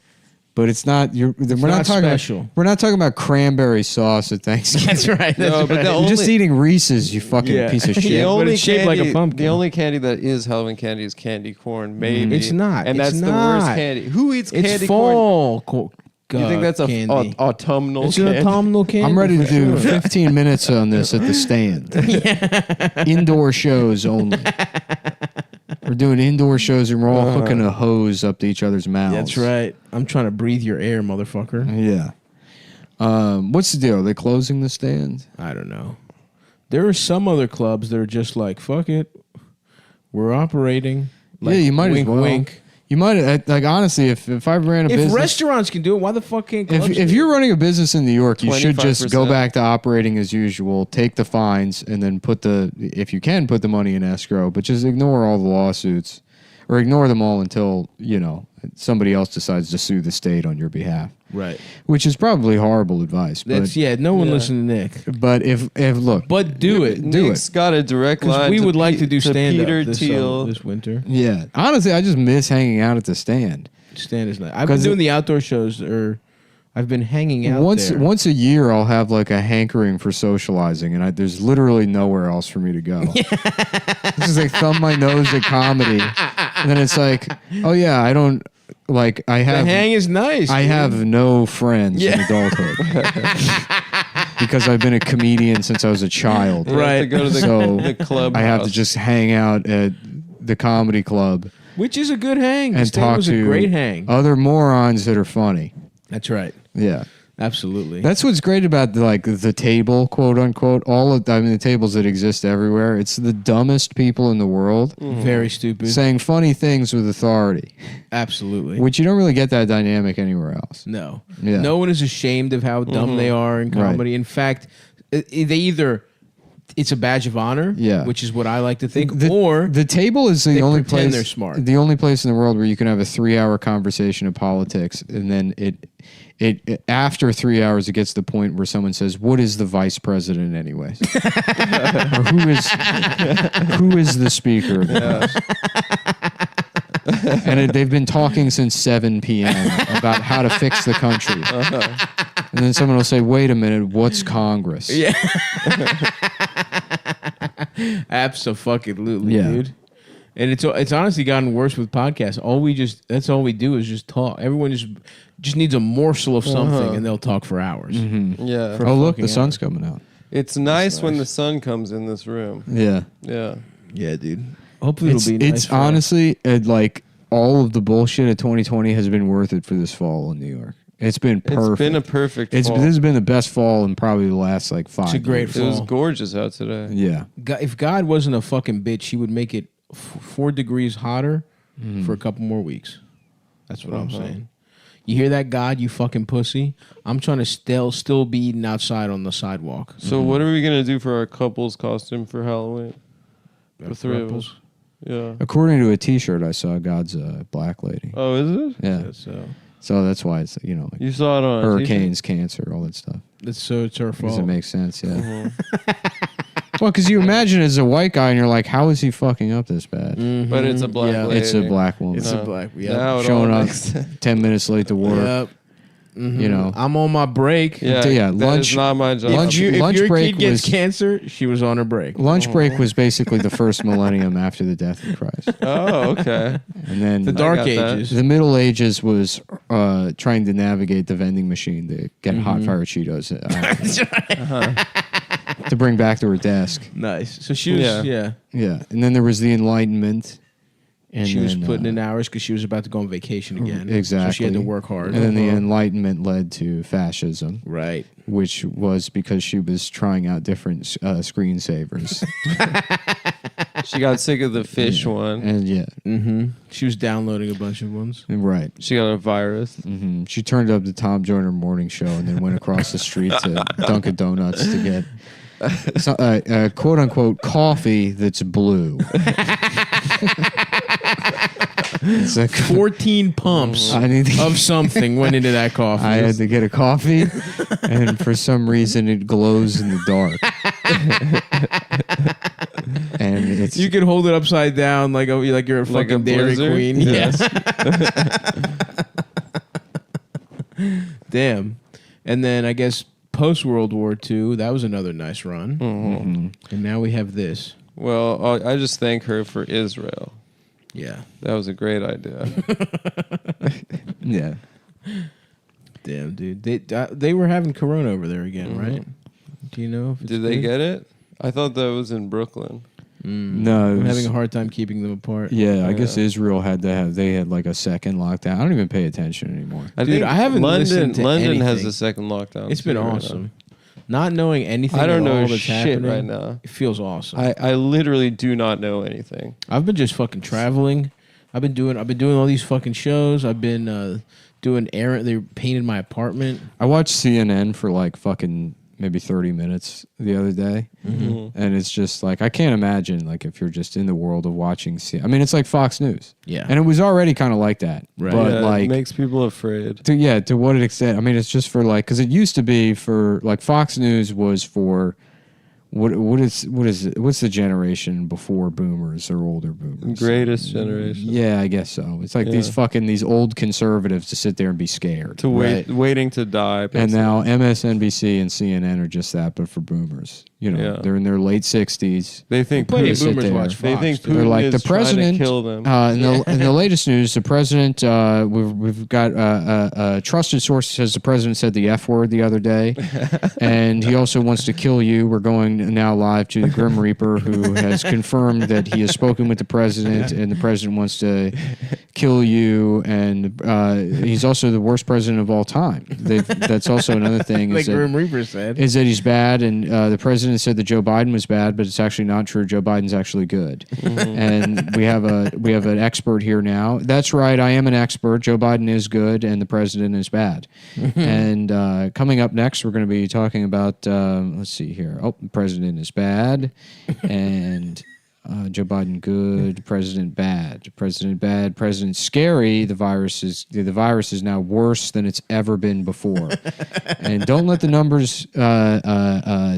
but it's not. we're not not talking special. About, we're not talking about cranberry sauce at Thanksgiving. That's right. No, but You're just eating Reese's, you fucking piece of The shit. only it's shaped like a pumpkin. The only candy that is Halloween candy is candy corn. Maybe It's not. and It's that's the not. worst candy. Who eats candy It's corn? fall. You think that's candy? autumnal It's candy? an autumnal candy. I'm ready to for do sure. 15 minutes on this at the stand. Indoor shows only. We're doing indoor shows and we're all hooking a hose up to each other's mouths. That's right. I'm trying to breathe your air, motherfucker. Yeah. What's the deal? Are they closing the stand? I don't know. There are some other clubs that are just like, fuck it. We're operating. Like, yeah, you might wink, as well. wink. You might, like, honestly, if I ran a If business... restaurants can do it, why the fuck can't clubs do If it? you're running a business in New York, you should just go 25%. back to operating as usual, take the fines, and then if you can, put the money in escrow, but just ignore all the lawsuits, or ignore them all until, somebody else decides to sue the state on your behalf. Right. Which is probably horrible advice. That's no one listened to Nick. But if look, But do it. Nick's got a direct Because line. we would like to do stand Peter up Thiel. this winter. yeah, honestly, I just miss hanging out at the stand. Stand is nice. I've been doing the outdoor shows, or I've been hanging out there. Once a year, I'll have like a hankering for socializing, and there's literally nowhere else for me to go. This is like thumb my nose at comedy, and then it's like, oh yeah, I don't like. I have the hang is nice. I dude. have no friends in adulthood because I've been a comedian since I was a child. You have to go to the club. I have to just hang out at the comedy club Which is a good hang. and Stand talk was to a great hang. other morons that are funny. That's right. Yeah. Absolutely. That's what's great about the table, quote unquote. The tables that exist everywhere. It's the dumbest people in the world very stupid. saying funny things with authority, Absolutely. which you don't really get that dynamic anywhere else. No. Yeah. No one is ashamed of how dumb they are in comedy. In fact, it's a badge of honor, which is what I like to think, or the table is the they only pretend place they're smart. The only place in the world where you can have a 3-hour conversation of politics, and then it after 3 hours it gets to the point where someone says, "What is the vice president, anyways?" Or who is the speaker of the House? And they've been talking since 7 p.m. about how to fix the country. And then someone will say, "Wait a minute, what's Congress?" Yeah. Absolutely, Yeah. dude. And it's honestly gotten worse with podcasts. That's all we do is just talk. Everyone just needs a morsel of something, and they'll talk for hours. Yeah. For Oh, look, fucking the sun's hours. coming out. It's nice when the sun comes in this room. Yeah. Yeah. Yeah, dude. Hopefully it'll be nice. It's for us. honestly like all of the bullshit of 2020 has been worth it for this fall in New York. It's been perfect. It's been a perfect fall. This has been the best fall in probably the last like 5 It's a great years. It was fall. gorgeous out today. Yeah. If God wasn't a fucking bitch, he would make it 4 degrees hotter for a couple more weeks. That's what I'm saying. You hear that, God? You fucking pussy. I'm trying to still be eating outside on the sidewalk. So what are we gonna do for our couple's costume for Halloween? The three of us. Yeah. According to a T-shirt I saw, God's a black lady. Oh, is it? Yeah. So that's why it's like You saw it on hurricanes, cancer, all that stuff. It's her fault. Does it make sense? Yeah. Well, because you imagine as a white guy and you're like, how is he fucking up this bad? But it's a black lady. It's a black woman. It's a black. Yeah. Now it Showing all up makes sense. 10 minutes late to work. Yep. You know, I'm on my break. Yeah, that lunch. Is not my job. Lunch If your break kid gets was cancer, she was on her break. lunch break was basically the first millennium after the death of Christ, Oh, okay. and then The Dark got that. Ages. the Middle Ages was trying to navigate the vending machine to get hot fire Cheetos to bring back to her desk. Nice. So she was, yeah. Yeah, and then there was the Enlightenment. And She was then, putting in hours because she was about to go on vacation again. Exactly. So she had to work hard. And then the Enlightenment led to fascism, Right. which was because she was trying out different screensavers. She got sick of the fish one. And She was downloading a bunch of ones. right. She got a virus. She turned up the Tom Joyner morning show and then went across the street to Dunkin' Donuts to get quote unquote coffee that's blue. It's like 14 pumps I need to- of something went into that coffee. I had to get a coffee, and for some reason it glows in the dark. And it's You could hold it upside down like you're a fucking Like a Dairy blizzard? Queen. Yes. Damn. And then I guess post World War II, that was another nice run. And now we have this. Well, I just thank her for Israel. Yeah. That was a great idea. yeah. Damn, dude. They were having Corona over there again, right? Do you know if it's Did they good? get it? I thought that was in Brooklyn. No, it I'm was- having a hard time keeping them apart. Yeah, I guess Israel had like a second lockdown. I don't even pay attention anymore. Dude, I haven't listened to London has anything. a second lockdown. It's been too right awesome. Not knowing anything I don't at know all that's shit happening right now. It feels awesome. I literally do not know anything. I've been just fucking traveling. I've been doing all these fucking shows. I've been doing errand. They painted my apartment. I watched CNN for like fucking maybe 30 minutes the other day. And it's just like, I can't imagine like if you're just in the world of watching I mean, it's like Fox News. Yeah. And it was already kind of like that. Right. But Yeah, like it makes people afraid. to what extent? I mean, it's just for like, because it used to be for like Fox News was for what's the generation before boomers or older boomers? Greatest generation. Yeah, I guess so. It's like these old conservatives to sit there and be scared. To waiting to die. And now MSNBC and CNN are just that, but for boomers. You know, they're in their late 60s. They think Plenty of Putin- boomers there. watch They Fox. think dude. They're Putin like is the president. trying to kill them. In the latest news, the president. We've got a trusted source says the president said the F word the other day, and he also wants to kill you. We're going now live to the Grim Reaper, who has confirmed that he has spoken with the president, and the president wants to kill you. And he's also the worst president of all time. That's also another thing. Like Grim Reaper said. Is that he's bad, and the president said that Joe Biden was bad, but it's actually not true. Joe Biden's actually good, and we have an expert here now. That's right, I am an expert. Joe Biden is good, and the president is bad. And coming up next, we're going to be talking about. Let's see here. Oh, the president is bad, and Joe Biden good, president bad, president scary. The virus is now worse than it's ever been before, and don't let the numbers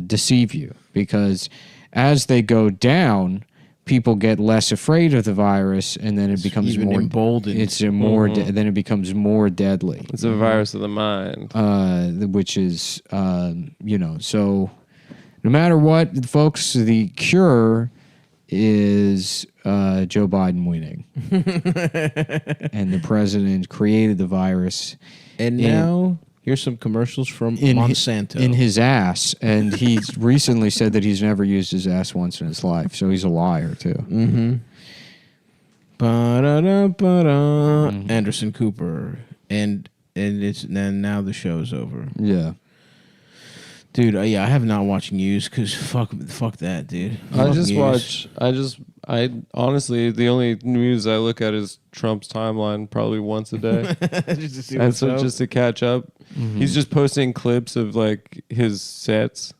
deceive you, because as they go down, people get less afraid of the virus, and then it becomes even more emboldened. It's then it becomes more deadly. It's a virus of the mind. Which is so no matter what, folks, the cure is Joe Biden winning. And the president created the virus. And now, here's some commercials from Monsanto. In his ass. And he recently said that he's never used his ass once in his life. So he's a liar, too. Ba-da-da-ba-da. Anderson Cooper. And now the show's over. Yeah. Dude, I have not watched news because fuck that, dude. I Fuck just news. watch. I honestly, the only news I look at is Trump's timeline probably once a day. Just to see And what's so up. just to catch up. He's just posting clips of like his sets.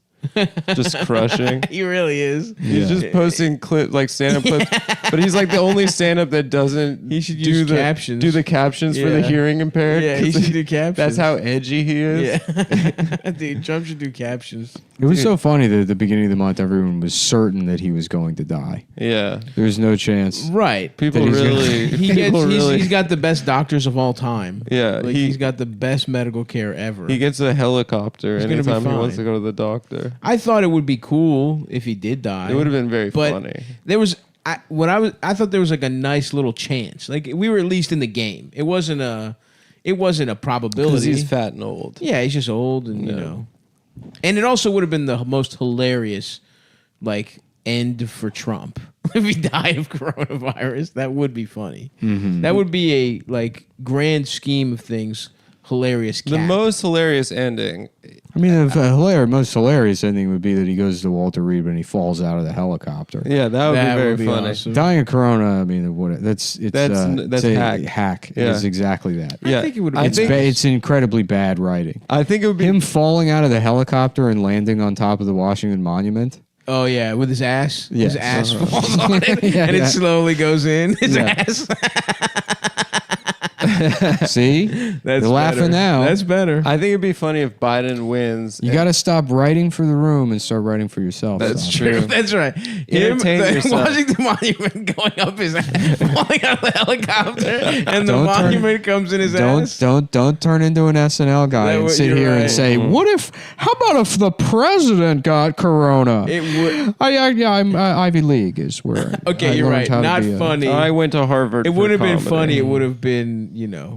Just crushing. He really is. He's just posting like stand-up clips, but he's like the only stand-up that doesn't. He should do use the captions. Do the captions for the Yeah. hearing impaired. Yeah, he 'cause should do captions. That's how edgy he is. Yeah. Dude, Trump should do captions. It was so funny that at the beginning of the month, everyone was certain that he was going to die. Yeah. There was no chance. Right. People That he's gonna- really. He's got the best doctors of all time. Yeah, Like, he's got the best medical care ever. He gets a helicopter He's gonna be anytime he wants fine. to go to the doctor. I thought it would be cool if he did die. It would have been very but funny. There was I thought there was like a nice little chance. Like we were at least in the game. It wasn't a probability. Because he's fat and old. Yeah, he's just old and you know. And it also would have been the most hilarious like end for Trump. If he died of coronavirus, that would be funny. Mm-hmm. That would be a like grand scheme of things hilarious cap. The most hilarious ending. I mean, the most hilarious ending would be that he goes to Walter Reed and he falls out of the helicopter. Yeah, that would be very funny. awesome. Dying of corona. I mean, that's That's a hack. Hack. Yeah. It's exactly that. Yeah, I think it would I have think It's incredibly bad writing. I think it would be Him falling out of the helicopter and landing on top of the Washington Monument. Oh yeah, with his ass. Yes. His ass falls on it, Yeah, and yeah. it slowly goes in his Yeah. ass. See, That's they're laughing better. now. That's better. I think it'd be funny if Biden wins. You got to stop writing for the room and start writing for yourself. That's Son. true. That's right. Entertain yourself. Washington Monument going up his ass, falling out of the helicopter, and the Don't turn- monument comes in his ass. Don't turn into an SNL guy That and would- sit you're here right. and say, how about if the president got corona? It would. I'm Ivy League is where. Okay, I you're learned right. how to Not be funny. I went to Harvard. It for would have been comedy. funny. It would have been,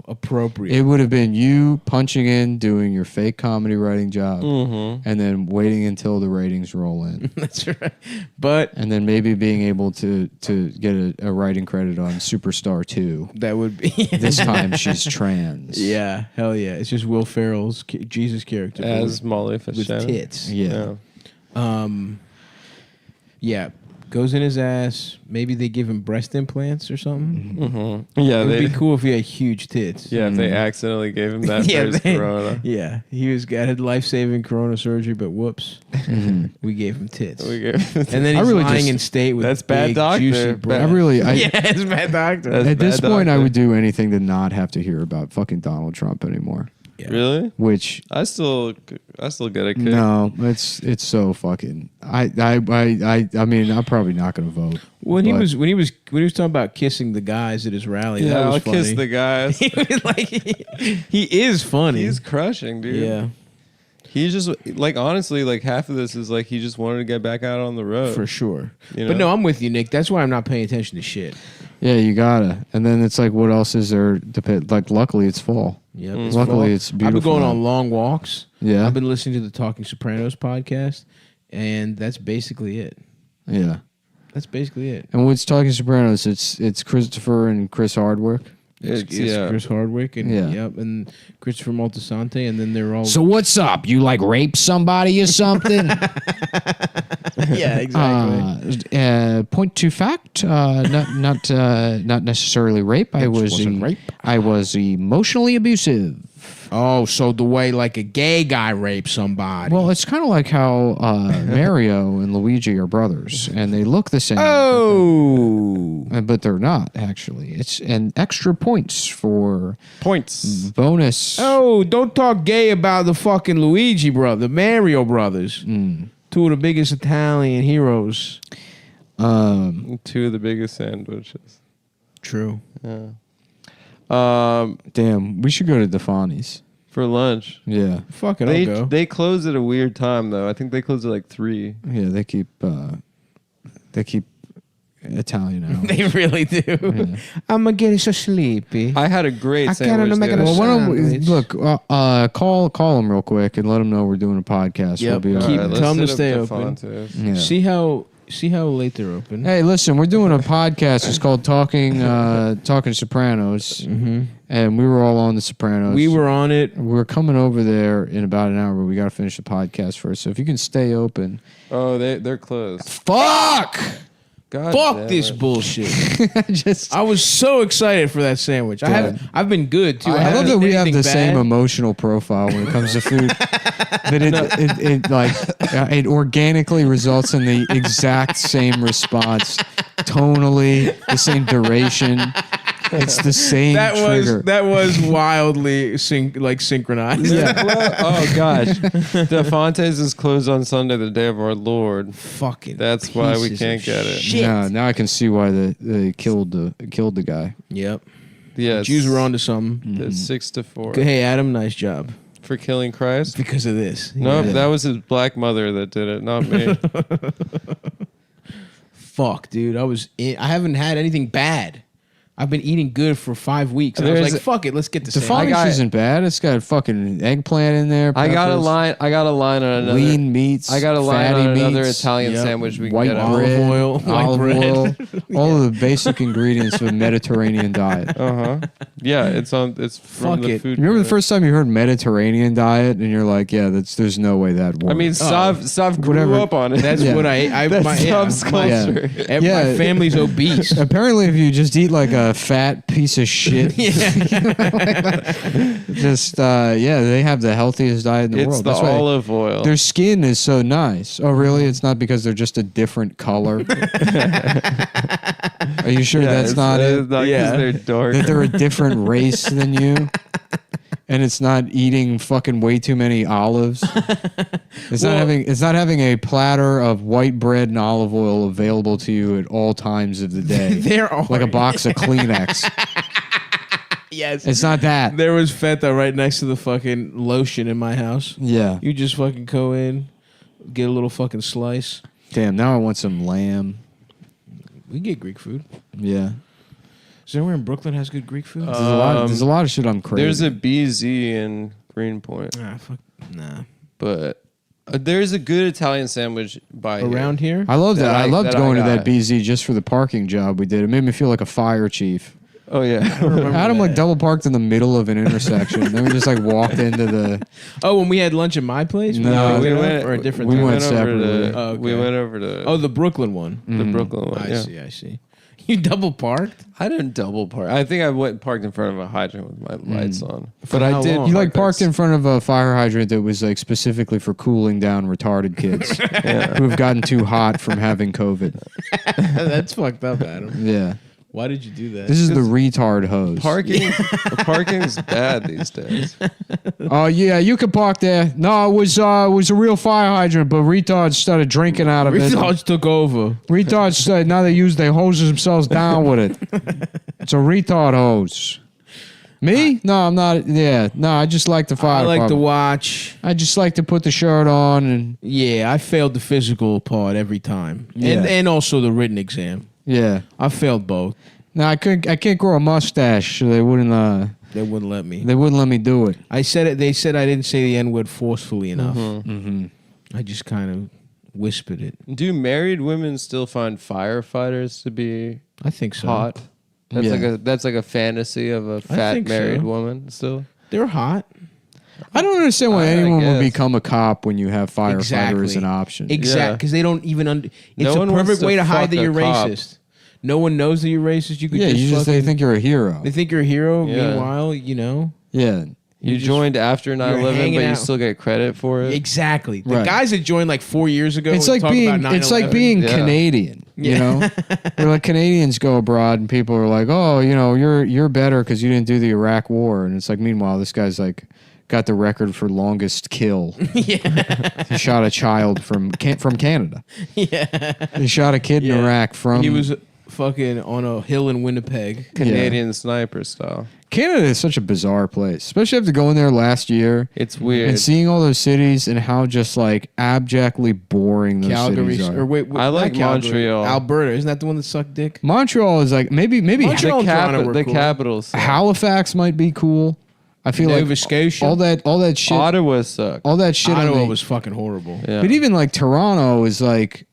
appropriate. It would have been you punching in, doing your fake comedy writing job, and then waiting until the ratings roll in, That's right. But and then maybe being able to get a writing credit on Superstar 2. that would be. This time she's trans. Yeah, hell yeah. It's just Will Ferrell's Jesus character. but as Molly with Fitzgerald. tits. Yeah. Yeah, goes in his ass. Maybe they give him breast implants or something. Yeah, It would they. be cool if he had huge tits. Yeah, if they accidentally gave him that for his corona. Yeah, he had life-saving corona surgery, but whoops, we gave him tits. We gave And then I he's really lying just- in state with That's bad big, doctor. juicy Bad- breasts. I Yeah, it's bad doctor. That's at this bad point, I doctor. would do anything to not have to hear about fucking Donald Trump anymore. Yeah. Really? Which I still get a kick. no, it's so fucking. I mean, I'm probably not going to vote. When he but- was talking about kissing the guys at his rally, Yeah, that was I'll funny. kiss the guys. He was like, he is funny. He's crushing, dude. yeah, He's just like honestly, like half of this is like he just wanted to get back out on the road. for sure. You But know? no, I'm with you, Nick. That's why I'm not paying attention to shit. Yeah, you gotta. And then it's like, what else is there to pay? Like, luckily it's fall. Yep, Luckily, it's I've been beautiful going out. on long walks. Yeah, I've been listening to the Talking Sopranos podcast, and that's basically it. yeah. That's basically it. And what's Talking Sopranos? It's Christopher and Chris Hardwick. It's yeah. Chris Hardwick and Yeah. and Christopher Moltisanti, and then they're all So what's up? You like rape somebody or something? yeah, exactly. Point to fact, not necessarily rape. I wasn't rape. I was emotionally abusive. Oh, so the way like a gay guy rapes somebody. Well, it's kind of like how Mario and Luigi are brothers, and they look the same. oh, But they're not actually. It's an extra points for Points. bonus. oh, don't talk gay about the fucking Luigi brother, Mario brothers. Two of the biggest Italian heroes. Two of the biggest sandwiches. True. Yeah. Damn, we should go to Defani's. For lunch. Yeah, Fuck it, I'll go. They close at a weird time though. I think they close at like 3. yeah. They keep Italian out. They really do. I'm gonna get so sleepy. I had a great I sandwich. can't make the it other a Well, why don't we Sandwich. look? Call them real quick and let them know we're doing a podcast. Yep. We'll be Keep- all right. tell 'em to let's stay hit up open. Defontes. Yeah. See how late they're open. Hey, listen, we're doing a podcast. It's called Talking Sopranos, and we were all on the Sopranos. We were on it. We're coming over there in about an hour, but we got to finish the podcast first. So if you can stay open, Oh, they're closed. fuck. God Fuck damn this it. bullshit. I was so excited for that sandwich. I've been good too. I love that we have the same bad. emotional profile when it comes to food. That it organically results in the exact same response, tonally, the same duration. It's the same trigger. That was wildly synchronized. Oh gosh, DeFonte's is closed on Sunday, the day of our Lord. Fucking. That's why we pieces can't of get it. shit. Now I can see why they killed the guy. Yep. Yeah, Jews were onto something. It's 6-4 Hey Adam, nice job. for killing Christ. Because of this. No, Yeah. that was his black mother that did it, not me. Fuck, dude. I haven't had anything bad. I've been eating good for 5 weeks. And I was There's like, fuck it, let's get this. The Fontage isn't bad. It's got fucking eggplant in there. I got a peppers, line on another lean meats. I got a line fatty on another meats, Italian Yep. sandwich we can white get out. bread, Olive oil, white bread. all of the basic ingredients of a Mediterranean diet. Yeah, it's from Fuck the it. food. Remember the credit. first time you heard Mediterranean diet, and you're like, "Yeah, there's no way that works." I mean, Sav grew Whatever. up on it. That's Yeah. what I That's my, Sav's culture. My Yeah. family's obese. apparently, if you just eat like a fat piece of shit, just they have the healthiest diet in the It's world. the That's why olive oil. their skin is so nice. Oh, really? It's not because they're just a different color. Are you sure that's not it? It's not 'cause Yeah. they're dark. That they're a different race than you, and it's not eating fucking way too many olives. It's not having a platter of white bread and olive oil available to you at all times of the day. There are like a box of Kleenex. Yes. It's not that. There was feta right next to the fucking lotion in my house. Yeah. You just fucking go in, get a little fucking slice. Damn. Now I want some lamb. We get Greek food. Yeah. Is there anywhere in Brooklyn has good Greek food? There's a lot of shit I'm craving. There's a BZ in Greenpoint, Fuck. Nah. but there's a good Italian sandwich by Around here? I love that. that I I- loved that I going to that got. BZ just for the parking job we did. It made me feel like a fire chief. Oh yeah, Adam like double parked in the middle of an intersection. Then we just like walked into the. Oh, when we had lunch at my place? No, we we went or a different we time? went over to, separately. Oh, okay. We went over to Oh, the Brooklyn one. the Brooklyn one. I see. You double parked? I didn't double park. I think I went and parked in front of a hydrant with my lights on. But how I did. long? You like parked in front of a fire hydrant that was like specifically for cooling down retarded kids who have gotten too hot from having COVID. That's fucked up, Adam. Yeah. Why did you do that? This is the retard hose. Parking's bad these days. Oh yeah, you can park there. No, it was a real fire hydrant, but retards started drinking out of it. Retards took over. Retards started, now they hose themselves down with it. It's a retard hose. Me? No, I'm not. Yeah, no, I just like the fire. I like to department. watch. I just like to put the shirt on and Yeah, I failed the physical part every time. Yeah. And also the written exam. yeah. I failed both. No, I can't grow a mustache, so they wouldn't They wouldn't let me. let me do it. I said it. They said I didn't say the N word forcefully enough. Mm-hmm. I just kind of whispered it. Do married women still find firefighters to be I think so. hot? That's like a fantasy of a fat think married so. woman. Still, They're hot. I don't understand why I anyone would guess. become a cop when you have firefighter Exactly. as an option. Exactly. Yeah. Because they don't even. It's No a one wants perfect to way to hide fuck that a you're cop. racist. No one knows that you're racist. You could Yeah, you just they fucking- think you're a hero. they think you're a hero. Yeah. Meanwhile, you know. Yeah. you joined after 9/11, hanging but you out. still get credit for it. Exactly. The Right. guys that joined like 4 years ago. It's and like talk being about 9/11. Yeah. Canadian. You Yeah. know, where like Canadians go abroad and people are like, "Oh, you know, you're better because you didn't do the Iraq War," and it's like, meanwhile, this guy's like got the record for longest kill. Yeah. He shot a child from Canada. Yeah. He shot a kid in Yeah. Iraq from. He was fucking on a hill in Winnipeg. Canadian sniper style. Canada is such a bizarre place, especially after going there last year. It's weird. And seeing all those cities and how just like abjectly boring those Calgary cities are. or wait, I like not Calgary, Montreal. Alberta, isn't that the one that sucked dick? Montreal is like maybe Montreal and Toronto were the cool. capitals. Halifax might be cool. I feel Nova like Scotia. all that shit. Ottawa sucked. All that shit. on Ottawa the- was fucking horrible. Yeah. But even like Toronto is like,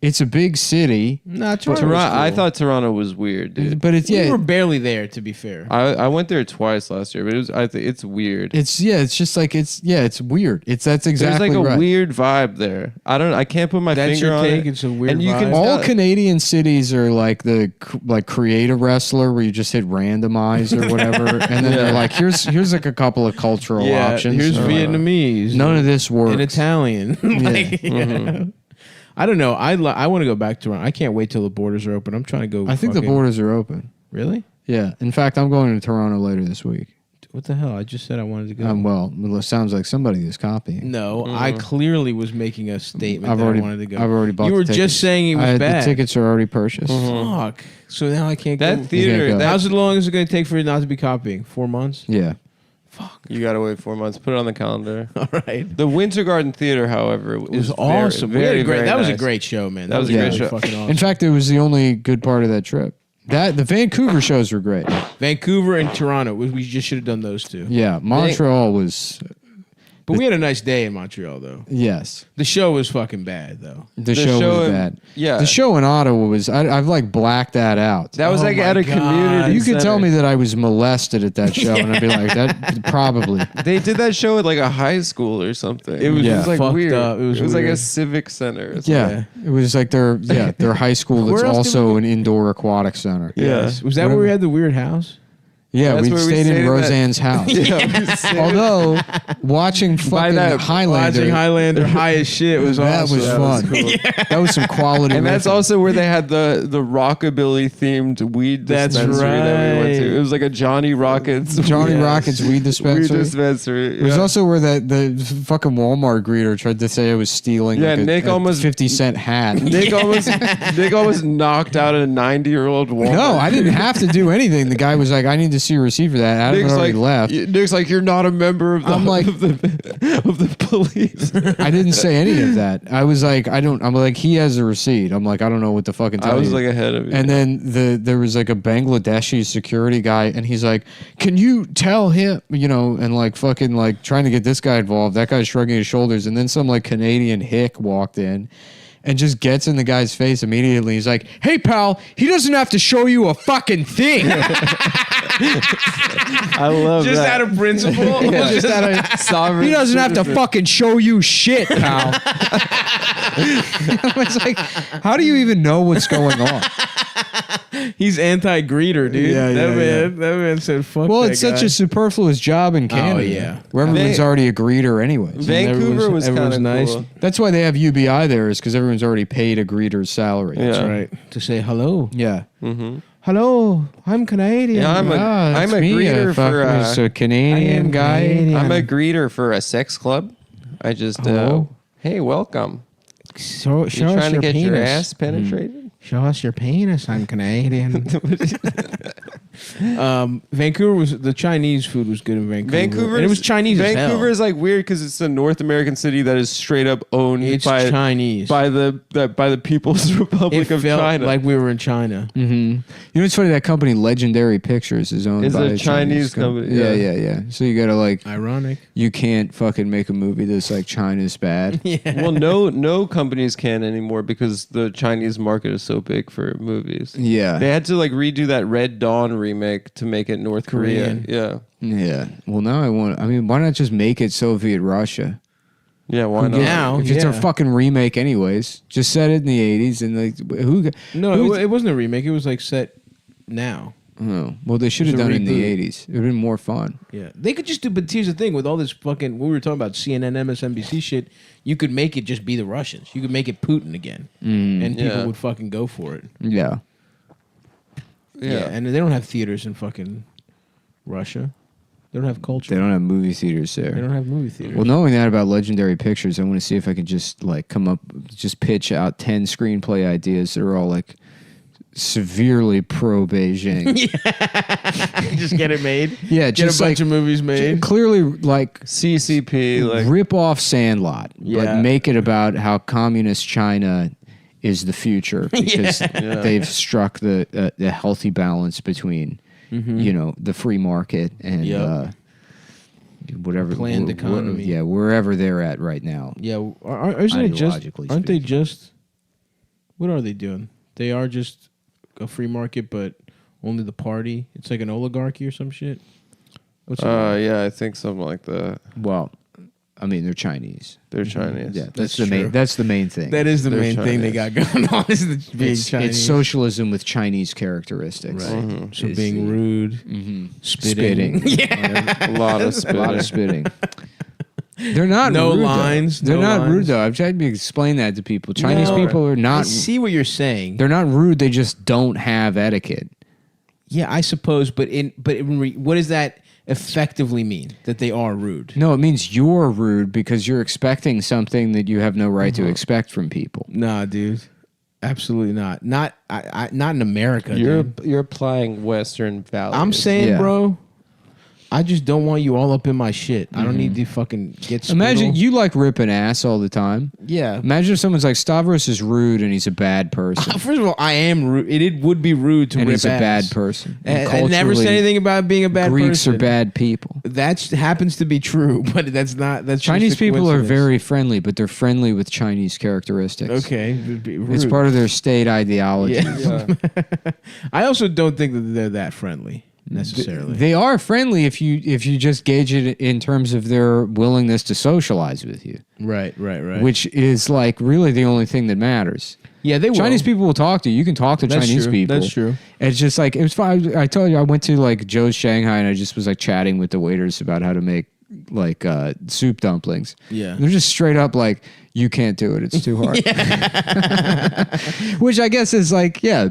It's a big city, Nah, Toronto. I thought Toronto was weird, dude. but it's We were barely there, to be fair. I went there twice last year, but I think it's weird. It's just like it's weird. That's exactly There's like a right. weird vibe there. I can't put my That's finger your on take? it. It's a weird and you vibe? can All tell- Canadian cities are like the create a wrestler where you just hit randomize or whatever, and then they're like, here's like a couple of cultural options. Here's Or, Vietnamese. none of this works. And Italian. I don't know. I want to go back to Toronto. I can't wait till the borders are open. I'm trying to go. I think the borders are open. Really? Yeah. In fact, I'm going to Toronto later this week. What the hell? I just said I wanted to go. Well, it sounds like somebody is copying. No, I clearly was making a statement I've that already I wanted to go. I've already bought. You were the tickets. just saying it was bad. The tickets are already purchased. Fuck. So now I can't That go. theater. go. How's it long is it going to take for it not to be copying? 4 months? Yeah. You gotta wait 4 months. Put it on the calendar. All right. The Winter Garden Theater, however, It was is awesome. Very, very that was a nice. great show, man. That was a great really show. Fucking awesome. In fact, it was the only good part of that trip. The Vancouver shows were great. Vancouver and Toronto. We just should have done those two. Yeah, Montreal was But we had a nice day in Montreal, though. yes. The show was fucking bad, though. The show was in- bad. yeah. the show in Ottawa was. I've like blacked that out. That was Oh like my at a God. community. You could tell center. me that I was molested at that show, and I'd be like, that probably. They did that show at like a high school or something. It was, Yeah. like Fucked weird. up. It was like a weird. civic center. or Yeah, it was like their high school that's Where else did also an indoor aquatic center. Yeah. Was that where we had the weird house? Yeah, That's we where we stayed stayed in in that- Roseanne's house. Yeah. Although watching fucking that- Highlander, Watching Highlander high as shit was that awesome. was fun. That was some quality. And that's riffing. also where they had the rockabilly themed weed That's dispensary that we went right. to. It was like a Johnny Rockets Johnny weed- Rockets weed weed dispensary. dispensary. It was yeah. also where the fucking Walmart greeter tried to say I was stealing. Yeah, like Nick a almost- 50-cent hat. Nick almost knocked out a 90-year-old woman. No, I didn't have to do anything. The guy was like, "I need to see a receipt for that." Adam had already left. Nick's like, you're not a member of the, I'm like- of the police. I didn't say any of that. I was like, I'm like, he has a receipt. I'm like, I don't know what to fucking tell I was you. like ahead of you. And then there was like a Bangladeshi security guy, and he's like, "Can you tell him?" And like fucking like trying to get this guy involved. That guy's shrugging his shoulders, and then some like Canadian hick walked in. And just gets in the guy's face immediately. He's like, "Hey, pal, he doesn't have to show you a fucking thing." I love Just that. out of principle. Just out of Sovereign he doesn't have to citizen. fucking show you shit, pal. I was like, how do you even know what's going on? He's anti-greeter, dude. Yeah, that man said, "Fuck." Well, that it's such guy. a superfluous job in Canada. yeah. Where everyone's already a greeter anyways. Vancouver was kind everyone's of nice. cool. That's why they have UBI there, is because everyone's already paid a greeter's salary. Yeah. That's right. To say hello. Yeah. Hello, I'm Canadian. Yeah, I'm a that's me, greeter for it's a Canadian guy. Canadian. I'm a greeter for a sex club. I just Hello? hey, welcome. Show You us trying to your get penis. your ass penetrated? Show us your penis. I'm Canadian. Vancouver was the Chinese food was good in Vancouver. Vancouver, and it was Chinese. Vancouver as is like weird because it's a North American city that is straight up owned hell. It's by Chinese. by the People's Republic it of felt China. like we were in China. You know, it's funny, that company, Legendary Pictures, is owned It's by a Chinese company, Yeah, yeah. yeah. So you gotta like, Ironic. you can't fucking make a movie that's like China's bad. Well, no companies can anymore because the Chinese market is so big for movies. Yeah. They had to like redo that Red Dawn remake to make it North Korean. Korea. Yeah. Well, now I mean, why not just make it Soviet Russia? Yeah, why not? Now, If it's a yeah. fucking remake anyways, just set it in the 80s and like, who? No, it wasn't a remake. It was like set now. Oh, well, they should have It's a done it in the reboot. 80s. It would have been more fun. Yeah, they could just do. But here's the thing: with all this fucking, we were talking about CNN, MSNBC shit. You could make it just be the Russians. You could make it Putin again, and people Yeah. would fucking go for it. Yeah. Yeah. And they don't have theaters in fucking Russia. They don't have culture. They don't have movie theaters there. They don't have movie theaters. Well, knowing that about Legendary Pictures, I want to see if I can just like just pitch out 10 screenplay ideas that are all like severely pro Beijing. just get it made. Yeah, Get just a bunch like of movies made. clearly like CCP, like rip off Sandlot, Yeah. but make it about how communist China is the future because they've struck the healthy balance between the free market and Yep. whatever Planned economy. wherever they're at right now. Yeah, isn't it just? Ideologically Aren't they speaking. just What are they doing? They are just a free market, but only the party. It's like an oligarchy or some shit. Yeah, I think something like that. Well, I mean, they're Chinese. They're Chinese. Yeah, That's the main. true. That's the main thing. That is the They're main thing they got going on. Is being it's Chinese. socialism with Chinese characteristics. Right. So Is being the- rude, spitting. A lot of A spitting. lot of spitting. They're not No rude, though. lines, They're no not lines. rude though. I've tried to explain that to people. Chinese No, people are I not. see what you're saying. They're not rude. They just don't have etiquette. Yeah, I suppose, but what does that effectively mean? That they are rude? No, it means you're rude because you're expecting something that you have no right to expect from people. Nah, dude, absolutely not. Not in America. You're dude. applying Western values. I'm saying, Yeah. bro. I just don't want you all up in my shit. I don't need to fucking get. Imagine spittle. you like ripping ass all the time. Yeah. Imagine if someone's like Stavros is rude and he's a bad person. First of all, I am rude. It would be rude to and rip he's a ass. bad person. And And I never said culturally, anything about being a bad Greeks person. are bad people. That happens to be true, but that's not. That's just Chinese a people are coincidence. very friendly, but they're friendly with Chinese characteristics. okay. It's part of their state ideology. Yeah. I also don't think that they're that friendly necessarily. They are friendly if you just gauge it in terms of their willingness to socialize with you, right. which is like really the only thing that matters. Yeah, they will. Chinese people will talk to you. You can talk to That's Chinese true. people. That's true. It's just like it was fine. I told you I went to like Joe's Shanghai and I just was like chatting with the waiters about how to make like soup dumplings. Yeah. And they're just straight up like, you can't do it. It's too hard. Which I guess is like, yeah,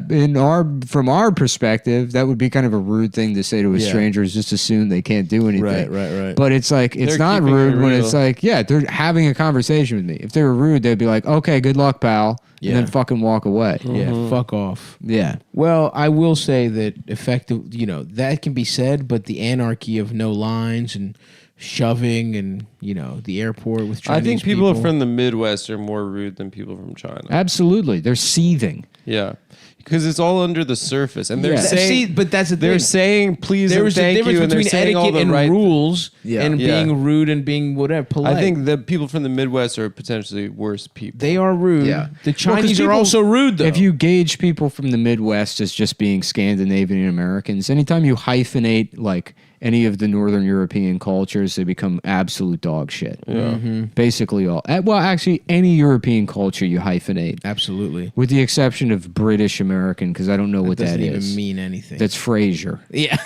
from our perspective, that would be kind of a rude thing to say to a Yeah. stranger is just assume they can't do anything. Right. But it's like, it's They're not keeping it rude when real. it's like, yeah, they're having a conversation with me. If they were rude, they'd be like, okay, good luck, pal. Yeah. And then fucking walk away. Yeah, fuck off. Yeah. Well, I will say that effective, that can be said, but the anarchy of no lines and shoving and, the airport with Chinese I think people from the Midwest are more rude than people from China. Absolutely. They're seething. Yeah. Because it's all under the surface. And they're Yeah. saying... See, but that's the They're thing. saying please There and is a thank difference you, and they're between saying all etiquette the and right... rules and Yeah. being rude and being whatever, polite. I think the people from the Midwest are potentially worse people. they are rude. Yeah. The Well, 'cause Chinese are people- also rude, though. If you gauge people from the Midwest as just being Scandinavian Americans, anytime you hyphenate like any of the Northern European cultures, they become absolute dog shit. Yeah. Basically all. Well, actually, any European culture you hyphenate, Absolutely. with the exception of British American, because I don't know what that doesn't even is. mean anything. That's Frasier. yeah.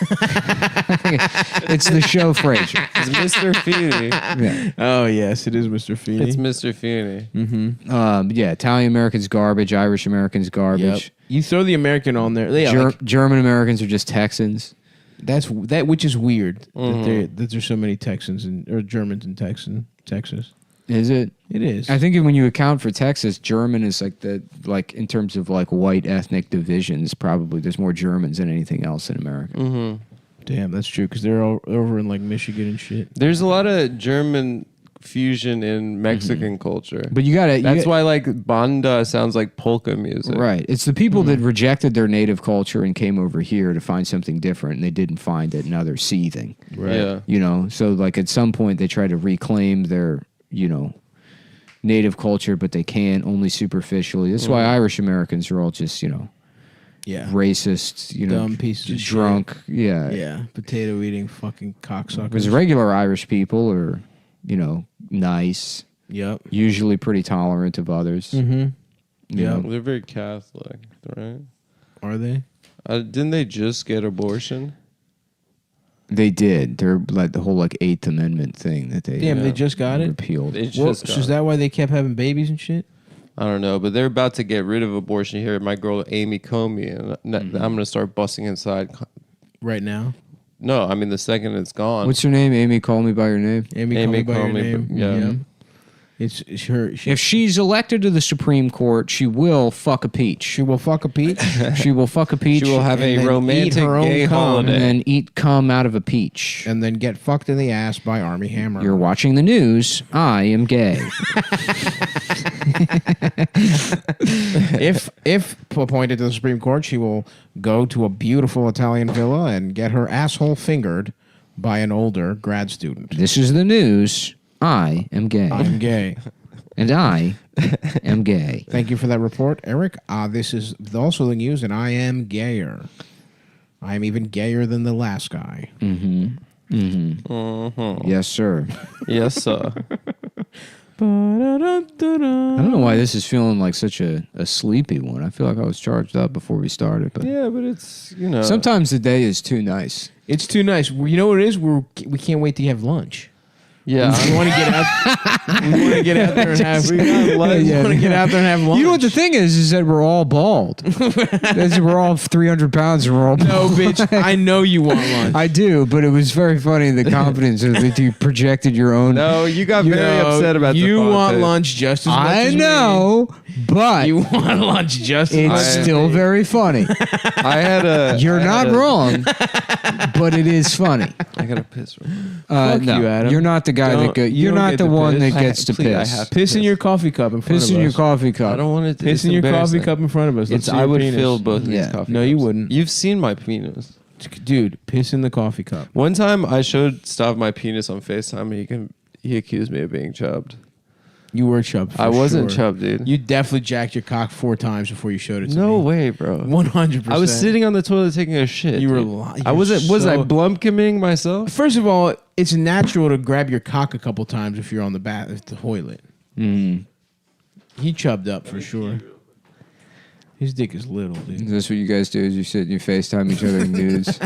It's the show Frasier. It's Mr. Feeney. Yeah. Oh, yes, it is Mr. Feeney. It's Mr. Feeney. Yeah, Italian Americans garbage, Irish Americans Yep. garbage. You throw the American on there. Yeah, like, German Americans are just Texans. which is weird that there's so many Texans or Germans in Texas. Is it? It is. I think when you account for Texas, German is like in terms of like white ethnic divisions, probably there's more Germans than anything else in America. Damn, that's true because they're all over in like Michigan and shit. There's a lot of German fusion in Mexican culture. But you gotta. That's why like banda sounds like polka music. Right. It's the people that rejected their native culture and came over here to find something different, and they didn't find it. Now they're seething. Right. Yeah. So like at some point they try to reclaim their native culture, but they can't, only superficially. That's why Irish Americans are all just Yeah. racist, Dumb pieces of drunk. Yeah. Yeah. Potato eating fucking cocksuckers. Because regular Irish people are, nice, Yep. usually pretty tolerant of others. Mm-hmm. you Yeah. know. They're very Catholic, right? Are they? Didn't they just get abortion? They did. They're like the whole like 8th Amendment thing that they Damn, they just got it. repealed. They Well, just so got is that why they kept having babies and shit? I don't know, but they're about to get rid of abortion here. My girl Amy Comey, and I'm going to start busting inside. Right now, No, I mean the second it's gone. What's her name? Amy, call me by your name. Amy, call Amy, me by call your me, name. yeah. It's her. If she's elected to the Supreme Court, she will fuck a peach. She will fuck a peach. She will fuck a peach. She will have and a then eat romantic her own gay cum. holiday. and then eat cum out of a peach. and then get fucked in the ass by Army Hammer. You're watching the news. I am gay. if appointed to the Supreme Court, she will go to a beautiful Italian villa and get her asshole fingered by an older grad student. This is the news. I am gay. I'm gay. And I am gay. Thank you for that report, Eric. This is also the news, and I am gayer. I am even gayer than the last guy. Yes, sir. Yes, sir. I don't know why this is feeling like such a sleepy one. I feel like I was charged up before we started. But Yeah, but it's, Sometimes the day is too nice. It's too nice. You know what it is? We can't wait to have lunch. Yeah. We want to get out. We want to get out there and have. We want to get out there and have lunch. You know what the thing is that we're all bald. We're all 300 pounds and we're all No, bald. bitch. I know you want lunch. I do, but it was very funny the confidence that you projected your own. No, you got very upset about the You want fonte. lunch just as much I as know, but You want lunch just as much it's as still very funny. I had a. You're not wrong, but it is funny. I got to piss. Fuck no, you, Adam. You're not the guy Don't- that go. you You're don't not get the to one piss. that gets to Please, I piss. have to Piss in your coffee cup in front Piss of in us. your coffee cup. I don't want it to. Piss in your coffee cup in front of us. Let's see I your would penis. fill both of these Yeah. coffee No, cups. you wouldn't. You've seen my penis. Dude, piss in the coffee cup. One time I showed Stav my penis on FaceTime and he accused me of being chubbed. You were chubbed. For I wasn't sure. chubbed, dude. You definitely jacked your cock 4 times before you showed it to me. No way, bro. 100%. I was sitting on the toilet taking a shit. You were dude. lying. I wasn't. Was I So- blumpkimming myself? First of all, it's natural to grab your cock a couple times if you're on the toilet. He chubbed up for sure. His dick is little, dude. Is this what you guys do? Is you sit and you FaceTime each other in nudes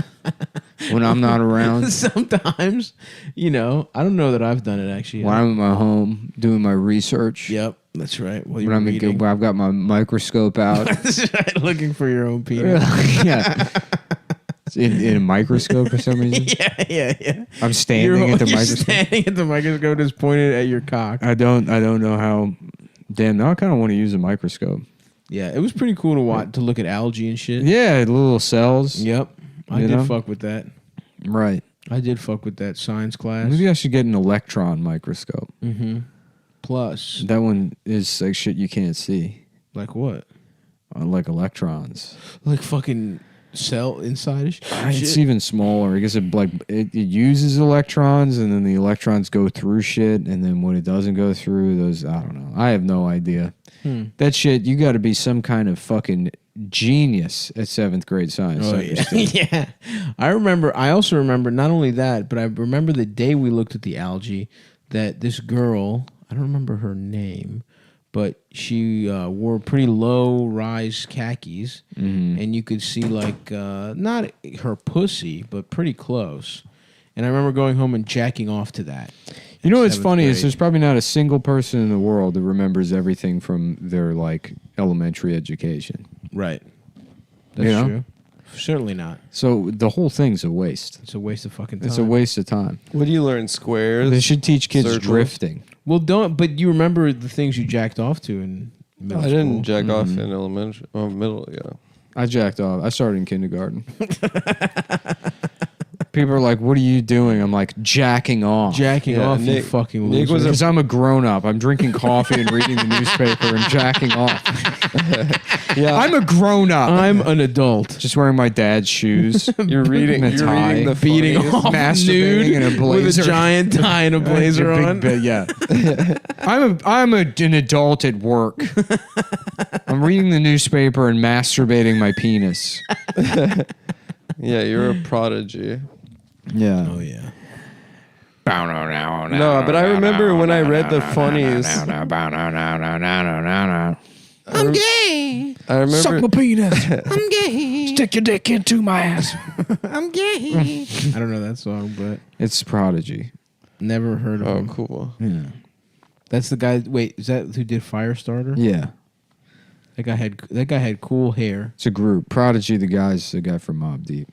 when I'm not around? Sometimes, I don't know that I've done it actually. When I'm at my home doing my research. Yep, that's right. Well, When you're reading. when I've got my microscope out. That's right, looking for your own penis. Yeah. In a microscope for some reason. yeah. I'm standing at the you're microscope. standing at the microscope, just pointed at your cock. I don't know how. Damn, now I kind of want to use a microscope. Yeah, it was pretty cool to watch, to look at algae and shit. Yeah, little cells. Yep, I You did know? fuck with that. Right. I did fuck with that science class. Maybe I should get an electron microscope. Plus, That one is like shit you can't see. like what? Like electrons. Like fucking cell inside It's even smaller. I guess it uses electrons, and then the electrons go through shit, and then when it doesn't go through, those I don't know. I have no idea. That shit, you got to be some kind of fucking genius at 7th grade science. Oh yeah, yeah. I also remember not only that, but I remember the day we looked at the algae that this girl, I don't remember her name, but she wore pretty low rise khakis, and you could see like not her pussy, but pretty close. And I remember going home and jacking off to that. You know what's 7th funny is grade. there's probably not a single person in the world that remembers everything from their like elementary education. Right. That's You know? true. Certainly not. So the whole thing's a waste. It's a waste of fucking time. It's a waste of time. What do you learn? Squares. They should teach kids Circles? drifting. Well, but you remember the things you jacked off to in middle I school. didn't jack off in elementary. Oh, middle. Yeah. I jacked off. I started in kindergarten. People are like, "What are you doing?" I'm like, "Jacking off." Jacking Yeah, off, you Nick- fucking Nick loser. was Because I'm a grown up. I'm drinking coffee and reading the newspaper and jacking off. Yeah. I'm a grown up. I'm an adult. Just wearing my dad's shoes. You're reading. And a You're tie. reading the Beating funniest- off masturbating nude in a with blazer. a giant tie and a blazer Big on. bit, yeah. I'm an adult at work. I'm reading the newspaper and masturbating my penis. Yeah, you're a prodigy. Yeah. Oh yeah. No, but I remember when I read the funnies. I'm gay. I remember. Suck my penis. I'm gay. Stick your dick into my ass. I'm gay. I don't know that song, but It's Prodigy. never heard of Oh, him. cool. Yeah. That's the guy. Wait, is that who did Firestarter? Yeah. That guy had cool hair. It's a group. Prodigy, the guy from Mobb Deep.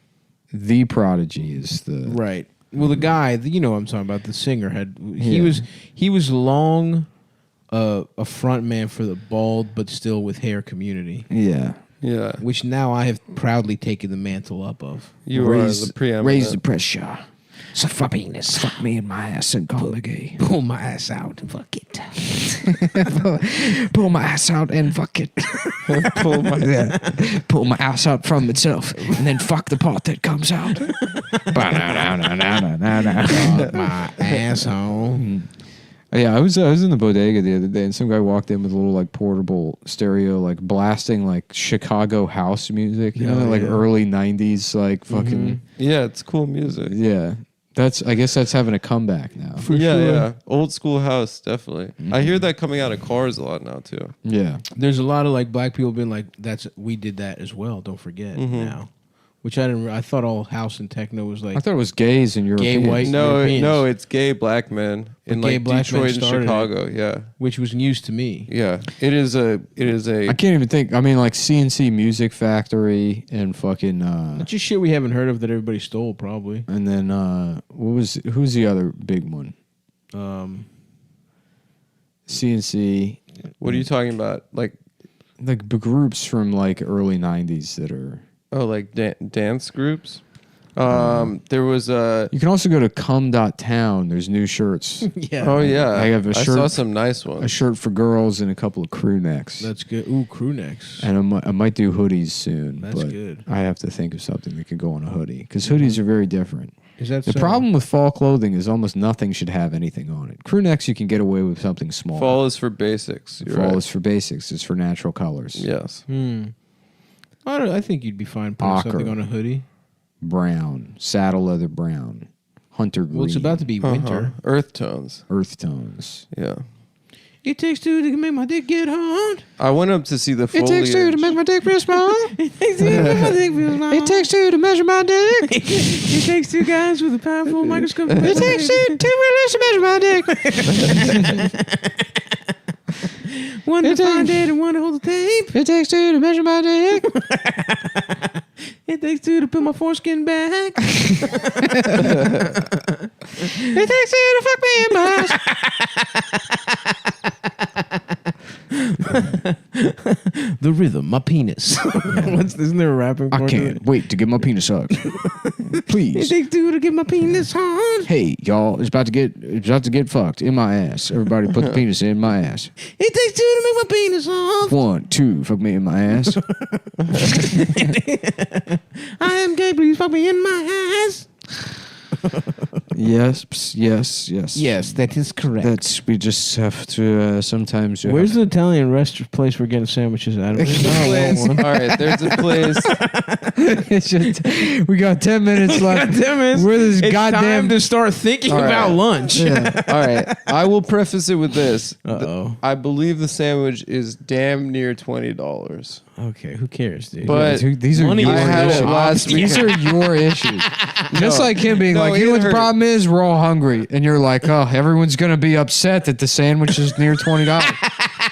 The Prodigy is the Right. Well, the guy, you know what I'm talking about, the singer Yeah. he was long, a front man for the bald but still with hair community, Yeah. Yeah. which now I have proudly taken the mantle up of. You are the preeminent. Raise the pressure. Suck my penis. Fuck me in my ass and call me gay. Pull my ass out and fuck it. Pull my ass out and fuck it. Pull my- Yeah. Pull my ass out from itself and then fuck the part that comes out. Fuck my asshole. Yeah, I was in the bodega the other day, and some guy walked in with a little like portable stereo, like blasting like Chicago house music, like early '90s, like fucking. Yeah, it's cool music. Yeah, I guess that's having a comeback now. Yeah, old school house, definitely. I hear that coming out of cars a lot now too. Yeah, There's a lot of like black people being like, we did that as well. Don't forget now. Which I didn't. I thought all house and techno was like. I thought it was gays and Europeans. white. No, Europeans. it's gay black men in gay like black men Detroit and started Chicago. Yeah, which was news to me. yeah. It is a. I can't even think. I mean, like CNC Music Factory and fucking. That's just shit we haven't heard of that everybody stole, probably. And then who's the other big one? CNC. What are you talking about? Like groups from like early '90s that are. Oh, like dance groups. There was a. You can also go to cum.town. There's new shirts. Yeah. Oh yeah, I have a shirt. I saw some nice ones. A shirt for girls and a couple of crew necks. That's good. Ooh, crew necks. And I might do hoodies soon. That's but good. I have to think of something that can go on a hoodie because hoodies are very different. Is that the so? problem with fall clothing is almost nothing should have anything on it. Crew necks you can get away with something small. Fall is for basics. Fall is for basics. It's for natural colors. Yes. I think you'd be fine putting something on a hoodie. Brown, saddle leather brown, hunter green. Well, it's about to be winter. Earth tones. Earth tones. Yeah. It takes two to make my dick get hard. I went up to see the foliage. It takes two to make my dick feel small. It takes two to make my dick feel small. It takes two to measure my dick. It takes two guys with a powerful microscope. It takes two really to measure my dick. One to find it and one to hold the tape. It takes two to measure my dick. It takes two to put my foreskin back. It takes two to fuck me in my ass. The rhythm, my penis. Isn't there a rapping? I can't wait to get my penis sucked. Please. It takes two to get my penis hard. Hey, y'all, it's about to get fucked in my ass. Everybody put the penis in my ass. It takes two to make my penis hard. 1, 2, fuck me in my ass. I am gay, please fuck me in my ass. Yes. Yes, that is correct. We just have to sometimes. Where's the Italian place we're getting sandwiches at? All right, there's a place. It's just we got 10 minutes left. 10 minutes. We're this It's goddamn time to start thinking about lunch. Yeah. All right, I will preface it with this. Uh-oh. I believe the sandwich is damn near $20. Okay, who cares, dude? But these are Money your I had issues. it last These are your issues. Just like him being like, you know what the problem is? We're all hungry. And you're like, oh, everyone's going to be upset that the sandwich is near $20.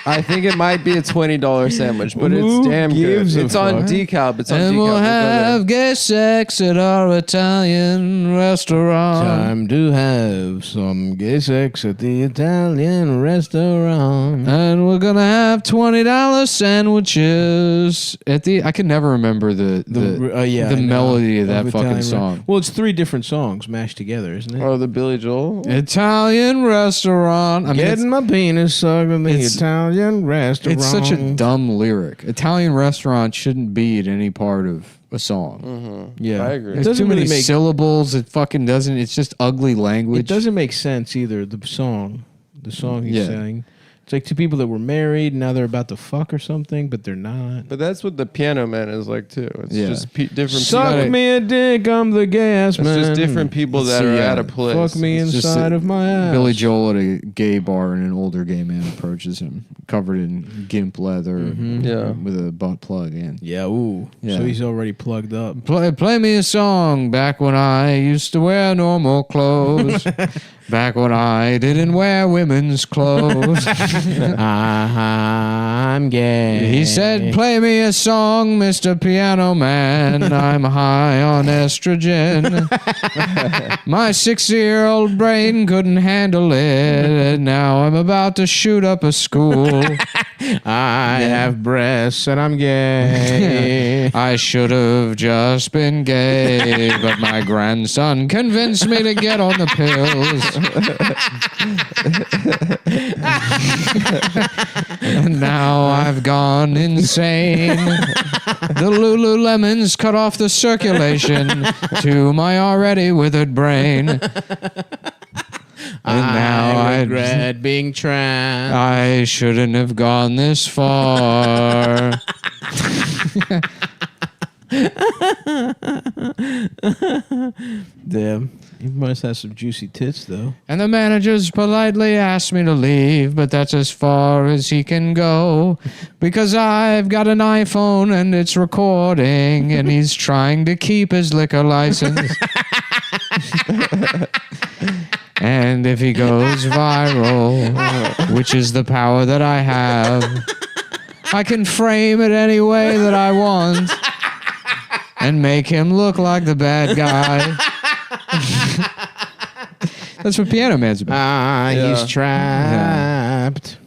I think it might be a $20 sandwich, but Who it's damn good. gives a It's on fuck? decal. It's on And decal. we'll go there. have gay sex at our Italian restaurant. Time to have some gay sex at the Italian restaurant. And we're going to have $20 sandwiches at the... I can never remember the melody of that fucking Italian song. Well, it's 3 different songs mashed together, isn't it? Oh, the Billy Joel? Italian restaurant. I mean, Getting my penis sucked in the it's- Italian restaurant. it's such a dumb lyric. Italian restaurant shouldn't be at any part of a song. Yeah, I agree. It There's doesn't too many really make syllables. It fucking doesn't. It's just ugly language. It doesn't make sense either. The song he's Yeah. saying. It's like two people that were married, now they're about to fuck or something, but they're not. But that's what the Piano Man is like too. It's Yeah. just different. Suck people. me a dick, I'm the gas It's man. just different people that So, are yeah. at a place. Fuck me It's just inside of my ass. Billy Joel at a gay bar and an older gay man approaches him, covered in gimp leather, Yeah. with a butt plug in. Yeah, ooh. Yeah. So he's already plugged up. Play me a song back when I used to wear normal clothes. Back when I didn't wear women's clothes. I'm gay. He said, play me a song, Mr. Piano Man. I'm high on estrogen. My 60-year-old brain couldn't handle it. And now I'm about to shoot up a school. I have breasts and I'm gay. I should have just been gay, but my grandson convinced me to get on the pills. And now I've gone insane. The Lululemons cut off the circulation to my already withered brain. now I regret being trapped. I shouldn't have gone this far. Damn. You must have some juicy tits, though. And the managers politely asked me to leave, but that's as far as he can go. Because I've got an iPhone and it's recording, and he's trying to keep his liquor license. And if he goes viral, which is the power that I have, I can frame it any way that I want and make him look like the bad guy. That's what Piano Man's about. He's trapped.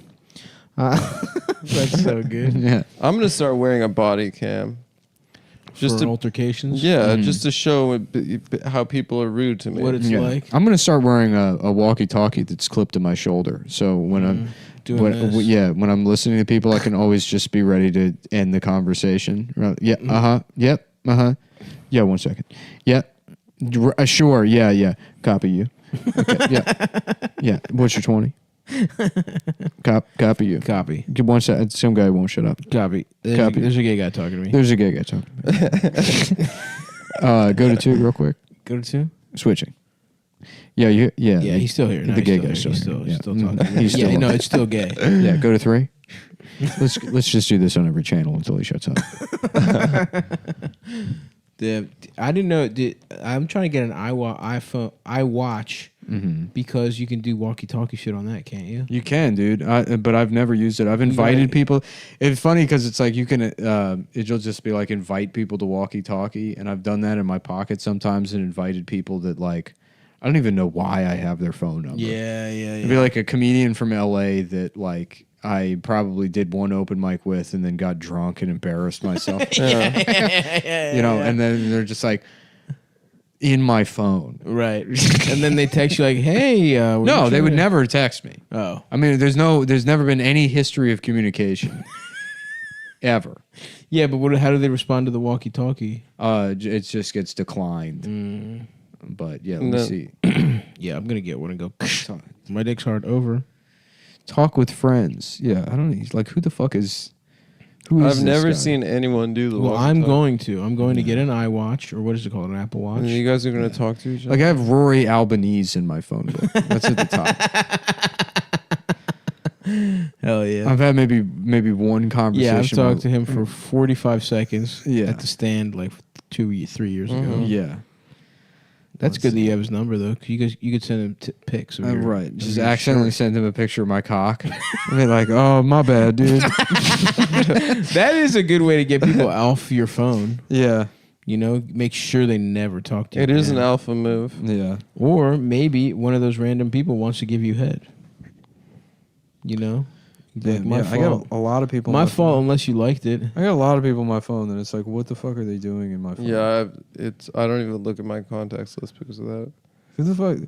That's so good. Yeah. I'm gonna start wearing a body cam. Just for altercations? Yeah, just to show how people are rude to me. What it's like. I'm gonna start wearing a walkie-talkie that's clipped to my shoulder. So when I'm when I'm listening to people, I can always just be ready to end the conversation. Yeah. Yep. Yeah. 1 second. Yep. Sure. Yeah. Copy you. Okay. Yeah. What's your 20? Copy you. Copy. Give 1 second. Some guy won't shut up. Copy. Copy. There's a gay guy talking to me. There's a gay guy talking to me. Go to 2 real quick. Go to 2? Switching. Yeah. He's still here. No, the gay guy. guy's still here. He's still talking to me. He's still no, it's still gay. Yeah, go to 3. Let's just do this on every channel until he shuts up. I didn't know. I'm trying to get an iPhone iWatch because you can do walkie-talkie shit on that, can't you? You can, dude. But I've never used it. I've invited people. It's funny because it's like you can. It'll just be like invite people to walkie-talkie, and I've done that in my pocket sometimes and invited people that like. I don't even know why I have their phone number. Yeah. It'd be like a comedian from LA that like I probably did one open mic with and then got drunk and embarrassed myself. And then they're just like in my phone. Right. And then they text you like, hey. No, they would never text me. Oh. I mean, there's never been any history of communication. Ever. Yeah, but how do they respond to the walkie-talkie? It just gets declined. But yeah, let me see. Yeah, I'm gonna get one and go. My dick's hard. Over. Talk with friends. Yeah, I don't know. Like, who the fuck is? I've never seen anyone do the. Well, I'm going to get an iWatch, or what is it called, an Apple Watch. And you guys are gonna talk to each other. Like, I have Rory Albanese in my phone book. That's at the top. Hell yeah! I've had maybe one conversation. Yeah, I've talked to him for 45 seconds. Yeah. At the stand like 3 years ago. Yeah. That's good that you have his number though. Cause you could send him pics. Of your, right. Just accidentally send him a picture of my cock. I mean, like, oh, my bad, dude. That is a good way to get people off your phone. Yeah. You know, make sure they never talk to you. It is an alpha move. Yeah. Or maybe one of those random people wants to give you head. You know? Damn, my fault. I got a lot of people. My fault unless you liked it. I got a lot of people on my phone that it's like, what the fuck are they doing in my phone? Yeah, I don't even look at my contacts list because of that. Who the fuck?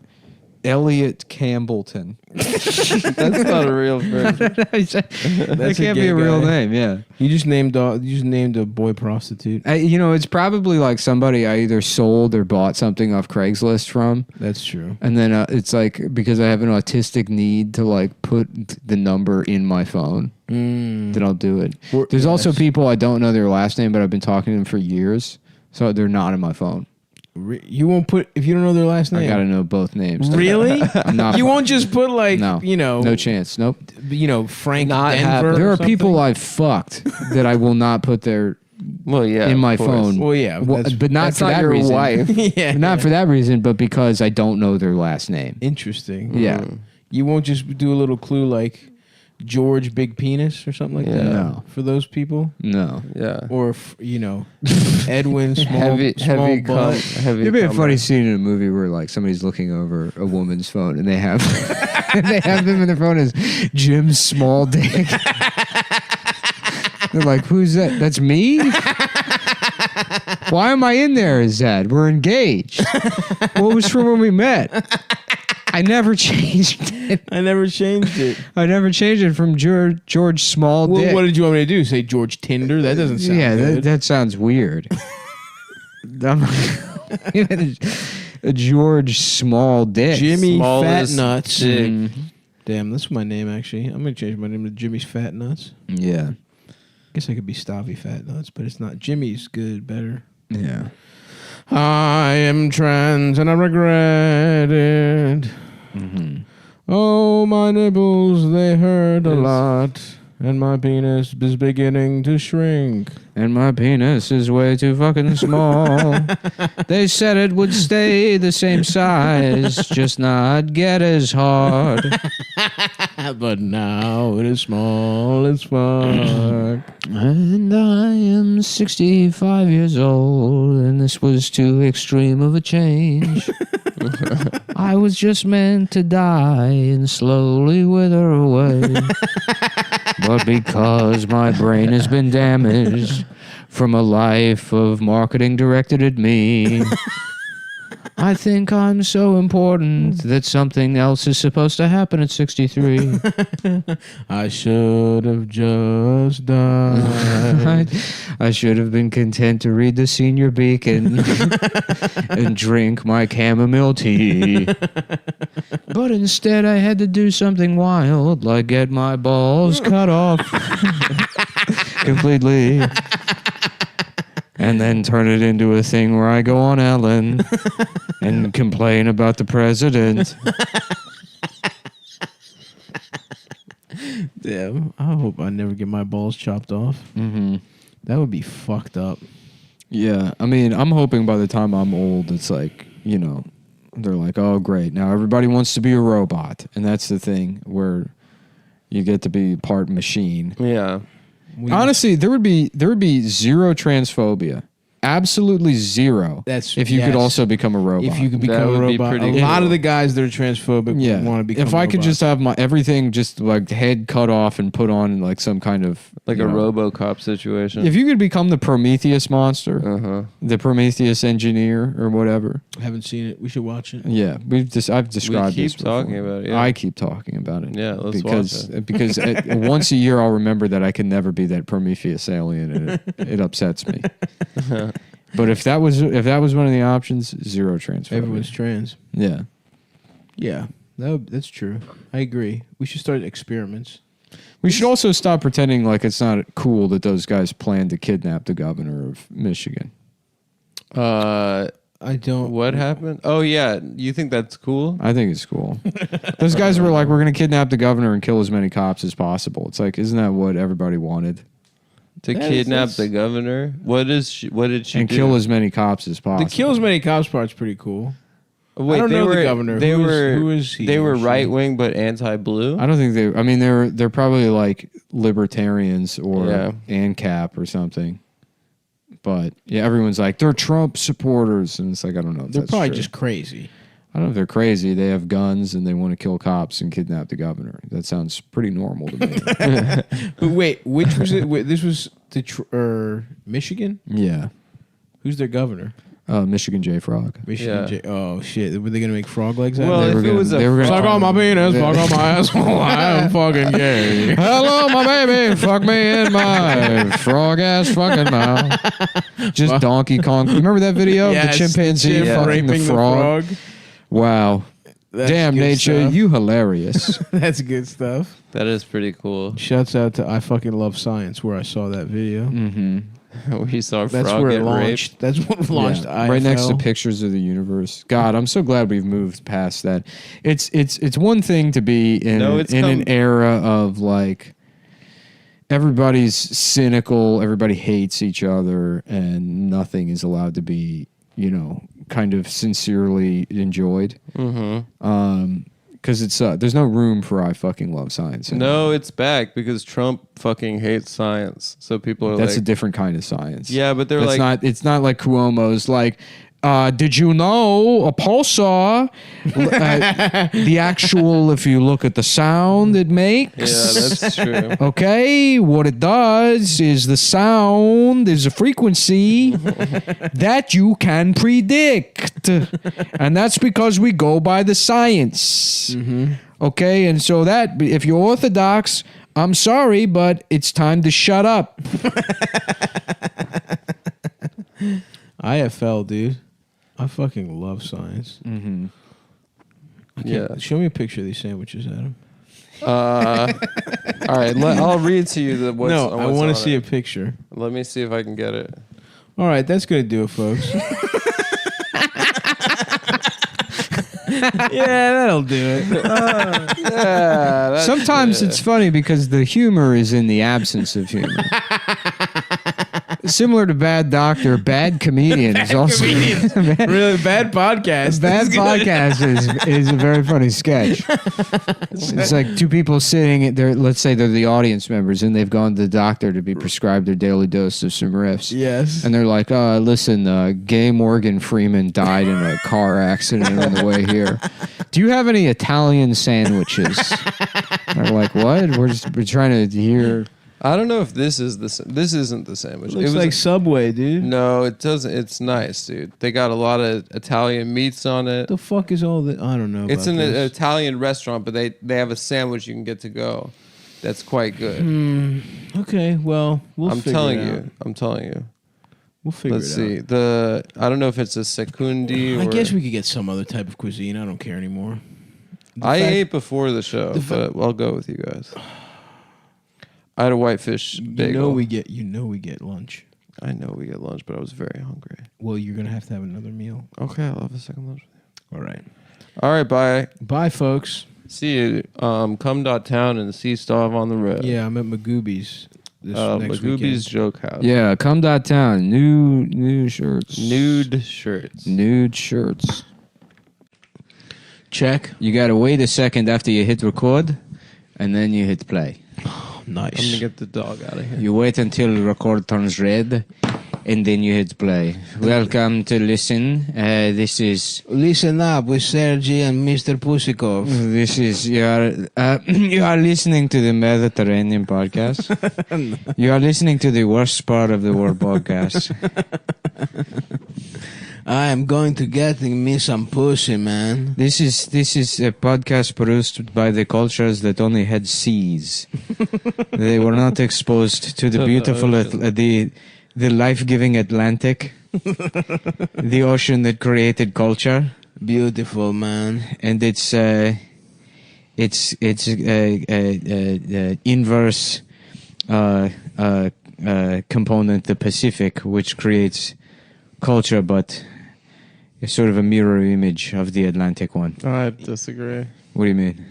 Elliot Campbellton. That's not a real person. That can't be a real name. Yeah, you just named a boy prostitute. It's probably like somebody I either sold or bought something off Craigslist from. That's true. And then it's like because I have an autistic need to like put the number in my phone, then I'll do it. There's also people I don't know their last name, but I've been talking to them for years, so they're not in my phone. You won't put if you don't know their last name. I gotta know both names. Really? You won't just put like no chance. Nope. Frank not Denver. There are people I've fucked that I will not put their in my phone. Well, yeah, but not for that reason. Wife. Yeah, not for that reason, but because I don't know their last name. Interesting. Yeah. You won't just do a little clue like George Big Penis or something like that? No. For those people? No. Yeah. Or, Edwin Small Butt. It'd be a funny scene in a movie where like somebody's looking over a woman's phone and they have them in their phone as Jim's Small Dick. They're like, who's that? That's me? Why am I in there as that? We're engaged. What was from when we met? I never changed it. I never changed it from George Small Dick. Well, what did you want me to do? Say George Tinder? That doesn't sound good. That sounds weird. George Small Dick. Jimmy Fat Smallest Nuts. dick. Damn, that's my name, actually. I'm going to change my name to Jimmy's Fat Nuts. Yeah. Guess I could be Stavi Fat Nuts, but it's not. Jimmy's good, better. Yeah. I am trans and I regret it. Oh, my nipples, they hurt a lot. And my penis is beginning to shrink. And my penis is way too fucking small. They said it would stay the same size, just not get as hard. But now it is small as fuck. And I am 65 years old, and this was too extreme of a change. I was just meant to die and slowly wither away. But because my brain has been damaged from a life of marketing directed at me, I think I'm so important that something else is supposed to happen at 63. I should have just died. I should have been content to read the Senior Beacon and drink my chamomile tea. But instead I had to do something wild, like get my balls cut off completely. And then turn it into a thing where I go on Ellen and complain about the president. Damn, I hope I never get my balls chopped off. Mm-hmm. That would be fucked up. Yeah, I mean, I'm hoping by the time I'm old, it's like, you know, they're like, oh, great, now everybody wants to be a robot. And that's the thing where you get to be part machine. Yeah. Honestly, there would be zero transphobia. Absolutely zero. That's if you could also become a robot. If you could become a robot, a lot of the guys that are transphobic want to become. If I could just have my everything just like head cut off and put on like some kind of like a RoboCop situation. If you could become the Prometheus monster, the Prometheus engineer or whatever. I haven't seen it. We should watch it. Yeah, I've described we this keep talking before. about it. Yeah. I keep talking about it. Yeah, let's because watch it. because once a year I'll remember that I can never be that Prometheus alien, and it upsets me. But if that was one of the options, zero transphobia. Everyone's trans. Yeah. Yeah, that's true. I agree. We should start experiments. We should also stop pretending like it's not cool that those guys planned to kidnap the governor of Michigan. I don't. What happened? Oh yeah, you think that's cool? I think it's cool. Those guys were like, we're going to kidnap the governor and kill as many cops as possible. It's like, isn't that what everybody wanted? To kidnap the governor? What did she and do? kill as many cops as possible. The kill as many cops part's pretty cool. Wait, I don't they know were the governor. Who is he? They were right wing but anti-blue. I don't think they. I mean, they're probably like libertarians or ANCAP or something. But yeah, everyone's like they're Trump supporters, and it's like I don't know. If They're that's probably true. just crazy. I don't know if they're crazy. They have guns and they want to kill cops and kidnap the governor. That sounds pretty normal to me. But wait, which was it? Wait, this was Michigan? Yeah. Who's their governor? Michigan J. Frog. Michigan J. Oh shit! Were they gonna make frog legs out Well, of if that? it was Suck on my penis, fuck on my asshole. I am fucking gay. Hello, my baby. Fuck me in my frog ass fucking mouth. Just Donkey Kong. Remember that video? Yes, the chimpanzee the fucking raping the frog. Wow. That's Damn good nature, stuff. you hilarious. That's good stuff. That is pretty cool. Shouts out to I Fucking Love Science, where I saw that video. Mm-hmm. We saw a That's frog where it get launched. raped. That's what launched. Yeah, right next to IFL. Pictures of the Universe. God, I'm so glad we've moved past that. It's one thing to be in an era of like everybody's cynical, everybody hates each other, and nothing is allowed to be, you know, kind of sincerely enjoyed. Mm-hmm. Because it's there's no room for I fucking love science anymore. No, it's back because Trump fucking hates science. So people are That's like, a different kind of science. Yeah, but they're That's like, it's not like Cuomo's like, did you know a pulsar, the actual, if you look at the sound it makes. yeah, that's true. Okay, what it does is the sound is a frequency that you can predict. And that's because we go by the science. Mm-hmm. Okay, and so that, if you're orthodox, I'm sorry, but it's time to shut up. IFL, dude. I fucking love science. Mm-hmm. Yeah. Show me a picture of these sandwiches, Adam. All right, I'll read to you the what's. No, I want on to see it. a picture. Let me see if I can get it. All right, that's gonna do it, folks. Yeah, that'll do it. Sometimes it's funny because the humor is in the absence of humor. Similar to Bad Doctor, Bad Comedian is also Really bad podcast. Bad Podcast is a very funny sketch. It's like two people sitting there. Let's say they're the audience members, and they've gone to the doctor to be prescribed their daily dose of some riffs. Yes. And they're like, listen, gay Morgan Freeman died in a car accident on the way here. Do you have any Italian sandwiches? They're like, what? We're trying to hear. I don't know if this is this isn't the sandwich. It looks like Subway, dude. No, it doesn't. It's nice, dude. They got a lot of Italian meats on it. The fuck is all that? I don't know. It's about an this. Italian restaurant, but they have a sandwich you can get to go. That's quite good. Okay, well, I'm telling you. We'll figure Let's it see. out. I don't know if it's a secundi. I or, guess we could get some other type of cuisine. I don't care anymore. I ate before the show, but I'll go with you guys. I had a whitefish bagel. You know we get lunch. I know we get lunch, but I was very hungry. Well, you're gonna have to have another meal. Okay, I'll have a second lunch with All right. you. All right, bye. Bye, folks. See you. Come.town and see Stav on the road. Yeah, I'm at Magoobies this next Magoobies weekend. Joke House. Yeah, come downtown. New shirts. Nude shirts. Nude shirts. Check. You gotta wait a second after you hit record, and then you hit play. Nice. I'm gonna get the dog out of here. You wait until record turns red, and then you hit play. Welcome to Listen. This is Listen up with Sergey and Mr. Pusikov. you are listening to the Mediterranean podcast. You are listening to the worst part of the world podcast. I am going to get me some pussy, man. This is a podcast produced by the cultures that only had seas. They were not exposed to the beautiful, the life-giving Atlantic, the ocean that created culture. Beautiful, man. And its inverse component, the Pacific, which creates culture, but it's sort of a mirror image of the Atlantic one. I disagree. What do you mean?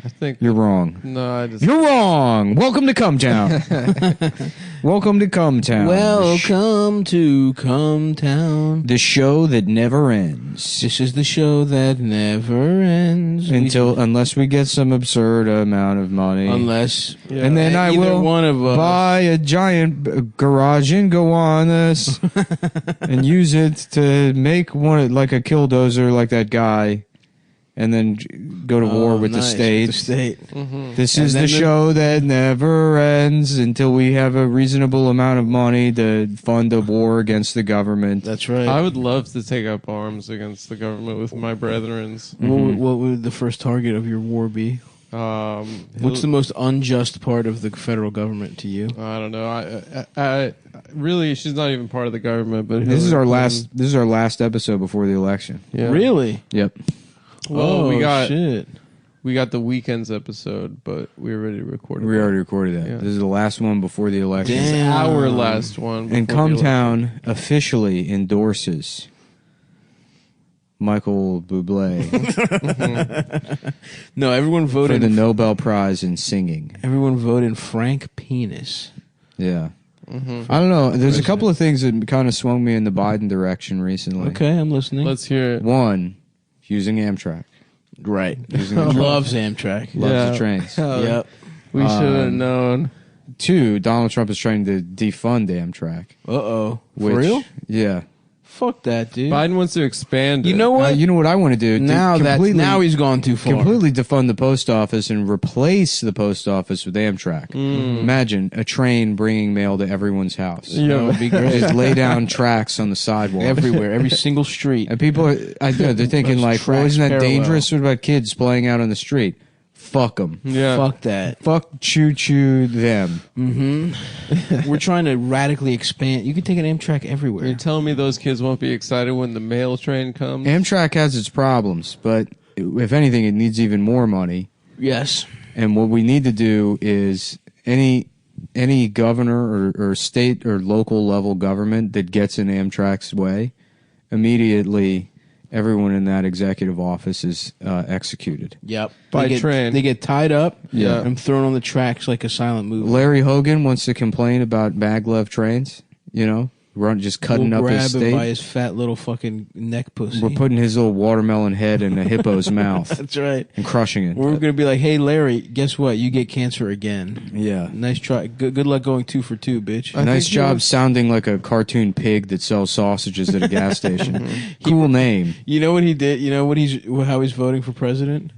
I think You're wrong. No, I disagree. You're wrong. Welcome to Cumtown. Welcome to Cumtown. Welcome to Cumtown. The show that never ends. This is the show that never ends. Unless we get some absurd amount of money. Unless. Yeah. And then I will one of us buy a giant garage and go on this and use it to make one like a killdozer like that guy. And then go to war with the state. Mm-hmm. This is the show that never ends until we have a reasonable amount of money to fund a war against the government. That's right. I would love to take up arms against the government with my brethrens. What would the first target of your war be? What's the most unjust part of the federal government to you? I don't know. I really, she's not even part of the government. But This is our last episode before the election. Yeah. Really? Yep. Well, shit. we got the weekend's episode, but we already recorded. We already recorded that. Yeah. This is the last one before the election. Damn. Our last one. And before the Cumtown officially endorses Michael Bublé No, everyone for voted. the Nobel Prize in singing. Everyone voted Frank Penise. Yeah. I don't know. There's a couple of things that kind of swung me in the Biden direction recently. Okay, I'm listening. Let's hear it. One, using Amtrak. Right. Using the train. Loves Amtrak. Loves the trains. Yep. We should have known. Two, Donald Trump is trying to defund Amtrak. Uh-oh. For Which, real? Yeah. Fuck that, dude. Biden wants to expand. You it. know what? You know what I want to do? now he's gone too far. Completely defund the post office and replace the post office with Amtrak. Imagine a train bringing mail to everyone's house. That would be great. Just lay down tracks on the sidewalk. Everywhere, every single street. And people are, they're thinking Those like, well, tracks isn't that parallel. dangerous? What about kids playing out on the street? Fuck them. Yeah. Fuck that. Fuck choo-choo them. We're trying to radically expand. You can take an Amtrak everywhere. You're telling me those kids won't be excited when the mail train comes? Amtrak has its problems, but if anything, it needs even more money. Yes. And what we need to do is any governor or state or local level government that gets in Amtrak's way, immediately everyone in that executive office is executed. Yep. By train. They get tied up Yeah. and thrown on the tracks like a silent movie. Larry Hogan wants to complain about maglev trains, just cutting We'll up grab his him state. by his fat little fucking neck pussy. We're putting his little watermelon head in a hippo's mouth That's right. and crushing it. We're gonna be like, hey Larry, guess what? You get cancer again. Yeah. Nice try. Good luck going 2 for 2, bitch. Nice job sounding like a cartoon pig that sells sausages at a gas station. Cool name. You know what he did? You know how he's voting for president?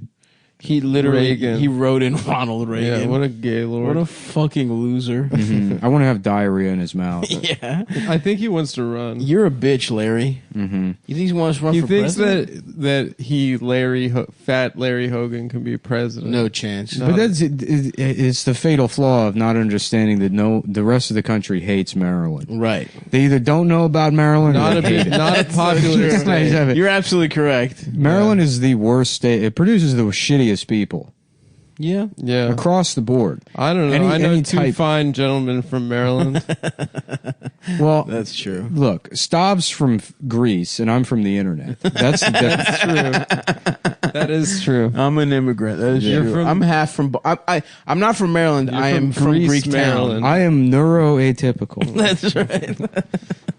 He literally Reagan. he wrote in Ronald Reagan. Yeah, what a gay lord. What a fucking loser. I want to have diarrhea in his mouth. Yeah. I think he wants to run. You're a bitch, Larry. Mm-hmm. You think he wants to run He for thinks president? that fat Larry Hogan can be president. No chance. But it's the fatal flaw of not understanding that the rest of the country hates Maryland. Right. They either don't know about Maryland Not or a they hate big, it. not a popular state. You're absolutely correct. Maryland is the worst state. It produces the shittiest people Yeah. Yeah. across the board. I don't know. Any- I know any two type- fine gentlemen from Maryland. Well, That's true. look, Stav's from Greece and I'm from the internet. That's the difference. True. That is true. I'm an immigrant. That is You're true. from- I'm half from. I'm not from Maryland. You're I am from from Greece, Greektown. Maryland. I am neuroatypical. That's right.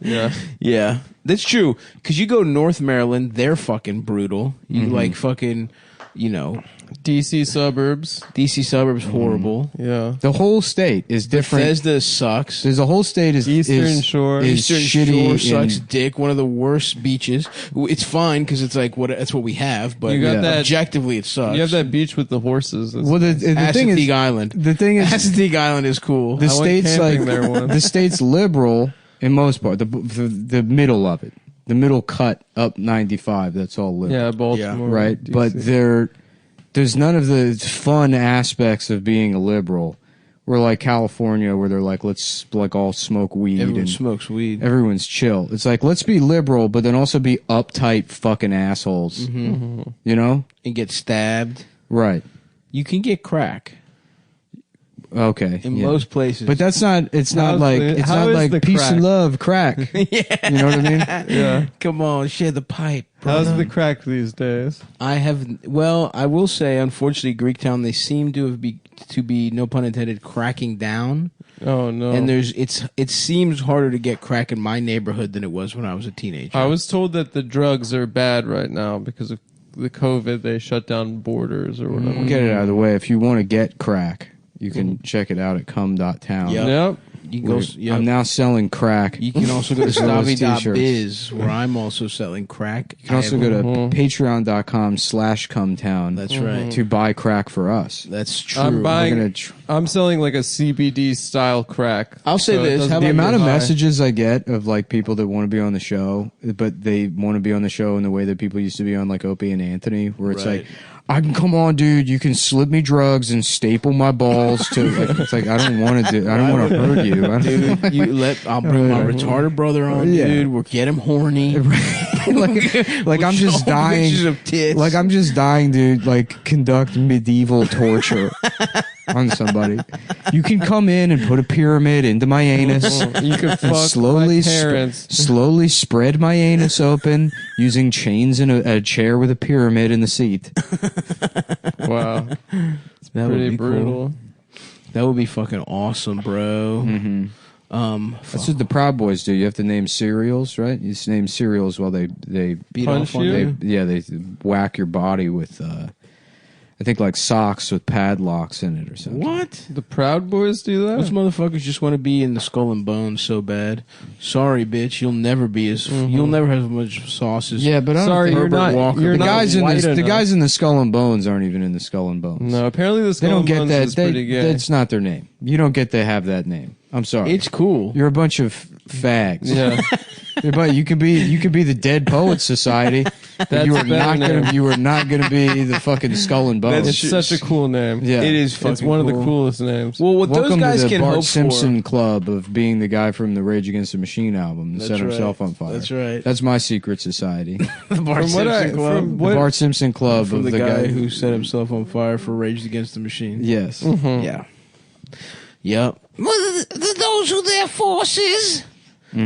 Yeah. Yeah, that's true. Because you go North Maryland, they're fucking brutal. You like fucking, DC suburbs. DC suburbs horrible. Yeah. The whole state is different. Bethesda sucks. There's a whole state is Eastern Shore. is Eastern shitty Shore sucks and- dick. One of the worst beaches. It's fine because it's like that's what we have. But You got that- objectively, it sucks. You have that beach with the horses. That's- Well, the thing Assateague is, Island. the thing is, Assateague Island is cool. the I went state's camping like there once. the state's liberal in most part. The middle of it, the middle cut up 95. That's all liberal. yeah, Baltimore. right. DC. But there's none of the fun aspects of being a liberal. We're like California, where they're like, let's like all smoke weed Everyone and smokes weed. everyone's chill. It's like, let's be liberal, but then also be uptight fucking assholes. You know? And get stabbed. Right. You can get crack Okay. in yeah. most places. But that's not. It's not How's like. the- It's how not is like the peace crack? and love crack. yeah. You know what I mean? Yeah. Come on, share the pipe. How's brother. the crack these days? I will say, unfortunately, Greektown, they seem to be, no pun intended, cracking down. Oh no. And it seems harder to get crack in my neighborhood than it was when I was a teenager. I was told that the drugs are bad right now because of the COVID. They shut down borders or whatever. We'll get it out of the way. If you want to get crack, you can check it out at cum.town. Yep. Yep. You can go. Yep. I'm now selling crack. You can also go to As well as Stavi.biz, where I'm also selling crack. You can also go to patreon.com/cumtown. That's right. To buy crack for us. That's true. I'm buying. We're gonna I'm selling like a CBD style crack. I'll say So it this, doesn't how The about get amount of high. messages I get of like people that want to be on the show, but they want to be on the show in the way that people used to be on like Opie and Anthony, where it's Right. like, I can come on, dude. You can slip me drugs and staple my balls to. Like, it's like I don't want to do. I don't want to hurt you. I don't, Dude, I'll bring my retarded brother on, Yeah. dude. We'll get him horny. like I'm just dying. Pictures of tits. Like I'm just dying to like conduct medieval torture on somebody. You can come in and put a pyramid into my anus. You could and fuck slowly, my parents. slowly spread my anus open using chains in a chair with a pyramid in the seat. Wow, it's That would pretty be cool. brutal. That would be fucking awesome, bro. That's what the Proud Boys do. You have to name cereals, right? You just name cereals while they Beat Punch off on you? you. they whack your body with I think like socks with padlocks in it or something. What? The Proud Boys do that. Those motherfuckers just want to be in the Skull and Bones so bad. Sorry, bitch. You'll never be as. You'll never have as much sauce as. Yeah, but I don't Sorry, think you're Herbert not. Walker. You're the not guys in white the enough. guys in the Skull and Bones aren't even in the Skull and Bones. No, apparently the They Skull don't and get Bones that. is pretty gay. That's not their name. You don't get to have that name. I'm sorry. It's cool. You're a bunch of fags. Yeah. But you could be the Dead Poets Society. That's you are a better not name. gonna. You are not gonna be the fucking Skull and Bones. It's such a cool name. Yeah. It is fucking It's one of the cool. coolest names. Well, what Welcome those guys to the can Bart hope Simpson Club of being the guy from the Rage Against the Machine album that That's set right. himself on fire. That's right. That's my secret society. the Bart From what I- Simpson Club. from The what- Bart Simpson Club From of the guy who set himself on fire for Rage Against the Machine. Yes. Yeah. Yep. Those who their forces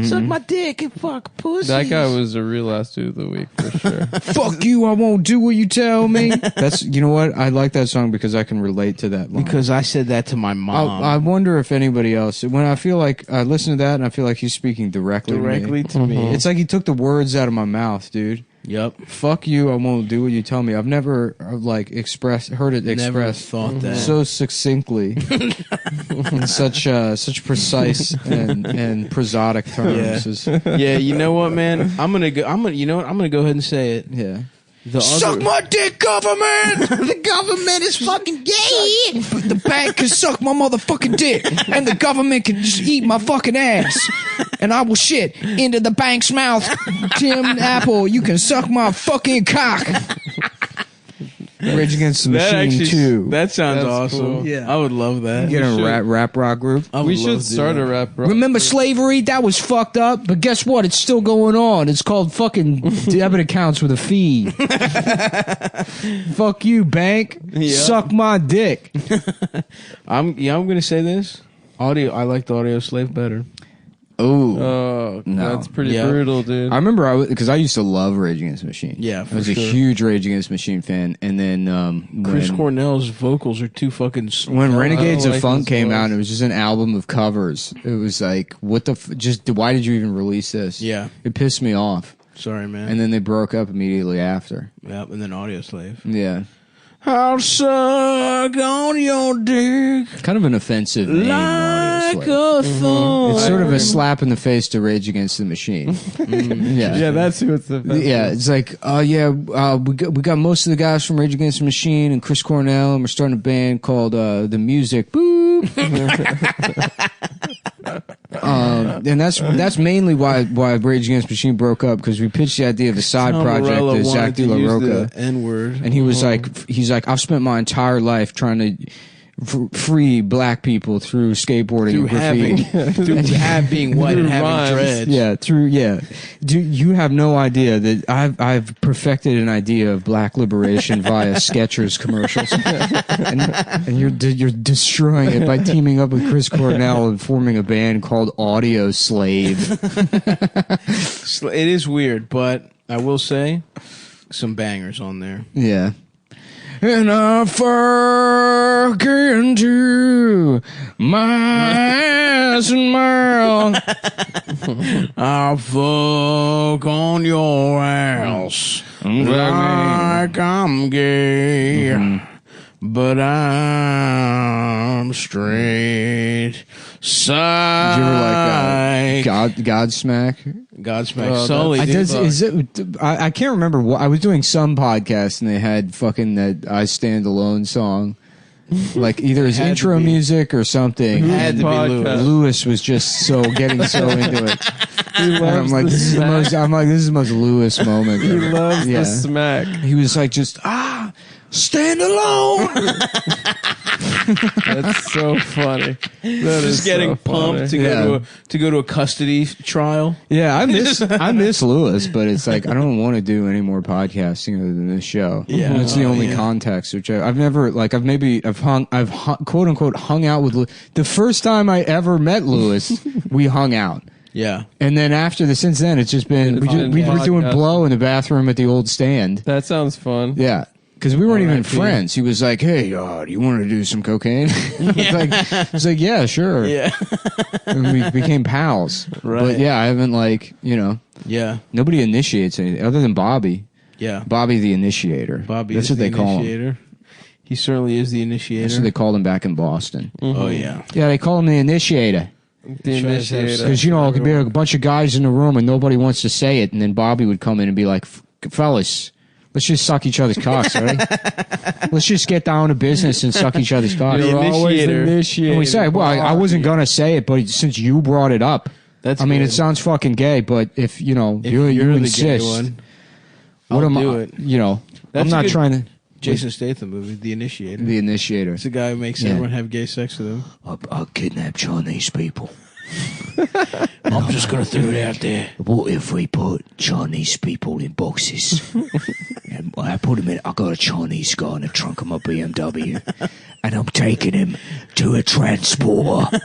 suck my dick and fuck pussies. That guy was a real ass dude of the week for sure. Fuck you! I won't do what you tell me. That's you know what I like that song because I can relate to that line. because I said that to my mom. I wonder if anybody else. When I feel like I listen to that and I feel like he's speaking directly to me. It's like he took the words out of my mouth, dude. Yep. Fuck you! I won't do what you tell me. I've never heard it Never expressed thought that. so succinctly in such precise and prosodic terms. Yeah. Yeah, you know what, man? I'm gonna go ahead and say it. Yeah. Suck my dick, government! The government is fucking gay! The bank can suck my motherfucking dick, and the government can just eat my fucking ass, and I will shit into the bank's mouth. Tim Apple, you can suck my fucking cock. Rage Against the Machine 2. That sounds That's awesome. cool. Yeah. I would love that. Get a should. rap rock group. I would We love should to do start that. a rap. Remember slavery? That was fucked up, but guess what? It's still going on. It's called fucking debit accounts with a fee. Fuck you, bank. Suck my dick. I'm gonna say this. I like the Audio Slave better. Oh. Oh, No. that's pretty Yeah. brutal, dude. I remember because I used to love Rage Against the Machine. Yeah, I for was a sure. huge Rage Against the Machine fan, and then Chris when, Cornell's vocals are too fucking. when Renegades I of like Funk his came voice. out, and it was just an album of covers. It was like, what the just why did you even release this? Yeah. It pissed me off. Sorry, man. And then they broke up immediately after. Yep, and then Audio Slave. Yeah. I'll suck on your dick Kind of an offensive name. like Audio Slave. a thorn. It's sort of a slap in the face to Rage Against the Machine. Yeah. yeah, that's who it's the. Yeah, it's like, we got most of the guys from Rage Against the Machine and Chris Cornell, and we're starting a band called The Music. Boop. And that's mainly why Rage Against the Machine broke up, because we pitched the idea of a side project to Zach De La Roca, N-word. and he was like, I've spent my entire life trying to free black people through skateboarding through and graffiti. having being white and having rhymes. dreads. You have no idea that I've perfected an idea of black liberation via Skechers commercials, and you're destroying it by teaming up with Chris Cornell and forming a band called Audio Slave. It is weird, but I will say some bangers on there. Yeah. And I fuck into my ass and mouth. I'll fuck on your ass like I'm gay, but I'm straight. Side. Did you ever like Godsmack? Godsmack Sully. I dude. I can't remember what I was doing. Some podcast and they had fucking that "I Stand Alone" song, like either his Had to intro be. music or something. Had to be Podcast. Lewis. Lewis was just getting so into it. And I'm loves like, the this is the smack. most. I'm like, this is the most Lewis moment. He ever. loves Yeah. the smack. He was like, just stand alone. That's so funny. That is Just getting so pumped funny. to go to a custody trial. Yeah, I miss Lewis, but it's like I don't want to do any more podcasting other than this show. Yeah. That's the Oh, only yeah. context. Which I've never I've quote unquote hung out with. The first time I ever met Lewis, we hung out. Yeah. And then since then, it's just been we were doing podcast. blow in the bathroom at the old stand. That sounds fun. Yeah. Because we weren't even R.I.P. friends. He was like, "Hey, do you want to do some cocaine?" I was like, "Yeah, sure." Yeah. And we became pals. Right. But yeah, I haven't Yeah. nobody initiates anything other than Bobby. Yeah. Bobby the initiator. Bobby That's is what the they call him. initiator. He certainly is the initiator. That's what they called him back in Boston. Oh yeah. Yeah, they call him the initiator. The initiator. Because, it could be a bunch of guys in the room and nobody wants to say it. And then Bobby would come in and be like, fellas, let's just suck each other's cocks, all right? Let's just get down to business and suck each other's cocks. You're always initiator. initiator. And we say, well, I wasn't going to say it, but since you brought it up, That's I mean, good. it sounds fucking gay, but if, If you you're the gay insist. one. What I'll am do I? it. You know, That's I'm a not good trying to. Jason Statham movie, The Initiator. The Initiator. It's a guy who makes Yeah. everyone have gay sex with him. I kidnap Chinese people. I'm just going to throw it out there. What if we put Chinese people in boxes? And I put them in. I got a Chinese guy in the trunk of my BMW, and I'm taking him to a transporter.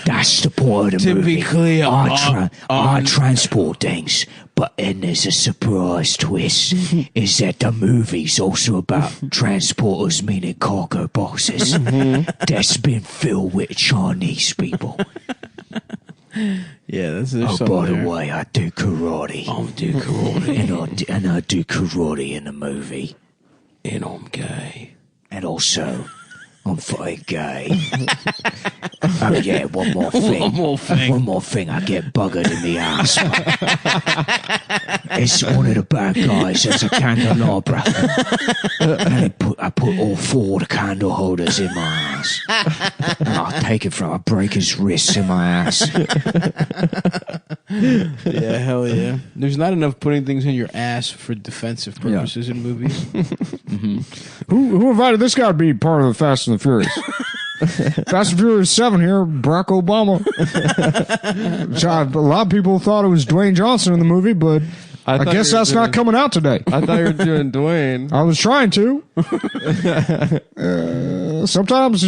That's the point of the To movie. be clear, I transport things, but then there's a surprise twist: is that the movie's also about transporters, meaning cargo boxes, that's been filled with Chinese people. Yeah, there's Oh, something by the there. way, I do karate. I do karate. and I do karate in the movie. And I'm gay. And also, I'm fucking gay. Oh yeah, one more thing. One more thing. I get buggered in the ass. It's one of the bad guys. There's a candelabra, and I put all 4 of the candle holders in my ass, and I take it from. I break his wrists in my ass. Yeah, hell yeah. There's not enough putting things in your ass for defensive purposes in movies. Who invited this guy to be part of the Fast and the Furious? Fast and Furious 7 here, Barack Obama. A lot of people thought it was Dwayne Johnson in the movie, but I guess that's not coming out today. I thought you were doing Dwayne. I was trying to. Sometimes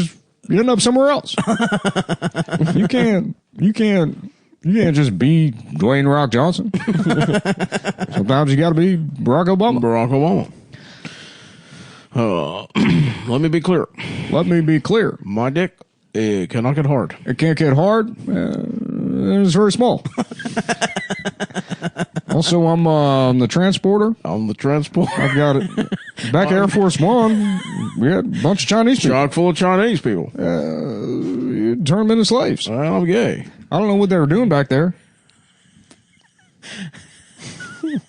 you end up somewhere else. You can't just be Dwayne Rock Johnson. Sometimes you got to be Barack Obama. Barack Obama. Let me be clear. Let me be clear. My dick, it cannot get hard. It can't get hard. It's very small. Also, I'm the transporter. I'm the transporter. I've got it. Back at Air Force One, we had a bunch of Chinese people. Chock full of Chinese people. You turn them into slaves. Well, I'm gay. I don't know what they were doing back there.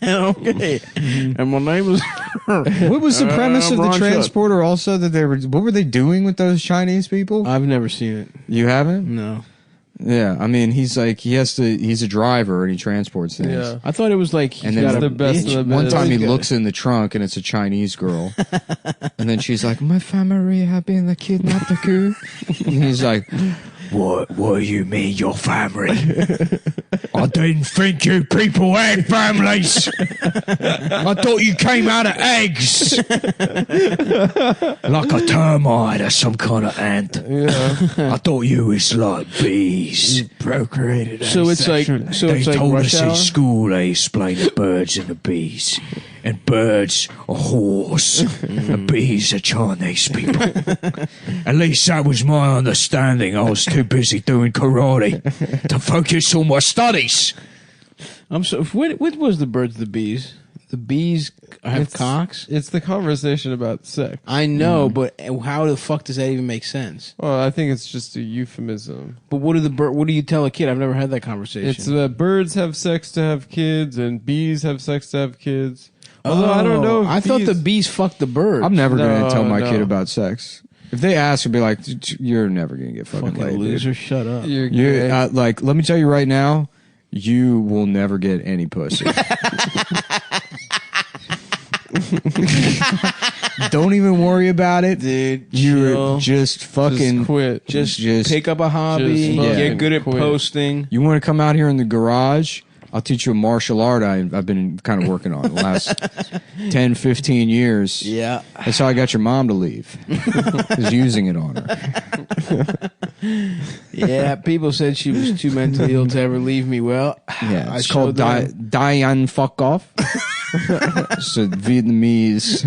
Okay. And my name is... What was the premise of the Ron Shutt. transporter? Also, that they were. What were they doing with those Chinese people? I've never seen it. You haven't? No. Yeah, I mean, he's like he's a driver and he transports things. Yeah. I thought it was like... And he's then got a the best bitch. of the one best. time he looks in the trunk and it's a Chinese girl, and then she's like, "My family have been kidnapped." And he's like, What do you mean, your family? I didn't think you people had families. I thought you came out of eggs. Like a termite or some kind of ant. Yeah. I thought you was like bees. Procreated. So it's like... So They it's like told Rush us Hour? in school they explained the birds and the bees. And birds are horse. And bees are Chinese people. At least that was my understanding. I was too busy doing karate to focus on my studies. I'm so... What was the birds, the bees? The bees have cocks? It's the conversation about sex. I know, but how the fuck does that even make sense? Well, I think it's just a euphemism. But what do you tell a kid? I've never had that conversation. It's birds have sex to have kids, and bees have sex to have kids. Although I don't know. If I thought the bees fucked the birds. "I'm never going to tell my No. kid about sex." If they ask, I'd be like, "You're never going to get fucking Fucking laid, dude. loser, shut up. You're You gay. like, let me tell you right now, you will never get any pussy." Don't even worry about it, Dude, You're chill. just fucking Just quit. Just pick up a hobby, just get good at quit. posting. You want to come out here in the garage? I'll teach you a martial art I've been kind of working on the last 10, 15 years. Yeah. That's how I got your mom to leave. Is using it on her. Yeah, people said she was too mentally ill to ever leave me. Well, Yeah, I it's called showed them. Diane Fuck Off. It's a Vietnamese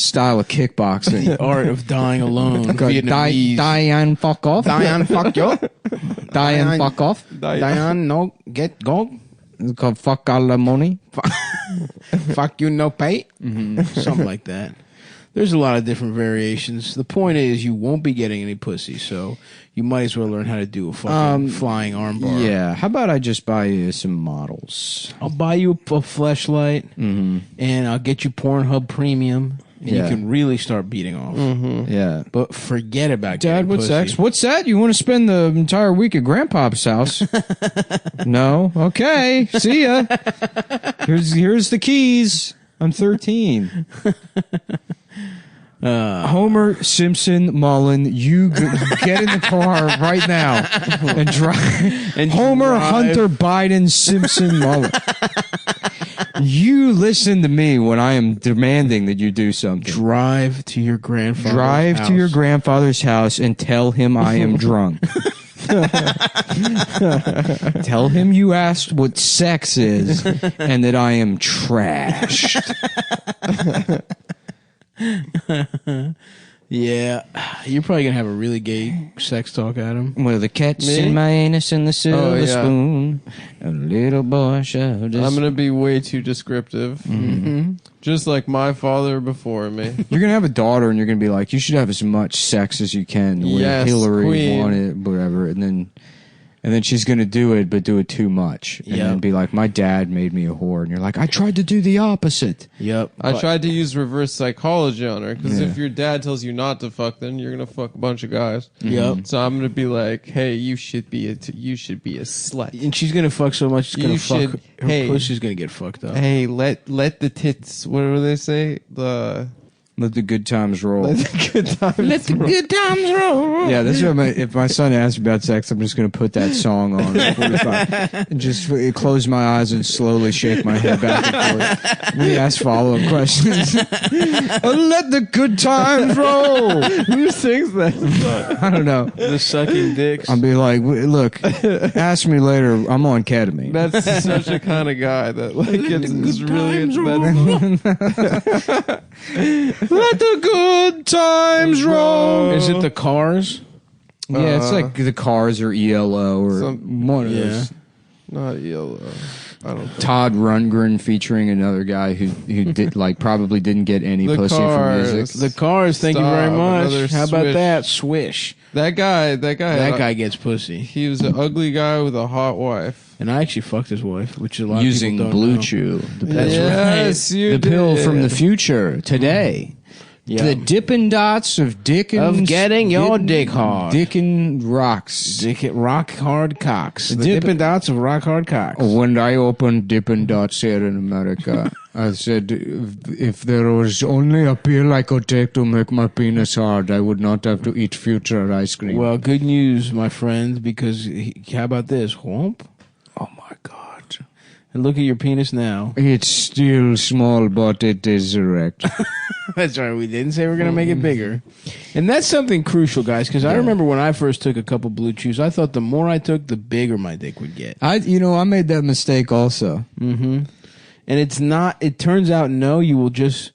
style of kickboxing. The art of dying alone. Called Vietnamese. Diane Fuck Off. Diane, fuck you. Diane Fuck Off. Diane, no, get go. It's called Fuck All the Money. Fuck you, no pay. Something like that. There's a lot of different variations. The point is, you won't be getting any pussy, so you might as well learn how to do a fucking flying armbar. Yeah, how about I just buy you some models? I'll buy you a fleshlight, and I'll get you Pornhub Premium, and you Yeah. can really start beating off. Yeah. But forget about Dad, getting what's pussy. sex? What's that? You want to spend the entire week at Grandpa's house? No? Okay. See ya. Here's the keys. I'm 13. Homer, Simpson, Mullen, you get in the car right now and drive. And Homer, Hunter, Biden, Simpson, Mullen. You listen to me when I am demanding that you do something. Drive to your grandfather's Drive house. to your grandfather's house and tell him I am drunk. Tell him you asked what sex is and that I am trashed. Yeah, you're probably gonna have a really gay sex talk, Adam. Well, the cat's in my anus and the silver spoon. A little boy shoved his... I'm gonna be way too descriptive. Just like my father before me. You're gonna have a daughter, and you're gonna be like, you should have as much sex as you can. Yes, Hillary queen. wanted, whatever, and then she's gonna do it, but do it too much, and then be like, my dad made me a whore, and you're like, I tried to do the opposite. Yep. I tried to use reverse psychology on her because if your dad tells you not to fuck, then you're gonna fuck a bunch of guys. Yep. So I'm gonna be like, hey, you should be a slut. And she's gonna fuck so much, she's gonna You fuck. should- Her hey. pussy's gonna get fucked up. Hey, let the tits. What do they say? Let the good times roll. Let the good times. Let the good times roll. Yeah, that's what if my son asks me about sex, I'm just going to put that song on at 45 and just close my eyes and slowly shake my head back and forth. We ask follow-up questions. Let the good times roll. Who sings that? I don't know. The sucking dicks. I'll be like, look, ask me later. I'm on ketamine. That's such a kind of guy that like gets really into that. Let the good times roll. Is it the Cars? Yeah, it's like the Cars or ELO or one of those. Not yellow. I don't think. Todd Rundgren featuring another guy who did like probably didn't get any The pussy Cars. from music. The Cars, thank you very Stop, much. another How about swish. that? Swish. That guy. That guy gets pussy. He was an ugly guy with a hot wife. And I actually fucked his wife, which a lot Using of people don't Blue know. Chew. That's Yes, right. you The pill did. from the future today. Yeah. The Dippin' Dots of Dickens. Of getting your dick hard. Dickin' rocks. Rock hard cocks. The Dip- Dippin' Dots of rock hard cocks. When I opened Dippin' Dots here in America, I said, if there was only a pill I could take to make my penis hard, I would not have to eat future ice cream. Well, good news, my friend, because how about this? Whomp. Oh my God. And look at your penis now. It's still small, but it is erect. That's right. We didn't say we're going to make it bigger. And that's something crucial, guys, because I remember when I first took a couple Blue Chews, I thought the more I took, the bigger my dick would get. I made that mistake also. Mm-hmm. And it's not, it turns out, no, you will just,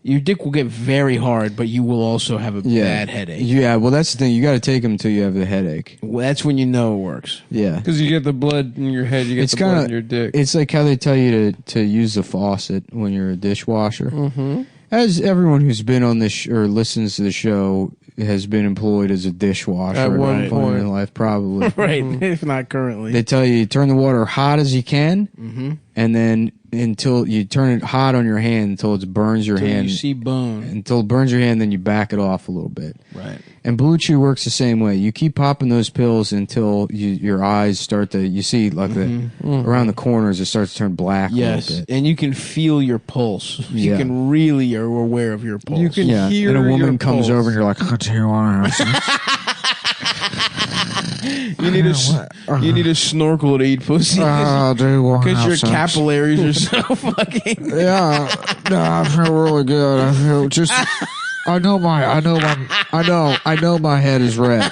your dick will get very hard, but you will also have a bad headache. Yeah, well, that's the thing. You got to take them until you have the headache. Well, that's when you know it works. Yeah. Because you get the blood in your head, you get It's the blood kinda- in your dick. It's like how they tell you to use the faucet when you're a dishwasher. Mm-hmm. As everyone who's been on this or listens to the show has been employed as a dishwasher At one point point. in life, probably. Right, if not currently. They tell you turn the water hot as you can, and then until you turn it hot on your hand until it burns your Until hand. you see bone. Until it burns your hand, then you back it off a little bit. Right. And Blue Chew works the same way. You keep popping those pills until your eyes start to, you see like around the corners, it starts to turn black a Yes, little bit. and you can feel your pulse. You Yeah. can really are aware of your pulse. You can hear and a woman your comes pulse. over and you're like, "Oh, do you want to have sex?" You need a snorkel to eat pussy Oh, do you want to because have your sex? capillaries are so fucking. Yeah, no, I feel really good. I feel just. I know my head is red,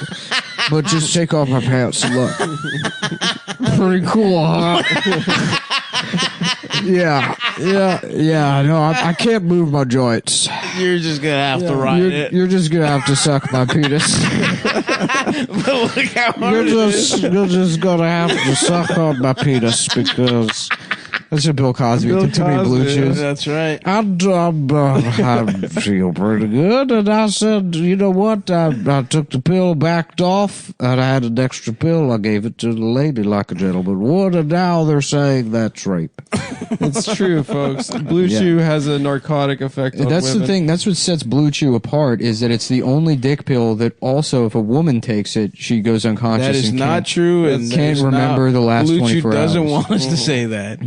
but just take off my pants and look. Pretty cool, huh? Yeah. No, I can't move my joints. You're just gonna have to ride it. You're just gonna have to suck my penis. But look how hard You're just gonna have to suck on my penis because that's a Bill Cosby. Bill Took too many Blue Cosby, Chews. That's right. I feel pretty good, and I said, you know what? I took the pill, backed off, and I had an extra pill. I gave it to the lady like a gentleman would, and now they're saying that's rape. It's true, folks. Blue Chew has a narcotic effect on That's women. the thing. That's what sets Blue Chew apart. Is that it's the only dick pill that also, if a woman takes it, she goes unconscious. That is and not can't- true, and can't that is remember not- the last Blue Chew 24 doesn't hours. want us to say that.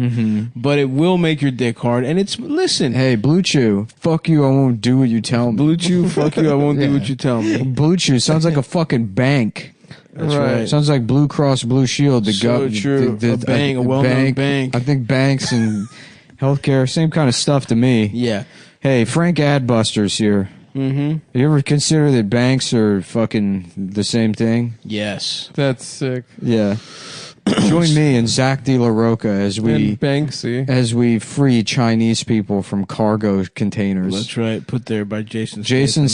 but it will make your dick hard. And it's listen, Hey, Blue Chew, fuck you, I won't do what you tell me. Blue Chew, fuck you, I won't do what you tell me. Blue Chew sounds like a fucking bank. That's right. Sounds like Blue Cross Blue Shield. True. A well-known bank. I think banks and healthcare, same kind of stuff to me. Yeah. Hey, Frank Adbusters here. Mm-hmm. You ever consider that banks are fucking the same thing? Yes. That's sick. Yeah. Join me and Zach De La Roca And Banksy. as we free Chinese people from cargo containers. That's right. Put there by Jason Statham.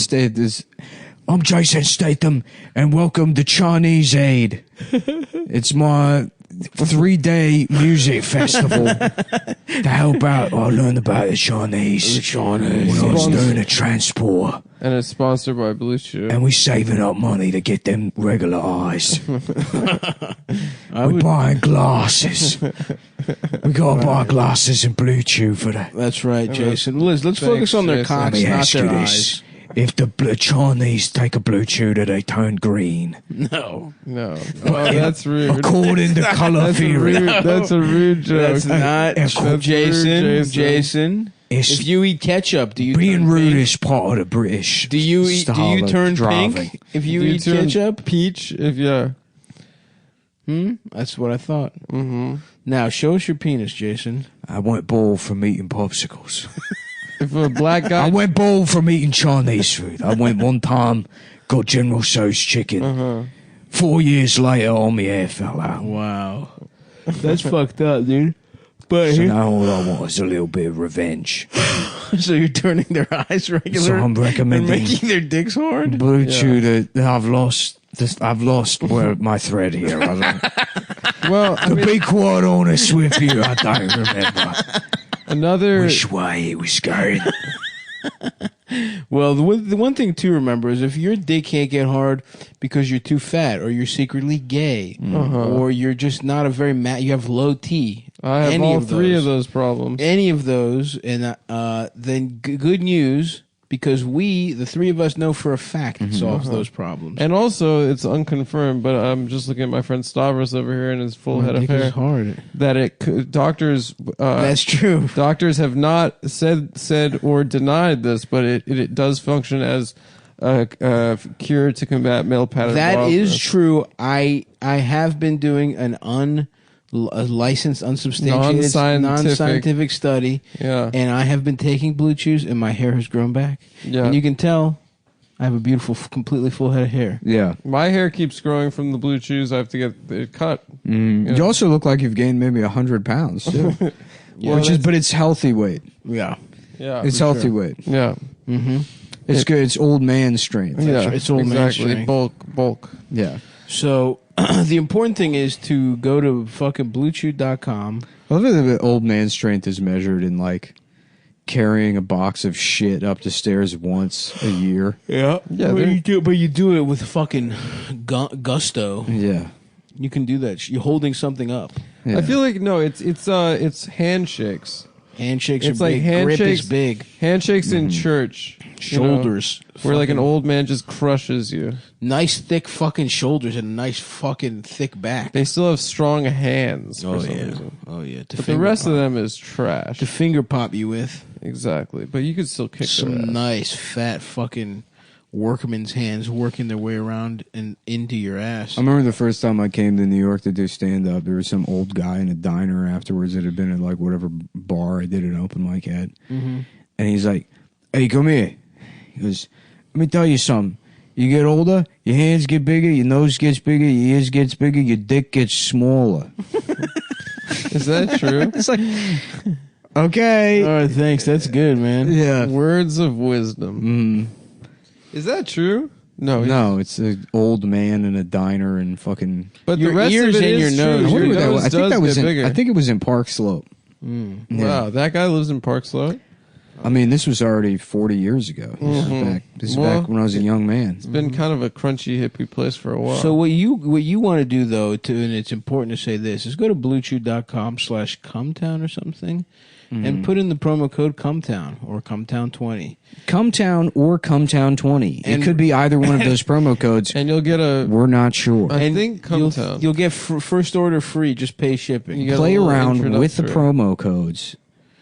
I'm Jason Statham, and welcome to Chinese Aid. It's my 3-day music festival to help out. I learned about the Chinese when I was doing a transport. And it's sponsored by Blue Chew. And we're saving up money to get them regular eyes. We're buying glasses. We gotta buy glasses and Blue Chew for that. That's right, Jason. Liz, let's focus on their cocks, Let me not ask their you eyes. this. If the Chinese take a Blue Chew, do they turn green? No. No. Oh, that's rude. According to color theory. That's a rude joke. That's not Jason. If you eat ketchup, do you being turn rude pink? is part of the British. Do you style of turn driving. pink if you Do eat turn ketchup? Peach, if yeah. That's what I thought. Mm-hmm. Now show us your penis, Jason. I went bald from eating popsicles. If a black guy. I went bald from eating Chinese food. I went one time, got General Tso's chicken. 4 years later, all my hair fell out. Wow, that's fucked up, dude. But So now all I want is a little bit of revenge. so you're turning their eyes regular. So I'm recommending and making their dicks hard. Blue Chew that I've lost. I've lost my thread here. Well, To be quite honest with you, I don't remember another. which way it was going. Well, the one thing to remember is if your dick can't get hard because you're too fat, or you're secretly gay, or you're just not a very you have low T. I have all three of those problems. Any of those, and then good news, because the three of us know for a fact it solves those problems. And also, it's unconfirmed, but I'm just looking at my friend Stavros over here and his full head of dick hair. is hard. That doctors. That's true. Doctors have not said or denied this, but it does function as a cure to combat male pattern. That is true. I have been doing a licensed, unsubstantiated, non-scientific study, and I have been taking Blue Chews, and my hair has grown back. Yeah. And you can tell I have a beautiful, completely full head of hair. Yeah. My hair keeps growing from the Blue Chews. I have to get it cut. You also look like you've gained maybe 100 pounds too. But it's healthy weight. Yeah. Yeah, It's healthy weight. Yeah. Mm-hmm. It's good. It's old man strength. Yeah, It's old man exactly. strength. Bulk. Yeah. So the important thing is to go to fucking bluechew.com. I love that old man strength is measured in like carrying a box of shit up the stairs once a year. Yeah. But you do it with fucking gusto. Yeah. You can do that. You're holding something up. Yeah. I feel like no, it's handshakes. Handshakes It's are like big. handshakes. Grip is big. Handshakes in church. Shoulders. Where like an old man just crushes you. Nice thick fucking shoulders and a nice fucking thick back. They still have strong hands. Oh for some yeah. reason. Oh yeah. But the rest of them is trash. To finger pop you with Exactly. But you could still kick their some ass. nice fat fucking workman's hands working their way around and into your ass. I remember the first time I came to New York to do stand up, there was some old guy in a diner afterwards that had been at like whatever bar I did an open mic at. And he's like, "Hey, come here." He goes, "Let me tell you something. You get older, your hands get bigger, your nose gets bigger, your ears gets bigger, your dick gets smaller." Is that true? It's like, okay. All right, thanks. That's good, man. Yeah. Words of wisdom. Is that true? No, it's an old man in a diner and fucking. But Your the rest ears of it and is your true. nose. Your I nose think that does was get in. bigger. I think it was in Park Slope. Wow, that guy lives in Park Slope. I mean, this was already 40 years ago. This is back when I was a young man. It's been kind of a crunchy, hippie place for a while. So what you want to do though, and it's important to say this, is go to bluechew.com/Cumtown or something, and put in the promo code Cumtown or Cumtown20. Cumtown or Cumtown20. It could be either one of those promo codes. And you'll get We're not sure. I think Cumtown. You'll get first order free. Just pay shipping. Play around with the promo codes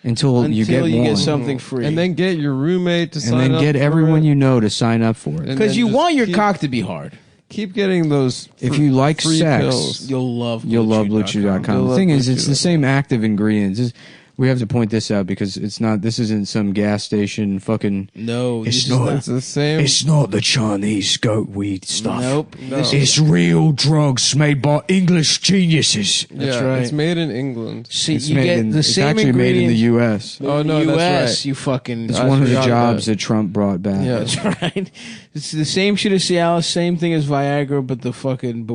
until you get something free, and then get your roommate to sign up. And then get everyone you know to sign up for it. Because you want your cock to be hard. Keep getting those. If you like sex, pills. You'll love BlueChew.com. The thing is, it's the same active ingredients. We have to point this out because it's not. This isn't some gas station fucking. No, it's not. It's the same. It's not the Chinese goat weed stuff. Nope. No. It's real drugs made by English geniuses. That's right. It's made in England. See, it's you get the same actually made in the ingredients. U.S. Oh no, U.S. that's right. You fucking. It's one of the jobs that Trump brought back. Yeah, That's right. It's the same shit as Cialis, same thing as Viagra, but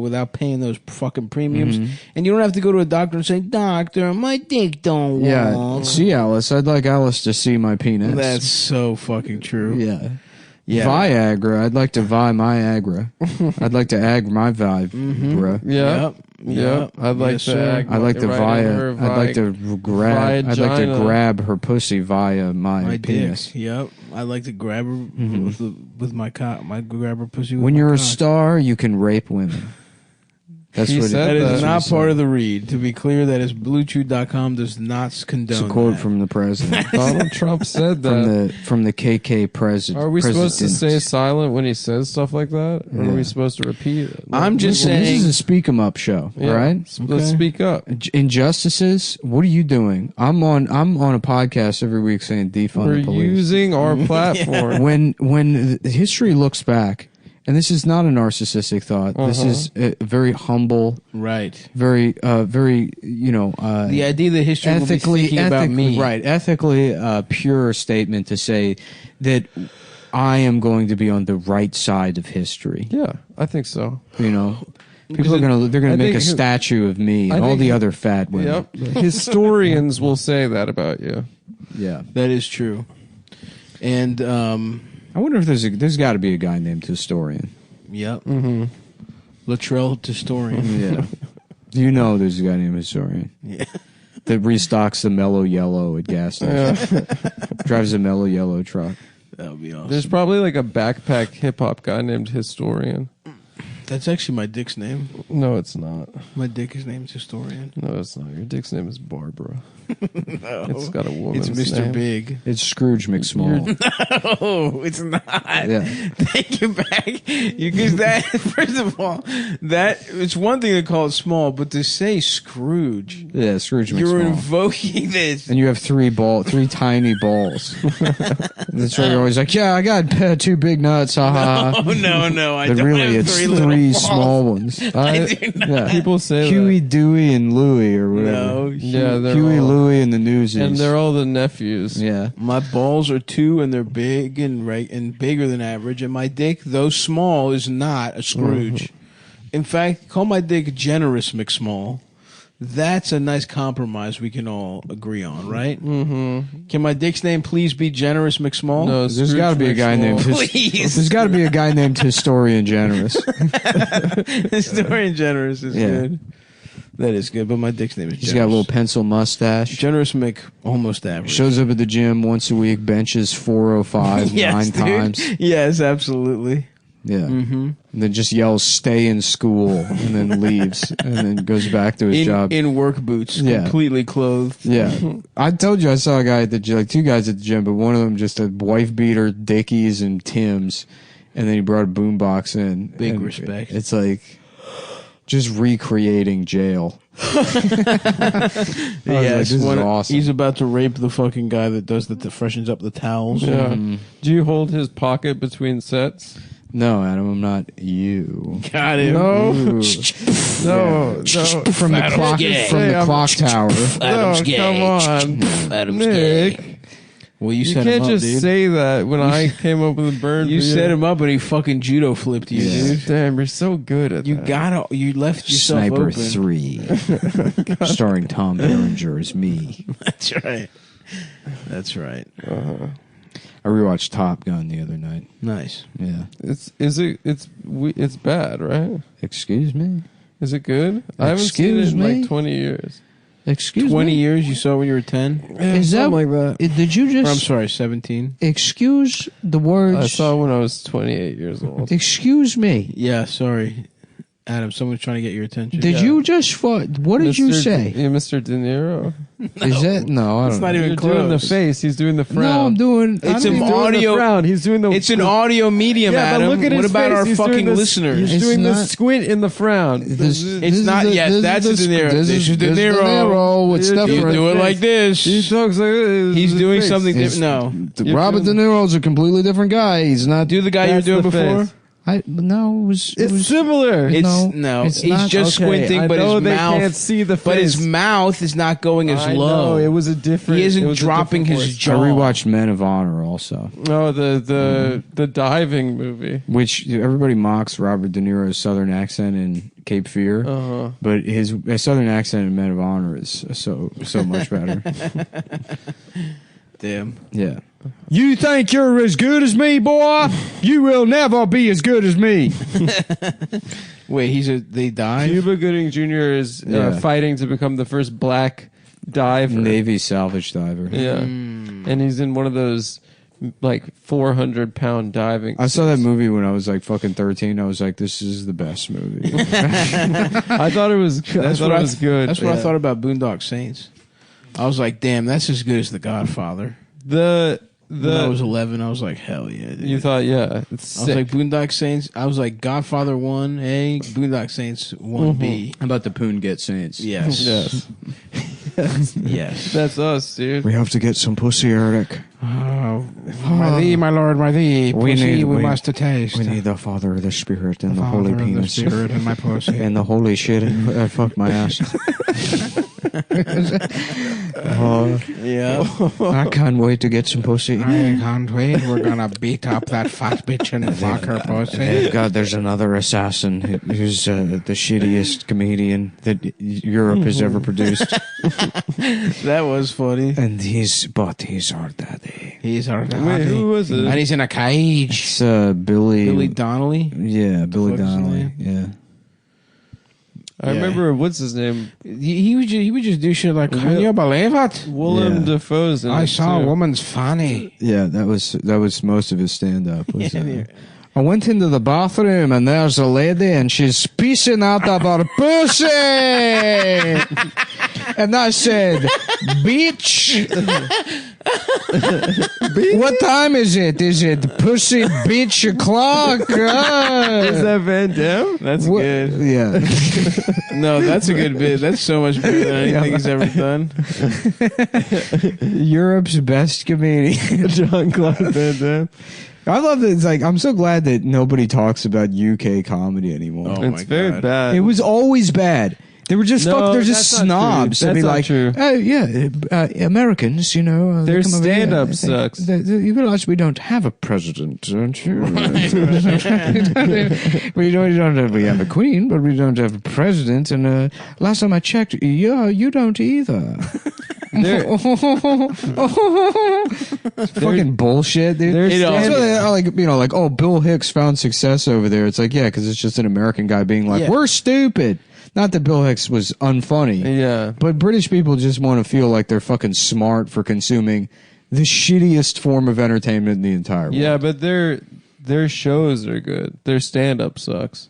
without paying those fucking premiums. And you don't have to go to a doctor and say, "Doctor, my dick don't walk." See, Alice, I'd like Alice to see my penis. That's so fucking true. Yeah. Viagra, I'd like to vie my agra. I'd like to ag my Viagra. Yep. I'd like to. I'd like to via. I'd like to grab. I'd like to grab her pussy via my penis. Dick. Yep. I'd like to grab her with my cock. I grab her pussy. With When my you're a cock. star, you can rape women. That's He what said That is that. not part of the read. To be clear, that is BlueChew.com does not condone. It's a quote that. from the president. Donald Trump said that. from the KK president. Are we supposed to stay silent when he says stuff like that? Or are we supposed to repeat it? I'm just This saying. is a speak 'em up show, right? Let's speak up. Injustices. What are you doing? I'm on a podcast every week saying defund We're the police. using our platform. When history looks back, and this is not a narcissistic thought. This is a very humble, Right. very, the idea that history will be thinking about me. right? Ethically pure statement to say that I am going to be on the right side of history. Yeah, I think so. You know, people they're gonna make a statue of me and all the other fat women. Yep. Historians will say that about you. Yeah, That is true. And I wonder if there's got to be a guy named Historian. yep. Latrell Historian. Yeah. You know there's a guy named Historian. Yeah. That restocks the Mellow Yellow at gas station. Drives a Mellow Yellow truck. That would be awesome. There's probably like a backpack hip hop guy named Historian. That's actually my dick's name. No, it's not. My dick is named Historian. No, it's not. Your dick's name is Barbara. No. It's got a woman's It's Mr. name. Big. It's Scrooge McSmall. No, it's not. Yeah. Take it back. Because that, first of all, it's one thing to call it small, but to say Scrooge, Yeah, Scrooge you're McSmall. invoking this. And you have three tiny balls. That's why you're always like, yeah, I got two big nuts, haha. Oh, no, I But don't really, have it's three little three balls. small ones. Yeah, people say Huey, that. Dewey, and Louie, or whatever. No, Yeah, they're Huey, all, Louie, and the Newsies. and they're all the nephews. yeah. my balls are 2 and they're big and bigger than average, and my dick, though small, is not a Scrooge. In fact, call my dick Generous McSmall. That's a nice compromise we can all agree on, right? Mm-hmm. Can my dick's name please be Generous McSmall? No, There's got to be a guy named. Please. There's got to be a guy named Historian Generous. Historian Generous is Yeah. good. That is good, but my dick's name is Generous. He's got a little pencil mustache. Generous Mick, almost average. Shows up at the gym once a week, benches 405 Yes, 9 dude. times. Yes, absolutely. Yeah. And then just yells, stay in school, and then leaves, and then goes back to his job. In work boots, Yeah. completely clothed. Yeah. I told you I saw a guy at the gym, like two guys at the gym, but one of them just a wife beater, Dickies, and Tim's, and then he brought a boombox in. Big And respect. It's like just recreating jail. Yes, this is awesome. He's about to rape the fucking guy that freshens up the towels. Yeah. Do you hold his pocket between sets? No, Adam, I'm not you. Got him. No. Ooh. No. From the clock, from the clock tower. No, come on. Nick. Well, you You set him can't up, just dude. say that when I came up with a burn. You for set him up and he fucking judo flipped you, dude. Damn, you're so good at You that. you left yourself Sniper open. 3, starring Tom Berenger as me. That's right. That's right. I rewatched Top Gun the other night. Nice. Yeah. It's bad, right? Excuse me? Is it good? I haven't seen it in like 20 years. Excuse 20 me? years you saw when you were 10? Is that Something like that. Did you Or, I'm just sorry, 17? excuse the words? I saw when I was 28 years old. Excuse me. Yeah, sorry. Adam, someone's trying to get your attention. Did you just what did you say? Yeah, Mr. De Niro. Is that? No, I don't It's know. not even You're close. doing the face. He's doing the frown. No, I'm doing. It's I'm an doing- audio. frown. He's doing the. It's an audio medium, Yeah, Adam. but look at what his about face. our He's doing fucking this- listeners? He's It's doing the not- squint in the frown. It's not. Yes, that's a De Niro. This is De Niro. It's You You different. do it like this. He talks like this. He's His doing face. something It's- different. No. Robert De Niro's a completely different guy. He's not. Do the guy you were That's doing the before? face. No, it was. It's similar. It's No, He's it's not. just Okay, squinting, I but know his they mouth can't see the But his face. mouth is not going as I low. know, it was a different. He it isn't was a dropping different his voice. jaw. I rewatched Men of Honor also, Oh, the diving movie. which everybody mocks Robert De Niro's southern accent in Cape Fear, but his southern accent in Men of Honor is so much better. Damn. Yeah. You think you're as good as me, boy? You will never be as good as me. Wait, they dive? Cuba Gooding Jr. is Yeah. fighting to become the first black diver. Navy salvage diver. Yeah, and he's in one of those like 400-pound diving. I saw that movie when I was like fucking 13. I was like, this is the best movie. I thought it was. I thought it was good. That's what I thought about Boondock Saints. I was like, damn, that's as good as The Godfather. When I was 11, I was like, hell yeah. Dude. You thought, yeah, it's I was sick. like, Boondock Saints. I was like, Godfather 1A, Boondock Saints 1B. How about the Poon Get Saints? Yes. yes, Yes. that's us, dude. We have to get some pussy, Eric. My thee, my lord, my thee. Pussy we must taste. We need the Father, the Spirit, and the Holy Father, the Penis. Spirit, and my pussy. And the holy shit. Fuck my ass. Yeah. I can't wait to get some pussy. I can't wait. We're gonna beat up that fat bitch and fuck her pussy. God, there's another assassin who's the shittiest comedian that Europe has ever produced. That was funny. And he's our daddy. He's our Wait, who was it? And he's in a cage. It's Billy. Billy Donnelly. Yeah, Billy What's his Donnelly. name? Yeah. I remember what's his name? He would just do shit like, can you believe it? Willem Yeah. Dafoe's in I it, saw a too. woman's fanny. Yeah, that was most of his stand up. Yeah. I went into the bathroom and there's a lady and she's pissing out of her pussy. And I said, bitch. What time is it? Is it pussy bitch o'clock? Is that Van Damme? That's What- good. Yeah. No, that's a good bit. That's so much better than anything he's ever done. Europe's best comedian. Jean-Claude Van Damme. I love that. It's like, I'm so glad that nobody talks about UK comedy anymore. Oh my It's very God. bad. It was always bad. They were just No, they're just that's not true. snobs. They'd be That's not like, true. oh yeah, Americans, you know, they Their come over here, stand-up they- sucks. You realize we don't have a president, don't you? we don't have. We have a queen, but we don't have a president. And last time I checked, yeah, you don't either. It's fucking bullshit, dude. That's why they are like, you know, like, oh, Bill Hicks found success over there. It's like, yeah, because it's just an American guy being like, Yeah. we're stupid. Not that Bill Hicks was unfunny. Yeah. But British people just want to feel like they're fucking smart for consuming the shittiest form of entertainment in the entire world. Yeah, but their shows are good. Their stand-up sucks.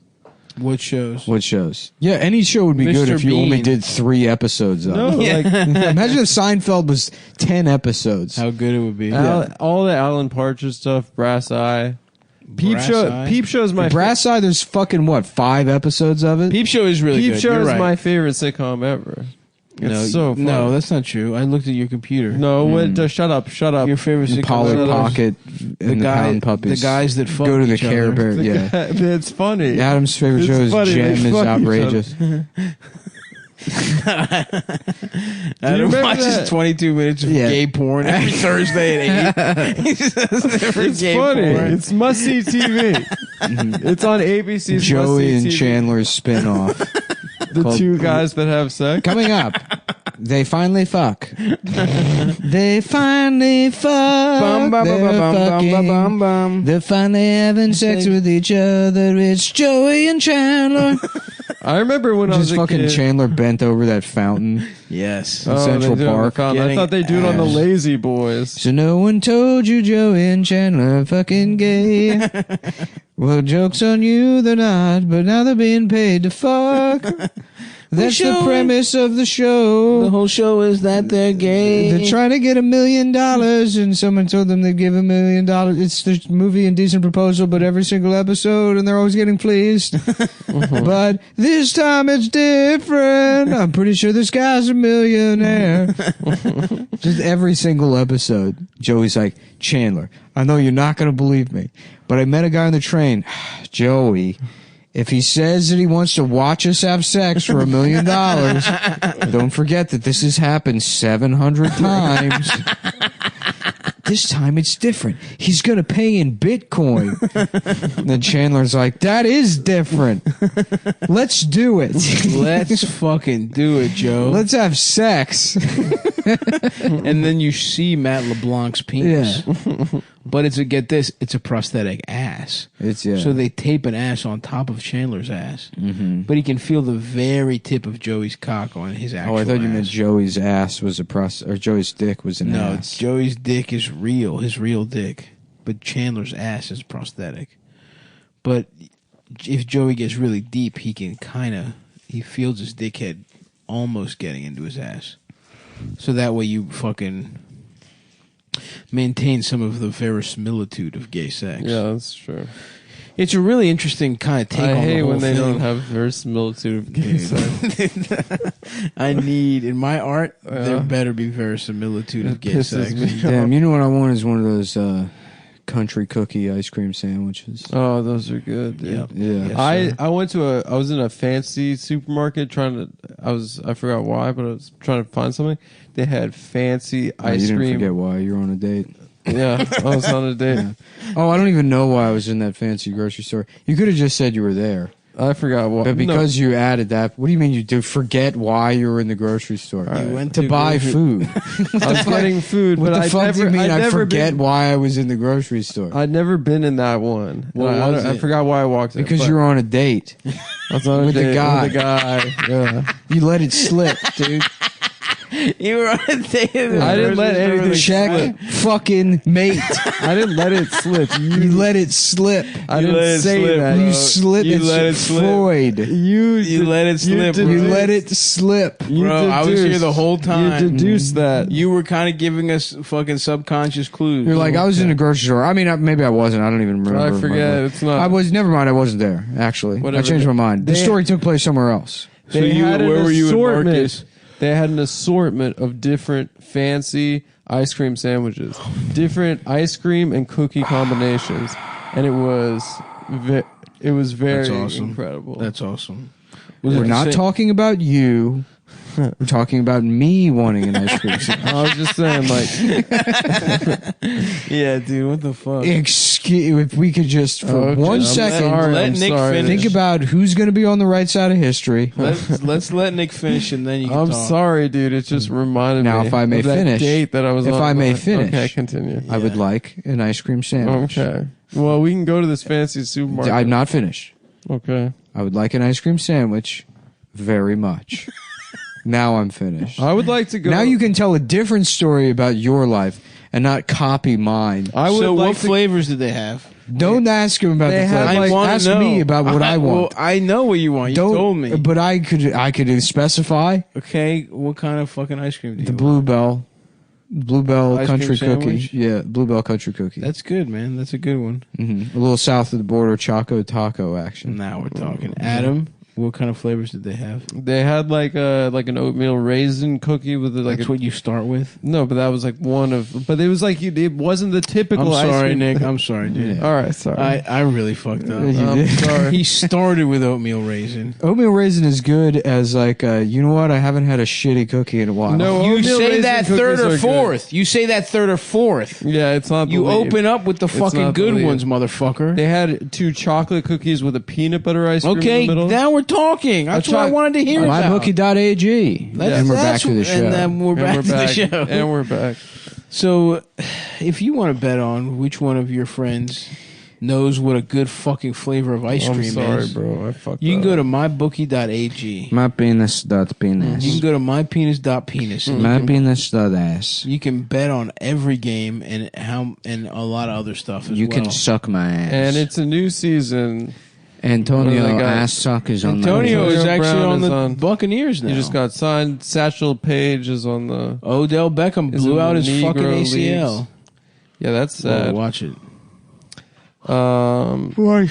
What shows? What shows? Yeah, any show would be good Mr. if you only Bean. did 3 episodes of No, it. like Imagine if Seinfeld was 10 episodes. How good it would be. all the Alan Partridge stuff, Brass Eye. Peep Brass Show. Eye? Peep Show is my Brass Eye, there's fucking, what, 5 episodes of it? Peep Show is really Peep good. Show You're is right. my favorite sitcom ever. It's so fun. No, that's not true. I looked at your computer. No, shut up. Your favorite sitcom. Polly Shut up. Pocket and the Pound Puppies. The guys that fuck Go to the each Care other. Bear, yeah. It's funny. Adam's favorite It's show is funny, they Gem is fuck each outrageous. Adam remember watches that? 22 minutes of Yeah. gay porn every Thursday at 8. He just never It's gay funny. porn. It's must-see TV. It's on ABC's Joey and must-see TV. Chandler's spinoff. The called- 2 guys that have sex. Coming up, They finally fuck. They finally fuck. They're fucking. They're finally having sex with each other. It's Joey and Chandler. I remember when I was Just a fucking kid. Chandler bent over that fountain Yes. in Central they do it on the Park. fountain. I thought they do it on the Lazy Boys. So no one told you Joey and Chandler are fucking gay. Well, joke's on you, they're not, but now they're being paid to fuck. That's the premise of the show. The whole show is that they're gay. They're trying to get $1 million, and someone told them they'd give $1 million. It's the movie Indecent Proposal, but every single episode, and they're always getting fleeced. But this time it's different. I'm pretty sure this guy's a millionaire. Just every single episode, Joey's like, Chandler, I know you're not going to believe me, but I met a guy on the train. Joey, if he says that he wants to watch us have sex for $1 million, don't forget that this has happened 700 times. This time it's different. He's going to pay in Bitcoin. And then Chandler's like, that is different. Let's do it. Let's fucking do it, Joe. Let's have sex. And then you see Matt LeBlanc's penis. Yeah. But get this, it's a prosthetic ass. So they tape an ass on top of Chandler's ass. Mm-hmm. But he can feel the very tip of Joey's cock on his actual ass. I thought you meant Joey's ass was or Joey's dick was an ass. No, Joey's dick is real, his real dick. But Chandler's ass is prosthetic. But if Joey gets really deep, he feels his dickhead almost getting into his ass. So that way you fucking maintain some of the verisimilitude of gay sex. Yeah, that's true. It's a really interesting kind of take on the whole I hate when they thing. don't have verisimilitude of gay sex. I need, in my art, there better be verisimilitude of gay sex. Damn, you know what I want is one of those country cookie ice cream sandwiches. Oh, those are good, dude. Yeah. Yes, I was in a fancy supermarket I forgot why, but I was trying to find something. They had fancy ice you didn't cream. forget why. You were on a date. Yeah, I was on a date. Yeah. Oh, I don't even know why I was in that fancy grocery store. You could have just said you were there. I forgot why. But because you added that, what do you mean you do forget why you were in the grocery store? You went to buy food. I was getting food, What but the fuck do you mean I forget been, why I was in the grocery store? I'd never been in that one. What was I it? forgot why I walked in. Because you were on a date. I was on a with the date guy. With the guy. Yeah. You let it slip, dude. You were on a date. I didn't let anything Check fucking mate. I didn't let it slip. You let it slip. I let didn't it say slip, that. bro. You slip. You It's let it slip. Freud. You let it slip, bro. You let it slip. Bro, I was here the whole time. You deduced that. You were kind of giving us fucking subconscious clues. You're like, I was in the grocery store. I mean, maybe I wasn't. I don't even remember. I forget. It's not. I was. Never mind. I wasn't there. Actually, Whatever. I changed my mind. The They- story took place somewhere else. So you, had an where were you in assortment. Marcus? They had an assortment of different fancy ice cream sandwiches, different ice cream and cookie combinations, and it was very That's awesome. incredible. That's awesome. We're not talking about you. We're talking about me wanting an ice cream sandwich. I was just saying, like, Yeah, dude, what the fuck? If we could just, for Okay, 1 I'm second, sorry, let I'm Nick sorry. finish. think about who's going to be on the right side of history. Let's let Nick finish and then you can I'm talk. sorry, dude. It just reminded Now, me if I may of that finish, date that I was if on. I may finish, Okay, continue. I would like an ice cream sandwich. Okay. Well, we can go to this fancy supermarket. I'm not finished. Okay. I would like an ice cream sandwich very much. Now I'm finished. I would like to go. Now you can tell a different story about your life and not copy mine. I would So like what to. flavors did they have? Don't ask him about They the had, flavors. like- I wanna ask know. me about what I want. Well, I know what you want. You Don't, told me. But I could specify Okay, what kind of fucking ice cream do you the want? Bluebell Ice country cream cookie. sandwich? Yeah, Bluebell country cookie. That's good, man. That's a good one. A little south of the border, Choco Taco action. Now we're talking. Adam, what kind of flavors did they have? They had like an oatmeal raisin cookie with That's what you start with? No, but that was like one of. But it was like it wasn't the typical. I'm ice sorry, cream. Nick. I'm sorry, dude. Yeah. All right, sorry. I really fucked up. I'm sorry. He started with oatmeal raisin. Oatmeal raisin is good as like, you know what? I haven't had a shitty cookie in a while. No, You oatmeal say raisin that cookies third are or good. fourth. You say that third or fourth. Yeah, it's not. You the lead. open up with the fucking not the good lead. ones, motherfucker. They had 2 chocolate cookies with a peanut butter ice cream in Okay, the middle. now we're talking. That's what I wanted to hear about. MyBookie.ag. And we're back to the show. And then we're back to the show. And we're back. So, if you want to bet on which one of your friends knows what a good fucking flavor of ice cream I'm sorry, is, bro. I fucked you can up. go to mybookie.ag. MyPenis.penis. You can go to mypenis.penis. and MyPenis.ass. You can bet on every game and a lot of other stuff as You well. can suck my ass. And it's a new season. Antonio What do they got? ass suck is on Antonio the is Brown actually on is the on. Buccaneers now. He just got signed. Satchel Paige is on the. Odell Beckham is blew in out the his fucking Negro ACL. leagues. Yeah, that's Well, sad. watch it.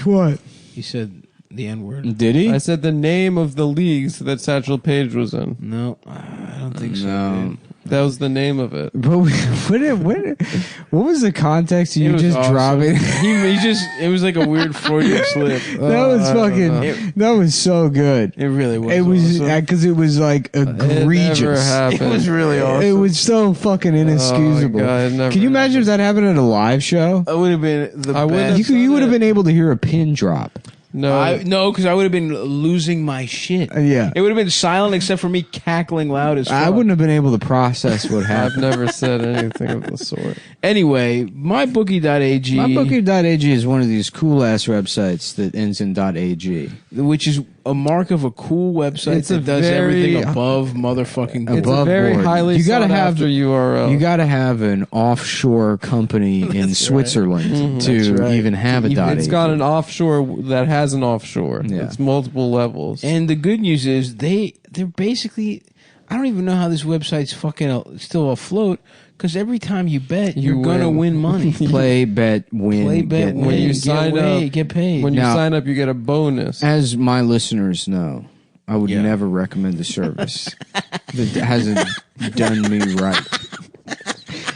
What? He said the N word. Did he? I said the name of the leagues that Satchel Paige was in. No, I don't think so. No. dude. That was the name of it. But what was the context of It you was just awesome. dropping? It was like a weird Freudian slip. That was I don't know. fucking. That was so good. It really was. It was awesome. because it was like It never egregious. happened. It was really awesome. It was so fucking inexcusable. Oh, God, it never Can you imagine if that happened at a live show? It would have been the I wouldn't best. have You would have it. been able to hear a pin drop. No. No, because I would have been losing my shit. Yeah. It would have been silent except for me cackling loud as fuck. I wouldn't have been able to process what I've happened. never said anything of the sort. Anyway, mybookie.ag, MyBookie.ag is one of these cool ass websites that ends in .ag. which is a mark of a cool website It's a that does very- everything above motherfucking Above It's a board. very board. highly You gotta sought have- after URL. You got to have an offshore company in Switzerland to That's right. even have a .ag. It's got an offshore that has an offshore. Yeah. It's multiple levels. And the good news is they're basically, I don't even know how this website's fucking still afloat, because every time you bet, You you're gonna win money. Play, bet, win. Play, bet, get win. when you get sign away, up, get paid. when you Now- sign up, you get a bonus. As my listeners know, I would Yeah. never recommend the service that hasn't done me right.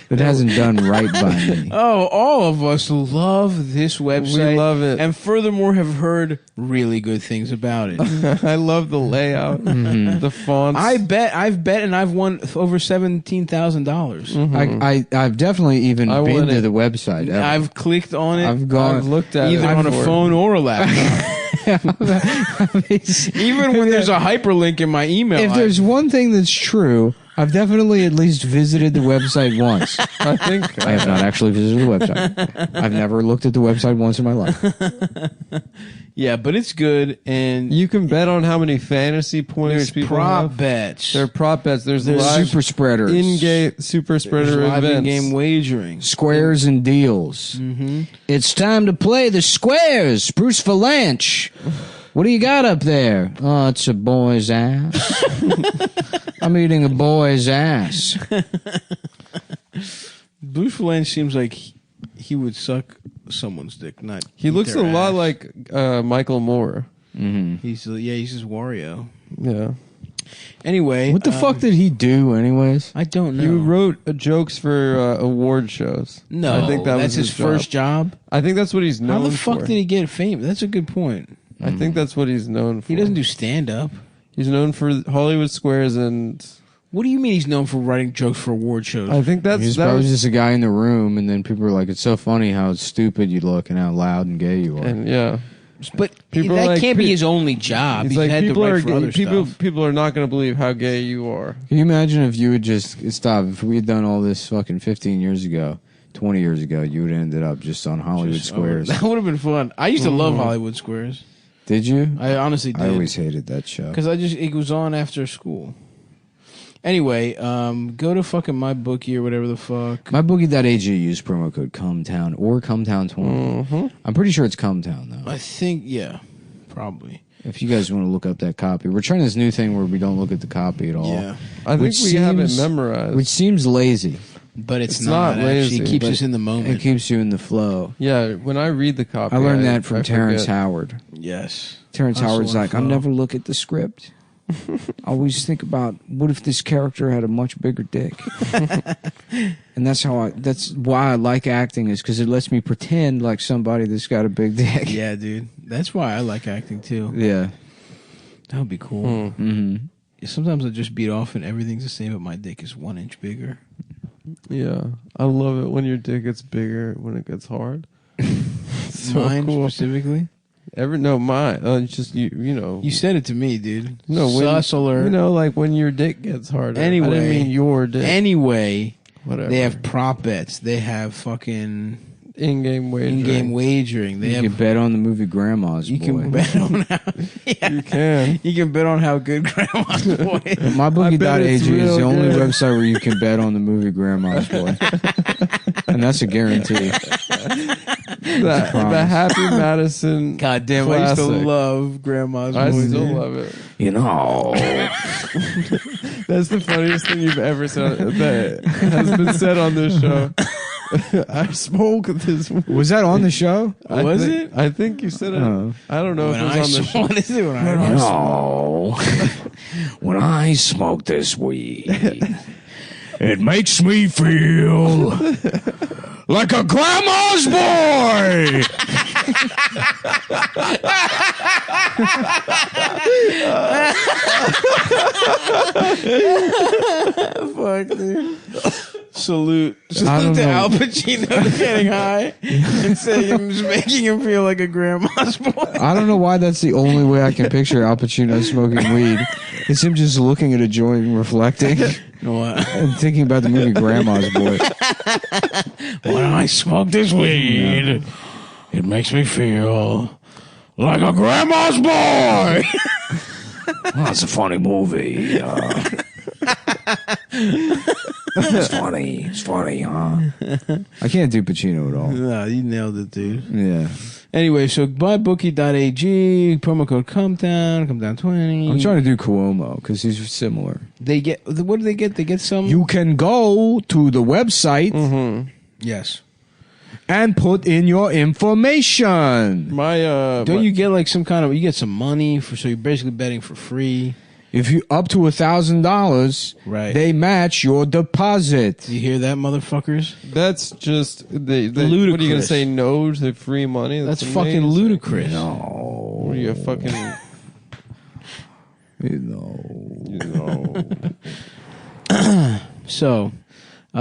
That hasn't done right by me. Oh, all of us love this website. We love it. And furthermore have heard really good things about it. I love the layout, the fonts. I've bet and I've won over $17,000. I've definitely even I been want to it. the website. ever. I've clicked on it. I've gone. I've looked at either it on a before. phone or a laptop. Even when there's a hyperlink in my email. If there's one thing that's true, I've definitely at least visited the website once. I think I have not actually visited the website. I've never looked at the website once in my life. yeah, but it's good, and you can bet on how many fantasy points there's people prop have. bets. They're prop bets. There's There's live super spreaders, in-game super spreader There's live events. in-game wagering. squares and deals. Mm-hmm. It's time to play the squares. Bruce Valanche. What do you got up there? Oh, it's a boy's ass. I'm eating a boy's ass. Bruce Valanche seems like he would suck someone's dick, not He eat looks a their lot ass. like Michael Moore. He's just Wario. Yeah. Anyway, What the fuck did he do, anyways? I don't know. He wrote jokes for award shows. No, I think that that's was his first job. I think that's what he's How known the fuck for. did he get famous? That's a good point. I think that's what he's known for. He doesn't do stand up. He's known for Hollywood Squares, and What do you mean he's known for writing jokes for award shows? I think that's He's that probably was, just a guy in the room, and then people were like, "It's so funny how stupid you look and how loud and gay you are." and yeah. But People that are like, can't be his only job. It's He's like had to people write are for other stuff. people are not going to believe how gay you are. Can you imagine if you would just stop? If we had done all this fucking 15 years ago, 20 years ago, you would have ended up just on Hollywood Squares. That would have been fun. I used to love Hollywood Squares. Did you? I honestly did. I always hated that show. Because it was on after school. Anyway, go to fucking MyBookie or whatever the fuck. MyBookie.ag, use promo code Cumtown or Cumtown20. I'm pretty sure it's Cumtown, though. I think, yeah, probably. If you guys want to look up that copy. We're trying this new thing where we don't look at the copy at all. Yeah. I think Which we have it seems- memorized. Which seems lazy. But it's It's not not actually. lazy, It keeps but us in the It moment. keeps you in the flow. Yeah, when I read the copy, I learned that from I Terrence forget. Howard. Yes. Terrence Hustle Howard's and like, I flow. never look at the script. I always think about what if this character had a much bigger dick. And that's why I like acting, is because it lets me pretend like somebody that's got a big dick. Yeah, dude. That's why I like acting too. Yeah. That would be cool. Mm-hmm. Sometimes I just beat off and everything's the same, but my dick is 1 inch bigger. Yeah, I love it when your dick gets bigger when it gets hard. So Mine cool. specifically. Mine. It's just you know. You said it to me, dude. No, sus alert. You know, like when your dick gets harder. Anyway, I didn't mean your dick. Anyway, whatever. They have prop bets. They have fucking in-game wagering. They you can bet on the movie Grandma's Boy. You can bet on how. You can. You can bet on how good Grandma's Boy is. MyBookie.ag is the only website where you can bet on the movie Grandma's Boy. And that's a guarantee. The Happy Madison. God damn, I used to love Grandma's Boy. I still love it. You know. That's the funniest thing you've ever said that has been said on this show. I smoke this. Was that on the show? Was it? I think you said it. I don't know if it was on the show. What is it? When I smoke this weed, it makes me feel like a grandma's boy. Fuck, dude. Salute to Al Pacino getting high and saying, making him feel like a grandma's boy. I don't know why that's the only way I can picture Al Pacino smoking weed. It's him just looking at a joint and reflecting and thinking about the movie Grandma's Boy. When I smoke this weed, it makes me feel like a grandma's boy. Well, that's a funny movie. It's funny, huh? I can't do Pacino at all. No, you nailed it, dude. Yeah. Anyway, so MyBookie.ag, promo code Cumtown 20. I'm trying to do Cuomo because he's similar. They get, what do they get? They get some. You can go to the website. Yes. And put in your information. Don't you get like some kind of, you get some money for, so you're basically betting for free. If you up to $1,000, right, they match your deposit. You hear that, motherfuckers? That's just ludicrous. What are you gonna say? No to free money? That's fucking ludicrous. No, what are you fucking? You know. So. Go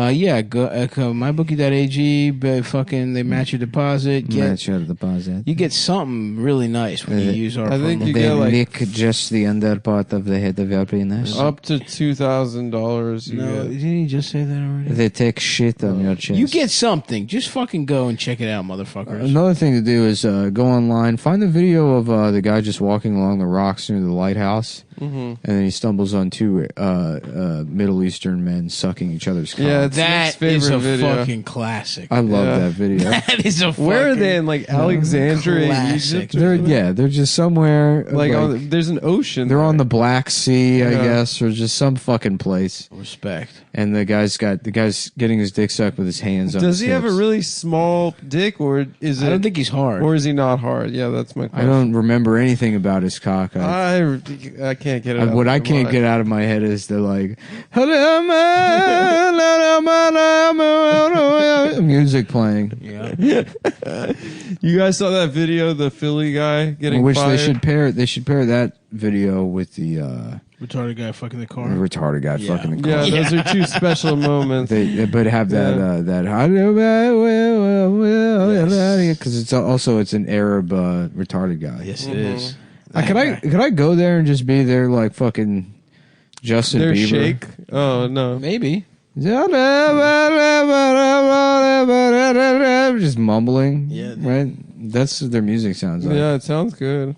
MyBookie.ag. Fucking, they match your deposit. Match your deposit. You get something really nice when you use our. I think promo. you get like lick just the under part of the head of your penis. Up to $2,000. No, didn't he just say that already? They take shit on your chest. You get something. Just fucking go and check it out, motherfuckers. Another thing to do is go online, find the video of the guy just walking along the rocks near the lighthouse, and then he stumbles on two Middle Eastern men sucking each other's cock. Yeah, it's that Nick's is a video. fucking classic. I love that video. That is a fucking Where are they in like Alexandria, Egypt? They're just somewhere like there's an ocean. They're on the Black Sea, I guess, or just some fucking place. Respect. And the guy's getting his dick sucked with his hands on Does his he have a hips. really small dick, or is it? I don't think he's hard. Or is he not hard? Yeah, that's my I question. don't remember anything about his cock. I can't get it. What I can't get out of my head is the like music playing. Yeah. You guys saw that video, the Philly guy getting I wish fired? they should pair that video with the retarded guy fucking the car. Retarded guy fucking the car. Yeah, those are two special moments. But have that because it's an Arab retarded guy. Yes, it is. Could I go there and just be there like fucking Justin Their Bieber? shake? Oh no, maybe. Just mumbling. Yeah, right. That's what their music sounds like. Yeah, it sounds good.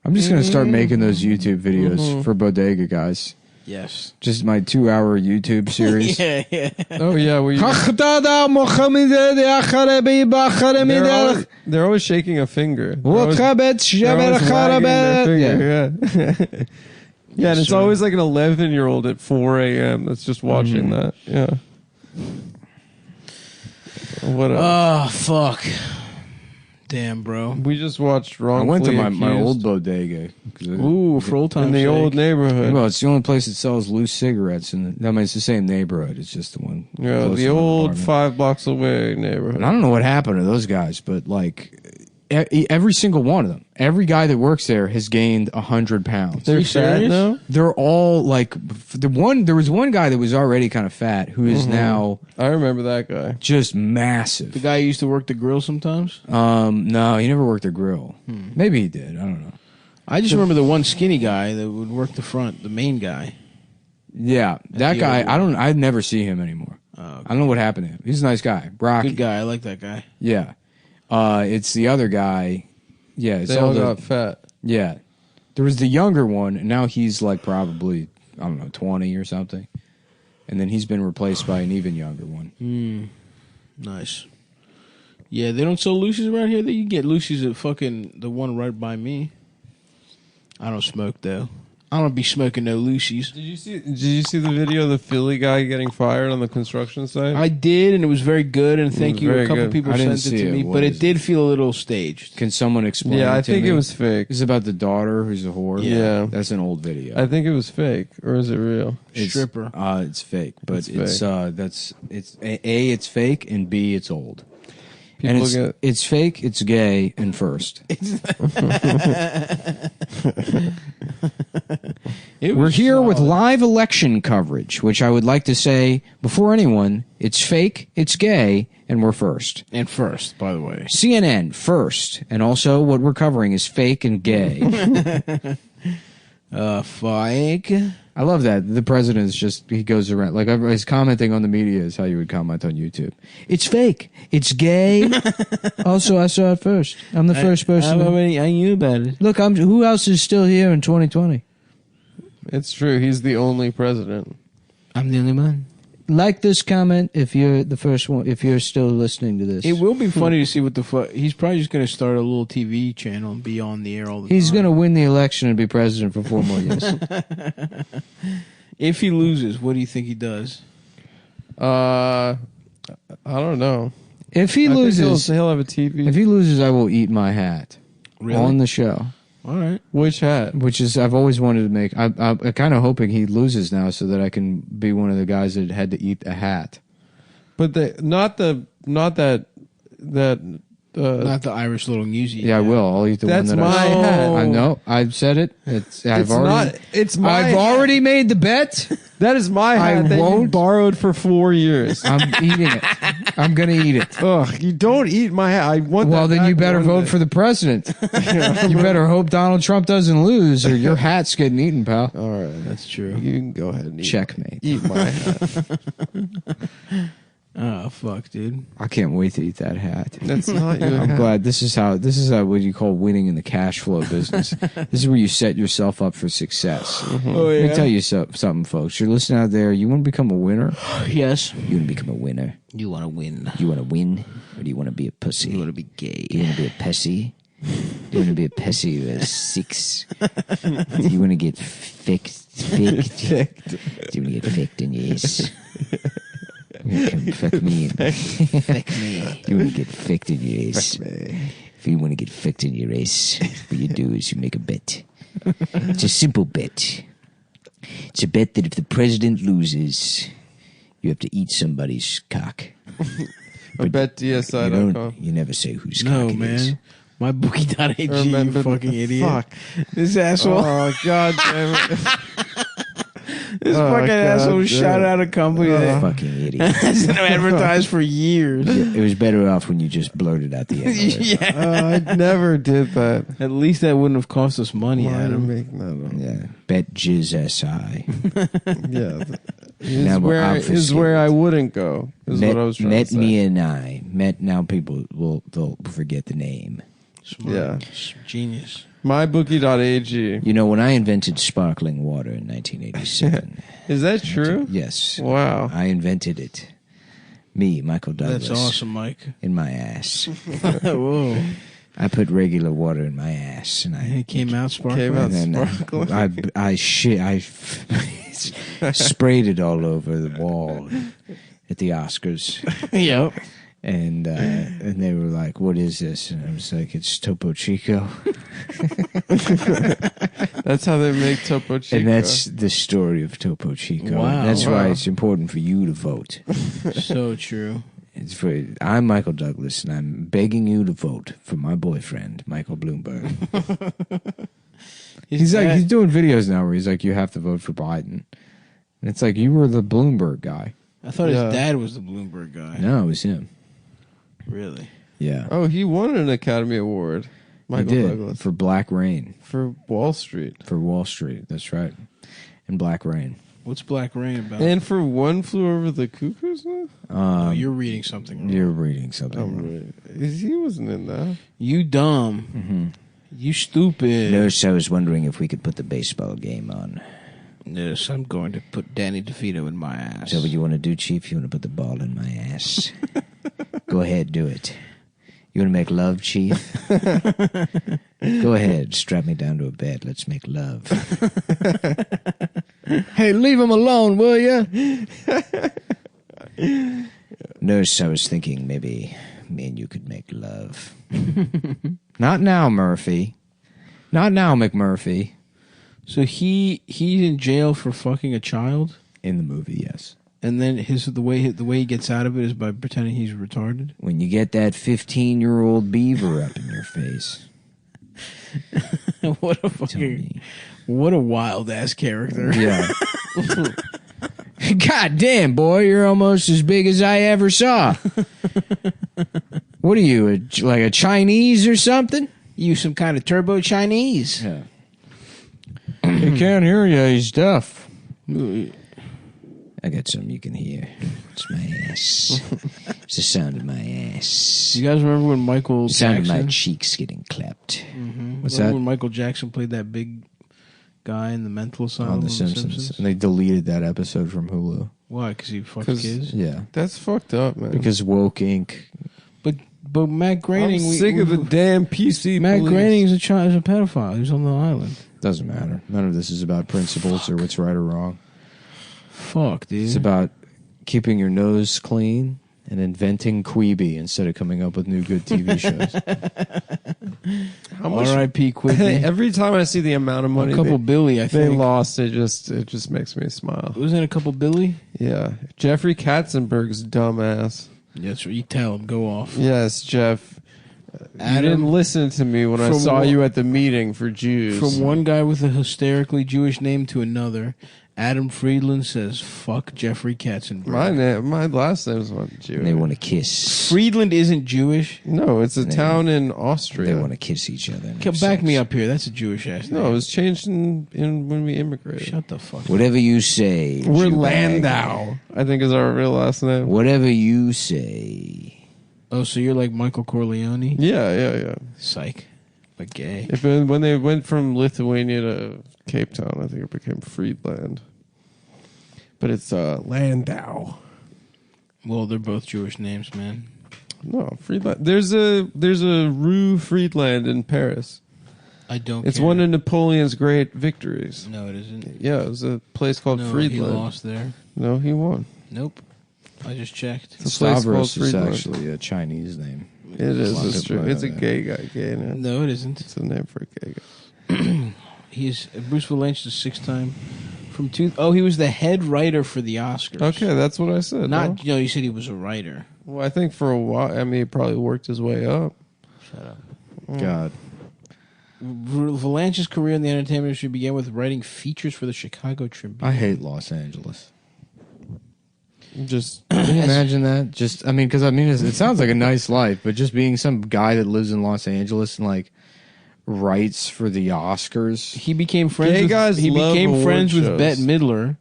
I'm just gonna start making those YouTube videos for Bodega guys. Yes. Just my 2-hour YouTube series. Yeah. Oh yeah, they're always shaking a finger. They're always wagging their finger, yeah. Yeah, and it's always like an 11-year-old at 4 a.m. that's just watching that. Yeah. What else? Oh, fuck. Damn, bro. We just watched I Wrongfully went to my Accused. old bodega. Ooh, for old time's in the sake. old neighborhood. Well, it's the only place that sells loose cigarettes, and I mean it's the same neighborhood. It's just the one. Yeah, close the to my old apartment. 5 blocks away neighborhood. And I don't know what happened to those guys, but like every single one of them. Every guy that works there has gained 100 pounds. They're fat now? They're all like there was one guy that was already kind of fat who is now I remember that guy. just massive. The guy who used to work the grill sometimes. No, he never worked the grill. Maybe he did. I don't know. I just remember the one skinny guy that would work the front, the main guy. Yeah, that the guy. other I'd never see him anymore. Okay. I don't know what happened to him. He's a nice guy. Rocky. Good guy. I like that guy. Yeah. It's the other guy. Yeah, it's They all got fat. Yeah. There was the younger one, and now he's like probably, I don't know, 20 or something. And then he's been replaced by an even younger one. Nice. Yeah, they don't sell Lucy's around here. You can get Lucy's at fucking the one right by me. I don't smoke though. I don't be smoking no Lucy's. Did you see the video of the Philly guy getting fired on the construction site? I did, and it was very good. And thank you. A couple people I didn't sent it see to it. me, What but is it did feel a little staged. Can someone explain? Yeah, I it to think me? it was fake. It's about the daughter who's a whore. Yeah. That's an old video. I think it was fake, or is it real? Stripper. It's fake, but It's it's A, it's fake, and B, it's old. People And it's fake, it's gay, and first. We're here with live election coverage, which I would like to say before anyone, it's fake, it's gay, and we're first. And first, by the way. CNN, first. And also what we're covering is fake and gay. Fake. I love that. The president is just, he goes around, like, he's commenting on the media is how you would comment on YouTube. It's fake. It's gay. Also, I saw it first. I'm the first person. I knew about it. Look, who else is still here in 2020? It's true. He's the only president. I'm the only one. Like this comment if you're the first one, if you're still listening to this. It will be funny to see what the fuck. He's probably just going to start a little TV channel and be on the air all the time. He's going to win the election and be president for 4 more years. If he loses, what do you think he does? I don't know. If he I think loses, he'll have a TV. if he loses, I will eat my hat on the show. All right. Which hat? Which is I've always wanted to make. I'm kind of hoping he loses now so that I can be one of the guys that had to eat a hat. But not the Irish little newsie. Yeah, I will. I'll eat the That's one that my I. hat. I know. I've said it. I've I've already made the bet. That is my hat that you borrowed for 4 years. I'm eating it. I'm gonna eat it. Ugh, you don't eat my hat. I want. Well, that then you back better one vote day. for the president. You better hope Donald Trump doesn't lose, or your hat's getting eaten, pal. All right, That's true. you can go ahead and Checkmate. eat my hat. Oh, fuck, dude. I can't wait to eat that hat. That's not your I'm hat. glad this is how what you call winning in the cash flow business. This is where you set yourself up for success. Oh, Let me tell you something, folks. You're listening out there. You want to become a winner? Yes. You want to become a winner? You want to win. You want to win, or do you want to be a pussy? You want to be gay. Do you want to be a pessy? Do you want to be a pessy or a six? Do you want to get ficked? Do you want to get ficked in your ass? Come fuck me. Fuck me. You want to get ficked in your ass? If you want to get ficked in your ass, what you do is you make a bet. It's a simple bet. It's a bet that if the president loses, you have to eat somebody's cock. I bet You DSI.com. you never say whose No, cock it is. man. MyBookie.ag, Remember you the- fucking idiot. Fuck. This asshole. Oh god damn it! This Oh, fucking God asshole damn. shouted out a company that Fucking idiot. hasn't advertised for years. It was better off when you just blurted out the end. Yeah. I never did that. At least that wouldn't have cost us money, Why to Adam. make that up? Yeah. Bet jizz SI. Yeah, Now we're is where I wouldn't go. Is what I was trying to say. me and I. Now people they'll forget the name. Smart. Yeah. Genius. MyBookie.ag. You know, when I invented sparkling water in 1987. Is that true? Yes. Wow. I invented it. Me, Michael Douglas. That's awesome, Mike. In my ass. Whoa. I put regular water in my ass, and It came out sparkling. Came out and then sparkling. I sprayed it all over the wall at the Oscars. Yep. And they were like, "What is this?" And I was like, "It's Topo Chico." That's how they make Topo Chico. And that's the story of Topo Chico. Wow. That's why Wow. it's important for you to vote. So true. I'm Michael Douglas, and I'm begging you to vote for my boyfriend, Michael Bloomberg. He's doing videos now where he's like, you have to vote for Biden. And it's like, you were the Bloomberg guy. I thought his dad was the Bloomberg guy. No, it was him. Really? Yeah. Oh, he won an Academy Award. Michael he did, Douglas. for Black Rain. For Wall Street. For Wall Street, that's right. And Black Rain. What's Black Rain about? And for One Flew Over the Cuckoo's Nest? No, you're reading something wrong. You're reading something wrong. He wasn't in that. You dumb. Mm-hmm. You stupid. Nurse, I was wondering if we could put the baseball game on. Yes, I'm going to put Danny DeVito in my ass. Is that what you want to do, Chief? You want to put the ball in my ass? Go ahead, do it. You want to make love, Chief? Go ahead, strap me down to a bed. Let's make love. Hey, leave him alone, will you? Nurse, I was thinking maybe me and you could make love. Not now, Murphy. Not now, McMurphy. So he's in jail for fucking a child? In the movie, yes. And then the way he gets out of it is by pretending he's retarded? When you get that 15-year-old beaver up in your face. What a wild ass character. Yeah. God damn, boy, you're almost as big as I ever saw. What are you, like a Chinese or something? You some kind of turbo Chinese. Yeah. He can't hear you. He's deaf. I got something you can hear. It's my ass. It's the sound of my ass. You guys remember when Michael The sound Jackson? of my cheeks getting clapped. Mm-hmm. What's Remember that? when Michael Jackson played that big guy in the mental asylum On The on Simpsons. And they deleted that episode from Hulu. Why? Because he fucked 'Cause- kids? Yeah. That's fucked up, man. Because Woke Inc. But Matt Groening... I'm sick of the damn PC Matt police. Groening is a pedophile. He's on the island. Doesn't matter. None of this is about principles or what's right or wrong. Fuck, dude. It's about keeping your nose clean and inventing Queeby instead of coming up with new good TV shows. How much? R.I.P. Quigley. Every time I see the amount of money A couple Billy, I they think. lost, it just makes me smile. Wasn't it a couple Billy? Yeah, Jeffrey Katzenberg's dumbass. That's what you tell him. Go off. Yes, Jeff. You Adam, didn't listen to me when I from saw one- you at the meeting for Jews. From one guy with a hysterically Jewish name to another, Adam Friedland says, fuck Jeffrey Katzenberg. My last name's not Jewish. They want to kiss. Friedland isn't Jewish. No, it's a They- town in Austria. They want to kiss each other. and Come have back sex. me up here. That's a Jewish ass name. No, it was changed in when we immigrated. Shut the fuck up. Whatever you say. We're Jewbag. Landau, I think is our real last name. Whatever you say. Oh, so you're like Michael Corleone? Yeah. Psych. But gay. When they went from Lithuania to Cape Town, I think it became Friedland. But it's Landau. Well, they're both Jewish names, man. No, Friedland. There's a Rue Friedland in Paris. I don't It's care. one of Napoleon's great victories. No, it isn't. Yeah, it was a place called No, Friedland. he lost there. No, he won. Nope. I just checked. It's a place called Stavros is Friedland. actually a Chinese name. It is. Lot It's of true. people It's a know gay guy. Gay name. No, it isn't. It's a name for a gay guy. He's Bruce Valanche, the 6th time from two. Oh, he was the head writer for the Oscars. Okay, that's what I said. Not you said he was a writer. Well, I think for a while. I mean, he probably worked his way up. Shut up. God. Valanche's career in the entertainment industry began with writing features for the Chicago Tribune. I hate Los Angeles. Just Can you imagine that? Because it sounds like a nice life, but just being some guy that lives in Los Angeles and like writes for the Oscars. He became friends. Gay with, guys he love became award friends with shows. Bette Midler,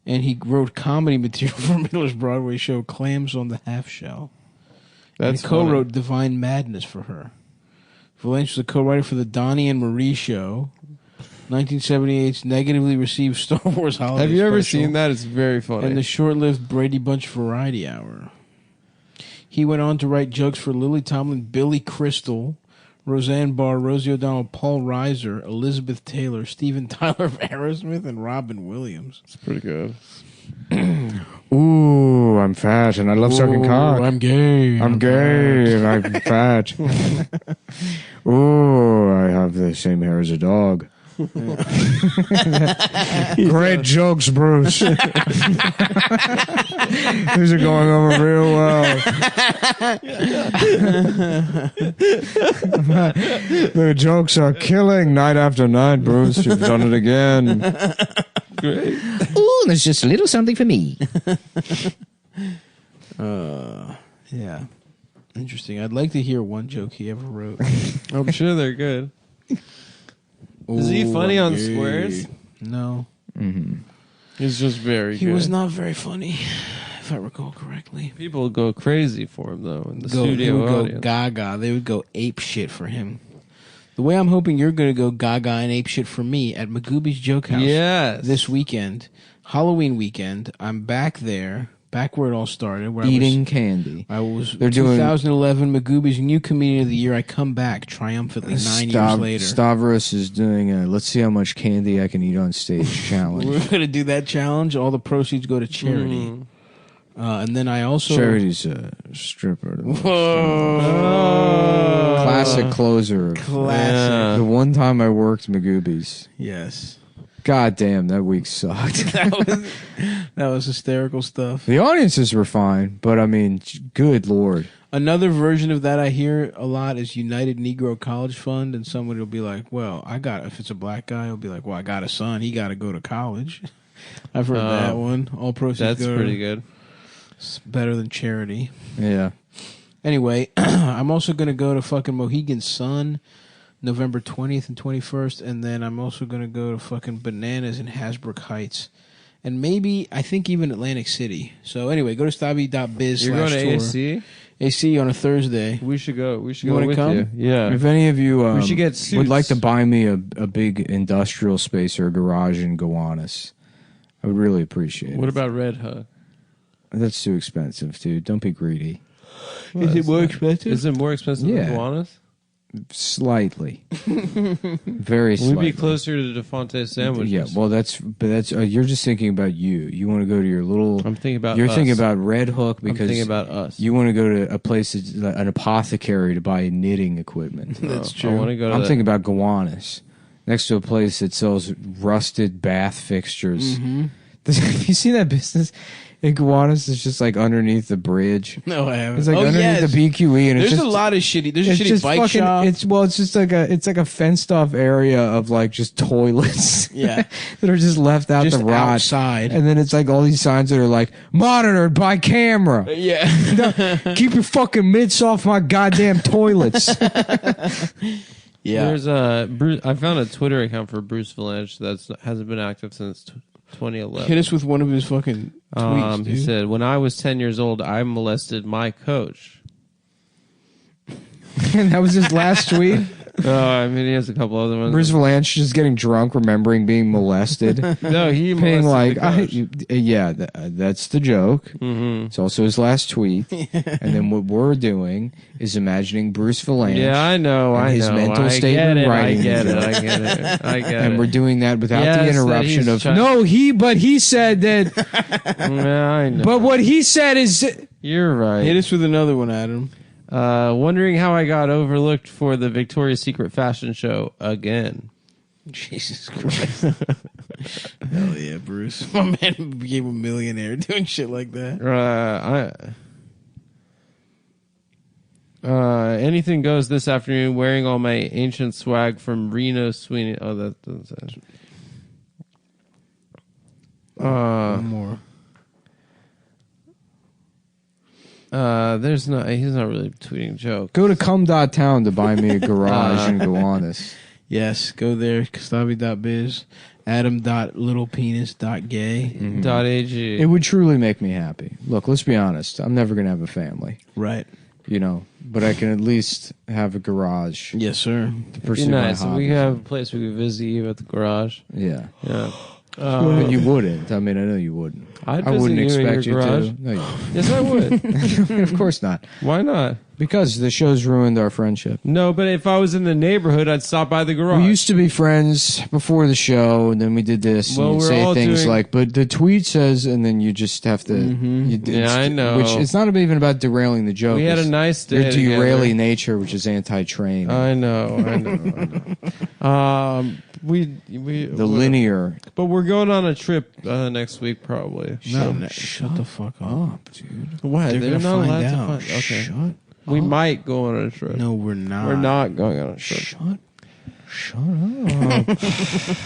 and he wrote comedy material for Midler's Broadway show "Clams on the Half Shell." that's and co-wrote "Divine Madness" for her. Valanche was a co-writer for the Donnie and Marie show. 1978's negatively received Star Wars holiday Have you ever special, seen that? It's very funny. and the short-lived Brady Bunch Variety Hour. He went on to write jokes for Lily Tomlin, Billy Crystal, Roseanne Barr, Rosie O'Donnell, Paul Reiser, Elizabeth Taylor, Steven Tyler of Aerosmith, and Robin Williams. It's pretty good. Ooh, I'm fat and I love sucking cock. I'm gay. I'm gay and I'm fat. Ooh, I have the same hair as a dog. Great jokes, Bruce. These are going over real well. The jokes are killing night after night, Bruce. You've done it again. Great. Ooh, there's just a little something for me. Yeah. Interesting. I'd like to hear one joke he ever wrote. I'm sure they're good. Is he funny on squares? No. Mm-hmm. He's just very He good. was not very funny, if I recall correctly. People go crazy for him, though, in the They studio would go audience. gaga. They would go ape shit for him. The way I'm hoping you're going to go gaga and ape shit for me at Magooby's Joke House Yes. this weekend, Halloween weekend. I'm back there, back where it all started. Where Eating candy. I was They're doing 2011 Magooby's new comedian of the year. I come back triumphantly 9 years later. Stavros is doing a let's see how much candy I can eat on stage challenge. We're going to do that challenge. All the proceeds go to charity. And then I also... Charity's a stripper. Whoa. Classic closer. Classic. The one time I worked Magooby's. Yes. God damn, that week sucked. That was hysterical stuff. The audiences were fine, but I mean, good lord. Another version of that I hear a lot is United Negro College Fund, and somebody will be like, well, if it's a black guy, he'll be like, well, I got a son, he got to go to college. I've heard that one. All proceeds That's go pretty good. It's better than charity. Yeah. Anyway, I'm also going to go to fucking Mohegan Sun November 20th and 21st, and then I'm also going to go to fucking Bananas in Hasbrook Heights. And maybe, I think even Atlantic City. So anyway, go to stabby.biz/tour. You're going to AC? AC on a Thursday. We should go. We should You go wanna with come? you. Yeah. If any of you we should get suits. would like to buy me a big industrial space or a garage in Gowanus, I would really appreciate it. What about Red Hook? That's too expensive, dude. Don't be greedy. Is it more expensive? Is it more expensive Yeah. than Gowanus? Slightly. Very We'd slightly. be closer to DeFonte sandwiches. Yeah, well, that's you're just thinking about you. You want to go to your little. I'm thinking about You're us. thinking about Red Hook I'm because thinking about us. you want to go to a place that's like an apothecary to buy knitting equipment. That's I true. want to go to I'm that. thinking about Gowanus, next to a place that sells rusted bath fixtures. Mm-hmm. Have you seen that business? In Gowanus, it's just like underneath the bridge. No, I haven't. It's like underneath the BQE, and There's it's just a lot of shitty. There's a it's shitty just bike fucking, shop. It's just like a fenced off area of like just toilets. Yeah. that are just left out Just the rot. outside. And then it's like all these signs that are like monitored by camera. Yeah. Keep your fucking mitts off my goddamn toilets. Yeah. There's Bruce. I found a Twitter account for Bruce Valanche that hasn't been active since 2011. Hit us with one of his fucking tweets, dude. He said, "When I was 10 years old, I molested my coach." And that was his last tweet. I mean, he has a couple other ones. Bruce Valanche just getting drunk, remembering being molested. No, he being molested like, the coach. that's the joke. Mm-hmm. It's also his last tweet. And then what we're doing is imagining Bruce Valanche. Yeah, I know. and I his know. mental I statement get it, writing. I get it. the I joke. get it. I get And it. we're doing that without Yes, the that interruption he's of trying- but he said that. Yeah, I know. But what he said is. You're right. Hit us with another one, Adam. Wondering how I got overlooked for the Victoria's Secret fashion show again. Jesus Christ. Hell yeah, Bruce. My man became a millionaire doing shit like that. Anything goes this afternoon, wearing all my ancient swag from Reno Sweeney. Oh, that doesn't One more. he's not really tweeting jokes. Go to cum.town to buy me a garage in Gowanus. Yes, go there. Kastabi.biz. Adam.littlepenis.gay. .ag. It would truly make me happy. Look, let's be honest. I'm never going to have a family, Right. you know, but I can at least have a garage Yes, sir. to Be pursue nice. my We hobbies. have a place we could visit you at the garage. Yeah. Yeah. But you wouldn't. I mean, I know you wouldn't. I'd I visit wouldn't you in expect your you garage. to. No, Yes, I would. of course not. Why not? Because the show's ruined our friendship. No, but if I was in the neighborhood, I'd stop by the garage. We used to be friends before the show, and then we did this. Well, and we're say all things doing- like, "But the tweet says," and then you just have to. Yeah, I know. Which it's not even about derailing the joke. We had a it's nice day Your derailing together. nature, which is anti-train. I know. We the linear. But we're going on a trip next week, probably. Shut the fuck up, dude. What? They're They're gonna not find allowed out. to find. Okay. Shut We up. might go on a trip. No, we're not. We're not going on a trip. Shut up.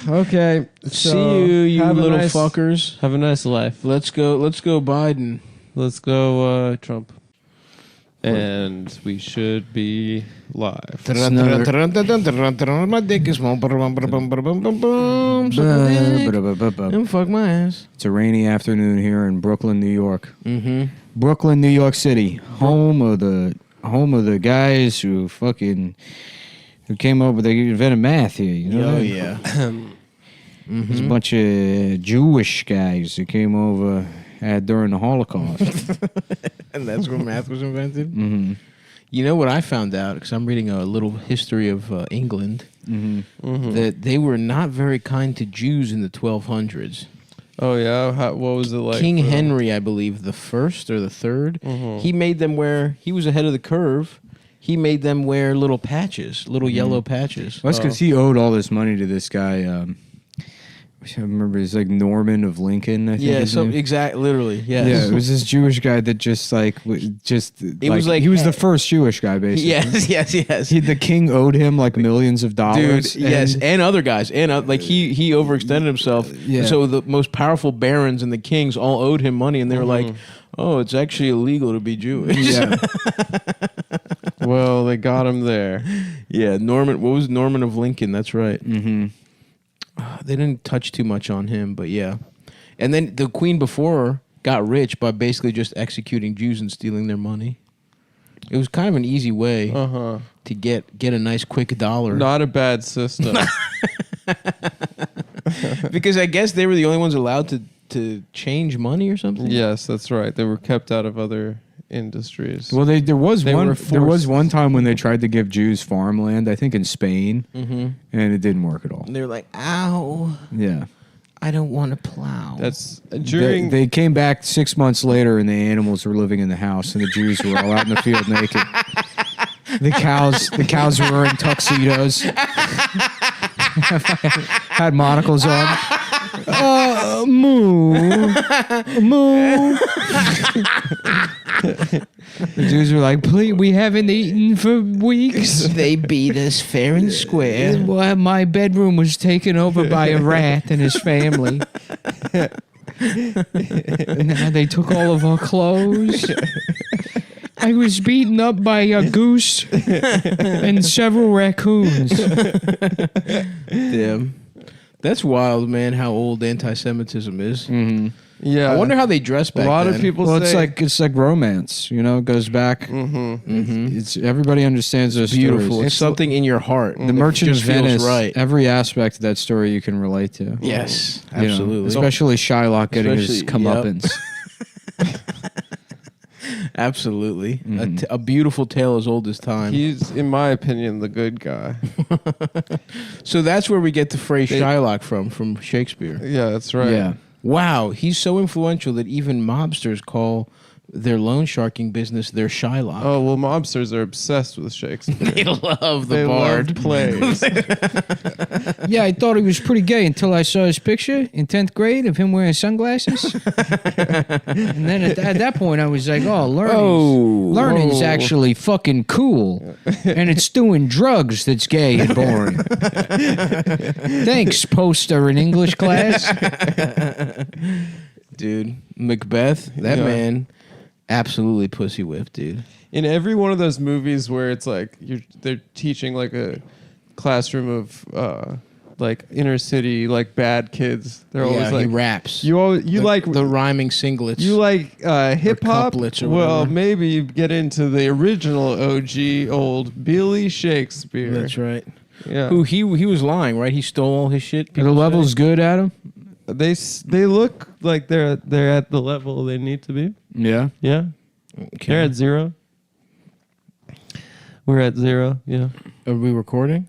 Okay. See you have a little nice- fuckers. Have a nice life. Let's go Biden. Let's go Trump. And we should be live. My dick is small. And fuck my ass. It's a rainy afternoon here in Brooklyn, New York. Mm-hmm. Brooklyn, New York City, home of the guys who came up with the invented math here. You know? Oh that? yeah. There's a bunch of Jewish guys who came over during the Holocaust. And that's where math was invented. Mm-hmm. You know what I found out, because I'm reading a little history of England, that they were not very kind to Jews in the 1200s. Oh yeah. What was it like? King Henry, I believe, the first or the third, he made them wear. He was ahead of the curve. He made them wear little patches, little yellow patches. Well, that's because he owed all this money to this guy. I remember he's like Norman of Lincoln. I think. Yeah, his so name. literally, yes. Yeah, it was this Jewish guy that just was like he was the first Jewish guy basically. Yes. The king owed him like millions of dollars. Dude, yes, and other guys, and like he overextended himself. Yeah. So the most powerful barons and the kings all owed him money, and they were like, "Oh, it's actually illegal to be Jewish." Yeah. Well, they got him there. Yeah, Norman. What was Norman of Lincoln? That's right. Mm-hmm. They didn't touch too much on him, but yeah. And then the queen before her got rich by basically just executing Jews and stealing their money. It was kind of an easy way to get a nice quick dollar. Not a bad system. Because I guess they were the only ones allowed to change money or something. Yes, that's right. They were kept out of other industries. Well, there was They were forced. one time when they tried to give Jews farmland, I think in Spain, and it didn't work at all. And they were like, "Ow, Yeah. I don't want to plow." That's during. They came back 6 months later, and the animals were living in the house, and the Jews were all out in the field naked. The cows were wearing tuxedos, had monocles on. Moo, moo. The Jews were like, "Please, we haven't eaten for weeks." They beat us fair and square. Well, my bedroom was taken over by a rat and his family. And now they took all of our clothes. I was beaten up by a goose and several raccoons. Damn. That's wild, man, how old anti-Semitism is. Mm-hmm. Yeah. I wonder how they dress back A lot then. of people Well, say it's like romance, you know. It goes back. It's everybody understands those Beautiful. stories. It's something in your heart. The Merchant of just feels Venice. right. Every aspect of that story you can relate to. Yes, You know, absolutely. especially Shylock getting his Especially- comeuppance. Absolutely. A beautiful tale as old as time. he's, in my opinion, the good guy. So that's where we get the phrase Shylock from Shakespeare. Yeah, that's right. Yeah. Wow, he's so influential that even mobsters call their loan sharking business their Shylock. Oh well, mobsters are obsessed with Shakespeare. They love the They bard. love plays. Yeah, I thought he was pretty gay until I saw his picture in 10th grade of him wearing sunglasses. And then at that point, I was like, oh, learning's actually fucking cool. And it's doing drugs that's gay and boring. Thanks, poster in English class. Dude, Macbeth, that Yeah. man, absolutely pussy whipped, dude. In every one of those movies where it's like they're teaching like a classroom of like inner city like bad kids. They're always he like raps. you like the rhyming singlets. you like hip hop. couplets or Well, whatever. maybe you get into the original OG old Billy Shakespeare. That's right. Yeah. Who he was lying, right? He stole all his shit. Are people the levels say? good, Adam? They look like they're at the level they need to be. Yeah. Yeah. Okay. They're at 0. We're at 0. Yeah. Are we recording?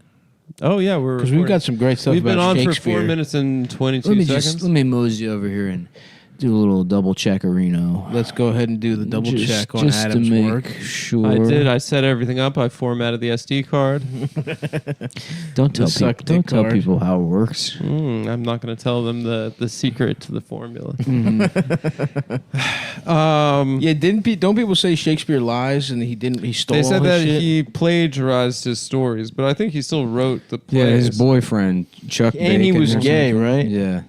Oh yeah, we're Because we've got some great stuff We've been about on for Shakespeare. 4 minutes and 22 seconds. Let me mosey over here and do a little double checkerino. Let's go ahead and do the double check on just Adam's to make work. Sure. I did. I set everything up. I formatted the SD card. Don't tell people how it works. I'm not going to tell them the secret to the formula. Yeah, don't people say Shakespeare lies and he stole They said all his that shit? he plagiarized his stories, but I think he still wrote the plays. Yeah, his boyfriend Chuck. And he Bacon was or gay, something. right? Yeah.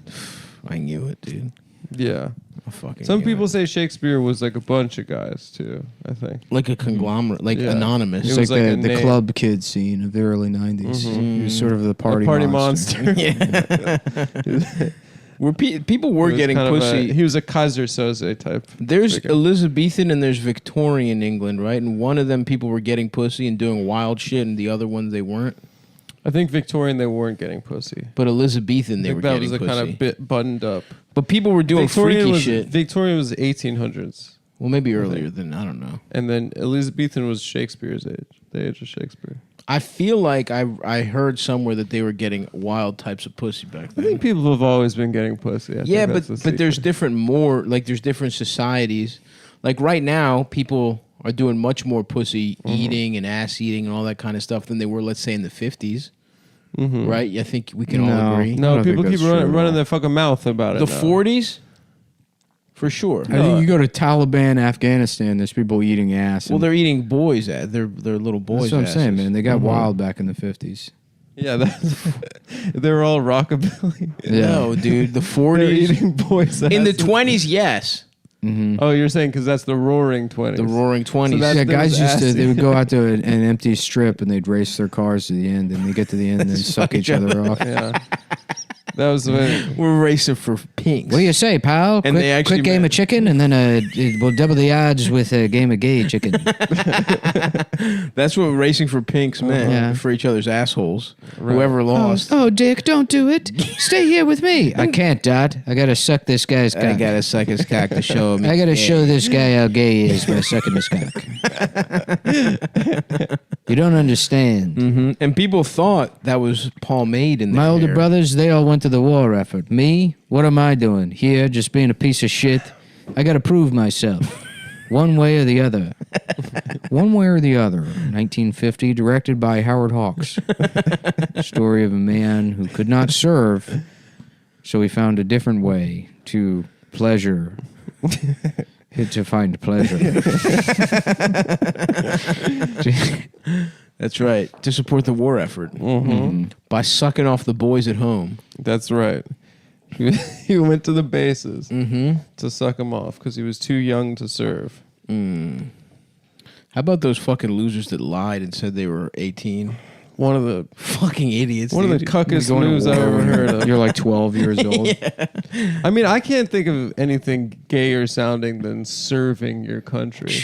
I knew it, dude. Yeah. I fucking Some knew people it. say Shakespeare was like a bunch of guys too. I think. Like a conglomerate, like Yeah. anonymous. It's It was like, like a the name. club kid scene of the early 90s. He was sort of the party, monster. Where people He were was getting kind of pussy. he was a Kaiser Soze type. There's figure. Elizabethan and there's Victorian England, right? And one of them people were getting pussy and doing wild shit, and the other ones they weren't. I think Victorian they weren't getting pussy. But Elizabethan they were that getting was a pussy. kind of bit buttoned up. But people were doing freaky shit. Victorian was 1800s, Well, maybe earlier than I don't know. and then Elizabethan was Shakespeare's age, the age of Shakespeare. I feel like I heard somewhere that they were getting wild types of pussy back I then. think people have always been getting pussy. I Yeah, think but that's the there's secret. there's different societies. Like right now, people are doing much more pussy eating and ass eating and all that kind of stuff than they were, let's say, in the 50s. Right? I think we can all No. agree. I No, don't people think keep that's true at running all. their fucking mouth about it. The now. 40s, for sure. I think you go to Taliban, Afghanistan, there's people eating ass. Well, and- they're eating boys. They're little boys. that's what I'm saying, asses. man. They got wild back in the 50s. Yeah, they were all rockabilly. No, dude. The They're 40s. eating boys. In the asses. 20s, yes. Oh, you're saying because that's the Roaring 20s. The Roaring 20s. that- Yeah, there guys was used to, ass they would go out to an empty strip and they'd race their cars to the end and they get to the end and then suck each other off. Yeah, that was when. We're racing for pinks. What do you say, pal? And they actually quick game met. of chicken and then we'll double the odds with a game of gay chicken. That's what racing for pinks meant. Yeah. For each other's assholes. Whoever lost. Oh, Dick, don't do it. Stay here with me. I can't, Dad. I gotta suck this guy's cock. I gotta suck his cock to show him. I gotta he's show gay. this guy how gay he is by sucking his cock. You don't understand. Mhm. And people thought that was pomade in the My older hair. brothers, they all went to the war effort. Me, what am I doing? Here, just being a piece of shit. I gotta prove myself. One way or the other. One way or the other. 1950, directed by Howard Hawks. Story of a man who could not serve, so he found a different way to pleasure. To find pleasure. That's right. To support the war effort. By sucking off the boys at home. That's right. He went to the bases to suck him off because he was too young to serve. How about those fucking losers that lied and said they were 18? One of the Fucking idiots. one of the dude. cuckest Going to moves I've war ever when heard of. You're like 12 years old. I mean, I can't think of anything gayer sounding than serving your country.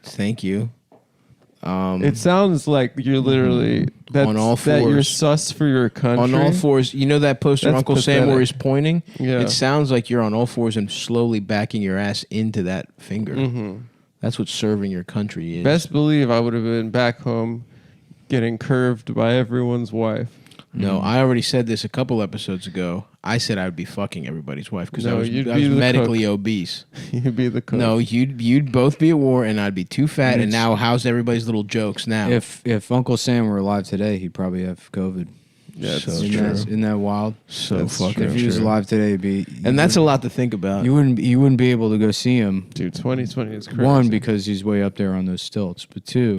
Thank you. It sounds like you're literally that's, On all that you're fours. sus for your country. On all fours. You know that poster That's Uncle Sam pathetic. where he's pointing? Yeah. It sounds like you're on all fours and slowly backing your ass into that finger. That's what serving your country is. Best believe I would have been back home getting curved by everyone's wife. No, I already said this a couple episodes ago. I said I would be fucking everybody's wife because No, I was you'd I be was the medically cook. obese. You'd be the cook. No, you'd both be at war and I'd be too fat. And now how's everybody's little jokes now? If Uncle Sam were alive today, he'd probably have COVID. Yeah, it's So Isn't true. that, isn't that wild? So That's fucking true. If he was true. alive today, it'd be. And that's a lot to think about. You wouldn't be able to go see him. Dude, 2020 is crazy. One, because he's way up there on those stilts, but two,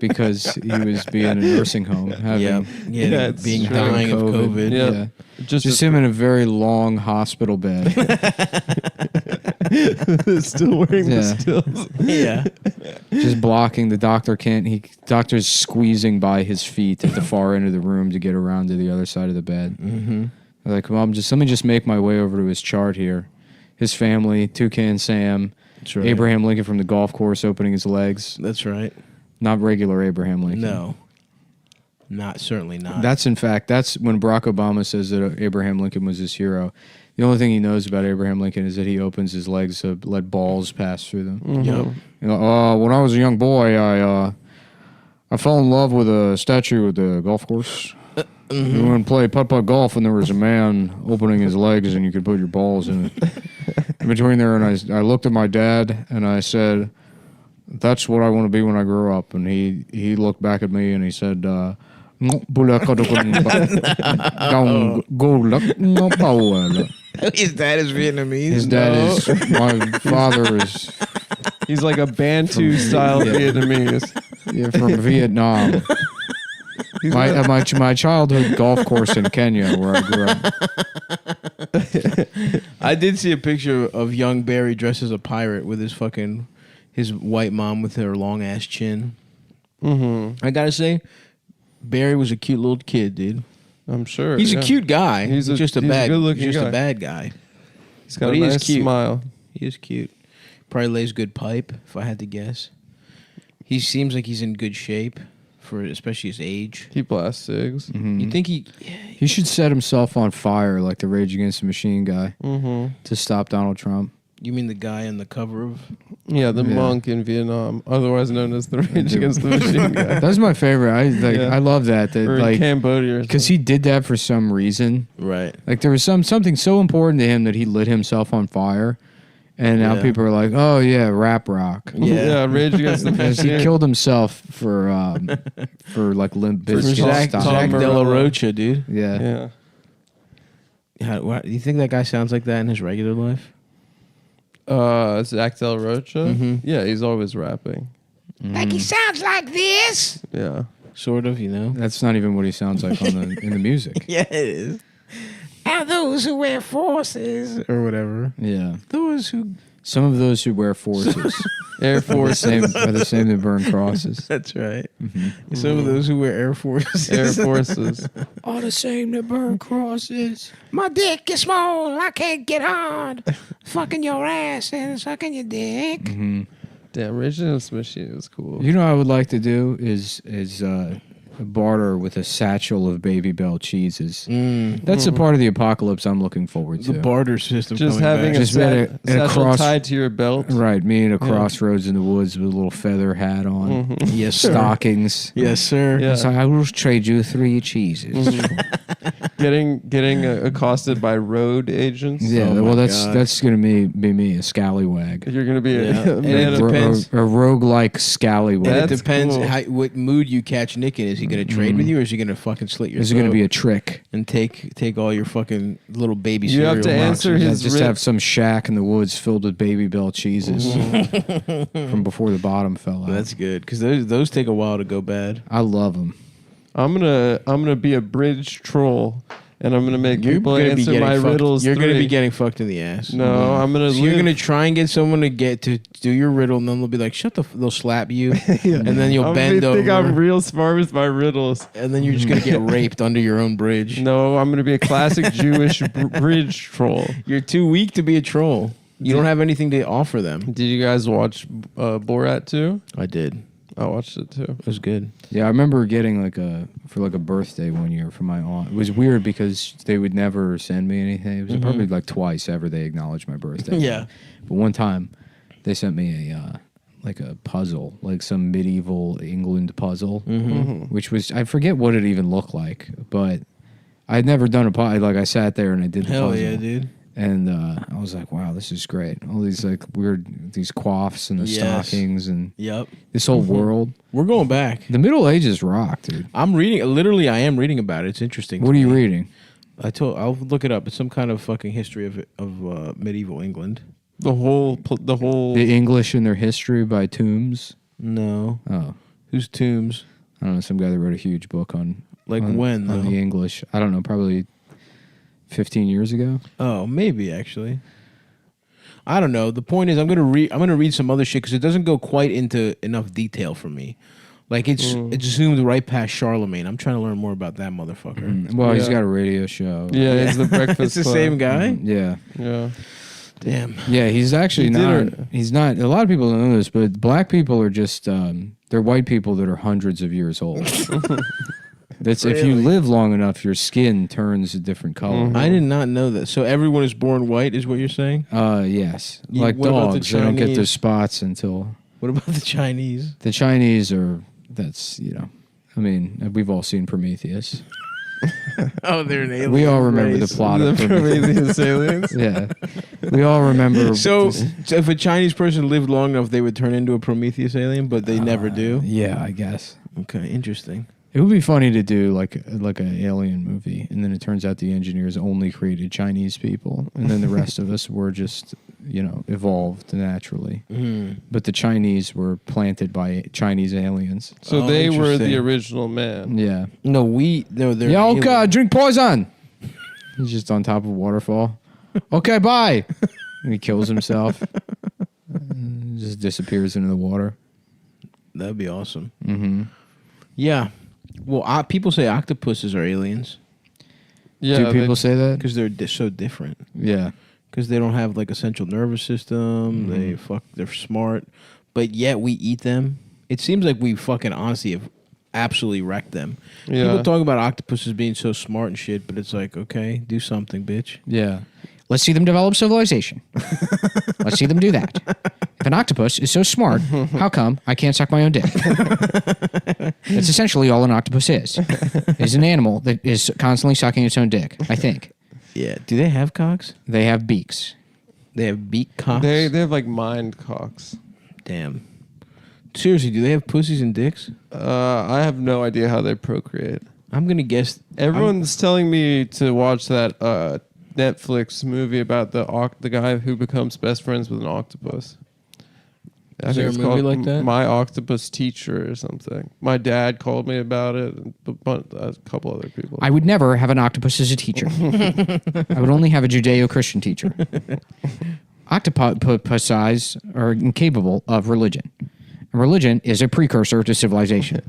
because he was being in a nursing home, having Yeah, it's being true. dying of COVID. Yeah. Yeah. Just Just him in a very long hospital bed. still wearing the Yeah. stills. Yeah. Just blocking. The doctor can't. Doctor's squeezing by his feet at the far end of the room to get around to the other side of the bed. Mm-hmm. Like, Mom, let me just make my way over to his chart here. His family, Toucan Sam, That's right. Abraham Lincoln from the golf course opening his legs. That's right. Not regular Abraham Lincoln. No. Certainly not. That's in fact, that's when Barack Obama says that Abraham Lincoln was his hero. The only thing he knows about Abraham Lincoln is that he opens his legs to let balls pass through them. Yep. You know, when I was a young boy, I I fell in love with a statue at the golf course. We went to play putt-putt golf, and there was a man opening his legs, and you could put your balls in it. In between there, and I looked at my dad, and I said, that's what I want to be when I grow up. And he looked back at me, and he said, his dad is Vietnamese? His dad is, my father is... He's like a Bantu style Vietnamese. Yeah, from Vietnam. My childhood golf course in Kenya, where I grew up. I did see a picture of young Barry dressed as a pirate with his white mom with her long ass chin. I gotta say, Barry was a cute little kid, dude. I'm sure. He's a cute guy. He's just a good-looking guy. a bad guy. He's got a nice smile. He is cute. Probably lays good pipe, if I had to guess. He seems like he's in good shape for especially his age. He blasts cigs. You think he should set himself on fire like the Rage Against the Machine guy to stop Donald Trump. You mean the guy on the cover of? Yeah, the monk in Vietnam, otherwise known as the Rage Against the Machine guy. That's my favorite. I love that. Or like in Cambodia, because he did that for some reason. Right. Like there was something so important to him that he lit himself on fire, and now people are like, "Oh yeah, rap rock." Yeah, Rage Against the Machine. He killed himself for like Limp Bizkit Zach style. De La Rocha, dude. Yeah. Do you think that guy sounds like that in his regular life? Zach Del Rocha. Yeah, he's always rapping. Like he sounds like this. Yeah, sort of. You know, that's not even what he sounds like in the music. Yeah, it is. And those who wear forces or whatever. Yeah, some of those who wear forces. Air Force are the same that burn crosses. That's right. Some of those who wear Air Forces. Air Forces are the same that burn crosses. My dick is small. I can't get hard. Fucking your ass and sucking your dick. Damn, Rage Against the Machine is cool. You know what I would like to do is barter with a satchel of Baby Bell cheeses. That's a part of the apocalypse I'm looking forward to. The barter system. Just having a satchel tied to your belt. Right, me in a crossroads in the woods with a little feather hat on. Yes, stockings. Yes, sir. Yeah. So I will trade you 3 cheeses. Getting accosted by road agents. Yeah, that's gonna be me, a scallywag. You're gonna be a roguelike scallywag. And it depends what mood you catch Nick in. Is he going to trade with you, or is he going to fucking slit your throat? Is it going to be a trick and take all your fucking little baby You cereal? have to answer his. Just have some shack in the woods filled with Baby Bell cheeses from before the bottom fell out. That's good because those take a while to go bad. I love them. I'm gonna be a bridge troll. And I'm gonna make people answer my riddles. You're gonna be getting fucked in the ass. No, I'm gonna. So you're gonna try and get someone to do your riddle, and then they'll be like, "Shut the." They'll slap you, and then you'll bend over. Think I'm real smart with my riddles, and then you're just gonna get raped under your own bridge. No, I'm gonna be a classic Jewish bridge troll. You're too weak to be a troll. You don't have anything to offer them. Did you guys watch Borat 2? I did. I watched it too. It was good. Yeah, I remember getting for a birthday one year from my aunt. It was weird because they would never send me anything. It was probably like twice ever they acknowledged my birthday. Yeah. But one time they sent me a puzzle, like some medieval England puzzle, which was, I forget what it even looked like, but I'd never done a puzzle. Like I sat there and I did the puzzle. Hell yeah, dude. And I was like, wow, this is great. All these these coifs and the stockings and this whole world. We're going back. The Middle Ages rock, dude. I'm reading, I am reading about it. It's interesting. What are you reading? I'll look it up. It's some kind of fucking history of medieval England. The English and Their History by Toombs. No. Oh. Who's Toombs? I don't know, some guy that wrote a huge book on when on the English. I don't know, probably 15 years ago. Oh, maybe actually. I don't know. The point is, I'm gonna read some other shit because it doesn't go quite into enough detail for me. Like it's zoomed right past Charlemagne. I'm trying to learn more about that motherfucker. Well, he's got a radio show. Yeah, it's the Breakfast It's the Club. same guy. Yeah. Damn. Yeah, he's actually not. He's not. A lot of people don't know this, but black people are just they're white people that are hundreds of years old. That's if you live long enough, your skin turns a different color. I did not know that. So everyone is born white, is what you're saying? Yes. Like what about the dogs, they don't get their Chinese? spots until. What about the Chinese? The Chinese are that's I mean, we've all seen Prometheus. Oh, they're an alien. We all remember race. the plot of Prometheus aliens. Yeah, we all remember. So if a Chinese person lived long enough, they would turn into a Prometheus alien, but they never do. Yeah, I guess. Okay, interesting. It would be funny to do like an alien movie, and then it turns out the engineers only created Chinese people, and then the rest of us were just evolved naturally. But the Chinese were planted by Chinese aliens. So they were interesting. the original man. Yeah. No, they're Yeah. alien. Okay, drink poison. He's just on top of a waterfall. Okay, bye. And he kills himself. And just disappears into the water. That'd be awesome. Mm-hmm. Yeah. Well, people say octopuses are aliens Yeah, Do people say that? because they're so different. Yeah. Because they don't have like a central nervous system. They're smart, but yet we eat them. It seems like we fucking honestly have absolutely wrecked them. Yeah. People talk about octopuses being so smart and shit, but it's like, okay, do something, bitch. Yeah. Let's see them develop civilization. Let's see them do that. If an octopus is so smart, how come I can't suck my own dick? That's essentially all an octopus is. It's an animal that is constantly sucking its own dick, I think. Yeah. Do they have cocks? They have beaks. They have beak cocks. They have like mind cocks. Damn. Seriously, do they have pussies and dicks? I have no idea how they procreate. I'm gonna guess. Everyone's telling me to watch that Netflix movie about the guy who becomes best friends with an octopus. I Is there think a it's movie called like that? My Octopus Teacher or something. My dad called me about it, and a couple other people. I would never have an octopus as a teacher. I would only have a Judeo-Christian teacher. Octopuses are incapable of religion. And religion is a precursor to civilization.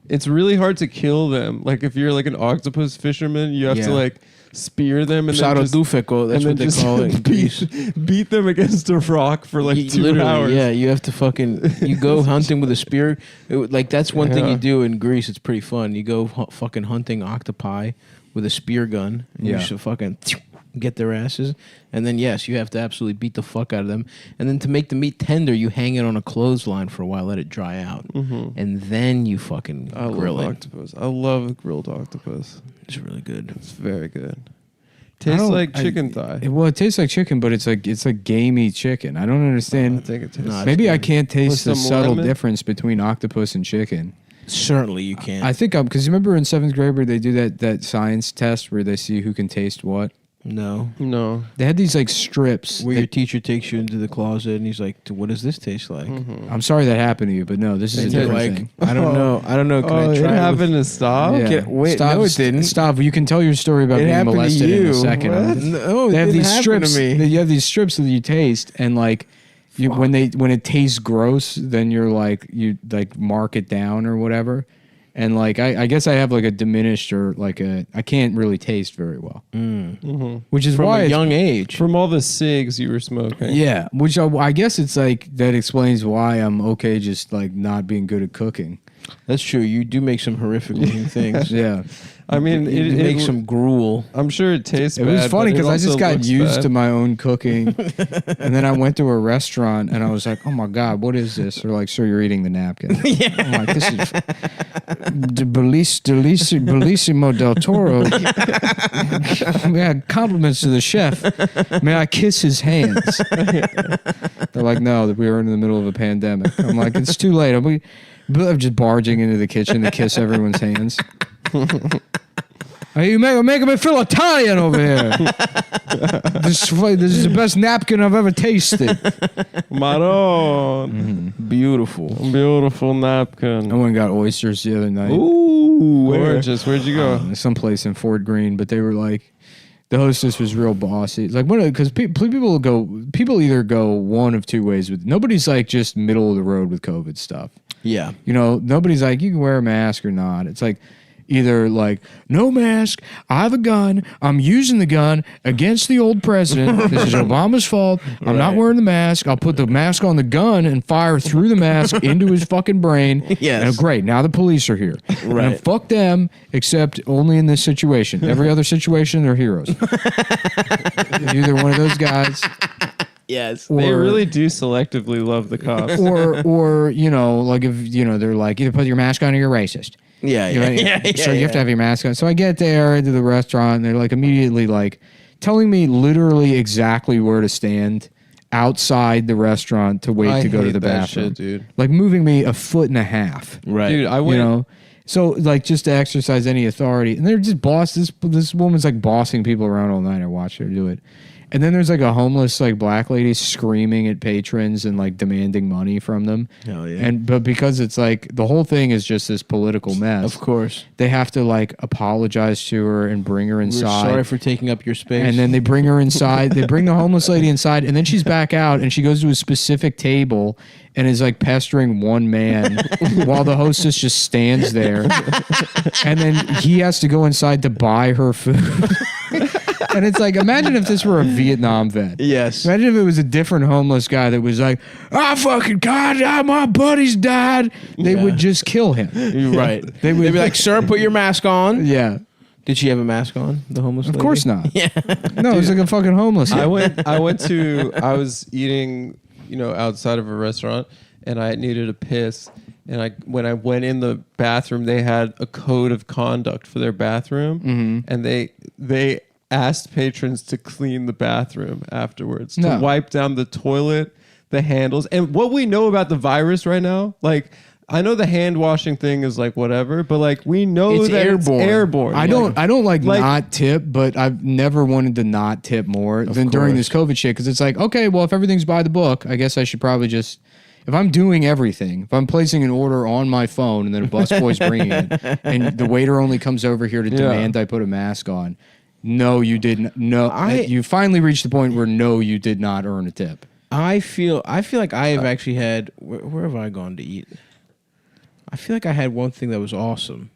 It's really hard to kill them. Like if you're like an octopus fisherman, you have to like spear them and then just, Pseudodufeco, that's what they call it in Greece. beat them against a rock for like 2 Literally, hours. yeah, you have to you go hunting with a spear. That's one thing you do in Greece. It's pretty fun. You go fucking hunting octopi with a spear gun. And you should fucking get their asses. And then, yes, you have to absolutely beat the fuck out of them. And then to make the meat tender, you hang it on a clothesline for a while, let it dry out. And then you fucking grill it. Octopus. I love grilled octopus. It's really good. It's very good. Tastes like chicken thigh. Well, it tastes like chicken, but it's like gamey chicken. I don't understand. I think it tastes. Maybe I can't taste the With some subtle lemon? difference between octopus and chicken. Certainly you can. I think because you remember in 7th grade where they do that science test where they see who can taste what. No. They had these like strips. Where your teacher takes you into the closet and he's like, what does this taste like? I'm sorry that happened to you, but no, this is a different thing. I don't know. Can I it try happened to stop? Yeah. Wait, stop, no, it didn't. Stop. You can tell your story about It being happened to molested in a you. second. What? No, it they have didn't these happen strips. to me. You have these strips that you taste, and like when it tastes gross, then you mark it down or whatever. And like I guess I have like a diminished or like I can't really taste very well, which is From why a it's- young age. From all the cigs you were smoking. Yeah, which I guess it's like that explains why I'm okay just like not being good at cooking. That's true. You do make some horrific looking things. Yeah. I mean, You make some gruel. I'm sure it tastes It bad. was funny but it because I just also got looks used bad. to my own cooking, and then I went to a restaurant and I was like, "Oh my god, what is this?" They're like, "Sir, you're eating the napkin." I'm like, "This is Bellissimo del Toro." Yeah, compliments to the chef. May I kiss his hands? They're like, "No, that we were in the middle of a pandemic." I'm like, "It's too late." I'm just barging into the kitchen to kiss everyone's hands. Hey, you're making me feel Italian over here. This is the best napkin I've ever tasted. Maron. Beautiful. Beautiful napkin. I went and got oysters the other night. Ooh, gorgeous. Where'd you go? Someplace in Fort Greene, but they were like, the hostess was real bossy. It's like, because people either go one of two ways with. Nobody's like just middle of the road with COVID stuff. Yeah. Nobody's like, you can wear a mask or not. It's like either like, no mask, I have a gun, I'm using the gun against the old president. This is Obama's fault. I'm not wearing the mask. I'll put the mask on the gun and fire through the mask into his fucking brain. Yes. And great, now the police are here. Right. And fuck them, except only in this situation. Every other situation, they're heroes. You're either one of those guys Yes. They really do selectively love the cops. or like if they're like, either put your mask on or you're racist. Yeah, You know, yeah. So you have to have your mask on. So I get there into the restaurant, and they're like immediately like telling me literally exactly where to stand outside the restaurant to wait to go to the bathroom, dude. Like moving me 1.5 feet. Right. Dude, I went. So like just to exercise any authority, and they're just this woman's like bossing people around all night. I watched her do it. And then there's like a homeless like black lady screaming at patrons and like demanding money from them. Hell yeah. But because it's like the whole thing is just this political mess. Of course. They have to like apologize to her and bring her inside. We're sorry for taking up your space. And then they bring her inside. They bring the homeless lady inside, and then she's back out, and she goes to a specific table and is like pestering one man while the hostess just stands there. And then he has to go inside to buy her food. And it's like, imagine if this were a Vietnam vet. Yes. Imagine if it was a different homeless guy that was like, fucking God, my buddy's died. They would just kill him. You're right. They'd be like, sir, put your mask on. Yeah. Did she have a mask on, the homeless lady? Of course not. Yeah. No, it was like a fucking homeless guy. I was eating, outside of a restaurant, and I needed a piss. And when I went in the bathroom, they had a code of conduct for their bathroom, and they asked patrons to clean the bathroom afterwards, to wipe down the toilet, the handles. And what we know about the virus right now, like, I know the hand washing thing is like whatever, but like we know it's that airborne. It's airborne. I don't like not tip, but I've never wanted to not tip more than during this COVID shit, because it's like, okay, well, if everything's by the book, I guess I should probably just, if I'm doing everything, if I'm placing an order on my phone and then a busboy's bringing it, and the waiter only comes over here to demand I put a mask on, no, you didn't. No, you finally reached the point where no, you did not earn a tip. I feel like I have actually had. Where have I gone to eat? I feel like I had one thing that was awesome.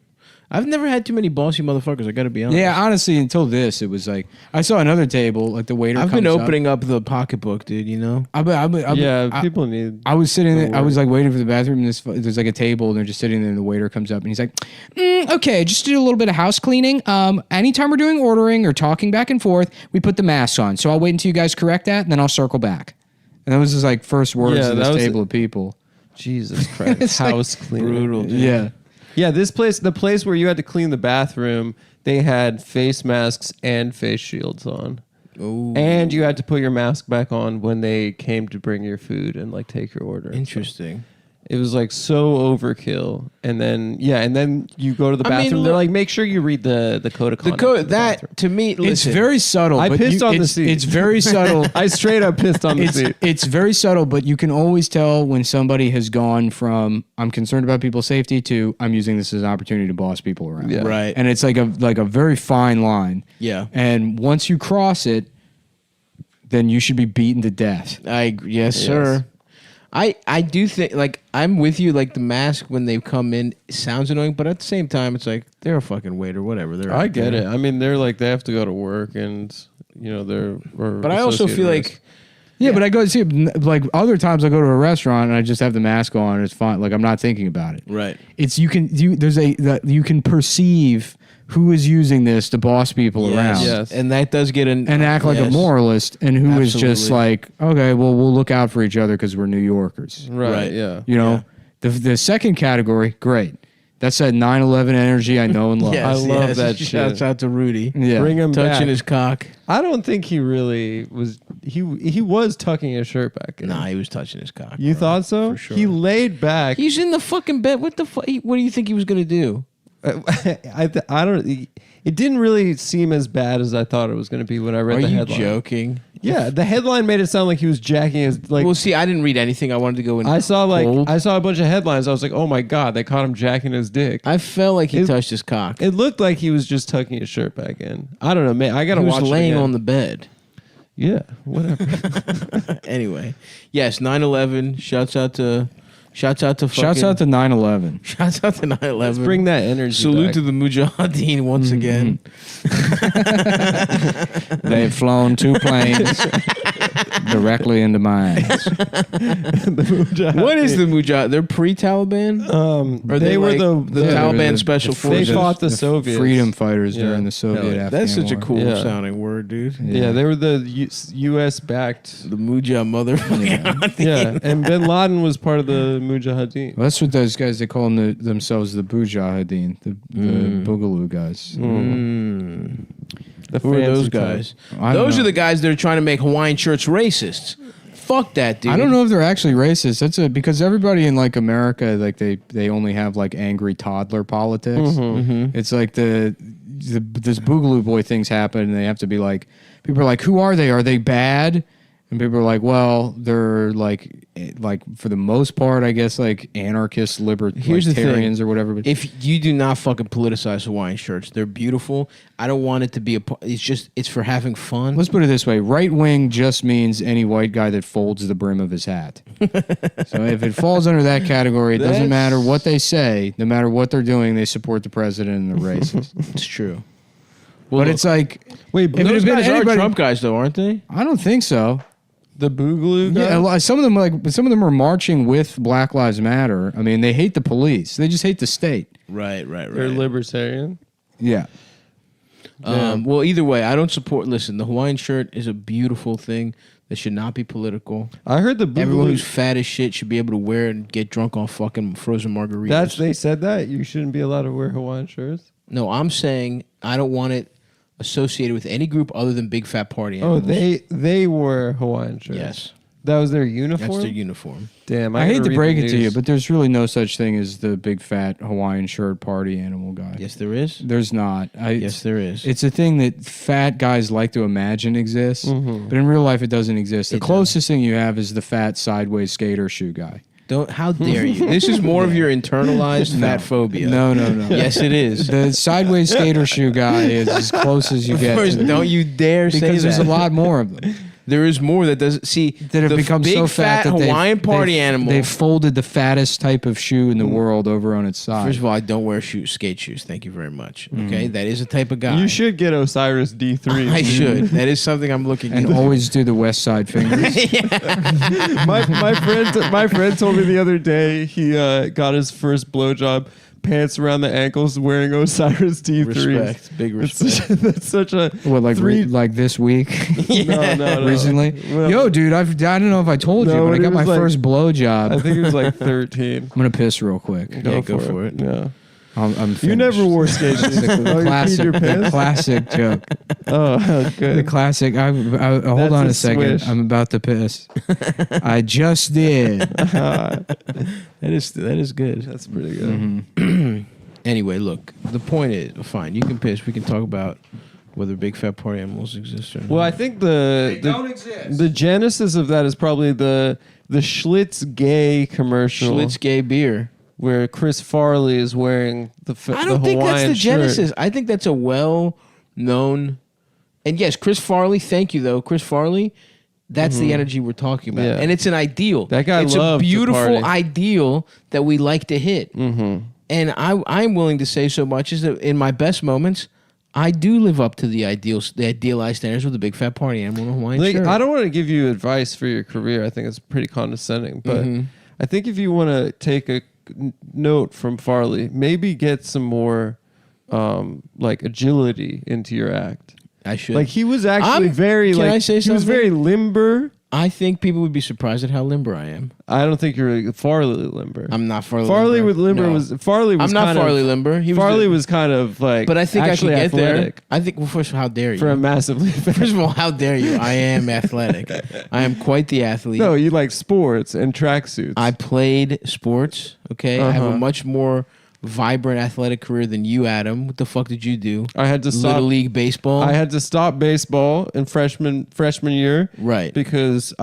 I've never had too many bossy motherfuckers. I got to be honest. Yeah, honestly, until this, it was like I saw another table, like the waiter. I've been opening up the pocketbook, dude. People need. I was sitting there. I was like waiting for the bathroom. And there's like a table, and they're just sitting there. And the waiter comes up, and he's like, "Okay, just to do a little bit of house cleaning. Anytime we're doing ordering or talking back and forth, we put the masks on. So I'll wait until you guys correct that, and then I'll circle back." And that was his like first words to this table of people. Jesus Christ, house cleaning, brutal, dude. Yeah. Yeah, the place where you had to clean the bathroom, they had face masks and face shields on. Ooh. And you had to put your mask back on when they came to bring your food and like take your order. Interesting. It was like so overkill. And then you go to the bathroom. They're like, make sure you read the code of conduct. The code that to me, listen, It's very subtle. I pissed on the seat. It's very subtle. I straight up pissed on the seat. It's very subtle, but you can always tell when somebody has gone from I'm concerned about people's safety to I'm using this as an opportunity to boss people around. Yeah. Right. And it's like a very fine line. Yeah. And once you cross it, then you should be beaten to death. Yes, sir. I do think, like, I'm with you, like, the mask when they come in sounds annoying, but at the same time, it's like, they're a fucking waiter, whatever. I get it. I mean, they're like, they have to go to work and, But I also feel like... Yeah, but I go see, like, other times I go to a restaurant and I just have the mask on and it's fine. Like, I'm not thinking about it. Right. It's, you can perceive who is using this to boss people around. Yes. And that does get and act like a moralist, and who is just like, okay, well, we'll look out for each other because we're New Yorkers. Right, yeah. The second category, great. That's that 9/11 energy I know and love. Yes, I love that shit. Shouts out to Rudy. Yeah. Bring him Touching back. his cock. I don't think he really was. He was tucking his shirt back in. Nah, he was touching his cock. You bro. thought so? For sure. He laid back. He's in the fucking bed. What the fuck? What do you think he was going to do? I don't. It didn't really seem as bad as I thought it was going to be when I read the headline. Are you joking? Yeah, the headline made it sound like he was jacking his like. Well, see, I didn't read anything. I wanted to go in. I saw cold. a bunch of headlines. I was like, oh my god, they caught him jacking his dick. I felt like he touched his cock. It looked like he was just tucking his shirt back in. I don't know, man. I gotta He watch. was it laying again. on the bed. Yeah, whatever. Anyway, yes, 9/11. Shouts out to Shouts out to 9/11. Shouts out to 9/11. Let's bring that energy. Salute back. to the Mujahideen once again. They've flown 2 planes directly into my ass. What is the Mujahideen? They're pre-Taliban? Or they were like the Taliban special They forces? fought the Soviets. Freedom fighters Yeah. during the Soviet Afghan That's such a War. cool Yeah. sounding word, dude. Yeah, they were the U.S. backed. The Mujah motherfucker. Yeah, and Bin Laden was part of the Mujahideen. Well, that's what those guys, they call them themselves the Mujahideen, the Boogaloo guys. The Who are those fancy type. guys? I don't Those know. are the guys that are trying to make Hawaiian shirts racist. Fuck that, dude. I don't know if they're actually racist. That's because everybody in like America, like they only have like angry toddler politics. It's like this Boogaloo boy things happen, and they have to be like, people are like, who are they? Are they bad? And people are like, well, they're like for the most part, I guess, like anarchist Here's the thing. libertarians or whatever. But If you do not fucking politicize Hawaiian shirts, they're beautiful. I don't want it to be it's for having fun. let's put it this way: right wing just means any white guy that folds the brim of his hat. So if it falls under that category, it doesn't matter what they say. No matter what they're doing, they support the president and the racist. It's true. But it's like, Wait, if it Those had been guys are anybody- Trump guys, though, aren't they? I don't think so. the Boogaloo guys? Yeah, some of them are marching with Black Lives Matter. I mean, they hate the police. They just hate the state. Right. They're libertarian. Yeah. Well, either way, I don't support. Listen, the Hawaiian shirt is a beautiful thing that should not be political. I heard the Everyone who's Boogaloo. fat as shit should be able to wear it and get drunk on fucking frozen margaritas. They said that you shouldn't be allowed to wear Hawaiian shirts. No, I'm saying I don't want it associated with any group other than big fat party Oh, animals. they wore Hawaiian shirts. Yes, That was their uniform. that's their uniform. Damn, I hate gotta to read break the it to you, news. but there's really no such thing as the big fat Hawaiian shirt party animal guy. Yes, there is. There's not. Yes, there is. It's a thing that fat guys like to imagine exists, but in real life it doesn't exist. The closest thing you have is the fat sideways skater shoe guy. Don't. How dare you? This is more of your internalized fat phobia. No. Yes, it is. The sideways skater shoe guy is as close as you get. First, to don't you dare say that. because there's a lot more of them. There is more that doesn't see That have the become big so fat that Hawaiian party animal. They've folded the fattest type of shoe in the world over on its side. First of all, I don't wear skate shoes. Thank you very much. Okay, that is a type of guy. You should get Osiris D3. I should. That is something I'm looking and into. always do the West Side fingers. my friend told me the other day he got his first blowjob, pants around the ankles, wearing Osiris D3. Respect, big respect. That's such a What, like three. like this week? No. Recently? Well, Yo, dude, I don't know if I told you, No, but I he got my was like- first blowjob. I think he was like 13. I'm gonna piss real quick. Yeah, go for it. Yeah. I'm You finished. never wore skate shoes. The Oh, you peed your the pants? classic joke. Oh, The good. classic. Hold That's on a a second. swish. I'm about to piss. I just did. That is good. That's pretty good. Anyway, look. The point is, fine. You can piss. We can talk about whether big fat party animals exist or not. Well, I think the genesis of that is probably the Schlitz gay commercial Schlitz gay beer. where Chris Farley is wearing the I don't think that's the Hawaiian genesis. shirt. I think that's a well-known. And yes, Chris Farley. Thank you, though, Chris Farley. That's the energy we're talking about, Yeah. and it's an ideal. That guy It's loved a to beautiful party. ideal that we like to hit. Mm-hmm. And I'm willing to say so much as that in my best moments, I do live up to the idealized standards with a big fat party animal in a Hawaiian Like, shirt. I don't want to give you advice for your career. I think it's pretty condescending, but I think if you want to take a note from Farley, maybe get some more like agility into your act. I should. Like he was actually very can like I say he was something? very limber. I think people would be surprised at how limber I am. I don't think you're Farley limber. I'm not Farley. Farley limber. with limber No. was Farley was I'm not kind Farley of, limber. He was Farley the- was kind of like But I think I can actually get athletic there. I think. Well, first of all, how dare you? for a massively First of all, how dare you? I am athletic. I am quite the athlete. No, you like sports and tracksuits. I played sports. Okay, I have a Uh-huh. much more vibrant athletic career than you, Adam. What the fuck did you do? I had to stop Little League baseball. I had to stop baseball in freshman year, Right. Because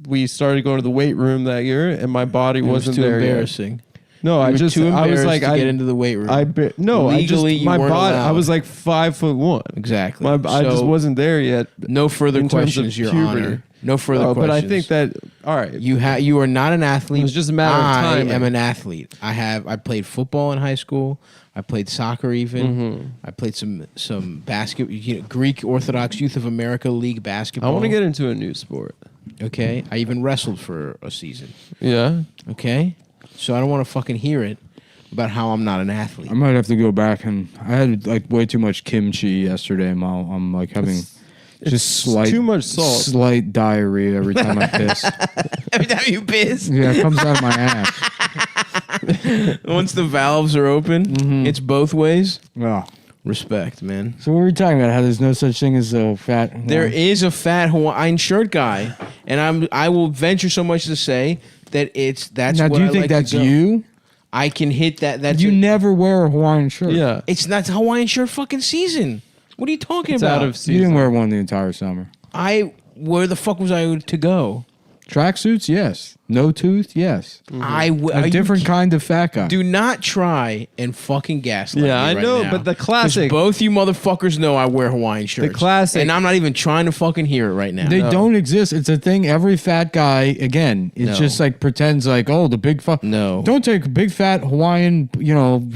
we started going to the weight room that year, and my body It was wasn't too there yet. embarrassing. No, You I were just too I was embarrassed like to get into the weight room. Legally, you my weren't body. I allowed. was like 5'1". Exactly. I just So, wasn't there yet. No further in terms of questions, Your puberty. Honor. No further questions. But I think that all right. You are not an athlete. It's just a matter of time. I am an athlete. I played football in high school. I played soccer even. I played some basketball. Greek Orthodox Youth of America League basketball. I want to get into a new sport. Okay, I even wrestled for a season. Yeah. Okay, so I don't want to fucking hear it about how I'm not an athlete. I might have to go back and I had like way too much kimchi yesterday. I'm like having just too much salt. slight diarrhea every time I piss. Every time you piss, Yeah, it comes out of my ass. once the valves are open, it's both ways. Yeah. Respect, man. So what were we talking about? How there's no such thing as a fat. There is a fat Hawaiian shirt guy, and I will venture so much to say that that's Now, what do you I think like that's to go. you? I can hit that. That's You never wear a Hawaiian shirt. Yeah. It's not Hawaiian shirt fucking season. What are you talking It's about? out of You season. didn't wear one the entire summer. Where the fuck was I to go? Tracksuits, yes. No tooth, yes. Are A you different kind of fat guy. Do not try and fucking gaslight me Yeah, I right know, now. but the 'Cause classic. both you motherfuckers know I wear Hawaiian shirts. classic- And I'm not even trying to fucking hear it right now. They don't exist. It's a thing. Every fat guy, again, it No. just like pretends like, oh, the big fuck. No. Don't take a big fat Hawaiian,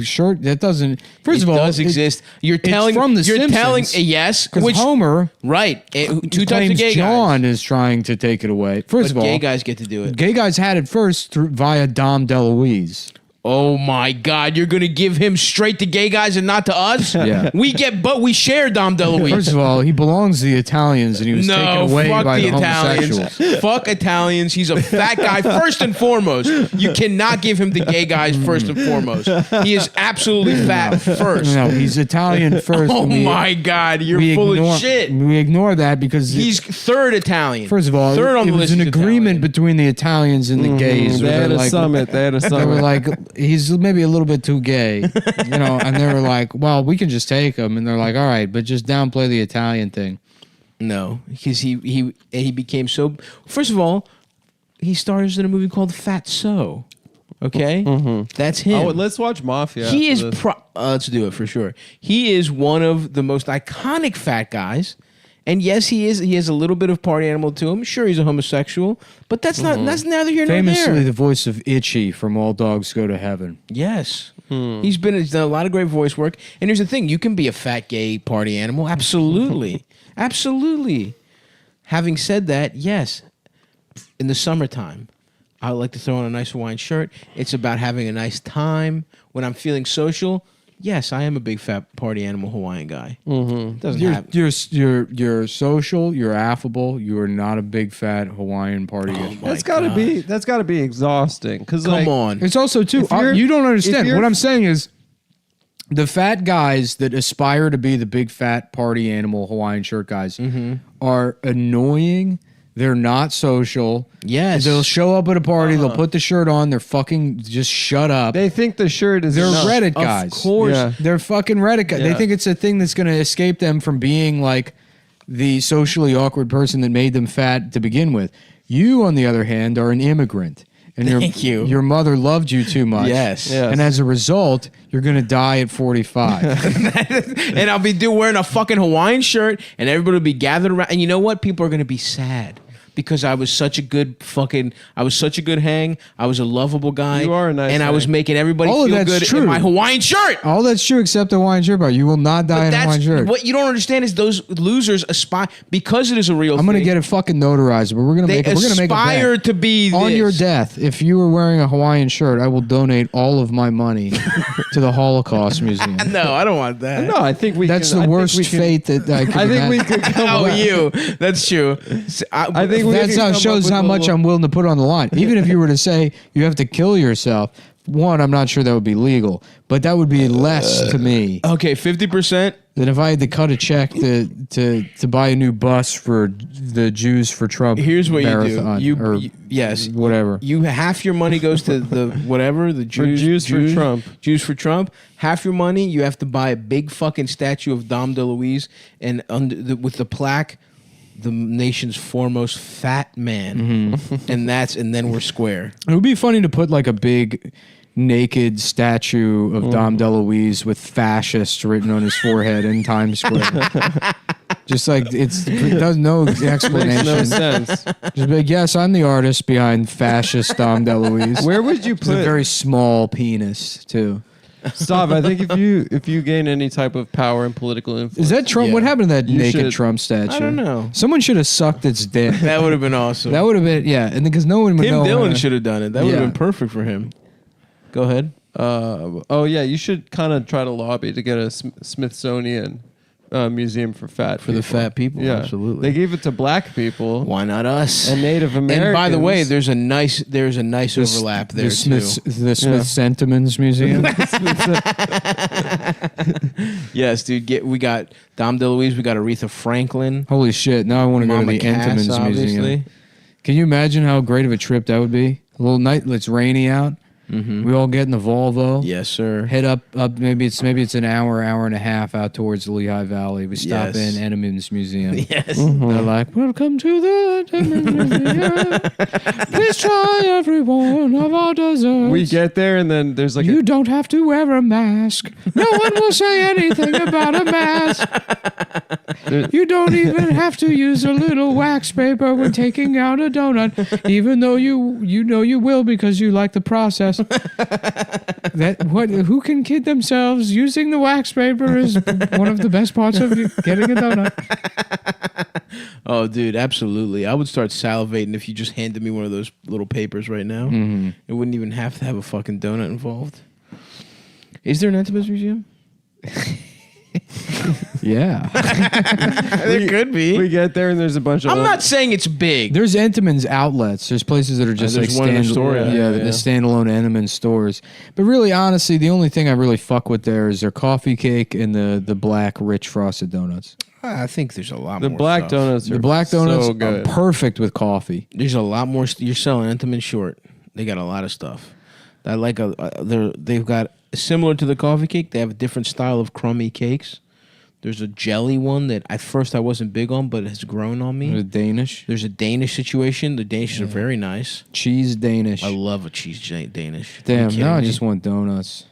shirt. That doesn't. First It of all, does exist. You're it's telling from the You're Simpsons. telling yes, because which Homer right. Two types of claims gay John guys. is trying to take it away. First But of all, gay guys get to do it. gay guys had it first via Dom DeLuise. Oh my God! You're gonna give him straight to gay guys and not to us? Yeah. We share Dom DeLuise. First of all, he belongs to the Italians, and he was taken away fuck by the the Italians. homosexuals. Fuck Italians. He's a fat guy first and foremost. You cannot give him to gay guys first and foremost. He is absolutely fat first. No, he's Italian first. Oh and we- my God! You're we full ignore, of shit. We ignore that because He's third Italian. first of all, third on it the was list an is agreement Italian. between the Italians and the gays. They where had they're a like, summit. They had a They summit. were like, he's maybe a little bit too gay, and they were like, well, we can just take him, and they're like, all right, but just downplay the Italian thing. No, because he became so. First of all, he stars in a movie called Fat So. Okay, that's him. Oh, let's watch Mafia. He is. after this. Let's do it for sure. He is one of the most iconic fat guys, and yes, he is. He has a little bit of party animal to him. Sure, he's a homosexual, but that's not. That's neither here nor Famously, there. the voice of Itchy from All Dogs Go to Heaven. Yes, he's done a lot of great voice work. And here's the thing: you can be a fat gay party animal. Absolutely, absolutely. Having said that, yes, in the summertime, I would like to throw on a nice Hawaiian shirt. It's about having a nice time. When I'm feeling social, yes, I am a big fat party animal Hawaiian guy. Doesn't happen. You're social. You're affable. You are not a big fat Hawaiian party guy. That's gotta be exhausting. Cause Come like, on. It's also too. If you're- You don't if understand. you're- What I'm saying is, the fat guys that aspire to be the big fat party animal Hawaiian shirt guys are annoying. They're not social. Yes. They'll show up at a party. They'll put the shirt on. They're fucking just shut up. They think the shirt is. They're enough. Reddit guys. Of course. Yeah. They're fucking Reddit guys. They Yeah. think it's a thing that's going to escape them from being like the socially awkward person that made them fat to begin with. You, on the other hand, are an immigrant. And Thank you. Your mother loved you too much. Yes. Yes. And as a result, you're going to die at 45. And I'll be wearing a fucking Hawaiian shirt, and everybody will be gathered around. And you know what? People are going to be sad because I was such a good hang. I was a lovable guy. You are a nice and I hang. was making everybody All of feel that's good true. in my Hawaiian shirt. All that's true except the Hawaiian shirt bar. You will not die in a Hawaiian shirt. What you don't understand is those losers aspire because it is a real. I'm going to thing, get it fucking notarized, but we're going to They make it. We're going to make aspire a bet. to be On this. your death, if you were wearing a Hawaiian shirt, I will donate all of my money to the Holocaust Museum. No, I don't want that. No, I think we. That's can, the I think worst we can- fate that I could I think we imagine. could come. Oh, up- you. That's true. I think we That's can how come it up shows with how a much little- I'm willing to put on the line. Even if you were to say you have to kill yourself, one, I'm not sure that would be legal, but that would be less to me Okay, 50%. than if I had to cut a check to buy a new bus for the Jews for Trump. Here's what marathon, you do. or Yes. whatever. You half your money goes to the whatever the Jews for Trump. Jews for Trump. Half your money you have to buy a big fucking statue of Dom DeLuise and with the plaque, the nation's foremost fat man, and then we're square. It would be funny to put like a big naked statue of Dom DeLuise with fascist written on his forehead in Times Square. Just like it does no explanation. Makes no sense. Just be like, yes, I'm the artist behind fascist Dom DeLuise. Where would you It's a put? very small penis too. Stop. I think if you gain any type of power and political influence, Is that Trump? Yeah. What happened to that You naked should- Trump statue? I don't know. Someone should have sucked its dick. That would have been awesome. That would have been and because no one would Tim know. Dillon should have done it. That would have Yeah. been perfect for him. Go ahead. oh yeah, you should kind of try to lobby to get a Smithsonian museum for the fat people. Yeah, Absolutely. They gave it to black people Why not us? and Native Americans. And by the way, there's a nice overlap there the Smith, too. the Smith Sentiments Museum. Yes, dude. We got Dom DeLuise. We got Aretha Franklin. Holy shit! Now I want to go to Mama the Cass, Entenmann's Museum. obviously. Can you imagine how great of a trip that would be? A little night. It's rainy out. We all get in the Volvo. Yes, sir. Head up. Maybe it's an hour and a half out towards the Lehigh Valley. We stop Yes. in Entenmann's Museum. Yes. They're like, "Welcome to the Entenmann's Museum. Please try every one of our desserts. we get there and then there's like You don't have to wear a mask. No one will say anything about a mask. You don't even have to use a little wax paper when taking out a donut, even though you know you will because you like the process. Who can kid themselves? Using the wax paper is one of the best parts of getting a donut. Oh, dude, absolutely. I would start salivating if you just handed me one of those little papers right now. It wouldn't even have to have a fucking donut involved. Is there an Entenmann's Museum? Yeah. There could be. we get there and there's a bunch of I'm not saying it's big. There's Entenmann's outlets. There's places that are just there's like one in Astoria. the standalone Entenmann's stores. But really, honestly, the only thing I really fuck with there is their coffee cake and the black rich frosted donuts. I think there's a lot the more black stuff. donuts. Are The black donuts so are good. perfect with coffee. There's a lot more. You're selling Entenmann short. They got a lot of stuff. I like they've got similar to the coffee cake. They have a different style of crummy cakes. There's a jelly one that at first I wasn't big on, but it has grown on me. The Danish. There's a Danish situation. The Danishes are very nice. Cheese Danish. I love a cheese Danish. Are you Damn, kidding now I me? just want donuts.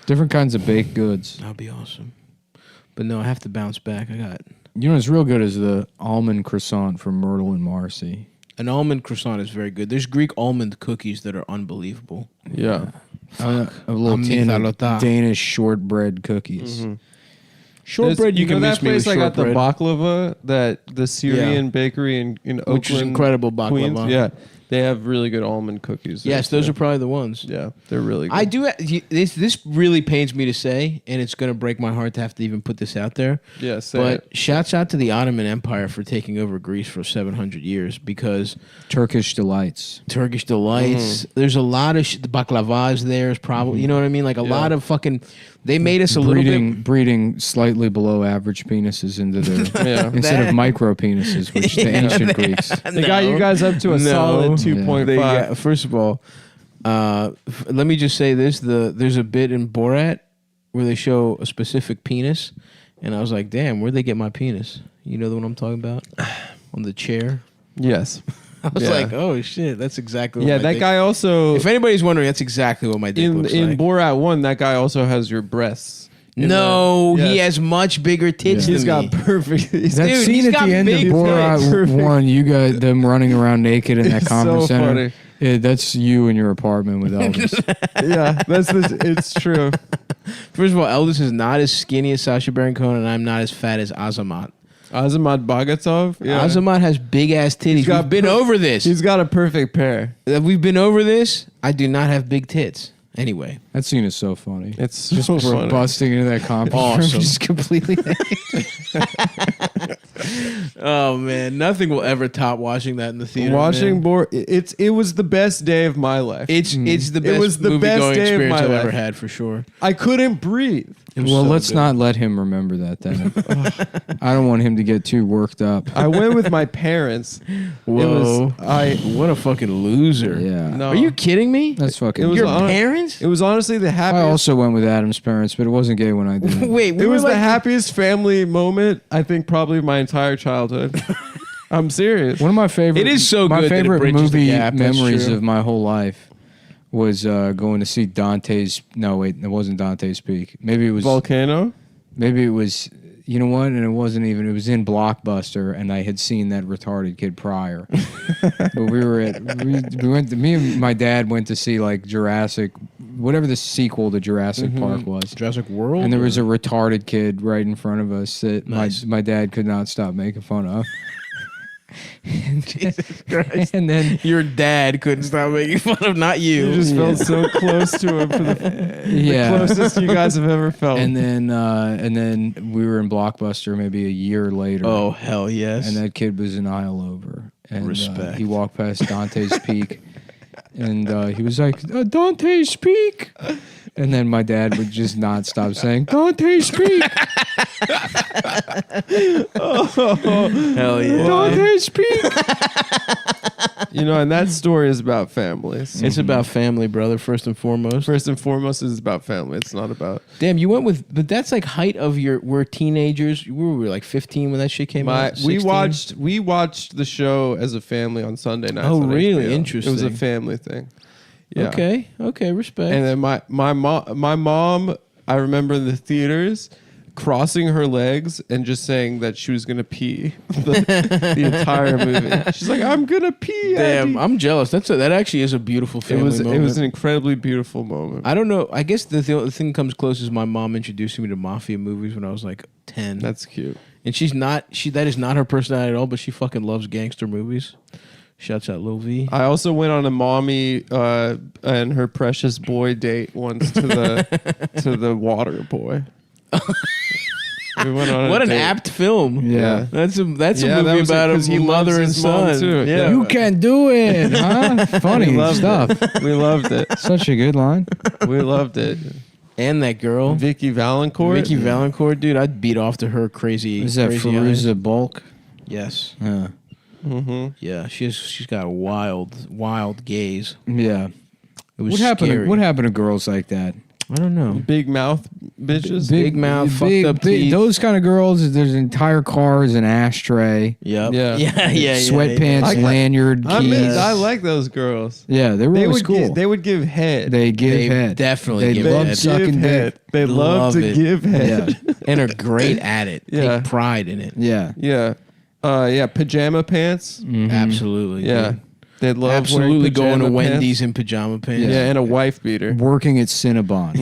Different kinds of baked goods. That'd be awesome. But no, I have to bounce back. I got You know what's real good is the almond croissant from Myrtle and Marcy. an almond croissant is very good. There's Greek almond cookies that are unbelievable. Yeah. A little tin of Ammithalota. Danish shortbread cookies. Shortbread, you can know miss that me with place I got the shortbread. baklava, the Syrian bakery in Oakland, Which is incredible baklava. Queens. Yeah, they have really good almond cookies. Yes, those are probably the ones. Yeah, they're really good. I do. This really pains me to say, and it's going to break my heart to have to even put this out there. Yeah, say but it. shouts out to the Ottoman Empire for taking over Greece for 700 years because Turkish delights. Turkish delights. There's a lot of the baklavas there is probably you know what I mean. Like a lot of fucking. They made us a little bit. Breeding slightly below average penises into their Yeah. instead of micro penises, which the ancient Greeks. They got you guys up to a solid 2.5. They got- first of all, let me just say this: there's a bit in Borat where they show a specific penis, and I was like, "Damn, where'd they get my penis?" You know the one I'm talking about on the chair. Yes. I was Yeah. like, "Oh shit, that's exactly." What Yeah, my that dick-" guy also If anybody's wondering, that's exactly what my dick in looks like. Borat 1, that guy also has your breasts. in No, the- he yes. has much bigger tits He's than got me. perfect. He's That Dude, scene he's at got the end of big Borat tits. 1, you got them running around naked in that It's conference so center. funny. Yeah, that's you in your apartment with Elvis. Yeah, it's true. First of all, Eldis is not as skinny as Sacha Baron Cohen, and I'm not as fat as Azamat. Azamat Bagatov. Yeah. Azamat has big ass titties. got We've been over this. He's got a perfect pair. We've been over this. I do not have big tits. Anyway, That scene is so funny. It's Just so we're funny. busting into that conference room, Awesome. just completely. oh man, nothing will ever top watching that in the theater. Watching man. it was the best day of my life. it's the best. It was the movie best going day of experience my I've life. ever had for sure. I couldn't breathe. It was Well, so let's good. not let him remember that then. I don't want him to get too worked up. I went with my parents. Whoa! What a fucking loser. Yeah. No. Are you kidding me? That's fucking. It was Your on- parents? It was honestly the I happiest. also went with Adam's parents, but it wasn't gay when I did it. Wait, It was the happiest family moment I think probably of my entire childhood. I'm serious. One of my favorite. It is so my good that it favorite bridges the movie gap, that's memories true. of my whole life was going to see Dante's. No, wait, it wasn't Dante's Peak. Maybe it was. Volcano. Maybe it was you know what? And it wasn't even. It was in Blockbuster, and I had seen that retarded kid prior. But we went. Me and my dad went to see like Jurassic, whatever the sequel to Jurassic Park was, Jurassic World, and there was a retarded kid right in front of us that Nice. my dad could not stop making fun of. Jesus Christ. And then your dad couldn't stop making fun of, not you. You just felt so close to him for the closest you guys have ever felt. And then we were in Blockbuster maybe a year later. Oh hell yes! And that kid was an aisle over. And Respect. he walked past Dante's Peak, and he was like, "Dante's Peak," and then my dad would just not stop saying, "Dante's Peak." Hell yeah! Dante's Peak. You know, and that story is about families. It's about family, brother. First and foremost. First and foremost, it's about family. It's not about. Damn, you went with, but that's like height of we're teenagers. We were like 15 when that shit came out. We 16? watched the show as a family on Sunday nights. Oh, on really? HBO. Interesting. It was a family thing. Yeah. Okay, respect. And then my mom, I remember in the theaters crossing her legs and just saying that she was gonna pee the entire movie. She's like, "I'm gonna pee." Damn, Andy." I'm jealous. That actually is a beautiful family moment. It was an incredibly beautiful moment. I don't know. I guess the thing that comes close is my mom introducing me to mafia movies when I was like 10. That's cute. And that is not her personality at all, but she fucking loves gangster movies. Shouts out Lil V. I also went on a mommy and her precious boy date once to the water boy. We went on What a an date. apt film. Yeah. That's a Yeah, movie was about 'cause he a loves mother and his mom, son. too. Yeah. You can do it, huh? Funny stuff. We loved it. Such a good line. We loved it. And that girl. Vicky Valancourt. Vicky Valancourt, dude, I'd beat off to her crazy. Is that crazy eyes. Fairuza Bulk? Yes. Mm-hmm. Yeah, she's got a wild gaze. Yeah. It was What happened? scary. What happened to girls like that? I don't know. Big mouth bitches. Big mouth, fucked up teeth. Those kind of girls. There's an entire car is an ashtray. Yep. Yeah. Yeah. Sweatpants, yeah. lanyard, keys. I like those girls. Yeah, they were They always would cool. they would give head. They give They head. definitely They give love head. sucking Give dick. head. They love to it. give head. Yeah, And are great at it. Yeah. Take pride in it. yeah. Yeah. Pajama pants. Absolutely. Yeah. dude. They love Absolutely wearing going to pajama Wendy's pants. in pajama pants. Yeah, and a wife beater. Working at Cinnabon.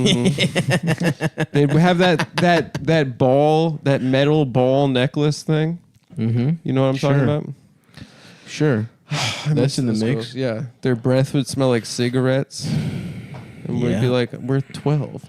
They'd have that ball, that metal ball necklace thing. Mm-hmm. You know what I'm talking Sure. about? Sure. That's in the Those mix. girls, yeah. Their breath would smell like cigarettes. And we'd Yeah. be like, we're 12.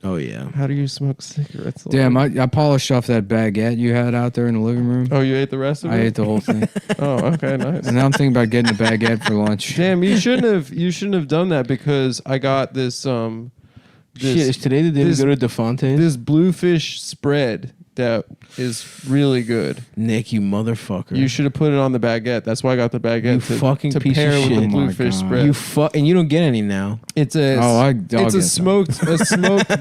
Oh yeah. How do you smoke cigarettes? Damn, I polished off that baguette you had out there in the living room. Oh, you ate the rest of it? I ate the whole thing. Oh, okay, nice. And now I'm thinking about getting a baguette for lunch. Damn, you shouldn't have done that because I got this Shit, is today the day we this- go to DeFonte's? this bluefish spread that is really good. Nick, you motherfucker. You should have put it on the baguette. That's why I got the baguette. You to, fucking to piece of pair shit. with the Oh my bluefish God. spread. And you don't get any now. It's a I'll it's get a some. smoked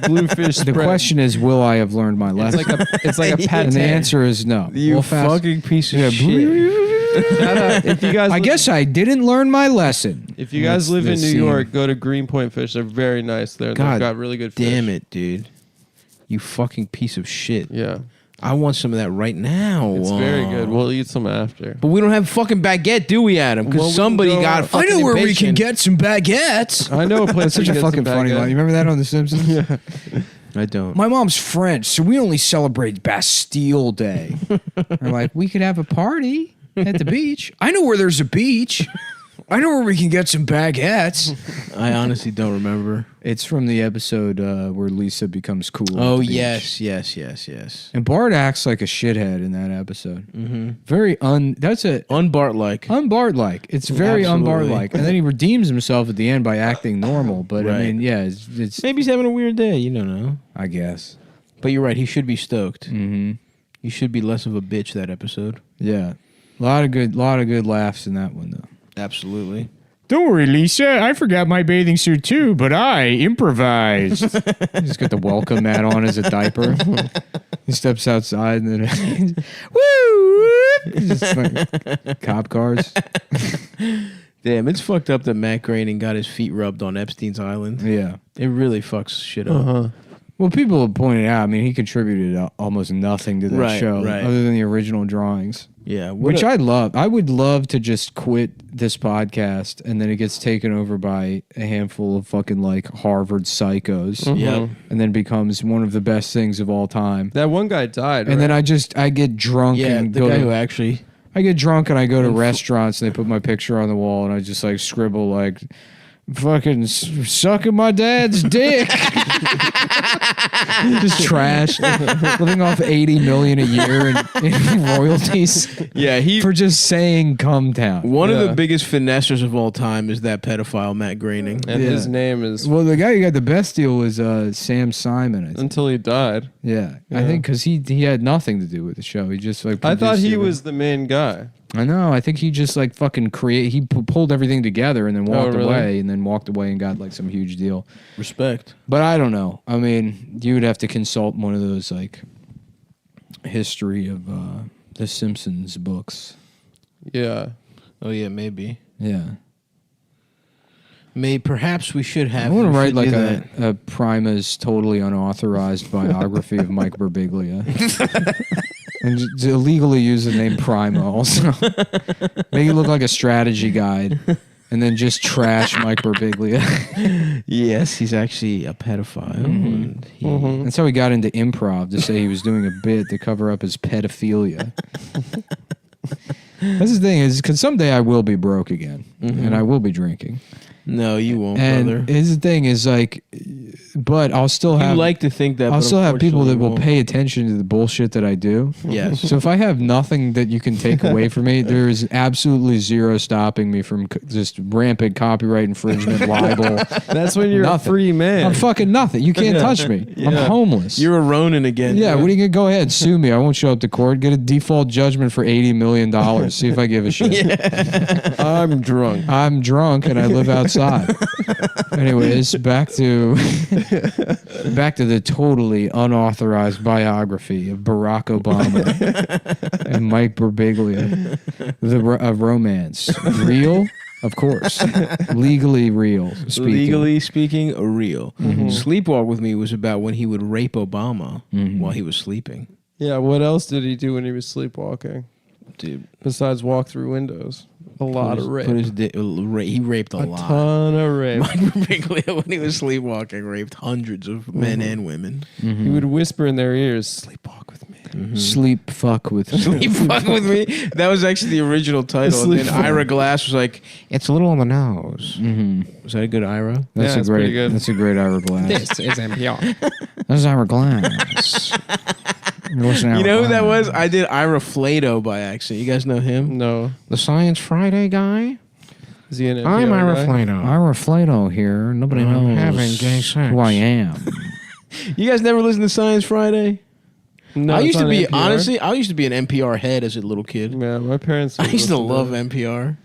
bluefish The spread. question is, will I have learned my lesson? It's like a pate. And the answer is no. You We'll fast- fucking piece of Yeah, shit. If you guys, I guess I didn't learn my lesson. if you guys live in Let's New see. York, go to Greenpoint Fish. They're very nice there. God They've got really good fish. Damn it, dude. You fucking piece of shit. Yeah, I want some of that right now. it's very good. We'll eat some after. But we don't have fucking baguette, do we, Adam? Because Well, we can somebody go got out. fucking impatient. get some baguettes. I know a place. That's such to a get fucking some funny baguette. line. You remember that on The Simpsons? Yeah. I don't. My mom's French, so we only celebrate Bastille Day. We're like, we could have a party at the beach. I know where there's a beach. I know where we can get some baguettes. I honestly don't remember. It's from the episode where Lisa becomes cool. Oh, at the beach. yes. And Bart acts like a shithead in that episode. Mm-hmm. Very that's a Unbart-like. un-Bart-like. It's very Absolutely. un-Bart-like. And then he redeems himself at the end by acting normal. But I Right. mean, yeah, it's Maybe he's having a weird day. You don't know. I guess. But you're right. He should be stoked. Mm-hmm. You should be less of a bitch that episode. Yeah, a lot of good laughs in that one though. Absolutely. Don't worry, Lisa. I forgot my bathing suit too, but I improvised. He's got the welcome mat on as a diaper. He steps outside and then woo! Just like cop cars. Damn, it's fucked up that Matt Groening got his feet rubbed on Epstein's Island. Yeah, It really fucks shit up. Uh-huh. Well, people have pointed out. I mean, he contributed almost nothing to that show, other than the original drawings. Yeah, which I love. I would love to just quit this podcast, and then it gets taken over by a handful of fucking like Harvard psychos. Yeah, and then becomes one of the best things of all time. That one guy died, and then I get drunk. Yeah, and the go guy to, who actually. I get drunk and I go to restaurants and they put my picture on the wall and I just like scribble like fucking sucking my dad's dick. Just trash. Living off $80 million a year in royalties. Yeah, for just saying Cumtown. One of the biggest finessers of all time is that pedophile Matt Groening. And his name is... Well, the guy who got the best deal was Sam Simon. I think. Until he died. Yeah. I think because he had nothing to do with the show. He just like... I thought he was the main guy. I know. I think he just like fucking he pulled everything together and then walked away and then walked away and got like some huge deal. Respect. But I don't know. I mean, you would have to consult one of those like history of the Simpsons books. Yeah. Oh yeah, maybe. Yeah. Perhaps we should have. I want to write like a Prima's totally unauthorized biography of Mike Birbiglia. And to illegally use the name Prima also. Make it look like a strategy guide. And then just trash Mike Birbiglia. Yes, he's actually a pedophile. Mm-hmm. And That's how he got into improv, to say he was doing a bit to cover up his pedophilia. That's the thing, is because someday I will be broke again. And I will be drinking. No, you won't, and brother. His thing is like, but I'll still have. You like to think that. I'll still have people that will won't. pay attention to the bullshit that I do. Yes. So if I have nothing that you can take away from me, there is absolutely zero stopping me from just rampant copyright infringement, libel. That's when you're nothing. a free man. I'm fucking nothing. You can't touch me. Yeah. I'm homeless. You're a Ronin again. Yeah. What are you gonna go ahead? Sue me. I won't show up to court. Get a default judgment for $80 million. See if I give a shit. I'm drunk. I'm drunk and I live outside. Anyways, back to the totally unauthorized biography of Barack Obama and Mike Birbiglia. Of romance. Real? Of course. Legally real. Legally speaking, real. Sleepwalk with Me was about when he would rape Obama while he was sleeping. Yeah, what else did he do when he was sleepwalking? Dude. Besides walk through windows. A lot of rape. He raped a lot. A ton of rape. Mike Birbiglia, when he was sleepwalking, raped hundreds of men and women. He would whisper in their ears, "Sleepwalk with me." Sleep fuck with me. Sleep fuck with me. That was actually the original title. And then Ira Glass was like, "It's a little on the nose." Was that a good Ira? That's pretty good. That's a great Ira Glass. This is NPR. That's Ira Glass. You know who that was? I did Ira Flato by accident. You guys know him? No. The Science Friday guy? Is he an I'm NPR Ira guy? Flato. Ira Flato here. Nobody knows having gay sex. who I am. You guys never listened to Science Friday? No, I it's used to on be, NPR. honestly, I used to be an NPR head as a little kid. Yeah, my parents. I used to listened love it. NPR.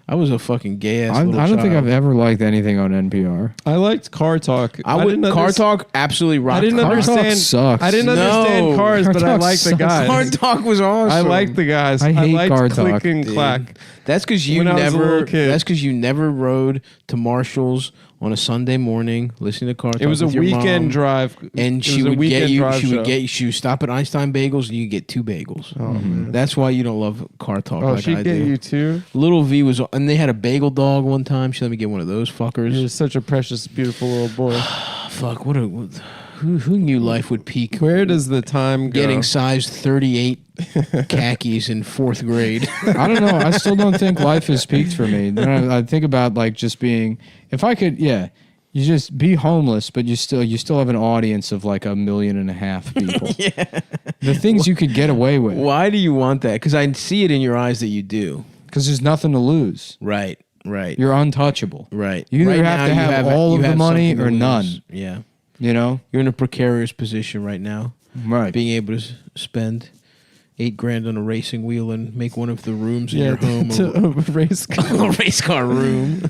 I was a fucking gay ass I little don't think child. I've ever liked anything on NPR. I liked Car Talk. I would didn't Car underst- Talk absolutely rocked. I didn't Car Talk understand. sucks. I didn't No. understand cars, Car but I Talk liked the sucks. guys. Car Talk was awesome. I liked the guys. I hate liked Car Click Talk, and dude. Clack. That's because you When I was a never. little kid. That's because you never rode to Marshall's on a Sunday morning, listening to Car Talk. It was a with your weekend mom, drive, and It she was a would weekend get you. drive She would show. get you. She would stop at Einstein Bagels, and you get 2 bagels. Oh, man. That's why you don't love Car Talk Oh, like she'd I get do. you too. Little V was, and they had a bagel dog one time. She let me get one of those fuckers. You're such a precious, beautiful little boy. Fuck, who knew life would peak Where does the time go? getting size 38 khakis in 4th grade? I don't know. I still don't think life has peaked for me. Then I think about like just being, if I could, you just be homeless, but you still have an audience of like 1.5 million people. The things you could get away with, Why do you want that? Because I see it in your eyes that you do. because there's nothing to lose. Right. You're untouchable. Right. You either Right have now, to you have all of you the have money something to or lose. none. Yeah. You know, You're in a precarious position right now. right? Being able to spend $8,000 on a racing wheel and make one of the rooms in your home to a race car. a race car room.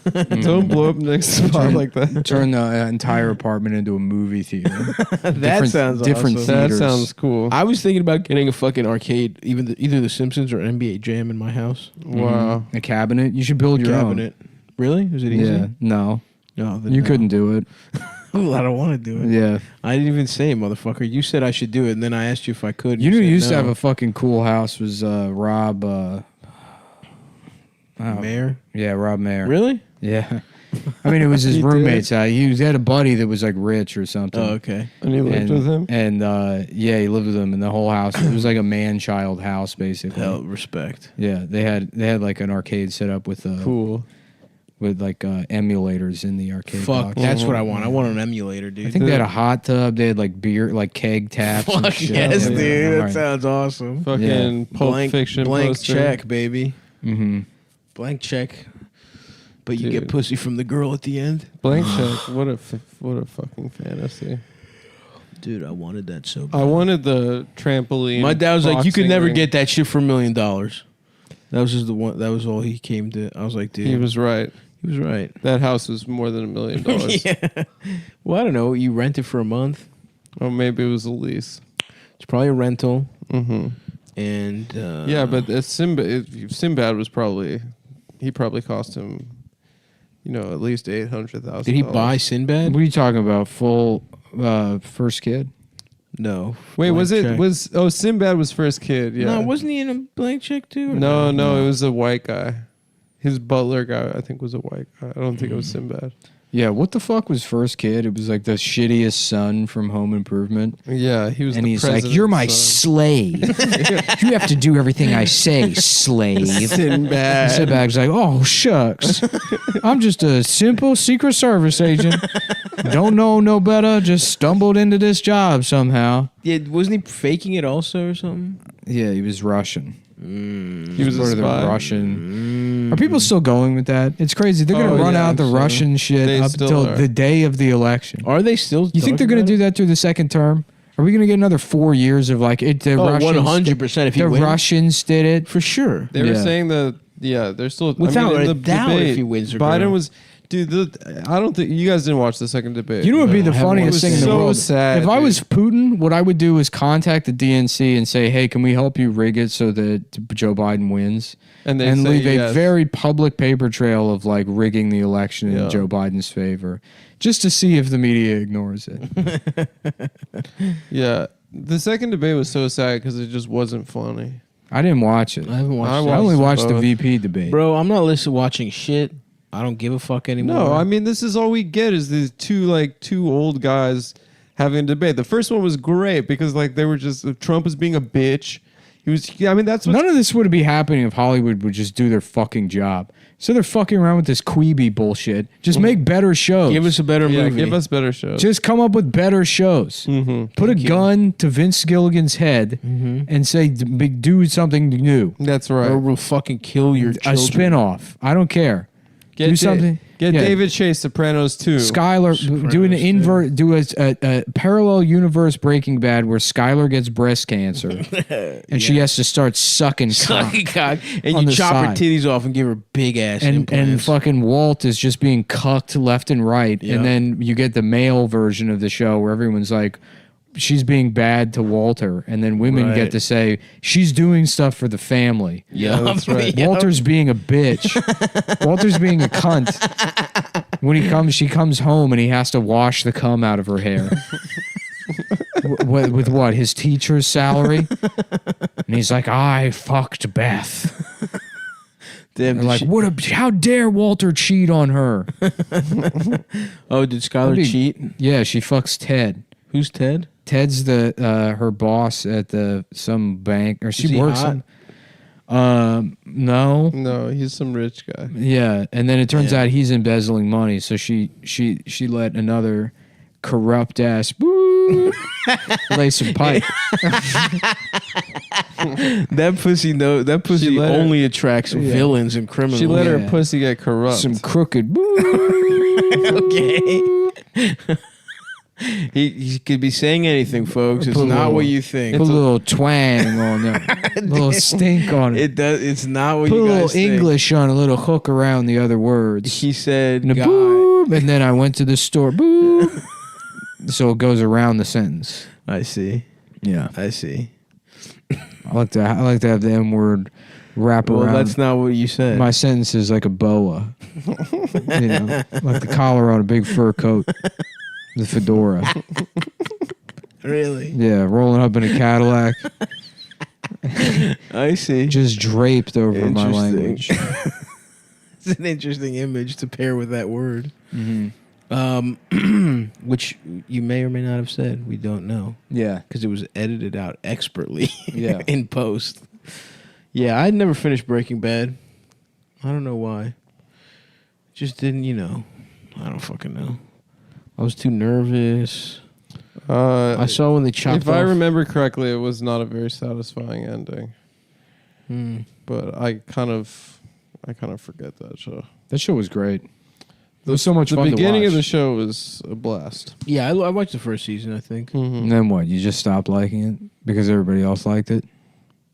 Don't blow up next spot like that. Turn the entire apartment into a movie theater. That sounds different awesome. That theaters. sounds cool. I was thinking about getting a fucking arcade, either The Simpsons or NBA Jam in my house. Wow. A cabinet. You should build your Cabinet. Really? Was it easy? own. Yeah. No, No. then you no. couldn't do it. Well, I don't want to do it. Yeah. I didn't even say it, motherfucker. You said I should do it, and then I asked you if I could. You know, said who used to no. have a fucking cool house was Rob. Mayor. Yeah, Rob Mayer. Really? Yeah. I mean, it was his He did? roommate's house. He had a buddy that was like rich or something. Oh, okay. And you lived with him? And yeah, he lived with him. And the whole house, it was like a man-child house, basically. Hell, respect. Yeah, they had like an arcade set up with Cool. with like emulators in the arcade. Fuck, box. that's what I want. I want an emulator, dude. I think they had a hot tub. They had like beer, like keg taps. and Fuck shit. yes, Yeah, dude. That right. sounds awesome. Fucking Pulp blank, Fiction blank poster. check, baby. Mm-hmm. Blank check. But you Dude. get pussy from the girl at the end. Blank check. What a fucking fantasy. Dude, I wanted that so bad. I wanted the trampoline. My dad was like, "You could boxing never ring." get that shit for $1 million." That was just the one. That was all he came to. I was like, "Dude, He was right. he was right." That house was more than $1 million. Yeah. Well, I don't know. You rent it for a month. Or maybe it was a lease. It's probably a rental. Mm-hmm. And Yeah, but Sinbad was probably, he probably cost him, at least $800,000. did he buy Sinbad? What are you talking about? Full first kid? No. Wait, Blank check. Sinbad was first kid? Yeah. No, wasn't he in a blank check too? or No, it was a white guy. His butler guy, I think, was a white guy. I don't think it was Sinbad. Yeah. What the fuck was first kid? It was like the shittiest son from Home Improvement. Yeah, he was. And the he's like, president's You're my son. slave. You have to do everything I say, slave. Sinbad. Sinbad's like, oh, shucks. I'm just a simple Secret Service agent. Don't know no better. Just stumbled into this job somehow. Yeah, wasn't he faking it also or something? Yeah, he was Russian. He was a Part of the spy. Russian. Are people still going with that? It's crazy. They're going to run out the so. Russian shit They up still until are. the day of the election. Are they still? You think they're going to do that through the second term? Are we going to get another 4 years of like it? The Russians, 100%. If he the wins, Russians did it. for sure. They were Yeah. saying that. Yeah, they're still Without in a the doubt, debate, if he wins, they're Biden gonna- was. Dude, I don't think you guys didn't watch the second debate. You know what would be the I haven't funniest watched thing in the so world? sad, If I dude. was Putin, what I would do is contact the DNC and say, "Hey, can we help you rig it so that Joe Biden wins?" And they and say leave a yes. very public paper trail of like rigging the election Yeah. in Joe Biden's favor, just to see if the media ignores it. Yeah, the second debate was so sad because it just wasn't funny. I didn't watch it. I haven't watched. I it. I only watched watched the both. VP debate. Bro, I'm not watching shit. I don't give a fuck anymore. No, I mean this is all we get is these two old guys having a debate. The first one was great because they were just Trump was being a bitch. He was. I mean that's what. None of this would be happening if Hollywood would just do their fucking job. So they're fucking around with this Queeby bullshit. Just make better shows. give us a better Yeah, movie. give us better shows. Just come up with better shows. Put a gun to Vince Gilligan's head and say, do something new. That's right. or we'll fucking kill your A children. spin-off. I don't care. Do something. Get Yeah. David Chase, Sopranos 2. Skylar, do an invert, do a parallel universe Breaking Bad where Skylar gets breast cancer and she has to start sucking cock. Sucking cock, and on you the chop her side. titties off and give her big ass And implants. fucking Walt is just being cucked left and right. Yeah. And then you get the male version of the show where everyone's like, she's being bad to Walter. And then women Right. get to say, she's doing stuff for the family. Yeah, that's right. Walter's being a bitch. Walter's being a cunt. When she comes home and he has to wash the cum out of her hair. with what? His teacher's salary? And he's like, I fucked Beth. Damn, They're like, how dare Walter cheat on her? oh, did Skylar cheat? Yeah, she fucks Ted. Who's Ted? Ted's her boss at some bank, or she he works. hot? No. No, he's some rich guy. Yeah, and then it turns out he's embezzling money, so she let another corrupt ass lay some pipe. That pussy That pussy let her- only attracts villains and criminals. She let her Yeah. pussy get corrupt. Some crooked. Okay. He could be saying anything, folks. It's Put a not little- what you think. Put a little twang on there, a little stink on it. It does. It's not what Put a you little guys think. English on a little hook around the other words. He said, And a "Guy." boop, and then I went to the store. Boop. So it goes around the sentence. I see. Yeah, I see. I like to have the M word wrap Well, around. that's not what you said. My sentence is like a boa, like the collar on a big fur coat. The fedora. Really? Yeah, rolling up in a Cadillac. I see. Just draped over my Interesting. language. It's an interesting image to pair with that word. Which you may or may not have said. We don't know. Yeah. Because it was edited out expertly Yeah. in post. Yeah, I'd never finished Breaking Bad. I don't know why. Just didn't, I don't fucking know. I was too nervous. I saw when they chopped If I off- remember correctly, it was not a very satisfying ending. But I kind of forget that show. That show was great. It was so much fun The to beginning of watch. the show was a blast. Yeah, I watched the first season, I think. And then what? You just stopped liking it because everybody else liked it?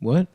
What?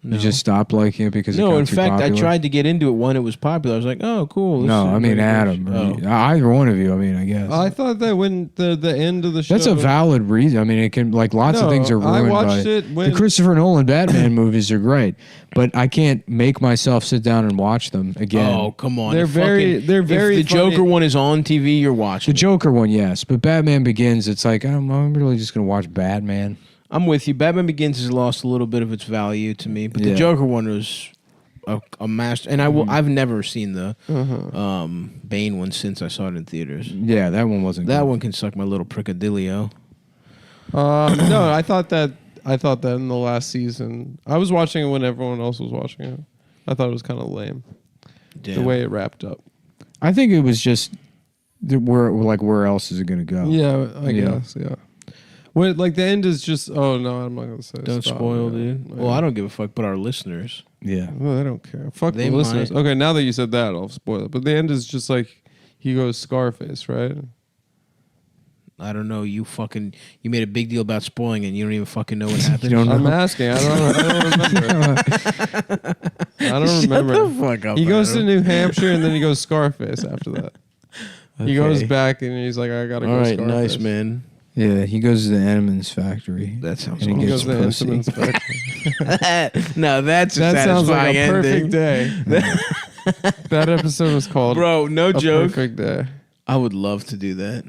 You just stopped liking it because it No, got in too fact, popular? I tried to get into it when it was popular. I was like, oh, cool. No, I mean Adam. Either one of you, I guess. I thought that when the end of the show... That's a valid reason. I mean, it can, lots of things are ruined I watched by it when... The Christopher Nolan Batman movies are great, but I can't make myself sit down and watch them again. Oh, come on. They're very If the funny. Joker one is on TV, you're watching. The Joker one, yes, but Batman Begins, it's like, I'm really just going to watch Batman. I'm with you. Batman Begins has lost a little bit of its value to me, but the Yeah. Joker one was a master. And I've never seen the Bane one since I saw it in theaters. Yeah, that one wasn't That good. one can suck my little prickadillo. No, I thought that in the last season. I was watching it when everyone else was watching it. I thought it was kind of lame. The Damn. way it wrapped up. I think it was just, where else is it going to go? Yeah, I Yeah. guess, yeah. Well, the end is just, oh, no, I'm not going to say Don't stop. spoil, Yeah. dude. Well, I don't give a fuck, but our listeners. Yeah. Well, I don't care. Fuck They the listeners. might. Okay, now that you said that, I'll spoil it. But the end is just he goes Scarface, right? I don't know. You made a big deal about spoiling it and you don't even fucking know what happened. I'm asking. I don't remember. I don't remember. Shut the fuck up. He goes to Adam. New Hampshire and then he goes Scarface after that. He goes Okay. back and he's like, I gotta All go right, Scarface. nice, man. Yeah, he goes to the Entenmann's factory. That sounds And He he goes gets to the pussy. Entenmann's factory. No, that's a That sounds like satisfying a perfect ending. day. That episode was called Bro, no A joke. Perfect Day. I would love to do that.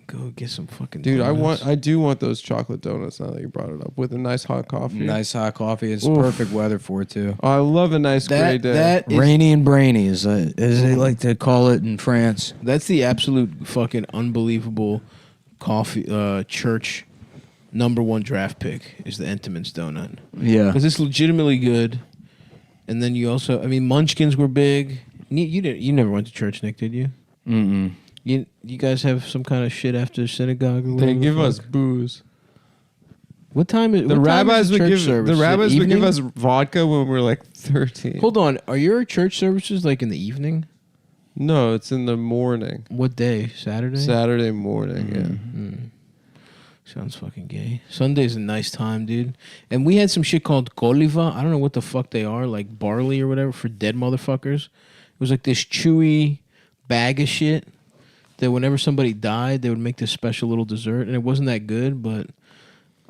Go get some fucking Dude, donuts. I do want those chocolate donuts now that you brought it up with a nice hot coffee. Nice hot coffee. It's Oof. perfect weather for it, too. Oh, I love a nice gray day. That is, Rainy and brainy, as they like to call it in France. that's the absolute fucking unbelievable coffee church #1 draft pick is the Entenmann's donut. Yeah. Because it's legitimately good. And then you also, Munchkins were big. You never went to church, Nick, did you? Mm-mm. You guys have some kind of shit after synagogue? Or They whatever give the us fuck? booze. What time is The what time rabbis is would church give service? the rabbis Is it would give evening? us vodka when we were 13. Hold on, are your church services in the evening? No, it's in the morning. What day? Saturday. Saturday morning. Mm. Sounds fucking gay. Sunday's a nice time, dude. And we had some shit called koliva. I don't know what the fuck they are, like barley or whatever for dead motherfuckers. It was like this chewy bag of shit that whenever somebody died, they would make this special little dessert, and it wasn't that good, but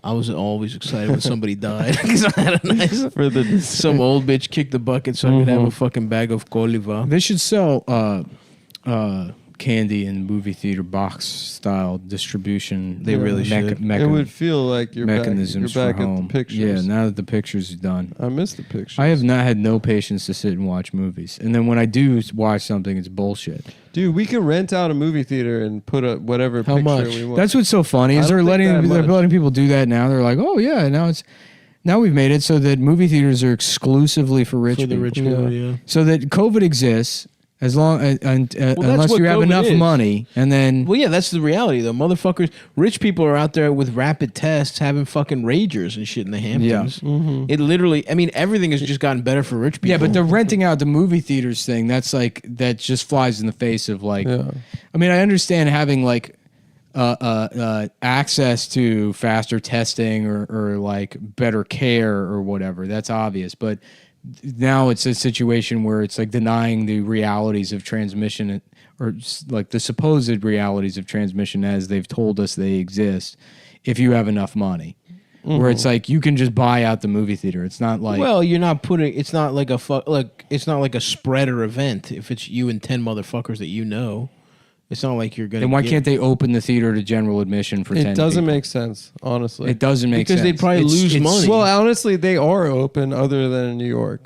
I was always excited when somebody died because I had a nice For the some old bitch kicked the bucket so I could have a fucking bag of koliva. They should sell candy in movie theater box style distribution. They really should. it would feel like you're mechanisms back for at home. the pictures. Yeah, now that the pictures are done. I miss the pictures. I have not had no patience to sit and watch movies. And then when I do watch something, it's bullshit. Dude, we can rent out a movie theater and put up whatever How picture much? we want. That's what's so funny I is don't they're think that much. letting people do that now. They're like, oh yeah, now we've made it so that movie theaters are exclusively for rich For the people. rich people, yeah. So that COVID exists as long unless what you have COVID enough is. money, and then Well, yeah, that's the reality, though. Motherfuckers, rich people are out there with rapid tests having fucking ragers and shit in the Hamptons. It literally, everything has just gotten better for rich people. yeah, but the renting out the movie theaters thing, that just flies in the face of I understand having access to faster testing or better care or whatever. That's obvious, but now it's a situation where it's denying the realities of transmission or the supposed realities of transmission as they've told us they exist if you have enough money. Where it's you can just buy out the movie theater. It's not well, you're not putting. It's not it's not like a spreader event. If it's you and 10 motherfuckers that you know, It's not like you're going to. Then why can't they open the theater to general admission for 10 It doesn't people? make sense, honestly. It doesn't make because sense. they'd probably lose money. Well, honestly, they are open other than in New York.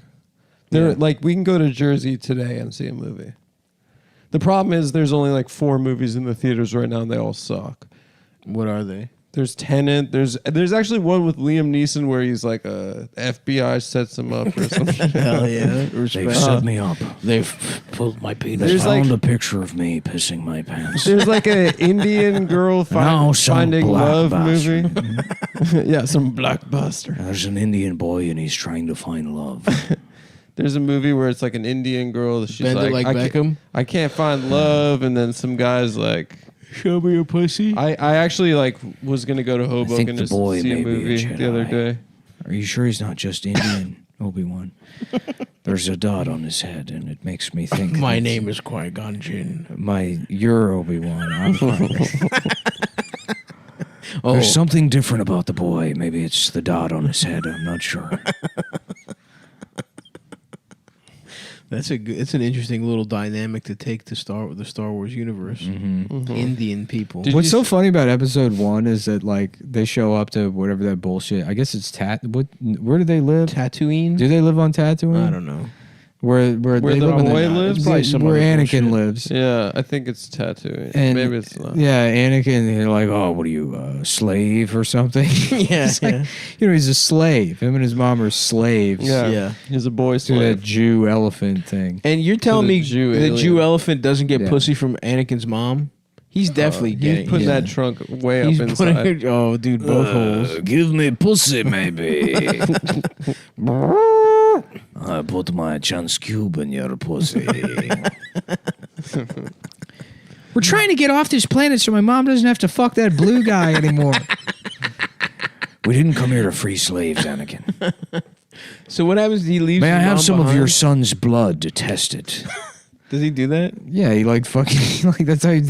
They're like, we can go to Jersey today and see a movie. The problem is there's only like 4 movies in the theaters right now and they all suck. What are they? There's Tenet. There's actually one with Liam Neeson where he's like FBI sets him up or something. Hell yeah. They've set me up. They've pulled my penis. There's Found like- a picture of me pissing my pants. There's like an Indian girl Now some finding love blockbuster. movie. Yeah, some blockbuster. There's an Indian boy and he's trying to find love. There's a movie where it's like an Indian girl that she's Bend it like Beckham? I can't find love, and then some guys like, show me a pussy. I actually like was gonna go to think Hoboken the to boy see a may be a movie the other Jedi. day. Are you sure he's not just Indian, Obi-Wan? There's a dot on his head, and it makes me think. My that name is Qui-Gon Jinn. You're Obi-Wan. I'm Oh, There's something different about the boy. Maybe it's the dot on his head. I'm not sure. that's a good. It's an interesting little dynamic to take to the Star Wars universe. Indian people. What's so funny about episode 1 is that like they show up to whatever that bullshit. I guess it's where do they live? Tatooine? Do they live on Tatooine? I don't know. Where Where they the live in boy lives? It's probably some where other Anakin bullshit. lives. Yeah, I think it's Tattooing. And Maybe it's not. Yeah, Anakin. They're like, oh, what are you, a slave or something? Yeah, He's like, he's a slave. Him and his mom are slaves. Yeah, Yeah. he's a boy To slave. that Jew elephant thing. And you're telling the me Jew the alien. Jew elephant doesn't get Yeah. pussy from Anakin's mom? He's definitely getting. He's putting that trunk way He's up inside. putting. Oh, dude, both holes. Give me pussy, maybe. I put my chance cube in your pussy. We're trying to get off this planet so my mom doesn't have to fuck that blue guy anymore. We didn't come here to free slaves, Anakin. So what happens? He leaves. May I his have mom some of behind? your son's blood to test it? Does he do that? Yeah, he like fucking like that's how he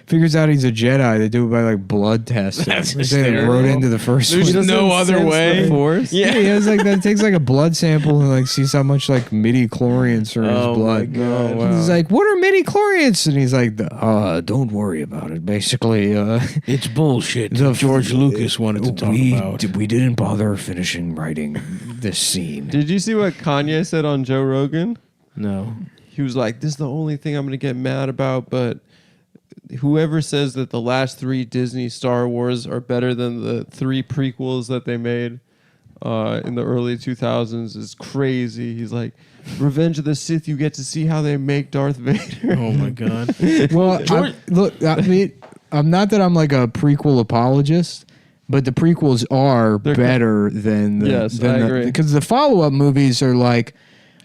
figures out he's a Jedi. They do it by like blood testing. That's They say they hysterical. wrote into the first There's one. no other Sense way. the Force. Yeah, he has like that. Takes like a blood sample and like sees how much like midi chlorians are in Oh, his my blood. God. Oh, wow. He's like, "What are midi chlorians?" And he's like, Don't worry about it. Basically, It's bullshit. George Lucas wanted to talk about. we didn't bother finishing writing this scene. Did you see what Kanye said on Joe Rogan? No. He was like, "This is the only thing I'm going to get mad about, but whoever says that the last 3 Disney Star Wars are better than the 3 prequels that they made in the early 2000s is crazy." He's like, "Revenge of the Sith, you get to see how they make Darth Vader." Oh my God. "Well, I mean, I'm not that I'm like a prequel apologist." But the prequels are better than the. Yes, I agree. Because the follow-up movies are like,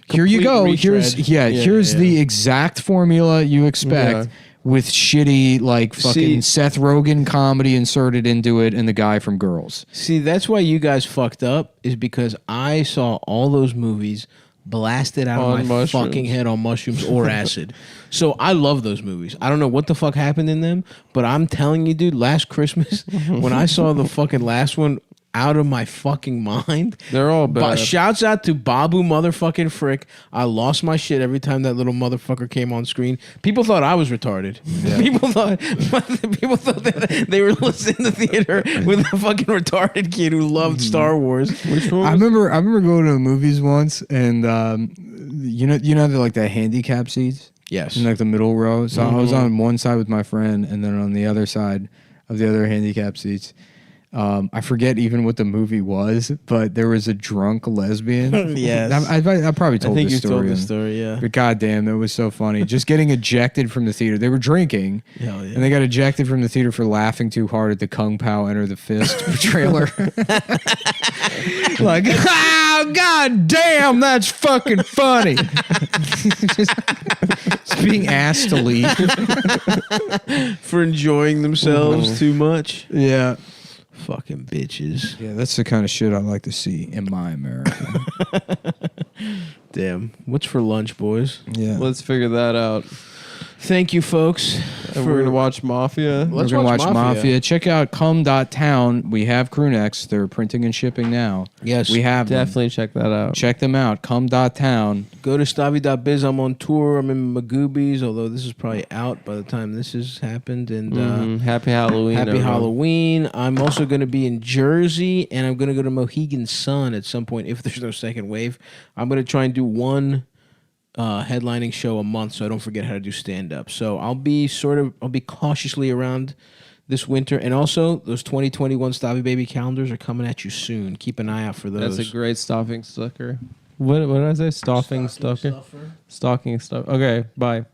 here you go. Complete retread. Here's the exact formula you expect with shitty like fucking Seth Rogen comedy inserted into it and the guy from Girls. See, that's why you guys fucked up, is because I saw all those movies blasted out On of my mushrooms. fucking head on mushrooms or acid. So I love those movies. I don't know what the fuck happened in them, but I'm telling you, dude, last Christmas, when I saw the fucking last one, out of my fucking mind. They're all bad. Shouts out to Babu motherfucking Frick. I lost my shit every time that little motherfucker came on screen. People thought I was retarded. People thought that they were listening to the theater with a fucking retarded kid who loved Star Wars. Which one? I remember going to the movies once, and you know the like the handicap seats. Yes. In like the middle row. So I was on one side with my friend, and then on the other side of the other handicap seats. I forget even what the movie was, but there was a drunk lesbian. Yes. I probably told I think this you story. told the story, yeah. But goddamn, that was so funny. Just getting ejected from the theater. They were drinking, Hell yeah. and they got ejected from the theater for laughing too hard at the Kung Pao Enter the Fist trailer. Like, oh, god damn, that's fucking funny. just being asked to leave. For enjoying themselves too much. Yeah. Fucking bitches. Yeah, that's the kind of shit I like to see in my America. Damn. What's for lunch, boys? Yeah. Let's figure that out. Thank you, folks. And we're gonna watch Mafia. Let's We're going to watch watch Mafia. Mafia. Check out cum.town. We have crewnecks. They're printing and shipping now. Yes. We have them. Definitely check that out. Check them out. Cum.town. Go to Stavi.biz. I'm on tour. I'm in Magoobies, although this is probably out by the time this has happened. And Happy Halloween. Happy everyone. Halloween. I'm also going to be in Jersey, and I'm going to go to Mohegan Sun at some point if there's no second wave. I'm going to try and do one headlining show a month so I don't forget how to do stand-up. So I'll be cautiously around this winter. And also, those 2021 Stavi Baby calendars are coming at you soon. Keep an eye out for those. That's a great stocking stucker. What did I say? Stocking stucker? Stocking stuff. Okay, bye.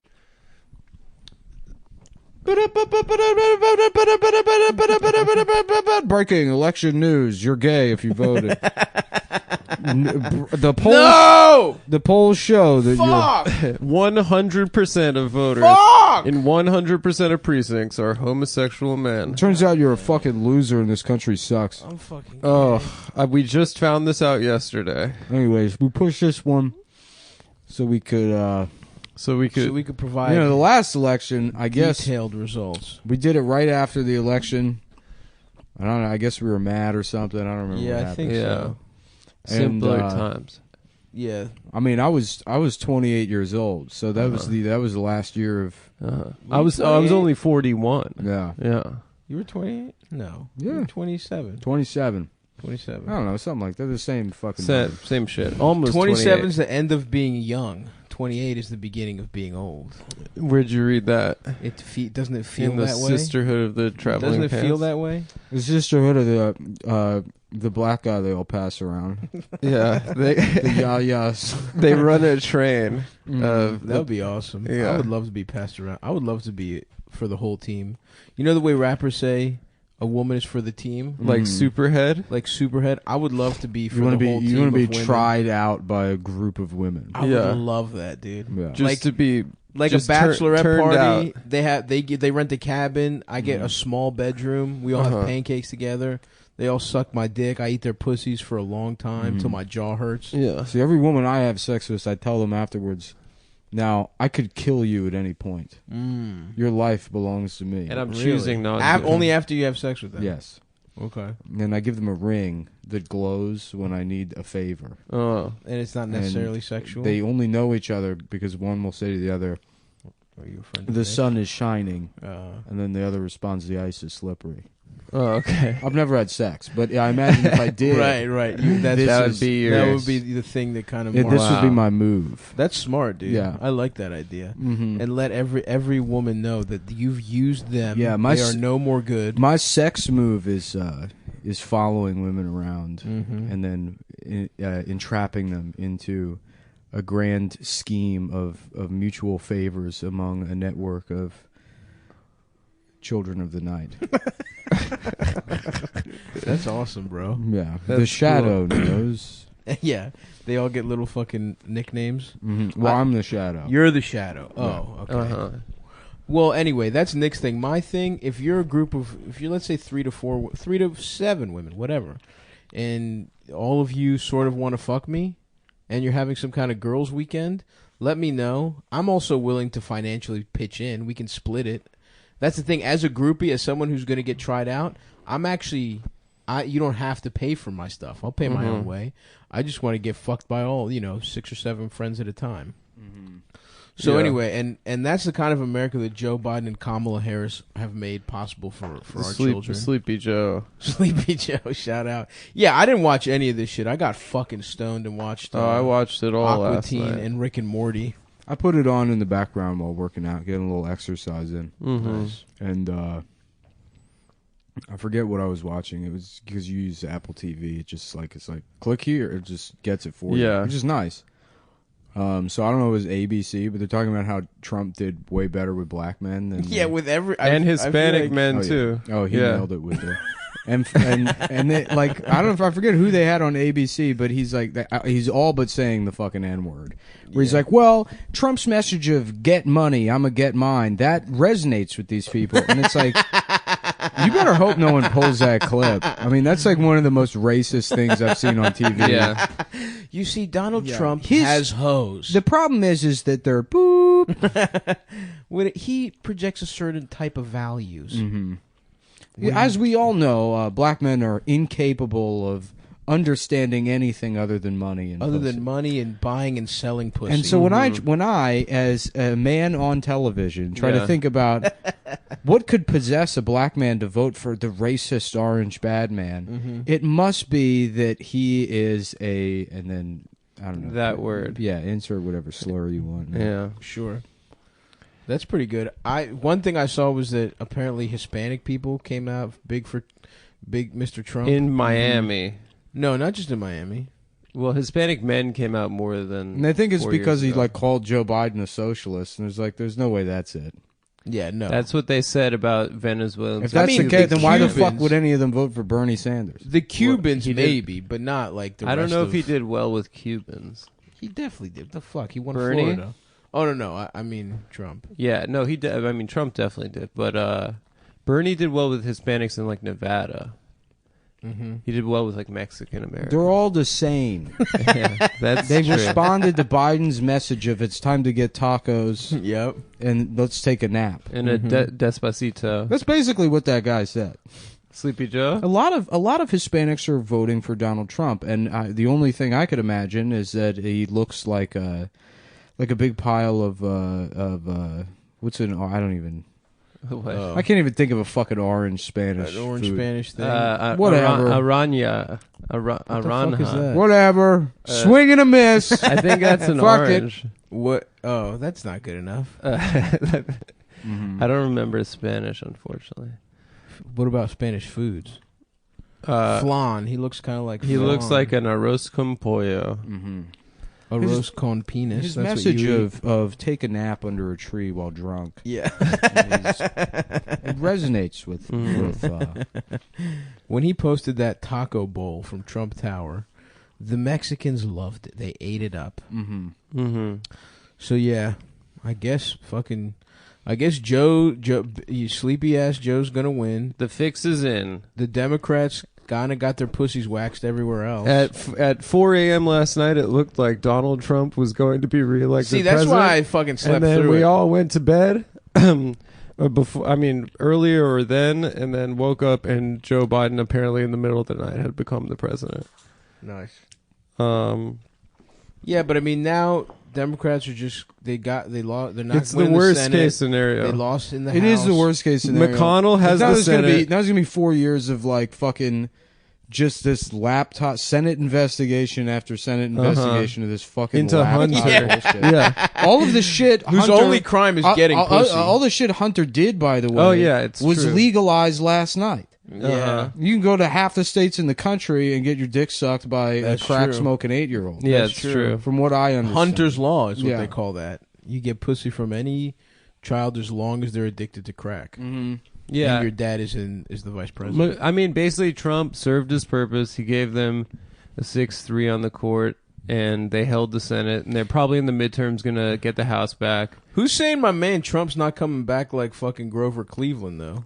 Breaking election news. You're gay if you voted. The polls, No! the polls show that Fuck! 100% of voters Fuck! in 100% of precincts are homosexual men. turns out you're a fucking loser and this country sucks. I'm fucking Oh, we just found this out yesterday. Anyways, we pushed this one so we could, So we could provide the last election, I guess detailed results. we did it right after the election. I don't know. I guess we were mad or something. I don't remember. Yeah, what I happened. think yeah. so. Simpler And, times. Yeah. I mean, I was 28 years old, so that was the last year of I was only 41. yeah. You were 28? No. Yeah. You were 27. 27. 27. I don't know, something like that. They're the same fucking. Same shit. Almost 27 28. is the end of being young. 28 is the beginning of being old. Where'd you read that? Doesn't it feel In the that way? Sisterhood of the Traveling Doesn't it feel Pants? that way? The sisterhood of the black guy they all pass around. Yeah, The yayas. they run a train. That would be awesome. Yeah. I would love to be passed around. I would love to be for the whole team. You know the way rappers say a woman is for the team? Like Superhead. Like Superhead? I would love to be for You want the to whole be team. you want to of be women. tried out by a group of women. I Yeah. would love that, dude. Yeah. Just Like- to be Like just a bachelorette turned party, out. they rent a cabin. I get a small bedroom. We all have pancakes together. They all suck my dick. I eat their pussies for a long time till my jaw hurts. Yeah. See, every woman I have sex with, I tell them afterwards, now, I could kill you at any point. Your life belongs to me. And I'm Really? choosing not to. Only after you have sex with them. Yes. Okay. And I give them a ring that glows when I need a favor. Oh. And it's not necessarily sexual. They only know each other because one will say to the other, Are you a friend of the Nick? sun is shining. Uh, And then the other responds, the ice is slippery. Oh, okay. I've never had sex, but I imagine if I did, right. This that would is- be your. That would be the thing that kind of. this marks- would be my move. That's smart, dude. Yeah. I like that idea. Mm-hmm. And let every woman know that you've used them. Yeah, they are no more good. My sex move is following women around and then entrapping them into a grand scheme of mutual favors among a network of children of the night. That's awesome, bro. Yeah, That's the shadow knows. Yeah, they all get little fucking nicknames. Well, I'm the shadow. You're the shadow. Oh, okay. Well, anyway, that's Nick's thing. My thing, if you're a group of, if you're, let's say 3 to 7 women, whatever, and all of you sort of want to fuck me, and you're having some kind of girls' weekend, let me know. I'm also willing to financially pitch in. We can split it. That's the thing. As a groupie, as someone who's going to get tried out, I'm actually, you don't have to pay for my stuff. I'll pay my own way. I just want to get fucked by all, 6 or 7 friends at a time. So anyway, and that's the kind of America that Joe Biden and Kamala Harris have made possible for our children. Sleepy Joe. Sleepy Joe, shout out. Yeah, I didn't watch any of this shit. I got fucking stoned and watched I watched it all Aqua last Teen night. and Rick and Morty. I put it on in the background while working out, getting a little exercise in. Nice. And I forget what I was watching. It was because you use Apple TV. It's like click here. It just gets it for you, Yeah. which is nice. So I don't know if it was ABC, but they're talking about how Trump did way better with black men than Yeah, with every And I Hispanic feel like- men, Oh, yeah. too. Oh, he Yeah. nailed it with it. And they, like, I don't know if I forget who they had on ABC, but he's like he's all but saying the fucking N-word. Where he's like, well, Trump's message of get money, I'ma get mine, that resonates with these people. And it's like, you better hope no one pulls that clip. I mean, that's like one of the most racist things I've seen on TV. Yeah. You see, Donald Yeah. Trump His- has hoes. The problem is that they're boop. he projects a certain type of values. Mm-hmm. As we all know, black men are incapable of understanding anything other than money and Other pussy. than money and buying and selling pussy. And so when I, as a man on television, try to think about what could possess a black man to vote for the racist orange bad man, it must be that he is and then I don't know that word. Yeah, insert whatever slur you want. Yeah, sure. That's pretty good. One thing I saw was that apparently Hispanic people came out big Mr. Trump in Miami. No, not just in Miami. Well, Hispanic men came out more than. And I think it's 4 because years he ago. called Joe Biden a socialist, and there's no way that's it. Yeah, no. That's what they said about Venezuelans. If that's the case, then why the fuck would any of them vote for Bernie Sanders? The Cubans, maybe, but not like the rest I don't know if he of- did well with Cubans. He definitely did. The fuck? He won Bernie? Florida. Oh, no. I mean, Trump. Yeah, no, he did. I mean, Trump definitely did. But Bernie did well with Hispanics in, like, Nevada. Mm-hmm. He did well with, like, Mexican Americans. They're all the same. Yeah, that's They true. responded to Biden's message of it's time to get tacos. Yep. And let's take a nap. And a Despacito. That's basically what that guy said. Sleepy Joe? A lot of Hispanics are voting for Donald Trump, and the only thing I could imagine is that he looks like a big pile of what's an I don't even. I can't even think of a fucking orange Spanish. An orange food. Spanish thing. Whatever. Aranya. What the fuck is that? Whatever. Swing and a miss. I think that's an Fuck orange. What? Oh, that's not good enough. I don't remember Spanish, unfortunately. What about Spanish foods? Uh, Flan. He looks kind of like. He flan. looks like an arroz con pollo. Arroz con penis. His That's what message you eat. of take a nap under a tree while drunk. Yeah. It resonates with when he posted that taco bowl from Trump Tower, the Mexicans loved it. They ate it up. So yeah, I guess Joe, you sleepy ass Joe's gonna win. The fix is in. The Democrats kinda got their pussies waxed everywhere else. At 4 a.m. last night, it looked like Donald Trump was going to be reelected. See, that's president, why I fucking slept and then through we it. all went to bed. Earlier or then, and then woke up, and Joe Biden apparently in the middle of the night had become the president. Nice. Yeah, but I mean now Democrats are just they lost. They're not. It's the winning worst Senate. case scenario. They lost in the It House. is the worst case scenario. McConnell has now the there's gonna be Senate. now there's gonna be 4 years of like fucking just this laptop Senate investigation after Senate investigation of this fucking Into laptop Hunter. bullshit. Yeah. All of the shit Whose Hunter, only crime is getting pussy. all the shit Hunter did, by the way, Oh, yeah, it's was true. legalized last night. Yeah. You can go to half the states in the country and get your dick sucked by That's a crack true. smoking 8-year-old. Yeah, That's it's true. true. From what I understand. Hunter's Law is what Yeah. they call that. You get pussy from any child as long as they're addicted to crack. Yeah. And your dad is the vice president. I mean, basically, Trump served his purpose. He gave them a 6-3 on the court, and they held the Senate, and they're probably in the midterms going to get the House back. Who's saying my man Trump's not coming back like fucking Grover Cleveland though?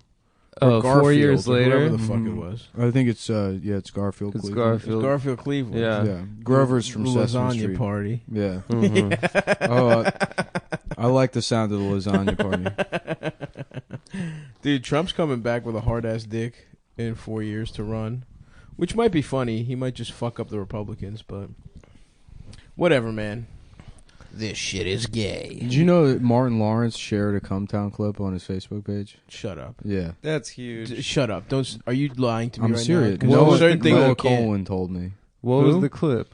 Oh, Or 4 Garfield, years or later? whoever the fuck it was. I think it's it's Garfield. It's Cleveland. It's Garfield. Garfield Cleveland. Yeah. Yeah, Grover's from The Sesame lasagna Street. party. Yeah. Mm-hmm. Oh, I like the sound of the lasagna party. Dude, Trump's coming back with a hard ass dick in 4 years to run, which might be funny. He might just fuck up the Republicans, but whatever, man. This shit is gay. Did you know that Martin Lawrence shared a Cumtown clip on his Facebook page? Shut up. Yeah. That's huge. Shut up. Don't. Are you lying to me I'm right serious. now? 'Cause there's certain things Noah I can't. Cohen told me. What was the clip?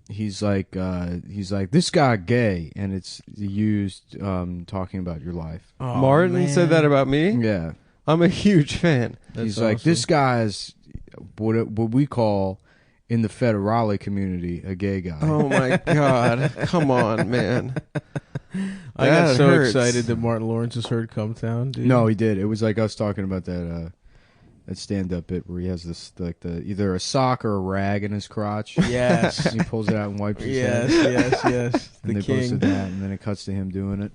He's like, this guy gay, and it's used talking about your life. Oh, Martin man. said that about me? Yeah. I'm a huge fan. He's That's like, awesome. this guy's what we call in the federale community a gay guy. Oh, my God. Come on, man. I got That so hurts. excited that Martin Lawrence has heard Cumtown, dude. No, he did. It was like us talking about that stand-up bit where he has this like either a sock or a rag in his crotch. Yes. And he pulls it out and wipes his Yes, head. yes. And The they king. posted that, and then it cuts to him doing it.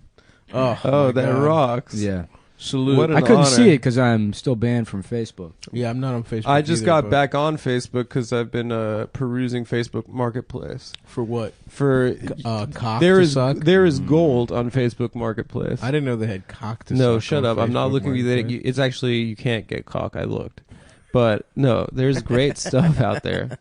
Oh, Oh, my that God. rocks. Yeah. Salute. What an I couldn't honor. see it because I'm still banned from Facebook. Yeah, I'm not on Facebook. I just either, got but back on Facebook because I've been perusing Facebook Marketplace. for what? For Cock there to is suck. there is gold on Facebook Marketplace. I didn't know they had cock to suck. No, shut on up. I'm not Facebook looking at that. Marketplace. It's actually you can't get cock. I looked, but no, there's great stuff out there.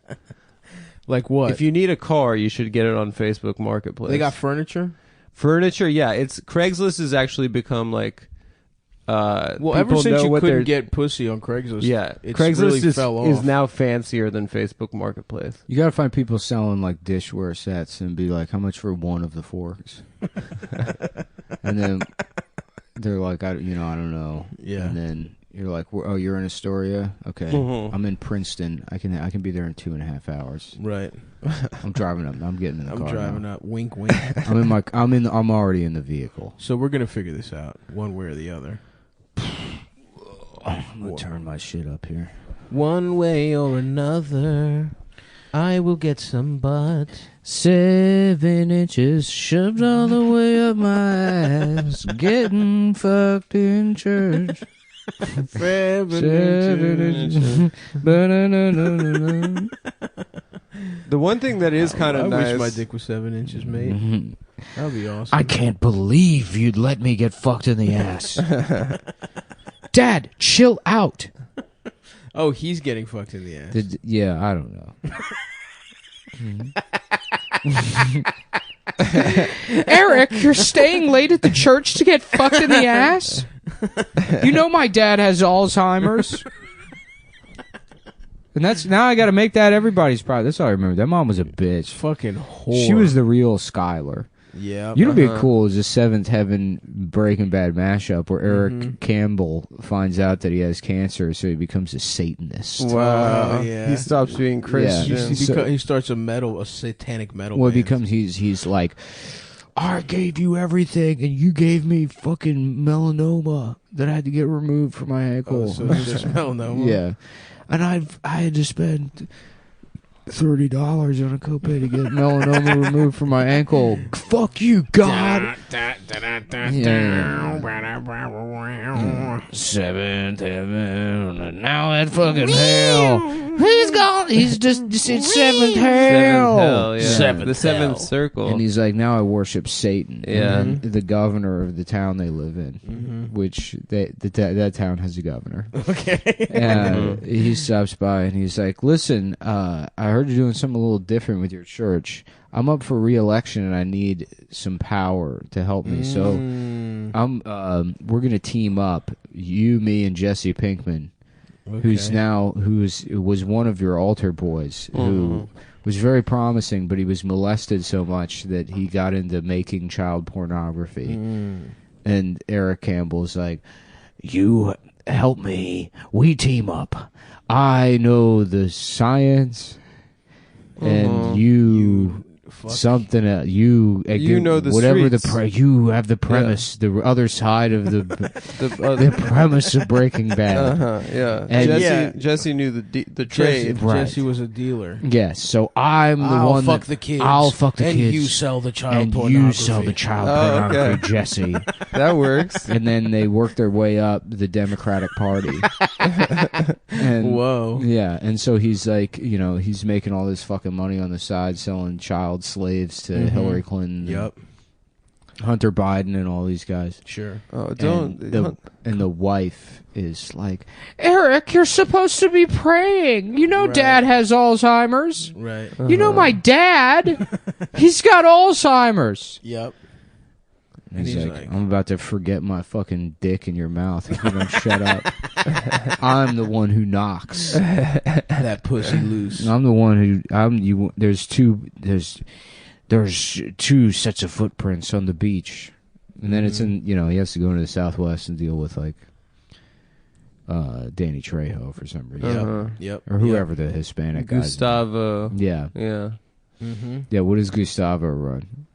Like what? If you need a car, you should get it on Facebook Marketplace. They got furniture. Furniture, yeah. It's Craigslist has actually become like. Well, ever people since know you what couldn't they're- get pussy on Craigslist, Yeah, it's Craigslist really fell off. is now fancier than Facebook Marketplace. You gotta find people selling like dishware sets and be like, how much for one of the forks? And then they're like, I don't know. Yeah. And then you're like, oh, you're in Astoria? Okay. Mhm. I'm in Princeton. I can be there in 2.5 hours. Right. I'm driving up. I'm getting in the I'm car. driving now. up. Wink, wink. I'm already in the vehicle. So we're gonna figure this out, one way or the other. I'm gonna turn my shit up here. One way or another, I will get some butt. 7 inches shoved all the way up my ass, getting fucked in church. 7 inches. Ba-na-na-na-na-na. The one thing that is kind I of nice. wish my dick was 7 inches, mate. Mhm. That'd be awesome. I can't believe you'd let me get fucked in the ass. Dad, chill out. Oh, he's getting fucked in the ass. Yeah, I don't know. Eric, you're staying late at the church to get fucked in the ass? You know my dad has Alzheimer's. And that's now I got to make that everybody's problem. That's all I remember. That mom was a bitch. Fucking whore. She was the real Skylar. Yeah. You know, what'd be cool is the Seventh Heaven Breaking Bad mashup where Eric Campbell finds out that he has cancer, so he becomes a Satanist. Wow. Oh, yeah. He stops being Christian. He starts a satanic metal. Well, it band. becomes he's like, I gave you everything, and you gave me fucking melanoma that I had to get removed from my ankle. Oh, so it's just melanoma. Yeah, and I had to spend $30 on a copay to get melanoma removed from my ankle. Fuck you, God. Seventh heaven, now that fucking hell. He's gone. He's just it's seventh hell. Yeah. Seventh the seventh hell. circle. And he's like, now I worship Satan. Yeah. And the governor of the town they live in, which that town has a governor. Okay. And he stops by and he's like, listen, I heard you're doing something a little different with your church. I'm up for re-election and I need some power to help me. So we're gonna team up, you, me, and Jesse Pinkman, who was one of your altar boys, who was very promising, but he was molested so much that he got into making child pornography. And Eric Campbell's like, you help me, we team up. I know the science, and you something else. You know the whatever streets. you have the premise, the other side of the premise of Breaking Bad. Yeah. And Jesse knew the trade. Right. Jesse was a dealer. Yes, so I'm the I'll one fuck that the kids. I'll fuck the and kids. you sell the child and pornography. you sell the child Oh, pornography, okay. Jesse. That works. And then they work their way up the Democratic Party. And Whoa. yeah, and so he's like, he's making all this fucking money on the side selling child slaves to Hillary Clinton, Yep. Hunter Biden, and all these guys. Sure. Oh, don't. And the wife is like, Eric, you're supposed to be praying. You know Dad has Alzheimer's. Right. You know my dad. He's got Alzheimer's. Yep. and he's he's like, like- I'm about to forget my fucking dick in your mouth if you don't shut up. I'm the one who knocks. That pussy loose. I'm the one who there's two sets of footprints on the beach, and then it's in he has to go into the Southwest and deal with like Danny Trejo for some reason, Yep. or whoever the Hispanic guy. Gustavo. Yeah, Yeah. yeah. What does Gustavo run?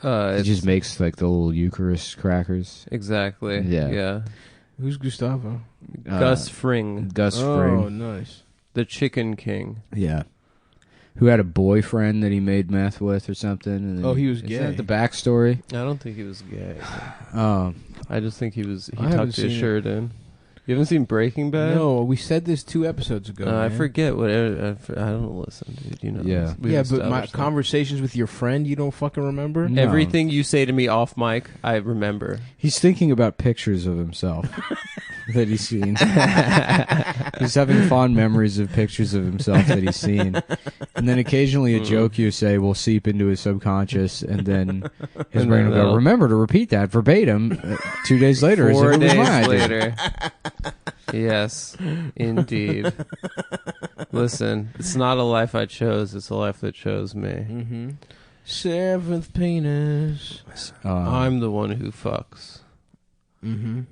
He It's just makes like the little Eucharist crackers. exactly. Yeah. Yeah. Who's Gustavo? Gus Fring, Gus Oh, Fring. nice. the Chicken King. Yeah. who had a boyfriend that he made meth with or something. And then he was Is gay. that the backstory? I don't think he was gay. Oh, I just think he I haven't tucked his seen shirt in. You haven't seen Breaking Bad? No, we said this 2 episodes ago. I man. forget what. I don't listen, dude. You know. Yeah. We've Yeah, but my established that. conversations with your friend, you don't fucking remember? No. Everything you say to me off mic, I remember. he's thinking about pictures of himself that he's seen. He's having fond memories of pictures of himself that he's seen. And then occasionally a joke you say will seep into his subconscious, and then his And brain then will go, that'll- remember to repeat that verbatim 2 days later. as if 4 it was days my idea. later. Yes, indeed. Listen, it's not a life I chose. It's a life that chose me. Mm-hmm. 7th penis. I'm the one who fucks. Mm-hmm.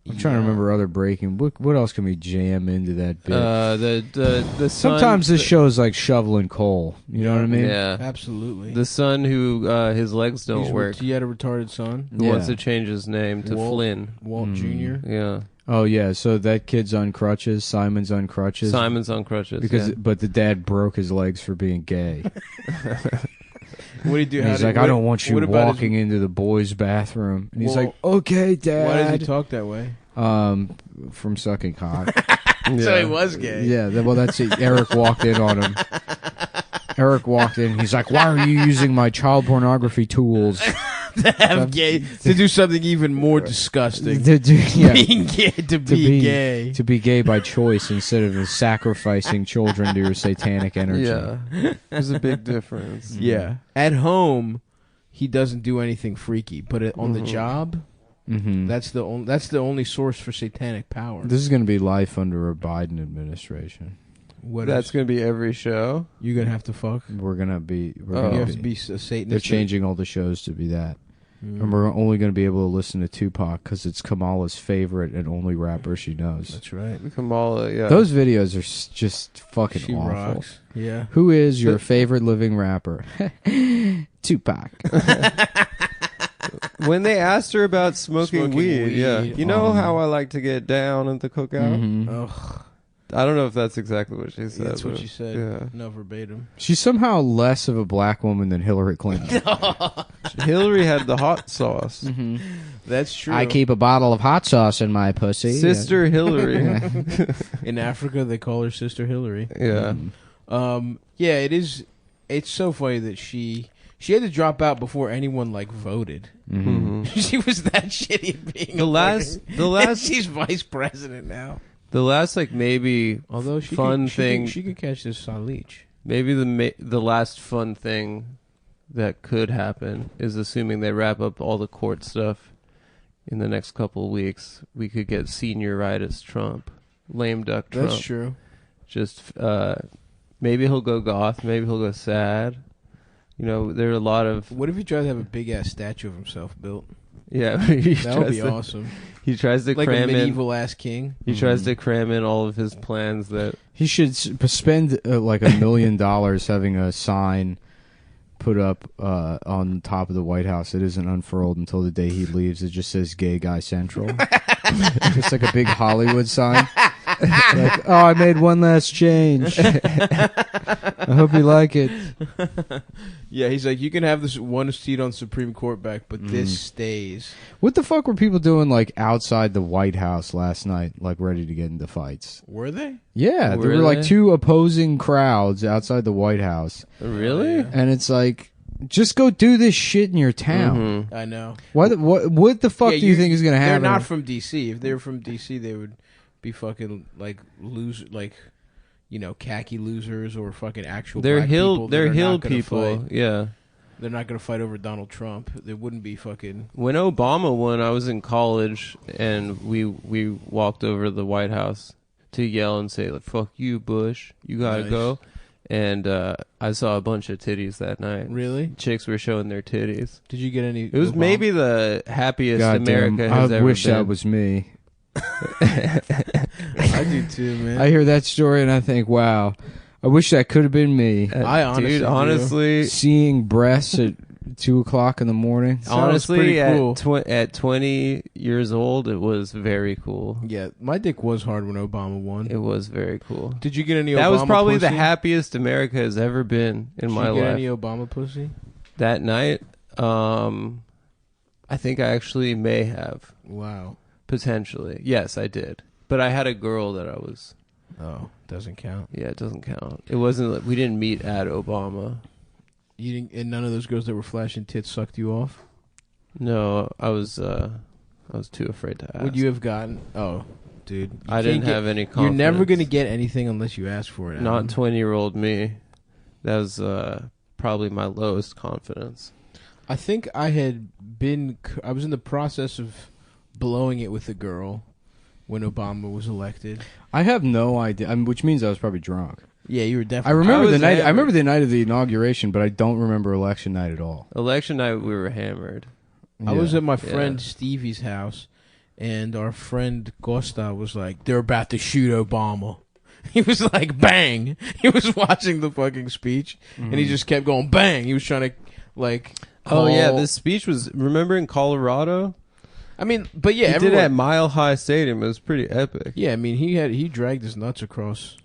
I'm trying to remember other breaking. What else can we jam into that bit? The son, Sometimes this show's like shoveling coal. You know what I mean? Yeah, Absolutely. the son who his legs don't work. He had a retarded son, Who wants Yeah. to change his name to Walt. Flynn? Walt Jr. Yeah, Oh yeah. So that kid's on crutches. Simon's on crutches. Simon's on crutches. Because, but the dad broke his legs for being gay. What did he do? And he's like, I don't want you walking into the boys' bathroom. And he's Well, like, okay, Dad. Why does he talk that way? From sucking cock. So he was gay. Yeah. Well, that's it. Eric walked in on him. Eric walked in. He's like, why are you using my child pornography tools? To do something even more disgusting. Yeah. Being gay, to be gay. To be gay by choice instead of sacrificing children to your satanic energy. Yeah, there's a big difference. Yeah. At home, he doesn't do anything freaky, but on the job, Mm-hmm. that's the only source for satanic power. This is going to be life under a Biden administration. That's going to be every show. You're gonna have to fuck. We're going to be. You have to be a Satanist. They're changing all the shows to be that. And we're only going to be able to listen to Tupac because it's Kamala's favorite and only rapper she knows. That's right. Kamala, yeah. Those videos are just fucking She awful. rocks. Yeah. Who is your favorite living rapper? Tupac. When they asked her about smoking weed, yeah. weed. You know how I like to get down at the cookout? Mhm. Ugh. I don't know if that's exactly what she said. That's what but- she said. Yeah. No verbatim. She's somehow less of a black woman than Hillary Clinton. Hillary had the hot sauce. That's true. I keep a bottle of hot sauce in my pussy. Sister Hillary. In Africa, they call her Sister Hillary. Yeah. Yeah, it is. It's so funny that she had to drop out before anyone like voted. Mhm. She was that shitty at being The last- and she's vice president now. The last, like, maybe Although she fun thing, she could catch this Salich. maybe the last fun thing that could happen is, assuming they wrap up all the court stuff in the next couple of weeks, we could get senioritis Trump, lame duck Trump. That's true. Just maybe he'll go goth, maybe he'll go sad. You know, there are a lot of What if he tried to have a big ass statue of himself built? yeah. That would be awesome. He tries to Like a cram in. medieval ass king. He tries to cram in all of his plans that. He should spend like $1 million having a sign put up on top of the White House. It isn't unfurled until the day he leaves. It just says "Gay Guy Central." Just like a big Hollywood sign. Like, oh, I made one last change. I hope you like it. Yeah, he's like, you can have this one seat on Supreme Court back, but this stays. What the fuck were people doing like outside the White House last night, like ready to get into fights? Were they? Yeah, Were there were like they? two opposing crowds outside the White House. Really? And it's like, just go do this shit in your town. I know. What the fuck Yeah, do you think is going to They're happen? not from D.C. If they were from D.C., they would be fucking like khaki losers or fucking actual. They're black hill. people that They're are hill not gonna people. fight. Yeah. They're not going to fight over Donald Trump. They wouldn't be fucking. When Obama won, I was in college, and we walked over to the White House to yell and say, like, "Fuck you, Bush! You gotta Nice. go." And I saw a bunch of titties that night. Really? Chicks were showing their titties. Did you get any? It was Obama? maybe the happiest Goddamn, America has I ever wish been. that was me. I do too, man. I hear that story and I think, wow, I wish that could have been me. I honestly dude, do. honestly, Seeing breasts at 2:00 in the morning. Honestly, pretty cool. at 20 years old, it was very cool. Yeah, my dick was hard when Obama won. It was very cool. Did you get any? That Obama was probably the pussy? happiest America has ever been in my Did you get life. any Obama pussy? That night, I think I actually may have. Wow. Potentially. Yes, I did. But I had a girl that I was... Oh, doesn't count. Yeah, it doesn't count. It wasn't... We didn't meet at Obama. You didn't, and none of those girls that were flashing tits sucked you off? No, I was too afraid to ask. Would you have gotten... Oh, dude. I didn't have any confidence. You're never going to get anything unless you ask for it, Adam. Not 20-year-old me. That was probably my lowest confidence. I think I was in the process of blowing it with a girl when Obama was elected. I have no idea, which means I was probably drunk. Yeah, you were definitely. I remember the night. hammered. I remember the night of the inauguration, but I don't remember election night at all. Election night, we were hammered. I was at my friend Stevie's house, and our friend Costa was like, "They're about to shoot Obama." He was like, "Bang!" He was watching the fucking speech, and he just kept going, "Bang!" He was trying to like. Oh yeah, this speech was. Remember in Colorado? I mean, but yeah, He did it at Mile High Stadium. It was pretty epic. Yeah, I mean, he dragged his nuts across.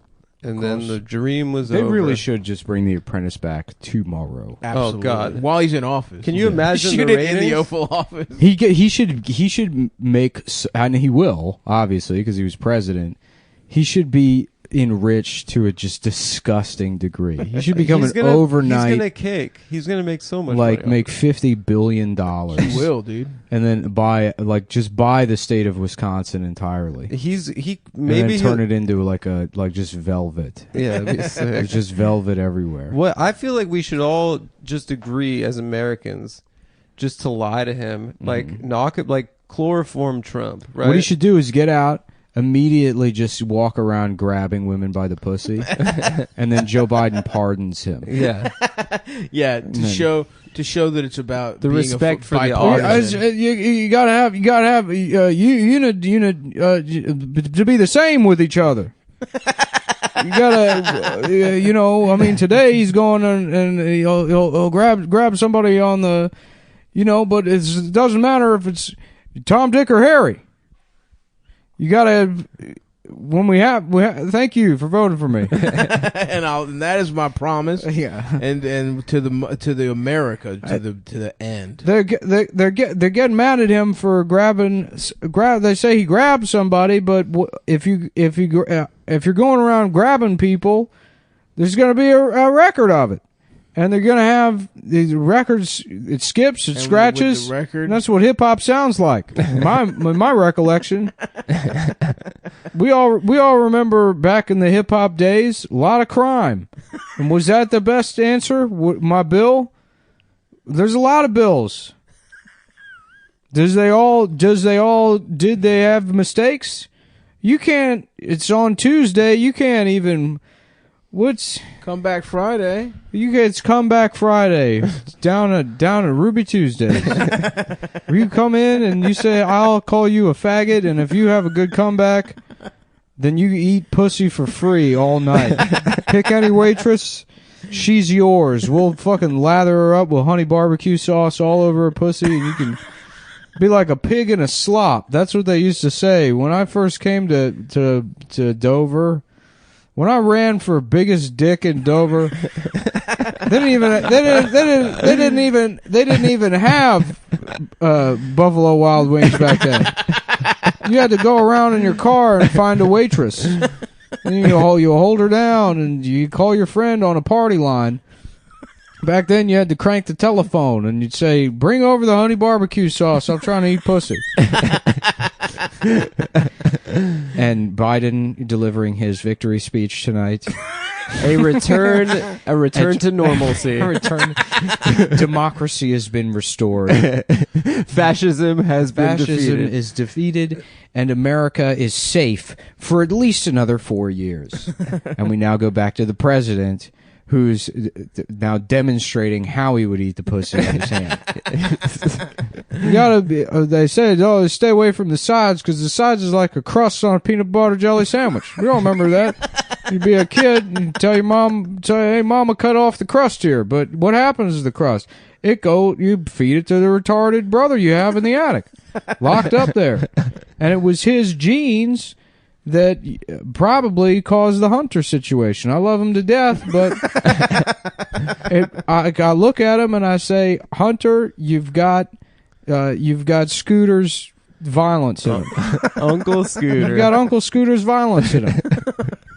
And then the dream was They over. really should just bring The Apprentice back tomorrow. Absolutely. Oh God! While he's in office, Can you imagine shoot the it ratings? in the Oval Office? He should make, and he will, obviously, because he was president. He should be enriched to a just disgusting degree. He should become overnight. He's gonna cake. He's gonna make so much. Like money make $50 billion. He will, dude. And then buy the state of Wisconsin entirely. He And maybe then turn it into like just velvet. Yeah, it'd be sick. It's just velvet everywhere. What I feel like we should all just agree as Americans, just to lie to him, like knock it, like chloroform Trump. Right. What he should do is get out. Immediately just walk around grabbing women by the pussy, and then Joe Biden pardons him. Yeah, yeah. To show that it's about the being respect for the audience. You gotta have to be the same with each other. You gotta, I mean, today he's going and he'll grab somebody on the, but it doesn't matter if it's Tom, Dick, or Harry. You gotta. Thank you for voting for me, and that is my promise. Yeah, and to the America to the end. They're getting mad at him for grabbing. They say he grabbed somebody, but if you're going around grabbing people, there's going to be a record of it. And they're gonna have these records. It skips, it scratches. And that's what hip hop sounds like. My recollection. We all remember back in the hip hop days, a lot of crime. And was that the best answer? My bill? There's a lot of bills. Did they have mistakes? You can't. It's on Tuesday. You can't even. What's Come Back Friday? It's Come Back Friday. It's down at Ruby Tuesday. Where you come in and you say, "I'll call you a faggot," and if you have a good comeback, then you eat pussy for free all night. Pick any waitress, she's yours. We'll fucking lather her up with honey barbecue sauce all over her pussy, and you can be like a pig in a slop. That's what they used to say when I first came to Dover. When I ran for biggest dick in Dover, they didn't even have Buffalo Wild Wings back then. You had to go around in your car and find a waitress. And you hold her down and you call your friend on a party line. Back then you had to crank the telephone and you'd say, "Bring over the honey barbecue sauce. I'm trying to eat pussy." And Biden delivering his victory speech tonight. a return to normalcy. Democracy has been restored. Fascism is defeated, and America is safe for at least another 4 years. And we now go back to the president, who's now demonstrating how he would eat the pussy with his hand. You gotta be. They said, "Oh, stay away from the sides because the sides is like a crust on a peanut butter jelly sandwich." We all remember that. You'd be a kid and tell your mom, "Hey, Mama, cut off the crust here." But what happens to the crust? You feed it to the retarded brother you have in the attic, locked up there, and it was his genes that probably caused the Hunter situation. I love him to death, but I look at him and I say, Hunter, you've got Scooter's violence in him. Uncle Scooter. You've got Uncle Scooter's violence in him.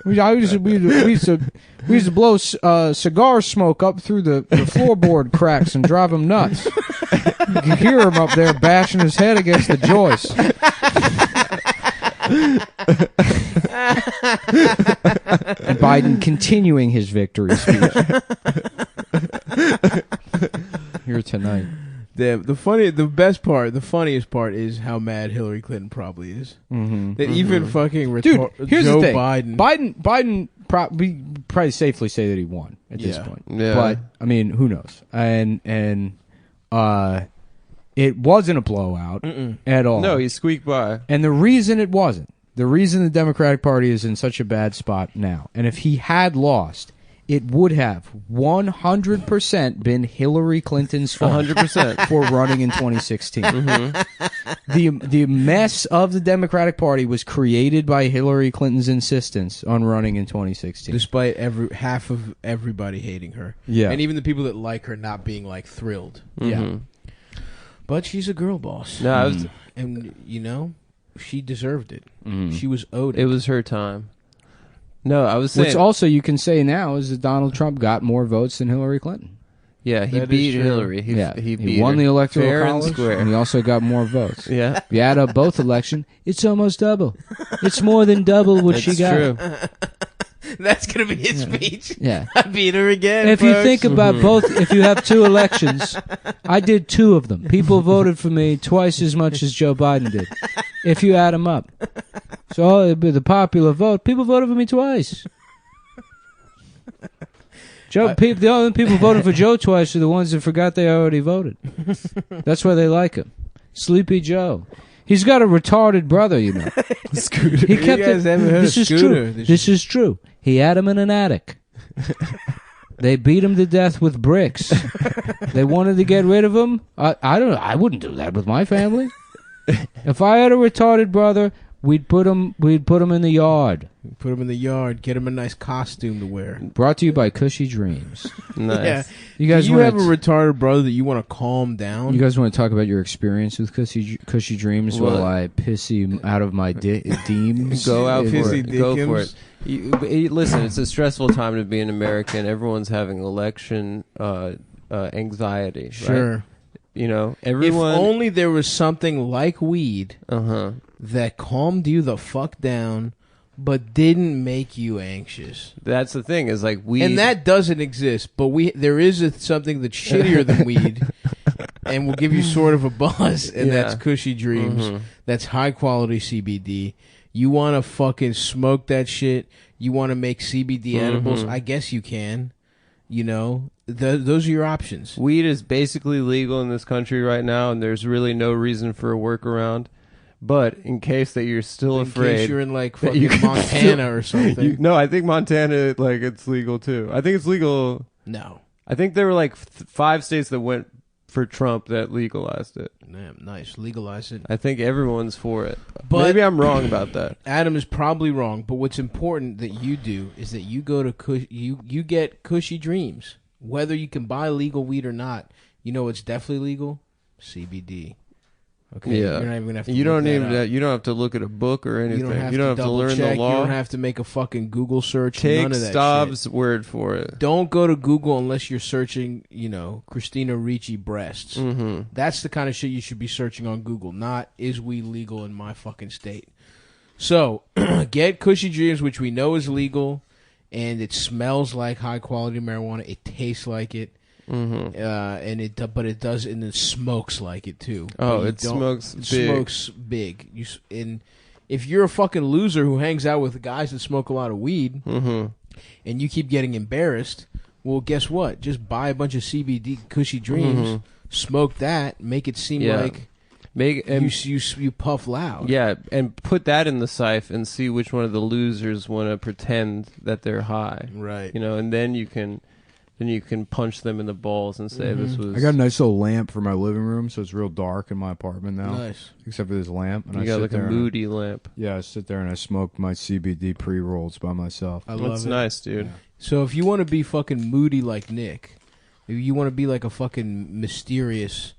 We used to blow cigar smoke up through the floorboard cracks and drive him nuts. You can hear him up there bashing his head against the joist. And Biden continuing his victory speech here tonight. The funniest part is how mad Hillary Clinton probably is. Mm-hmm. That even fucking Dude, here's Joe the thing. Biden we probably safely say that he won at this point. Yeah. But I mean, who knows? And it wasn't a blowout at all. No, he squeaked by. And the reason it wasn't, the reason the Democratic Party is in such a bad spot now, and if he had lost, it would have 100% been Hillary Clinton's fault 100% for running in 2016. The mess of the Democratic Party was created by Hillary Clinton's insistence on running in 2016. despite half of everybody hating her. Yeah. And even the people that like her not being like thrilled. Yeah. But she's a girl boss. No, I was, And she deserved it. She was owed it. it was her time. No, I was saying. Which also you can say now is that Donald Trump got more votes than Hillary Clinton. Yeah, he That is beat true. Hillary. He beat won her the electoral fair and college, square. and he also got more votes. Yeah, If you add up both election, it's almost double. It's more than double what she it's got. true. That's going to be his speech. Yeah. I beat her again, If you folks. think about both, if you have two elections, I did two of them. People voted for me twice as much as Joe Biden did. If you add them up, so it'd be the popular vote. People voted for me twice. The only people voting for Joe twice are the ones that forgot they already voted. That's why they like him. Sleepy Joe. He's got a retarded brother, Scooter. He kept you guys it. haven't heard This of is Scooter. true. This is true. He had him in an attic. They beat him to death with bricks. They wanted to get rid of him. I wouldn't do that with my family. If I had a retarded brother, we'd put him in the yard. Put him in the yard. Get him a nice costume to wear. Brought to you by Cushy Dreams. Nice. Yeah. You guys Do you wanna have a retarded brother that you want to calm down? You guys want to talk about your experience with Cushy Dreams What? while I piss you out of my deems? Go out for Pissy it. Go for Dickens. it. Listen, it's a stressful time to be an American. Everyone's having election anxiety. Right? Sure. Everyone. If only there was something like weed Uh-huh. that calmed you the fuck down, but didn't make you anxious. That's the thing. Is like weed. And that doesn't exist. But there is something that's shittier than weed, and will give you sort of a buzz, and that's Cushy Dreams. That's high quality CBD. You want to fucking smoke that shit? You want to make CBD edibles? I guess you can. Those are your options. Weed is basically legal in this country right now, and there's really no reason for a workaround. But in case that you're still afraid, In case you're in like that fucking you can Montana or something. No, I think Montana, like, it's legal too. I think it's legal. No. I think there were like 5 states that went for Trump that legalized it. Damn, nice. Legalize it. I think everyone's for it. But- Maybe I'm wrong about that. Adam is probably wrong, but what's important that you do is that you go to you get Cushy Dreams. Whether you can buy legal weed or not, it's definitely legal. CBD. Okay, Yeah. you're not even gonna have to. You don't look need that that. up. You don't have to look at a book or anything. You don't have to learn check. the law. You don't have to make a fucking Google search. Take None of that Stav's shit. word for it. Don't go to Google unless you're searching, Christina Ricci breasts. Mm-hmm. That's the kind of shit you should be searching on Google, not is weed legal in my fucking state. So, get Cushy Dreams, which we know is legal, and it smells like high quality marijuana. It tastes like it. Mm-hmm. But it does, and it smokes like it too. Oh, But you it don't- smokes it big. Smokes big. And if you're a fucking loser who hangs out with guys that smoke a lot of weed, Mm-hmm. and you keep getting embarrassed Well, guess what? Just buy a bunch of CBD cushy dreams, smoke that, make it seem like you puff loud. Yeah, and put that in the sife and see which one of the losers want to pretend that they're high. Right. And then you can punch them in the balls and say this was. I got a nice little lamp for my living room, so it's real dark in my apartment now. Nice. Except for this lamp. And You got like a moody lamp. Yeah, I sit there and I smoke my CBD pre-rolls by myself. I love That's it. nice, dude. Yeah. So if you want to be fucking moody like Nick, if you want to be like a fucking mysterious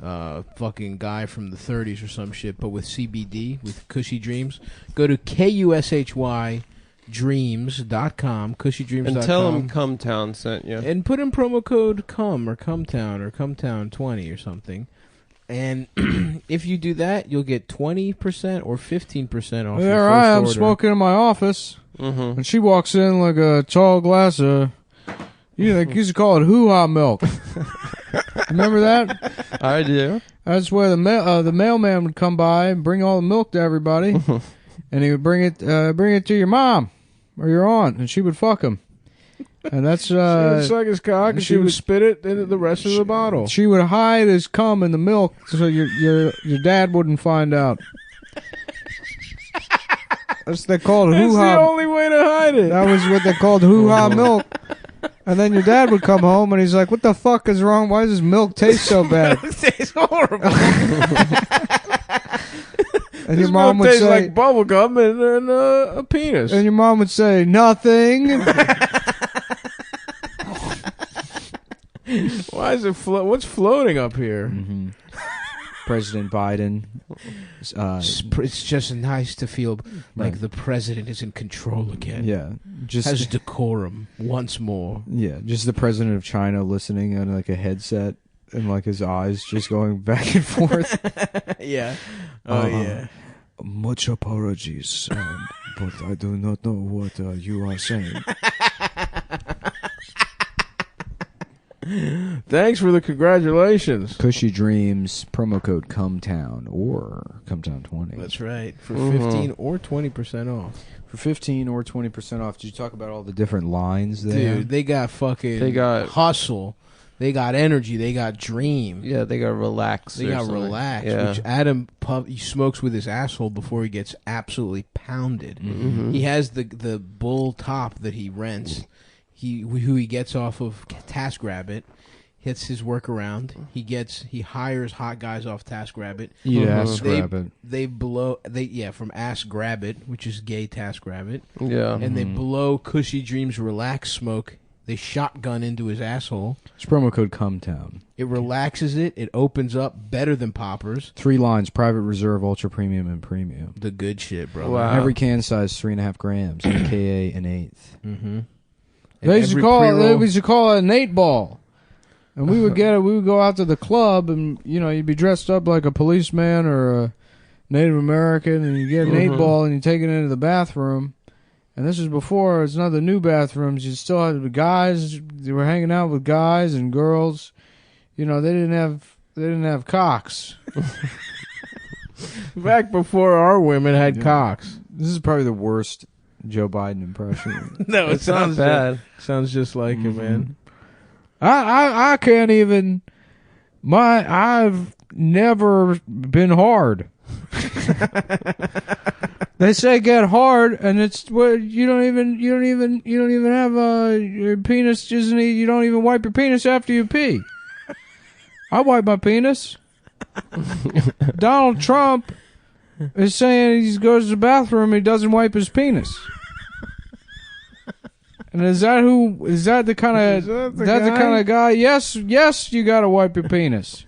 fucking guy from the 30s or some shit, but with CBD, with cushy dreams, go to KUSHY dreams.com, cushydreams.com. And tell them Cumtown sent you. And put in promo code CUM or Cumtown or Cumtown20 or something. And if you do that, you'll get 20% or 15% off. There I am smoking in my office, and she walks in like a tall glass of, used to call it hoo-ha milk. Remember that? I do. That's where the mailman would come by and bring all the milk to everybody, and he would bring it to your mom or your aunt, and she would fuck him. And that's she would suck his cock, and she would spit it into the rest of the bottle. She would hide his cum in the milk so your dad wouldn't find out. That's what they called hoo-ha. That's the only way to hide it. That was what they called hoo-ha milk. And then your dad would come home and he's like, "What the fuck is wrong? Why does this milk taste so bad?" It tastes horrible. And your mom would tastes say, like bubble gum and a penis. and your mom would say, "Nothing." Why is it what's floating up here? President Biden. It's just nice to feel like the president is in control again. Yeah, just Has decorum once more. yeah, just the president of China listening on like a headset and like his eyes just going back and forth. Yeah. Oh, yeah. Much apologies, but I do not know what you are saying. Thanks for the congratulations. Cushy Dreams, promo code Cumtown or Cumtown20. That's right. For 15 or 20% off. For 15 or 20% off. Did you talk about all the different lines there? Dude, they got fucking They got- hustle. They got energy. They got dream. Yeah, they got relax. They or got something. relax. Yeah. Which Adam he smokes with his asshole before he gets absolutely pounded. He has the bull top that he rents. Who he gets off of TaskRabbit. Hits his workaround. He hires hot guys off TaskRabbit. TaskRabbit. They blow from AskGrabbit, which is gay TaskRabbit. Yeah. And they blow Cushy Dreams relax smoke. They shotgun into his asshole. It's promo code Cumtown. It relaxes it. It opens up better than poppers. 3 lines, private reserve, ultra premium, and premium. The good shit, bro. Wow. Every can size 3.5 grams, aka an eighth. Mm-hmm. They used to call it an 8 ball. And we would get it. We would go out to the club, and you'd be dressed up like a policeman or a Native American, and you get an 8 ball, and you take it into the bathroom. And this was before it's not the new bathrooms. You still had the guys. They were hanging out with guys and girls. They didn't have cocks. Back before our women had cocks. This is probably the worst Joe Biden impression. No, It's not bad. Sounds just like it, man. I can't even. I've never been hard. They say get hard, and it's where you don't even have your penis. You don't even wipe your penis after you pee. I wipe my penis. Donald Trump is saying he goes to the bathroom, he doesn't wipe his penis. And is that the kind of guy? Yes, you got to wipe your penis.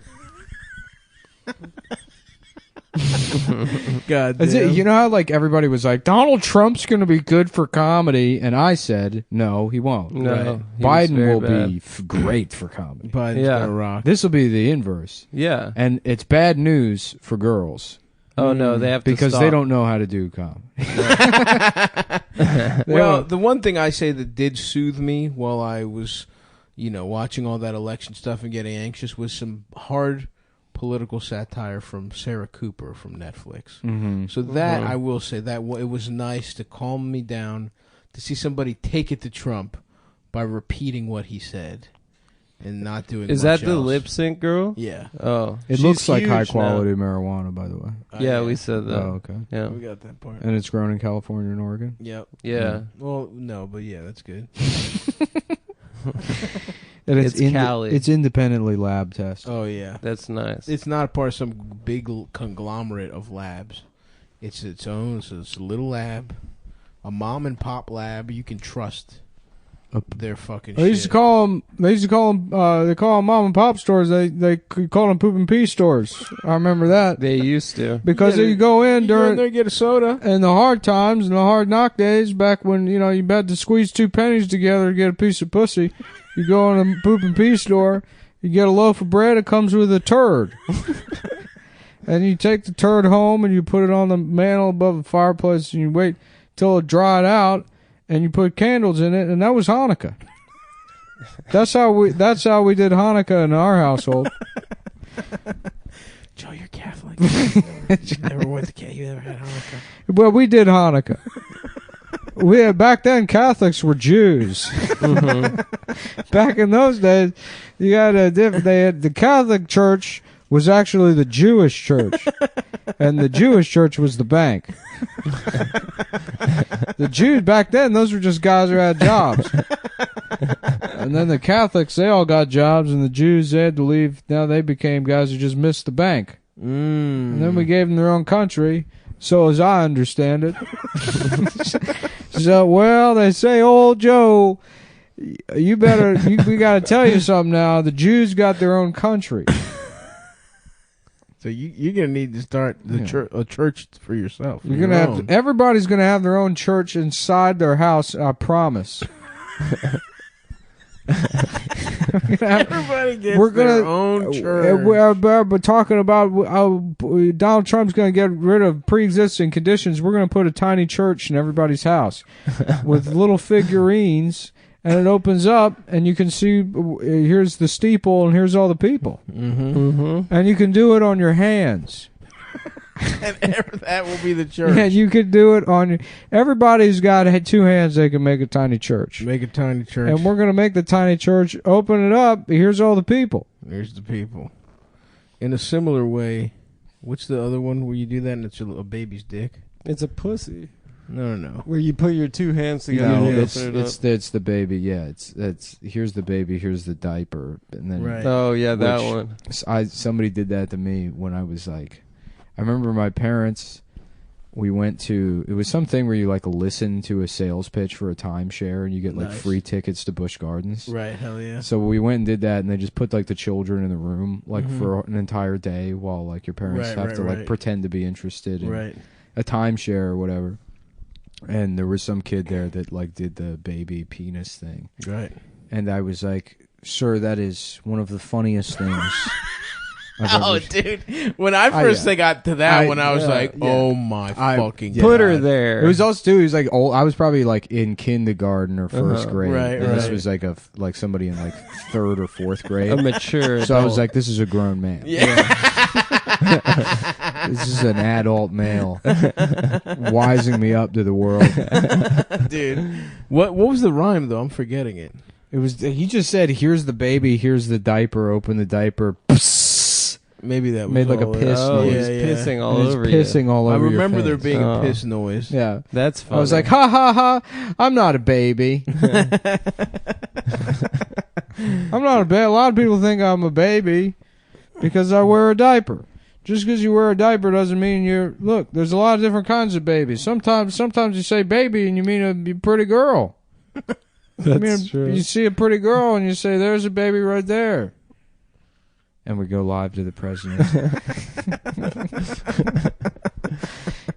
God damn. You know how like everybody was like, Donald Trump's going to be good for comedy, and I said no, he won't. No, Biden will be great for comedy. Biden's gonna rock. This will be the inverse. Yeah. And it's bad news for girls. Oh no, they have to because stop. they don't know how to do comedy. Well, the one thing I say that did soothe me while I was, watching all that election stuff and getting anxious was some hard political satire from Sarah Cooper from Netflix. So that I will say that it was nice to calm me down to see somebody take it to Trump by repeating what he said and not doing. Is much that the else. lip sync girl? Yeah. Oh, It she's looks like huge high now. quality marijuana, by the way. Yeah, we said that. Oh, okay. Yeah. We got that part. And it's grown in California and Oregon. Yep. Yeah. Well, no, but yeah, that's good. And It's Cali. It's independently lab tested. Oh yeah, That's nice. it's not part of some big conglomerate of labs. It's its own. It's a little lab, a mom and pop lab. You can trust their fucking. They used to shit. call them. They call them mom and pop stores. They call them poop and pee stores. I remember that They used to. because Yeah, you go in You go in during there, get a soda. in the hard times and the hard knock days, back when you had to squeeze 2 pennies together to get a piece of pussy. You go in a poop and pee store. You get a loaf of bread. It comes with a turd. And you take the turd home and you put it on the mantle above the fireplace and you wait till it dried out and you put candles in it, and that was Hanukkah. That's how we did Hanukkah in our household. Joe, you're Catholic. Never went to Catholic. You never had Hanukkah. Well, we did Hanukkah. Back then Catholics were Jews. Back in those days, you had the Catholic Church was actually the Jewish church, and the Jewish church was the bank. The Jews back then, those were just guys who had jobs. And then the Catholics, they all got jobs, and the Jews, they had to leave. Now they became guys who just missed the bank. And then we gave them their own country, so as I understand it. So, well, they say, old Joe, we got to tell you something now. The Jews got their own country. So you're gonna need to start a church for yourself. You're gonna have everybody's gonna have their own church inside their house. I promise. Everybody gets their own church. We're talking about how Donald Trump's going to get rid of pre-existing conditions. We're going to put a tiny church in everybody's house with little figurines, and it opens up, and you can see here's the steeple, and here's all the people. And you can do it on your hands. And that will be the church. Yeah, you could do it on your... Everybody's got 2 hands, they can make a tiny church. Make a tiny church. And we're going to make the tiny church, open it up, here's all the people. There's the people. In a similar way, what's the other one where you do that and it's a baby's dick? It's a pussy. No. Where you put your 2 hands together No, and it's open it up. the baby. Yeah, it's here's the baby, here's the diaper, and then Right. Oh, yeah, that one. Somebody did that to me when I was like, I remember my parents. We went to, it was something where you like listen to a sales pitch for a timeshare and you get like free tickets to Busch Gardens. Right, hell yeah. So we went and did that, and they just put like the children in the room like for an entire day while like your parents have to like pretend to be interested in a timeshare or whatever. And there was some kid there that like did the baby penis thing. Right. And I was like, sir, that is one of the funniest things Oh, dude. When I first got to that one, I was like, oh my fucking God. Put her there. It was also, too, he was like old. I was probably like in kindergarten or first grade. Right, and this was like like somebody in like 3rd or 4th grade. A mature So I was adult. like, this is a grown man. Yeah. This is an adult male wising me up to the world. Dude. What was the rhyme, though? I'm forgetting it. It was, he just said, here's the baby, here's the diaper, open the diaper. Maybe that was Made like a all it- piss Oh, noise. he's pissing all And he's over pissing all I over your remember there face. being Oh. a piss noise. Yeah. That's funny. I was like, ha ha ha, I'm not a baby. I'm not a baby. A lot of people think I'm a baby because I wear a diaper. Just because you wear a diaper doesn't mean you're... Look, there's a lot of different kinds of babies. Sometimes you say baby and you mean a pretty girl. That's true. You see a pretty girl and you say, there's a baby right there. And we go live to the president.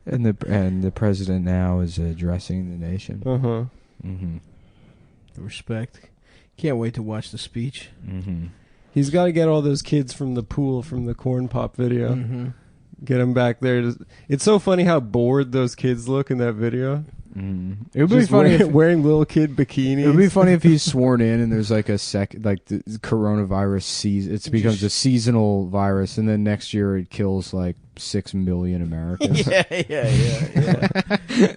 and the president now is addressing the nation. Uh-huh. Mm-hmm. Respect. Can't wait to watch the speech. Mm-hmm. He's got to get all those kids from the pool from the corn pop video. Mm-hmm. Get them back there. It's so funny how bored those kids look in that video. Mm. It would be Just funny wearing little kid bikinis. It would be funny if he's sworn in and there's like a like the coronavirus it becomes a seasonal virus, and then next year it kills like 6 million Americans. Yeah.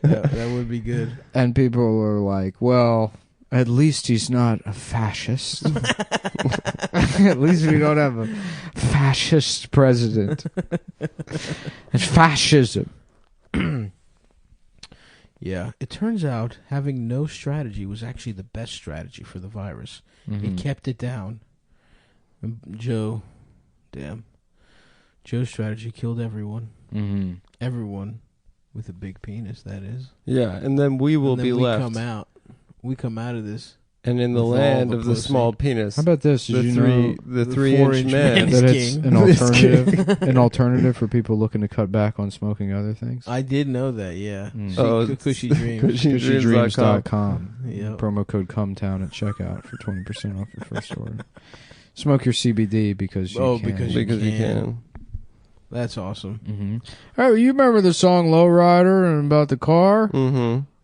That would be good. And people are like, well, At least he's not a fascist. At least we don't have a fascist president. It's fascism. Yeah, it turns out having no strategy was actually the best strategy for the virus. It kept it down. And Joe's strategy killed everyone. Everyone with a big penis, that is. Yeah, and then we will be left. We come out of this. And in the land of the small penis. How about this? Did you know the 3-inch man. That it's an alternative for people looking to cut back on smoking other things? I did know that, yeah. Cushy Dreams. CushyDreams.com. Yep. Promo code Cumtown at checkout for 20% off your first order. Smoke your CBD because you can. Because you can. That's awesome. Oh, you remember the song Lowrider and about the car?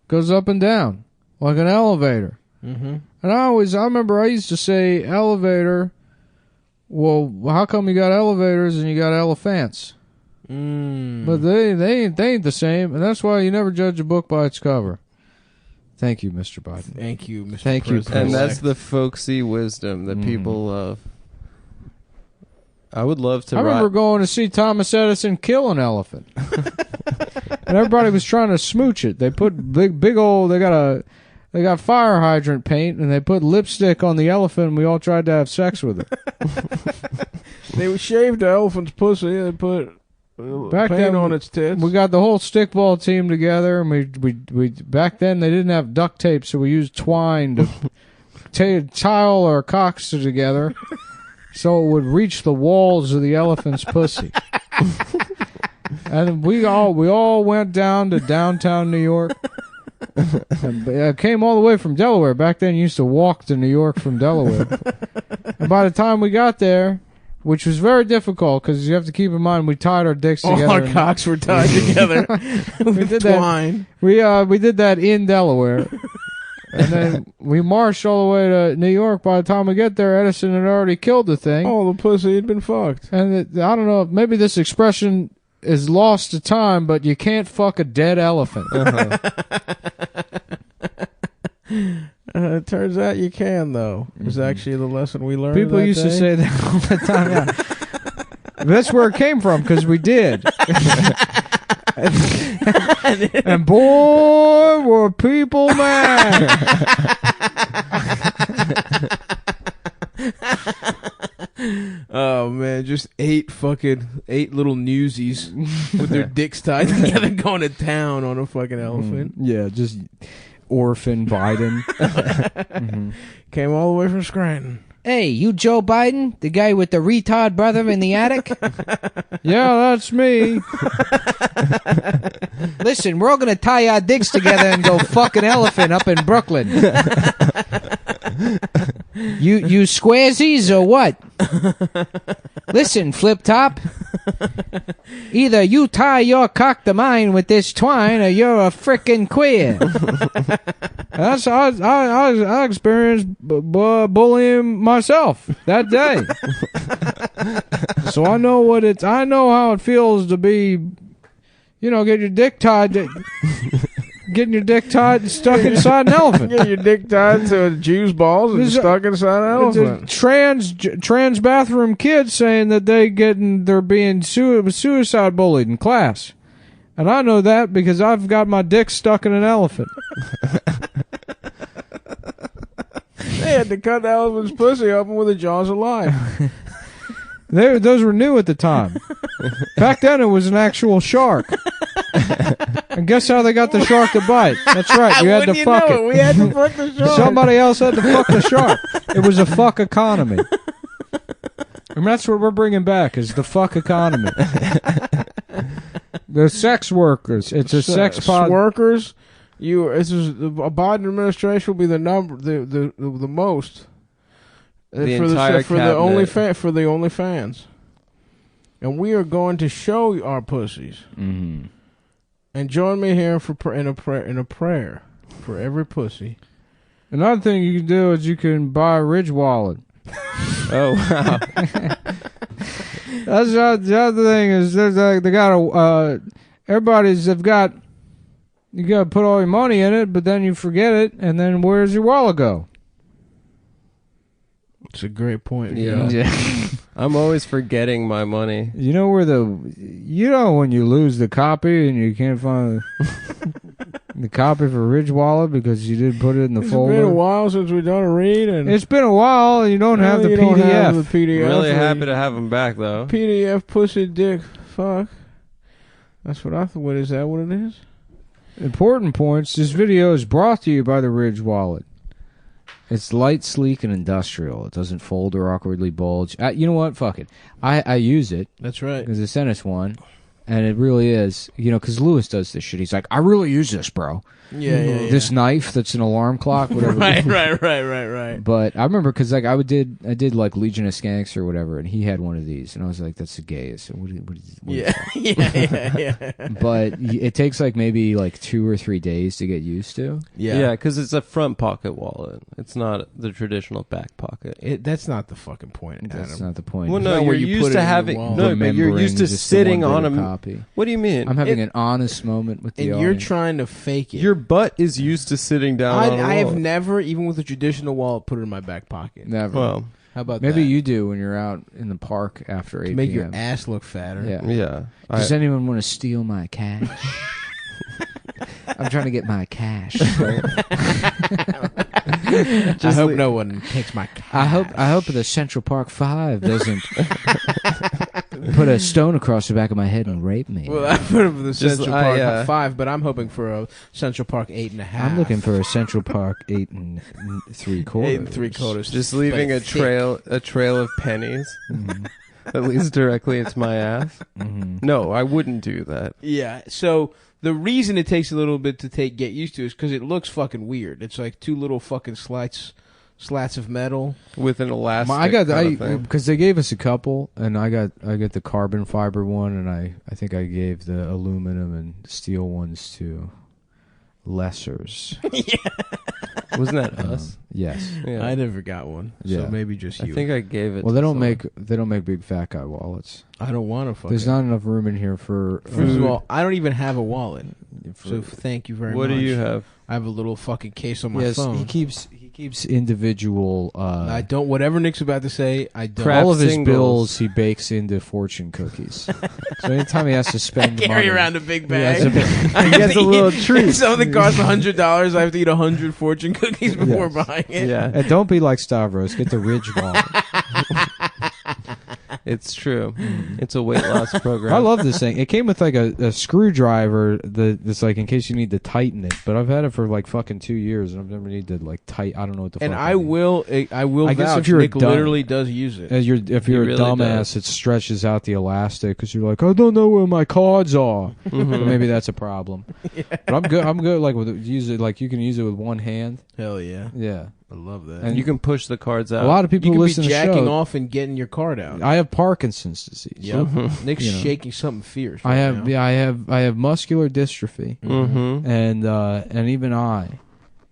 Goes up and down like an elevator. And I remember I used to say elevator. Well, how come you got elevators and you got elephants? But they ain't the same, and that's why you never judge a book by its cover. Thank you, Mr. Biden. Thank you, Mr. Thank you, President. And that's the folksy wisdom that people love. I would love to. I remember going to see Thomas Edison kill an elephant, and everybody was trying to smooch it. They put big old. They got fire hydrant paint, and they put lipstick on the elephant, and we all tried to have sex with it. They shaved the elephant's pussy. They put paint on its tits. We got the whole stickball team together, and we back then they didn't have duct tape, so we used twine to tile our cocks together, so it would reach the walls of the elephant's pussy. And we all went down to downtown New York. I came all the way from Delaware. Back then, you used to walk to New York from Delaware. And by the time we got there, which was very difficult because you have to keep in mind we tied our dicks together. All our cocks were tied together. We did twine. That. We did that in Delaware, and then we marched all the way to New York. By the time we get there, Edison had already killed the thing. Oh, the pussy had been fucked. And I don't know. Maybe this expression is lost to time, but you can't fuck a dead elephant. It turns out you can, though. It's actually the lesson we learned. People used to say that all the time. Yeah. That's where it came from, because we did. And boy, were people mad. Oh man, just 8 little newsies with their dicks tied together going to town on a fucking elephant. Yeah, just orphan Biden. Came all the way from Scranton. Hey, you Joe Biden, the guy with the retard brother in the attic? Yeah, that's me. Listen, we're all going to tie our dicks together and go fuck an elephant up in Brooklyn. You squaresies or what? Listen, Flip Top. Either you tie your cock to mine with this twine or you're a frickin' queer. That's I experienced bullying myself that day. So I know how it feels to be, get your dick tied getting your dick tied and stuck inside an elephant. Get your dick tied to a Jew's balls and stuck inside an elephant. Trans bathroom kids saying that they're being suicide bullied in class. And I know that because I've got my dick stuck in an elephant. They had to cut the elephant's pussy open with the jaws of life. Those were new at the time. Back then it was an actual shark. And guess how they got the shark to bite? That's right, you had to fuck it. We had to fuck the shark. Somebody else had to fuck the shark. It was a fuck economy. And that's what we're bringing back, is the fuck economy. The sex workers. It's a sex pod. Workers. A Biden administration will be the most. For the OnlyFans. And we are going to show our pussies. Mm-hmm. And join me here in a prayer for every pussy. Another thing you can do is you can buy a Ridge wallet. Oh wow! That's the other thing is they've got You gotta put all your money in it, but then you forget it, and then where's your wallet go? It's a great point. Yeah. I'm always forgetting my money. You know when you lose the copy and you can't find the copy for Ridge Wallet because you didn't put it in the folder. It's been a while since we've done a read, and it's been a while. And you don't have the you PDF. don't have the PDF. Really happy to have them back though. PDF pussy dick fuck. That's what I thought. What is that? What it is? Important points. This video is brought to you by the Ridge Wallet. It's light, sleek, and industrial. It doesn't fold or awkwardly bulge. You know what? Fuck it. I use it. That's right. Because they sent us one, and it really is. You know, because Lewis does this shit. He's like, I really use this, bro. Yeah. This knife that's an alarm clock, whatever. Right. But I remember because like I did like Legion of Skanks or whatever, and he had one of these, and I was like, that's the gayest. What is Yeah. But it takes like maybe like 2 or 3 days to get used to. Yeah, because it's a front pocket wallet. It's not the traditional back pocket. That's not the fucking point. That's not the point. Well, no, where you're you used put to it in your having wallet. no, but you're used to Remembering just the sitting one on a bit of copy. What do you mean? I'm having an honest moment with the And audience. you're trying to fake it. Your butt is used to sitting down on a I have wallet. never, even with a traditional wallet, put it in my back pocket. Never. Well, How about Maybe that? you do when you're out in the park after 8 To make p.m. your ass look fatter. Yeah. yeah. Does anyone want to steal my cash? I'm trying to get my cash. I hope no one takes my cash. I hope the Central Park 5 doesn't put a stone across the back of my head and rape me. Well, I put it for the Just- Central Park 5, but I'm hoping for a Central Park 8.5. I'm looking for a Central Park 8 3/4. 8 3/4. Just leaving a trail of pennies that leads directly into my ass. No, I wouldn't do that. Yeah. So the reason it takes a little bit to get used to is because it looks fucking weird. It's like two little fucking slats of metal with an elastic. I because they gave us a couple, and I got the carbon fiber one, and I think I gave the aluminum and steel ones to lessers. Wasn't that us? Yes. Yeah. I never got one, Yeah. so maybe just you. I think I gave it. Well, to they don't someone. make big fat guy wallets. I don't want to fucking. There's not enough room in here for. First of all, I don't even have a wallet. So thank you very much. What do you have? I have a little fucking case on my yes, phone. he keeps individual. I don't. Whatever Nick's about to say, I don't. All of his singles. bills he bakes into fortune cookies. So anytime he has to spend Carry money, around a big he bag. has a- He gets a little treat. If something costs $100, I have to eat 100 fortune cookies before Yes. buying it. Yeah, And don't be like Stavros. Get the Ridge wallet. it's true. It's a weight loss program. I love this thing. It came with like a screwdriver that's like in case you need to tighten it. But I've had it for like fucking 2 years, and I've never needed to like I don't know what the. And fuck I need. will I guess vouch if you're a Nick dumb- literally does use it. If you're a really dumbass, does. it stretches out the elastic because you're like, I don't know where my cards are. But maybe that's a problem. But I'm good. I'm good. Like use it. Like you can use it with one hand. Hell yeah. Yeah. I love that. And you can push the cards out. A lot of people you who could listen be to the jacking show. off and getting your card out. I have Parkinson's disease. Yep. Nick's You know. shaking something fierce. I right have. now. Yeah. I have muscular dystrophy. Mm-hmm. And even I,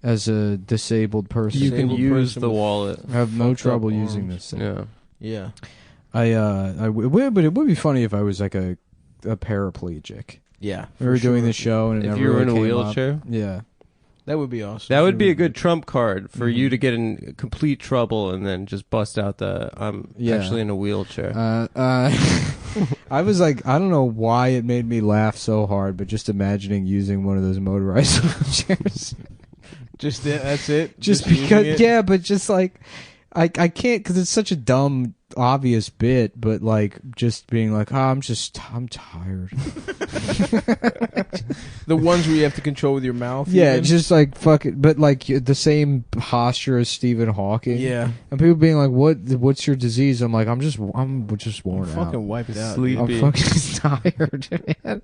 as a disabled person, You can Disabled use person the with wallet. I have no fucked up trouble using arms. this thing. Yeah. Yeah. But it would be funny if I was like a paraplegic. Yeah. We were for doing sure. the show, and it If never you were really in a came up. wheelchair? Yeah. That would be awesome. That would be a good trump card for you to get in complete trouble and then just bust out the I'm Yeah. actually in a wheelchair. I was like, I don't know why it made me laugh so hard, but just imagining using one of those motorized wheelchairs. Just that's it. Just using because, it? yeah, but just like, I can't, because it's such a dumb, obvious bit, but like, just being like, I'm tired. The ones where you have to control with your mouth. Yeah, even? just like fucking, but like the same posture as Stephen Hawking. Yeah. And people being like, "What's your disease?" I'm like, I'm just worn out. Fucking wiped out. Sleepy. I'm fucking tired, man.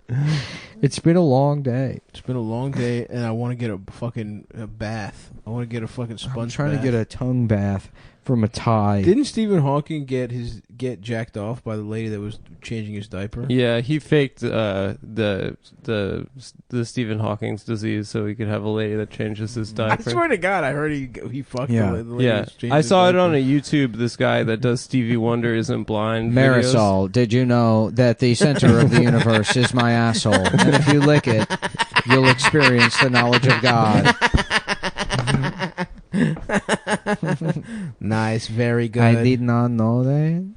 It's been a long day. It's been a long day, and I want to get a fucking bath. I want to get a fucking sponge. I'm trying bath. to get a tongue bath from a tie. Didn't Stephen Hawking get jacked off by the lady that was changing his diaper? Yeah, he faked the Stephen Hawking's disease so he could have a lady that changes his I diaper. swear to God, I heard he fucked Yeah. the lady. Yeah, who's changing I his saw it diaper. on a YouTube. This guy that does Stevie Wonder isn't blind. videos. Marisol, did you know that the center of the universe is my asshole? And if you lick it, you'll experience the knowledge of God. Nice, very good. I did not know that.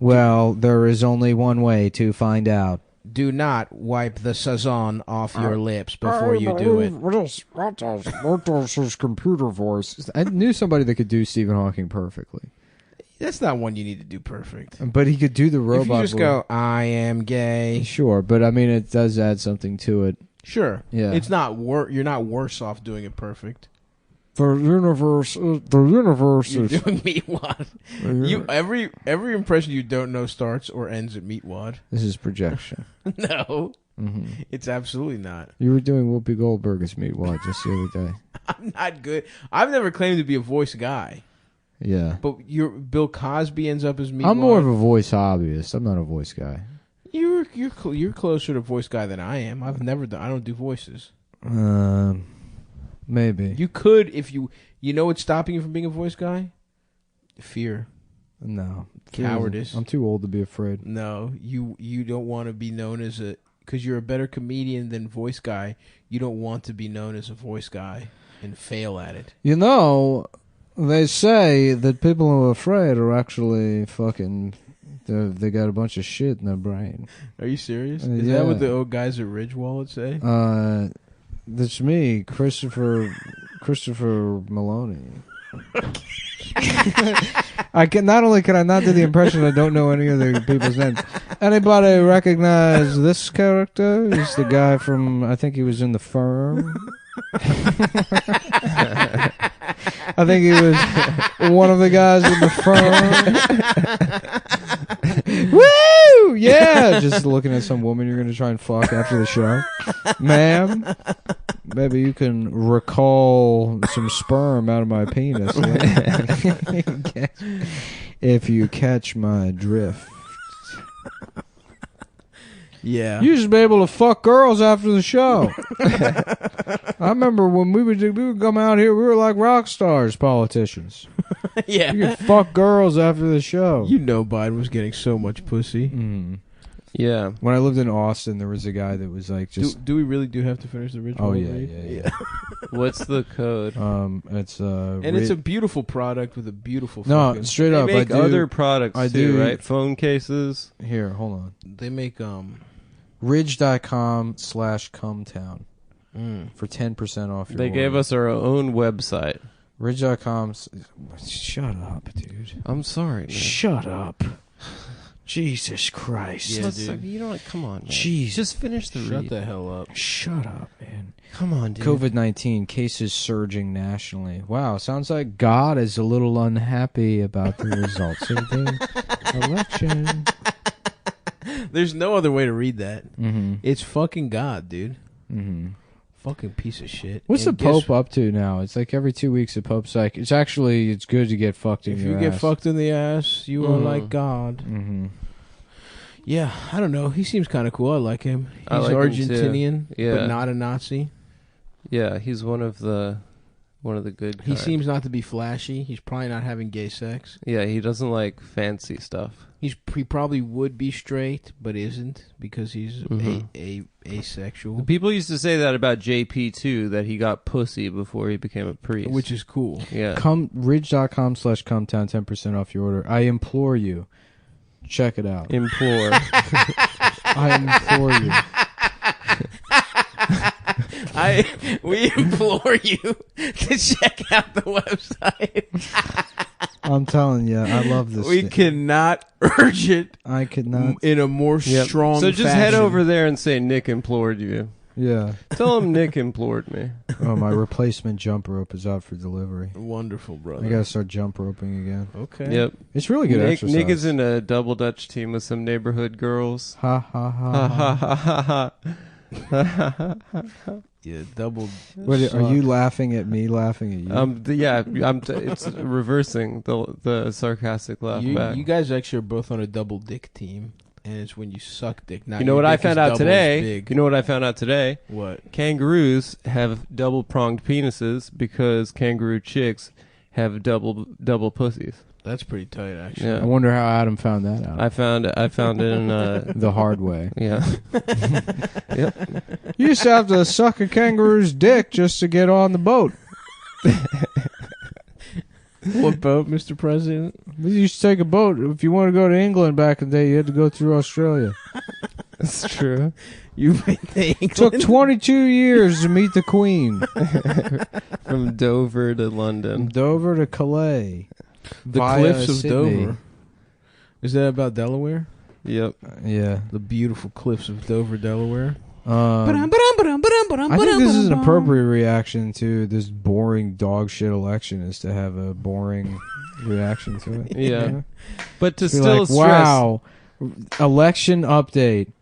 Well, there is only one way to find out. Do not wipe the sazon off your lips before you do it. What is his computer voice? I knew somebody that could do Stephen Hawking perfectly. That's not one you need to do perfect. But he could do the robot If you just voice. go, I am gay. Sure, but I mean, it does add something to it. Sure. Yeah. It's not you're not worse off doing it perfect. The universe You're is... doing Meatwad. You every impression you don't know starts or ends at Meatwad. This is projection. No. Mm-hmm. It's absolutely not. You were doing Whoopi Goldberg's Meatwad just the other day. I'm not good. I've never claimed to be a voice guy. Yeah. But Bill Cosby ends up as Meatwad. I'm more of a voice hobbyist. I'm not a voice guy. You're closer to voice guy than I am. I don't do voices. Maybe. You could if you know what's stopping you from being a voice guy? Fear. No. Cowardice. I'm too old to be afraid. No, you don't want to be known as because you're a better comedian than voice guy. You don't want to be known as a voice guy and fail at it. You know, they say that people who are afraid are actually fucking... They got a bunch of shit in their brain. Are you serious? Is Yeah. that what the old guys at Ridge Wallet say? That's me, Christopher Maloney. I can not only can I not do the impression, I don't know any of the people's names. Anybody recognize this character? He's the guy from, I think he was in The Firm. I think he was one of the guys in The Firm. Woo! Yeah! Just looking at some woman you're going to try and fuck after the show. Ma'am, maybe you can recall some sperm out of my penis. If you catch my drift. Yeah. You should be able to fuck girls after the show. I remember when we would come out here, we were like rock stars, politicians. Yeah. You could fuck girls after the show. You know Biden was getting so much pussy. Mm. Yeah. When I lived in Austin, there was a guy that was like just... Do we really have to finish the Ridge Oh, Wallet yeah, read? yeah. What's the code? It's And it's a beautiful product with a beautiful No, fucking... straight They up, make other products too, right? Phone cases. Here, hold on. They make Ridge.com/Cumtown for 10% off your They order. gave us our own website. Ridge.com. Shut up, dude. I'm sorry, man. Shut up. Jesus Christ. Yeah, Let's- dude. You know what? Come on, man. Jeez. Just finish the Shut read. the hell up. Shut up, man. Come on, dude. COVID-19 cases surging nationally. Wow, sounds like God is a little unhappy about the results of the election. There's no other way to read that. Mm-hmm. It's fucking God, dude. Mm-hmm. Fucking piece of shit. What's And the Pope up to now? It's like every 2 weeks the Pope's like, it's good to get fucked in If your you get ass. fucked in the ass, you are like God. Mm-hmm. Yeah, I don't know. He seems kind of cool. I like him. He's I like him, too. Argentinian, Yeah. but not a Nazi. Yeah, he's one of the good He kind. seems not to be flashy. He's probably not having gay sex. Yeah, he doesn't like fancy stuff. He probably would be straight, but isn't because he's asexual. People used to say that about JP too, that he got pussy before he became a priest. Which is cool. Yeah. Ridge.com/Cumtown, 10% off your order. I implore you. Check it out. Implore. I implore you. We implore you to check out the website. I'm telling you, I love this. We thing. cannot urge it. I could not. In a more strong. So just head over there and say Nick implored you. Yeah. Tell him Nick implored me. Oh, my replacement jump rope is out for delivery. Wonderful, brother. I gotta start jump roping again. Okay. Yep. It's really good exercise. Nick is in a double Dutch team with some neighborhood girls. Ha ha ha. Ha ha ha ha. Yeah, double. What, are you laughing at me laughing at you? It's reversing the sarcastic laugh back. You guys actually are both on a double dick team, and it's when you suck dick. Not You know your what I dick is found out double today? as big. You know what I found out today? What? Kangaroos have double-pronged penises because kangaroo chicks have double pussies. That's pretty tight, actually. Yeah. I wonder how Adam found that out. I found it in the hard way. Yeah. Yep. You used to have to suck a kangaroo's dick just to get on the boat. What boat, Mr. President? You used to take a boat. If you wanted to go to England back in the day, you had to go through Australia. That's true. You It took 22 years to meet the Queen. From Dover to London. From Dover to Calais. The via cliffs of Sydney. Dover. Is that about Delaware? Yep. Yeah. The beautiful cliffs of Dover, Delaware. I think this is an appropriate reaction to this boring dog shit election, is to have a boring reaction to it. Yeah. But to Be still like, stress. wow, election update.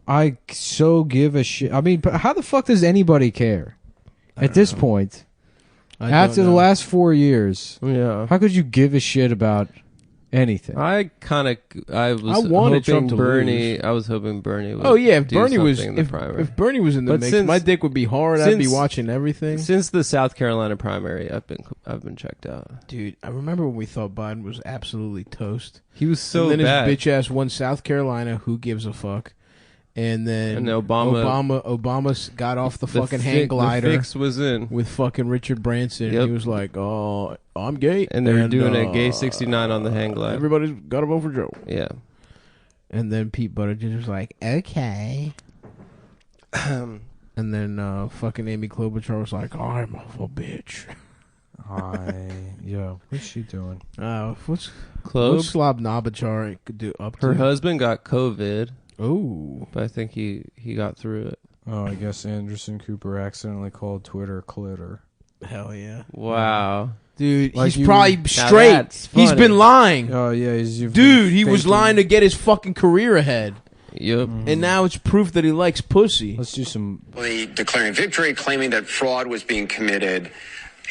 I so give a shit. I mean, how the fuck does anybody care at this point? After the last 4 years, Yeah. how could you give a shit about anything? I was wanted hoping Trump to Bernie. lose. I was hoping Bernie would. Oh yeah, if do Bernie was something in the primary. if Bernie was in the But mix, since- my dick would be hard. I'd be since- watching everything. Since the South Carolina primary, I've been checked out. Dude, I remember when we thought Biden was absolutely toast. He was so and then bad. his bitch ass won South Carolina. Who gives a fuck? And then And Obama got off the The fucking fi- hang glider. The fix was in. With fucking Richard Branson. Yep. He was like, "Oh, I'm gay," And they were doing a gay 69 on the hang glider. Everybody's got to vote for Joe. Yeah. And then Pete Buttigieg was like, "Okay." And then fucking Amy Klobuchar was like, "I'm a bitch." What's she doing? What's Klob? Slob Nabachar could do up Her to? husband got COVID. Oh, but I think he got through it. Oh, I guess Anderson Cooper accidentally called Twitter clitter. Hell yeah! Wow. Dude, Like he's you- probably Now straight. that's He's funny. been lying. Oh yeah, Dude, he was faking- lying to get his fucking career ahead. Yep. And now it's proof that he likes pussy. Let's do some. Declaring victory, claiming that fraud was being committed,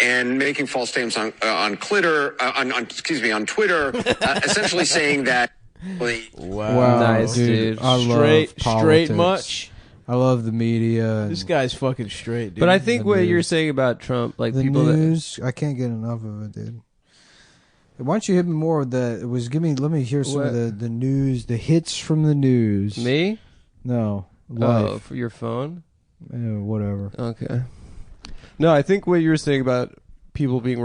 and making false statements on Twitter, on Twitter, essentially saying that. Wow, Nice, dude. I love Straight politics. much. I love the media. This guy's fucking straight, dude. But I think The what news. you're saying about Trump, like the people news, I can't get enough of it, dude. Why don't you hit me more with the? It was let me hear some What? of the news, the hits from the news. Me? No, Oh, life. for your phone? Whatever. Okay. No, I think what you were saying about people being